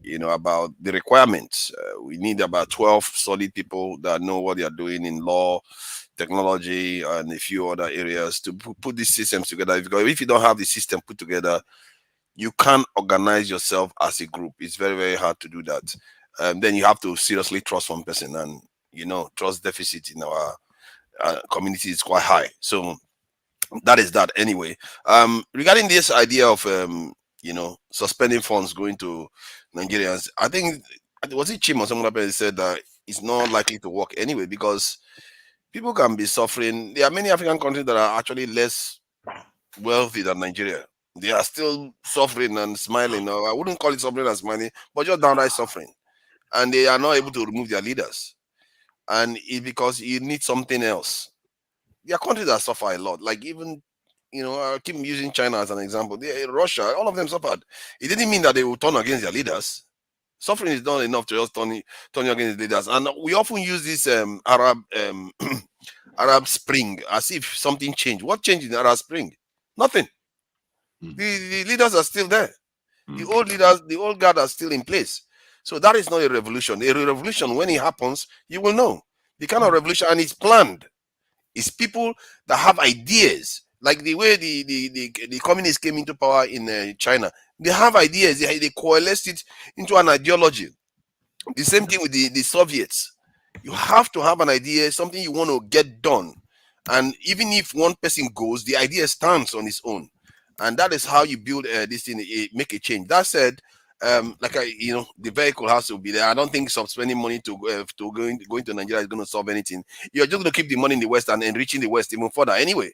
Speaker 21: you know, about the requirements. We need about 12 solid people that know what they are doing in law, technology, and a few other areas to put these systems together. Because if you don't have the system put together, you can't organize yourself as a group. It's very, very hard to do that. Then you have to seriously trust one person, and you know, trust deficit in our community is quite high. So that is that. Anyway, regarding this idea of you know, suspending funds going to Nigerians, I think, was it Chim or someone said that it's not likely to work anyway, because people can be suffering. There are many African countries that are actually less wealthy than Nigeria. They are still suffering and smiling. No, I wouldn't call it suffering and smiling, but just downright suffering. And they are not able to remove their leaders. And it's because you need something else. There are countries that suffer a lot. Like even, you know, I keep using China as an example. Russia, all of them suffered. It didn't mean that they will turn against their leaders. Suffering is not enough to just turn against leaders. And we often use this Arab Arab Spring as if something changed. What changed in the Arab Spring? Nothing. The leaders are still there. The old leaders, the old guard are still in place. So that is not a revolution. A revolution, when it happens, you will know. The kind of revolution, and it's planned. It's people that have ideas. Like the way the communists came into power in China. They have ideas. They coalesced it into an ideology. The same thing with the Soviets. You have to have an idea, something you want to get done. And even if one person goes, the idea stands on its own. And that is how you build this thing, make a change. That said, you know, the vehicle has to be there. I don't think spending money to going to Nigeria is going to solve anything. You're just going to keep the money in the West and enriching the West even further anyway.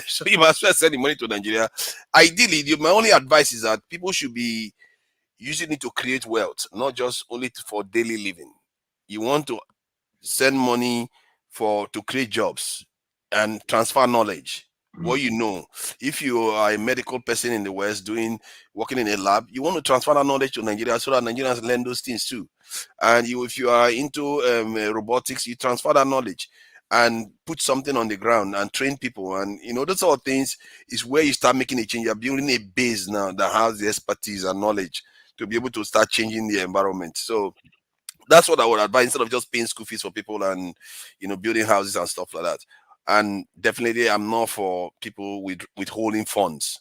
Speaker 21: So you must well send the money to Nigeria. Ideally, my only advice is that people should be using it to create wealth, not just only for daily living. You want to send money to create jobs and transfer knowledge. What you know, if you are a medical person in the West working in a lab, you want to transfer that knowledge to Nigeria so that Nigerians learn those things too. And if you are into robotics, you transfer that knowledge and put something on the ground and train people. And you know, those sort of things is where you start making a change. You're building a base now that has the expertise and knowledge to be able to start changing the environment. So that's what I would advise, instead of just paying school fees for people and, you know, building houses and stuff like that. And definitely, I'm not for people withholding funds.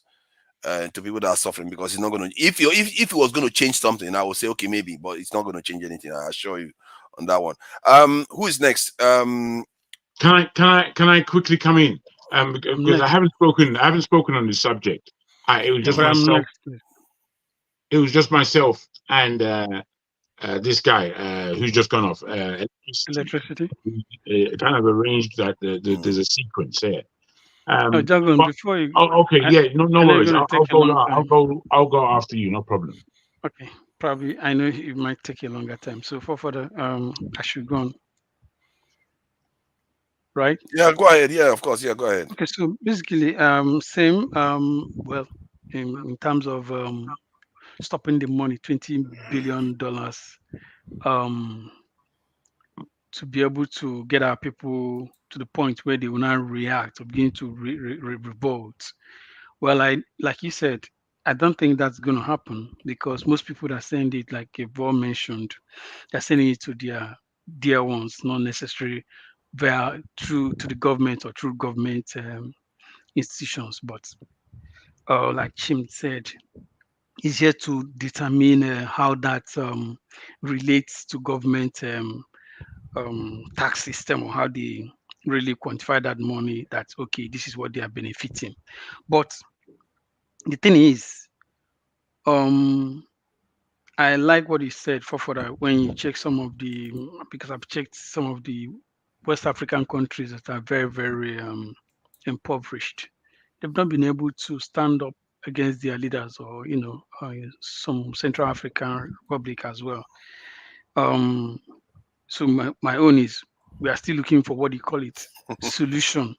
Speaker 21: to people that are suffering, because it's not going to. If it was going to change something, I would say okay, maybe, but it's not going to change anything. I assure you on that one. Who is next?
Speaker 14: Can I quickly come in? Because I haven't spoken on this subject. It was just myself. It was just myself and this guy who's just gone off.
Speaker 20: Electricity.
Speaker 14: Kind of arranged that there's a sequence here.
Speaker 20: Jagun, before you.
Speaker 14: Okay, yeah, no worries. I'll go after you, no problem.
Speaker 20: Okay, probably. I know it might take a longer time. So for the I should go on. Right?
Speaker 21: Yeah, go ahead. Yeah, of course. Yeah, go ahead.
Speaker 20: Okay, so basically, same. Well, in terms of stopping the money, $20 billion, to be able to get our people to the point where they will not react or begin to revolt. Well, like you said, I don't think that's going to happen, because most people that send it, like Yvonne mentioned, they're sending it to their dear ones, not necessarily through to the government or through government institutions. But like Chim said, it's yet to determine how that relates to government tax system, or how they really quantify that money. That's okay, this is what they are benefiting. But the thing is, I like what you said, Further, when you check some of the, because I've checked some of the West African countries that are very, very impoverished. They've not been able to stand up against their leaders, or some Central African Republic as well. So my own is, we are still looking for what you call it solution.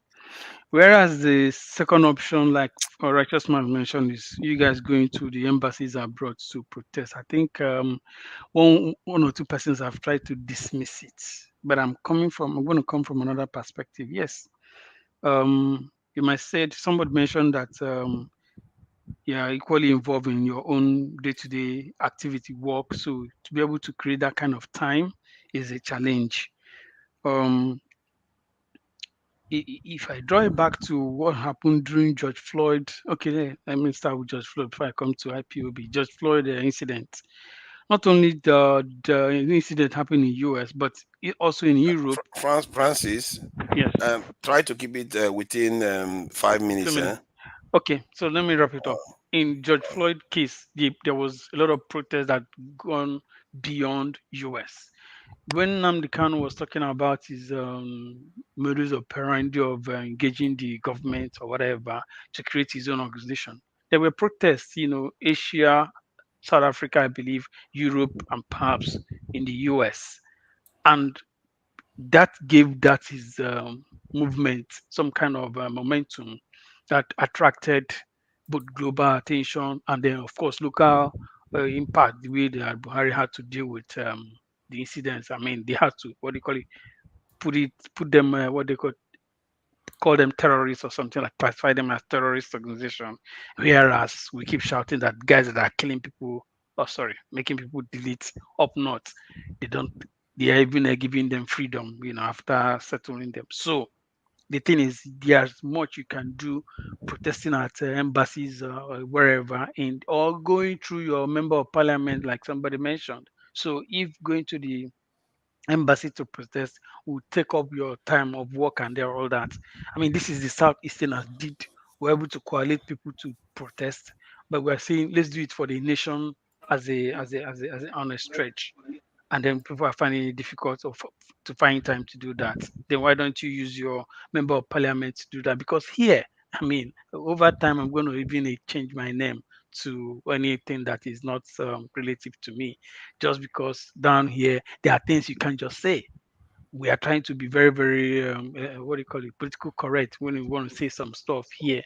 Speaker 20: Whereas the second option, like Righteous Man mentioned, is you guys going to the embassies abroad to protest. I think one or two persons have tried to dismiss it, but I'm going to come from another perspective. Yes, you might said, somebody mentioned that you are equally involved in your own day-to-day activity work, so to be able to create that kind of time is a challenge. If I draw it back to what happened during George Floyd, okay, let me start with George Floyd before I come to IPOB. George Floyd incident. Not only the incident happened in US, but also in Europe.
Speaker 21: Francis,
Speaker 20: yes.
Speaker 21: Try to keep it within 5 minutes.
Speaker 20: Okay, so let me wrap it up. In George Floyd case, there was a lot of protest that gone beyond US. When Nnamdi Kanu was talking about his modus operandi of engaging the government or whatever to create his own organization, there were protests, Asia, South Africa, I believe, Europe, and perhaps in the US. And that gave his movement some kind of momentum that attracted both global attention and then, of course, local impact, the way that Buhari had to deal with the incidents. I mean, they had to, what do you call it, put them, what they call them terrorists or something, like classify them as terrorist organization. Whereas we keep shouting that guys that are killing people, making people delete up north, they are even giving them freedom, after settling them. So the thing is, there's much you can do protesting at embassies or wherever, or going through your member of parliament, like somebody mentioned. So if going to the embassy to protest will take up your time of work and all that. I mean, this is the Southeasterners did. We're able to coalesce people to protest, but we're saying let's do it for the nation as on a stretch. And then people are finding it difficult to find time to do that. Then why don't you use your member of parliament to do that? Because here, I mean, over time, I'm going to even change my name to anything that is not relative to me, just because down here there are things you can't just say. We are trying to be very, very what do you call it, political correct when we want to say some stuff here,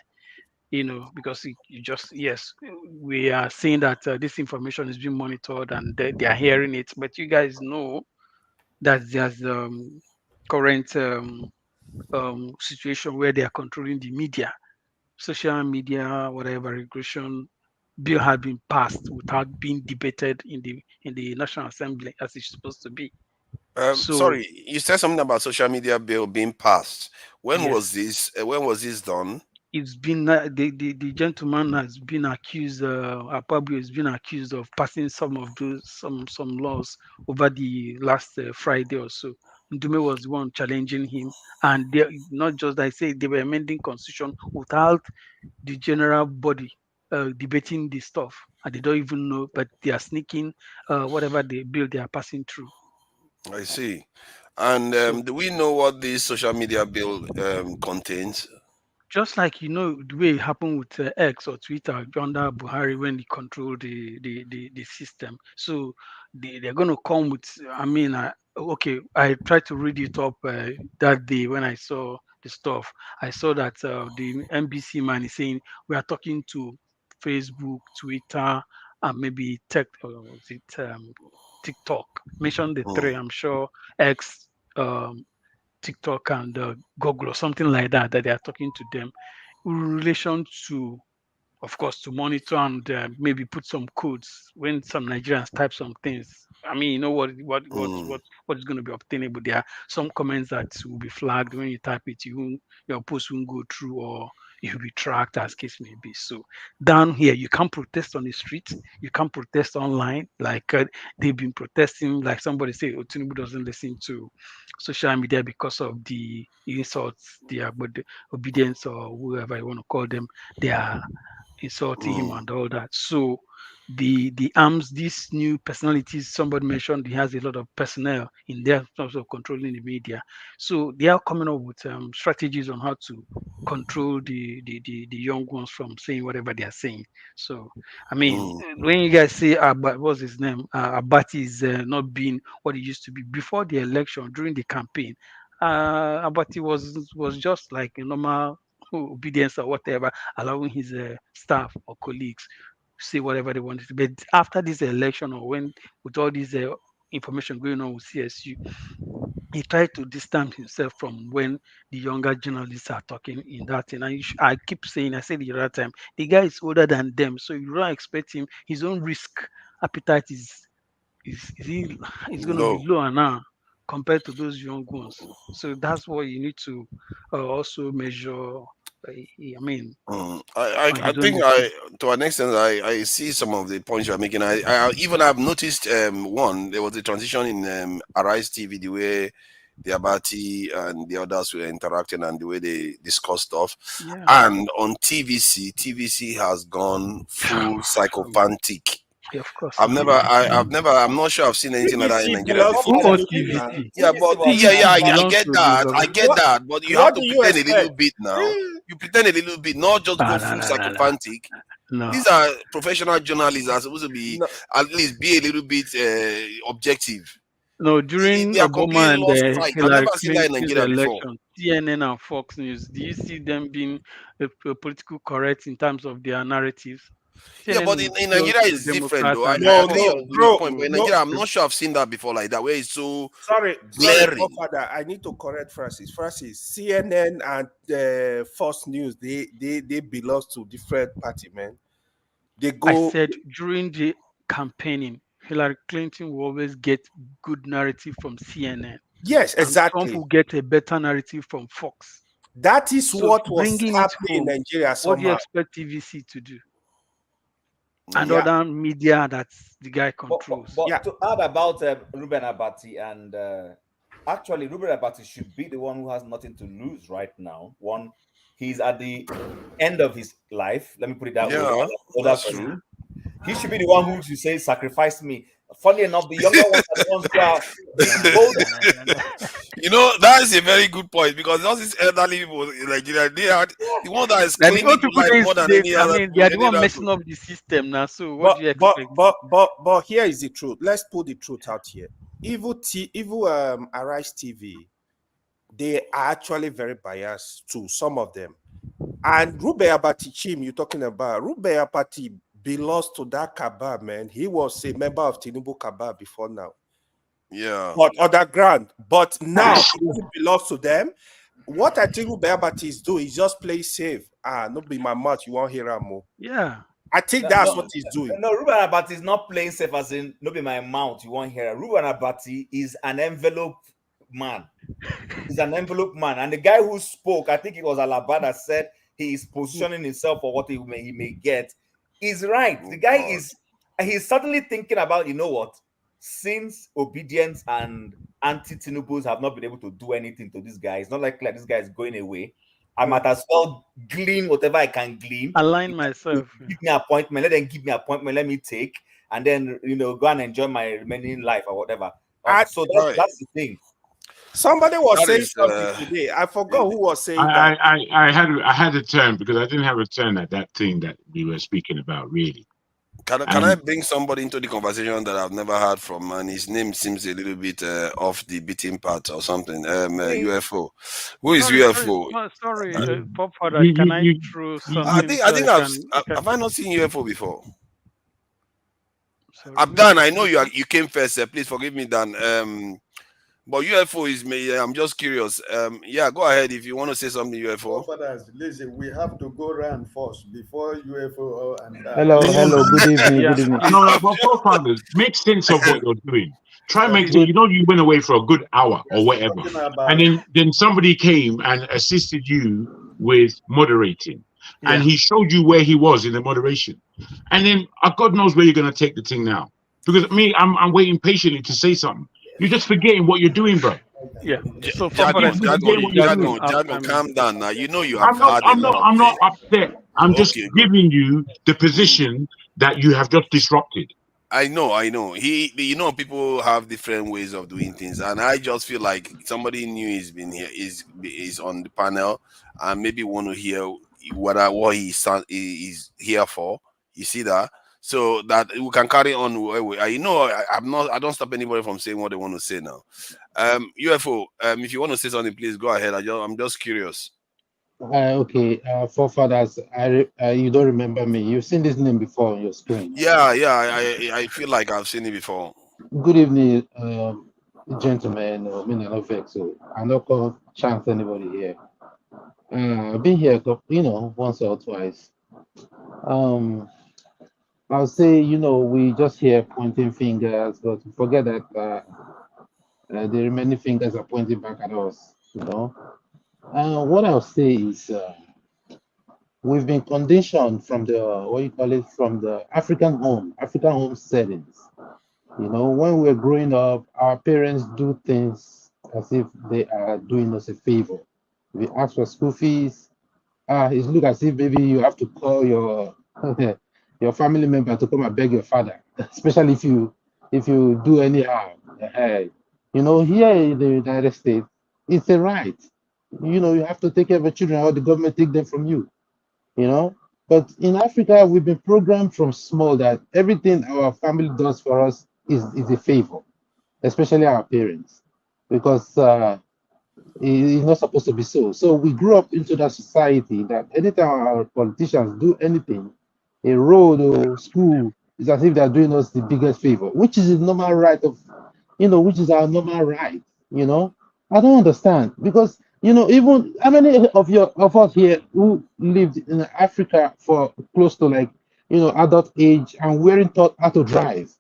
Speaker 20: because yes, we are saying that this information is being monitored and they are hearing it, but you guys know that there's current situation where they are controlling the media, social media, whatever. Regulation bill had been passed without being debated in the National Assembly as it's supposed to be.
Speaker 21: Sorry, you said something about social media bill being passed. When
Speaker 20: Yes.
Speaker 21: was this? When was this done?
Speaker 20: it's been the gentleman has been accused, Pablo has been accused of passing some of those some laws over the last Friday or so. Ndume was the one challenging him, and they, not just I say they were amending constitution without the general body debating the stuff, and they don't even know, but they are sneaking whatever they bill they are passing through.
Speaker 21: I see. And
Speaker 20: So
Speaker 21: do we know what this social media bill contains?
Speaker 20: just like the way it happened with X or Twitter under Buhari when he controlled the system. So they're going to come with. I mean, okay, I tried to read it up that day when I saw the stuff. I saw that the NBC man is saying we are talking to Facebook, Twitter, and maybe tech. Or was it TikTok? Mention the three. I'm sure X. TikTok and Google or something like that, that they are talking to them in relation to, of course, to monitor and maybe put some codes when some Nigerians type some things. I mean, you know what is going to be obtainable. There are some comments that will be flagged when you type it. Your post won't go through, or you'll be tracked, as case may be. So down here, you can't protest on the street. You can't protest online. Like they've been protesting. Like somebody say, Tinubu doesn't listen to social media because of the insults, the obedience, or whoever you want to call them. They are insulting him and all that. So the arms, these new personalities, somebody mentioned he has a lot of personnel in there in terms of controlling the media. So they are coming up with strategies on how to control the young ones from saying whatever they are saying. So I mean, when you guys say what's his name, Abati is not being what he used to be before the election, during the campaign, Abati was just like a normal obedience or whatever, allowing his staff or colleagues say whatever they wanted to. But after this election, or when with all this information going on with CSU, he tried to distance himself from when the younger journalists are talking in that thing. And I keep saying, I said the other time, the guy is older than them, so you don't expect him. His own risk appetite is going to be
Speaker 21: Low.
Speaker 20: lower now compared to those young ones. So that's what you need to also measure. I mean,
Speaker 21: I think to an extent I see some of the points you are making. I even have noticed one, there was a transition in Arise TV, the way the Abati and the others were interacting and the way they discuss stuff.
Speaker 20: Yeah.
Speaker 21: And on TVC has gone full psychophantic.
Speaker 20: Yeah, of course.
Speaker 21: I'm not sure I've seen anything like that in Nigeria before. Yeah, but I get that. I get that. But you have to pretend a little bit now. You pretend a little bit, not just go full psychophantic.
Speaker 20: No.
Speaker 21: These are professional journalists that are supposed to be at least be a little bit objective.
Speaker 20: No, during
Speaker 21: They are
Speaker 20: Obama
Speaker 21: completely lost
Speaker 20: and
Speaker 21: sight. I've
Speaker 20: Hillary
Speaker 21: never seen that in
Speaker 20: Clinton's
Speaker 21: Nigeria before.
Speaker 20: election, CNN and Fox News, do you see them being political correct in terms of their narratives?
Speaker 21: Yeah, but in Nigeria it's different though. I agree on your point, but in Nigeria I'm not sure I've seen that before like that, where it's so glaring.
Speaker 8: Father, I need to correct Francis. CNN and Fox News, they belong to different party, man. They go.
Speaker 20: I said during the campaigning, Hillary Clinton will always get good narrative from CNN.
Speaker 8: Yes, exactly.
Speaker 20: And Trump will get a better narrative from Fox.
Speaker 8: That is
Speaker 20: so
Speaker 8: what was happening in Nigeria.
Speaker 20: What do you expect TVC to do? And other media that the guy controls.
Speaker 10: But to add about Ruben Abati, and actually Ruben Abati should be the one who has nothing to lose right now. One, he's at the end of his life. Let me put it that way.
Speaker 21: That's true.
Speaker 10: He should be the one who should say, "Sacrifice me." Funny enough, the younger ones are the ones who are
Speaker 21: you know, that is a very good point, because all these elderly people in Nigeria, they are the one that is claiming to life more than any other.
Speaker 20: They are the one messing up the system now. So what do you expect?
Speaker 8: But here is the truth. Let's put the truth out here. Evil Arise TV, they are actually very biased to some of them. And Rube Abati Chim, you're talking about, Rube Abati belongs to that cabal, man. He was a member of Tinubu cabal before now.
Speaker 21: Yeah.
Speaker 8: But underground. But now it belongs to them. What I think Rube Abati is doing is just play safe. Not be my mouth, you won't hear him more.
Speaker 20: Yeah.
Speaker 8: I think that's what he's doing.
Speaker 10: No, Ruben Abati is not playing safe as in no be my mouth, you won't hear. Ruben Abati is an envelope man. He's an envelope man. And the guy who spoke, I think it was Alaba that said he's positioning himself for what he may get, is right. The guy he's certainly thinking about, you know what, since obedience and anti-Tinubus have not been able to do anything to this guy, it's not like this guy is going away. I might as well glean whatever I can glean.
Speaker 20: Align myself.
Speaker 10: Give me appointment. Let them give me appointment. Let me take, and then go and enjoy my remaining life or whatever. So that's the thing.
Speaker 8: Somebody was
Speaker 21: That
Speaker 8: saying
Speaker 21: is,
Speaker 8: something today. I forgot who was saying
Speaker 14: I,
Speaker 8: that.
Speaker 14: I had a turn because I didn't have a turn at that thing that we were speaking about, really.
Speaker 21: Can I bring somebody into the conversation that I've never heard from, and his name seems a little bit off the beating path or something? UFO. Who is UFO?
Speaker 20: Sorry, Pop Father, can I throw something?
Speaker 21: Have I not seen UFO before? Dan, I know you came first. Please forgive me, Dan. But UFO is me. I'm just curious. Yeah, go ahead if you want to say something. UFO.
Speaker 16: Listen, we have to go round first before UFO and.
Speaker 18: Hello. Good evening. Good evening.
Speaker 14: No, but forefathers, make sense of what you're doing. Try and make sense. You know, you went away for a good hour or whatever, and then somebody came and assisted you with moderating, and he showed you where he was in the moderation, and then God knows where you're going to take the thing now. Because I'm waiting patiently to say something. You're just forgetting what you're doing, bro.
Speaker 20: Yeah. So
Speaker 21: Jago, calm down now. You know you have
Speaker 14: I'm not upset. I'm just giving you the position that you have just disrupted.
Speaker 21: I know. People have different ways of doing things, and I just feel like somebody new is on the panel, and maybe want to hear what he's here for. You see that? So that we can carry on. I don't stop anybody from saying what they want to say now. UFO, if you want to say something, please go ahead. I'm just curious.
Speaker 18: Okay, forefathers, you don't remember me. You've seen this name before on your screen.
Speaker 21: Yeah. I feel like I've seen it before.
Speaker 18: Good evening, gentlemen. No vex, so I'm not going to chance anybody here. I've been here, once or twice. I'll say, we just hear pointing fingers, but forget that the remaining fingers are pointing back at us, what I'll say is we've been conditioned from from the African home settings. When we're growing up, our parents do things as if they are doing us a favor. We ask for school fees. It looks as if maybe you have to call your your family member to come and beg your father, especially if you do anyhow. Here in the United States, it's a right. You have to take care of your children, or the government take them from you. But in Africa, we've been programmed from small that everything our family does for us is a favor, especially our parents, because it's not supposed to be so. So we grew up into that society that anytime our politicians do anything, a road or school, it's as if they're doing us the biggest favor, which is a normal right which is our normal right. I don't understand, because even how many of us here who lived in Africa for close to adult age and weren't taught how to drive.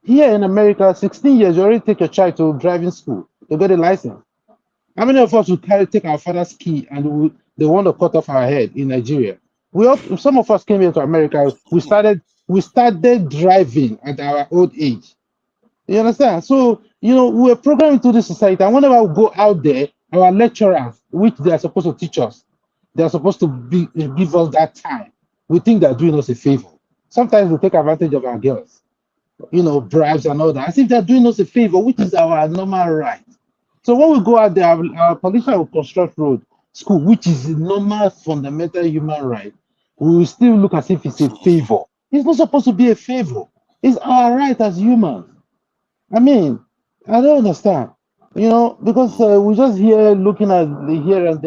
Speaker 18: Here in America, 16 years, you already take your child to driving school to get a license. How many of us would take our father's key and they want to cut off our head in Nigeria? Some of us came here to America. We started driving at our old age. You understand? So we're programmed into this society, and whenever we go out there, our lecturers, which they are supposed to teach us, they are supposed to give us that time. We think they're doing us a favor. Sometimes we take advantage of our girls, bribes and all that, as if they're doing us a favor, which is our normal right. So when we go out there, our politician will construct road, school, which is a normal fundamental human right. We will still look as if it's a favor. It's not supposed to be a favor. It's our right as humans. I mean, I don't understand, because we just looking at the here and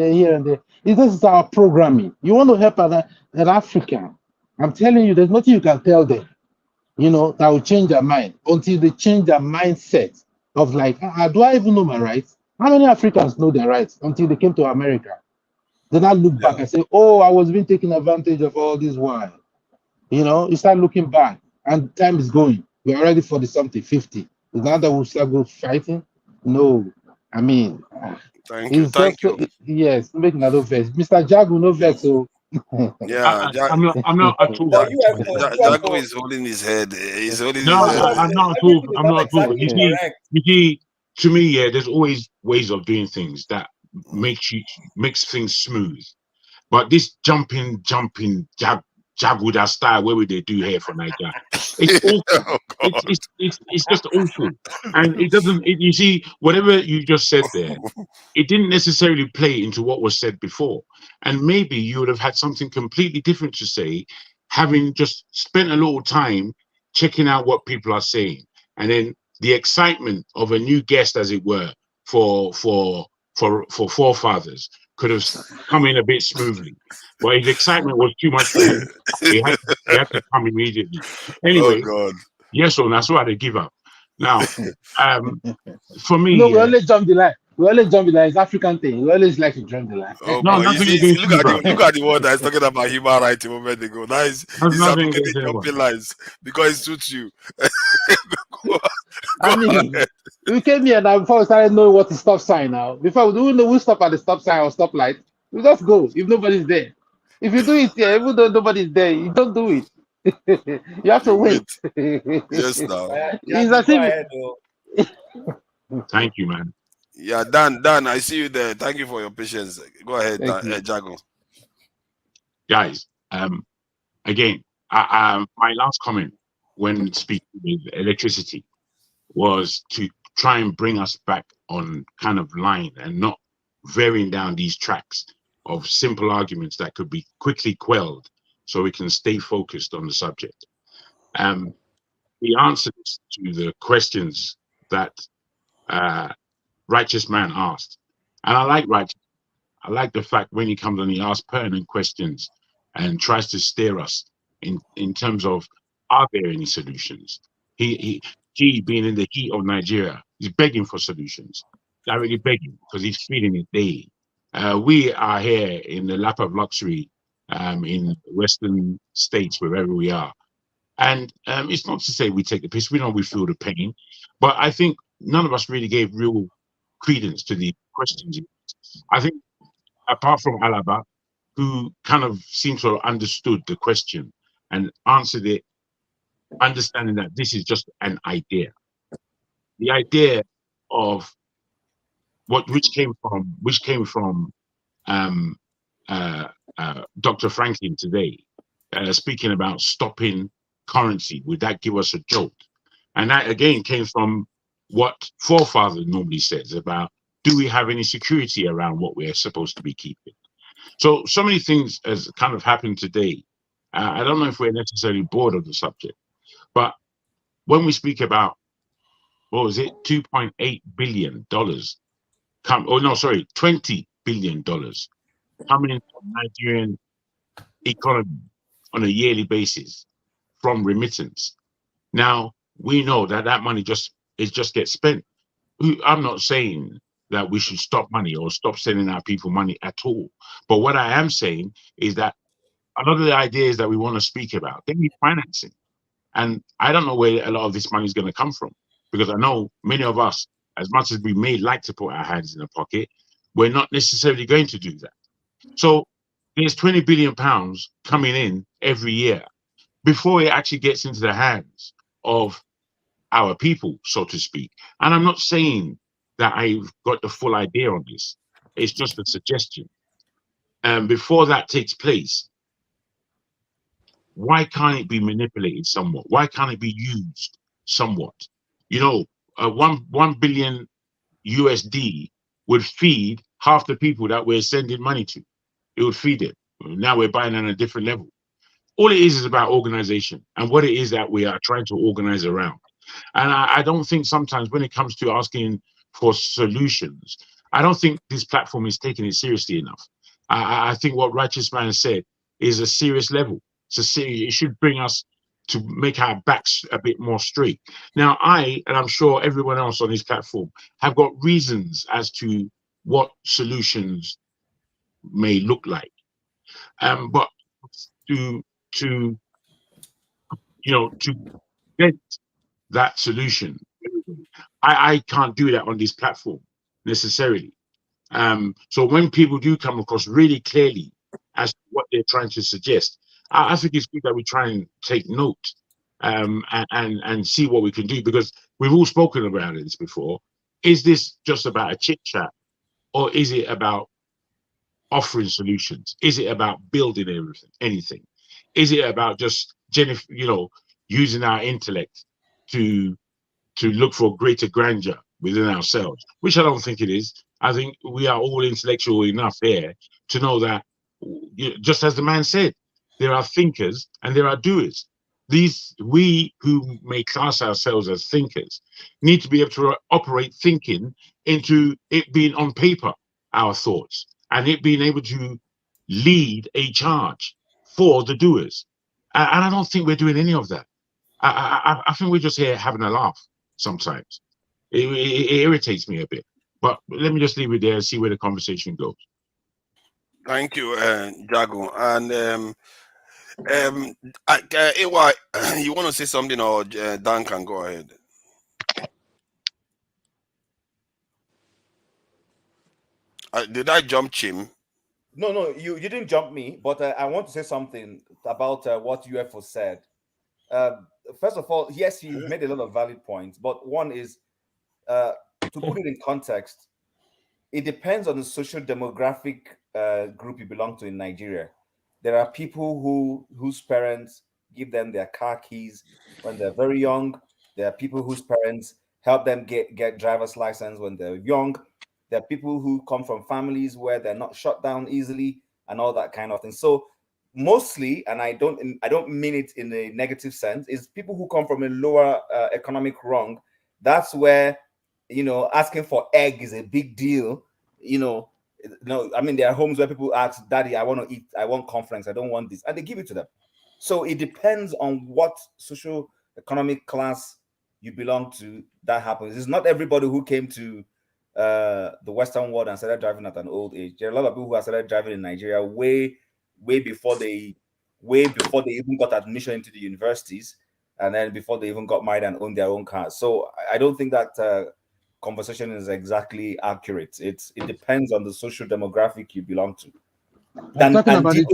Speaker 18: there. This is our programming. You want to help an African, I'm telling you, there's nothing you can tell them, that will change their mind until they change their mindset of do I even know my rights? How many Africans know their rights until they came to America? Then I look back and say, oh, I was being taken advantage of all this while. You start looking back and time is going. We're already 40-something, 50. Is now that we'll start go fighting? No. I mean,
Speaker 21: thank you.
Speaker 18: Yes, make another vex. Mr. Jagu, no vex. So
Speaker 21: Yeah,
Speaker 14: I'm not at all.
Speaker 10: But
Speaker 21: Jago is holding his head. He's holding
Speaker 14: No,
Speaker 21: his head.
Speaker 14: I'm not at all. I'm not at all. You see, to me, yeah, there's always ways of doing things that makes things smooth. But this jumping, Jaguda style, where would they do here for Niger? It's awful. It's just awful. And it doesn't, you see, whatever you just said there, it didn't necessarily play into what was said before. And maybe you would have had something completely different to say, having just spent a little time checking out what people are saying. And then the excitement of a new guest, as it were, for forefathers could have come in a bit smoothly. But his excitement was too much for him. He had to come immediately. Anyway,
Speaker 21: God.
Speaker 14: yes, or that's why they give up. Now, for me,
Speaker 18: no, we always jump the line. We always jump the line. It's African thing. We always like to jump the line.
Speaker 21: Oh,
Speaker 14: no,
Speaker 21: boy.
Speaker 14: nothing
Speaker 21: You see,
Speaker 14: against
Speaker 21: look at the one that's talking about human rights a moment ago. That is he's advocating jumping lines because it suits you.
Speaker 18: I mean, we came here now before we started knowing what is stop sign now. Before we know we stop at the stop sign or stop light, we just go if nobody's there. If you do it here, even though nobody's there, you don't do it. You have to wait.
Speaker 21: Yes, now.
Speaker 18: It's as if
Speaker 14: Thank you, man.
Speaker 21: Yeah, Dan, I see you there. Thank you for your patience. Go ahead, Jago.
Speaker 14: Guys, again, my last comment when speaking with electricity was to try and bring us back on kind of line and not varying down these tracks of simple arguments that could be quickly quelled so we can stay focused on the subject. The answers to the questions that Righteous Man asked, and I like Righteous. I like the fact when he comes and he asks pertinent questions and tries to steer us in terms of, are there any solutions? He being in the heat of Nigeria, he's begging for solutions. Directly begging because he's feeling it daily. We are here in the lap of luxury in Western states, wherever we are. And it's not to say we take the piss. We know we feel the pain. But I think none of us really gave real credence to the questions. I think apart from Alaba, who kind of seems to have understood the question and answered it, understanding that this is just an idea. The idea of which came from Dr. Franklyne today, speaking about stopping currency. Would that give us a jolt? And that again came from what forefather normally says about, do we have any security around what we're supposed to be keeping? So many things has kind of happened today. I don't know if we're necessarily bored of the subject, but when we speak about, what was it, $2.8 billion, $20 billion coming into the Nigerian economy on a yearly basis from remittance. Now, we know that money just gets spent. I'm not saying that we should stop money or stop sending our people money at all. But what I am saying is that a lot of the ideas that we want to speak about, they need financing. And I don't know where a lot of this money is going to come from, because I know many of us, as much as we may like to put our hands in the pocket, we're not necessarily going to do that. So there's 20 billion pounds coming in every year before it actually gets into the hands of our people, so to speak. And I'm not saying that I've got the full idea on this. It's just a suggestion. And before that takes place, why can't it be manipulated somewhat? Why can't it be used somewhat? You know, 1 billion USD would feed half the people that we're sending money to. It would feed it. Now we're buying on a different level. All it is about organization and what it is that we are trying to organize around. And I don't think sometimes when it comes to asking for solutions, I don't think this platform is taking it seriously enough. I think what Righteous Man said is a serious level. It should bring us to make our backs a bit more straight. Now, and I'm sure everyone else on this platform, have got reasons as to what solutions may look like. But to get that solution, I can't do that on this platform necessarily. So when people do come across really clearly as to what they're trying to suggest. I think it's good that we try and take note and see what we can do, because we've all spoken about this before. Is this just about a chit chat, or is it about offering solutions? Is it about building anything? Is it about just using our intellect to look for greater grandeur within ourselves, which I don't think it is. I think we are all intellectual enough here to know that, just as the man said, there are thinkers and there are doers. We who may class ourselves as thinkers need to be able to operate thinking into it being on paper, our thoughts, and it being able to lead a charge for the doers. And I don't think we're doing any of that. I think we're just here having a laugh sometimes. It irritates me a bit. But let me just leave it there and see where the conversation goes.
Speaker 21: Thank you, Jago. And AY, you want to say something, or Dan can go ahead? Did I jump Chim?
Speaker 10: No, you didn't jump me, but I want to say something about what UFO said. First of all, yes, he made a lot of valid points, but one is to put it in context, it depends on the social demographic group you belong to in Nigeria. There are people whose parents give them their car keys when they're very young. There are people whose parents help them get driver's license when they're young. There are people who come from families where they're not shut down easily and all that kind of thing. So mostly, and I don't mean it in a negative sense, is people who come from a lower economic rung. That's where, asking for egg is a big deal. I mean, there are homes where people ask, "Daddy, I want to eat. I want conference. I don't want this," and they give it to them. So it depends on what social economic class you belong to that happens. It's not everybody who came to the Western world and started driving at an old age. There are a lot of people who have started driving in Nigeria way before they even got admission into the universities, and then before they even got married and owned their own cars. So I don't think that conversation is exactly accurate. It depends on the social demographic you belong to.
Speaker 18: I'm talking about the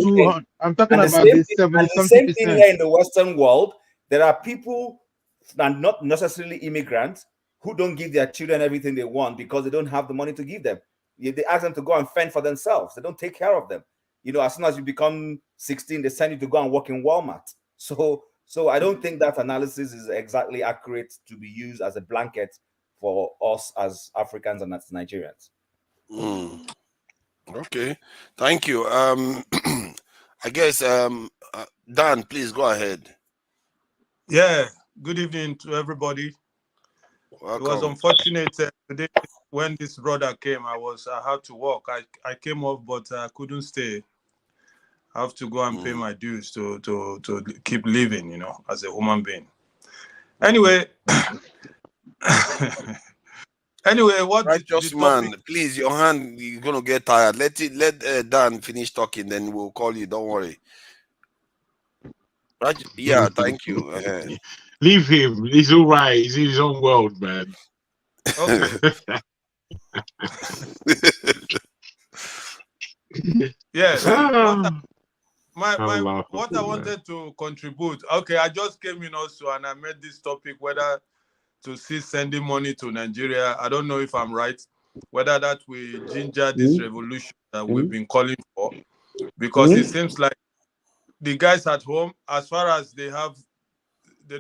Speaker 18: 70-something
Speaker 10: same thing here in the Western world. There are people, and not necessarily immigrants, who don't give their children everything they want because they don't have the money to give them. They ask them to go and fend for themselves. They don't take care of them. As soon as you become 16, they send you to go and work in Walmart. So I don't think that analysis is exactly accurate to be used as a blanket for us as Africans and as Nigerians.
Speaker 21: Okay, thank you. I guess Dan, please go ahead.
Speaker 1: Yeah, good evening to everybody.
Speaker 21: Welcome.
Speaker 1: It was unfortunate today when this brother came. I had to work. I came off, but I couldn't stay. I have to go and pay my dues to keep living, as a human being. Anyway, what
Speaker 21: righteous
Speaker 1: the
Speaker 21: man,
Speaker 1: topic...
Speaker 21: please, your hand, you're gonna get tired. Let Dan finish talking, then we'll call you. Don't worry. Right? Yeah, thank you.
Speaker 14: Leave him. He's all right. He's in his own world, man.
Speaker 1: Okay. Yeah. What I wanted to contribute. Okay, I just came in also, and I made this topic whether to cease sending money to Nigeria. I don't know if I'm right. Whether that will ginger this revolution that we've been calling for, because it seems like the guys at home, as far as they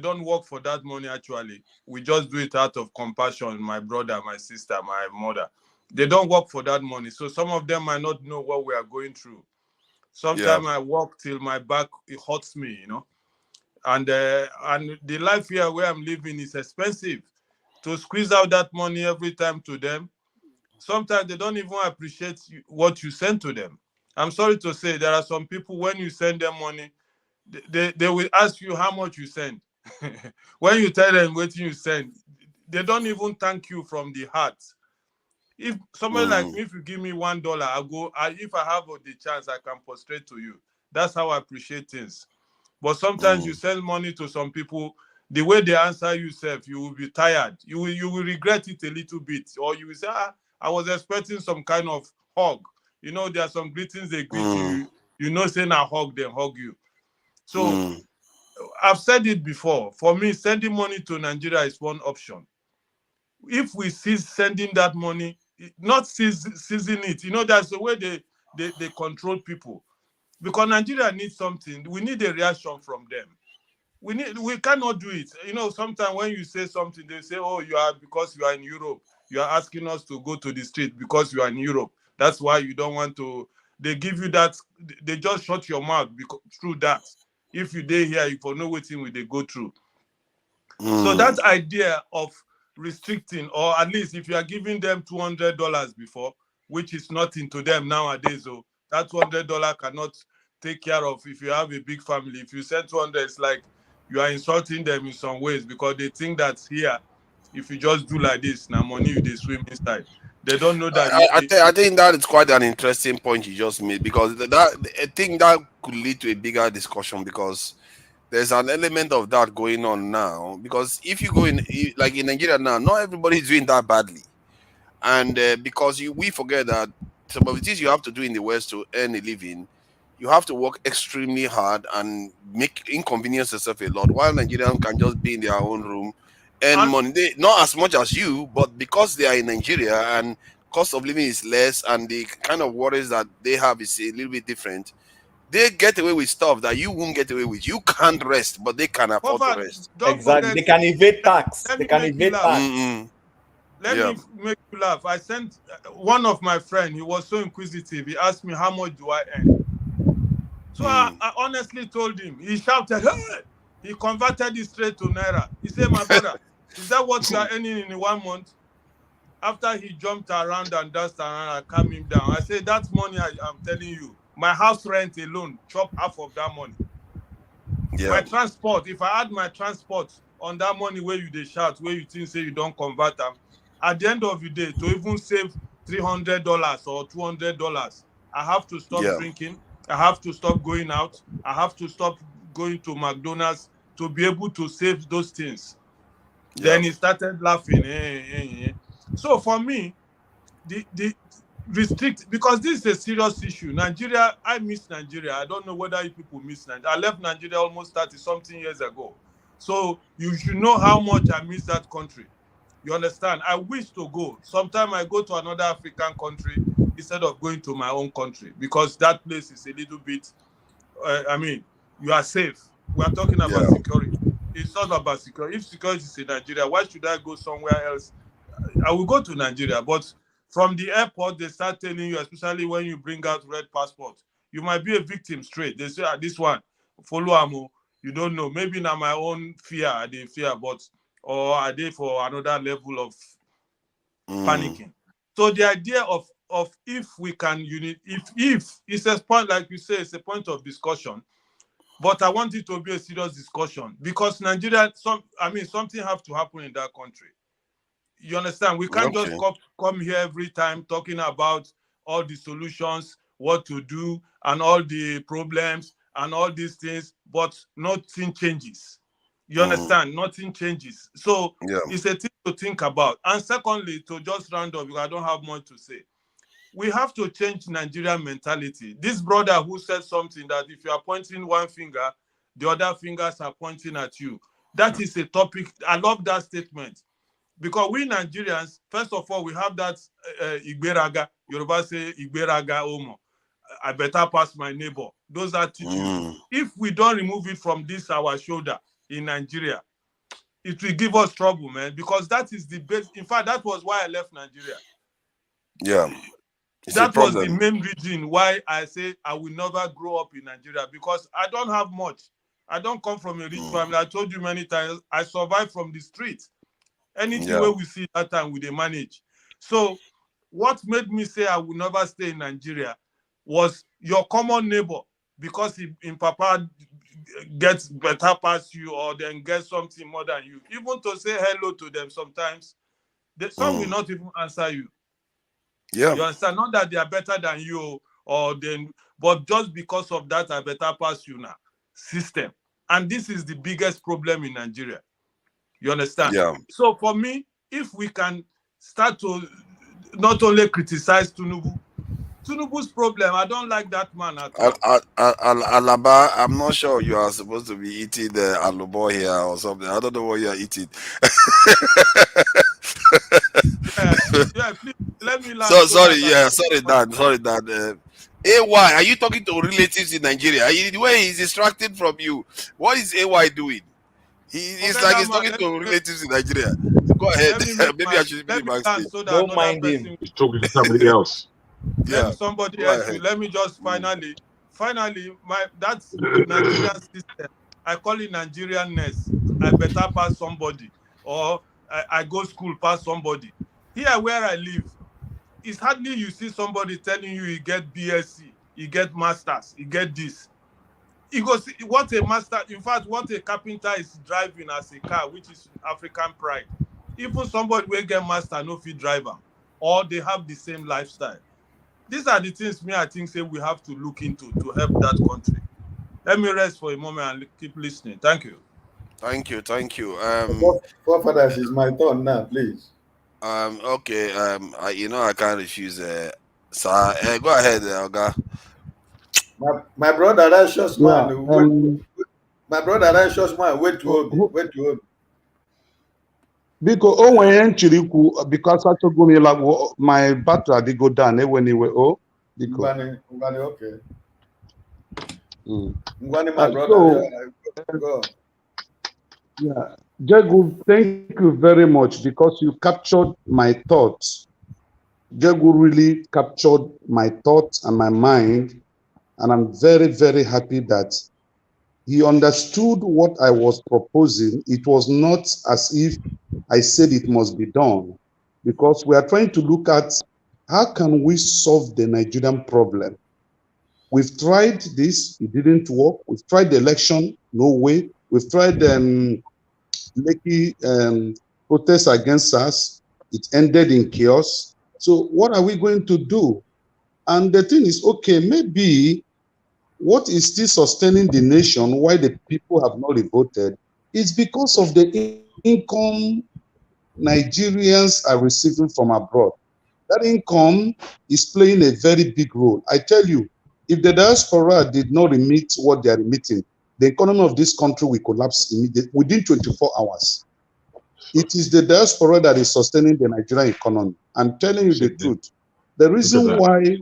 Speaker 1: don't work for that money. Actually, we just do it out of compassion. My brother, my sister, my mother, they don't work for that money. So some of them might not know what we are going through. Sometimes I walk till my back, it hurts me, and the life here where I'm living is expensive. To squeeze out that money every time to them, sometimes they don't even appreciate what you send to them. I'm sorry to say, there are some people, when you send them money, they will ask you how much you send. When you tell them what you send, they don't even thank you from the heart. If somebody like me, if you give me $1, I'll go. If I have the chance, I can prostrate to you. That's how I appreciate things. But sometimes you send money to some people, the way they answer yourself, you will be tired. You will regret it a little bit, or you will say, I was expecting some kind of hug. There are some greetings they greet you. you know, saying I hug them, hug you. So I've said it before. For me, sending money to Nigeria is one option. If we cease sending that money, not seizing it, you know, that's the way they control people. Because Nigeria needs something. We need a reaction from them. We cannot do it. You know, sometimes when you say something, they say, oh, because you are in Europe, you are asking us to go to the street because you are in Europe. That's why you don't want to. They give you that. They just shut your mouth through that. If you stay here, you for know what thing they go through. So that idea of restricting, or at least if you are giving them $200 before, which is nothing to them nowadays, so that $200 cannot take care of. If you have a big family, if you send 200, it's like you are insulting them in some ways, because they think that here, if you just do like this, now money they swim inside. They don't know that.
Speaker 21: I think that is quite an interesting point you just made, because I think that could lead to a bigger discussion, because there's an element of that going on now. Because if you go in, like in Nigeria now, not everybody is doing that badly, and because we forget that some of the things you have to do in the West to earn a living, you have to work extremely hard and inconvenience yourself a lot, while Nigerians can just be in their own room, earn money. Not as much as you, but because they are in Nigeria and cost of living is less and the kind of worries that they have is a little bit different, they get away with stuff that you won't get away with. You can't rest, but they can afford to rest.
Speaker 10: Exactly. They can evade tax. They can evade tax.
Speaker 1: Let me make you laugh. I sent one of my friends, he was so inquisitive. He asked me, how much do I earn? So I honestly told him. He shouted, hey! He converted it straight to Naira. He said, my brother, is that what you are earning in 1 month? After he jumped around and danced around, I calmed him down. I said, that's money I'm telling you. My house rent alone, chop half of that money. Yeah. My transport, if I add my transport on that money where you shout, where you think say you don't convert them, at the end of the day, to even save $300 or $200, I have to stop drinking. I have to stop going out. I have to stop going to McDonald's to be able to save those things. Then he started laughing. So for me, the restrict, because this is a serious issue. Nigeria, I miss Nigeria. I don't know whether you people miss Nigeria. I left Nigeria almost 30-something years ago. So you should know how much I miss that country. You understand? I wish to go. Sometimes I go to another African country instead of going to my own country, because that place is a little bit, I mean, you are safe. We are talking about security. It's not about security. If security is in Nigeria, why should I go somewhere else? I will go to Nigeria, but from the airport, they start telling you, especially when you bring out red passport, you might be a victim straight. They say, this one, follow Amo. You don't know. Maybe not my own fear, they fear, but or are they for another level of panicking? So the idea of if we can if it's a point, like you say, it's a point of discussion, but I want it to be a serious discussion, because Nigeria, something have to happen in that country. You understand? We can't just come here every time talking about all the solutions, what to do, and all the problems and all these things, but nothing changes. You understand? Nothing changes. So it's a thing to think about. And secondly, to just round up, because I don't have much to say, we have to change Nigerian mentality. This brother who said something that if you are pointing one finger, the other fingers are pointing at you. That is a topic. I love that statement. Because we Nigerians, first of all, we have that Igberaga. Yoruba say Igberaga Omo. I better pass my neighbor. Those attitudes. If we don't remove it from our shoulder in Nigeria, it will give us trouble, man. Because that is the base. In fact, that was why I left Nigeria.
Speaker 21: Yeah.
Speaker 1: That was the main reason why I say I will never grow up in Nigeria, because I don't have much. I don't come from a rich family. I told you many times, I survived from the streets. Anything where we see that time, we manage. So what made me say I will never stay in Nigeria was your common neighbor, because in Papa gets better past you, or then gets something more than you. Even to say hello to them sometimes, some will not even answer you.
Speaker 21: Yeah.
Speaker 1: You understand? Not that they are better than you, but just because of that, I better pass you now. System. And this is the biggest problem in Nigeria. You understand?
Speaker 21: Yeah.
Speaker 1: So for me, if we can start to not only criticize Tinubu, Tinubu's problem. I don't like that man at all.
Speaker 21: Alaba, I'm not sure you are supposed to be eating the alubo here or something. I don't know what you are eating.
Speaker 1: Yeah, please let me land.
Speaker 21: Sorry, Dan. AY, are you talking to relatives in Nigeria? The way he's distracted from you. What is AY doing? He's like he's talking to relatives in Nigeria. Go ahead. Maybe I should be backstage.
Speaker 1: So that another person
Speaker 14: He's talking to somebody else.
Speaker 1: Maybe somebody else will. Let me just finally, that's Nigerian system. I call it Nigerianness. I better pass somebody, or I go school past somebody. Here where I live, it's hardly you see somebody telling you get BSc, you get masters, you get this. You go see what a master, in fact, what a carpenter is driving as a car, which is African pride. Even somebody will get master, no fit driver, or they have the same lifestyle. These are the things I think say we have to look into to help that country. Let me rest for a moment and keep listening. Thank you.
Speaker 21: Thank you.
Speaker 16: Forefathers, it's my turn now, please.
Speaker 21: Okay. I can't refuse. Sir, go ahead, Oga.
Speaker 16: My brother, that's just man. My brother, that's just man. Wait to hold.
Speaker 2: Because when because I told me like my battery did go down when he were
Speaker 16: okay. My brother. Go.
Speaker 2: Yeah, Jegu, thank you very much because you captured my thoughts. Jegu really captured my thoughts and my mind, and I'm very, very happy that he understood what I was proposing. It was not as if I said it must be done, because we are trying to look at how can we solve the Nigerian problem. We've tried this, it didn't work. We've tried the election, no way. We've tried protests against us, it ended in chaos. So what are we going to do? And the thing is, okay, maybe what is still sustaining the nation, why the people have not voted, is because of the income Nigerians are receiving from abroad. That income is playing a very big role. I tell you, if the diaspora did not remit what they are remitting, the economy of this country will collapse immediately within 24 hours. It is the diaspora that is sustaining the Nigerian economy. I'm telling you the truth. The reason why,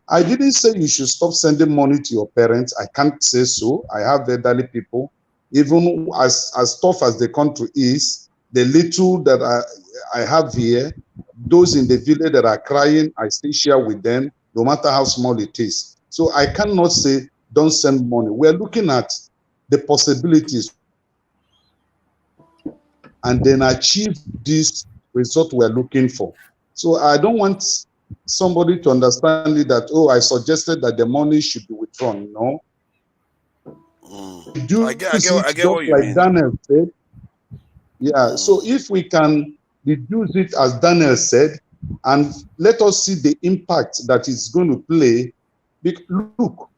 Speaker 2: I didn't say you should stop sending money to your parents. I can't say so. I have elderly people. Even as tough as the country is, the little that I have here, those in the village that are crying, I still share with them, no matter how small it is. So I cannot say don't send money. We're looking at the possibilities and then achieve this result we're looking for. So I don't want somebody to understand it that, oh, I suggested that the money should be withdrawn. No.
Speaker 21: I get what you
Speaker 2: like
Speaker 21: mean.
Speaker 2: Daniel said. Yeah, so if we can reduce it, as Daniel said, and let us see the impact that it's going to play. Look,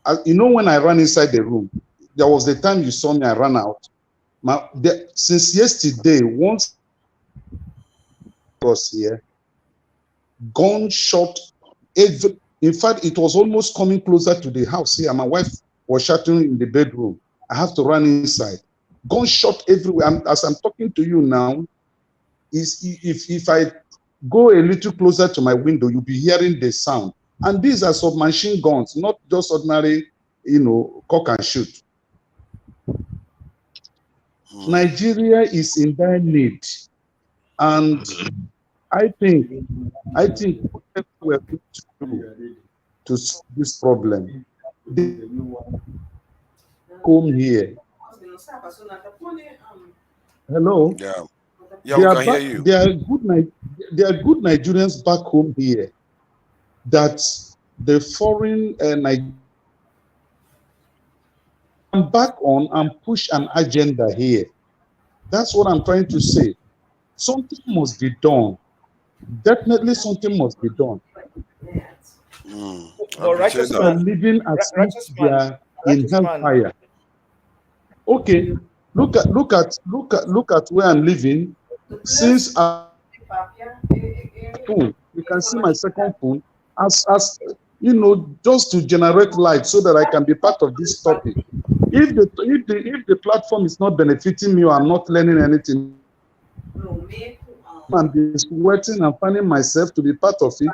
Speaker 2: when I ran inside the room, there was the time you saw me, I ran out. Since yesterday, once was here, gunshot. In fact, it was almost coming closer to the house here. My wife was shouting in the bedroom. I have to run inside. Gunshot everywhere. As I'm talking to you now, if I go a little closer to my window, you'll be hearing the sound. And these are submachine guns, not just ordinary, cock and shoot. Nigeria is in dire need, and I think what we're going to do to solve this problem. They come here. Hello.
Speaker 21: Yeah, we can hear you.
Speaker 2: There are good Nigerians back home here that the foreign come back on and push an agenda here. That's what I'm trying to say. Something must be done. Definitely something must be done.
Speaker 10: Righteous
Speaker 2: man, are living as if they are in hellfire. Okay, look at where I'm living. Since You can see my second phone as just to generate light so that I can be part of this topic. If the platform is not benefiting me or I'm not learning anything, I'm be sweating and finding myself to be part of it.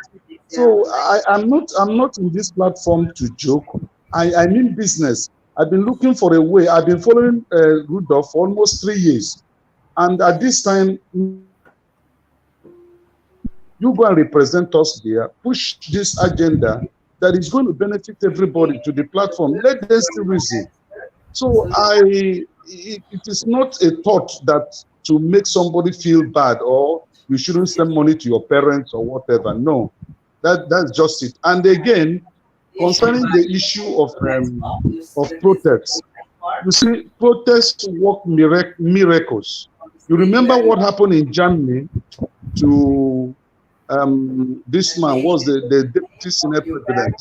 Speaker 2: So I'm not in this platform to joke. I mean business. I've been looking for a way. I've been following Rudolph for almost 3 years, and at this time, you go and represent us there, push this agenda that is going to benefit everybody to the platform. Let them still reason. So it is not a thought that to make somebody feel bad or you shouldn't send money to your parents or whatever. No, that's just it. And again, concerning the issue of protests, you see, protests work miracles. You remember what happened in Germany to this man was the deputy senate president,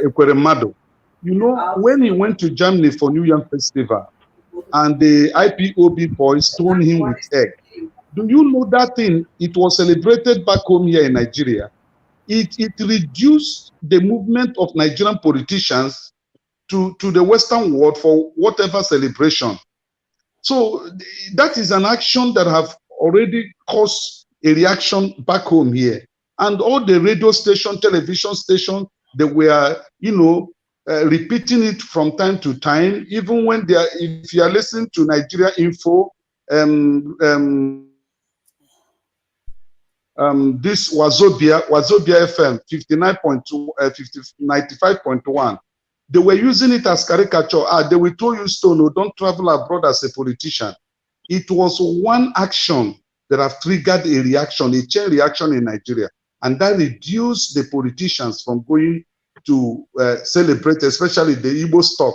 Speaker 2: Ekweremadu. You know, when he went to Germany for New Year Festival and the IPOB boys stoned him with egg, do you know that thing? It was celebrated back home here in Nigeria. It reduced the movement of Nigerian politicians to the Western world for whatever celebration. So that is an action that have already caused a reaction back home here. And all the radio station, television station, they were, repeating it from time to time, even when they are, if you are listening to Nigeria Info, this Wazobia FM 59.2, 95.1. They were using it as caricature. They will tell you, Stone, don't travel abroad as a politician. It was one action that have triggered a reaction, a chain reaction in Nigeria. And that reduced the politicians from going to celebrate, especially the Igbo stock,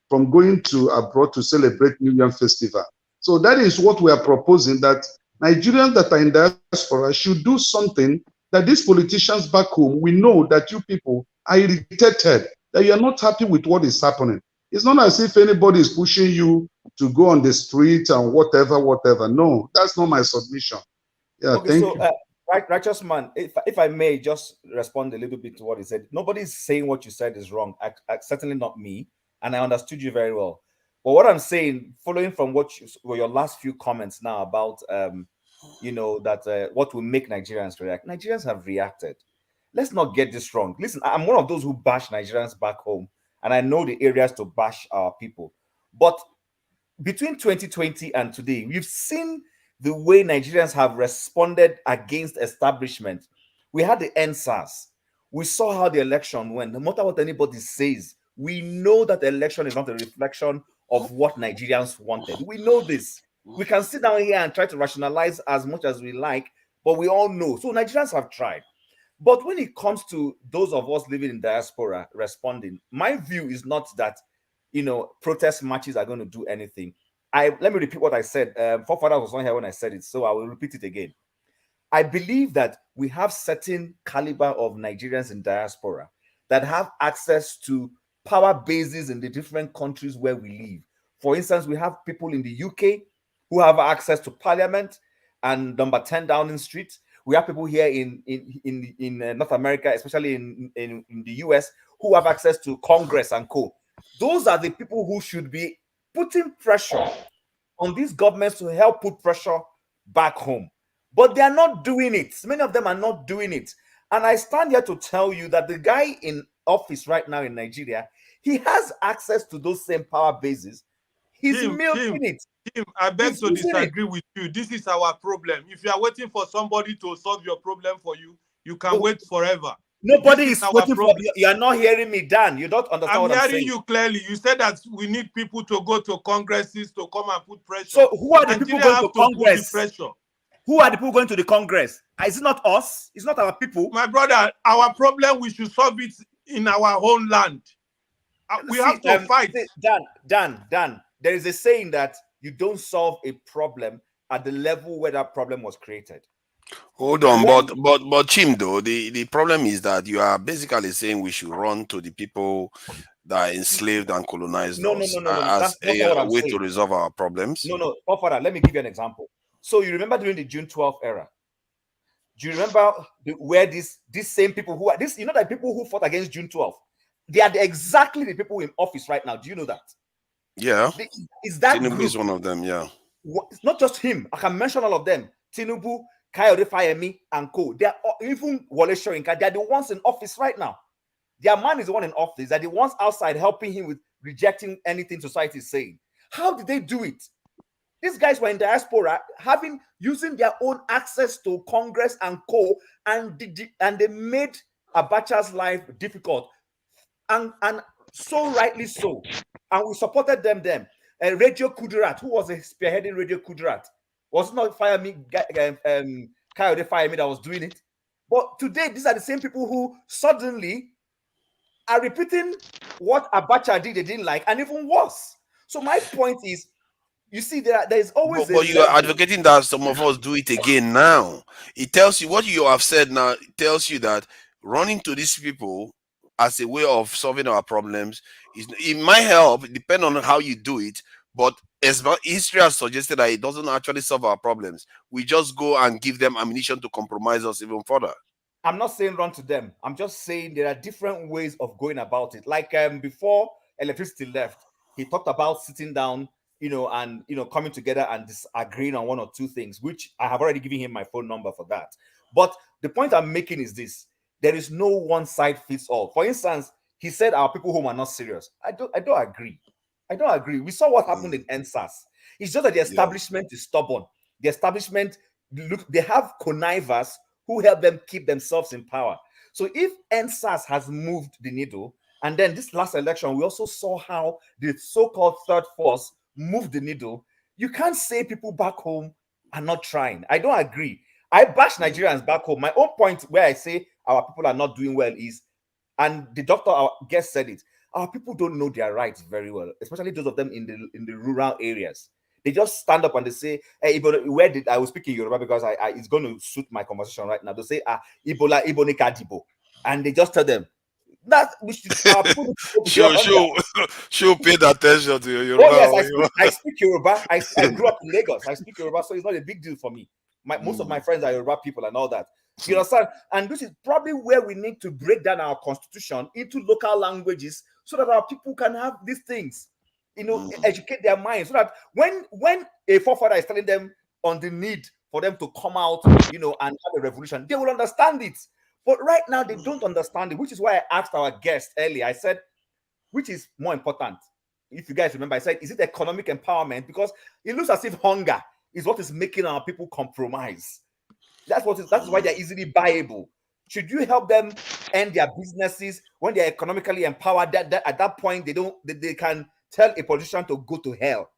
Speaker 2: from going to abroad to celebrate New Year Festival. So that is what we are proposing, that Nigerians that are in diaspora should do something that these politicians back home, we know that you people are irritated, that you are not happy with what is happening. It's not as if anybody is pushing you to go on the street and whatever. No, that's not my submission. Yeah,
Speaker 10: okay,
Speaker 2: thank
Speaker 10: so,
Speaker 2: you.
Speaker 10: Righteous man, if I may just respond a little bit to what he said. Nobody's saying what you said is wrong. Certainly not me, and I understood you very well. But what I'm saying, following from what were your last few comments now about, that what will make Nigerians react. Nigerians have reacted. Let's not get this wrong. Listen, I'm one of those who bash Nigerians back home, and I know the areas to bash our people. But between 2020 and today, we've seen the way Nigerians have responded against establishment. We had the NSAS. We saw how the election went. No matter what anybody says, we know that the election is not a reflection of what Nigerians wanted. We know this. We can sit down here and try to rationalize as much as we like, but we all know. So Nigerians have tried. But when it comes to those of us living in diaspora responding, my view is not that, protest marches are going to do anything. Let me repeat what I said. Forefather was not here when I said it, so I will repeat it again. I believe that we have certain caliber of Nigerians in diaspora that have access to power bases in the different countries where we live. For instance, we have people in the UK who have access to Parliament and number 10 Downing Street. We have people here in North America, especially in the US, who have access to Congress and co. Those are the people who should be putting pressure on these governments to help put pressure back home. But they are not doing it. Many of them are not doing it. And I stand here to tell you that the guy in office right now in Nigeria, he has access to those same power bases. He's milking it.
Speaker 1: Tim, I beg to disagree with you. This is our problem. If you are waiting for somebody to solve your problem for you, you can wait forever.
Speaker 10: Nobody is waiting for you. You are not hearing me, Dan. You don't understand what I'm saying.
Speaker 1: I'm hearing you clearly. You said that we need people to go to congresses to come and put pressure.
Speaker 10: So who are the people going to Congress? Who are the people going to the Congress? Is it not us? It's not our people.
Speaker 1: My brother, our problem, we should solve it in our own land. We have to fight.
Speaker 10: Dan, there is a saying that you don't solve a problem at the level where that problem was created.
Speaker 21: Hold on, but Chimdo, the problem is that you are basically saying we should run to the people that enslaved and colonized us as a way to resolve our problems.
Speaker 10: No, Father, let me give you an example. So you remember during the June 12th era, Do you remember where these same people who are this? You know that people who fought against June 12th, they are exactly the people in office right now. Do you know that?
Speaker 21: Yeah.
Speaker 10: Is that
Speaker 21: Tinubu
Speaker 10: group?
Speaker 21: is one of them. Yeah.
Speaker 10: It's not just him. I can mention all of them. Tinubu, Kayode Fayemi, and co. They are even Wole Soyinka. They are the ones in office right now. Their man is the one in office. They're the ones outside helping him with rejecting anything society is saying. How did they do it? These guys were in diaspora, using their own access to Congress and co, and they made Abacha's life difficult, and so rightly so. And we supported them. Radio Kudirat, who was spearheading Radio Kudirat, was not Kayode Fayemi that was doing it. But today, these are the same people who suddenly are repeating what Abacha did, they didn't like, and even worse. So my point is, you see, there is always.
Speaker 21: But you are advocating that some of us do it again now. It tells you what you have said now. It tells you that running to these people as a way of solving our problems it might help, depend on how you do it. But as history has suggested that it doesn't actually solve our problems. We just go and give them ammunition to compromise us even further.
Speaker 10: I'm not saying run to them. I'm just saying there are different ways of going about it. Like before electricity left, he talked about sitting down, and coming together and disagreeing on one or two things, which I have already given him my phone number for that. But the point I'm making is this: there is no one size fits all. For instance, he said our people home are not serious. I don't agree. I don't agree. We saw what happened in NSAS. It's just that the establishment is stubborn. The establishment, look, they have connivers who help them keep themselves in power. So if NSAS has moved the needle, and then this last election, we also saw how the so-called third force moved the needle, you can't say people back home are not trying. I don't agree. I bash Nigerians back home. My own point where I say our people are not doing well is, and the doctor, our guest said it, our people don't know their rights very well, especially those of them in the rural areas. They just stand up and they say, "Hey, Ebola, where did I was speaking Yoruba because it's going to suit my conversation right now." They say, Ebola, Ebola Kadibo," and they just tell them that we should.
Speaker 21: Show paid attention to your Yoruba.
Speaker 10: Oh yes, I speak Yoruba. I grew up in Lagos. I speak Yoruba, so it's not a big deal for me. Most of my friends are Yoruba people and all that. You understand? And this is probably where we need to break down our constitution into local languages so that our people can have these things. Educate their minds so that when a forefather is telling them on the need for them to come out, and have a revolution, they will understand it. But right now they don't understand it, which is why I asked our guest earlier. I said, which is more important? If you guys remember, I said, is it economic empowerment? Because it looks as if hunger is what is making our people compromise. That's why they're easily buyable. Should you help them end their businesses when they're economically empowered? That at that point they can tell a politician to go to hell.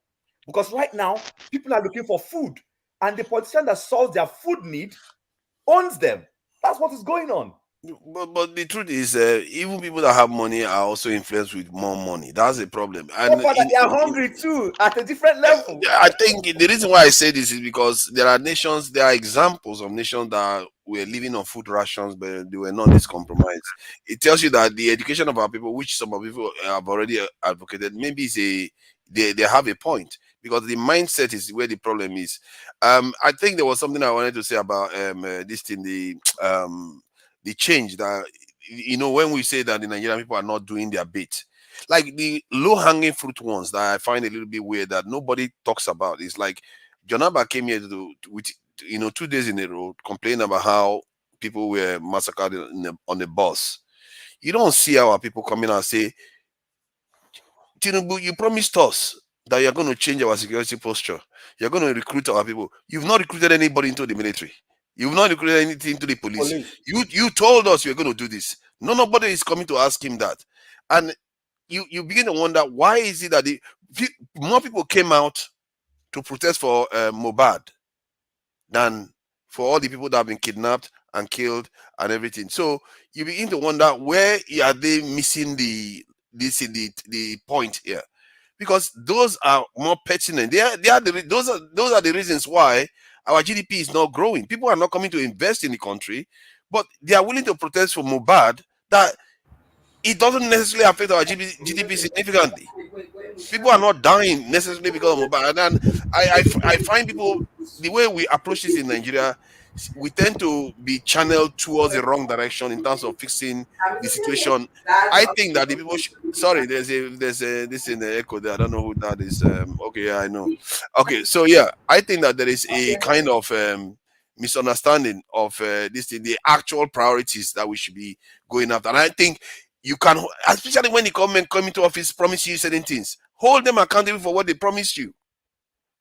Speaker 10: Because right now, people are looking for food. And the politician that solves their food need owns them. That's what is going on.
Speaker 21: But the truth is, even people that have money are also influenced with more money. That's a problem.
Speaker 10: And they are hungry too at a different level.
Speaker 21: I think the reason why I say this is because there are examples of nations that were living on food rations, but they were not this compromised. It tells you that the education of our people, which some of people have already advocated, maybe they have a point, because the mindset is where the problem is. I think there was something I wanted to say about this thing, the change that, when we say that the Nigerian people are not doing their bit, like the low-hanging fruit ones that I find a little bit weird that nobody talks about. It's like John Abba came here with 2 days in a row complaining about how people were massacred on the bus. You don't see our people coming and say, Tinubu, you promised us that you're going to change our security posture. You're going to recruit our people. You've not recruited anybody into the military. You've not recruited anything to the police. You told us you're going to do this. Nobody is coming to ask him that. And you begin to wonder, why is it that more people came out to protest for Mohbad than for all the people that have been kidnapped and killed and everything? So you begin to wonder, where are they missing the point here? Because those are more pertinent. Those are the reasons why our GDP is not growing. People are not coming to invest in the country, but they are willing to protest for Mohbad. That it doesn't necessarily affect our GDP significantly. People are not dying necessarily because of Mohbad. And I find people, the way we approach this in Nigeria we tend to be channeled towards the wrong direction in terms of fixing the situation. I think that the people sorry, there's this in the echo there. I don't know who that is. Okay, yeah, I know. Okay, so yeah, I think that there is a kind of misunderstanding of this thing, the actual priorities that we should be going after. And I think you can, especially when the government come into office, promise you certain things, hold them accountable for what they promised you.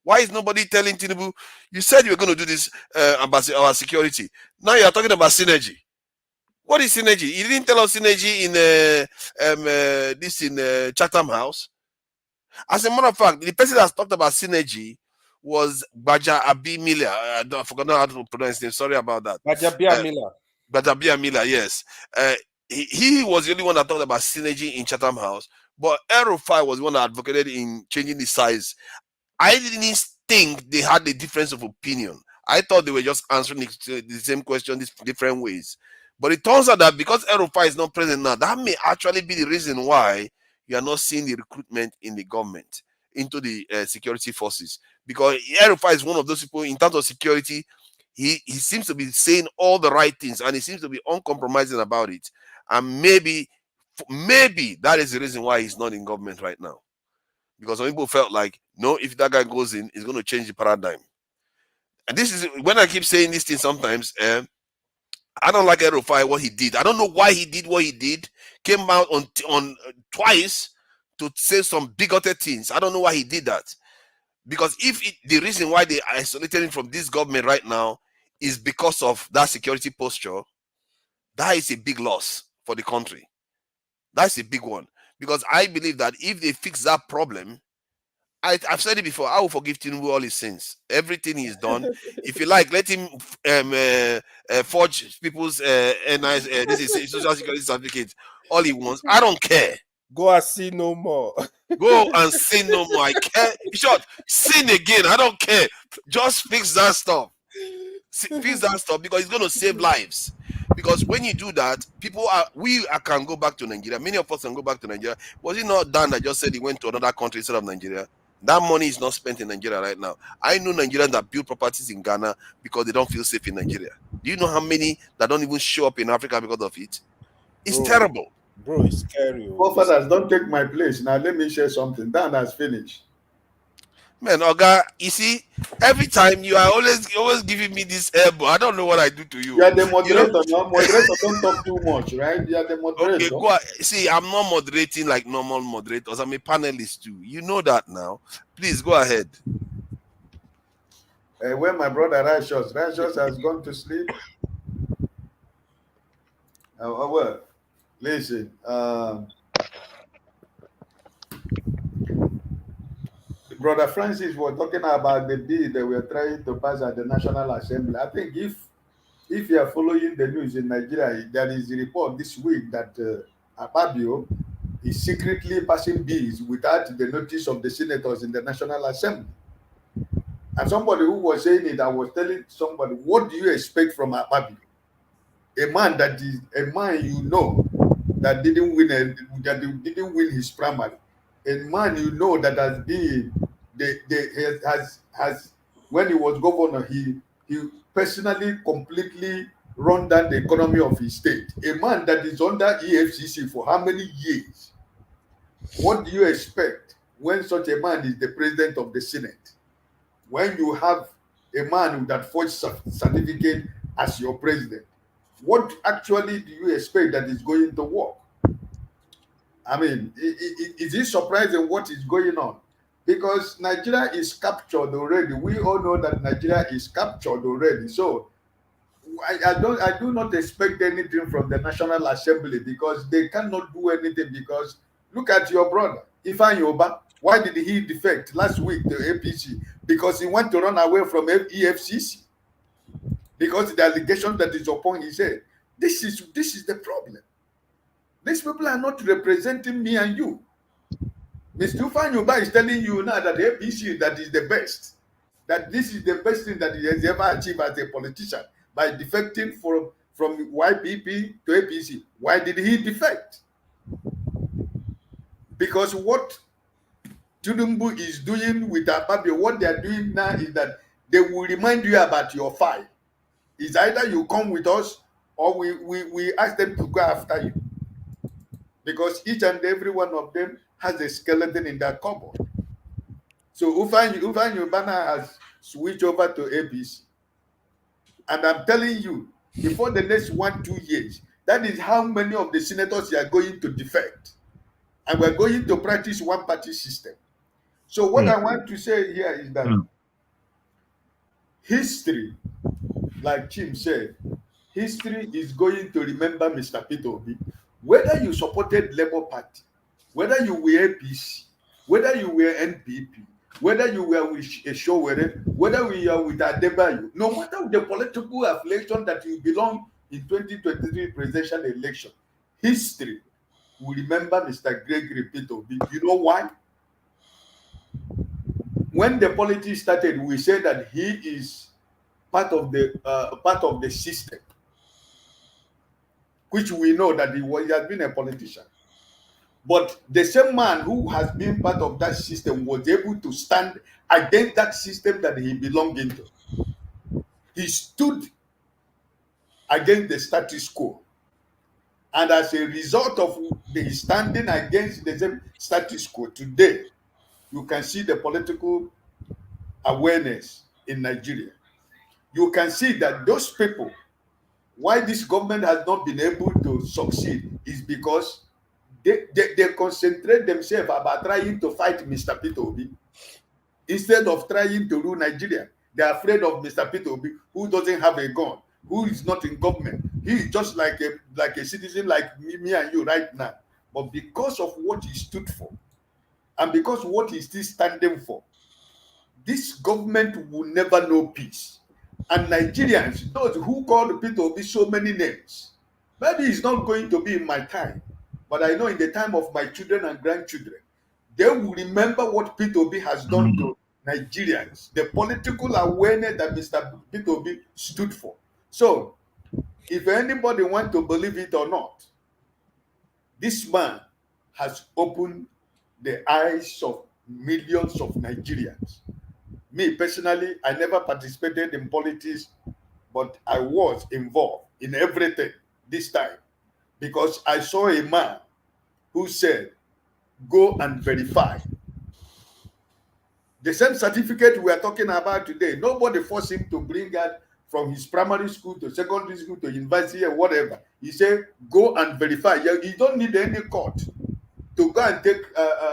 Speaker 21: Why is nobody telling Tinubu, you said you were going to do this about our security? Now you are talking about synergy. What is synergy? You didn't tell us synergy in this in Chatham House. As a matter of fact, the person that talked about synergy was Baja Abi Miller. I forgot how to pronounce his name. Sorry about that.
Speaker 8: Bajabia Miller.
Speaker 21: Bajabia Miller, yes. He was the only one that talked about synergy in Chatham House, but El-Rufai was the one that advocated in changing the size. I didn't think they had a difference of opinion. I thought they were just answering the same question these different ways. But it turns out that because El-Rufai is not present now, that may actually be the reason why you are not seeing the recruitment in the government into the security forces. Because El-Rufai is one of those people in terms of security. He seems to be saying all the right things and he seems to be uncompromising about it. And maybe that is the reason why he's not in government right now. Because some people felt like, no, if that guy goes in, it's going to change the paradigm. And this is when I keep saying this thing sometimes. I don't like El-Rufai, what he did. I don't know why he did what he did. Came out on twice to say some bigoted things. I don't know why he did that. Because the reason why they isolated him from this government right now is because of that security posture, that is a big loss for the country. That's a big one. Because I believe that if they fix that problem, I've said it before, I will forgive Tinubu all his sins. Everything he's done. If you like, let him forge people's NIS, this is social security certificate. All he wants. I don't care.
Speaker 8: Go and sin no more.
Speaker 21: Go and sin no more. I care. In short, sin again. I don't care. Just fix that stuff. Fix that stuff because it's going to save lives. Because when you do that, I can go back to Nigeria. Many of us can go back to Nigeria. Was it not Dan that just said he went to another country instead of Nigeria? That money is not spent in Nigeria right now. I know Nigerians that build properties in Ghana because they don't feel safe in Nigeria. Do you know how many that don't even show up in Africa because of it? It's terrible.
Speaker 8: Bro, it's scary.
Speaker 16: Forefathers, don't take my place. Now let me share something. Dan has finished.
Speaker 21: Man, Oga, you see, every time you are always giving me this elbow. I don't know what I do to you.
Speaker 16: You are the moderator. No, moderator don't talk too much, right? You are the moderator.
Speaker 21: Okay, go ahead. See, I'm not moderating like normal moderators. I'm a panelist too. You know that now. Please go ahead.
Speaker 16: When my brother Righteous has gone to sleep. Well, listen. Brother Francis was talking about the bill that we are trying to pass at the National Assembly. I think if you are following the news in Nigeria, there is a report this week that Akpabio is secretly passing bills without the notice of the senators in the National Assembly. And somebody who was saying it, I was telling somebody, what do you expect from Akpabio? A man that you know that didn't win his primary, a man you know that has been has when he was governor, he personally completely run down the economy of his state. A man that is under EFCC for how many years? What do you expect when such a man is the president of the Senate? When you have a man that forged certificate as your president, what actually do you expect that is going to work? I mean, is it surprising what is going on? Because Nigeria is captured already. We all know that Nigeria is captured already. So I do not expect anything from the National Assembly because they cannot do anything. Because look at your brother, Ifeanyi Oba. Why did he defect last week to APC? Because he went to run away from EFCC. Because the allegation that is upon his head. This is the problem. These people are not representing me and you. Mr. Ifeanyi Oba is telling you now that the APC that is the best. That this is the best thing that he has ever achieved as a politician by defecting from YPP to APC. Why did he defect? Because what Tinubu is doing with Akpabio, what they are doing now is that they will remind you about your file. It's either you come with us or we ask them to go after you. Because each and every one of them has a skeleton in their cupboard. So Ufan Banner has switched over to APC. And I'm telling you, before the next 1-2 years, that is how many of the senators you are going to defect. And we're going to practice one-party system. So what I want to say here is that history, like Chim said, history is going to remember Mr. Peter Obi. Whether you supported Labour Party, whether you were APC, whether you were NPP, whether you were with Showere, whether you are with Adebayo, no matter the political affiliation that you belong in 2023 presidential election, history will remember Mr. Gregory Peter Obi. You know why? When the politics started, we said that he is part of the system, which we know that he has been a politician. But the same man who has been part of that system was able to stand against that system that he belonged into. He stood against the status quo. And as a result of the standing against the same status quo, today, you can see the political awareness in Nigeria. You can see that those people, why this government has not been able to succeed is because they concentrate themselves about trying to fight Mr. Peter Obi instead of trying to rule Nigeria. They are afraid of Mr. Peter Obi, who doesn't have a gun, who is not in government. He is just like a citizen like me and you right now. But because of what he stood for, and because what he's still standing for, this government will never know peace. And Nigerians, those who call Peter Obi so many names, maybe it's not going to be in my time, but I know in the time of my children and grandchildren, they will remember what Peter Obi has done to Nigerians, the political awareness that Mr. Peter Obi stood for. So, if anybody wants to believe it or not, this man has opened the eyes of millions of Nigerians. Me personally, I never participated in politics, but I was involved in everything this time because I saw a man who said, go and verify. The same certificate we are talking about today, nobody forced him to bring out from his primary school to secondary school to university or whatever. He said, go and verify. You don't need any court to go and take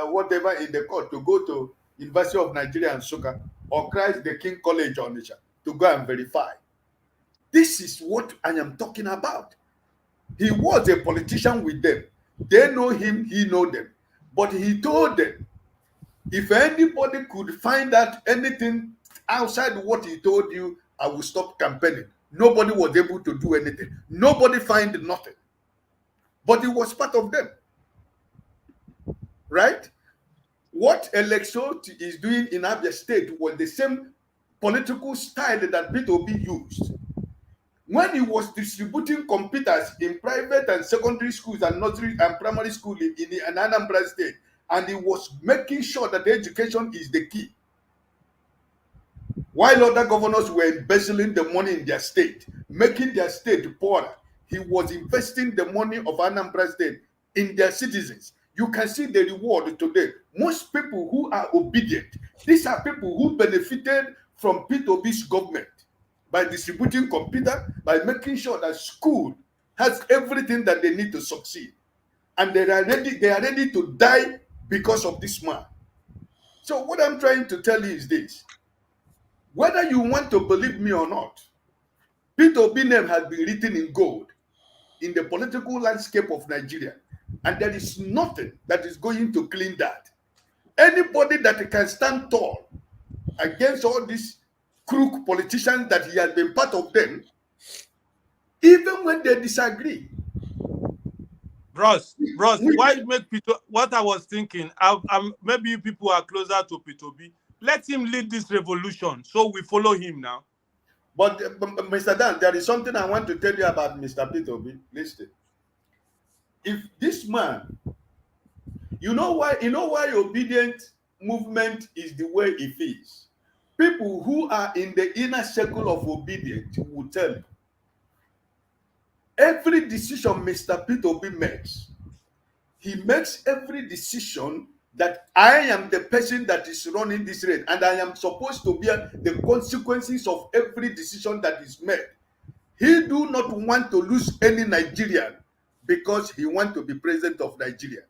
Speaker 16: whatever in the court to go to University of Nigeria and Nsukka or Christ the King College Onitsha to go and verify. This is what I am talking about. He was a politician with them. They know him, he know them. But he told them, if anybody could find out anything outside what he told you, I will stop campaigning. Nobody was able to do anything. Nobody find nothing. But he was part of them. Right? What Electro is doing in Abia State was the same political style that Peter Obi used. When he was distributing computers in private and secondary schools and nursery and primary school in Anambra State, and he was making sure that education is the key. While other governors were embezzling the money in their state, making their state poorer, he was investing the money of Anambra State in their citizens. You can see the reward today. Most people who are obedient, these are people who benefited from Peter Obi's government by distributing computer, by making sure that school has everything that they need to succeed. And they are ready to die because of this man. So what I'm trying to tell you is this. Whether you want to believe me or not, Peter Obi's name has been written in gold in the political landscape of Nigeria. And there is nothing that is going to clean that. Anybody that can stand tall against all these crook politicians that he has been part of them, even when they disagree.
Speaker 1: Bros, why make Peter? What I was thinking, maybe you people are closer to Peter Obi. Let him lead this revolution, so we follow him now.
Speaker 16: But Mr. Dan, there is something I want to tell you about Mr. Peter Obi. Listen, if this man, you know why obedient movement is the way it is. People who are in the inner circle of obedience will tell you Every decision Mr. Peter Obi makes, he makes every decision that I am the person that is running this race, and I am supposed to bear the consequences of every decision that is made. He do not want to lose any Nigerian because he want to be president of Nigeria.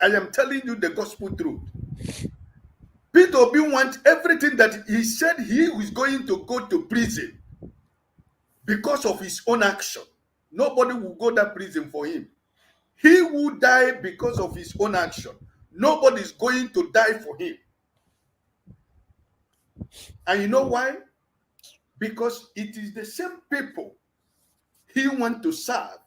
Speaker 16: I am telling you the gospel truth. Peter Obi wants everything that he said he was going to go to prison because of his own action. Nobody will go to prison for him. He will die because of his own action. Nobody is going to die for him. And you know why? Because it is the same people he wants to serve.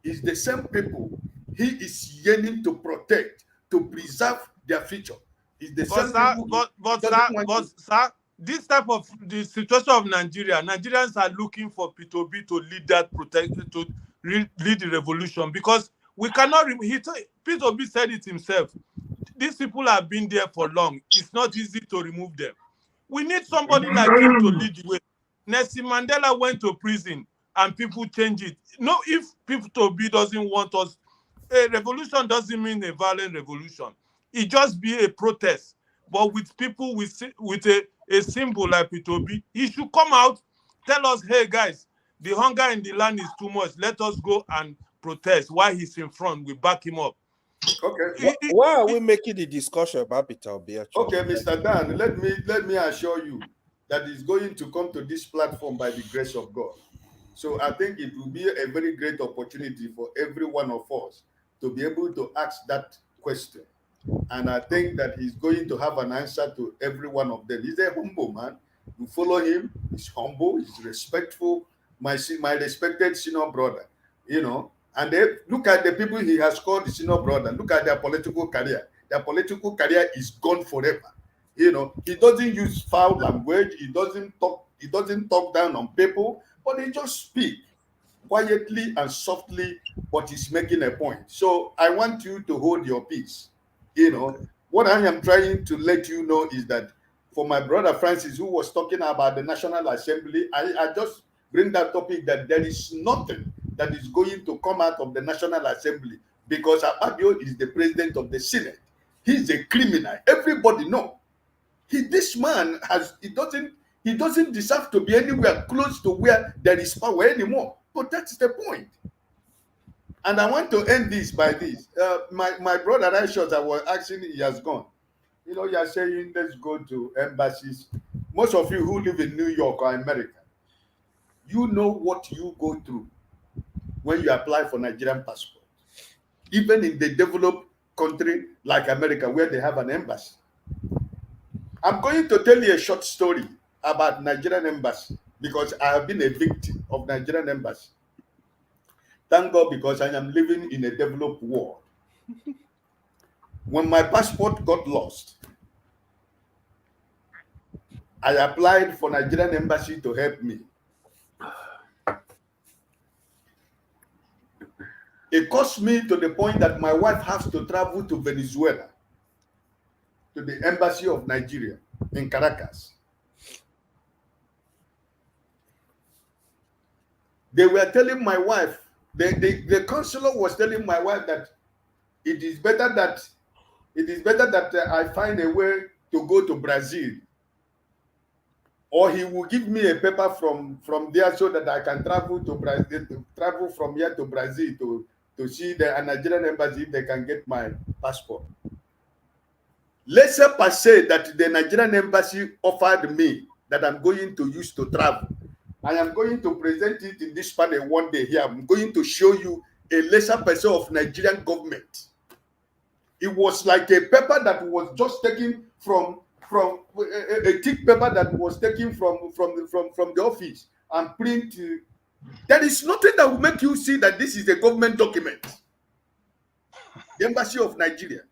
Speaker 16: It's the same people he is yearning to protect, to preserve their future. It's the same people.
Speaker 1: Sir, this type of the situation of Nigeria, Nigerians are looking for Peter Obi to lead that lead the revolution, because we cannot. Peter Obi said it himself. These people have been there for long. It's not easy to remove them. We need somebody like him to lead the way. Nelson Mandela went to prison and people change it. No, if Peter Obi doesn't want us, a revolution doesn't mean a violent revolution. It just be a protest. But with people with a symbol like Peter Obi, he should come out, tell us, hey guys, the hunger in the land is too much. Let us go and protest. While he's in front, we back him up.
Speaker 8: Okay. Why are we making the discussion about Peter Obi?
Speaker 16: Okay, Mr. Dan, let me assure you that he's going to come to this platform by the grace of God. So I think it will be a very great opportunity for every one of us to be able to ask that question. And I think that he's going to have an answer to every one of them. He's a humble man. You follow him, he's humble, he's respectful, my respected senior brother, you know. And look at the people he has called the senior brother. Look at their political career. Their political career is gone forever. You know, he doesn't use foul language. He doesn't talk down on people, but he just speaks quietly and softly, but he's making a point. So I want you to hold your peace. You know, what I am trying to let you know is that for my brother Francis, who was talking about the National Assembly, I just bring that topic that there is nothing that is going to come out of the National Assembly, because Akpabio is the president of the Senate. He's a criminal. Everybody know. This man he doesn't deserve to be anywhere close to where there is power anymore. But that's the point. And I want to end this by this. My brother Aishos, I was asking, he has gone. You know, you are saying let's go to embassies. Most of you who live in New York or America, you know what you go through when you apply for Nigerian passport. Even in the developed country like America, where they have an embassy. I'm going to tell you a short story about Nigerian embassy, because I have been a victim of Nigerian embassy. Thank God, because I am living in a developed world. When my passport got lost, I applied for Nigerian embassy to help me. It cost me to the point that my wife has to travel to Venezuela, to the embassy of Nigeria in Caracas. They were telling my wife, the consular was telling my wife that it is better that I find a way to go to Brazil, or he will give me a paper from there so that I can travel to Brazil, travel from here to Brazil to see the Nigerian embassy if they can get my passport. Let's say that the Nigerian embassy offered me that I'm going to use to travel. I am going to present it in this panel one day here. I'm going to show you a lesser person of Nigerian government. It was like a paper that was just taken from a thick paper that was taken from the office and print. There is nothing that will make you see that this is a government document. The Embassy of Nigeria.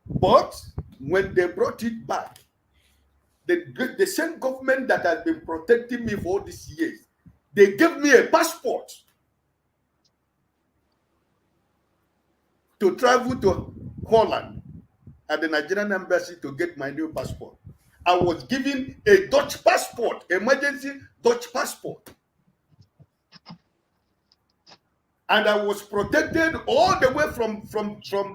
Speaker 16: But when they brought it back, the same government that has been protecting me for all these years, they gave me a passport to travel to Holland at the Nigerian embassy to get my new passport. I was given a Dutch passport, emergency Dutch passport. And I was protected all the way from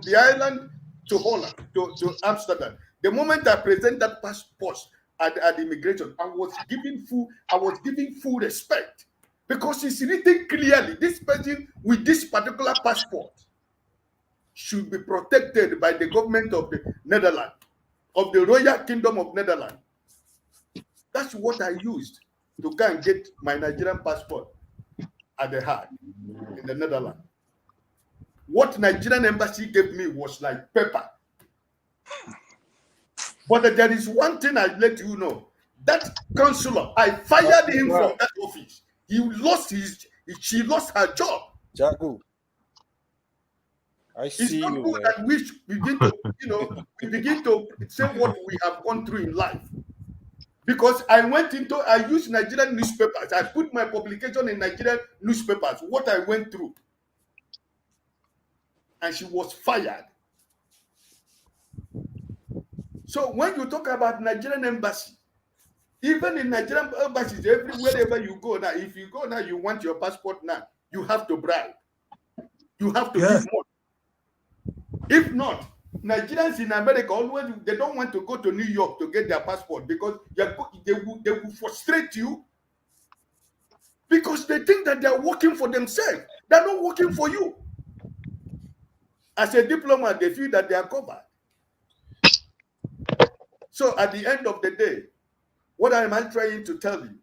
Speaker 16: the island to Holland, to Amsterdam. The moment I present that passport at immigration, I was giving full respect, because it's written clearly, this person with this particular passport should be protected by the government of the Netherlands, of the Royal Kingdom of Netherlands. That's what I used to go and get my Nigerian passport at the heart in the Netherlands. What Nigerian embassy gave me was like paper. But there is one thing I let you know. That consular, I fired him from that office. She lost her job.
Speaker 8: Jago,
Speaker 16: It's not good that we begin to, we begin to say what we have gone through in life. Because I used Nigerian newspapers. I put my publication in Nigerian newspapers, what I went through. And she was fired. So when you talk about Nigerian embassy, even in Nigerian embassies, wherever you go now, if you go now, you want your passport now, you have to bribe. You have to give money. If not, Nigerians in America always, they don't want to go to New York to get their passport, because they will frustrate you, because they think that they are working for themselves. They're not working for you. As a diplomat, they feel that they are covered. So at the end of the day, what am I trying to tell you?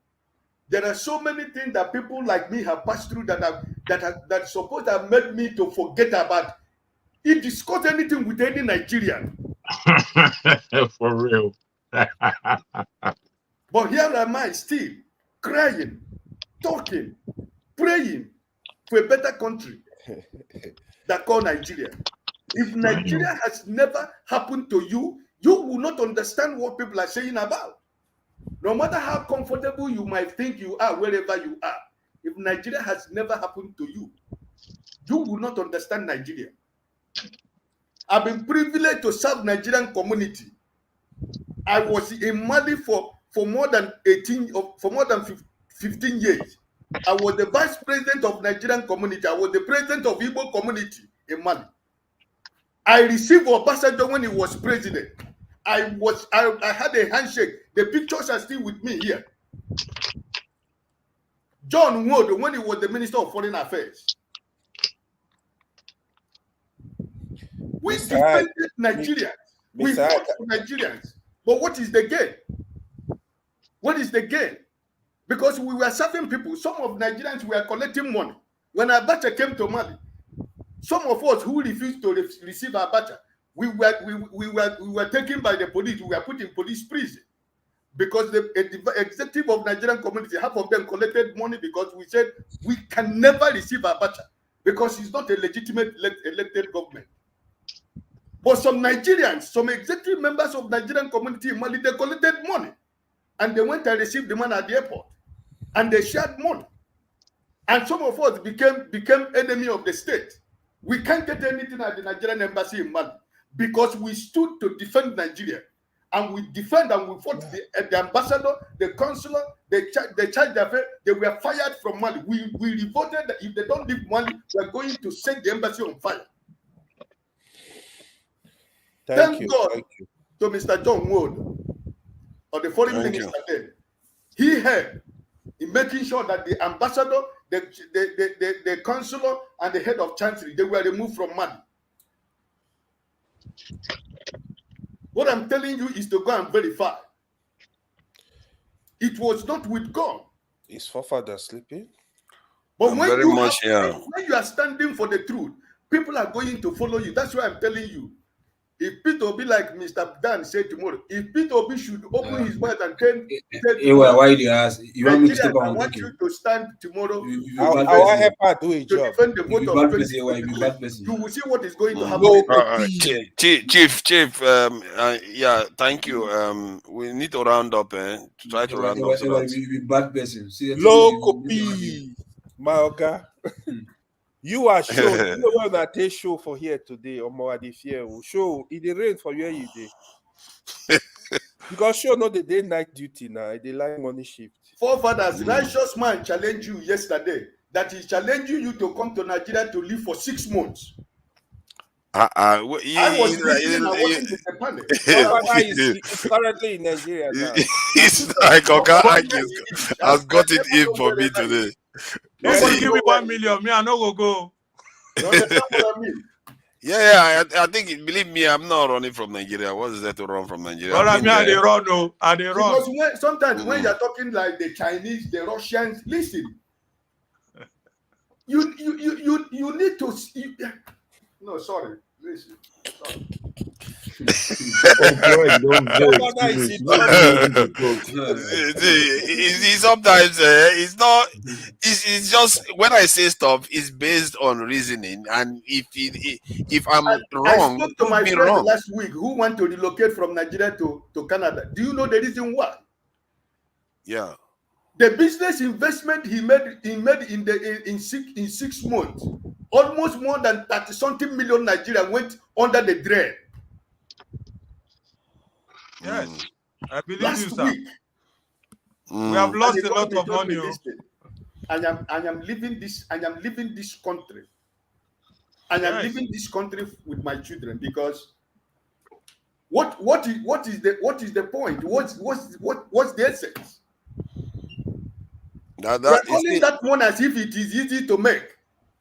Speaker 16: There are so many things that people like me have passed through that supposed to have made me to forget about. If discuss anything with any Nigerian.
Speaker 14: For real.
Speaker 16: But here am I still crying, talking, praying for a better country that called Nigeria. If Nigeria has never happened to you, you will not understand what people are saying about. No matter how comfortable you might think you are wherever you are, if Nigeria has never happened to you, you will not understand Nigeria. I've been privileged to serve Nigerian community. I was in Mali for more than 15 years. I was the vice president of Nigerian community. I was the president of Igbo community in Mali. I received Obasanjo when he was president. I had a handshake. The pictures are still with me here. John Wood when he was the Minister of Foreign Affairs. We defended Nigerians. We fought for Nigerians. But what is the gain? What is the gain? Because we were serving people. Some of Nigerians were collecting money. When Abacha came to Mali, some of us who refused to receive Abacha, we were taken by the police. We were put in police prison. Because the executive of Nigerian community, half of them collected money because we said we can never receive Abacha because he's not a legitimate elected government. But some Nigerians, some executive members of Nigerian community in Mali, they collected money and they went and received the man at the airport and they shared money. And some of us became enemy of the state. We can't get anything at the Nigerian embassy in Mali because we stood to defend Nigeria. And we defend and we fought the ambassador, the consular, they charged their fare. They were fired from Mali. We reported that if they don't leave Mali, we're going to set the embassy on fire. Thank God to Mr. John Wood, or the foreign minister then. He helped in making sure that the ambassador, the consular, and the head of chancellery, they were removed from Mali. What I'm telling you is to go and verify. It was not with God.
Speaker 8: Is forefather sleeping?
Speaker 16: But when you are standing for the truth, people are going to follow you. That's why I'm telling you. If Peter Obi, like Mr. Dan said tomorrow, if Peter Obi should open his mouth and tell
Speaker 6: why do you ask? You want me to step on?
Speaker 16: I want you to stand tomorrow.
Speaker 8: Our helper do a job.
Speaker 16: Defend the vote of 20. You will see what is going to happen.
Speaker 21: Chief, yeah, thank you. We need to round up, to try to round up.
Speaker 6: Bad person.
Speaker 8: Low copy, Maoka. You are sure. You know when I take show for here today, or more at the fear show. It rain for where you did. Because show no the day night duty now. They like money shift.
Speaker 16: Forefathers, righteous man challenged you yesterday that is challenging you to come to Nigeria to live for 6 months. I
Speaker 21: I
Speaker 16: was listening and watching the panel.
Speaker 8: Is currently in Nigeria now.
Speaker 21: It's like Oga has got it in for me today.
Speaker 1: Nobody give me 1 million. Me, I no go.
Speaker 16: You understand what I mean?
Speaker 21: Yeah, I think, believe me, I'm not running from Nigeria. What is there to run from Nigeria?
Speaker 1: But I mean, they run, no. They run.
Speaker 16: Because sometimes when you're talking like the Chinese, the Russians, listen, you need to. No, sorry. Listen. Sorry.
Speaker 21: Sometimes it's not. It's just when I say stuff, it's based on reasoning, and if I'm wrong,
Speaker 16: I spoke to my friend last week who want to relocate from Nigeria to Canada. Do you know the reason why?
Speaker 21: Yeah.
Speaker 16: The business investment he made in 6 months, almost more than 30-something million Nigerians went under the drain.
Speaker 1: Yes, I believe
Speaker 16: last
Speaker 1: you, sir.
Speaker 16: week.
Speaker 1: We have lost a lot of money.
Speaker 16: I am leaving this. I am leaving this country. I am leaving this country with my children because what is the point? What's the essence? We're calling that one as if it is easy to make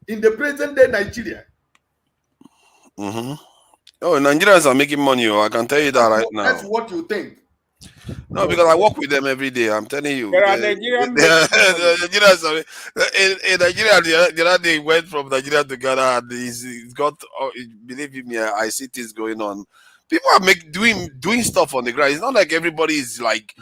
Speaker 16: in the present day Nigeria.
Speaker 21: Oh, Nigerians are making money. I can tell you that right now.
Speaker 16: That's what you think.
Speaker 21: No, because I work with them every day. I'm telling you.
Speaker 8: There are Nigerians.
Speaker 21: Nigerians in Nigeria, the other day went from Nigeria to Ghana, and he's got. Believe me, I see things going on. People are doing stuff on the ground. It's not like everybody is like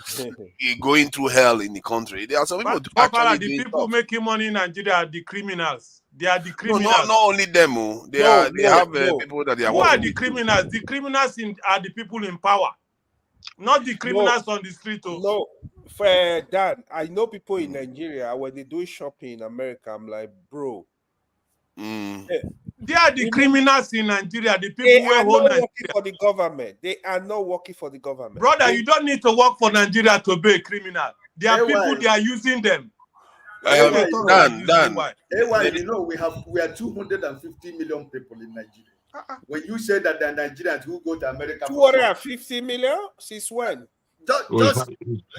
Speaker 21: going through hell in the country. There are some people
Speaker 1: actually the people making money in Nigeria are the criminals. They are the criminals.
Speaker 21: No, not only them. They have people that they are.
Speaker 1: Who are the criminals? The criminals are the people in power, not the criminals on the street.
Speaker 8: No, Dan, I know people in Nigeria when they do shopping in America. I'm like, bro.
Speaker 1: They are the criminals in Nigeria. The people
Speaker 8: they
Speaker 1: who
Speaker 8: are
Speaker 1: hold
Speaker 8: not
Speaker 1: Nigeria.
Speaker 8: working for the government. They are not working for the government.
Speaker 1: Brother, you don't need to work for Nigeria to be a criminal. There are people they are using them.
Speaker 21: Dan,
Speaker 16: you know we are 250 million people in Nigeria. When you say that the Nigerians who go to America,
Speaker 8: 250 million? Since when?
Speaker 21: It doesn't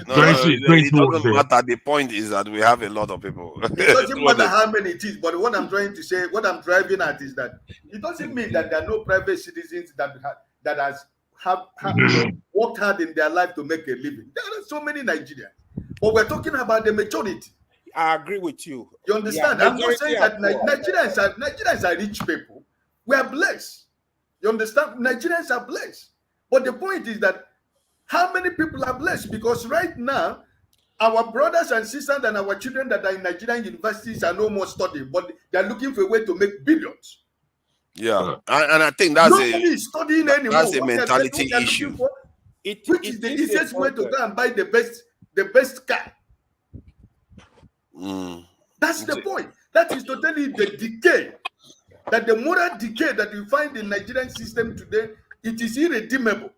Speaker 21: matter. The point is that we have a lot of people.
Speaker 16: It doesn't matter how many it is, but what I'm trying to say, what I'm driving at is that it doesn't mean that there are no private citizens that have worked hard in their life to make a living. There are so many Nigerians, but we're talking about the majority.
Speaker 8: I agree with you.
Speaker 16: You understand?
Speaker 8: Yeah,
Speaker 16: I'm not saying that Nigerians are rich people. We are blessed. You understand? Nigerians are blessed. But the point is that how many people are blessed? Because right now, our brothers and sisters and our children that are in Nigerian universities are no more studying, but they're looking for a way to make billions.
Speaker 21: Yeah, and I think that's
Speaker 16: nobody is studying anymore.
Speaker 21: That's a mentality issue.
Speaker 16: Which is the easiest way to go and buy the best car. That's the point. That is to tell you the decay, that the moral decay that you find in Nigerian system today, it is irredeemable.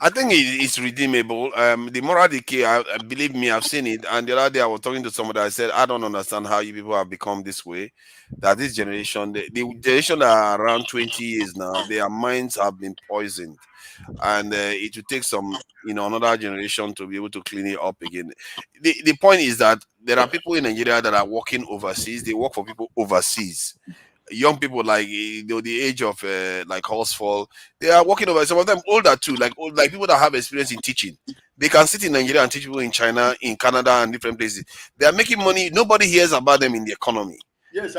Speaker 21: I think it's redeemable. The moral decay, I believe me, I've seen it. And the other day I was talking to somebody, I said, I don't understand how you people have become this way. That this generation, the generation that are around 20 years now, their minds have been poisoned. And it will take some, another generation to be able to clean it up again. The point is that there are people in Nigeria that are working overseas. They work for people overseas. Young people like the age of like Horsefall, they are working over. Some of them older too, like people that have experience in teaching. They can sit in Nigeria and teach people in China, in Canada, and different places. They are making money. Nobody hears about them in the economy.
Speaker 16: Yes,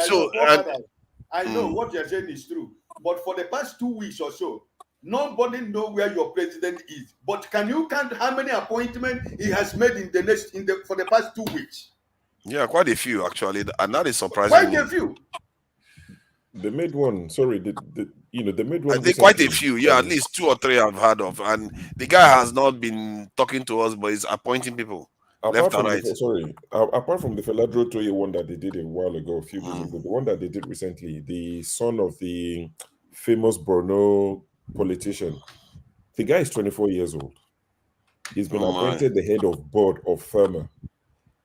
Speaker 16: I know what you're saying is true. But for the past 2 weeks or so, nobody knows where your president is. But can you count how many appointments he has made for the past 2 weeks?
Speaker 21: Yeah, quite a few actually, and that is surprising.
Speaker 16: Quite a few.
Speaker 3: They made one. Sorry, they made one.
Speaker 21: I think quite a few. Yeah, at least 2 or 3 I've heard of, and the guy has not been talking to us, but he's appointing people left and right.
Speaker 3: Apart from the Feladro Toye one that they did a while ago, a few days ago, the one that they did recently, the son of the famous Borno politician, the guy is 24 years old. He's been appointed the head of board of FEMA.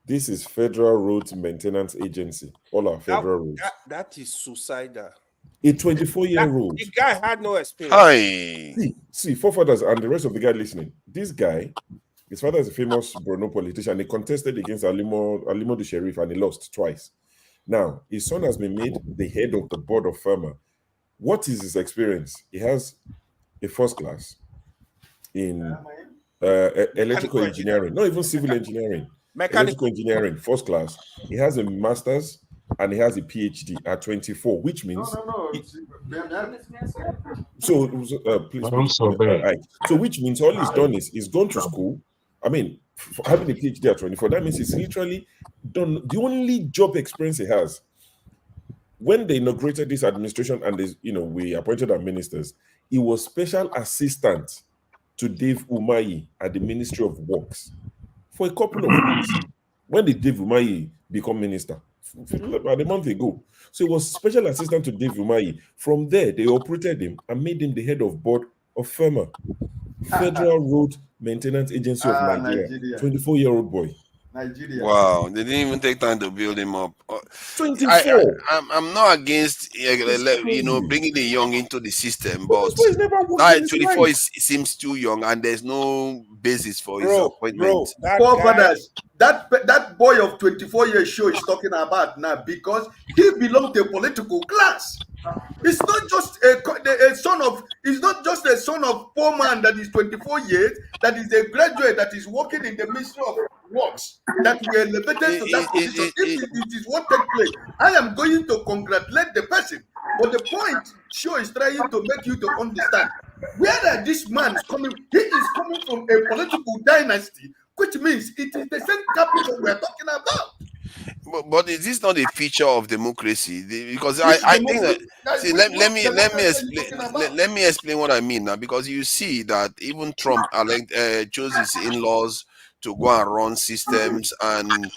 Speaker 3: This is Federal Road Maintenance Agency. All our federal roads.
Speaker 8: That is suicidal.
Speaker 3: A 24-year-old.
Speaker 8: The guy had no experience.
Speaker 21: Hi.
Speaker 3: See, forefathers and the rest of the guy listening. This guy, his father is a famous Borno politician. He contested against Alimo the Sheriff and he lost twice. Now, his son has been made the head of the board of FEMA. What is his experience? He has a first class in electrical engineering, not even civil engineering. Electrical engineering, first class. He has a master's and he has a PhD at 24, which means so which means all he's done is he's gone to school. I mean, having a PhD at 24, that means he's literally done the only job experience he has. When they inaugurated this administration and we appointed our ministers, he was special assistant to Dave Umahi at the Ministry of Works for a couple of weeks. When did Dave Umahi become minister? About a month ago. So he was special assistant to Dave Umahi. From there, they operated him and made him the head of board of FEMA, Federal Road Maintenance Agency of Nigeria. 24-year-old boy.
Speaker 21: Nigeria. Wow, they didn't even take time to build him up.
Speaker 3: 24.
Speaker 21: I'm not against bringing the young into the system, but 24 seems too young, and there's no basis for his appointment.
Speaker 16: That boy of 24 years show is talking about now because he belongs to a political class. It's not just a son of. It's not just a son of poor man that is 24 years. That is a graduate that is working in the Ministry of Works. That we elevated to that position. If it is what takes place, I am going to congratulate the person. But the point show is trying to make you to understand where this man is coming. He is coming from a political dynasty, which means it is the same capital we are talking about.
Speaker 21: But is this not a feature of democracy? Because I think that let me explain what I mean now. Because you see that even Trump chose his in-laws to go and run systems, and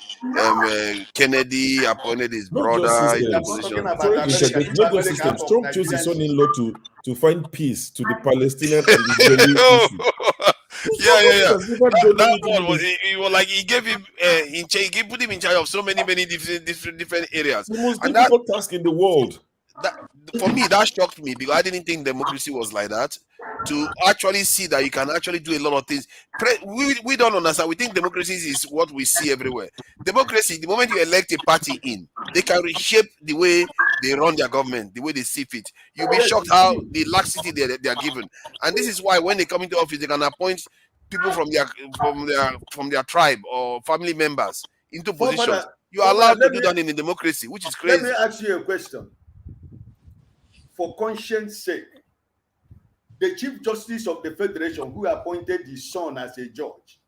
Speaker 21: Kennedy appointed his brother in the position.
Speaker 3: Not just systems. Trump chose his son-in-law to find peace to the Palestinian and Israeli issue.
Speaker 21: Yeah. That one was it was like he gave him he put him in charge of so many different areas.
Speaker 3: The most difficult task in the world.
Speaker 21: For me, that shocked me because I didn't think democracy was like that. To actually see that you can actually do a lot of things. We don't understand. We think democracy is what we see everywhere. Democracy, the moment you elect a party in, they can reshape the way they run their government, the way they see fit. You'll be shocked how the laxity they are given. And this is why when they come into office, they can appoint people from their tribe or family members into positions. You are allowed to do that in a democracy, which is crazy.
Speaker 16: Let me ask you a question. For conscience sake, the Chief Justice of the Federation, who appointed his son as a judge,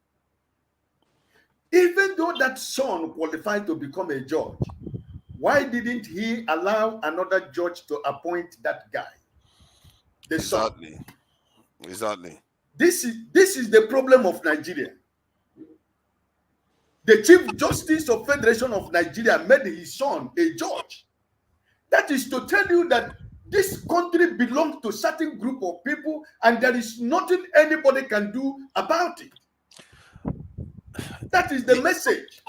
Speaker 16: even though that son qualified to become a judge, why didn't he allow another judge to appoint that guy?
Speaker 21: Exactly.
Speaker 16: This is the problem of Nigeria. The Chief Justice of Federation of Nigeria made his son a judge. That is to tell you that this country belongs to a certain group of people, and there is nothing anybody can do about it. That is the message.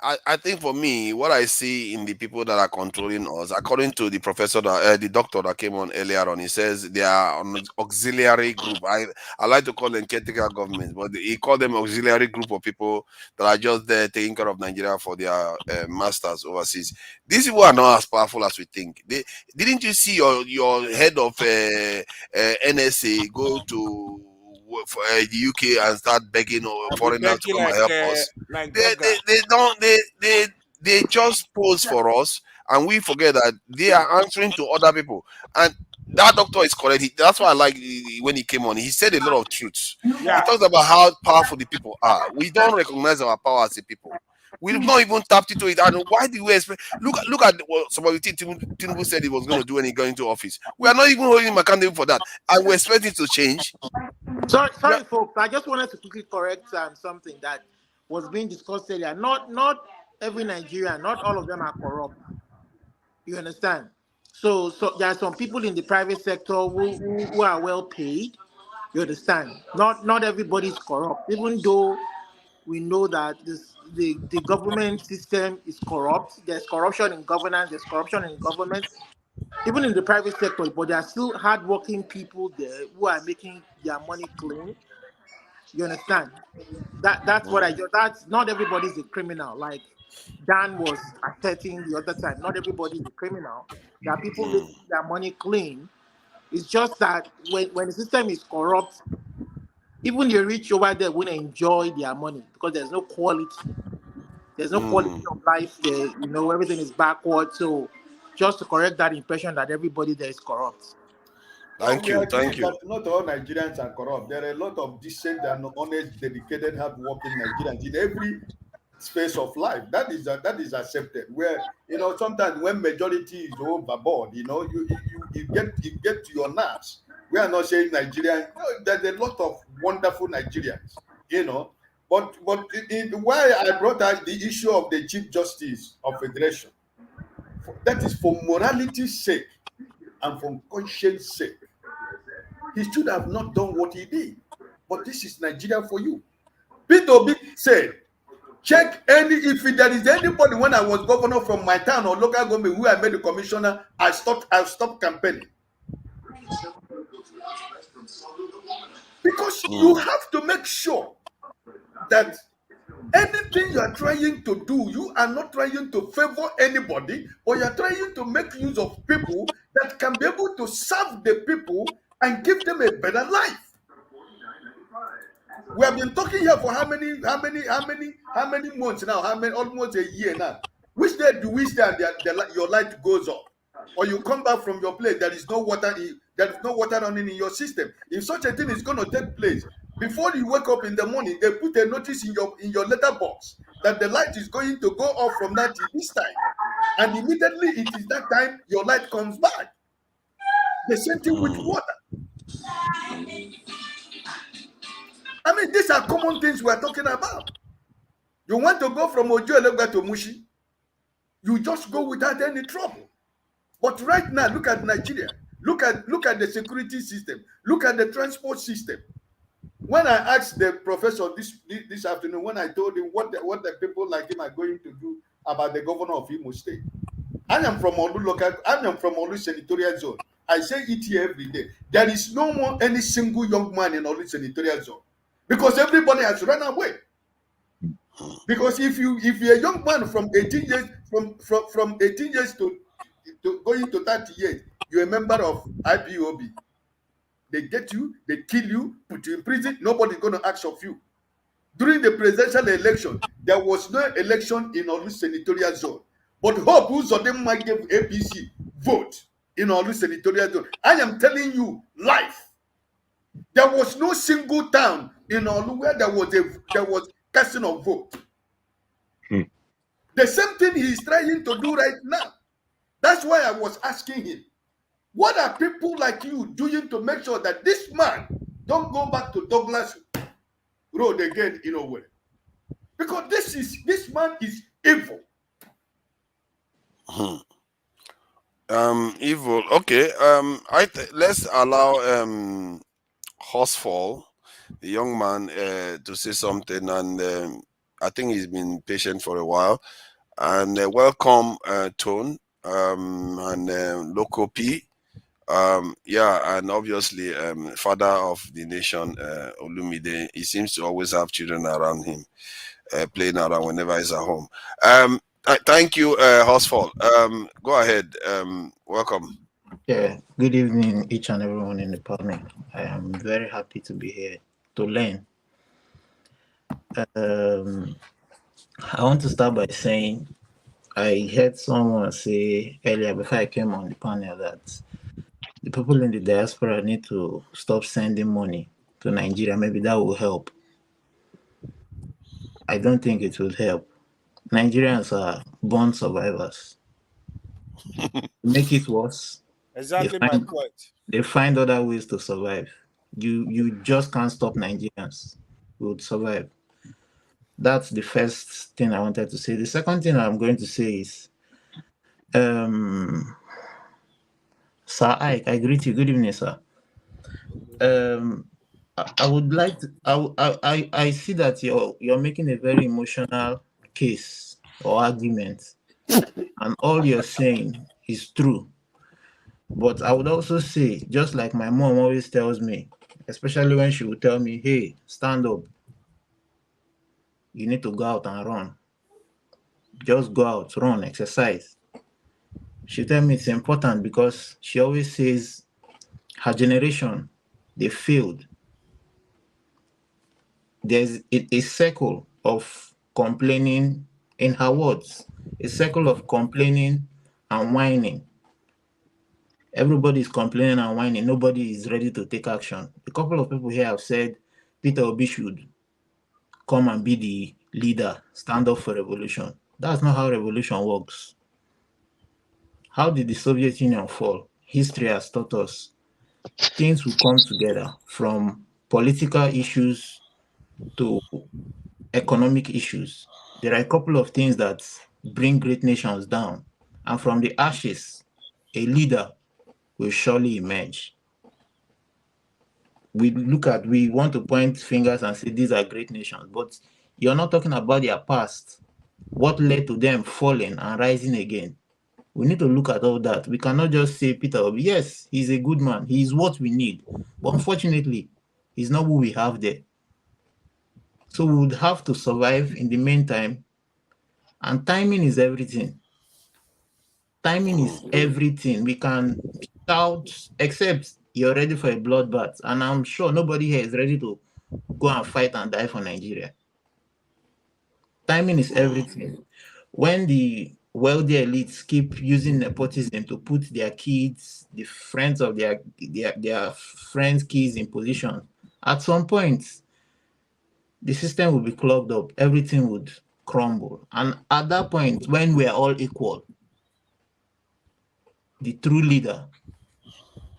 Speaker 21: I think for me, what I see in the people that are controlling us, according to the professor, the doctor that came on earlier on, he says they are an auxiliary group. I like to call them caretaker government, but he called them auxiliary group of people that are just there taking care of Nigeria for their masters overseas. These people are not as powerful as we think. Didn't you see your head of NSA go to for the UK and start begging foreigners to come and help us? They just pose for us, and we forget that they are answering to other people. And that doctor is correct. That's why I like when he came on. He said a lot of truths. He talks about how powerful the people are. We don't recognize our power as a people. We've not even tapped into it. And why do we expect? Look at what some of the things Tinubu said he was going to do when he got into office. We are not even holding him accountable for that, and we expect it to change.
Speaker 12: Sorry, folks. I just wanted to quickly correct something that was being discussed earlier. Not every Nigerian, not all of them are corrupt. You understand? So there are some people in the private sector who are well paid. You understand? Not everybody is corrupt, even though we know that the government system is corrupt. There's corruption in governance. There's corruption in government, even in the private sector. But there are still hardworking people there who are making their money clean. You understand? That's what I just. That's not everybody's a criminal. Like Dan was asserting the other time. Not everybody is a criminal. There are people making their money clean. It's just that when the system is corrupt, even the rich over there won't enjoy their money because there's no quality. There's no quality of life there. You know, everything is backward. So just to correct that impression that everybody there is corrupt.
Speaker 21: Thank you.
Speaker 16: That not all Nigerians are corrupt. There are a lot of decent and honest, dedicated, hardworking Nigerians in every space of life. That is accepted. Where sometimes when majority is overboard, you get to your nerves. We are not saying Nigerians. There's a lot of wonderful Nigerians. But why I brought out the issue of the Chief Justice of Federation, that is for morality's sake and for conscience sake. He should have not done what he did. But this is Nigeria for you. Peter Obi said, check if there is anybody when I was governor from my town or local government who I made the commissioner, I stopped campaigning. Because you have to make sure that anything you are trying to do, you are not trying to favor anybody, or you are trying to make use of people that can be able to serve the people and give them a better life. We have been talking here for how many months now? Almost a year now. Which day do we stand your light goes off, or you come back from your place? There is no water. There is no water running in your system. If such a thing is going to take place, before you wake up in the morning, they put a notice in your letterbox that the light is going to go off from that to this time, and immediately it is that time your light comes back. The same thing with water. I mean, these are common things we are talking about. You want to go from Ojuelegba to Mushi, you just go without any trouble. But right now, look at Nigeria. Look at the security system. Look at the transport system. When I asked the professor this afternoon, when I told him what the people like him are going to do about the governor of Imo State, I am from Olu senatorial zone. I say it here every day. There is no more any single young man in Olu senatorial zone because everybody has run away. Because if you're a young man from 18 years from 18 years to going to 30 years, you're a member of IPOB. They get you, they kill you, put you in prison. Nobody's going to ask of you. During the presidential election, there was no election in Olu senatorial zone. But hope who's of them might give APC vote in Olu senatorial zone. I am telling you, life. There was no single town in Olu where there was casting of vote. The same thing he is trying to do right now. That's why I was asking him, what are people like you doing to make sure that this man don't go back to Douglas Road again in a way? Because this man is evil.
Speaker 21: Evil. Okay. Let's allow Horsefall, the young man, to say something, and I think he's been patient for a while. And welcome, Tone, and Loco P. And obviously, father of the nation, Olumide. He seems to always have children around him, playing around whenever he's at home. Thank you, Horsefall. Go ahead. Welcome.
Speaker 11: Yeah, good evening, each and everyone in the panel. I am very happy to be here to learn. I want to start by saying I heard someone say earlier before I came on the panel that the people in the diaspora need to stop sending money to Nigeria. Maybe that will help. I don't think it will help. Nigerians are born survivors. To make it worse,
Speaker 8: Exactly my point.
Speaker 11: They find other ways to survive. You just can't stop Nigerians. We would survive. That's the first thing I wanted to say. The second thing I'm going to say is, Sir Ike, I greet you. Good evening, sir. I would like to. I see that you're making a very emotional case or argument, and all you're saying is true. But I would also say, just like my mom always tells me, especially when she would tell me, hey, stand up, you need to go out and run. Just go out, run, exercise. She tell me it's important because she always says her generation, they failed. There's a circle of complaining, in her words, a circle of complaining and whining. Everybody is complaining and whining. Nobody is ready to take action. A couple of people here have said Peter Obi should come and be the leader, stand up for revolution. That's not how revolution works. How did the Soviet Union fall? History has taught us things will come together, from political issues to economic issues. There are a couple of things that bring great nations down, and from the ashes, a leader will surely emerge. We want to point fingers and say these are great nations, but you're not talking about their past. What led to them falling and rising again? We need to look at all that. We cannot just say Peter Obi, yes, he's a good man. He's what we need. But unfortunately, he's not who we have there. So we would have to survive in the meantime. And timing is everything. Timing is everything. We can shout, except you're ready for a bloodbath. And I'm sure nobody here is ready to go and fight and die for Nigeria. Timing is everything. When the wealthy elites keep using nepotism to put their kids, the friends of their friends' kids in position, at some point, the system will be clogged up. Everything would crumble. And at that point, when we are all equal, the true leader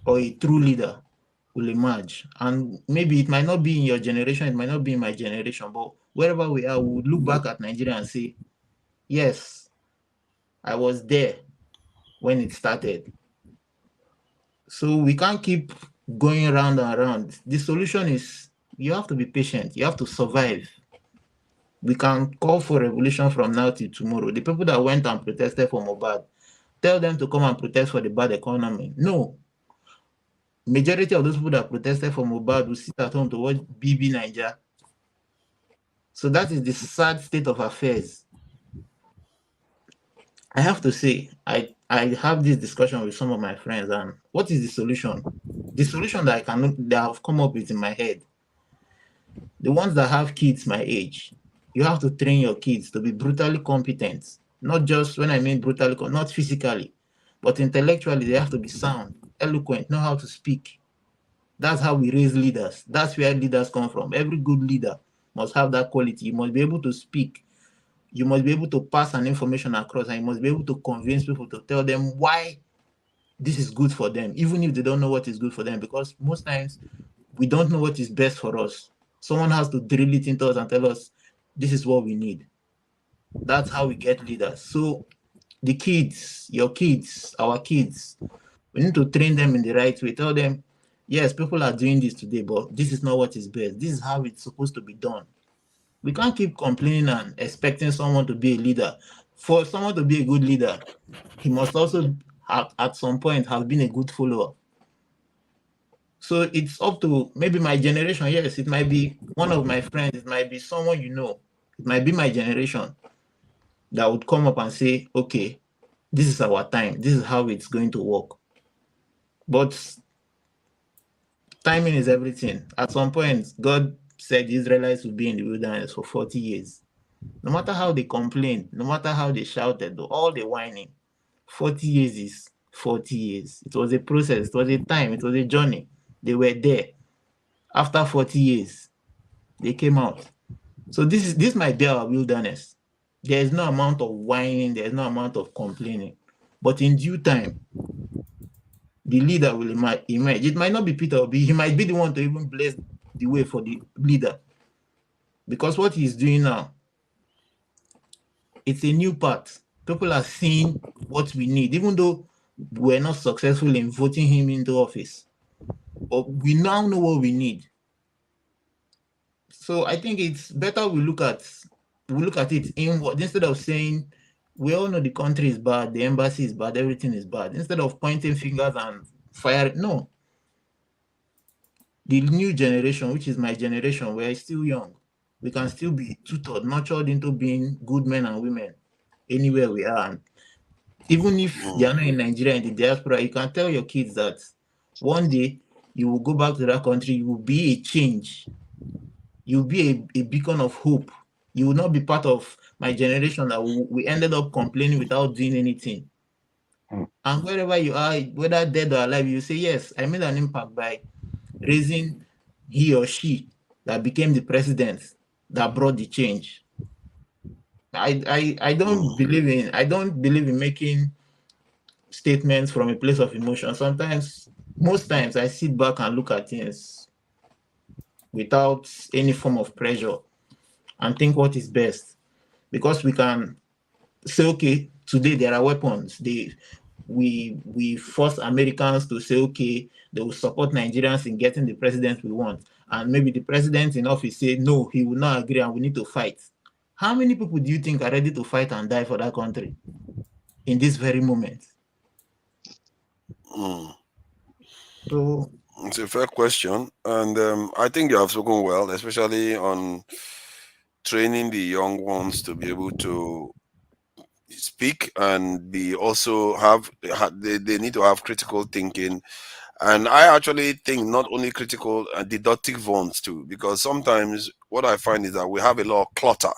Speaker 11: or a true leader will emerge. And maybe it might not be in your generation, it might not be in my generation, but wherever we are, we would look back at Nigeria and say, yes, I was there when it started. So we can't keep going around and around. The solution is you have to be patient. You have to survive. We can call for revolution from now till tomorrow. The people that went and protested for Mohbad, tell them to come and protest for the bad economy. No. Majority of those people that protested for Mohbad will sit at home to watch BB Niger. So that is the sad state of affairs. I have to say, I have this discussion with some of my friends, and what is the solution? The solution that that I've come up with in my head. The ones that have kids my age, you have to train your kids to be brutally competent. Not just, when I mean brutally, not physically, but intellectually, they have to be sound, eloquent, know how to speak. That's how we raise leaders. That's where leaders come from. Every good leader must have that quality. You must be able to speak. You must be able to pass an information across, and you must be able to convince people to tell them why this is good for them, even if they don't know what is good for them, because most times we don't know what is best for us. Someone has to drill it into us and tell us this is what we need. That's how we get leaders. So the kids, your kids, our kids, we need to train them in the right way. Tell them, yes, people are doing this today, but this is not what is best. This is how it's supposed to be done. We can't keep complaining and expecting someone to be a leader. For someone to be a good leader, he must also have, at some point, have been a good follower. So it's up to maybe my generation. Yes, it might be one of my friends. It might be someone you know. It might be my generation that would come up and say, okay, this is our time. This is how it's going to work. But timing is everything. At some point, God said the Israelites would be in the wilderness for 40 years. No matter how they complained, no matter how they shouted, all the whining, 40 years is 40 years. It was a process, it was a time, it was a journey. They were there. After 40 years, they came out. So this might be our wilderness. There is no amount of whining, there is no amount of complaining. But in due time, the leader will emerge. It might not be Peter Obi, he might be the one to even bless the way for the leader. Because what he's doing now, it's a new path. People are seeing what we need, even though we're not successful in voting him into office. But we now know what we need. So I think it's better we look at we look at it inward instead of saying we all know the country is bad, the embassy is bad, everything is bad. Instead of pointing fingers and firing, no. The new generation, which is my generation, we are still young. We can still be tutored, nurtured into being good men and women anywhere we are. And even if they are not in Nigeria, in the diaspora, you can tell your kids that one day you will go back to that country, you will be a change. You'll be a beacon of hope. You will not be part of my generation that we ended up complaining without doing anything. And wherever you are, whether dead or alive, you say, yes, I made an impact by raising he or she that became the president that brought the change. I don't believe in making statements from a place of emotion. Most times I sit back and look at things without any form of pressure and think what is best. Because we can say, okay, today there are weapons. We force Americans to say, okay, they will support Nigerians in getting the president we want. And maybe the president in office say, no, he will not agree and we need to fight. How many people do you think are ready to fight and die for that country in this very moment? So
Speaker 21: it's a fair question. And I think you have spoken well, especially on training the young ones to be able to speak and be also they need to have critical thinking. And I actually think not only critical, deductive ones too, because sometimes what I find is that we have a lot of clutter,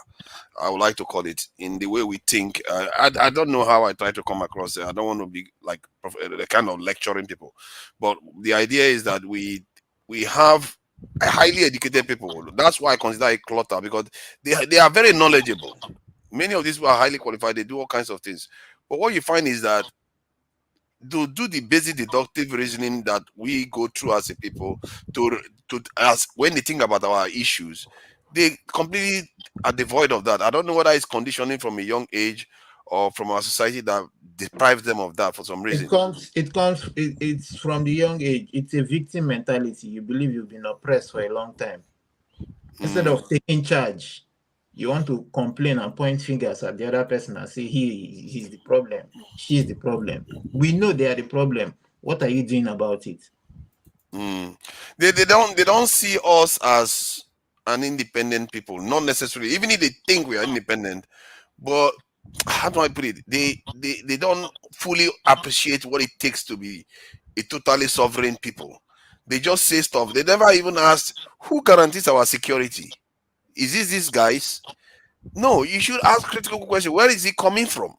Speaker 21: I would like to call it, in the way we think. I don't know how I try to come across it. I don't want to be like the kind of lecturing people, but the idea is that we have highly educated people. That's why I consider it clutter, because they are very knowledgeable. Many of these people are highly qualified. They do all kinds of things. But what you find is that to do the basic deductive reasoning that we go through as a people, to ask when they think about our issues, they completely are devoid of that. I don't know whether it's conditioning from a young age or from our society that deprives them of that for some reason.
Speaker 11: It's from the young age. It's a victim mentality. You believe you've been oppressed for a long time. Instead of taking charge, you want to complain and point fingers at the other person and say he's the problem, she's the problem. We know they are the problem. What are you doing about it?
Speaker 21: They don't see us as an independent people, not necessarily, even if they think we are independent. But how do I put it? They don't fully appreciate what it takes to be a totally sovereign people. They just say stuff. They never even ask who guarantees our security. Is this these guys? No, you should ask critical question. Where is it coming from?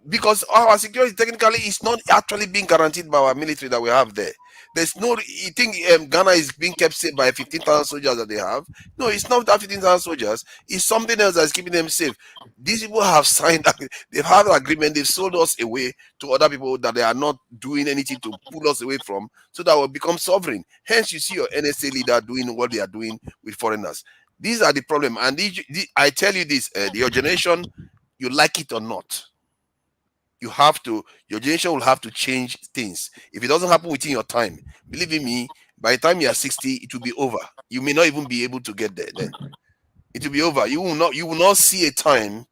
Speaker 21: Because our security technically is not actually being guaranteed by our military that we have there. There's no, you think Ghana is being kept safe by 15,000 soldiers that they have? No, it's not that 15,000 soldiers. It's something else that's keeping them safe. These people have signed, they've had an agreement, they've sold us away to other people that they are not doing anything to pull us away from, so that we'll become sovereign. Hence, you see your NSA leader doing what they are doing with foreigners. These are the problem. And I tell you this, your generation, you like it or not, your generation will have to change things. If it doesn't happen within your time, believe in me, by the time you are 60, it will be over. You may not even be able to get there then. It will be over. You will not see a time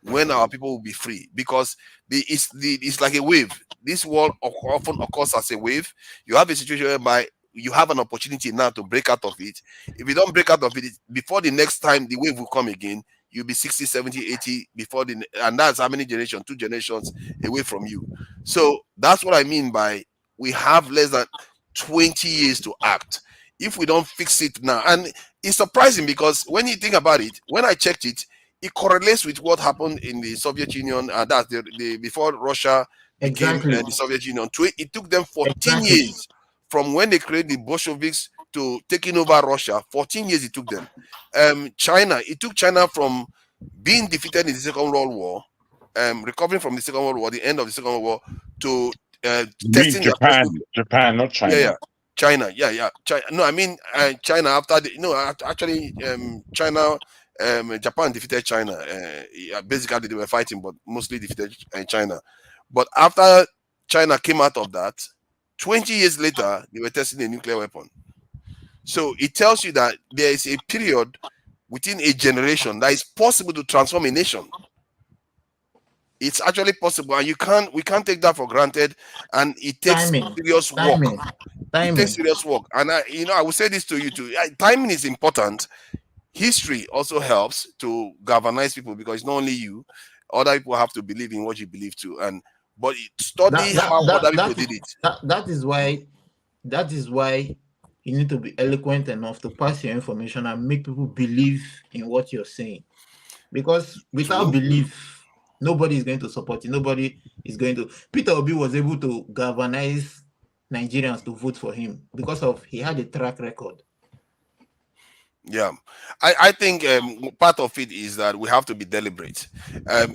Speaker 21: when our people will be free, because it's like a wave. This world often occurs as a wave. You have a situation whereby you have an opportunity now to break out of it. If you don't break out of it before the next time the wave will come again, you'll be 60, 70, 80 before and that's how many generations, 2 generations away from you. So that's what I mean by we have less than 20 years to act. If we don't fix it now, and it's surprising because when you think about it, when I checked it, it correlates with what happened in the Soviet Union, that's the before Russia became the Soviet Union. It took them 14 years from when they created the Bolsheviks to taking over Russia. 14 years it took them. China, it took China from being defeated in the Second World War, recovering from the Second World War, the end of the Second World War, to testing
Speaker 14: Japan, not China.
Speaker 21: Yeah, China. Yeah. China. No, I mean China after actually China. Japan defeated China. Basically, they were fighting, but mostly defeated China. But after China came out of that, 20 years later, they were testing a nuclear weapon. So it tells you that there is a period within a generation that is possible to transform a nation. It's actually possible, and we can't take that for granted. And it takes serious work. It takes serious work. And I will say this to you too. Timing is important. History also helps to galvanize people, because it's not only you. Other people have to believe in what you believe too. But study how other people did it.
Speaker 11: That is why you need to be eloquent enough to pass your information and make people believe in what you're saying. Because without belief, nobody is going to support you. Nobody is going to. Peter Obi was able to galvanize Nigerians to vote for him because he had a track record.
Speaker 21: Yeah, I think part of it is that we have to be deliberate. As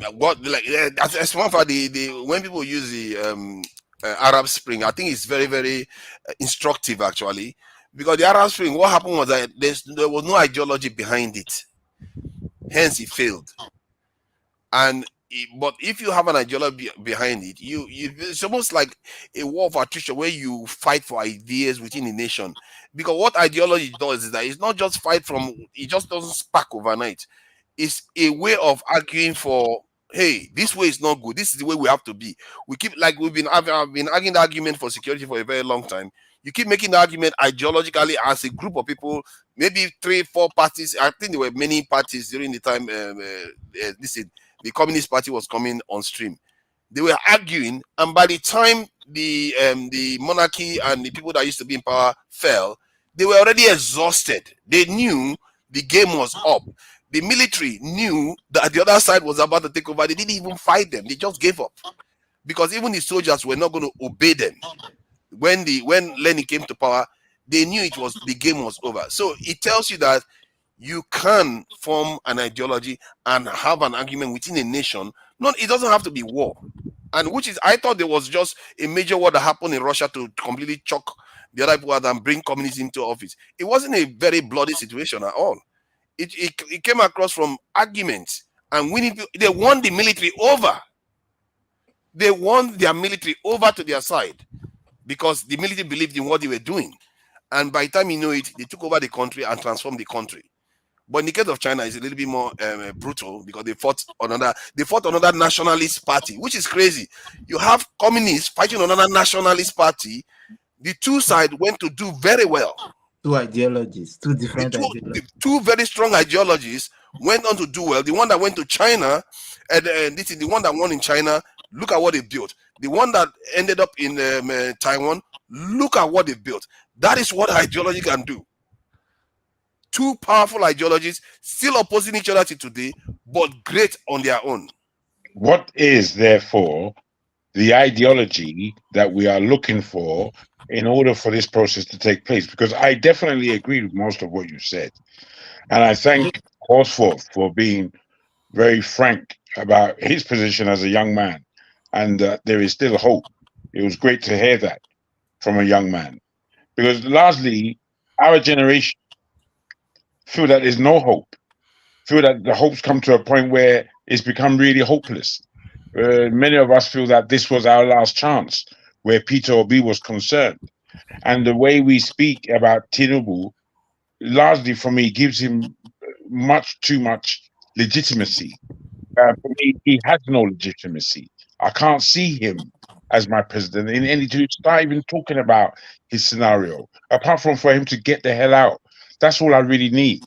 Speaker 21: one for when people use the Arab Spring, I think it's very, very instructive actually, because the Arab Spring, what happened was that there was no ideology behind it, hence it failed. But if you have an ideology behind it, it's almost like a war of attrition where you fight for ideas within a nation. Because what ideology does is that it's not just it just doesn't spark overnight. It's a way of arguing for, hey, this way is not good. This is the way we have to be. I've been arguing the argument for security for a very long time. You keep making the argument ideologically as a group of people, maybe 3-4 parties. I think there were many parties during the time. The Communist Party was coming on stream. They were arguing, and by the time the monarchy and the people that used to be in power fell, they were already exhausted. They knew the game was up. The military knew that the other side was about to take over. They didn't even fight them. They just gave up, because even the soldiers were not going to obey them. When Lenny came to power, they knew the game was over. So it tells you that you can form an ideology and have an argument within a nation. It doesn't have to be war. And I thought there was just a major war that happened in Russia to completely choke the other people and bring communists into office. It wasn't a very bloody situation at all. It came across from arguments and winning. They won the military over. They won their military over to their side because the military believed in what they were doing. And by the time you know it, they took over the country and transformed the country. But in the case of China, it's a little bit more brutal, because they fought another nationalist party, which is crazy. You have communists fighting another nationalist party. The two sides went to do very well.
Speaker 11: Two ideologies, two different ideologies.
Speaker 21: Two very strong ideologies went on to do well. The one that went to China, and this is the one that won in China. Look at what they built. The one that ended up in Taiwan, look at what they built. That is what ideology can do. Two powerful ideologies still opposing each other till today, but great on their own.
Speaker 14: What is, therefore, the ideology that we are looking for in order for this process to take place? Because I definitely agree with most of what you said. And I thank Horsforth for being very frank about his position as a young man, and there is still hope. It was great to hear that from a young man, because largely our generation feel that there's no hope, feel that the hope's come to a point where it's become really hopeless. Many of us feel that this was our last chance where Peter Obi was concerned. And the way we speak about Tinubu, largely for me, gives him much too much legitimacy. For me, he has no legitimacy. I can't see him as my president in any to start even talking about his scenario, apart from for him to get the hell out. That's all I really need.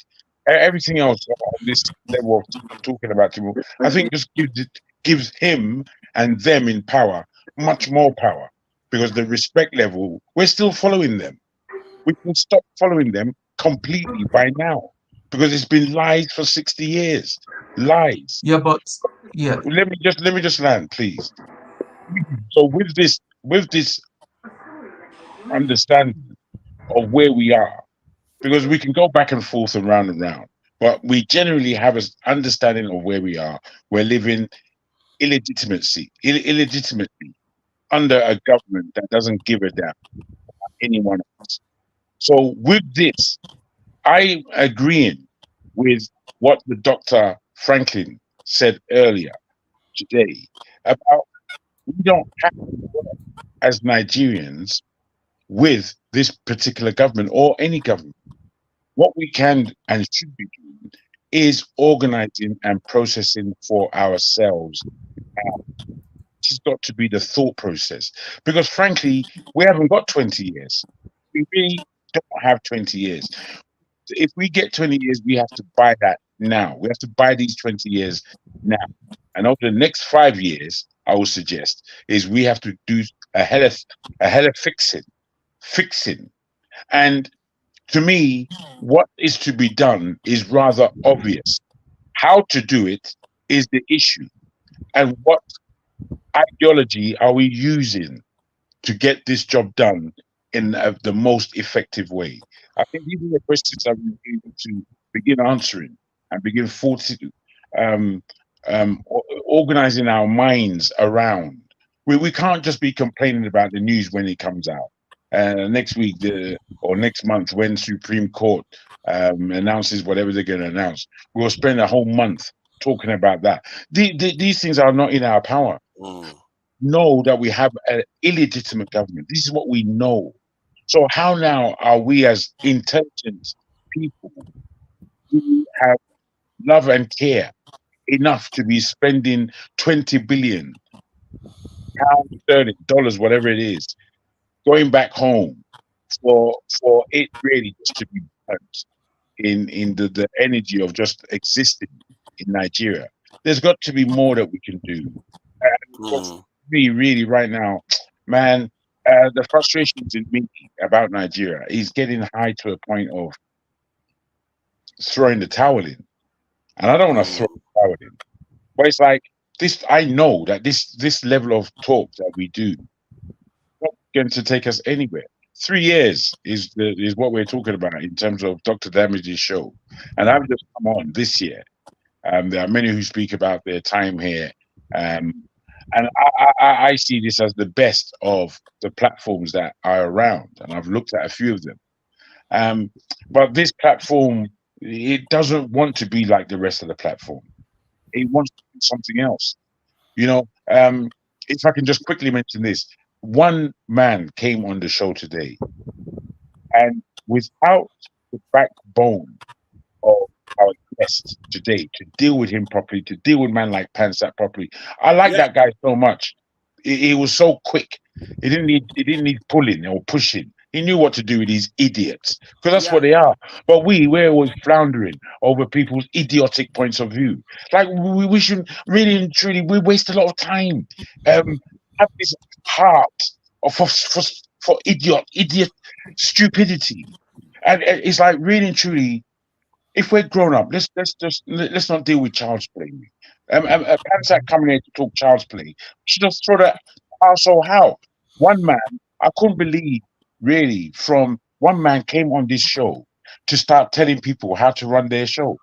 Speaker 14: Everything else on this level of talking about him, I think just gives him and them in power much more power, because the respect level, we're still following them. We can stop following them completely by now, because it's been lies for 60 years. Lies.
Speaker 4: Yeah, but yeah.
Speaker 14: Let me just land, please. So with this understanding of where we are, because we can go back and forth and round, but we generally have an understanding of where we are. We're living illegitimately under a government that doesn't give a damn about anyone else. So with this, I'm agreeing with what the Dr. Franklyne said earlier today about we don't have to work as Nigerians with this particular government or any government. What we can and should be doing is organizing and processing for ourselves. This has got to be the thought process, because frankly, we haven't got 20 years. We really don't have 20 years. If we get 20 years, we have to buy that now. We have to buy these 20 years now. And over the next 5 years, I would suggest is we have to do a hell of fixing. And to me, what is to be done is rather obvious. How to do it is the issue. And what ideology are we using to get this job done in the most effective way? I think these are the questions that we need to begin answering and begin organizing our minds around. We can't just be complaining about the news when it comes out. Next week or next month, when Supreme Court announces whatever they're going to announce, we'll spend a whole month talking about that. These things are not in our power. Know that we have an illegitimate government. This is what we know. So how now are we as intelligent people who have love and care enough to be spending 20 billion pounds, sterling, dollars, whatever it is, going back home for it really just to be burnt in the energy of just existing in Nigeria? There's got to be more that we can do. For me, really, right now, man, the frustrations in me about Nigeria is getting high to a point of throwing the towel in. And I don't want to throw the towel in. But it's like this, I know that this level of talk that we do is not going to take us anywhere. 3 years is what we're talking about in terms of Dr. Damage's show. And I've just come on this year. There are many who speak about their time here. And I see this as the best of the platforms that are around. And I've looked at a few of them. But this platform, it doesn't want to be like the rest of the platform. It wants to do something else. You know, if I can just quickly mention this, one man came on the show today, and without the backbone of our guest today to deal with him properly, to deal with man like Pansat properly, I like that guy so much. He was so quick. He didn't need pulling or pushing. He knew what to do with these idiots, because that's what they are. But we're always floundering over people's idiotic points of view. Like we should really and truly, we waste a lot of time. Have this heart for idiot stupidity, and it's like really and truly, if we're grown up, let's not deal with child's play. Pansat coming here to talk child's play, we should just throw that arsehole out. One man, I couldn't believe. Really, from one man came on this show to start telling people how to run their show.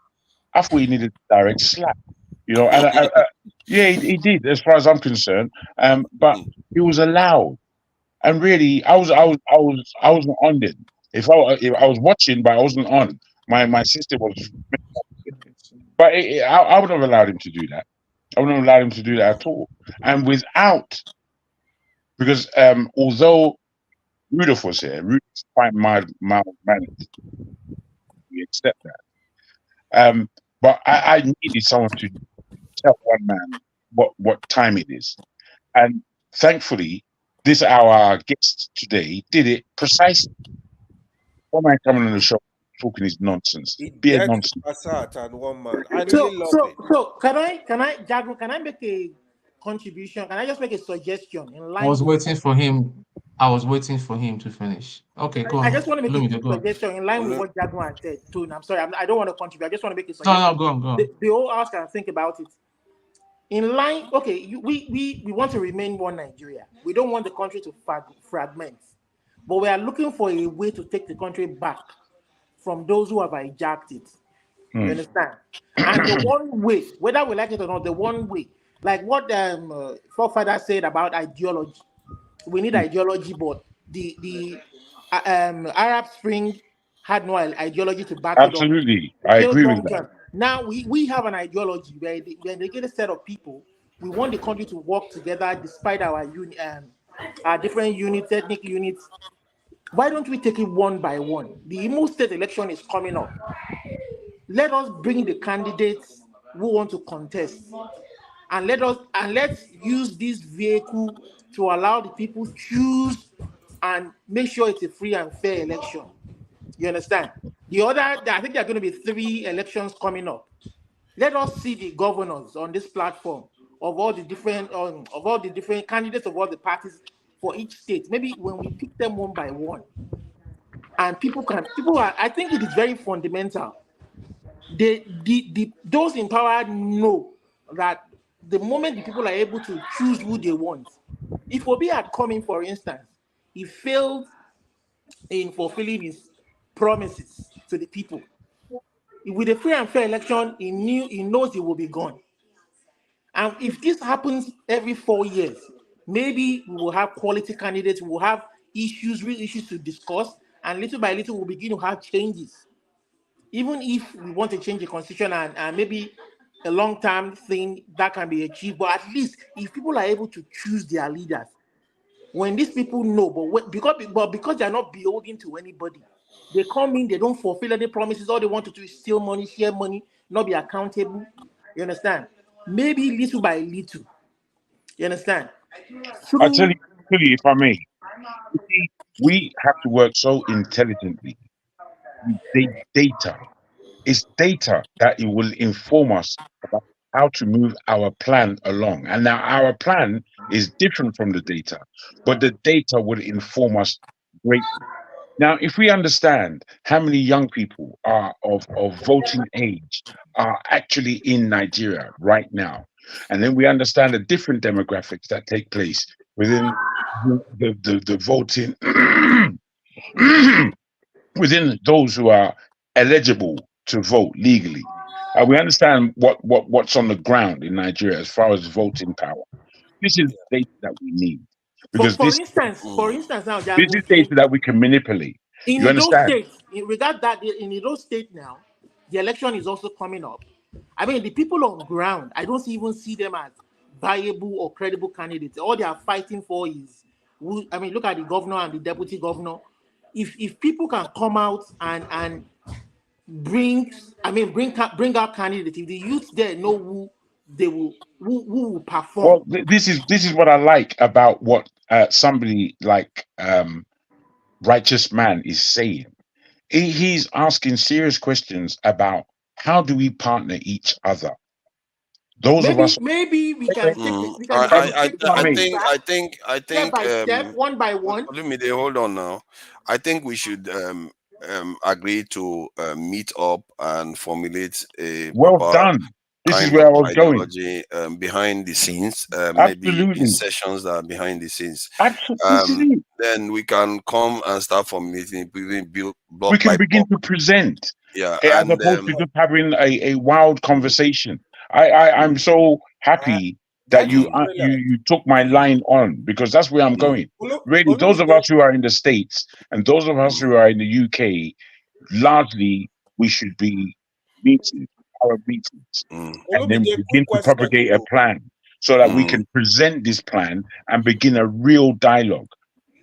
Speaker 14: I thought he needed a direct slap, you know. And yeah, he did, as far as I'm concerned. But he was allowed, and really, I wasn't on it. If I was watching, but I wasn't on. My sister was, but I wouldn't have allowed him to do that. I wouldn't have allowed him to do that at all. And because although Rudolph was here. Rudolph's quite mild-mannered. We accept that. But I needed someone to tell one man what time it is. And thankfully, our guest today did it precisely. One man coming on the show talking his nonsense. Be a nonsense.
Speaker 8: And one man. I really love it.
Speaker 12: So can I, Jago, can I make a contribution? Can I just make a suggestion in line?
Speaker 4: I was waiting for him to finish. Okay, go on.
Speaker 12: I just want to make a suggestion in line with what Jaguar said too. And I'm sorry, I don't want to contribute. I just want to make a suggestion.
Speaker 4: No, go on.
Speaker 12: The whole house can think about it. In line, okay, we want to remain one Nigeria. We don't want the country to fragment, but we are looking for a way to take the country back from those who have hijacked it. You understand? And the one way, whether we like it or not, the one way, like what forefather said about ideology. We need ideology, but the Arab Spring had no ideology to back it up.
Speaker 14: Absolutely, I agree with that.
Speaker 12: Now we have an ideology where we're a dedicated set of people. We want the country to work together despite our different units, ethnic units. Why don't we take it one by one? The Imo State election is coming up. let us bring the candidates who want to contest, and let's use this vehicle to allow the people choose and make sure it's a free and fair election. You understand? I think there are going to be 3 elections coming up. Let us see the governors on this platform of all the different candidates of all the parties for each state. Maybe when we pick them one by one, and I think it is very fundamental. Those in power know that the moment the people are able to choose who they want, if Obi had come in, for instance, he failed in fulfilling his promises to the people. With a free and fair election, he knows he will be gone. And if this happens every 4 years, maybe we will have quality candidates, we will have real issues to discuss, and little by little we'll begin to have changes. Even if we want to change the constitution and maybe a long-term thing that can be achieved, but at least if people are able to choose their leaders, when these people know, because they are not beholden to anybody, they come in, they don't fulfill any promises, all they want to do is steal money, share money, not be accountable. You understand? Maybe little by little. You understand?
Speaker 14: I tell you, if I may, we have to work so intelligently with data. It's data that it will inform us about how to move our plan along. And now our plan is different from the data, but the data will inform us greatly. Now, if we understand how many young people are of voting age are actually in Nigeria right now, and then we understand the different demographics that take place within the voting within those who are eligible to vote legally. We understand what's on the ground in Nigeria as far as voting power. This is data that we need because
Speaker 12: for instance, now,
Speaker 14: this is data that we can manipulate.
Speaker 12: In
Speaker 14: you
Speaker 12: those
Speaker 14: understand?
Speaker 12: states, in those states now, the election is also coming up. I mean, the people on ground, I don't even see them as viable or credible candidates. All they are fighting for is, look at the governor and the deputy governor. If people can come out and bring out candidates, if the youth there know who will perform.
Speaker 14: Well, this is what I like about what somebody like Righteous Man is saying. He's asking serious questions about how do we partner each other. Those of us,
Speaker 12: maybe we can take it.
Speaker 21: I think
Speaker 12: step by step, one by one.
Speaker 21: Hold on now. I think we should agree to meet up and formulate a
Speaker 14: done. This is where I was
Speaker 21: ideology behind the scenes. Maybe in sessions that are behind the scenes.
Speaker 14: Absolutely.
Speaker 21: Then we can come and start formulating.
Speaker 14: We can begin to present.
Speaker 21: Yeah,
Speaker 14: as opposed to just having a wild conversation. I'm so happy that you took my line on, because that's where I'm going. Really, those of us who are in the States and those of us who are in the UK, largely we should be meeting our meetings and then begin to propagate a plan so that we can present this plan and begin a real dialogue,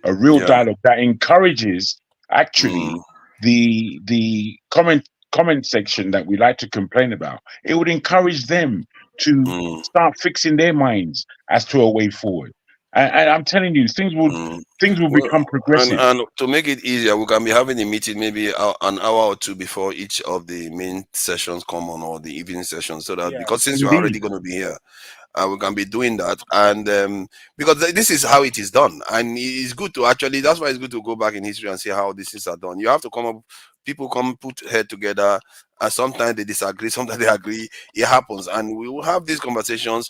Speaker 14: that encourages actually the comment section that we like to complain about. It would encourage them to start fixing their minds as to a way forward. And I'm telling you, things will become progressive.
Speaker 21: And to make it easier, we can be having a meeting maybe an hour or two before each of the main sessions come on, or the evening sessions, so that because since you're already going to be here, we can be doing that. And because this is how it is done, and it's good to actually, that's why it's good to go back in history and see how these things are done. You have to come up, people come put head together, and sometimes they disagree, sometimes they agree. It happens, and we will have these conversations,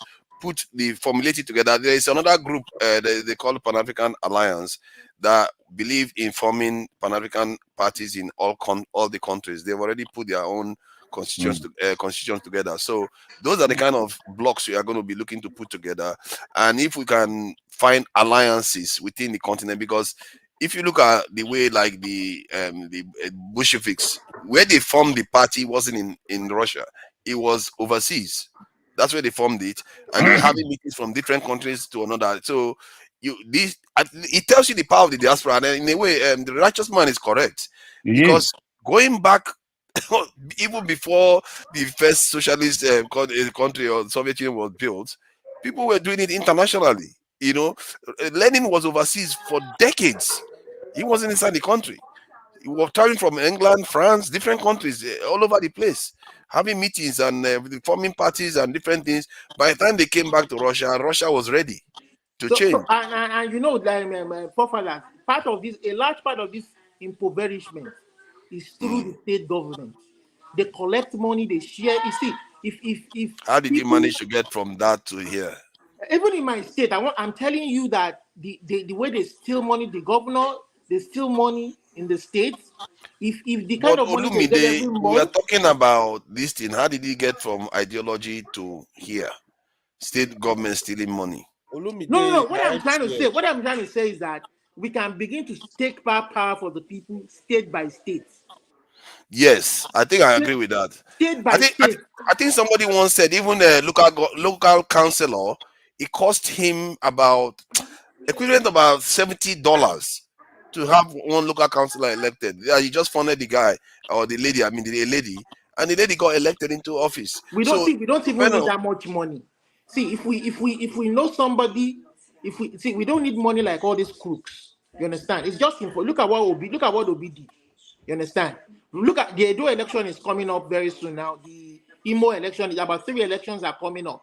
Speaker 21: formulate it together. There is another group they call Pan-African Alliance that believe in forming Pan-African parties in all the countries. They've already put their own constitutions together. So those are the kind of blocks we are going to be looking to put together. And if we can find alliances within the continent, because if you look at the way like the Bolsheviks, where they formed the party wasn't in Russia, it was overseas. That's where they formed it, and they're having meetings from different countries to another. So it tells you the power of the diaspora. And in a way, the Righteous Man is correct, because going back even before the first socialist country or Soviet Union was built, people were doing it internationally. You know, Lenin was overseas for decades. He wasn't inside the country. He was traveling from England, France, different countries, all over the place, having meetings and forming parties and different things. By the time they came back to Russia, Russia was ready to change.
Speaker 12: And you know, like, forefathers, part of this, a large part of this impoverishment is through the state government. They collect money, they share. You see, if
Speaker 21: how did you manage to get from that to here?
Speaker 12: Even in my state, I'm telling you that the way they steal money, the governor, they steal money in the states. If the kind of money they get every month,
Speaker 21: we are talking about this thing. How did he get from ideology to here? State government stealing money.
Speaker 12: No. What I'm trying to say is that we can begin to take back power for the people, state by state.
Speaker 21: Yes, I think I agree with that.
Speaker 12: State by state.
Speaker 21: I think somebody once said even the local councillor, it cost him about equivalent about $70 to have one local councillor elected. Yeah, he just funded the guy or the lady. I mean the lady, and the lady got elected into office.
Speaker 12: We don't even need that much money. See, if we know somebody, we don't need money like all these crooks. You understand? It's just simple. Look at what Obi did. You understand? Look at the Edo election is coming up very soon now. The Imo election is about 3 elections are coming up.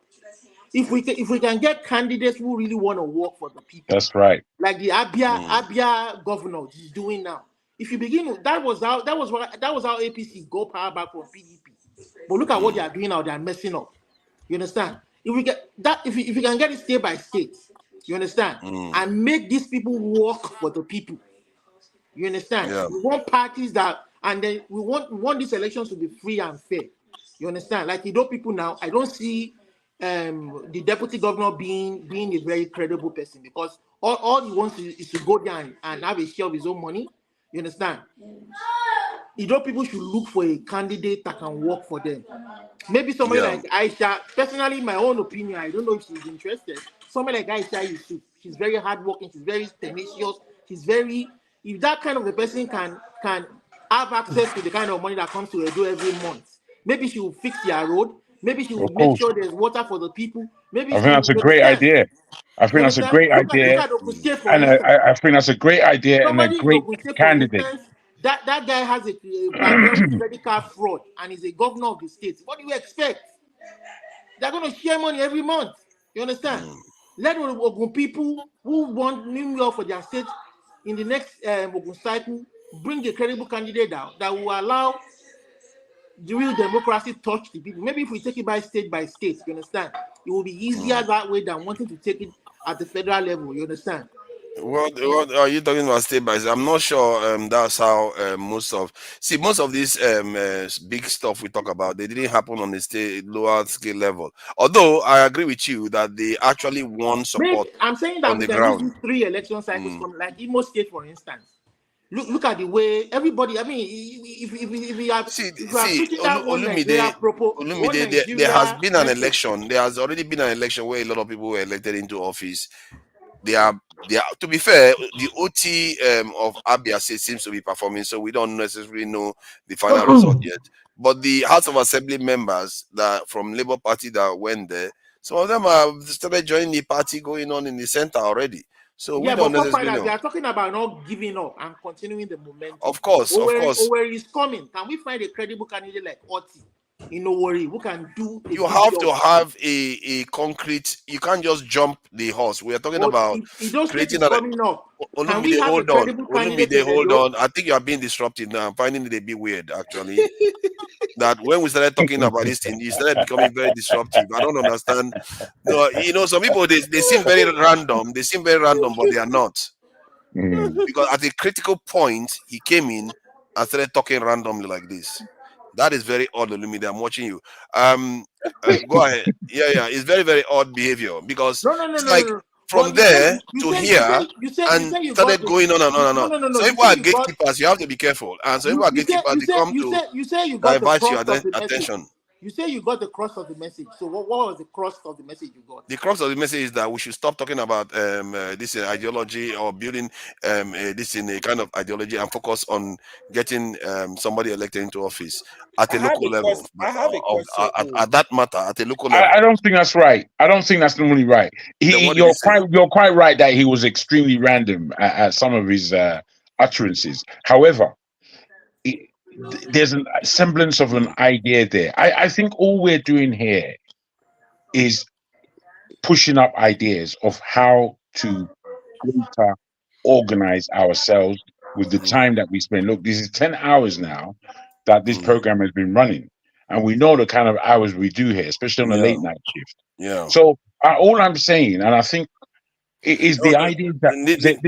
Speaker 12: If we can get candidates who really want to work for the people,
Speaker 14: that's right.
Speaker 12: Like the Abia governor is doing now. If you begin, that was how APC go power back from PDP. But look at what they are doing now. They are messing up. You understand? If we get that, if we can get it state by state, you understand, and make these people work for the people. You understand?
Speaker 21: Yeah.
Speaker 12: We want parties and then we want these elections to be free and fair. You understand? Like people now, I don't see the deputy governor being a very credible person, because all he wants is to go down and have a share of his own money. You understand? People should look for a candidate that can work for them. Maybe somebody like Aisha. Personally, in my own opinion, I don't know if she's interested. Somebody like Aisha Yusuf, she's very hardworking, she's very tenacious, if that kind of a person can have access to the kind of money that comes to Edo every month, maybe she will fix their road, maybe she will make sure there's water for the people. Maybe
Speaker 14: I think that's a great idea. I think that's a great idea, and I think that's a great idea and a great candidate.
Speaker 12: That guy has a background with credit card fraud and is a governor of the state. What do you expect? They're going to share money every month. You understand? Let Ogun people who want New York for their state in the next Ogun cycle bring a credible candidate down that will allow the real democracy touch the people. Maybe if we take it by state, you understand? It will be easier that way than wanting to take it at the federal level. You understand?
Speaker 21: What are you talking about state by state? I'm not sure that's how most of this big stuff we talk about, they didn't happen on the lower scale level. Although I agree with you that they actually won support.
Speaker 12: I'm saying that
Speaker 21: on
Speaker 12: we
Speaker 21: the
Speaker 12: can
Speaker 21: ground.
Speaker 12: use 3 election cycles from like Imo State, for instance. Look at the way everybody. I mean, if we are pushing that one Nigeria
Speaker 21: Olumide, there has been an election. There has already been an election where a lot of people were elected into office. They are. To be fair, the OT of Abia State seems to be performing, so we don't necessarily know the final result yet. But the House of Assembly members that from Labour Party that went there, some of them have started joining the party going on in the center already. So we don't necessarily know.
Speaker 12: They are talking about not giving up and continuing the momentum.
Speaker 21: Of course.
Speaker 12: Owerri is coming. Can we find a credible candidate like Oti in Owerri who can do?
Speaker 21: You have to have a concrete. You can't just jump the horse. We are talking about creating a. Olumide, hold on. I think you are being disrupted now. I'm finding it a bit weird, actually. That when we started talking about this thing, you started becoming very disruptive. I don't understand. No, some people they seem very random. They seem very random, but they are not. Because at a critical point, he came in and started talking randomly like this. That is very odd, Olumide. I'm watching you. Go ahead. Yeah. It's very, very odd behavior because it's like from there to here and started going on and on and on. So if we are gatekeepers, you have to be careful. And so if we are gatekeepers, they come to divert your attention.
Speaker 12: You say you got the crux of the message. So what was the crux of the message you got?
Speaker 21: The crux of the message is that we should stop talking about this ideology or building this in a kind of ideology and focus on getting somebody elected into office at a local level.
Speaker 8: I have a question.
Speaker 21: At that matter, at a local level.
Speaker 14: I don't think that's right. I don't think that's normally right. You're quite right that he was extremely random at some of his utterances. However, there's a semblance of an idea there. I think all we're doing here is pushing up ideas of how to better organize ourselves with the time that we spend. Look, this is 10 hours now that this program has been running. And we know the kind of hours we do here, especially on a late night shift.
Speaker 21: Yeah.
Speaker 14: So all I'm saying, and I think it is the idea that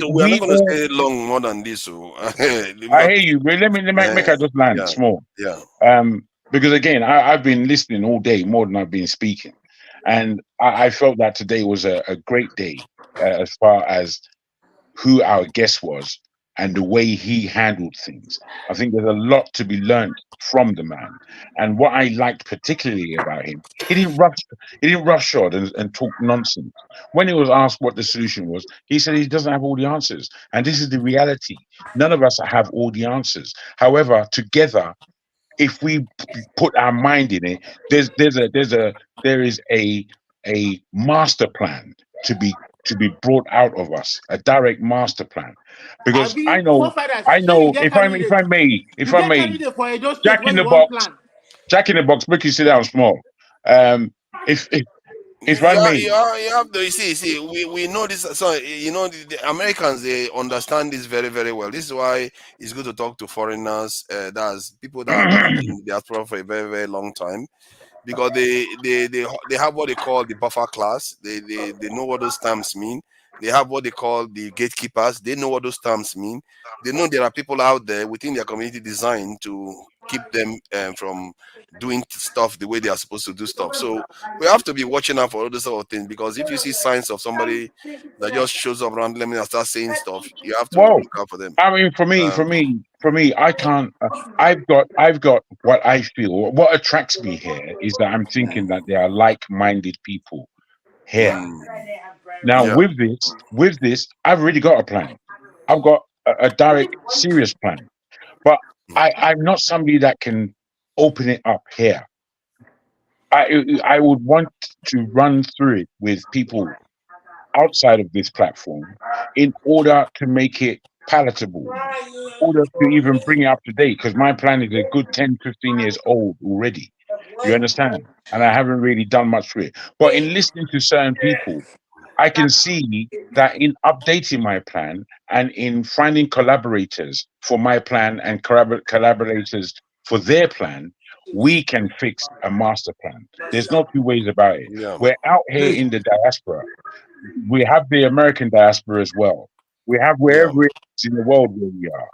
Speaker 21: we're not going to stay long more than this. So
Speaker 14: I hear you. But let me make I just land small.
Speaker 21: Yeah.
Speaker 14: Because again, I've been listening all day more than I've been speaking, and I felt that today was a great day as far as who our guest was and the way he handled things. I think there's a lot to be learned from the man. And what I liked particularly about him, he didn't roughshod and talk nonsense. When he was asked what the solution was, he said he doesn't have all the answers. And this is the reality. None of us have all the answers. However, together, if we put our mind in it, there is a master plan to be brought out of us, a direct master plan. Because I know if I may, Jack in the box, make you sit down small. If I may,
Speaker 21: you have to see, we know this. So you know, the Americans, they understand this very, very well. This is why it's good to talk to foreigners. That's people that have been in the diaspora for a very, very long time, because they have what they call the buffer class. They know what those terms mean. They have what they call the gatekeepers. They know what those terms mean. They know there are people out there within their community designed to keep them from doing stuff the way they are supposed to do stuff. So we have to be watching out for all those sort of things, because if you see signs of somebody that just shows up randomly and starts saying stuff, you have to look out for them.
Speaker 14: I mean, for me, I can't. I've got what I feel. What attracts me here is that I'm thinking that there are like-minded people here. Now, with this, I've already got a plan. I've got a direct, serious plan. But I'm not somebody that can open it up here. I would want to run through it with people outside of this platform in order to make it palatable, in order to even bring it up to date, because my plan is a good 10, 15 years old already. You understand? And I haven't really done much for it. But in listening to certain people, I can see that in updating my plan and in finding collaborators for my plan and collaborators for their plan, we can fix a master plan. There's no two ways about it.
Speaker 21: Yeah.
Speaker 14: We're out here in the diaspora. We have the American diaspora as well. We have wherever it's in the world where we are.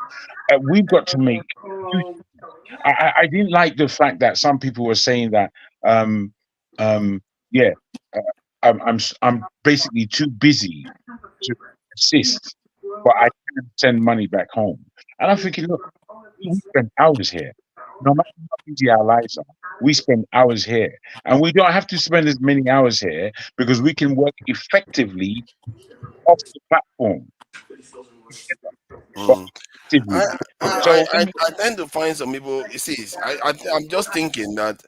Speaker 14: We've got to make. I didn't like the fact that some people were saying that. I'm basically too busy to assist, but I can send money back home. And I'm thinking, look, we spend hours here. No matter how busy our lives are, we spend hours here. And we don't have to spend as many hours here because we can work effectively off the platform.
Speaker 21: I tend to find some people. You see, I'm just thinking that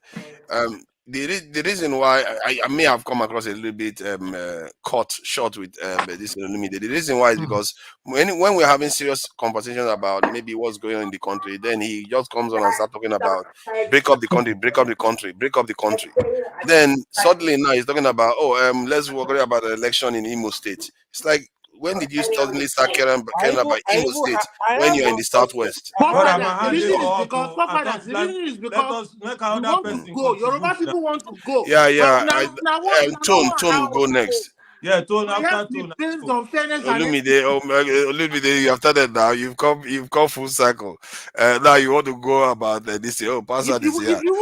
Speaker 21: the reason why I may have come across a little bit caught short with this illuminate. The reason why is because when we're having serious conversations about maybe what's going on in the country, then he just comes on and starts talking about break up the country, break up the country, break up the country. Then suddenly now he's talking about let's worry about the election in Imo State. It's like, when did you suddenly start caring about Imo State when you're in the southwest?
Speaker 12: The reason is because we want to go. Yoruba people want to go.
Speaker 21: Yeah. Tone will go next.
Speaker 1: Yeah, Tone after Tone.
Speaker 12: Based on fairness
Speaker 21: Olumide, you have started now. You've come full circle. Now you want to go about this year. Pastor this year.
Speaker 12: If you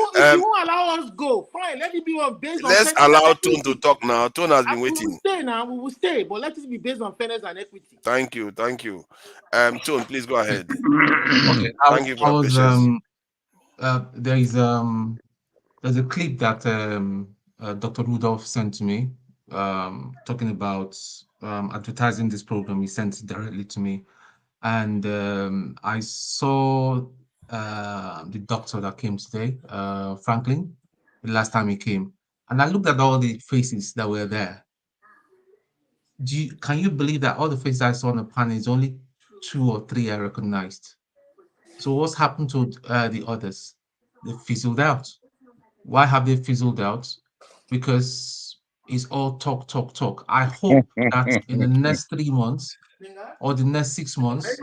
Speaker 12: won't allow us go, fine. Let it be based on.
Speaker 21: Let's allow Tone to talk now. Tone has been waiting.
Speaker 12: We will stay now. We will stay, but let it be based on fairness and equity.
Speaker 21: Thank you. Tone, please go ahead. Okay. Thank you for your patience.
Speaker 4: There is there's a clip that Dr. Rudolph sent to me, talking about advertising this program. He sent it directly to me, and I saw the doctor that came today, Franklin, the last time he came, and I looked at all the faces that were there. Can you believe that all the faces I saw on the panel is only 2 or 3 I recognized? So what's happened to the others? They fizzled out. Why have they fizzled out? Because it's all talk, talk, talk. I hope that in the next 3 months or the next 6 months,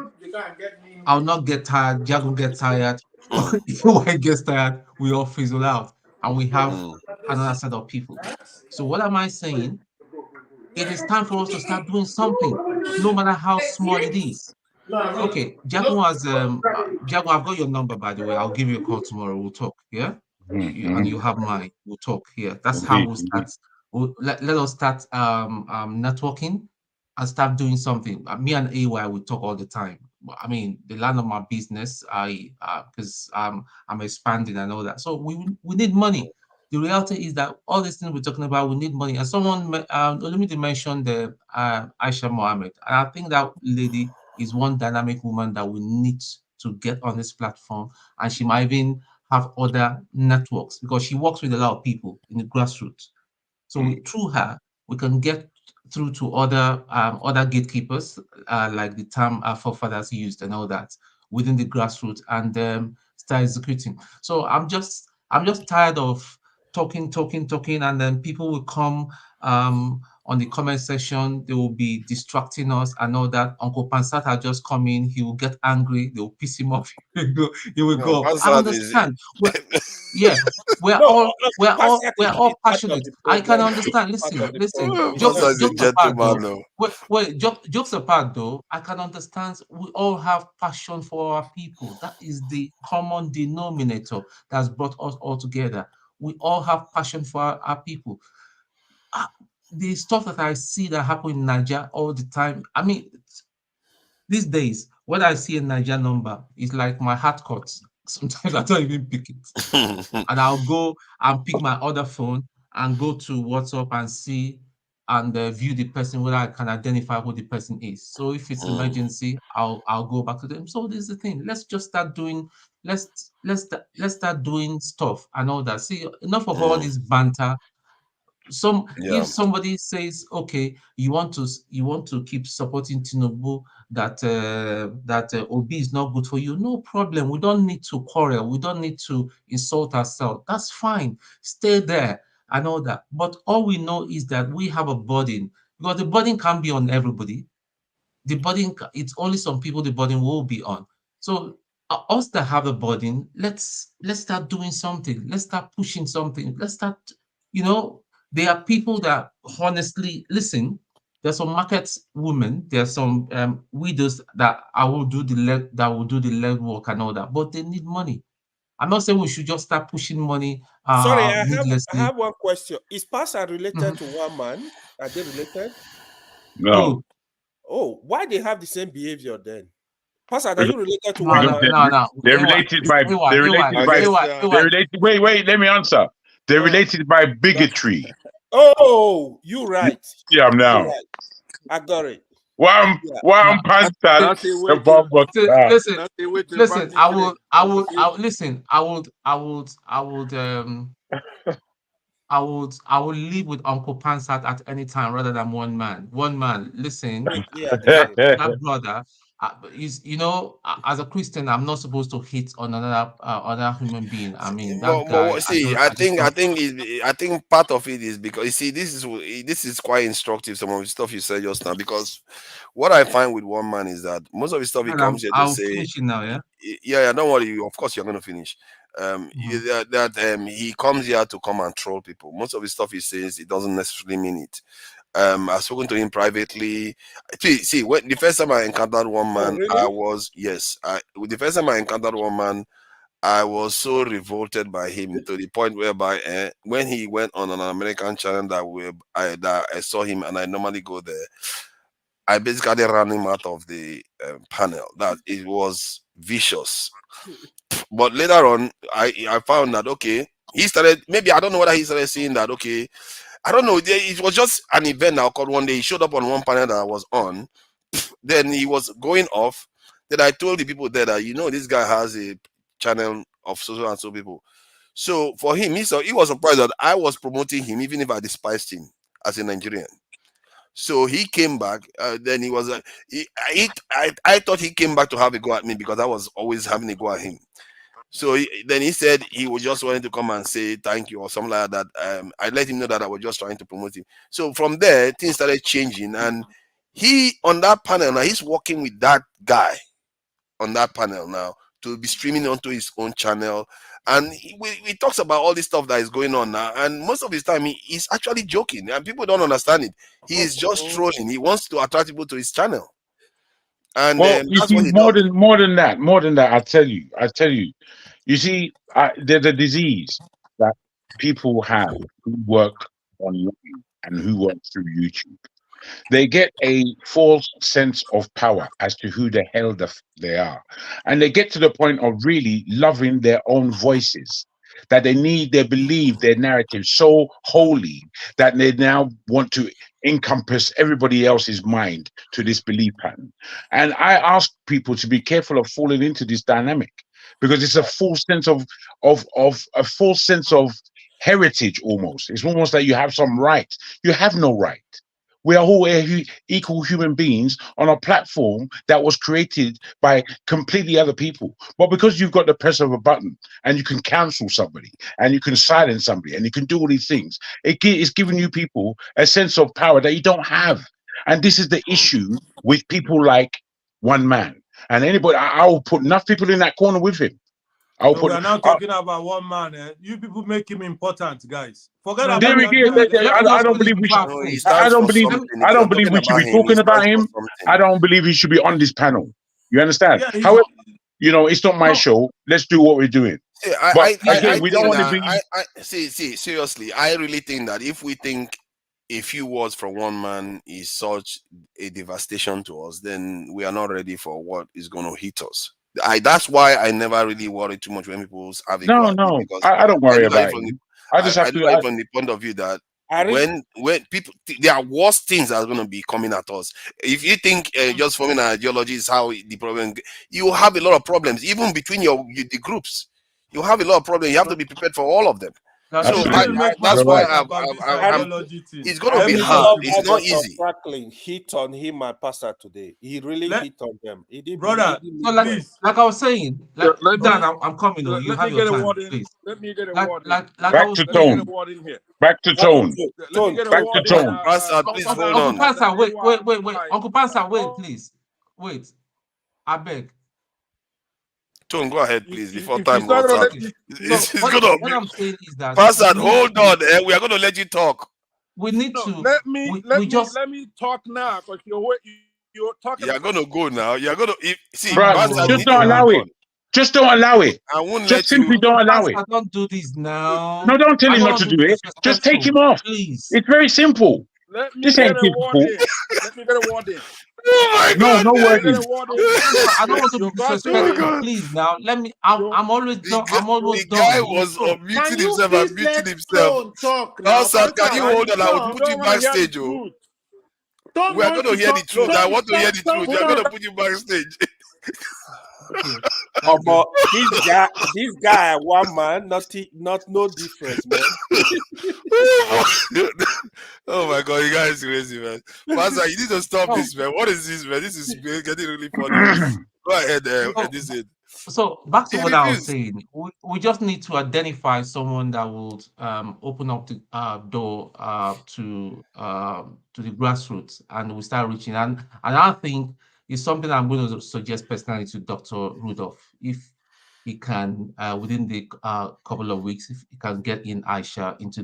Speaker 4: I'll not get tired, Jack will get tired, I gets tired, we all fizzle out and we have another set of people. So what am I saying? It is time for us to start doing something, no matter how small it is. Okay, Jago has Jago, I've got your number, by the way. I'll give you a call tomorrow. We'll talk. Yeah, and you have mine. We'll talk here. That's how we'll start. Let us start networking and start doing something. Me and AY will talk all the time. I mean, the line of my business, because I'm expanding and all that. So we need money. The reality is that all these things we're talking about, we need money. And someone, let me mention the Aisha Mohammed. And I think that lady is one dynamic woman that we need to get on this platform, and she might even have other networks because she works with a lot of people in the grassroots. So through her, we can get through to other gatekeepers, like the term our forefathers used and all that within the grassroots, and start executing. So I'm just tired of talking, and then people will come on the comment section, they will be distracting us and all that. Uncle Pansat just come in, he will get angry, they will piss him off, he will go. I understand. Yeah, we're all passionate. I can understand. Listen. Jokes apart, though, I can understand. We all have passion for our people. That is the common denominator that's brought us all together. We all have passion for our people. The stuff that I see that happen in Nigeria all the time. I mean, these days, when I see a Nigeria number, it's like my heart cuts. Sometimes I don't even pick it. And I'll go and pick my other phone and go to WhatsApp and see and view the person, whether I can identify who the person is. So if it's emergency, I'll go back to them. So this is the thing. Let's just start doing, let's start doing stuff and all that. See, enough of all this banter. If somebody says, okay, you want to keep supporting Tinubu, that Obi is not good for you, no problem. We don't need to quarrel. We don't need to insult ourselves. That's fine. Stay there and all that. But all we know is that we have a burden, because the burden can't be on everybody. The burden, it's only some people the burden will be on. So us that have a burden, let's start doing something. Let's start pushing something. Let's start, there are people that honestly, listen, there's some market women, there's some widows that will do the leg work and all that, but they need money. I'm not saying we should just start pushing money
Speaker 8: Sorry, I
Speaker 4: needlessly.
Speaker 8: have one question. Is Pastor related to one man? Are they related?
Speaker 14: No.
Speaker 8: Oh, why they have the same behavior then? Pastor, are you related to
Speaker 14: one
Speaker 8: man?
Speaker 14: No. They're related by wait, let me answer. They're related by bigotry.
Speaker 8: Oh, you right.
Speaker 14: Yeah, now.
Speaker 8: Right. I got it.
Speaker 14: One panther.
Speaker 4: Listen, I would live with Uncle Pansat at any time rather than one man. One man, listen, that brother, as a Christian, I'm not supposed to hit on another other human being. I mean, that guy.
Speaker 21: I think part of it is because you see, this is quite instructive. Some of the stuff you said just now, because what I find with one man is that most of the stuff he comes here to say.
Speaker 4: Finish it now, yeah.
Speaker 21: Yeah, don't worry. Of course, you're going to finish. He comes here to come and troll people. Most of the stuff he says, it doesn't necessarily mean it. I've spoken to him privately. See, when the first time I encountered one man, the first time I encountered one man, I was so revolted by him to the point whereby when he went on an American channel that I saw him, and I normally go there, I basically ran him out of the panel. That it was vicious. But later on, I found that, okay, he started, maybe I don't know whether he started saying that, okay, I don't know. It was just an event that occurred one day. He showed up on one panel that I was on. Then he was going off. Then I told the people there that, you know, this guy has a channel of so and so people. So for him, he was surprised that I was promoting him, even if I despised him as a Nigerian. So he came back. Then he was, I thought he came back to have a go at me because I was always having a go at him. So then he said he was just wanting to come and say thank you or something like that. I let him know that I was just trying to promote him. So from there, things started changing. And he, on that panel now, he's working with that guy on that panel now to be streaming onto his own channel. And he talks about all this stuff that is going on now. And most of his time, he's actually joking. And people don't understand it. He is just trolling. He wants to attract people to his channel. And
Speaker 14: well, you
Speaker 21: that's
Speaker 14: see,
Speaker 21: what he
Speaker 14: more
Speaker 21: does.
Speaker 14: than that, I tell you. You see, there's a disease that people have who work online and who work through YouTube. They get a false sense of power as to who the hell they are. And they get to the point of really loving their own voices, that they believe their narrative so wholly that they now want to encompass everybody else's mind to this belief pattern. And I ask people to be careful of falling into this dynamic, because it's a false sense of a false sense of heritage almost. It's almost like you have some right. You have no right. We are all equal human beings on a platform that was created by completely other people. But because you've got the press of a button and you can cancel somebody and you can silence somebody and you can do all these things, it's giving you people a sense of power that you don't have. And this is the issue with people like one man. And anybody, I will put enough people in that corner with him.
Speaker 1: We're now talking about one man. You people make him important, guys. Forget about
Speaker 14: I don't believe we should. I don't believe we should be talking about him. I don't believe he should be on this panel. You understand?
Speaker 1: Yeah,
Speaker 14: however, you know, it's not my show. Let's do what we're doing. We don't want to be.
Speaker 21: See, seriously, I really think that if we think a few words from one man is such a devastation to us, then we are not ready for what is going to hit us. That's why I never really worry too much when people have a
Speaker 14: No, I don't worry about it.
Speaker 21: I just have to look from the point of view that when people, there are worse things that are going to be coming at us. If you think just forming an ideology is how the problem, you have a lot of problems even between the groups. You have a lot of problems. You have to be prepared for all of them. That's why it's going to be hard. It's not easy.
Speaker 8: Franklin hit on him and Pastor today. He really hit on them. He did,
Speaker 1: brother.
Speaker 4: So like I was saying, Dan, I'm coming. You have your time, please.
Speaker 15: Let me get a word in.
Speaker 14: Back to tone. Back to tone. Back to tone.
Speaker 21: Pastor, please hold on.
Speaker 4: Uncle Pastor, wait. Uncle Pastor, wait, please. Wait. I beg.
Speaker 21: Tone, go ahead, please, before time goes out.
Speaker 4: What I'm saying is that
Speaker 21: Pastor, hold on. We are going to let you talk.
Speaker 4: We need to.
Speaker 15: Let me talk now, because you're talking.
Speaker 21: You're going to go now. You're going to see.
Speaker 14: Pastor, just don't allow it. Just don't allow it.
Speaker 21: I won't
Speaker 14: just simply don't allow it.
Speaker 4: Don't do this now.
Speaker 14: No, don't tell him not to do it. Just take him off.
Speaker 4: Please.
Speaker 14: It's very simple.
Speaker 15: Let me
Speaker 14: this
Speaker 15: get
Speaker 14: ain't
Speaker 15: a word in. Let me get a word in.
Speaker 21: Oh my God!
Speaker 14: No wording.
Speaker 4: I don't want to be disrespectful. Please now, let me. I'm always done.
Speaker 21: The guy was muting himself and muting himself. Now, sir, can you hold on? I will put you backstage. We are going to hear the truth. I want to hear the truth. We are going to put you backstage.
Speaker 8: But this guy, one man, not no difference, man.
Speaker 21: Oh my God, you guys crazy, man. Pastor, you need to stop this, man. What is this, man? This is getting really funny. Go ahead, Edison.
Speaker 4: So back to what I was saying, we just need to identify someone that would open up the door to the grassroots, and we start reaching. And I think it's something I'm going to suggest personally to Dr. Rudolph, if he can within the couple of weeks, if he can get in Aisha into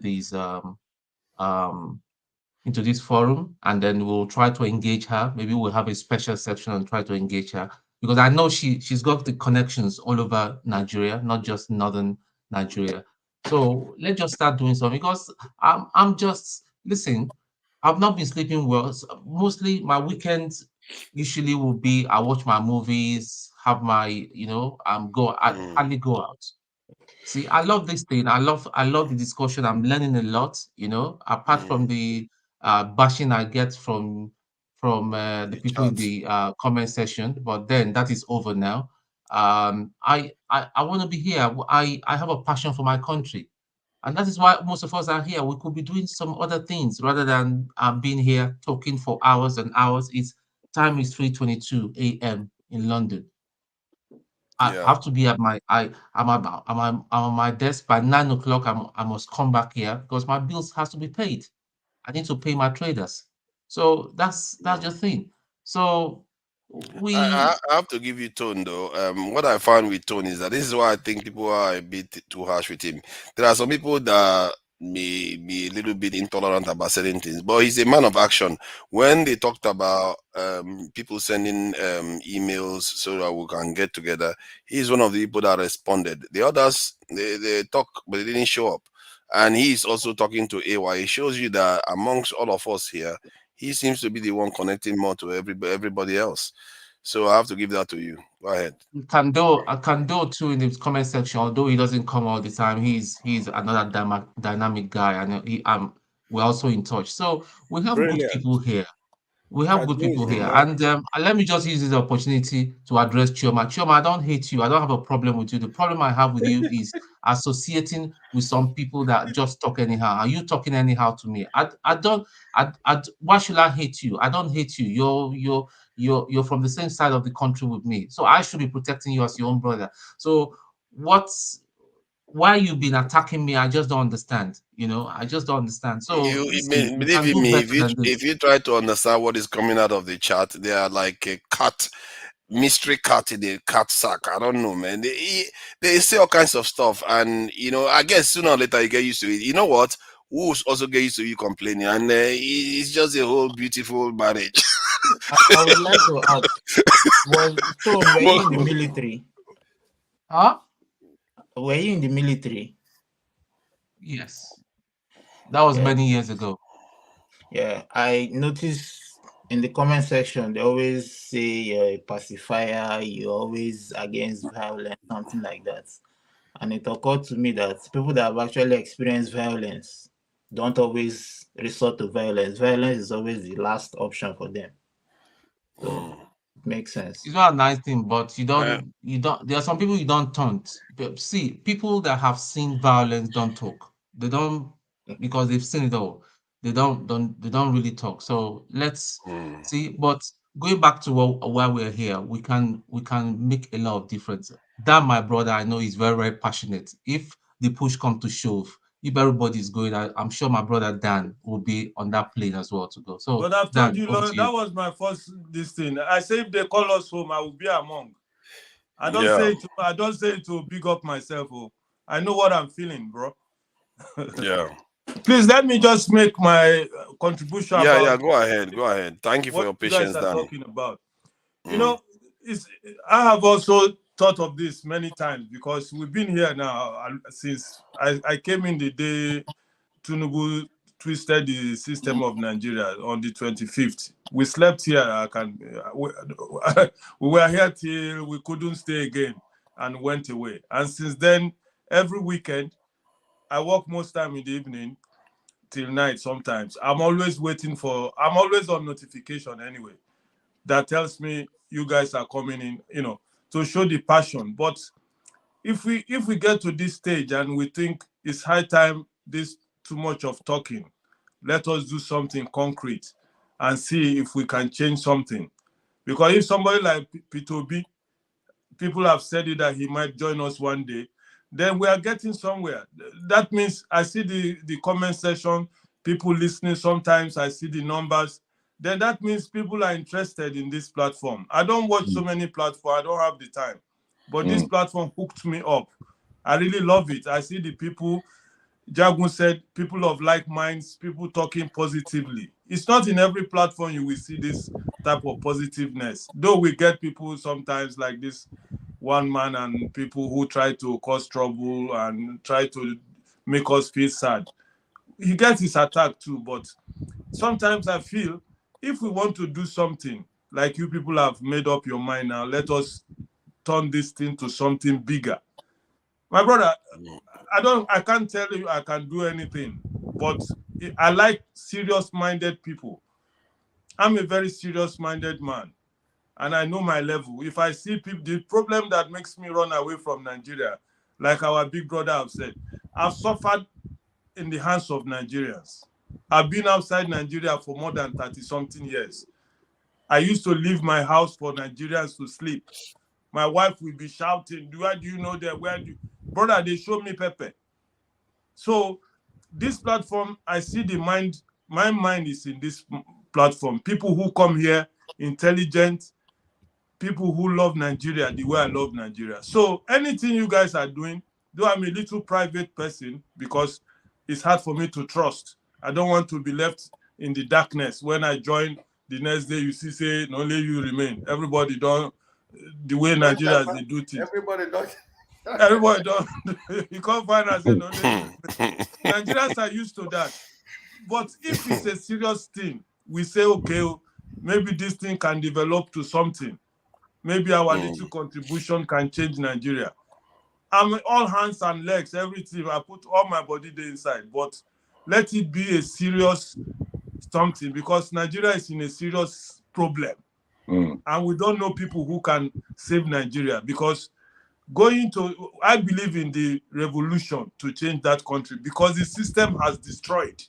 Speaker 4: this forum, and then we'll try to engage her. Maybe we'll have a special section and try to engage her, because I know she's got the connections all over Nigeria, not just northern Nigeria. So let's just start doing something, because I'm just, listen, I've not been sleeping well. So mostly my weekends usually will be, I watch my movies, have my, I hardly go out. See, I love this thing. I love the discussion. I'm learning a lot, you know, apart from the bashing I get from the people in the comment section, but then that is over now. I want to be here. I have a passion for my country. And that is why most of us are here. We could be doing some other things rather than being here talking for hours and hours. Time is 3:22 a.m. in London. I have to be at my I'm on my desk by 9 o'clock. I must come back here because my bills has to be paid. I need to pay my traders. So that's the thing. So
Speaker 21: I have to give you Tone though. What I found with Tone is that this is why I think people are a bit too harsh with him. There are some people that may be a little bit intolerant about certain things, but he's a man of action. When they talked about people sending emails so that we can get together, he's one of the people that responded. The others they talk, but they didn't show up. And he's also talking to AY. It shows you that amongst all of us here, he seems to be the one connecting more to everybody else. So I have to give that to you. Go ahead.
Speaker 4: Kando too in the comment section, although he doesn't come all the time, he's another dynamic guy, and we're also in touch. So we have good
Speaker 8: Brilliant.
Speaker 4: people here. We have good
Speaker 8: Kando
Speaker 4: people
Speaker 8: is the
Speaker 4: here.
Speaker 8: man.
Speaker 4: And let me just use this opportunity to address Chioma. Chioma, I don't hate you. I don't have a problem with you. The problem I have with you is associating with some people that just talk anyhow. Are you talking anyhow to me? I don't. Why should I hate you? I don't hate you. You're from the same side of the country with me. So I should be protecting you as your own brother. So why you've been attacking me? I just don't understand. You know, I just don't understand. So listen, we
Speaker 21: Believe
Speaker 4: can
Speaker 21: in
Speaker 4: do
Speaker 21: me,
Speaker 4: better than this.
Speaker 21: if you try to understand what is coming out of the chat, they are like a cat, mystery cat in a cat sack. I don't know, man. They say all kinds of stuff, and you know, I guess sooner or later you get used to it. You know what? Who's also get used to you complaining, and it's just a whole beautiful marriage.
Speaker 11: I would like to ask, were you in the military?
Speaker 4: Huh?
Speaker 11: Were you in the military?
Speaker 4: Yes. That was
Speaker 11: Yeah.
Speaker 4: many years ago.
Speaker 11: Yeah, I noticed in the comment section they always say you're a pacifier, you're always against violence, something like that. And it occurred to me that people that have actually experienced violence don't always resort to violence. Violence is always the last option for them. So it makes sense.
Speaker 4: It's not a nice thing, but you don't there are some people you don't taunt. But see, people that have seen violence don't talk. They don't, because they've seen it all. They don't really talk. So let's see. But going back to why we're here, we can make a lot of difference. Dan, my brother, I know he's very, very passionate. If the push comes to shove, if everybody's going, I'm sure my brother Dan will be on that plane as well to go. So
Speaker 1: But I've
Speaker 4: Dan,
Speaker 1: told you,
Speaker 4: over
Speaker 1: Lord,
Speaker 4: to you.
Speaker 1: that was my first this thing. I say if they call us home, I will be among. I don't say it to big up myself. Oh. I know what I'm feeling, bro.
Speaker 21: Yeah.
Speaker 1: Please let me just make my contribution.
Speaker 21: Yeah, go ahead. Thank you for your patience,
Speaker 1: you guys are
Speaker 21: Dan.
Speaker 1: talking about. You know, I have also thought of this many times because we've been here now since I came in the day Tinubu twisted the system of Nigeria on the 25th. We slept here. We were here till we couldn't stay again and went away. And since then, every weekend, I work most time in the evening till night sometimes. I'm always on notification anyway. That tells me you guys are coming in, you know, to show the passion. But if we get to this stage and we think it's high time, this too much of talking, let us do something concrete and see if we can change something. Because if somebody like P2B, people have said it that he might join us one day, then we are getting somewhere. That means I see the comment section, people listening. Sometimes I see the numbers. Then that means people are interested in this platform. I don't watch so many platforms. I don't have the time. But this platform hooked me up. I really love it. I see the people, Jagun said, people of like minds, people talking positively. It's not in every platform you will see this type of positiveness. Though we get people sometimes like this one man and people who try to cause trouble and try to make us feel sad. He gets his attack too, but sometimes I feel if we want to do something, like you people have made up your mind now, let us turn this thing to something bigger. My brother, I can't tell you I can do anything, but I like serious-minded people. I'm a very serious-minded man, and I know my level. If I see people, the problem that makes me run away from Nigeria, like our big brother have said, I've suffered in the hands of Nigerians. I've been outside Nigeria for more than 30-something years. I used to leave my house for Nigerians to sleep. My wife will be shouting, where do you know that? Where do you... Brother, they show me pepper. So this platform, I see the mind, my mind is in this platform. People who come here, intelligent, people who love Nigeria the way I love Nigeria. So anything you guys are doing, though I'm a little private person because it's hard for me to trust. I don't want to be left in the darkness. When I join, the next day you see, say, only you remain. Everybody don't, the way Nigerians, they do things.
Speaker 16: Everybody don't.
Speaker 1: Everybody don't. You can't find us. Nigerians are used to that. But if it's a serious thing, we say, okay, maybe this thing can develop to something. Maybe our little contribution can change Nigeria. I'm all hands and legs, everything. I put all my body there inside. But let it be a serious something, because Nigeria is in a serious problem. And we don't know people who can save Nigeria, because I believe in the revolution to change that country, because the system has destroyed.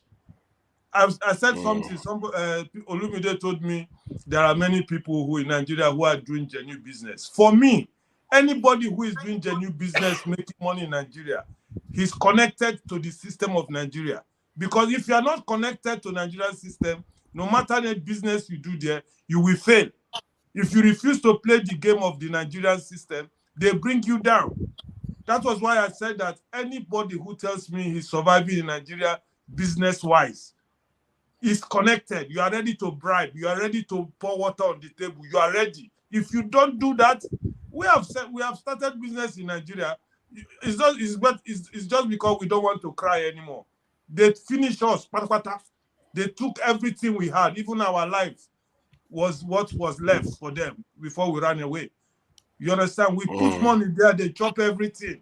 Speaker 1: I said something, Olumide told me there are many people who in Nigeria who are doing genuine business. For me, anybody who is doing genuine business, making money in Nigeria, he's connected to the system of Nigeria. Because if you are not connected to Nigerian system, no matter the business you do there, you will fail. If you refuse to play the game of the Nigerian system, they bring you down. That was why I said that anybody who tells me he's surviving in Nigeria business-wise is connected. You are ready to bribe. You are ready to pour water on the table. You are ready. If you don't do that, we have started business in Nigeria. It's just because we don't want to cry anymore. They finished us. They took everything we had. Even our lives was what was left for them before we ran away. You understand? We put money there. They chop everything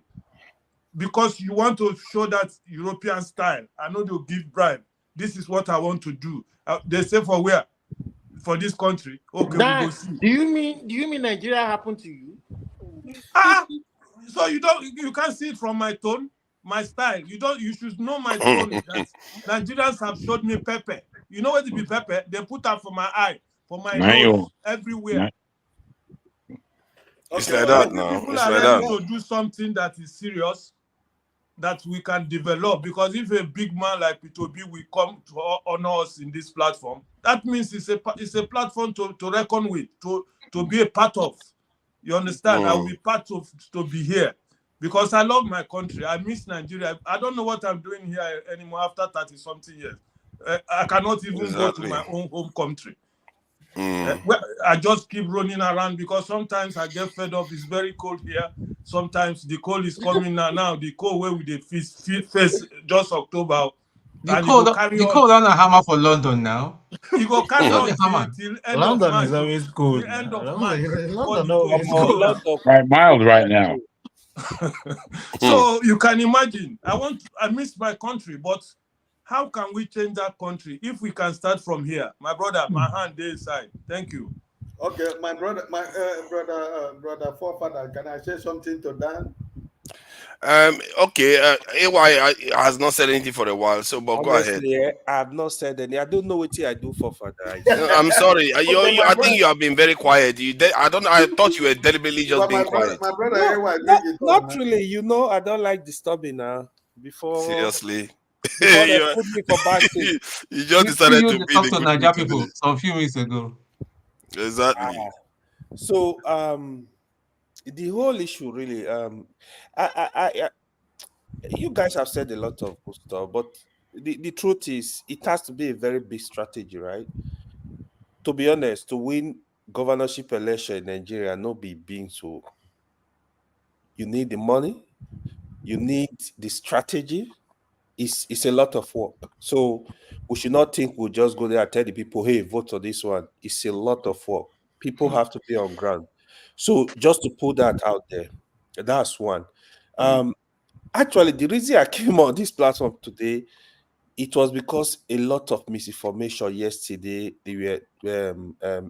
Speaker 1: because you want to show that European style. I know they'll give bribe. This is what I want to do. They say for where? For this country. Okay, we go see.
Speaker 12: Do you mean Nigeria happened to you?
Speaker 1: So you can't see it from my tone, my style. You should know my tone. That Nigerians have showed me pepper. You know what it be pepper? They put that for my eye, for my nose, everywhere.
Speaker 21: It's like that now.
Speaker 1: People
Speaker 21: it's
Speaker 1: are
Speaker 21: like
Speaker 1: ready
Speaker 21: that.
Speaker 1: to do something that is serious, that we can develop. Because if a big man like P2B will come to honor us in this platform, that means it's a platform to reckon with, to be a part of. You understand? I'll be part of to be here. Because I love my country. I miss Nigeria. I don't know what I'm doing here anymore after 30-something years. I cannot even go to my own home country. I just keep running around because sometimes I get fed up. It's very cold here. Sometimes the cold is coming now. The cold where we face just October.
Speaker 4: The cold on a hammer for London now.
Speaker 1: You go carry on till end
Speaker 11: London
Speaker 1: of March.
Speaker 11: is always cold.
Speaker 1: The end of
Speaker 11: London
Speaker 1: March.
Speaker 11: always cold.
Speaker 14: Right, mild right now.
Speaker 1: So you can imagine. I miss my country, but how can we change that country if we can start from here? My brother, my hand there inside. Thank you.
Speaker 16: Okay, my brother, brother forefather, can I say something to Dan?
Speaker 21: Okay, AY has not said anything for a while, so but
Speaker 8: Honestly,
Speaker 21: go ahead.
Speaker 8: I have not said any. I don't know what I do for father.
Speaker 21: I'm sorry. I think you have been very quiet. I thought you were deliberately just being quiet.
Speaker 16: My brother,
Speaker 8: not really. You know, I don't like disturbing now. Before
Speaker 21: Seriously.
Speaker 8: they put me for backstage.
Speaker 21: You just decided to be
Speaker 4: talk to Nigeria people some few weeks ago.
Speaker 21: Exactly.
Speaker 8: So the whole issue really you guys have said a lot of good stuff, but the truth is it has to be a very big strategy, right? To be honest, to win governorship election in Nigeria, not be being so. You need the money, you need the strategy. It's a lot of work. So we should not think we'll just go there and tell the people, hey, vote for this one. It's a lot of work. People have to be on ground. So just to put that out there, that's one. Actually, the reason I came on this platform today, it was because a lot of misinformation yesterday.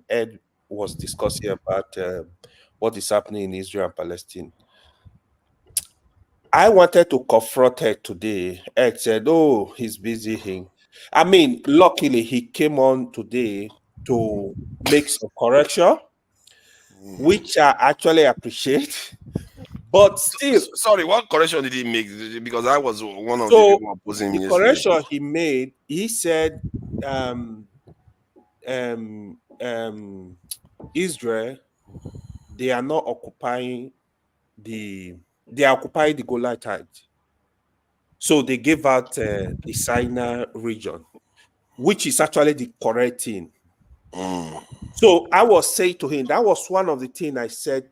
Speaker 8: Ed was discussing about what is happening in Israel and Palestine. I wanted to confront Ed today. Ed said, "Oh, he's busy." I mean, luckily he came on today to make some correction, which I actually appreciate. But still,
Speaker 21: sorry, what correction did he make? Because I was one of the
Speaker 8: so
Speaker 21: people opposing him
Speaker 8: the
Speaker 21: yesterday.
Speaker 8: correction he made, he said, Israel, they are not occupying they are occupying the Golan Heights. So they gave out the Sinai region, which is actually the correct thing. So I was saying to him, that was one of the things I said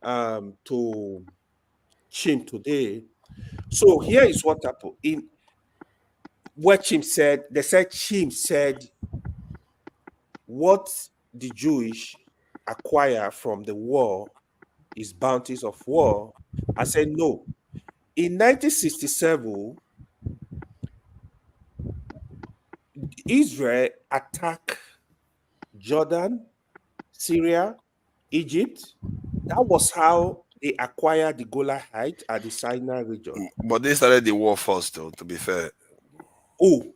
Speaker 8: to Chim today. So here is what happened. In what Chim said, Chim said what the Jewish acquire from the war is bounties of war. I said no. In 1967, Israel attacked Jordan, Syria, Egypt. That was how they acquired the Golan Heights at the Sinai region.
Speaker 21: But they started the war first, though, to be fair.
Speaker 8: Who?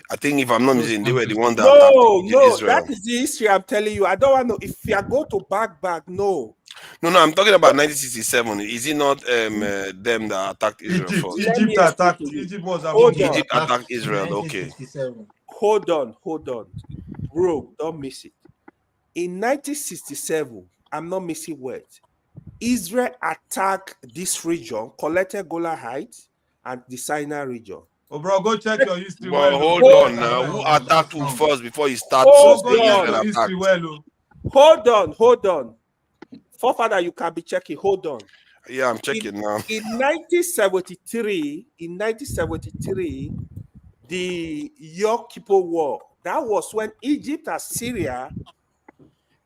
Speaker 21: I think, if I'm not mistaken, they were the one that
Speaker 8: No,
Speaker 21: attacked Israel.
Speaker 8: that is the history I'm telling you. I don't want to. If you go to back, no.
Speaker 21: No, I'm talking about 1967. Is it not them that attacked Israel first?
Speaker 1: Egypt attacked. Egypt was
Speaker 21: Egypt attacked Israel. Okay.
Speaker 8: Hold on, bro. Don't miss it. In 1967, I'm not missing words. Israel attacked this region, collected Golan Heights and the Sinai region.
Speaker 1: Oh, bro, go check your history.
Speaker 21: Well, hold on now. Who attacked who first before you start?
Speaker 8: Hold on. Forefather, you can be checking. Hold on.
Speaker 21: Yeah, I'm checking now.
Speaker 8: In 1973, the Yom Kippur War, that was when Egypt and Syria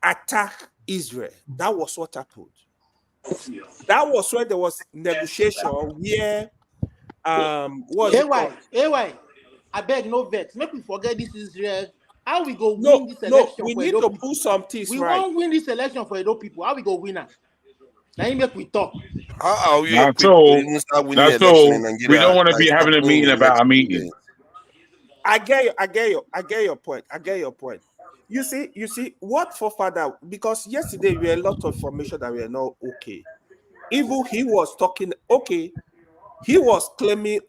Speaker 8: attacked Israel. That was what happened. That was when there was negotiation where
Speaker 12: AY, I beg no vex. Make we forget this Israel. How we go win this election?
Speaker 8: We need to put some things right.
Speaker 12: We won't win this election for Edo people. How we go win it? Now make we talk.
Speaker 21: How are we
Speaker 14: equipped to even start winning election in Nigeria? We don't want to be having a meeting about a meeting.
Speaker 8: I get your point. You see what forefather, because yesterday we had a lot of information that we are not okay. Even he was talking, okay, he was claiming,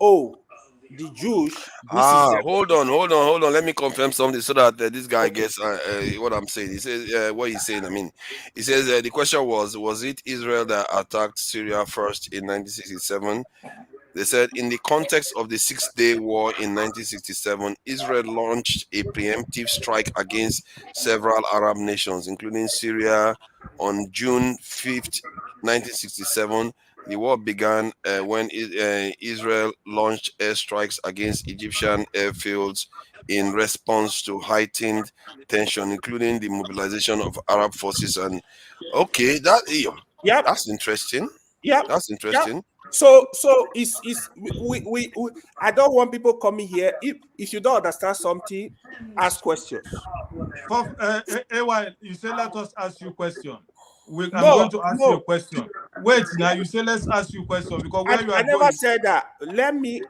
Speaker 8: the Jewish.
Speaker 21: Hold on. Let me confirm something so that this guy gets what I'm saying. He says what he's saying. I mean, he says the question was it Israel that attacked Syria first in 1967? They said in the context of the 6-day war in 1967, Israel launched a preemptive strike against several Arab nations, including Syria, on June 5th, 1967. The war began when Israel launched airstrikes against Egyptian airfields in response to heightened tension, including the mobilization of Arab forces. And okay, that's interesting.
Speaker 8: Yeah,
Speaker 21: that's interesting.
Speaker 8: Yep. So it's we I don't want people coming here. If you don't understand something, ask questions.
Speaker 1: AY, you say let us ask you question. I'm going to ask you a question. Wait, now you say let's ask you a question because where you are
Speaker 8: I never
Speaker 1: going.
Speaker 8: said that. Let me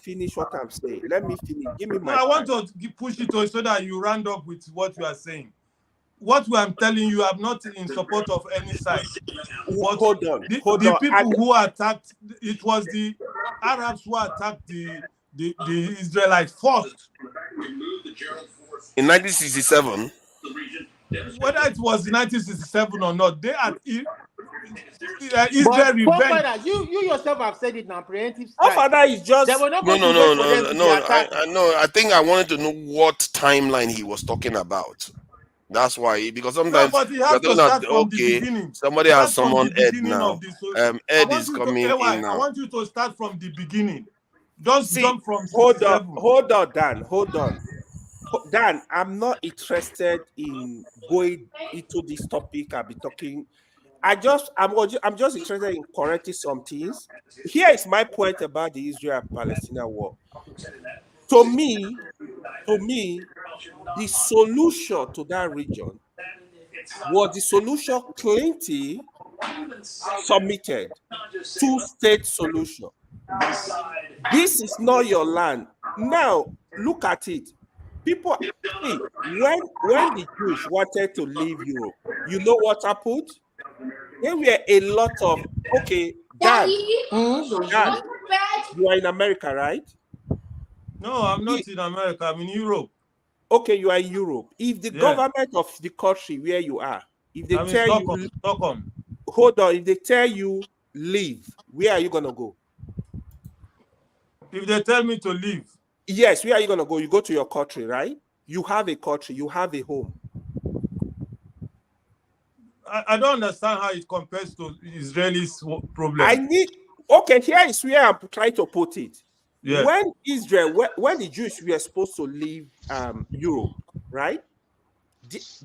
Speaker 8: finish what I'm saying. Let me finish. Give me my.
Speaker 1: I want to push it so that you round up with what you are saying. What I'm telling you, I'm not in support of any side. But
Speaker 8: hold on.
Speaker 1: The people who attacked, it was the Arabs who attacked the Israelites first.
Speaker 21: In 1967.
Speaker 1: Whether it was 1967 or not, they are Israel revenge.
Speaker 12: You yourself have said it now. Preemptive strike.
Speaker 8: Our father is just
Speaker 21: No. I think I wanted to know what timeline he was talking about. That's why, because sometimes
Speaker 1: but you have to start from the beginning.
Speaker 21: Somebody has someone Ed now. Ed is coming in now.
Speaker 1: I want you to start from the beginning. Don't jump from.
Speaker 8: Hold on, Dan. Hold on. Dan, I'm not interested in going into this topic. I'll be talking. I'm just interested in correcting some things. Here is my point about the Israel-Palestinian war. To me, the solution to that region was the solution Clinton submitted, two-state solution. This is not your land. Now, look at it. People, see, when the Jews wanted to leave Europe, you know what happened? There were a lot of, okay, Dan, you are in America, right?
Speaker 1: No, I'm not in America. I'm in Europe.
Speaker 8: Okay, you are in Europe. If the government of the country where you are, if they tell you,
Speaker 1: Stockholm.
Speaker 8: Hold on, if they tell you leave, where are you gonna go?
Speaker 1: If they tell me to leave,
Speaker 8: yes, where are you gonna go? You go to your country, right? You have a country, you have a home.
Speaker 1: I don't understand how it compares to Israelis' problem.
Speaker 8: Okay, here is where I'm trying to put it.
Speaker 1: Yeah.
Speaker 8: When the Jews were supposed to leave Europe, right?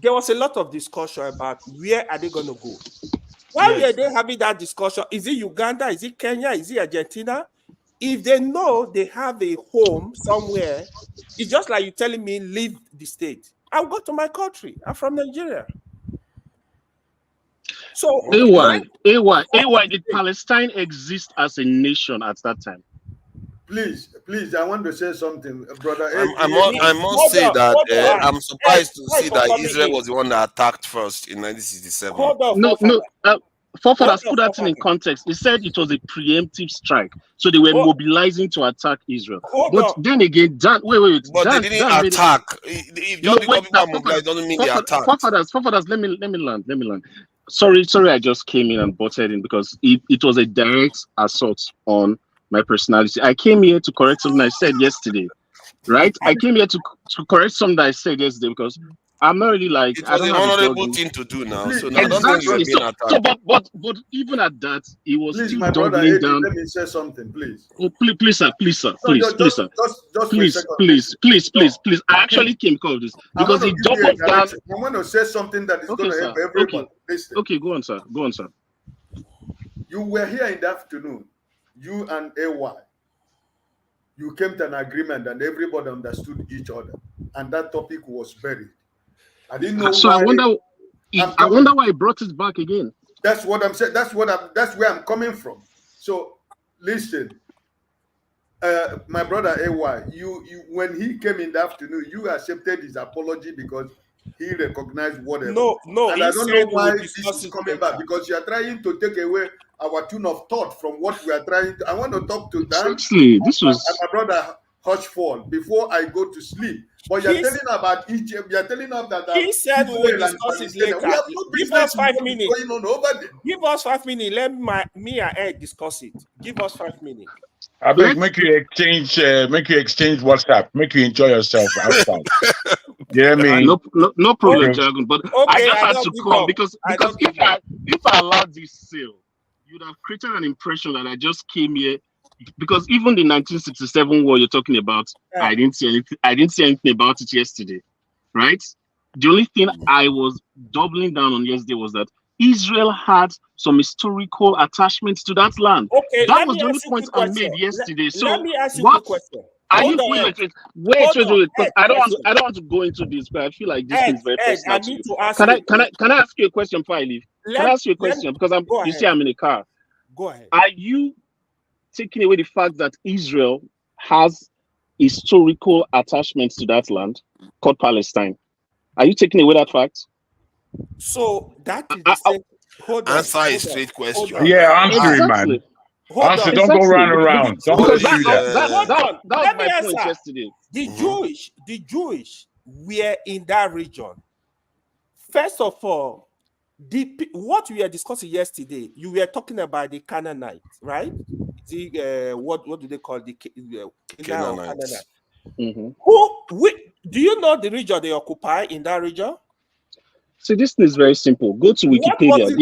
Speaker 8: There was a lot of discussion about where are they going to go. Why were they having that discussion? Is it Uganda? Is it Kenya? Is it Argentina? If they know they have a home somewhere, it's just like you telling me leave the state. I'll go to my country. I'm from Nigeria. So
Speaker 17: AY, did Palestine exist as a nation at that time?
Speaker 16: Please, I want to say something, brother.
Speaker 21: I must say that I'm surprised to see that Israel was the one that attacked first in 1967.
Speaker 17: Forefathers put that thing in context. He said it was a preemptive strike, so they were mobilizing to attack Israel. Then again, wait.
Speaker 21: But they didn't attack. If just because people are mobilized doesn't mean they attacked.
Speaker 17: Forefathers, let me land. Sorry, I just came in and butted in because it was a direct assault on my personality. I came here to correct something I said yesterday, right? I came here to correct something I said yesterday because I'm not really like.
Speaker 21: It was an honorable thing to do now. So now
Speaker 17: exactly.
Speaker 21: I don't think you're being attacked.
Speaker 17: But even at that, it was still
Speaker 16: my brother,
Speaker 17: doubling down.
Speaker 16: Let me say something, please.
Speaker 17: Oh, please, sir. Please. I actually came because of this because it doubled down.
Speaker 16: I want to say something that is going to help everyone.
Speaker 17: Okay, go on, sir.
Speaker 16: You were here in the afternoon. You and AY. You came to an agreement and everybody understood each other, and that topic was buried. I didn't know.
Speaker 17: So why, I wonder why he brought it back again.
Speaker 16: That's what I'm saying. That's where I'm coming from. So listen, my brother AY, you when he came in the afternoon, you accepted his apology because he recognized whatever.
Speaker 8: No.
Speaker 16: And I don't know why this is coming back because you are trying to take away our tune of thought from what we are trying to. I want to talk to Dan
Speaker 17: and
Speaker 16: my brother Hushford before I go to sleep. But you're telling about Egypt. You're telling us that
Speaker 8: he said we will discuss it later.
Speaker 16: We have no
Speaker 8: Give us 5 minutes.
Speaker 16: Going on over there.
Speaker 8: Give us 5 minutes. Let me and Ed discuss it. Give us 5 minutes.
Speaker 14: I beg, make you exchange WhatsApp. Make you enjoy yourself outside. Yeah,
Speaker 17: no problem, Dragon. But I just had to come because if I allowed this sale, you'd have created an impression that I just came here. Because even the 1967 war you're talking about, I didn't see anything about it yesterday, right? The only thing I was doubling down on yesterday was that Israel had some historical attachments to that land.
Speaker 8: Okay,
Speaker 17: that was the only point I made yesterday. So
Speaker 8: let me ask you a question.
Speaker 17: Wait, because I don't want to go into this, but I feel like this is very personal. Can I ask you a question before I leave? Can I ask you a question? Because you see I'm in a car.
Speaker 8: Go ahead.
Speaker 17: Are you taking away the fact that Israel has historical attachments to that land called Palestine? Are you taking away that fact?
Speaker 8: So that is the same.
Speaker 21: Answer a straight question.
Speaker 14: Yeah, answer it, man. Answer. Don't go round and round. Don't do that.
Speaker 8: Let me answer. Yesterday. The Jewish were in that region. First of all, what we were discussing yesterday, you were talking about the Canaanites, right? What do they call the Canaanites? Mm-hmm. Do you know the region they occupy in that region?
Speaker 17: So this thing is very simple. Go to Wikipedia.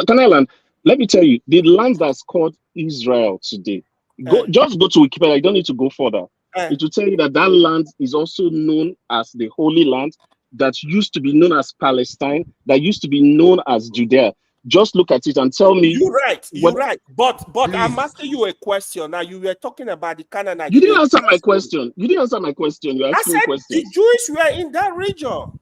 Speaker 17: Can I land? Let me tell you, the land that's called Israel today. Just go to Wikipedia. You don't need to go further. It will tell you that land is also known as the Holy Land. that used to be known as Palestine, that used to be known as Judea. Just look at it and tell me.
Speaker 8: You're right. You're right. But I'm asking you a question. Now you were talking about the Canaanites.
Speaker 17: You didn't answer my question. You didn't answer my question. You're asking questions.
Speaker 8: The Jews were in that region.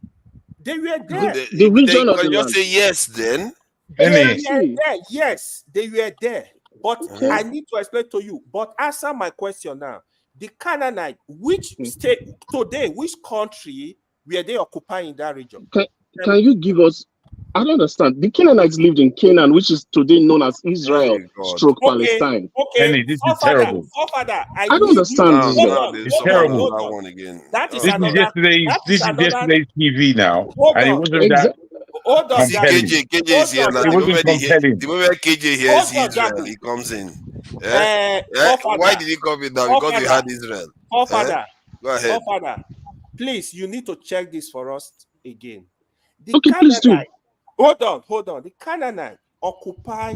Speaker 8: They were there.
Speaker 17: The region of the
Speaker 21: just
Speaker 17: land.
Speaker 21: say yes then.
Speaker 8: They were there. Yes, they were there. But
Speaker 21: Okay.
Speaker 8: I need to explain to you. But answer my question now. The Canaanite, which state today, which country were they occupying in that region?
Speaker 17: Can you give us? I don't understand. The Canaanites lived in Canaan, which is today known as Israel, stroke Palestine.
Speaker 8: Okay,
Speaker 14: this is terrible.
Speaker 8: I
Speaker 17: don't understand this.
Speaker 14: It's terrible.
Speaker 8: That is
Speaker 14: This
Speaker 8: another.
Speaker 14: is yesterday's TV now, and it wasn't that.
Speaker 8: Hold on,
Speaker 14: compelling.
Speaker 21: KJ is here now.
Speaker 14: It wasn't compelling.
Speaker 21: The moment KJ hears Israel, he comes in. Why did he come in now? Because we had Israel.
Speaker 8: Father,
Speaker 21: go ahead.
Speaker 8: Father, please, you need to check this for us again.
Speaker 17: Please do.
Speaker 8: Hold on. The Canaanite occupy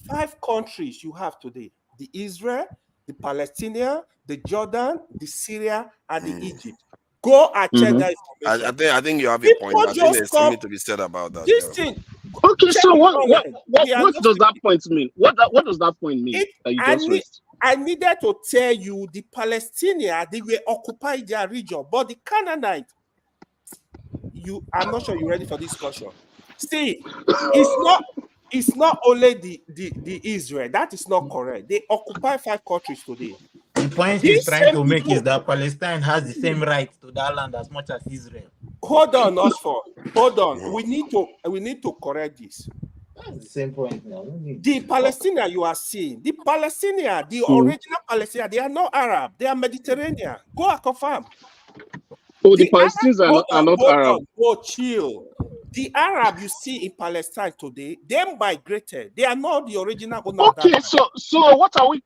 Speaker 8: 5 countries you have today: the Israel, the Palestinian, the Jordan, the Syria, and the Egypt. Go and check that information.
Speaker 21: I think you have a point. I think there's something to be said about that.
Speaker 8: This thing.
Speaker 17: Okay, so what does that point mean? What does that point mean that you just raised?
Speaker 8: I needed to tell you the Palestinians, they were occupying their region, but the Canaanite, I'm not sure you're ready for this discussion. See, it's not only the Israel. That is not correct. They occupy 5 countries today.
Speaker 11: The point he's trying to make is that Palestine has the same right to that land as much as Israel.
Speaker 8: Hold on, Oxford. Hold on. We need to correct this.
Speaker 11: That's the same point now.
Speaker 8: The Palestinian you are seeing, the Palestinian, the original Palestinian, they are not Arab. They are Mediterranean. Go and confirm.
Speaker 17: Oh, the Palestinians are not Arab.
Speaker 8: Oh, chill. The Arab you see in Palestine today, they migrated. They are not the original owner.
Speaker 17: Okay, so what are we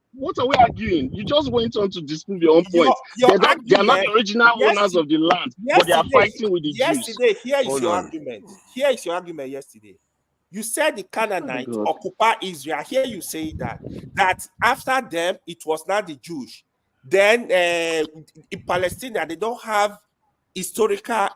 Speaker 17: arguing? You just went on to disprove your own point. They are not the original owners of the land, but they are fighting with the Jews.
Speaker 8: Here is your argument. Here is your argument yesterday. You said the Canaanites occupy Israel. Here you say that after them, it was not the Jews. Then in Palestine, they don't have historical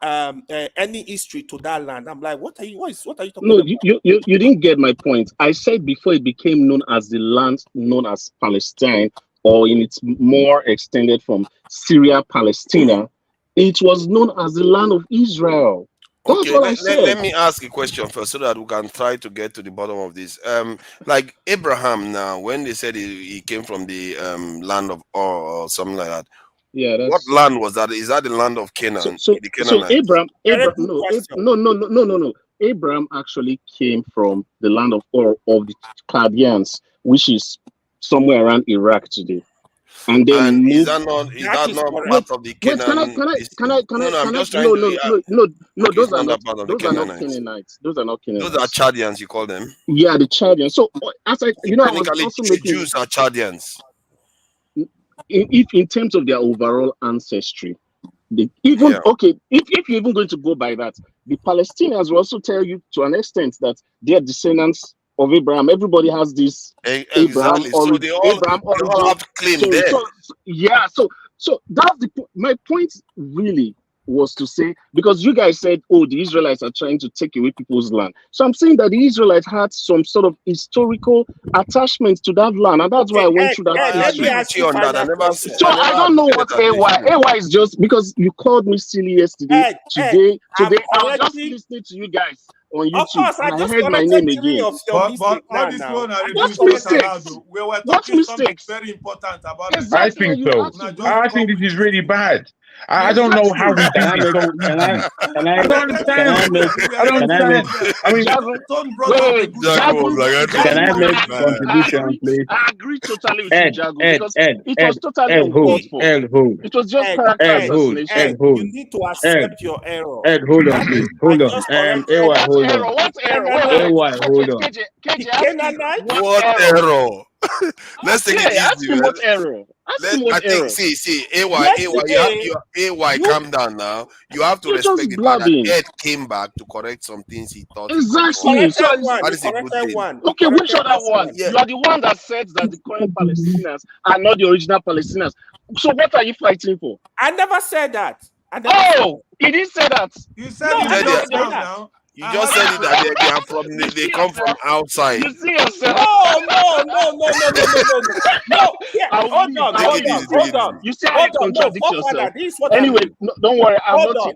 Speaker 8: any history to that land. I'm like, what are you talking about?
Speaker 17: No, you didn't get my point. I said before it became known as the land known as Palestine, or in its more extended form, Syria, Palestina, it was known as the land of Israel. That's what I said.
Speaker 21: Let me ask a question first so that we can try to get to the bottom of this. Like Abraham now, when they said he came from the land of Ur or something like that, what land was that? Is that the land of Canaan?
Speaker 17: So Abraham, no. Abraham actually came from the land of Ur of the Chaldeans, which is somewhere around Iraq today. And then
Speaker 21: is that not part of the Canaan?
Speaker 17: No, those are not Canaanites. Those are not Canaanites.
Speaker 21: Those are Chaldeans, you call them?
Speaker 17: Yeah, the Chaldeans. So as I was also making
Speaker 21: Jews are Chaldeans.
Speaker 17: If in terms of their overall ancestry, if you're even going to go by that, the Palestinians will also tell you to an extent that they are descendants of Abraham. Everybody has this
Speaker 21: Abraham all have claim there.
Speaker 17: So that's my point really was to say, because you guys said, oh, the Israelites are trying to take away people's land. So I'm saying that the Israelites had some sort of historical attachment to that land, and that's why I went through that history. So I don't know what AY is just because you called me silly yesterday. Today I was just listening to you guys on YouTube. Of course, I heard my name again.
Speaker 1: We were talking something very important about
Speaker 14: this. I think so. I think this is really bad. I don't know how we do this. I don't understand. I mean,
Speaker 18: can I make a contribution, please?
Speaker 17: I agree totally with you, Jago, because it was totally uncalled for. It was just character assassination.
Speaker 8: You need to accept your error.
Speaker 18: Ed, hold on, please. Hold on. Hold on.
Speaker 17: What error?
Speaker 18: Hold on.
Speaker 21: What error? Let's take it easy.
Speaker 17: What error?
Speaker 21: I think, see, AY, calm down now. You have to respect the fact that Ed came back to correct some things he thought.
Speaker 17: Exactly.
Speaker 21: That is a good thing.
Speaker 17: Okay, which other one? Yeah. You are the one that said that the current Palestinians are not the original Palestinians. So what are you fighting for?
Speaker 8: I never said that.
Speaker 17: Oh, he didn't say that.
Speaker 1: You said
Speaker 17: No,
Speaker 1: it
Speaker 17: I
Speaker 1: just
Speaker 17: didn't say
Speaker 1: now.
Speaker 17: that.
Speaker 1: Now.
Speaker 21: You just said it that they are from they come from outside.
Speaker 17: You see yourself.
Speaker 10: No. Yeah, hold on.
Speaker 17: You see how you contradict yourself.
Speaker 10: This is what
Speaker 17: Anyway,
Speaker 10: I mean.
Speaker 17: no, don't worry.
Speaker 10: Hold on.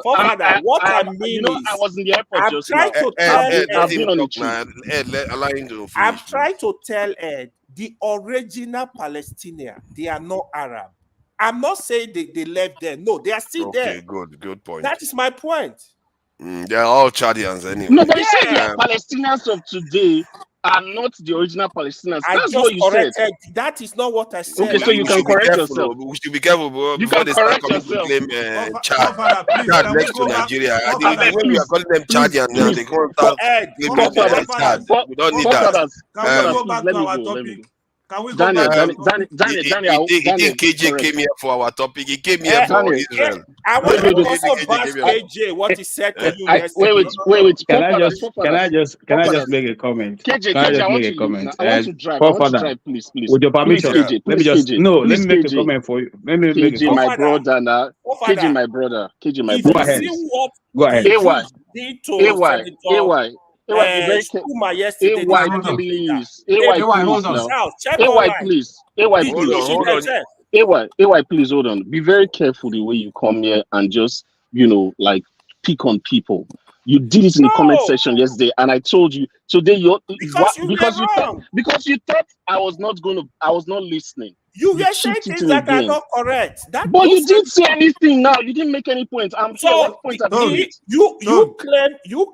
Speaker 10: Forefather, what I mean
Speaker 17: you know,
Speaker 10: is,
Speaker 17: I was in the airport
Speaker 10: I'm
Speaker 17: just
Speaker 10: trying
Speaker 17: now.
Speaker 10: to tell
Speaker 21: Let
Speaker 17: been
Speaker 21: him
Speaker 17: on
Speaker 21: talk
Speaker 17: the
Speaker 21: now. Allow him to finish.
Speaker 10: I'm trying to tell Ed, the original Palestinians, they are not Arab. I'm not saying they left there. No, they are still there.
Speaker 21: Okay, good point.
Speaker 10: That is my point.
Speaker 21: They're all Chadians anyway.
Speaker 17: No, but you said the Palestinians of today are not the original Palestinians. That's what you said.
Speaker 10: That is not what I said.
Speaker 17: Okay, so you can correct yourself.
Speaker 21: We should be careful before they start coming to claim Chad next to Nigeria. The way we are calling them Chadians now, they can't start claiming Chad. We don't need that.
Speaker 1: Can we go back to our topic? Can we go
Speaker 21: Daniel,
Speaker 1: back
Speaker 21: Daniel, KJ came here for our topic. He came here for Israel.
Speaker 10: I want to also bash KJ what he said to you yesterday.
Speaker 7: Wait. Can I just make a comment?
Speaker 17: KJ,
Speaker 7: I
Speaker 17: want to drive. Please.
Speaker 7: With your permission,
Speaker 17: KJ,
Speaker 7: let me just
Speaker 17: KJ,
Speaker 7: let me make a comment for you. Let me make a
Speaker 17: KJ,
Speaker 7: comment.
Speaker 17: my brother now. KJ, my brother.
Speaker 7: Go ahead. Go ahead.
Speaker 17: AY.
Speaker 10: Shuma yesterday.
Speaker 17: Please. AY, please. AY, please hold on. Be very careful the way you come here and just, like pick on people. You did it in the comment section yesterday, and I told you today because you thought I was not listening.
Speaker 10: You were saying things that are not correct.
Speaker 17: But you didn't say anything now. You didn't make any points. I'm sure what point
Speaker 10: you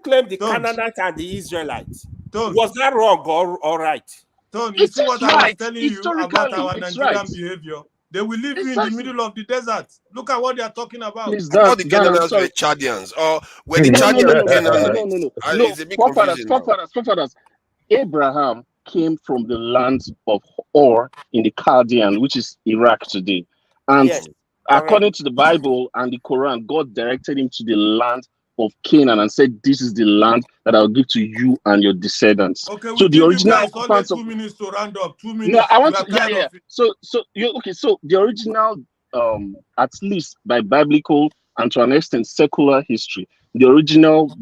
Speaker 10: claim the Canaanites and the Israelites. Was that wrong or right?
Speaker 1: You see what I was telling you about our Nigerian behavior? They will leave you in the middle of the desert. Look at what they are talking about.
Speaker 21: All the Canaanites were Chadians, or were the Chadians Canaanites?
Speaker 17: No. Forefathers. Abraham came from the land of Ur in the Chaldean, which is Iraq today. And according to the Bible and the Quran, God directed him to the land of Canaan and said, "This is the land that I'll give to you and your descendants."
Speaker 1: Okay,
Speaker 17: so the original
Speaker 1: occupants of 2 minutes to round up. 2 minutes.
Speaker 17: No, I want to. So the original, at least by biblical and to an extent secular history, the original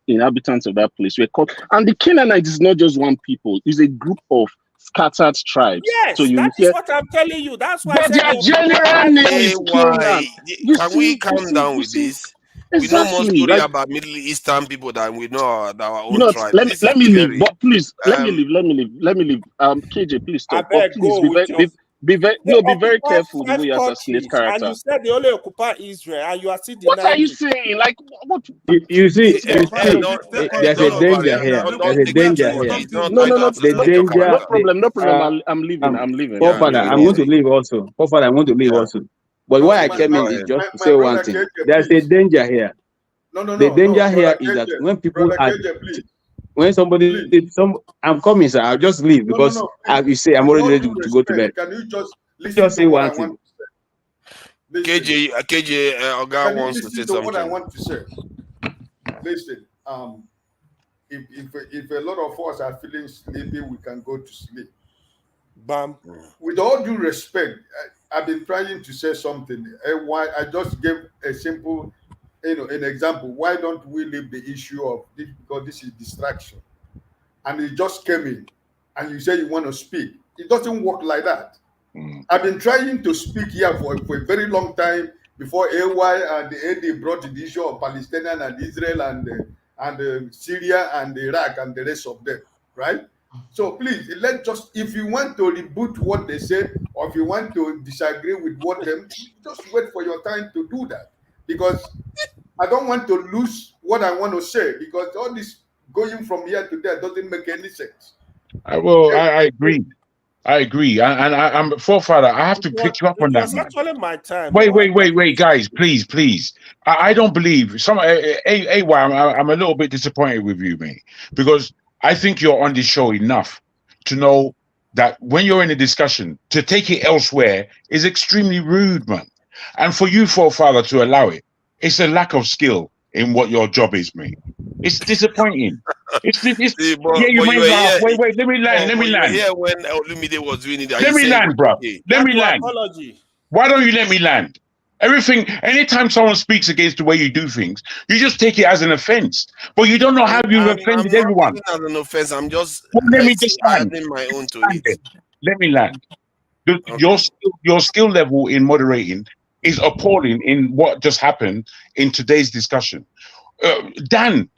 Speaker 17: inhabitants of that place were called, and the Canaanites is not just one people; it's a group of scattered tribes.
Speaker 10: Yes, so that is what I'm telling you. That's why.
Speaker 17: But their general name is Canaan.
Speaker 21: Can we calm down with this?
Speaker 17: Exactly.
Speaker 21: We know more story about Middle Eastern people than we know our own tribe.
Speaker 17: Let me leave, but please, let me leave. KJ, please stop. But please be very careful the way you assassinate character.
Speaker 10: And you said they only occupy Israel, and you are still denying.
Speaker 17: What are you saying? Like what?
Speaker 7: You see, there's a danger here. There's a danger here.
Speaker 17: No.
Speaker 7: The danger.
Speaker 17: No problem. I'm leaving.
Speaker 7: Father, I'm going to leave also. Father, I'm going to leave also. But why I came in is just to say one thing. There's a danger here. The danger here is that when people are, when somebody, I'm coming, sir. I'll just leave because, as you say, I'm already ready to go to bed.
Speaker 16: Can you just
Speaker 7: say one thing?
Speaker 21: KJ, Oga wants to say something.
Speaker 16: What I want to say. Listen, if a lot of us are feeling sleepy, we can go to sleep.
Speaker 10: Bam.
Speaker 16: With all due respect, I've been trying to say something. Why I just gave a simple, an example. Why don't we leave the issue of this, because this is distraction, and it just came in, and you say you want to speak. It doesn't work like that. I've been trying to speak here for a very long time before AY and the AD brought the issue of Palestinian and Israel and Syria and Iraq and the rest of them, right? So please, if you want to reboot what they said, or if you want to disagree with what them, just wait for your time to do that. Because I don't want to lose what I want to say, because all this going from here to there doesn't make any sense.
Speaker 14: I agree. And I'm forefather. I have to pick you up on that.
Speaker 10: It's actually my time.
Speaker 14: Wait, guys, please. I don't believe some. AY, I'm a little bit disappointed with you, mate, because I think you're on this show enough to know that when you're in a discussion, to take it elsewhere is extremely rude, man. And for you, forefather, to allow it, it's a lack of skill in what your job is, mate. It's disappointing. Wait, let me land.
Speaker 21: Yeah, when Olumide was doing it,
Speaker 14: let me land, bro. Let me land. Why don't you let me land? Everything, anytime someone speaks against the way you do things, you just take it as an offense. But you don't know how you've offended everyone.
Speaker 21: As an offense, I'm just
Speaker 14: let me just land.
Speaker 21: adding my own to
Speaker 14: Land
Speaker 21: it.
Speaker 14: Let me land. Your skill level in moderating is appalling in what just happened in today's discussion. Dan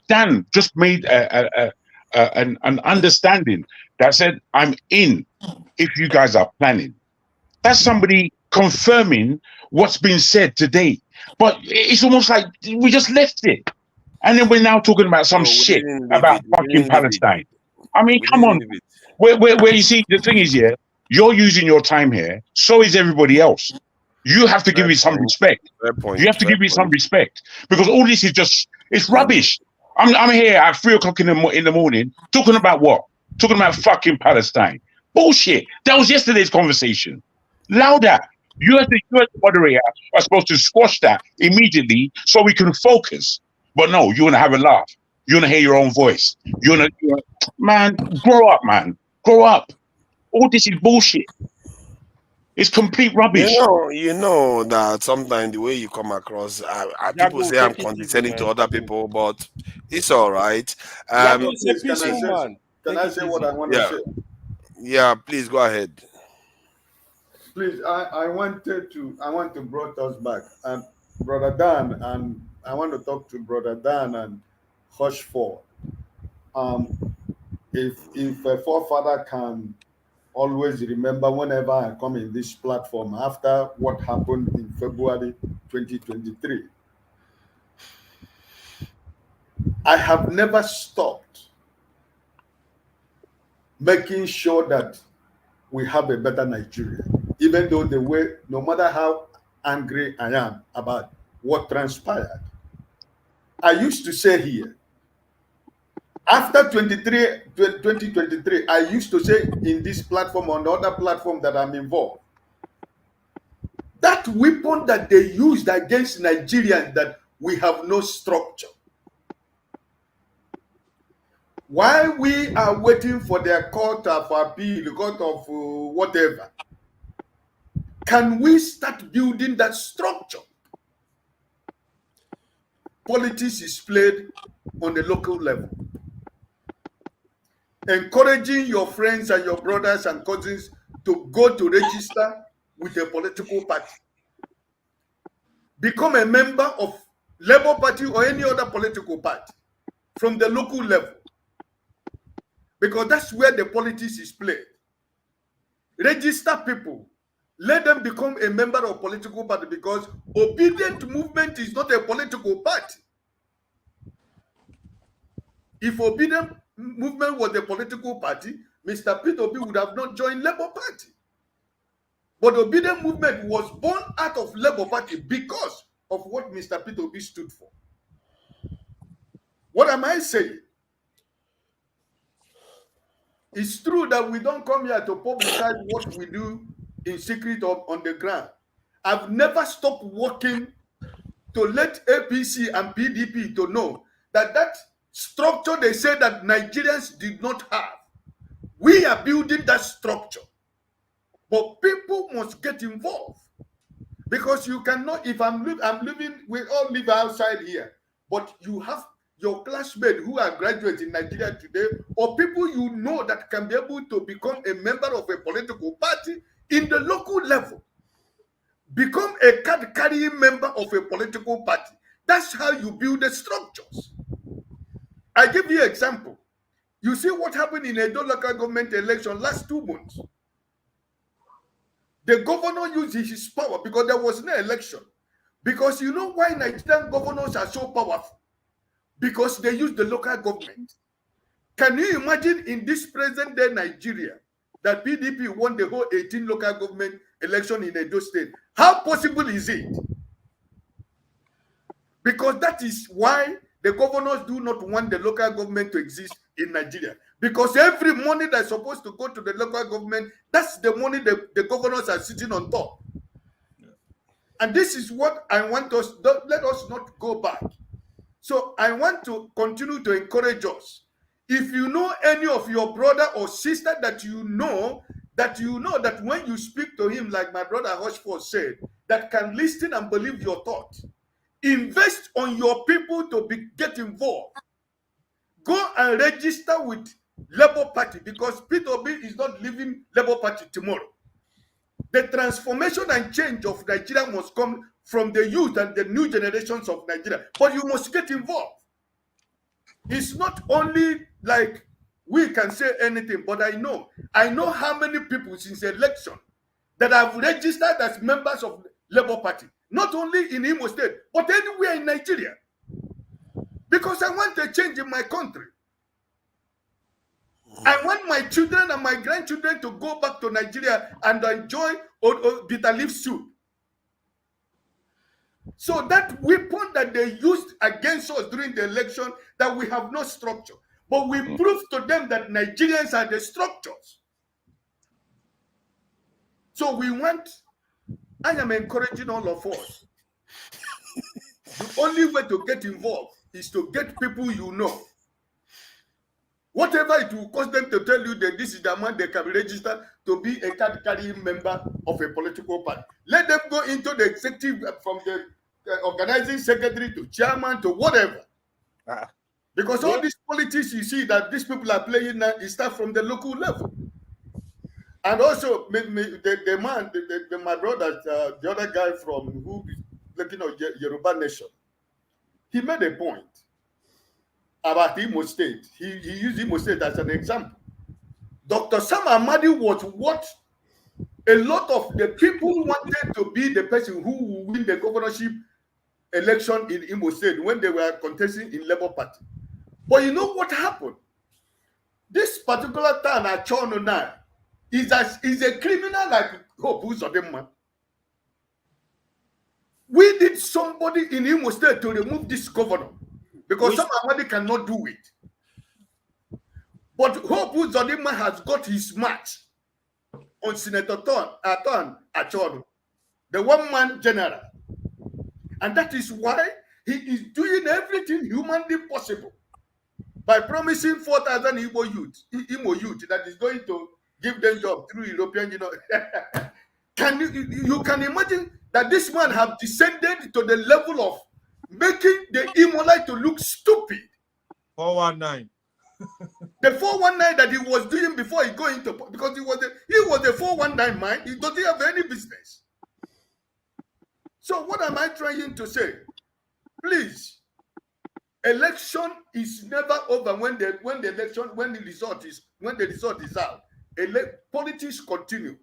Speaker 14: just made an understanding that said, I'm in if you guys are planning. That's somebody confirming what's been said today. But it's almost like we just left it. And then we're now talking about some shit about fucking Palestine. I mean, come on. Where you see, the thing is, yeah, you're using your time here. So is everybody else. You have to give it some respect. You have to give it some respect. Because all this is just, it's rubbish. I'm here at 3 o'clock in the morning talking about what? Talking about fucking Palestine. Bullshit. That was yesterday's conversation. Louder. You as the moderator are supposed to squash that immediately so we can focus. But no, you want to have a laugh. You want to hear your own voice. Man, grow up, man. Grow up. All this is bullshit. It's complete rubbish.
Speaker 21: You know that sometimes the way you come across, people say I'm condescending to other people, but it's all right.
Speaker 16: Can I say what I want to say?
Speaker 21: Yeah, please go ahead.
Speaker 16: Please, I want to bring us back, and Brother Dan, and I want to talk to Brother Dan and Hushford. If a forefather can always remember whenever I come in this platform after what happened in February 2023, I have never stopped making sure that we have a better Nigeria, even though the way, no matter how angry I am about what transpired. I used to say here, after 2023, I used to say in this platform, on the other platform that I'm involved, that weapon that they used against Nigerians, that we have no structure. While we are waiting for their court of appeal, the court of whatever, can we start building that structure? Politics is played on the local level. Encouraging your friends and your brothers and cousins to go to register with a political party. Become a member of Labour Party or any other political party from the local level. Because that's where the politics is played. Register people. Let them become a member of political party, because Obedient Movement is not a political party. If Obedient Movement was a political party, Mr. Peter Obi would have not joined Labour Party. But Obedient Movement was born out of Labour Party because of what Mr. Peter Obi stood for. What am I saying? It's true that we don't come here to publicize what we do in secret or on the ground. I've never stopped working to let APC and PDP to know that that structure they say that Nigerians did not have, we are building that structure. But people must get involved, because you cannot, if I'm living, we all live outside here, but you have your classmates who are graduates in Nigeria today, or people you know that can be able to become a member of a political party in the local level. Become a card-carrying member of a political party. That's how you build the structures. I give you an example. You see what happened in Edo local government election last 2 months. The governor used his power because there was no election. Because you know why Nigerian governors are so powerful? Because they use the local government. Can you imagine in this present day Nigeria that PDP won the whole 18 local government election in Edo State? How possible is it? Because that is why the governors do not want the local government to exist in Nigeria. Because every money that's supposed to go to the local government, that's the money the governors are sitting on top. And this is what I want us, let us not go back. So I want to continue to encourage us. If you know any of your brother or sister that you know that you know that when you speak to him, like my brother Hoshford said, that can listen and believe your thought. Invest on your people to get involved. Go and register with Labour Party, because Peter Obi is not leaving Labour Party tomorrow. The transformation and change of Nigeria must come from the youth and the new generations of Nigeria. But you must get involved. It's not only like we can say anything, but I know how many people since election that have registered as members of Labour Party, not only in Imo State, but anywhere in Nigeria. Because I want a change in my country. I want my children and my grandchildren to go back to Nigeria and enjoy bitter leaf soup. So that weapon that they used against us during the election, that we have no structure. But we proved to them that Nigerians are the structures. So I am encouraging all of us. The only way to get involved is to get people you know. Whatever it will cost them to tell you that this is the amount they can register to be a card-carrying member of a political party. Let them go into the executive, from the organizing secretary to chairman to whatever. Because all these politics you see that these people are playing now, it starts from the local level. And also, my brother, the other guy from who is looking at Yoruba Nation, he made a point about Imo State. He used Imo State as an example. Dr. Sam Amadi was what a lot of the people wanted to be the person who will win the governorship election in Imo State when they were contesting in Labour Party. But you know what happened? This particular town at Chono now is a criminal like Hope Uzodinma. We need somebody in Imo State to remove this governor, because somebody cannot do it. But Hope Uzodinma has got his match on Senator Aton Achono, the one-man general. And that is why he is doing everything humanly possible by promising 4,000 Imo youth that is going to give them job through European, you can imagine that this man have descended to the level of making the Imolite to look stupid.
Speaker 1: 419.
Speaker 16: The 419 that he was doing before he go into, because he was a 419 man, he doesn't have any business. So what am I trying to say? Please, election is never over when the result is out. Politics continue.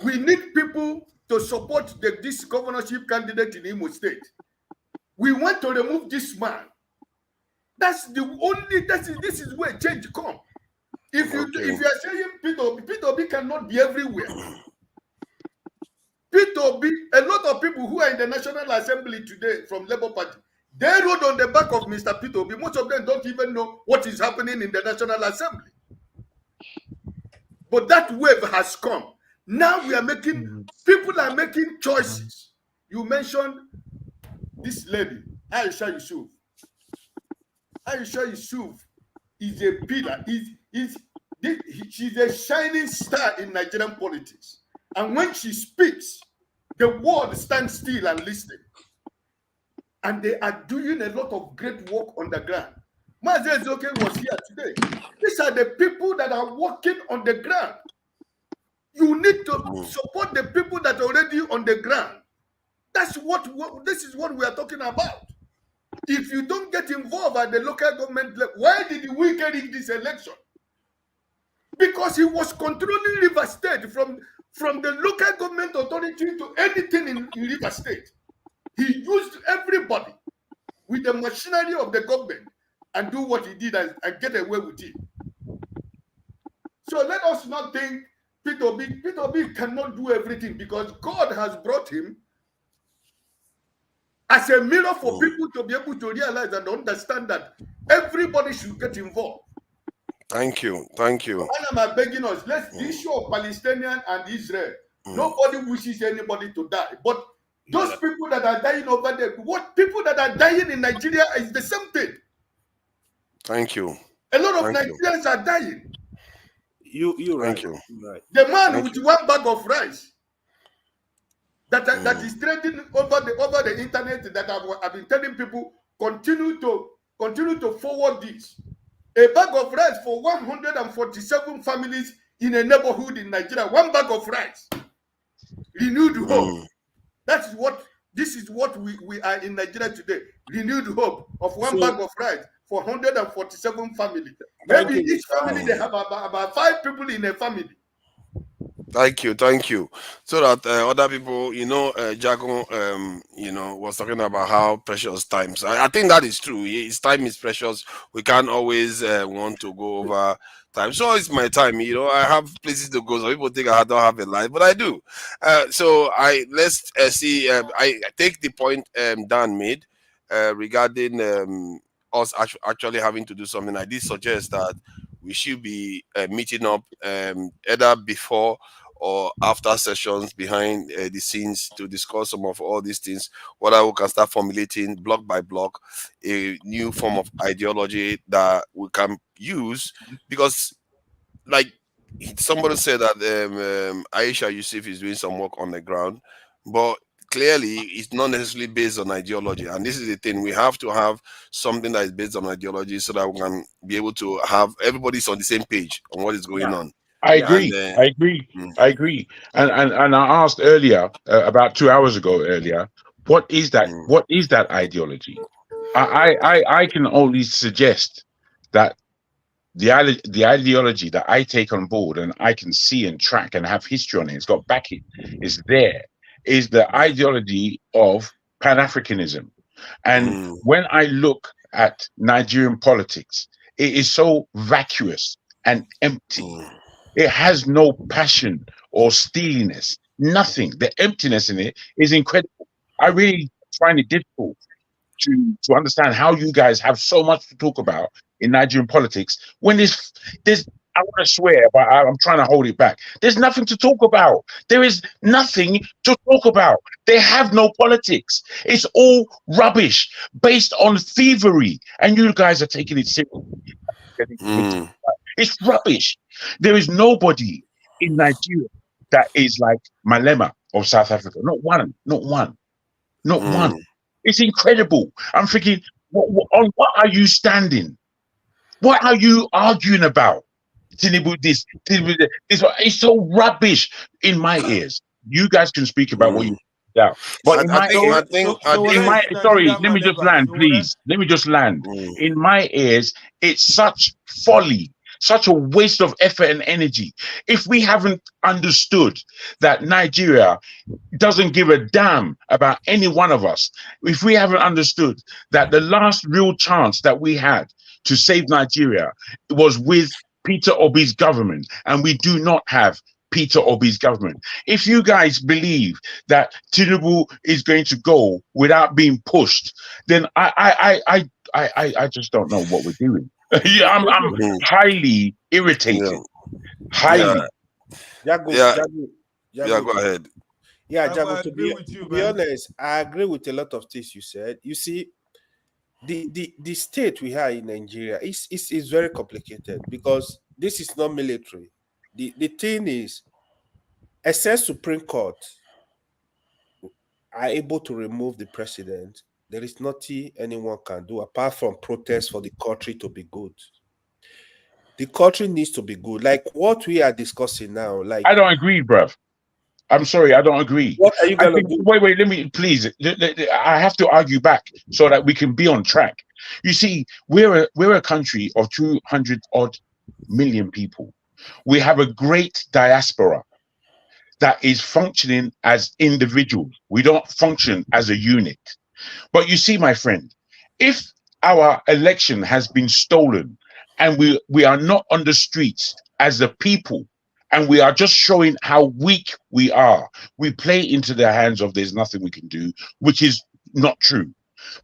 Speaker 16: We need people to support this governorship candidate in Imo State. We want to remove this man. This is where change comes. If you are saying Peter Obi cannot be everywhere. Peter Obi, a lot of people who are in the National Assembly today from Labour Party, they rode on the back of Mr. Peter Obi. Most of them don't even know what is happening in the National Assembly. But that wave has come. Now people are making choices. You mentioned this lady, Aisha Yusuf. Aisha Yusuf is a pillar. She's a shining star in Nigerian politics. And when she speaks, the world stands still and listens. And they are doing a lot of great work on the ground. Mazi Ezeoke was here today. These are the people that are working on the ground. You need to support the people that are already on the ground. This is what we are talking about. If you don't get involved at the local government level, why did we get in this election? Because he was controlling River State from the local government authority to anything in River State. He used everybody with the machinery of the government and do what he did and get away with it. So let us not think Peter Obi cannot do everything, because God has brought him as a mirror for people to be able to realize and understand that everybody should get involved.
Speaker 21: Thank you.
Speaker 16: Why am I begging us? The issue of Palestinian and Israel. Nobody wishes anybody to die. But those people that are dying over there, people that are dying in Nigeria is the same thing.
Speaker 21: Thank you.
Speaker 16: A lot of Nigerians are dying.
Speaker 8: You're right.
Speaker 21: Thank you.
Speaker 8: Right.
Speaker 16: The man with 1 bag of rice that is trending over the internet that I've been telling people continue to forward this. A bag of rice for 147 families in a neighborhood in Nigeria. 1 bag of rice. Renewed hope. This is what we are in Nigeria today. Renewed hope of 1 bag of rice for 147 families. Maybe each family they have about 5 people in a family.
Speaker 21: Thank you. So that other people, Jago, was talking about how precious times. I think that is true. His time is precious. We can't always want to go over time. So it's my time. I have places to go. So people think I don't have a life, but I do. So let's see. I take the point Dan made regarding us actually having to do something. I did suggest that we should be meeting up either before or after sessions behind the scenes to discuss some of all these things, whether we can start formulating block by block a new form of ideology that we can use. Because, like somebody said that Aisha Yusuf is doing some work on the ground, but clearly it's not necessarily based on ideology. And this is the thing, we have to have something that is based on ideology so that we can be able to have everybody's on the same page on what is going on.
Speaker 14: I agree. I agree. And I asked earlier, about 2 hours ago earlier, what is that? What is that ideology? I can only suggest that the ideology that I take on board and I can see and track and have history on it, it's got backing, is the ideology of Pan-Africanism. And when I look at Nigerian politics, it is so vacuous and empty. It has no passion or steeliness, nothing. The emptiness in it is incredible. I really find it difficult to understand how you guys have so much to talk about in Nigerian politics when there's I want to swear, but I'm trying to hold it back. There's nothing to talk about. There is nothing to talk about. They have no politics. It's all rubbish based on thievery. And you guys are taking it seriously. It's rubbish. There is nobody in Nigeria that is like Malema of South Africa. Not one. It's incredible. I'm thinking, on what are you standing? What are you arguing about? Tinubu this, Tinubu that. It's so rubbish in my ears. You guys can speak about what you doubt. But sorry, let me just land, please. Let me just land. In my ears, it's such folly, such a waste of effort and energy. If we haven't understood that Nigeria doesn't give a damn about any one of us, if we haven't understood that the last real chance that we had to save Nigeria was with Peter Obi's government, and we do not have Peter Obi's government. If you guys believe that Tinubu is going to go without being pushed, then I just don't know what we're doing. Yeah, I'm highly irritated. Highly.
Speaker 21: Go ahead.
Speaker 8: Yeah, Jago, to be honest, I agree with a lot of things you said. You see, the state we have in Nigeria is very complicated because this is not military. The thing is, except Supreme Court are able to remove the president, there is nothing anyone can do apart from protest for the country to be good. The country needs to be good. Like what we are discussing now. Like
Speaker 14: I don't agree, bruv. I'm sorry, I don't agree.
Speaker 8: What are you going to do?
Speaker 14: Wait, let me, please. I have to argue back so that we can be on track. You see, we're a country of 200 odd million people. We have a great diaspora that is functioning as individuals. We don't function as a unit. But you see, my friend, if our election has been stolen and we are not on the streets as a people, and we are just showing how weak we are, we play into the hands of there's nothing we can do, which is not true.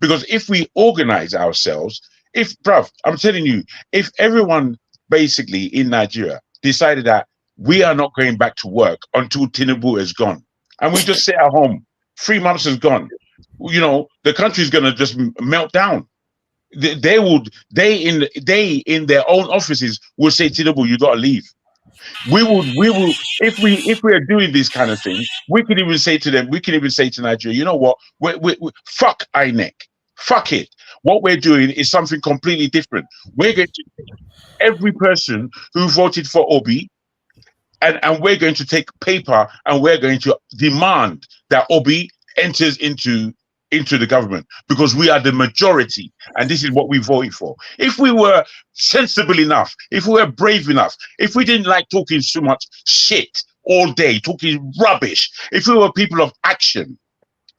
Speaker 14: Because if we organize ourselves, I'm telling you, if everyone basically in Nigeria decided that we are not going back to work until Tinubu is gone, and we just sit at home, 3 months is gone, the country is going to just melt down. They in their own offices will say, Tinubu, you got to leave. We will, if we are doing this kind of thing, we can even say to them, we can even say to Nigeria, you know what? We fuck INEC. Fuck it. What we're doing is something completely different. We're going to take every person who voted for Obi, and we're going to take paper and we're going to demand that Obi enters into the government, because we are the majority and this is what we voted for. If we were sensible enough, if we were brave enough, if we didn't like talking so much shit all day, talking rubbish, if we were people of action,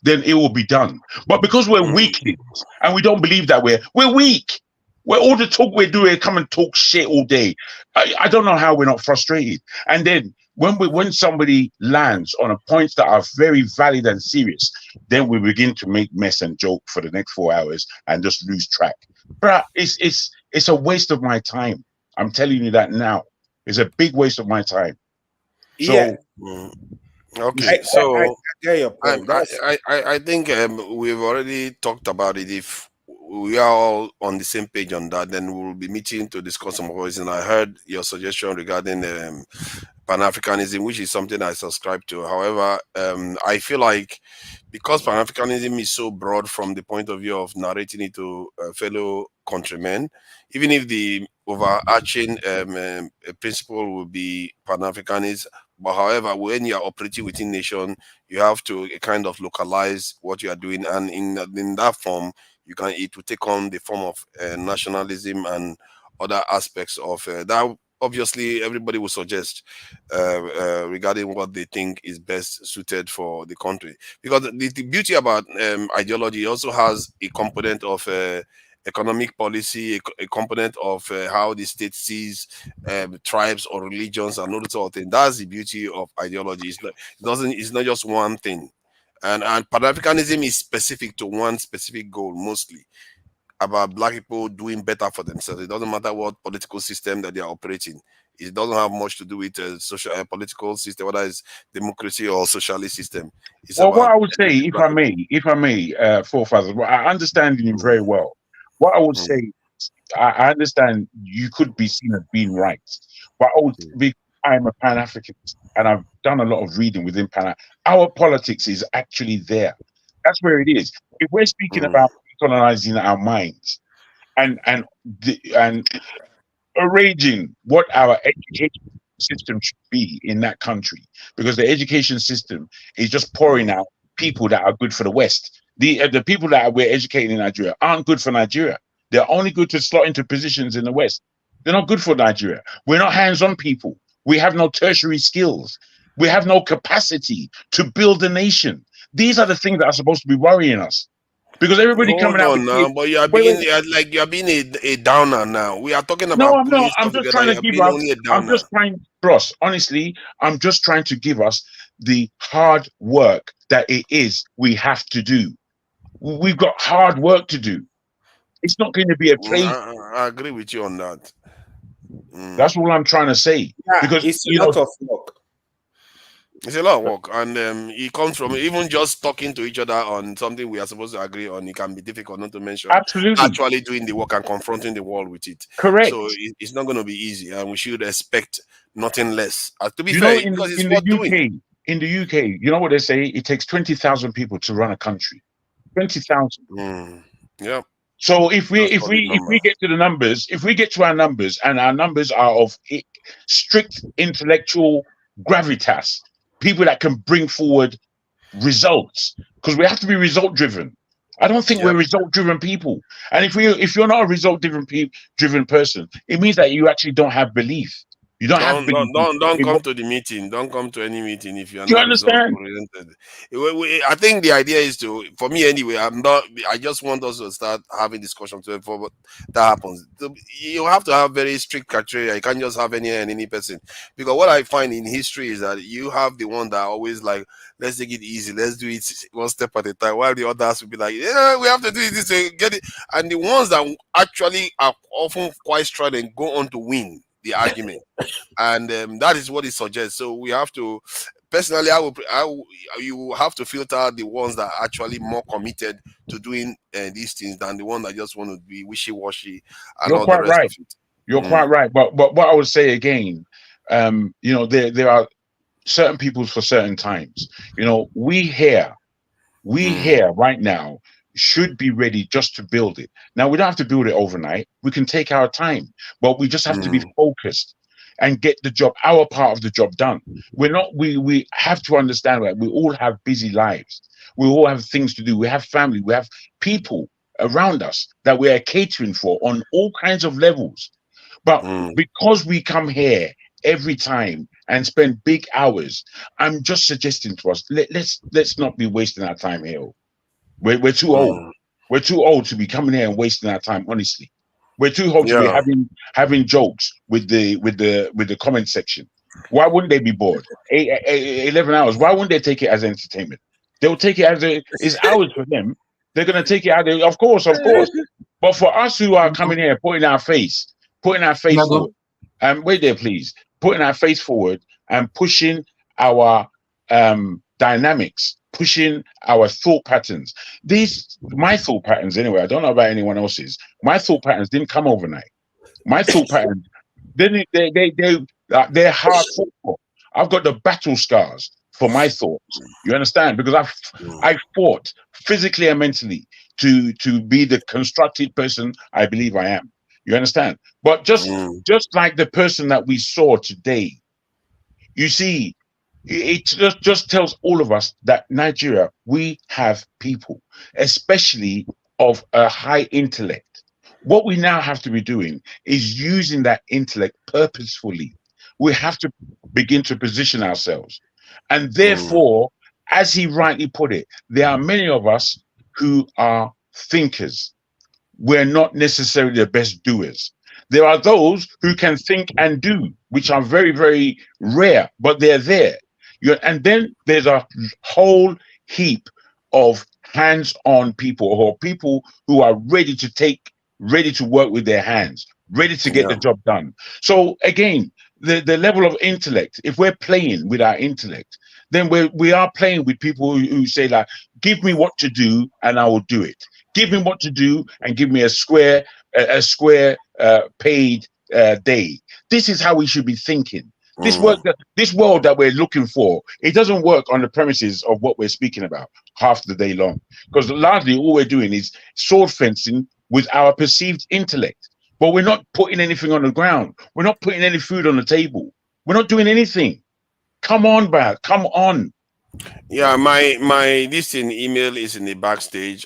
Speaker 14: then it will be done. But because we're weaklings and we don't believe that we're weak. We're all the talk we're doing, come and talk shit all day. I don't know how we're not frustrated. And then when somebody lands on a points that are very valid and serious, then we begin to make mess and joke for the next 4 hours and just lose track. But it's a waste of my time. I'm telling you that now. It's a big waste of my time. So,
Speaker 21: yeah. Okay, so
Speaker 8: I get your point.
Speaker 21: I think we've already talked about it. If we are all on the same page on that, then we'll be meeting to discuss some voices. And I heard your suggestion regarding Pan-Africanism, which is something I subscribe to. However, I feel like because Pan-Africanism is so broad from the point of view of narrating it to fellow countrymen, even if the overarching principle will be Pan-Africanist, but however, when you are operating within nation, you have to kind of localize what you are doing, and in that form, it will take on the form of nationalism and other aspects of that. Obviously, everybody will suggest regarding what they think is best suited for the country. Because the beauty about ideology also has a component of economic policy, a component of how the state sees tribes or religions and all that sort of thing. That's the beauty of ideology. It's not just one thing. And Pan-Africanism is specific to one specific goal, mostly about Black people doing better for themselves. It doesn't matter what political system that they are operating. It doesn't have much to do with social political system, whether it's democracy or socialist system. It's
Speaker 14: well,
Speaker 21: about
Speaker 14: what I would say, if I may, forefathers, I understand you very well. What I would say, I understand you could be seen as being right, but I'm a Pan-Africanist and I've done a lot of reading within Pan. Our politics is actually there. That's where it is. If we're speaking about colonizing our minds and arranging what our education system should be in that country, because the education system is just pouring out people that are good for the West. The people that we're educating in Nigeria aren't good for Nigeria. They're only good to slot into positions in the West. They're not good for Nigeria. We're not hands-on people. We have no tertiary skills. We have no capacity to build a nation. These are the things that are supposed to be worrying us. Because everybody coming out
Speaker 21: now, but you are being a downer now. We are talking about.
Speaker 14: No, I'm not. I'm just trying to give us. Honestly, I'm just trying to give us the hard work that it is we have to do. We've got hard work to do. It's not going to be a play.
Speaker 21: I agree with you on that.
Speaker 14: That's all I'm trying to say.
Speaker 8: Yeah,
Speaker 14: because
Speaker 8: it's a lot of work.
Speaker 21: It's a lot of work, and it comes from even just talking to each other on something we are supposed to agree on. It can be difficult, not to mention actually doing the work and confronting the world with it.
Speaker 14: Correct.
Speaker 21: So it's not going to be easy, and we should expect nothing less. To be
Speaker 14: you
Speaker 21: fair,
Speaker 14: know,
Speaker 21: because it's
Speaker 14: in the UK, you know what they say? It takes 20,000 people to run a country. 20,000.
Speaker 21: Yeah.
Speaker 14: So if we get to the numbers, if we get to our numbers, and our numbers are of strict intellectual gravitas, people that can bring forward results, because we have to be result driven. I don't think we're result driven people. And if you're not a result driven person, it means that you actually don't have belief. You don't have belief.
Speaker 21: Don't come to the meeting. Don't come to any meeting if you are
Speaker 14: Do you
Speaker 21: not
Speaker 14: understand?
Speaker 21: result oriented. I think the idea is for me anyway. I just want us to start having discussions before that happens. You have to have very strict criteria. You can't just have any person, because what I find in history is that you have the one that are always like, let's take it easy, let's do it one step at a time, while the others will be like, yeah, we have to do it this way, get it. And the ones that actually are often quite strong and go on to win the argument, and that is what it suggests. So we have to, personally, you have to filter the ones that are actually more committed to doing these things than the one that just want to be wishy-washy and
Speaker 14: You're
Speaker 21: all
Speaker 14: quite
Speaker 21: the rest
Speaker 14: right.
Speaker 21: of it.
Speaker 14: You're quite right. But what I would say again, you know, there are certain people for certain times. You know, we here right now should be ready just to build it. Now, we don't have to build it overnight. We can take our time, but we just have to be focused and get the job, our part of the job done. We have to understand that we all have busy lives. We all have things to do. We have family. We have people around us that we are catering for on all kinds of levels. But because we come here every time and spend big hours, I'm just suggesting to us, let's not be wasting our time here. We're too old. We're too old to be coming here and wasting our time, honestly. We're too old to be having jokes with the comment section. Why wouldn't they be bored? 11 hours. Why wouldn't they take it as entertainment? They'll take it as it's hours for them. They're gonna take it out. Of course. But for us who are coming here, putting our face forward, and wait there, please, putting our face forward and pushing our dynamics, pushing our thought patterns. My thought patterns, anyway. I don't know about anyone else's. My thought patterns didn't come overnight. My thought patterns, they're hardcore. I've got the battle scars for my thoughts. You understand? Because I fought physically and mentally to be the constructed person I believe I am. You understand? But just like the person that we saw today, you see, it just tells all of us that Nigeria, we have people, especially of a high intellect. What we now have to be doing is using that intellect purposefully. We have to begin to position ourselves. And therefore, as he rightly put it, there are many of us who are thinkers. We're not necessarily the best doers. There are those who can think and do, which are very, very rare, but they're there. And then there's a whole heap of hands-on people, or people who are ready to work with their hands, ready to get the job done. So again, the level of intellect, if we're playing with our intellect, then we are playing with people who say, like, give me what to do and I will do it. Give me what to do and give me a square paid day. This is how we should be thinking. This world that we're looking for, it doesn't work on the premises of what we're speaking about half the day long. Because largely all we're doing is sword fencing with our perceived intellect. But we're not putting anything on the ground. We're not putting any food on the table. We're not doing anything. Come on, Brad. Come on.
Speaker 21: Yeah, my this email is in the backstage.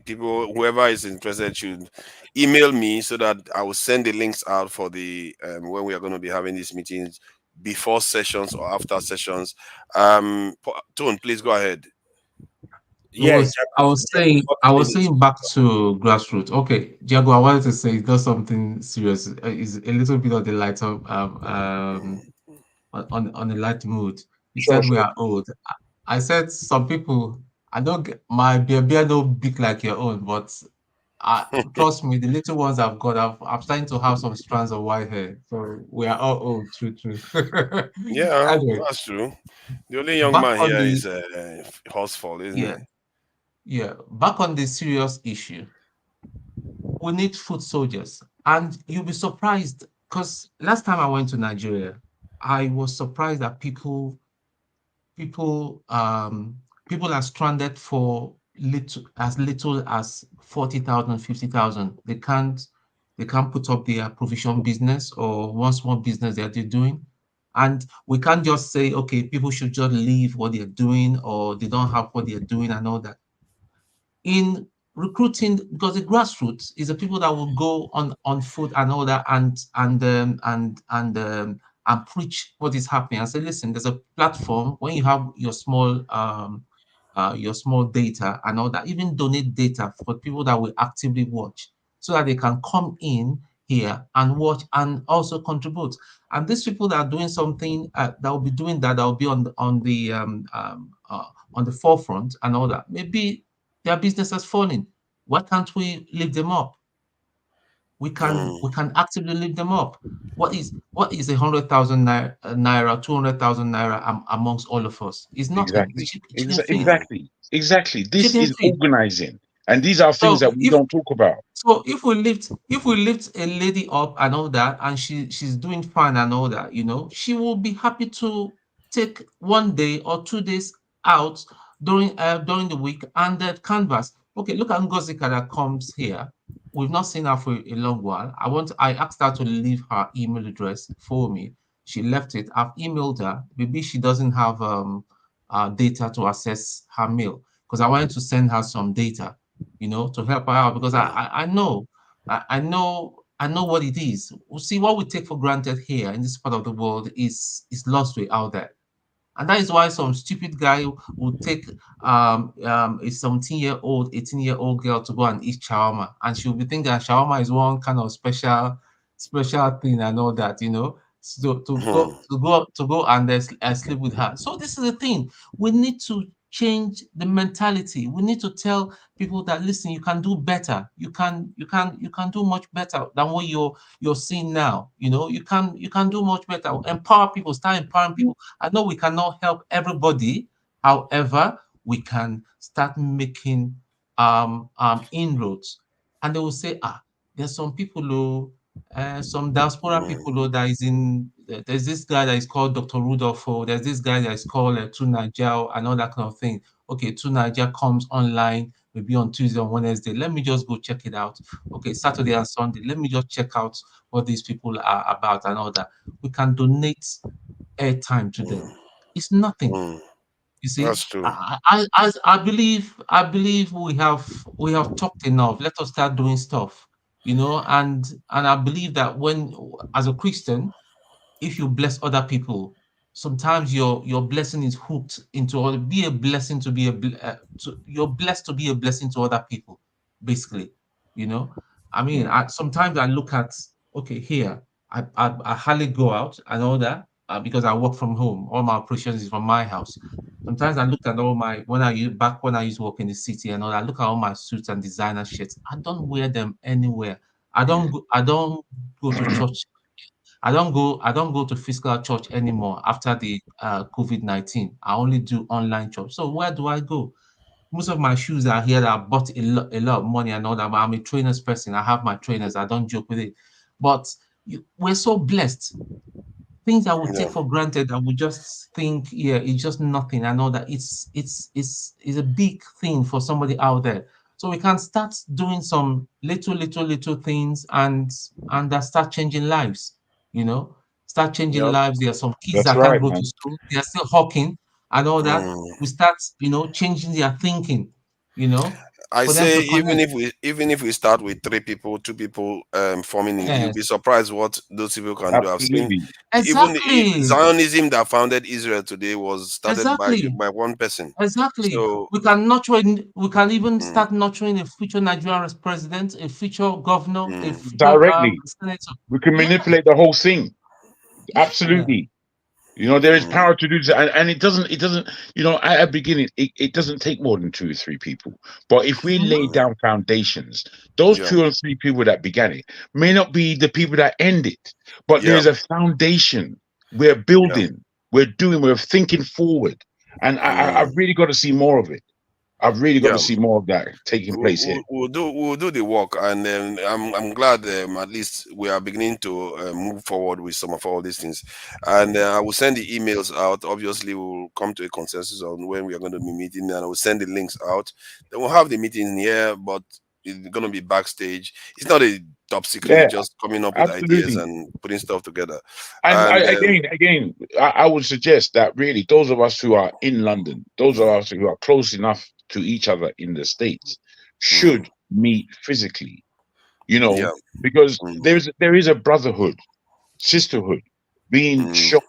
Speaker 21: People, whoever is interested, should email me so that I will send the links out for the when we are going to be having these meetings, before sessions or after sessions. Tone, please go ahead.
Speaker 4: I was saying back to grassroots. Okay, Jago, I wanted to say it's not something serious. It's a little bit of the light of on a light mood. You said we are old. I said some people. I don't get my beard don't big like your own, but trust me, the little ones I've got, I'm starting to have some strands of white hair. So we are all old, true.
Speaker 21: Yeah,
Speaker 4: Anyway,
Speaker 21: that's true. The only young
Speaker 4: back
Speaker 21: man
Speaker 4: on
Speaker 21: here
Speaker 4: the
Speaker 21: is Horsefall, isn't it?
Speaker 4: yeah. Back on the serious issue, we need foot soldiers, and you'll be surprised because last time I went to Nigeria, I was surprised that people are stranded for little as 40,000, 50,000. They can't put up their provision business or one small business that they're doing. And we can't just say, okay, people should just leave what they're doing or they don't have what they're doing and all that. In recruiting, because the grassroots is the people that will go on foot and all that and preach what is happening and say, listen, there's a platform when you have your small data and all that, even donate data for people that will actively watch so that they can come in here and watch and also contribute. And these people that are doing something that will be doing that will be on the forefront and all that. Maybe their business has fallen. Why can't we lift them up? We can actively lift them up. What is 100,000 naira, 200,000 naira amongst all of us? It's nothing.
Speaker 14: Exactly. This is organizing. And these are things that we don't talk about.
Speaker 4: So if we lift a lady up and all that, and she's doing fine and all that, she will be happy to take 1 day or 2 days out during the week and canvas. Okay, look at Ngozika that comes here. We've not seen her for a long while. I asked her to leave her email address for me. She left it. I've emailed her. Maybe she doesn't have data to access her mail, because I wanted to send her some data, to help her out, because I know what it is. See, what we take for granted here in this part of the world is lost way out there. And that is why some stupid guy will take a 17-year-old, 18-year-old girl to go and eat shawarma, and she'll be thinking that shawarma is one kind of special thing and all that, So to go and sleep with her. So this is the thing. We need to change the mentality. We need to tell people that, listen, you can do better. You can do much better than what you're seeing now. You can do much better. Empower people. Start empowering people. I know we cannot help everybody. However, we can start making inroads. And they will say, there's some people some diaspora people that is in. There's this guy that is called Dr. Rudolph. There's this guy that is called Tunaja and all that kind of thing. Okay, Tunaja comes online maybe on Tuesday or Wednesday. Let me just go check it out. Okay, Saturday and Sunday. Let me just check out what these people are about and all that. We can donate airtime to them. It's nothing. You see,
Speaker 21: that's true.
Speaker 4: I believe we have talked enough. Let us start doing stuff. And I believe that when, as a Christian, if you bless other people, sometimes your blessing is hooked into other. Be a blessing to be you're blessed to be a blessing to other people, basically. I mean, sometimes I look at, okay, here I hardly go out and all that because I work from home. All my operations is from my house. Sometimes I look at all my when I used to work in the city and all that. I look at all my suits and designer shirts. I don't wear them anywhere. I don't go to church. I don't go to physical church anymore after the COVID-19. I only do online church. So where do I go? Most of my shoes are here that I bought a lot of money and all that. But I'm a trainers person. I have my trainers. I don't joke with it. But we're so blessed. Things that we take for granted that we just think, it's just nothing. I know that it's a big thing for somebody out there. So we can start doing some little things and start changing lives. Start changing lives. There are some kids that can't go to school. They are still hawking and all that. We start, changing their thinking.
Speaker 21: I say even if we start with 3 people, 2 people forming it, you'll be surprised what those people can do. I've seen even Zionism that founded Israel today was started by one person.
Speaker 4: Exactly. So we can even start nurturing a future Nigerian president, a future governor, a future
Speaker 14: directly.
Speaker 4: Senator.
Speaker 14: We can manipulate the whole thing. Absolutely. There is power to do that, and it doesn't, at the beginning, it doesn't take more than 2 or 3 people. But if we lay down foundations, those 2 or 3 people that began it may not be the people that end it, but there's a foundation. We're building, we're thinking forward, and I've really got to see more of it. I've really got to see more of that taking place here.
Speaker 21: We'll do the work, and I'm glad at least we are beginning to move forward with some of all these things. And I will send the emails out. Obviously, we'll come to a consensus on when we are going to be meeting, and I will send the links out. Then we'll have the meeting here, but it's going to be backstage. It's not a top secret, just coming up with ideas and putting stuff together.
Speaker 14: And again, I would suggest that really those of us who are in London, those of us who are close enough to each other in the States should meet physically, because there is a brotherhood, sisterhood being shown.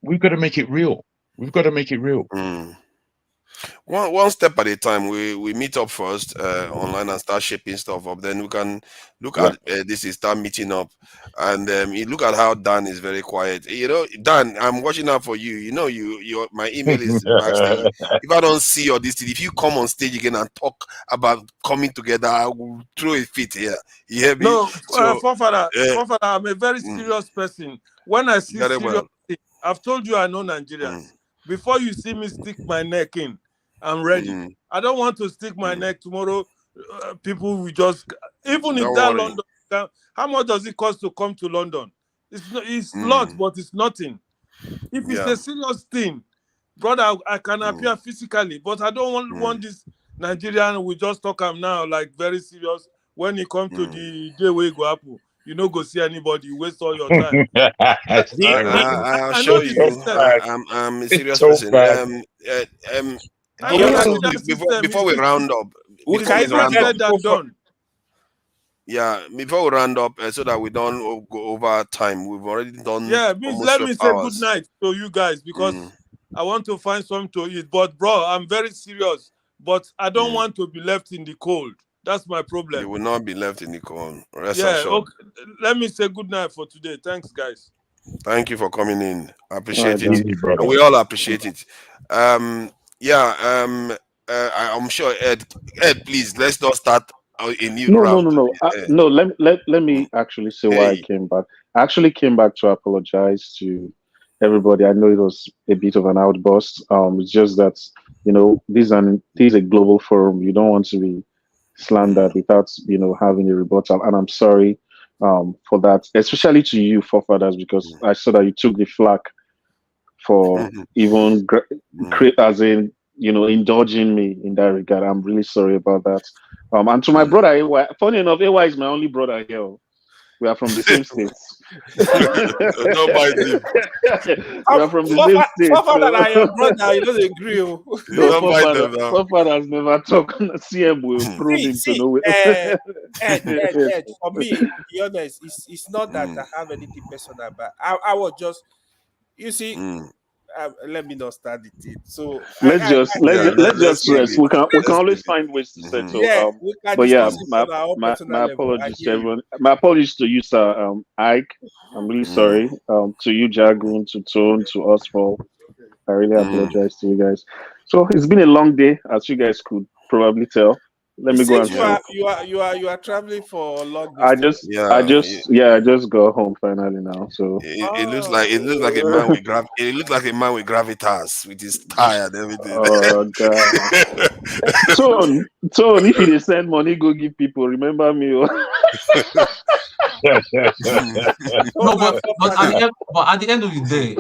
Speaker 14: We've got to make it real.
Speaker 21: One step at a time. We meet up first online and start shaping stuff up. Then we can look at this is start meeting up, and you look at how Dan is very quiet. Dan, I'm watching out for you. Your my email is backstage. If I don't see or this, if you come on stage again and talk about coming together, I will throw a fit here. You hear me?
Speaker 1: No, Forefather, I'm a very serious person. When I see serious things, I've told you I know Nigerians. Before you see me stick my neck in, I'm ready. I don't want to stick my neck tomorrow. People will just, even if that London, how much does it cost to come to London? It's lot, but it's nothing. If it's a serious thing, brother, I can appear physically, but I don't want this Nigerian. We just talk am now like very serious. When it comes to the day where go Apple, you no go see anybody. You waste all your time.
Speaker 21: I'll show you. I'm a serious person. Before we round up, yeah, before we round up, so that we don't go over time, we've already done.
Speaker 1: Yeah, let me say good night to you guys because I want to find something to eat. But bro, I'm very serious. But I don't want to be left in the cold. That's my problem.
Speaker 21: You will not be left in the cold. Rest assured.
Speaker 1: Okay. Let me say good night for today. Thanks, guys.
Speaker 21: Thank you for coming in. I appreciate it. We all appreciate it. I'm sure Ed, please let's not start a new round.
Speaker 9: No. Let me actually say why I came back. I actually came back to apologize to everybody. I know it was a bit of an outburst. It's just that this is a global forum. You don't want to be slandered without having a rebuttal, and I'm sorry for that, especially to you forefathers, because I saw that you took the flak for even indulging me in that regard. I'm really sorry about that. And to my brother AY, funny enough, AY is my only brother here. We are from the same states.
Speaker 21: Nobody.
Speaker 9: We are from the same states.
Speaker 8: Forefather are your brother. You don't agree.
Speaker 9: Forefathers never talk. CM will prove him to know it.
Speaker 8: Ed, for me, to be honest, it's not that I have anything personal, but I was just, you see, let me not start it. So
Speaker 9: let's just rest. We can always find ways to settle. My apologies to everyone. My apologies to you, sir. Ike. I'm really sorry. To you, Jagun, to Tone, to us all. I really apologize to you guys. So it's been a long day, as you guys could probably tell. Let me go and
Speaker 8: you are traveling for long
Speaker 9: distance. I just got home finally now. So
Speaker 21: it looks like a man with gravitas with his tie and everything.
Speaker 9: Oh God. Tone, if you send money, go give people. Remember me.
Speaker 4: No, but at the end of the day,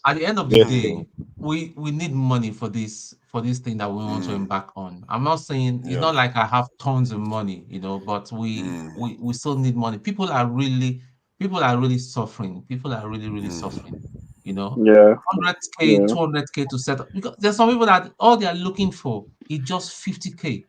Speaker 4: at the end of the day, we need money for this thing that we want to embark on. I'm not saying it's not like I have tons of money, but we still need money. People are really suffering. People are really suffering. 100K, 200K to set up, because there's some people that all they are looking for is just 50K.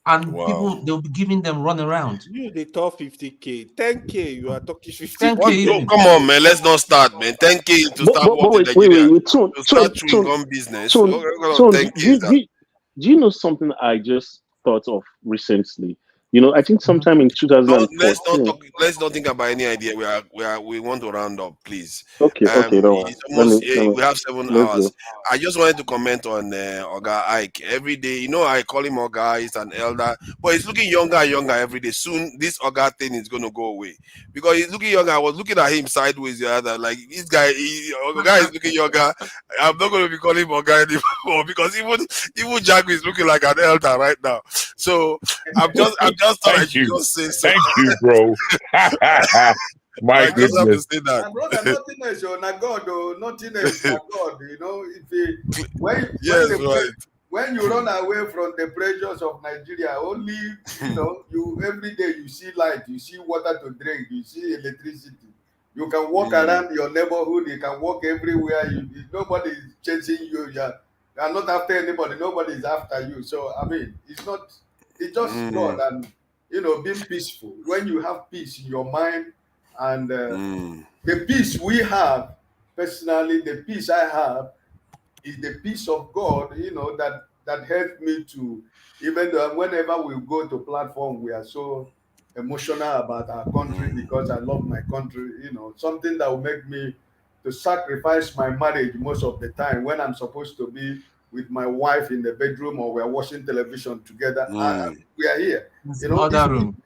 Speaker 4: And people, they'll be giving them run around.
Speaker 8: You they talk 50K, 10K. You are talking 50K.
Speaker 21: 10K. Come on, man. Let's not start, man. 10K to start
Speaker 9: wait.
Speaker 21: To start chewing gum business.
Speaker 9: Do you know something I just thought of recently? I think sometime in 2014.
Speaker 21: Let's not think about any idea. We want to round up, please.
Speaker 9: Okay, don't worry.
Speaker 21: We have 7 hours. I just wanted to comment on Oga Ike. Every day, I call him Oga. He's an elder, but he's looking younger and younger every day. Soon, this Oga thing is going to go away because he's looking younger. I was looking at him sideways the other, like this guy. Oga is looking younger. I'm not going to be calling him Oga anymore because even Jago is looking like an elder right now. So I'm just thought I should just say so.
Speaker 14: Thank you, bro. My goodness.
Speaker 21: Have to say that.
Speaker 16: Brother, nothing else, not God, nothing else, not God. When you run away from the pressures of Nigeria, only you every day you see light, you see water to drink, you see electricity. You can walk around your neighborhood, you can walk everywhere. Nobody is chasing you. You are not after anybody. Nobody is after you. So it's just God and being peaceful. When you have peace in your mind and the peace we have, personally, the peace I have is the peace of God, that helped me to, even though whenever we go to platform, we are so emotional about our country because I love my country, something that will make me to sacrifice my marriage most of the time when I'm supposed to be with my wife in the bedroom or we're watching television together. We are here.
Speaker 4: Other room.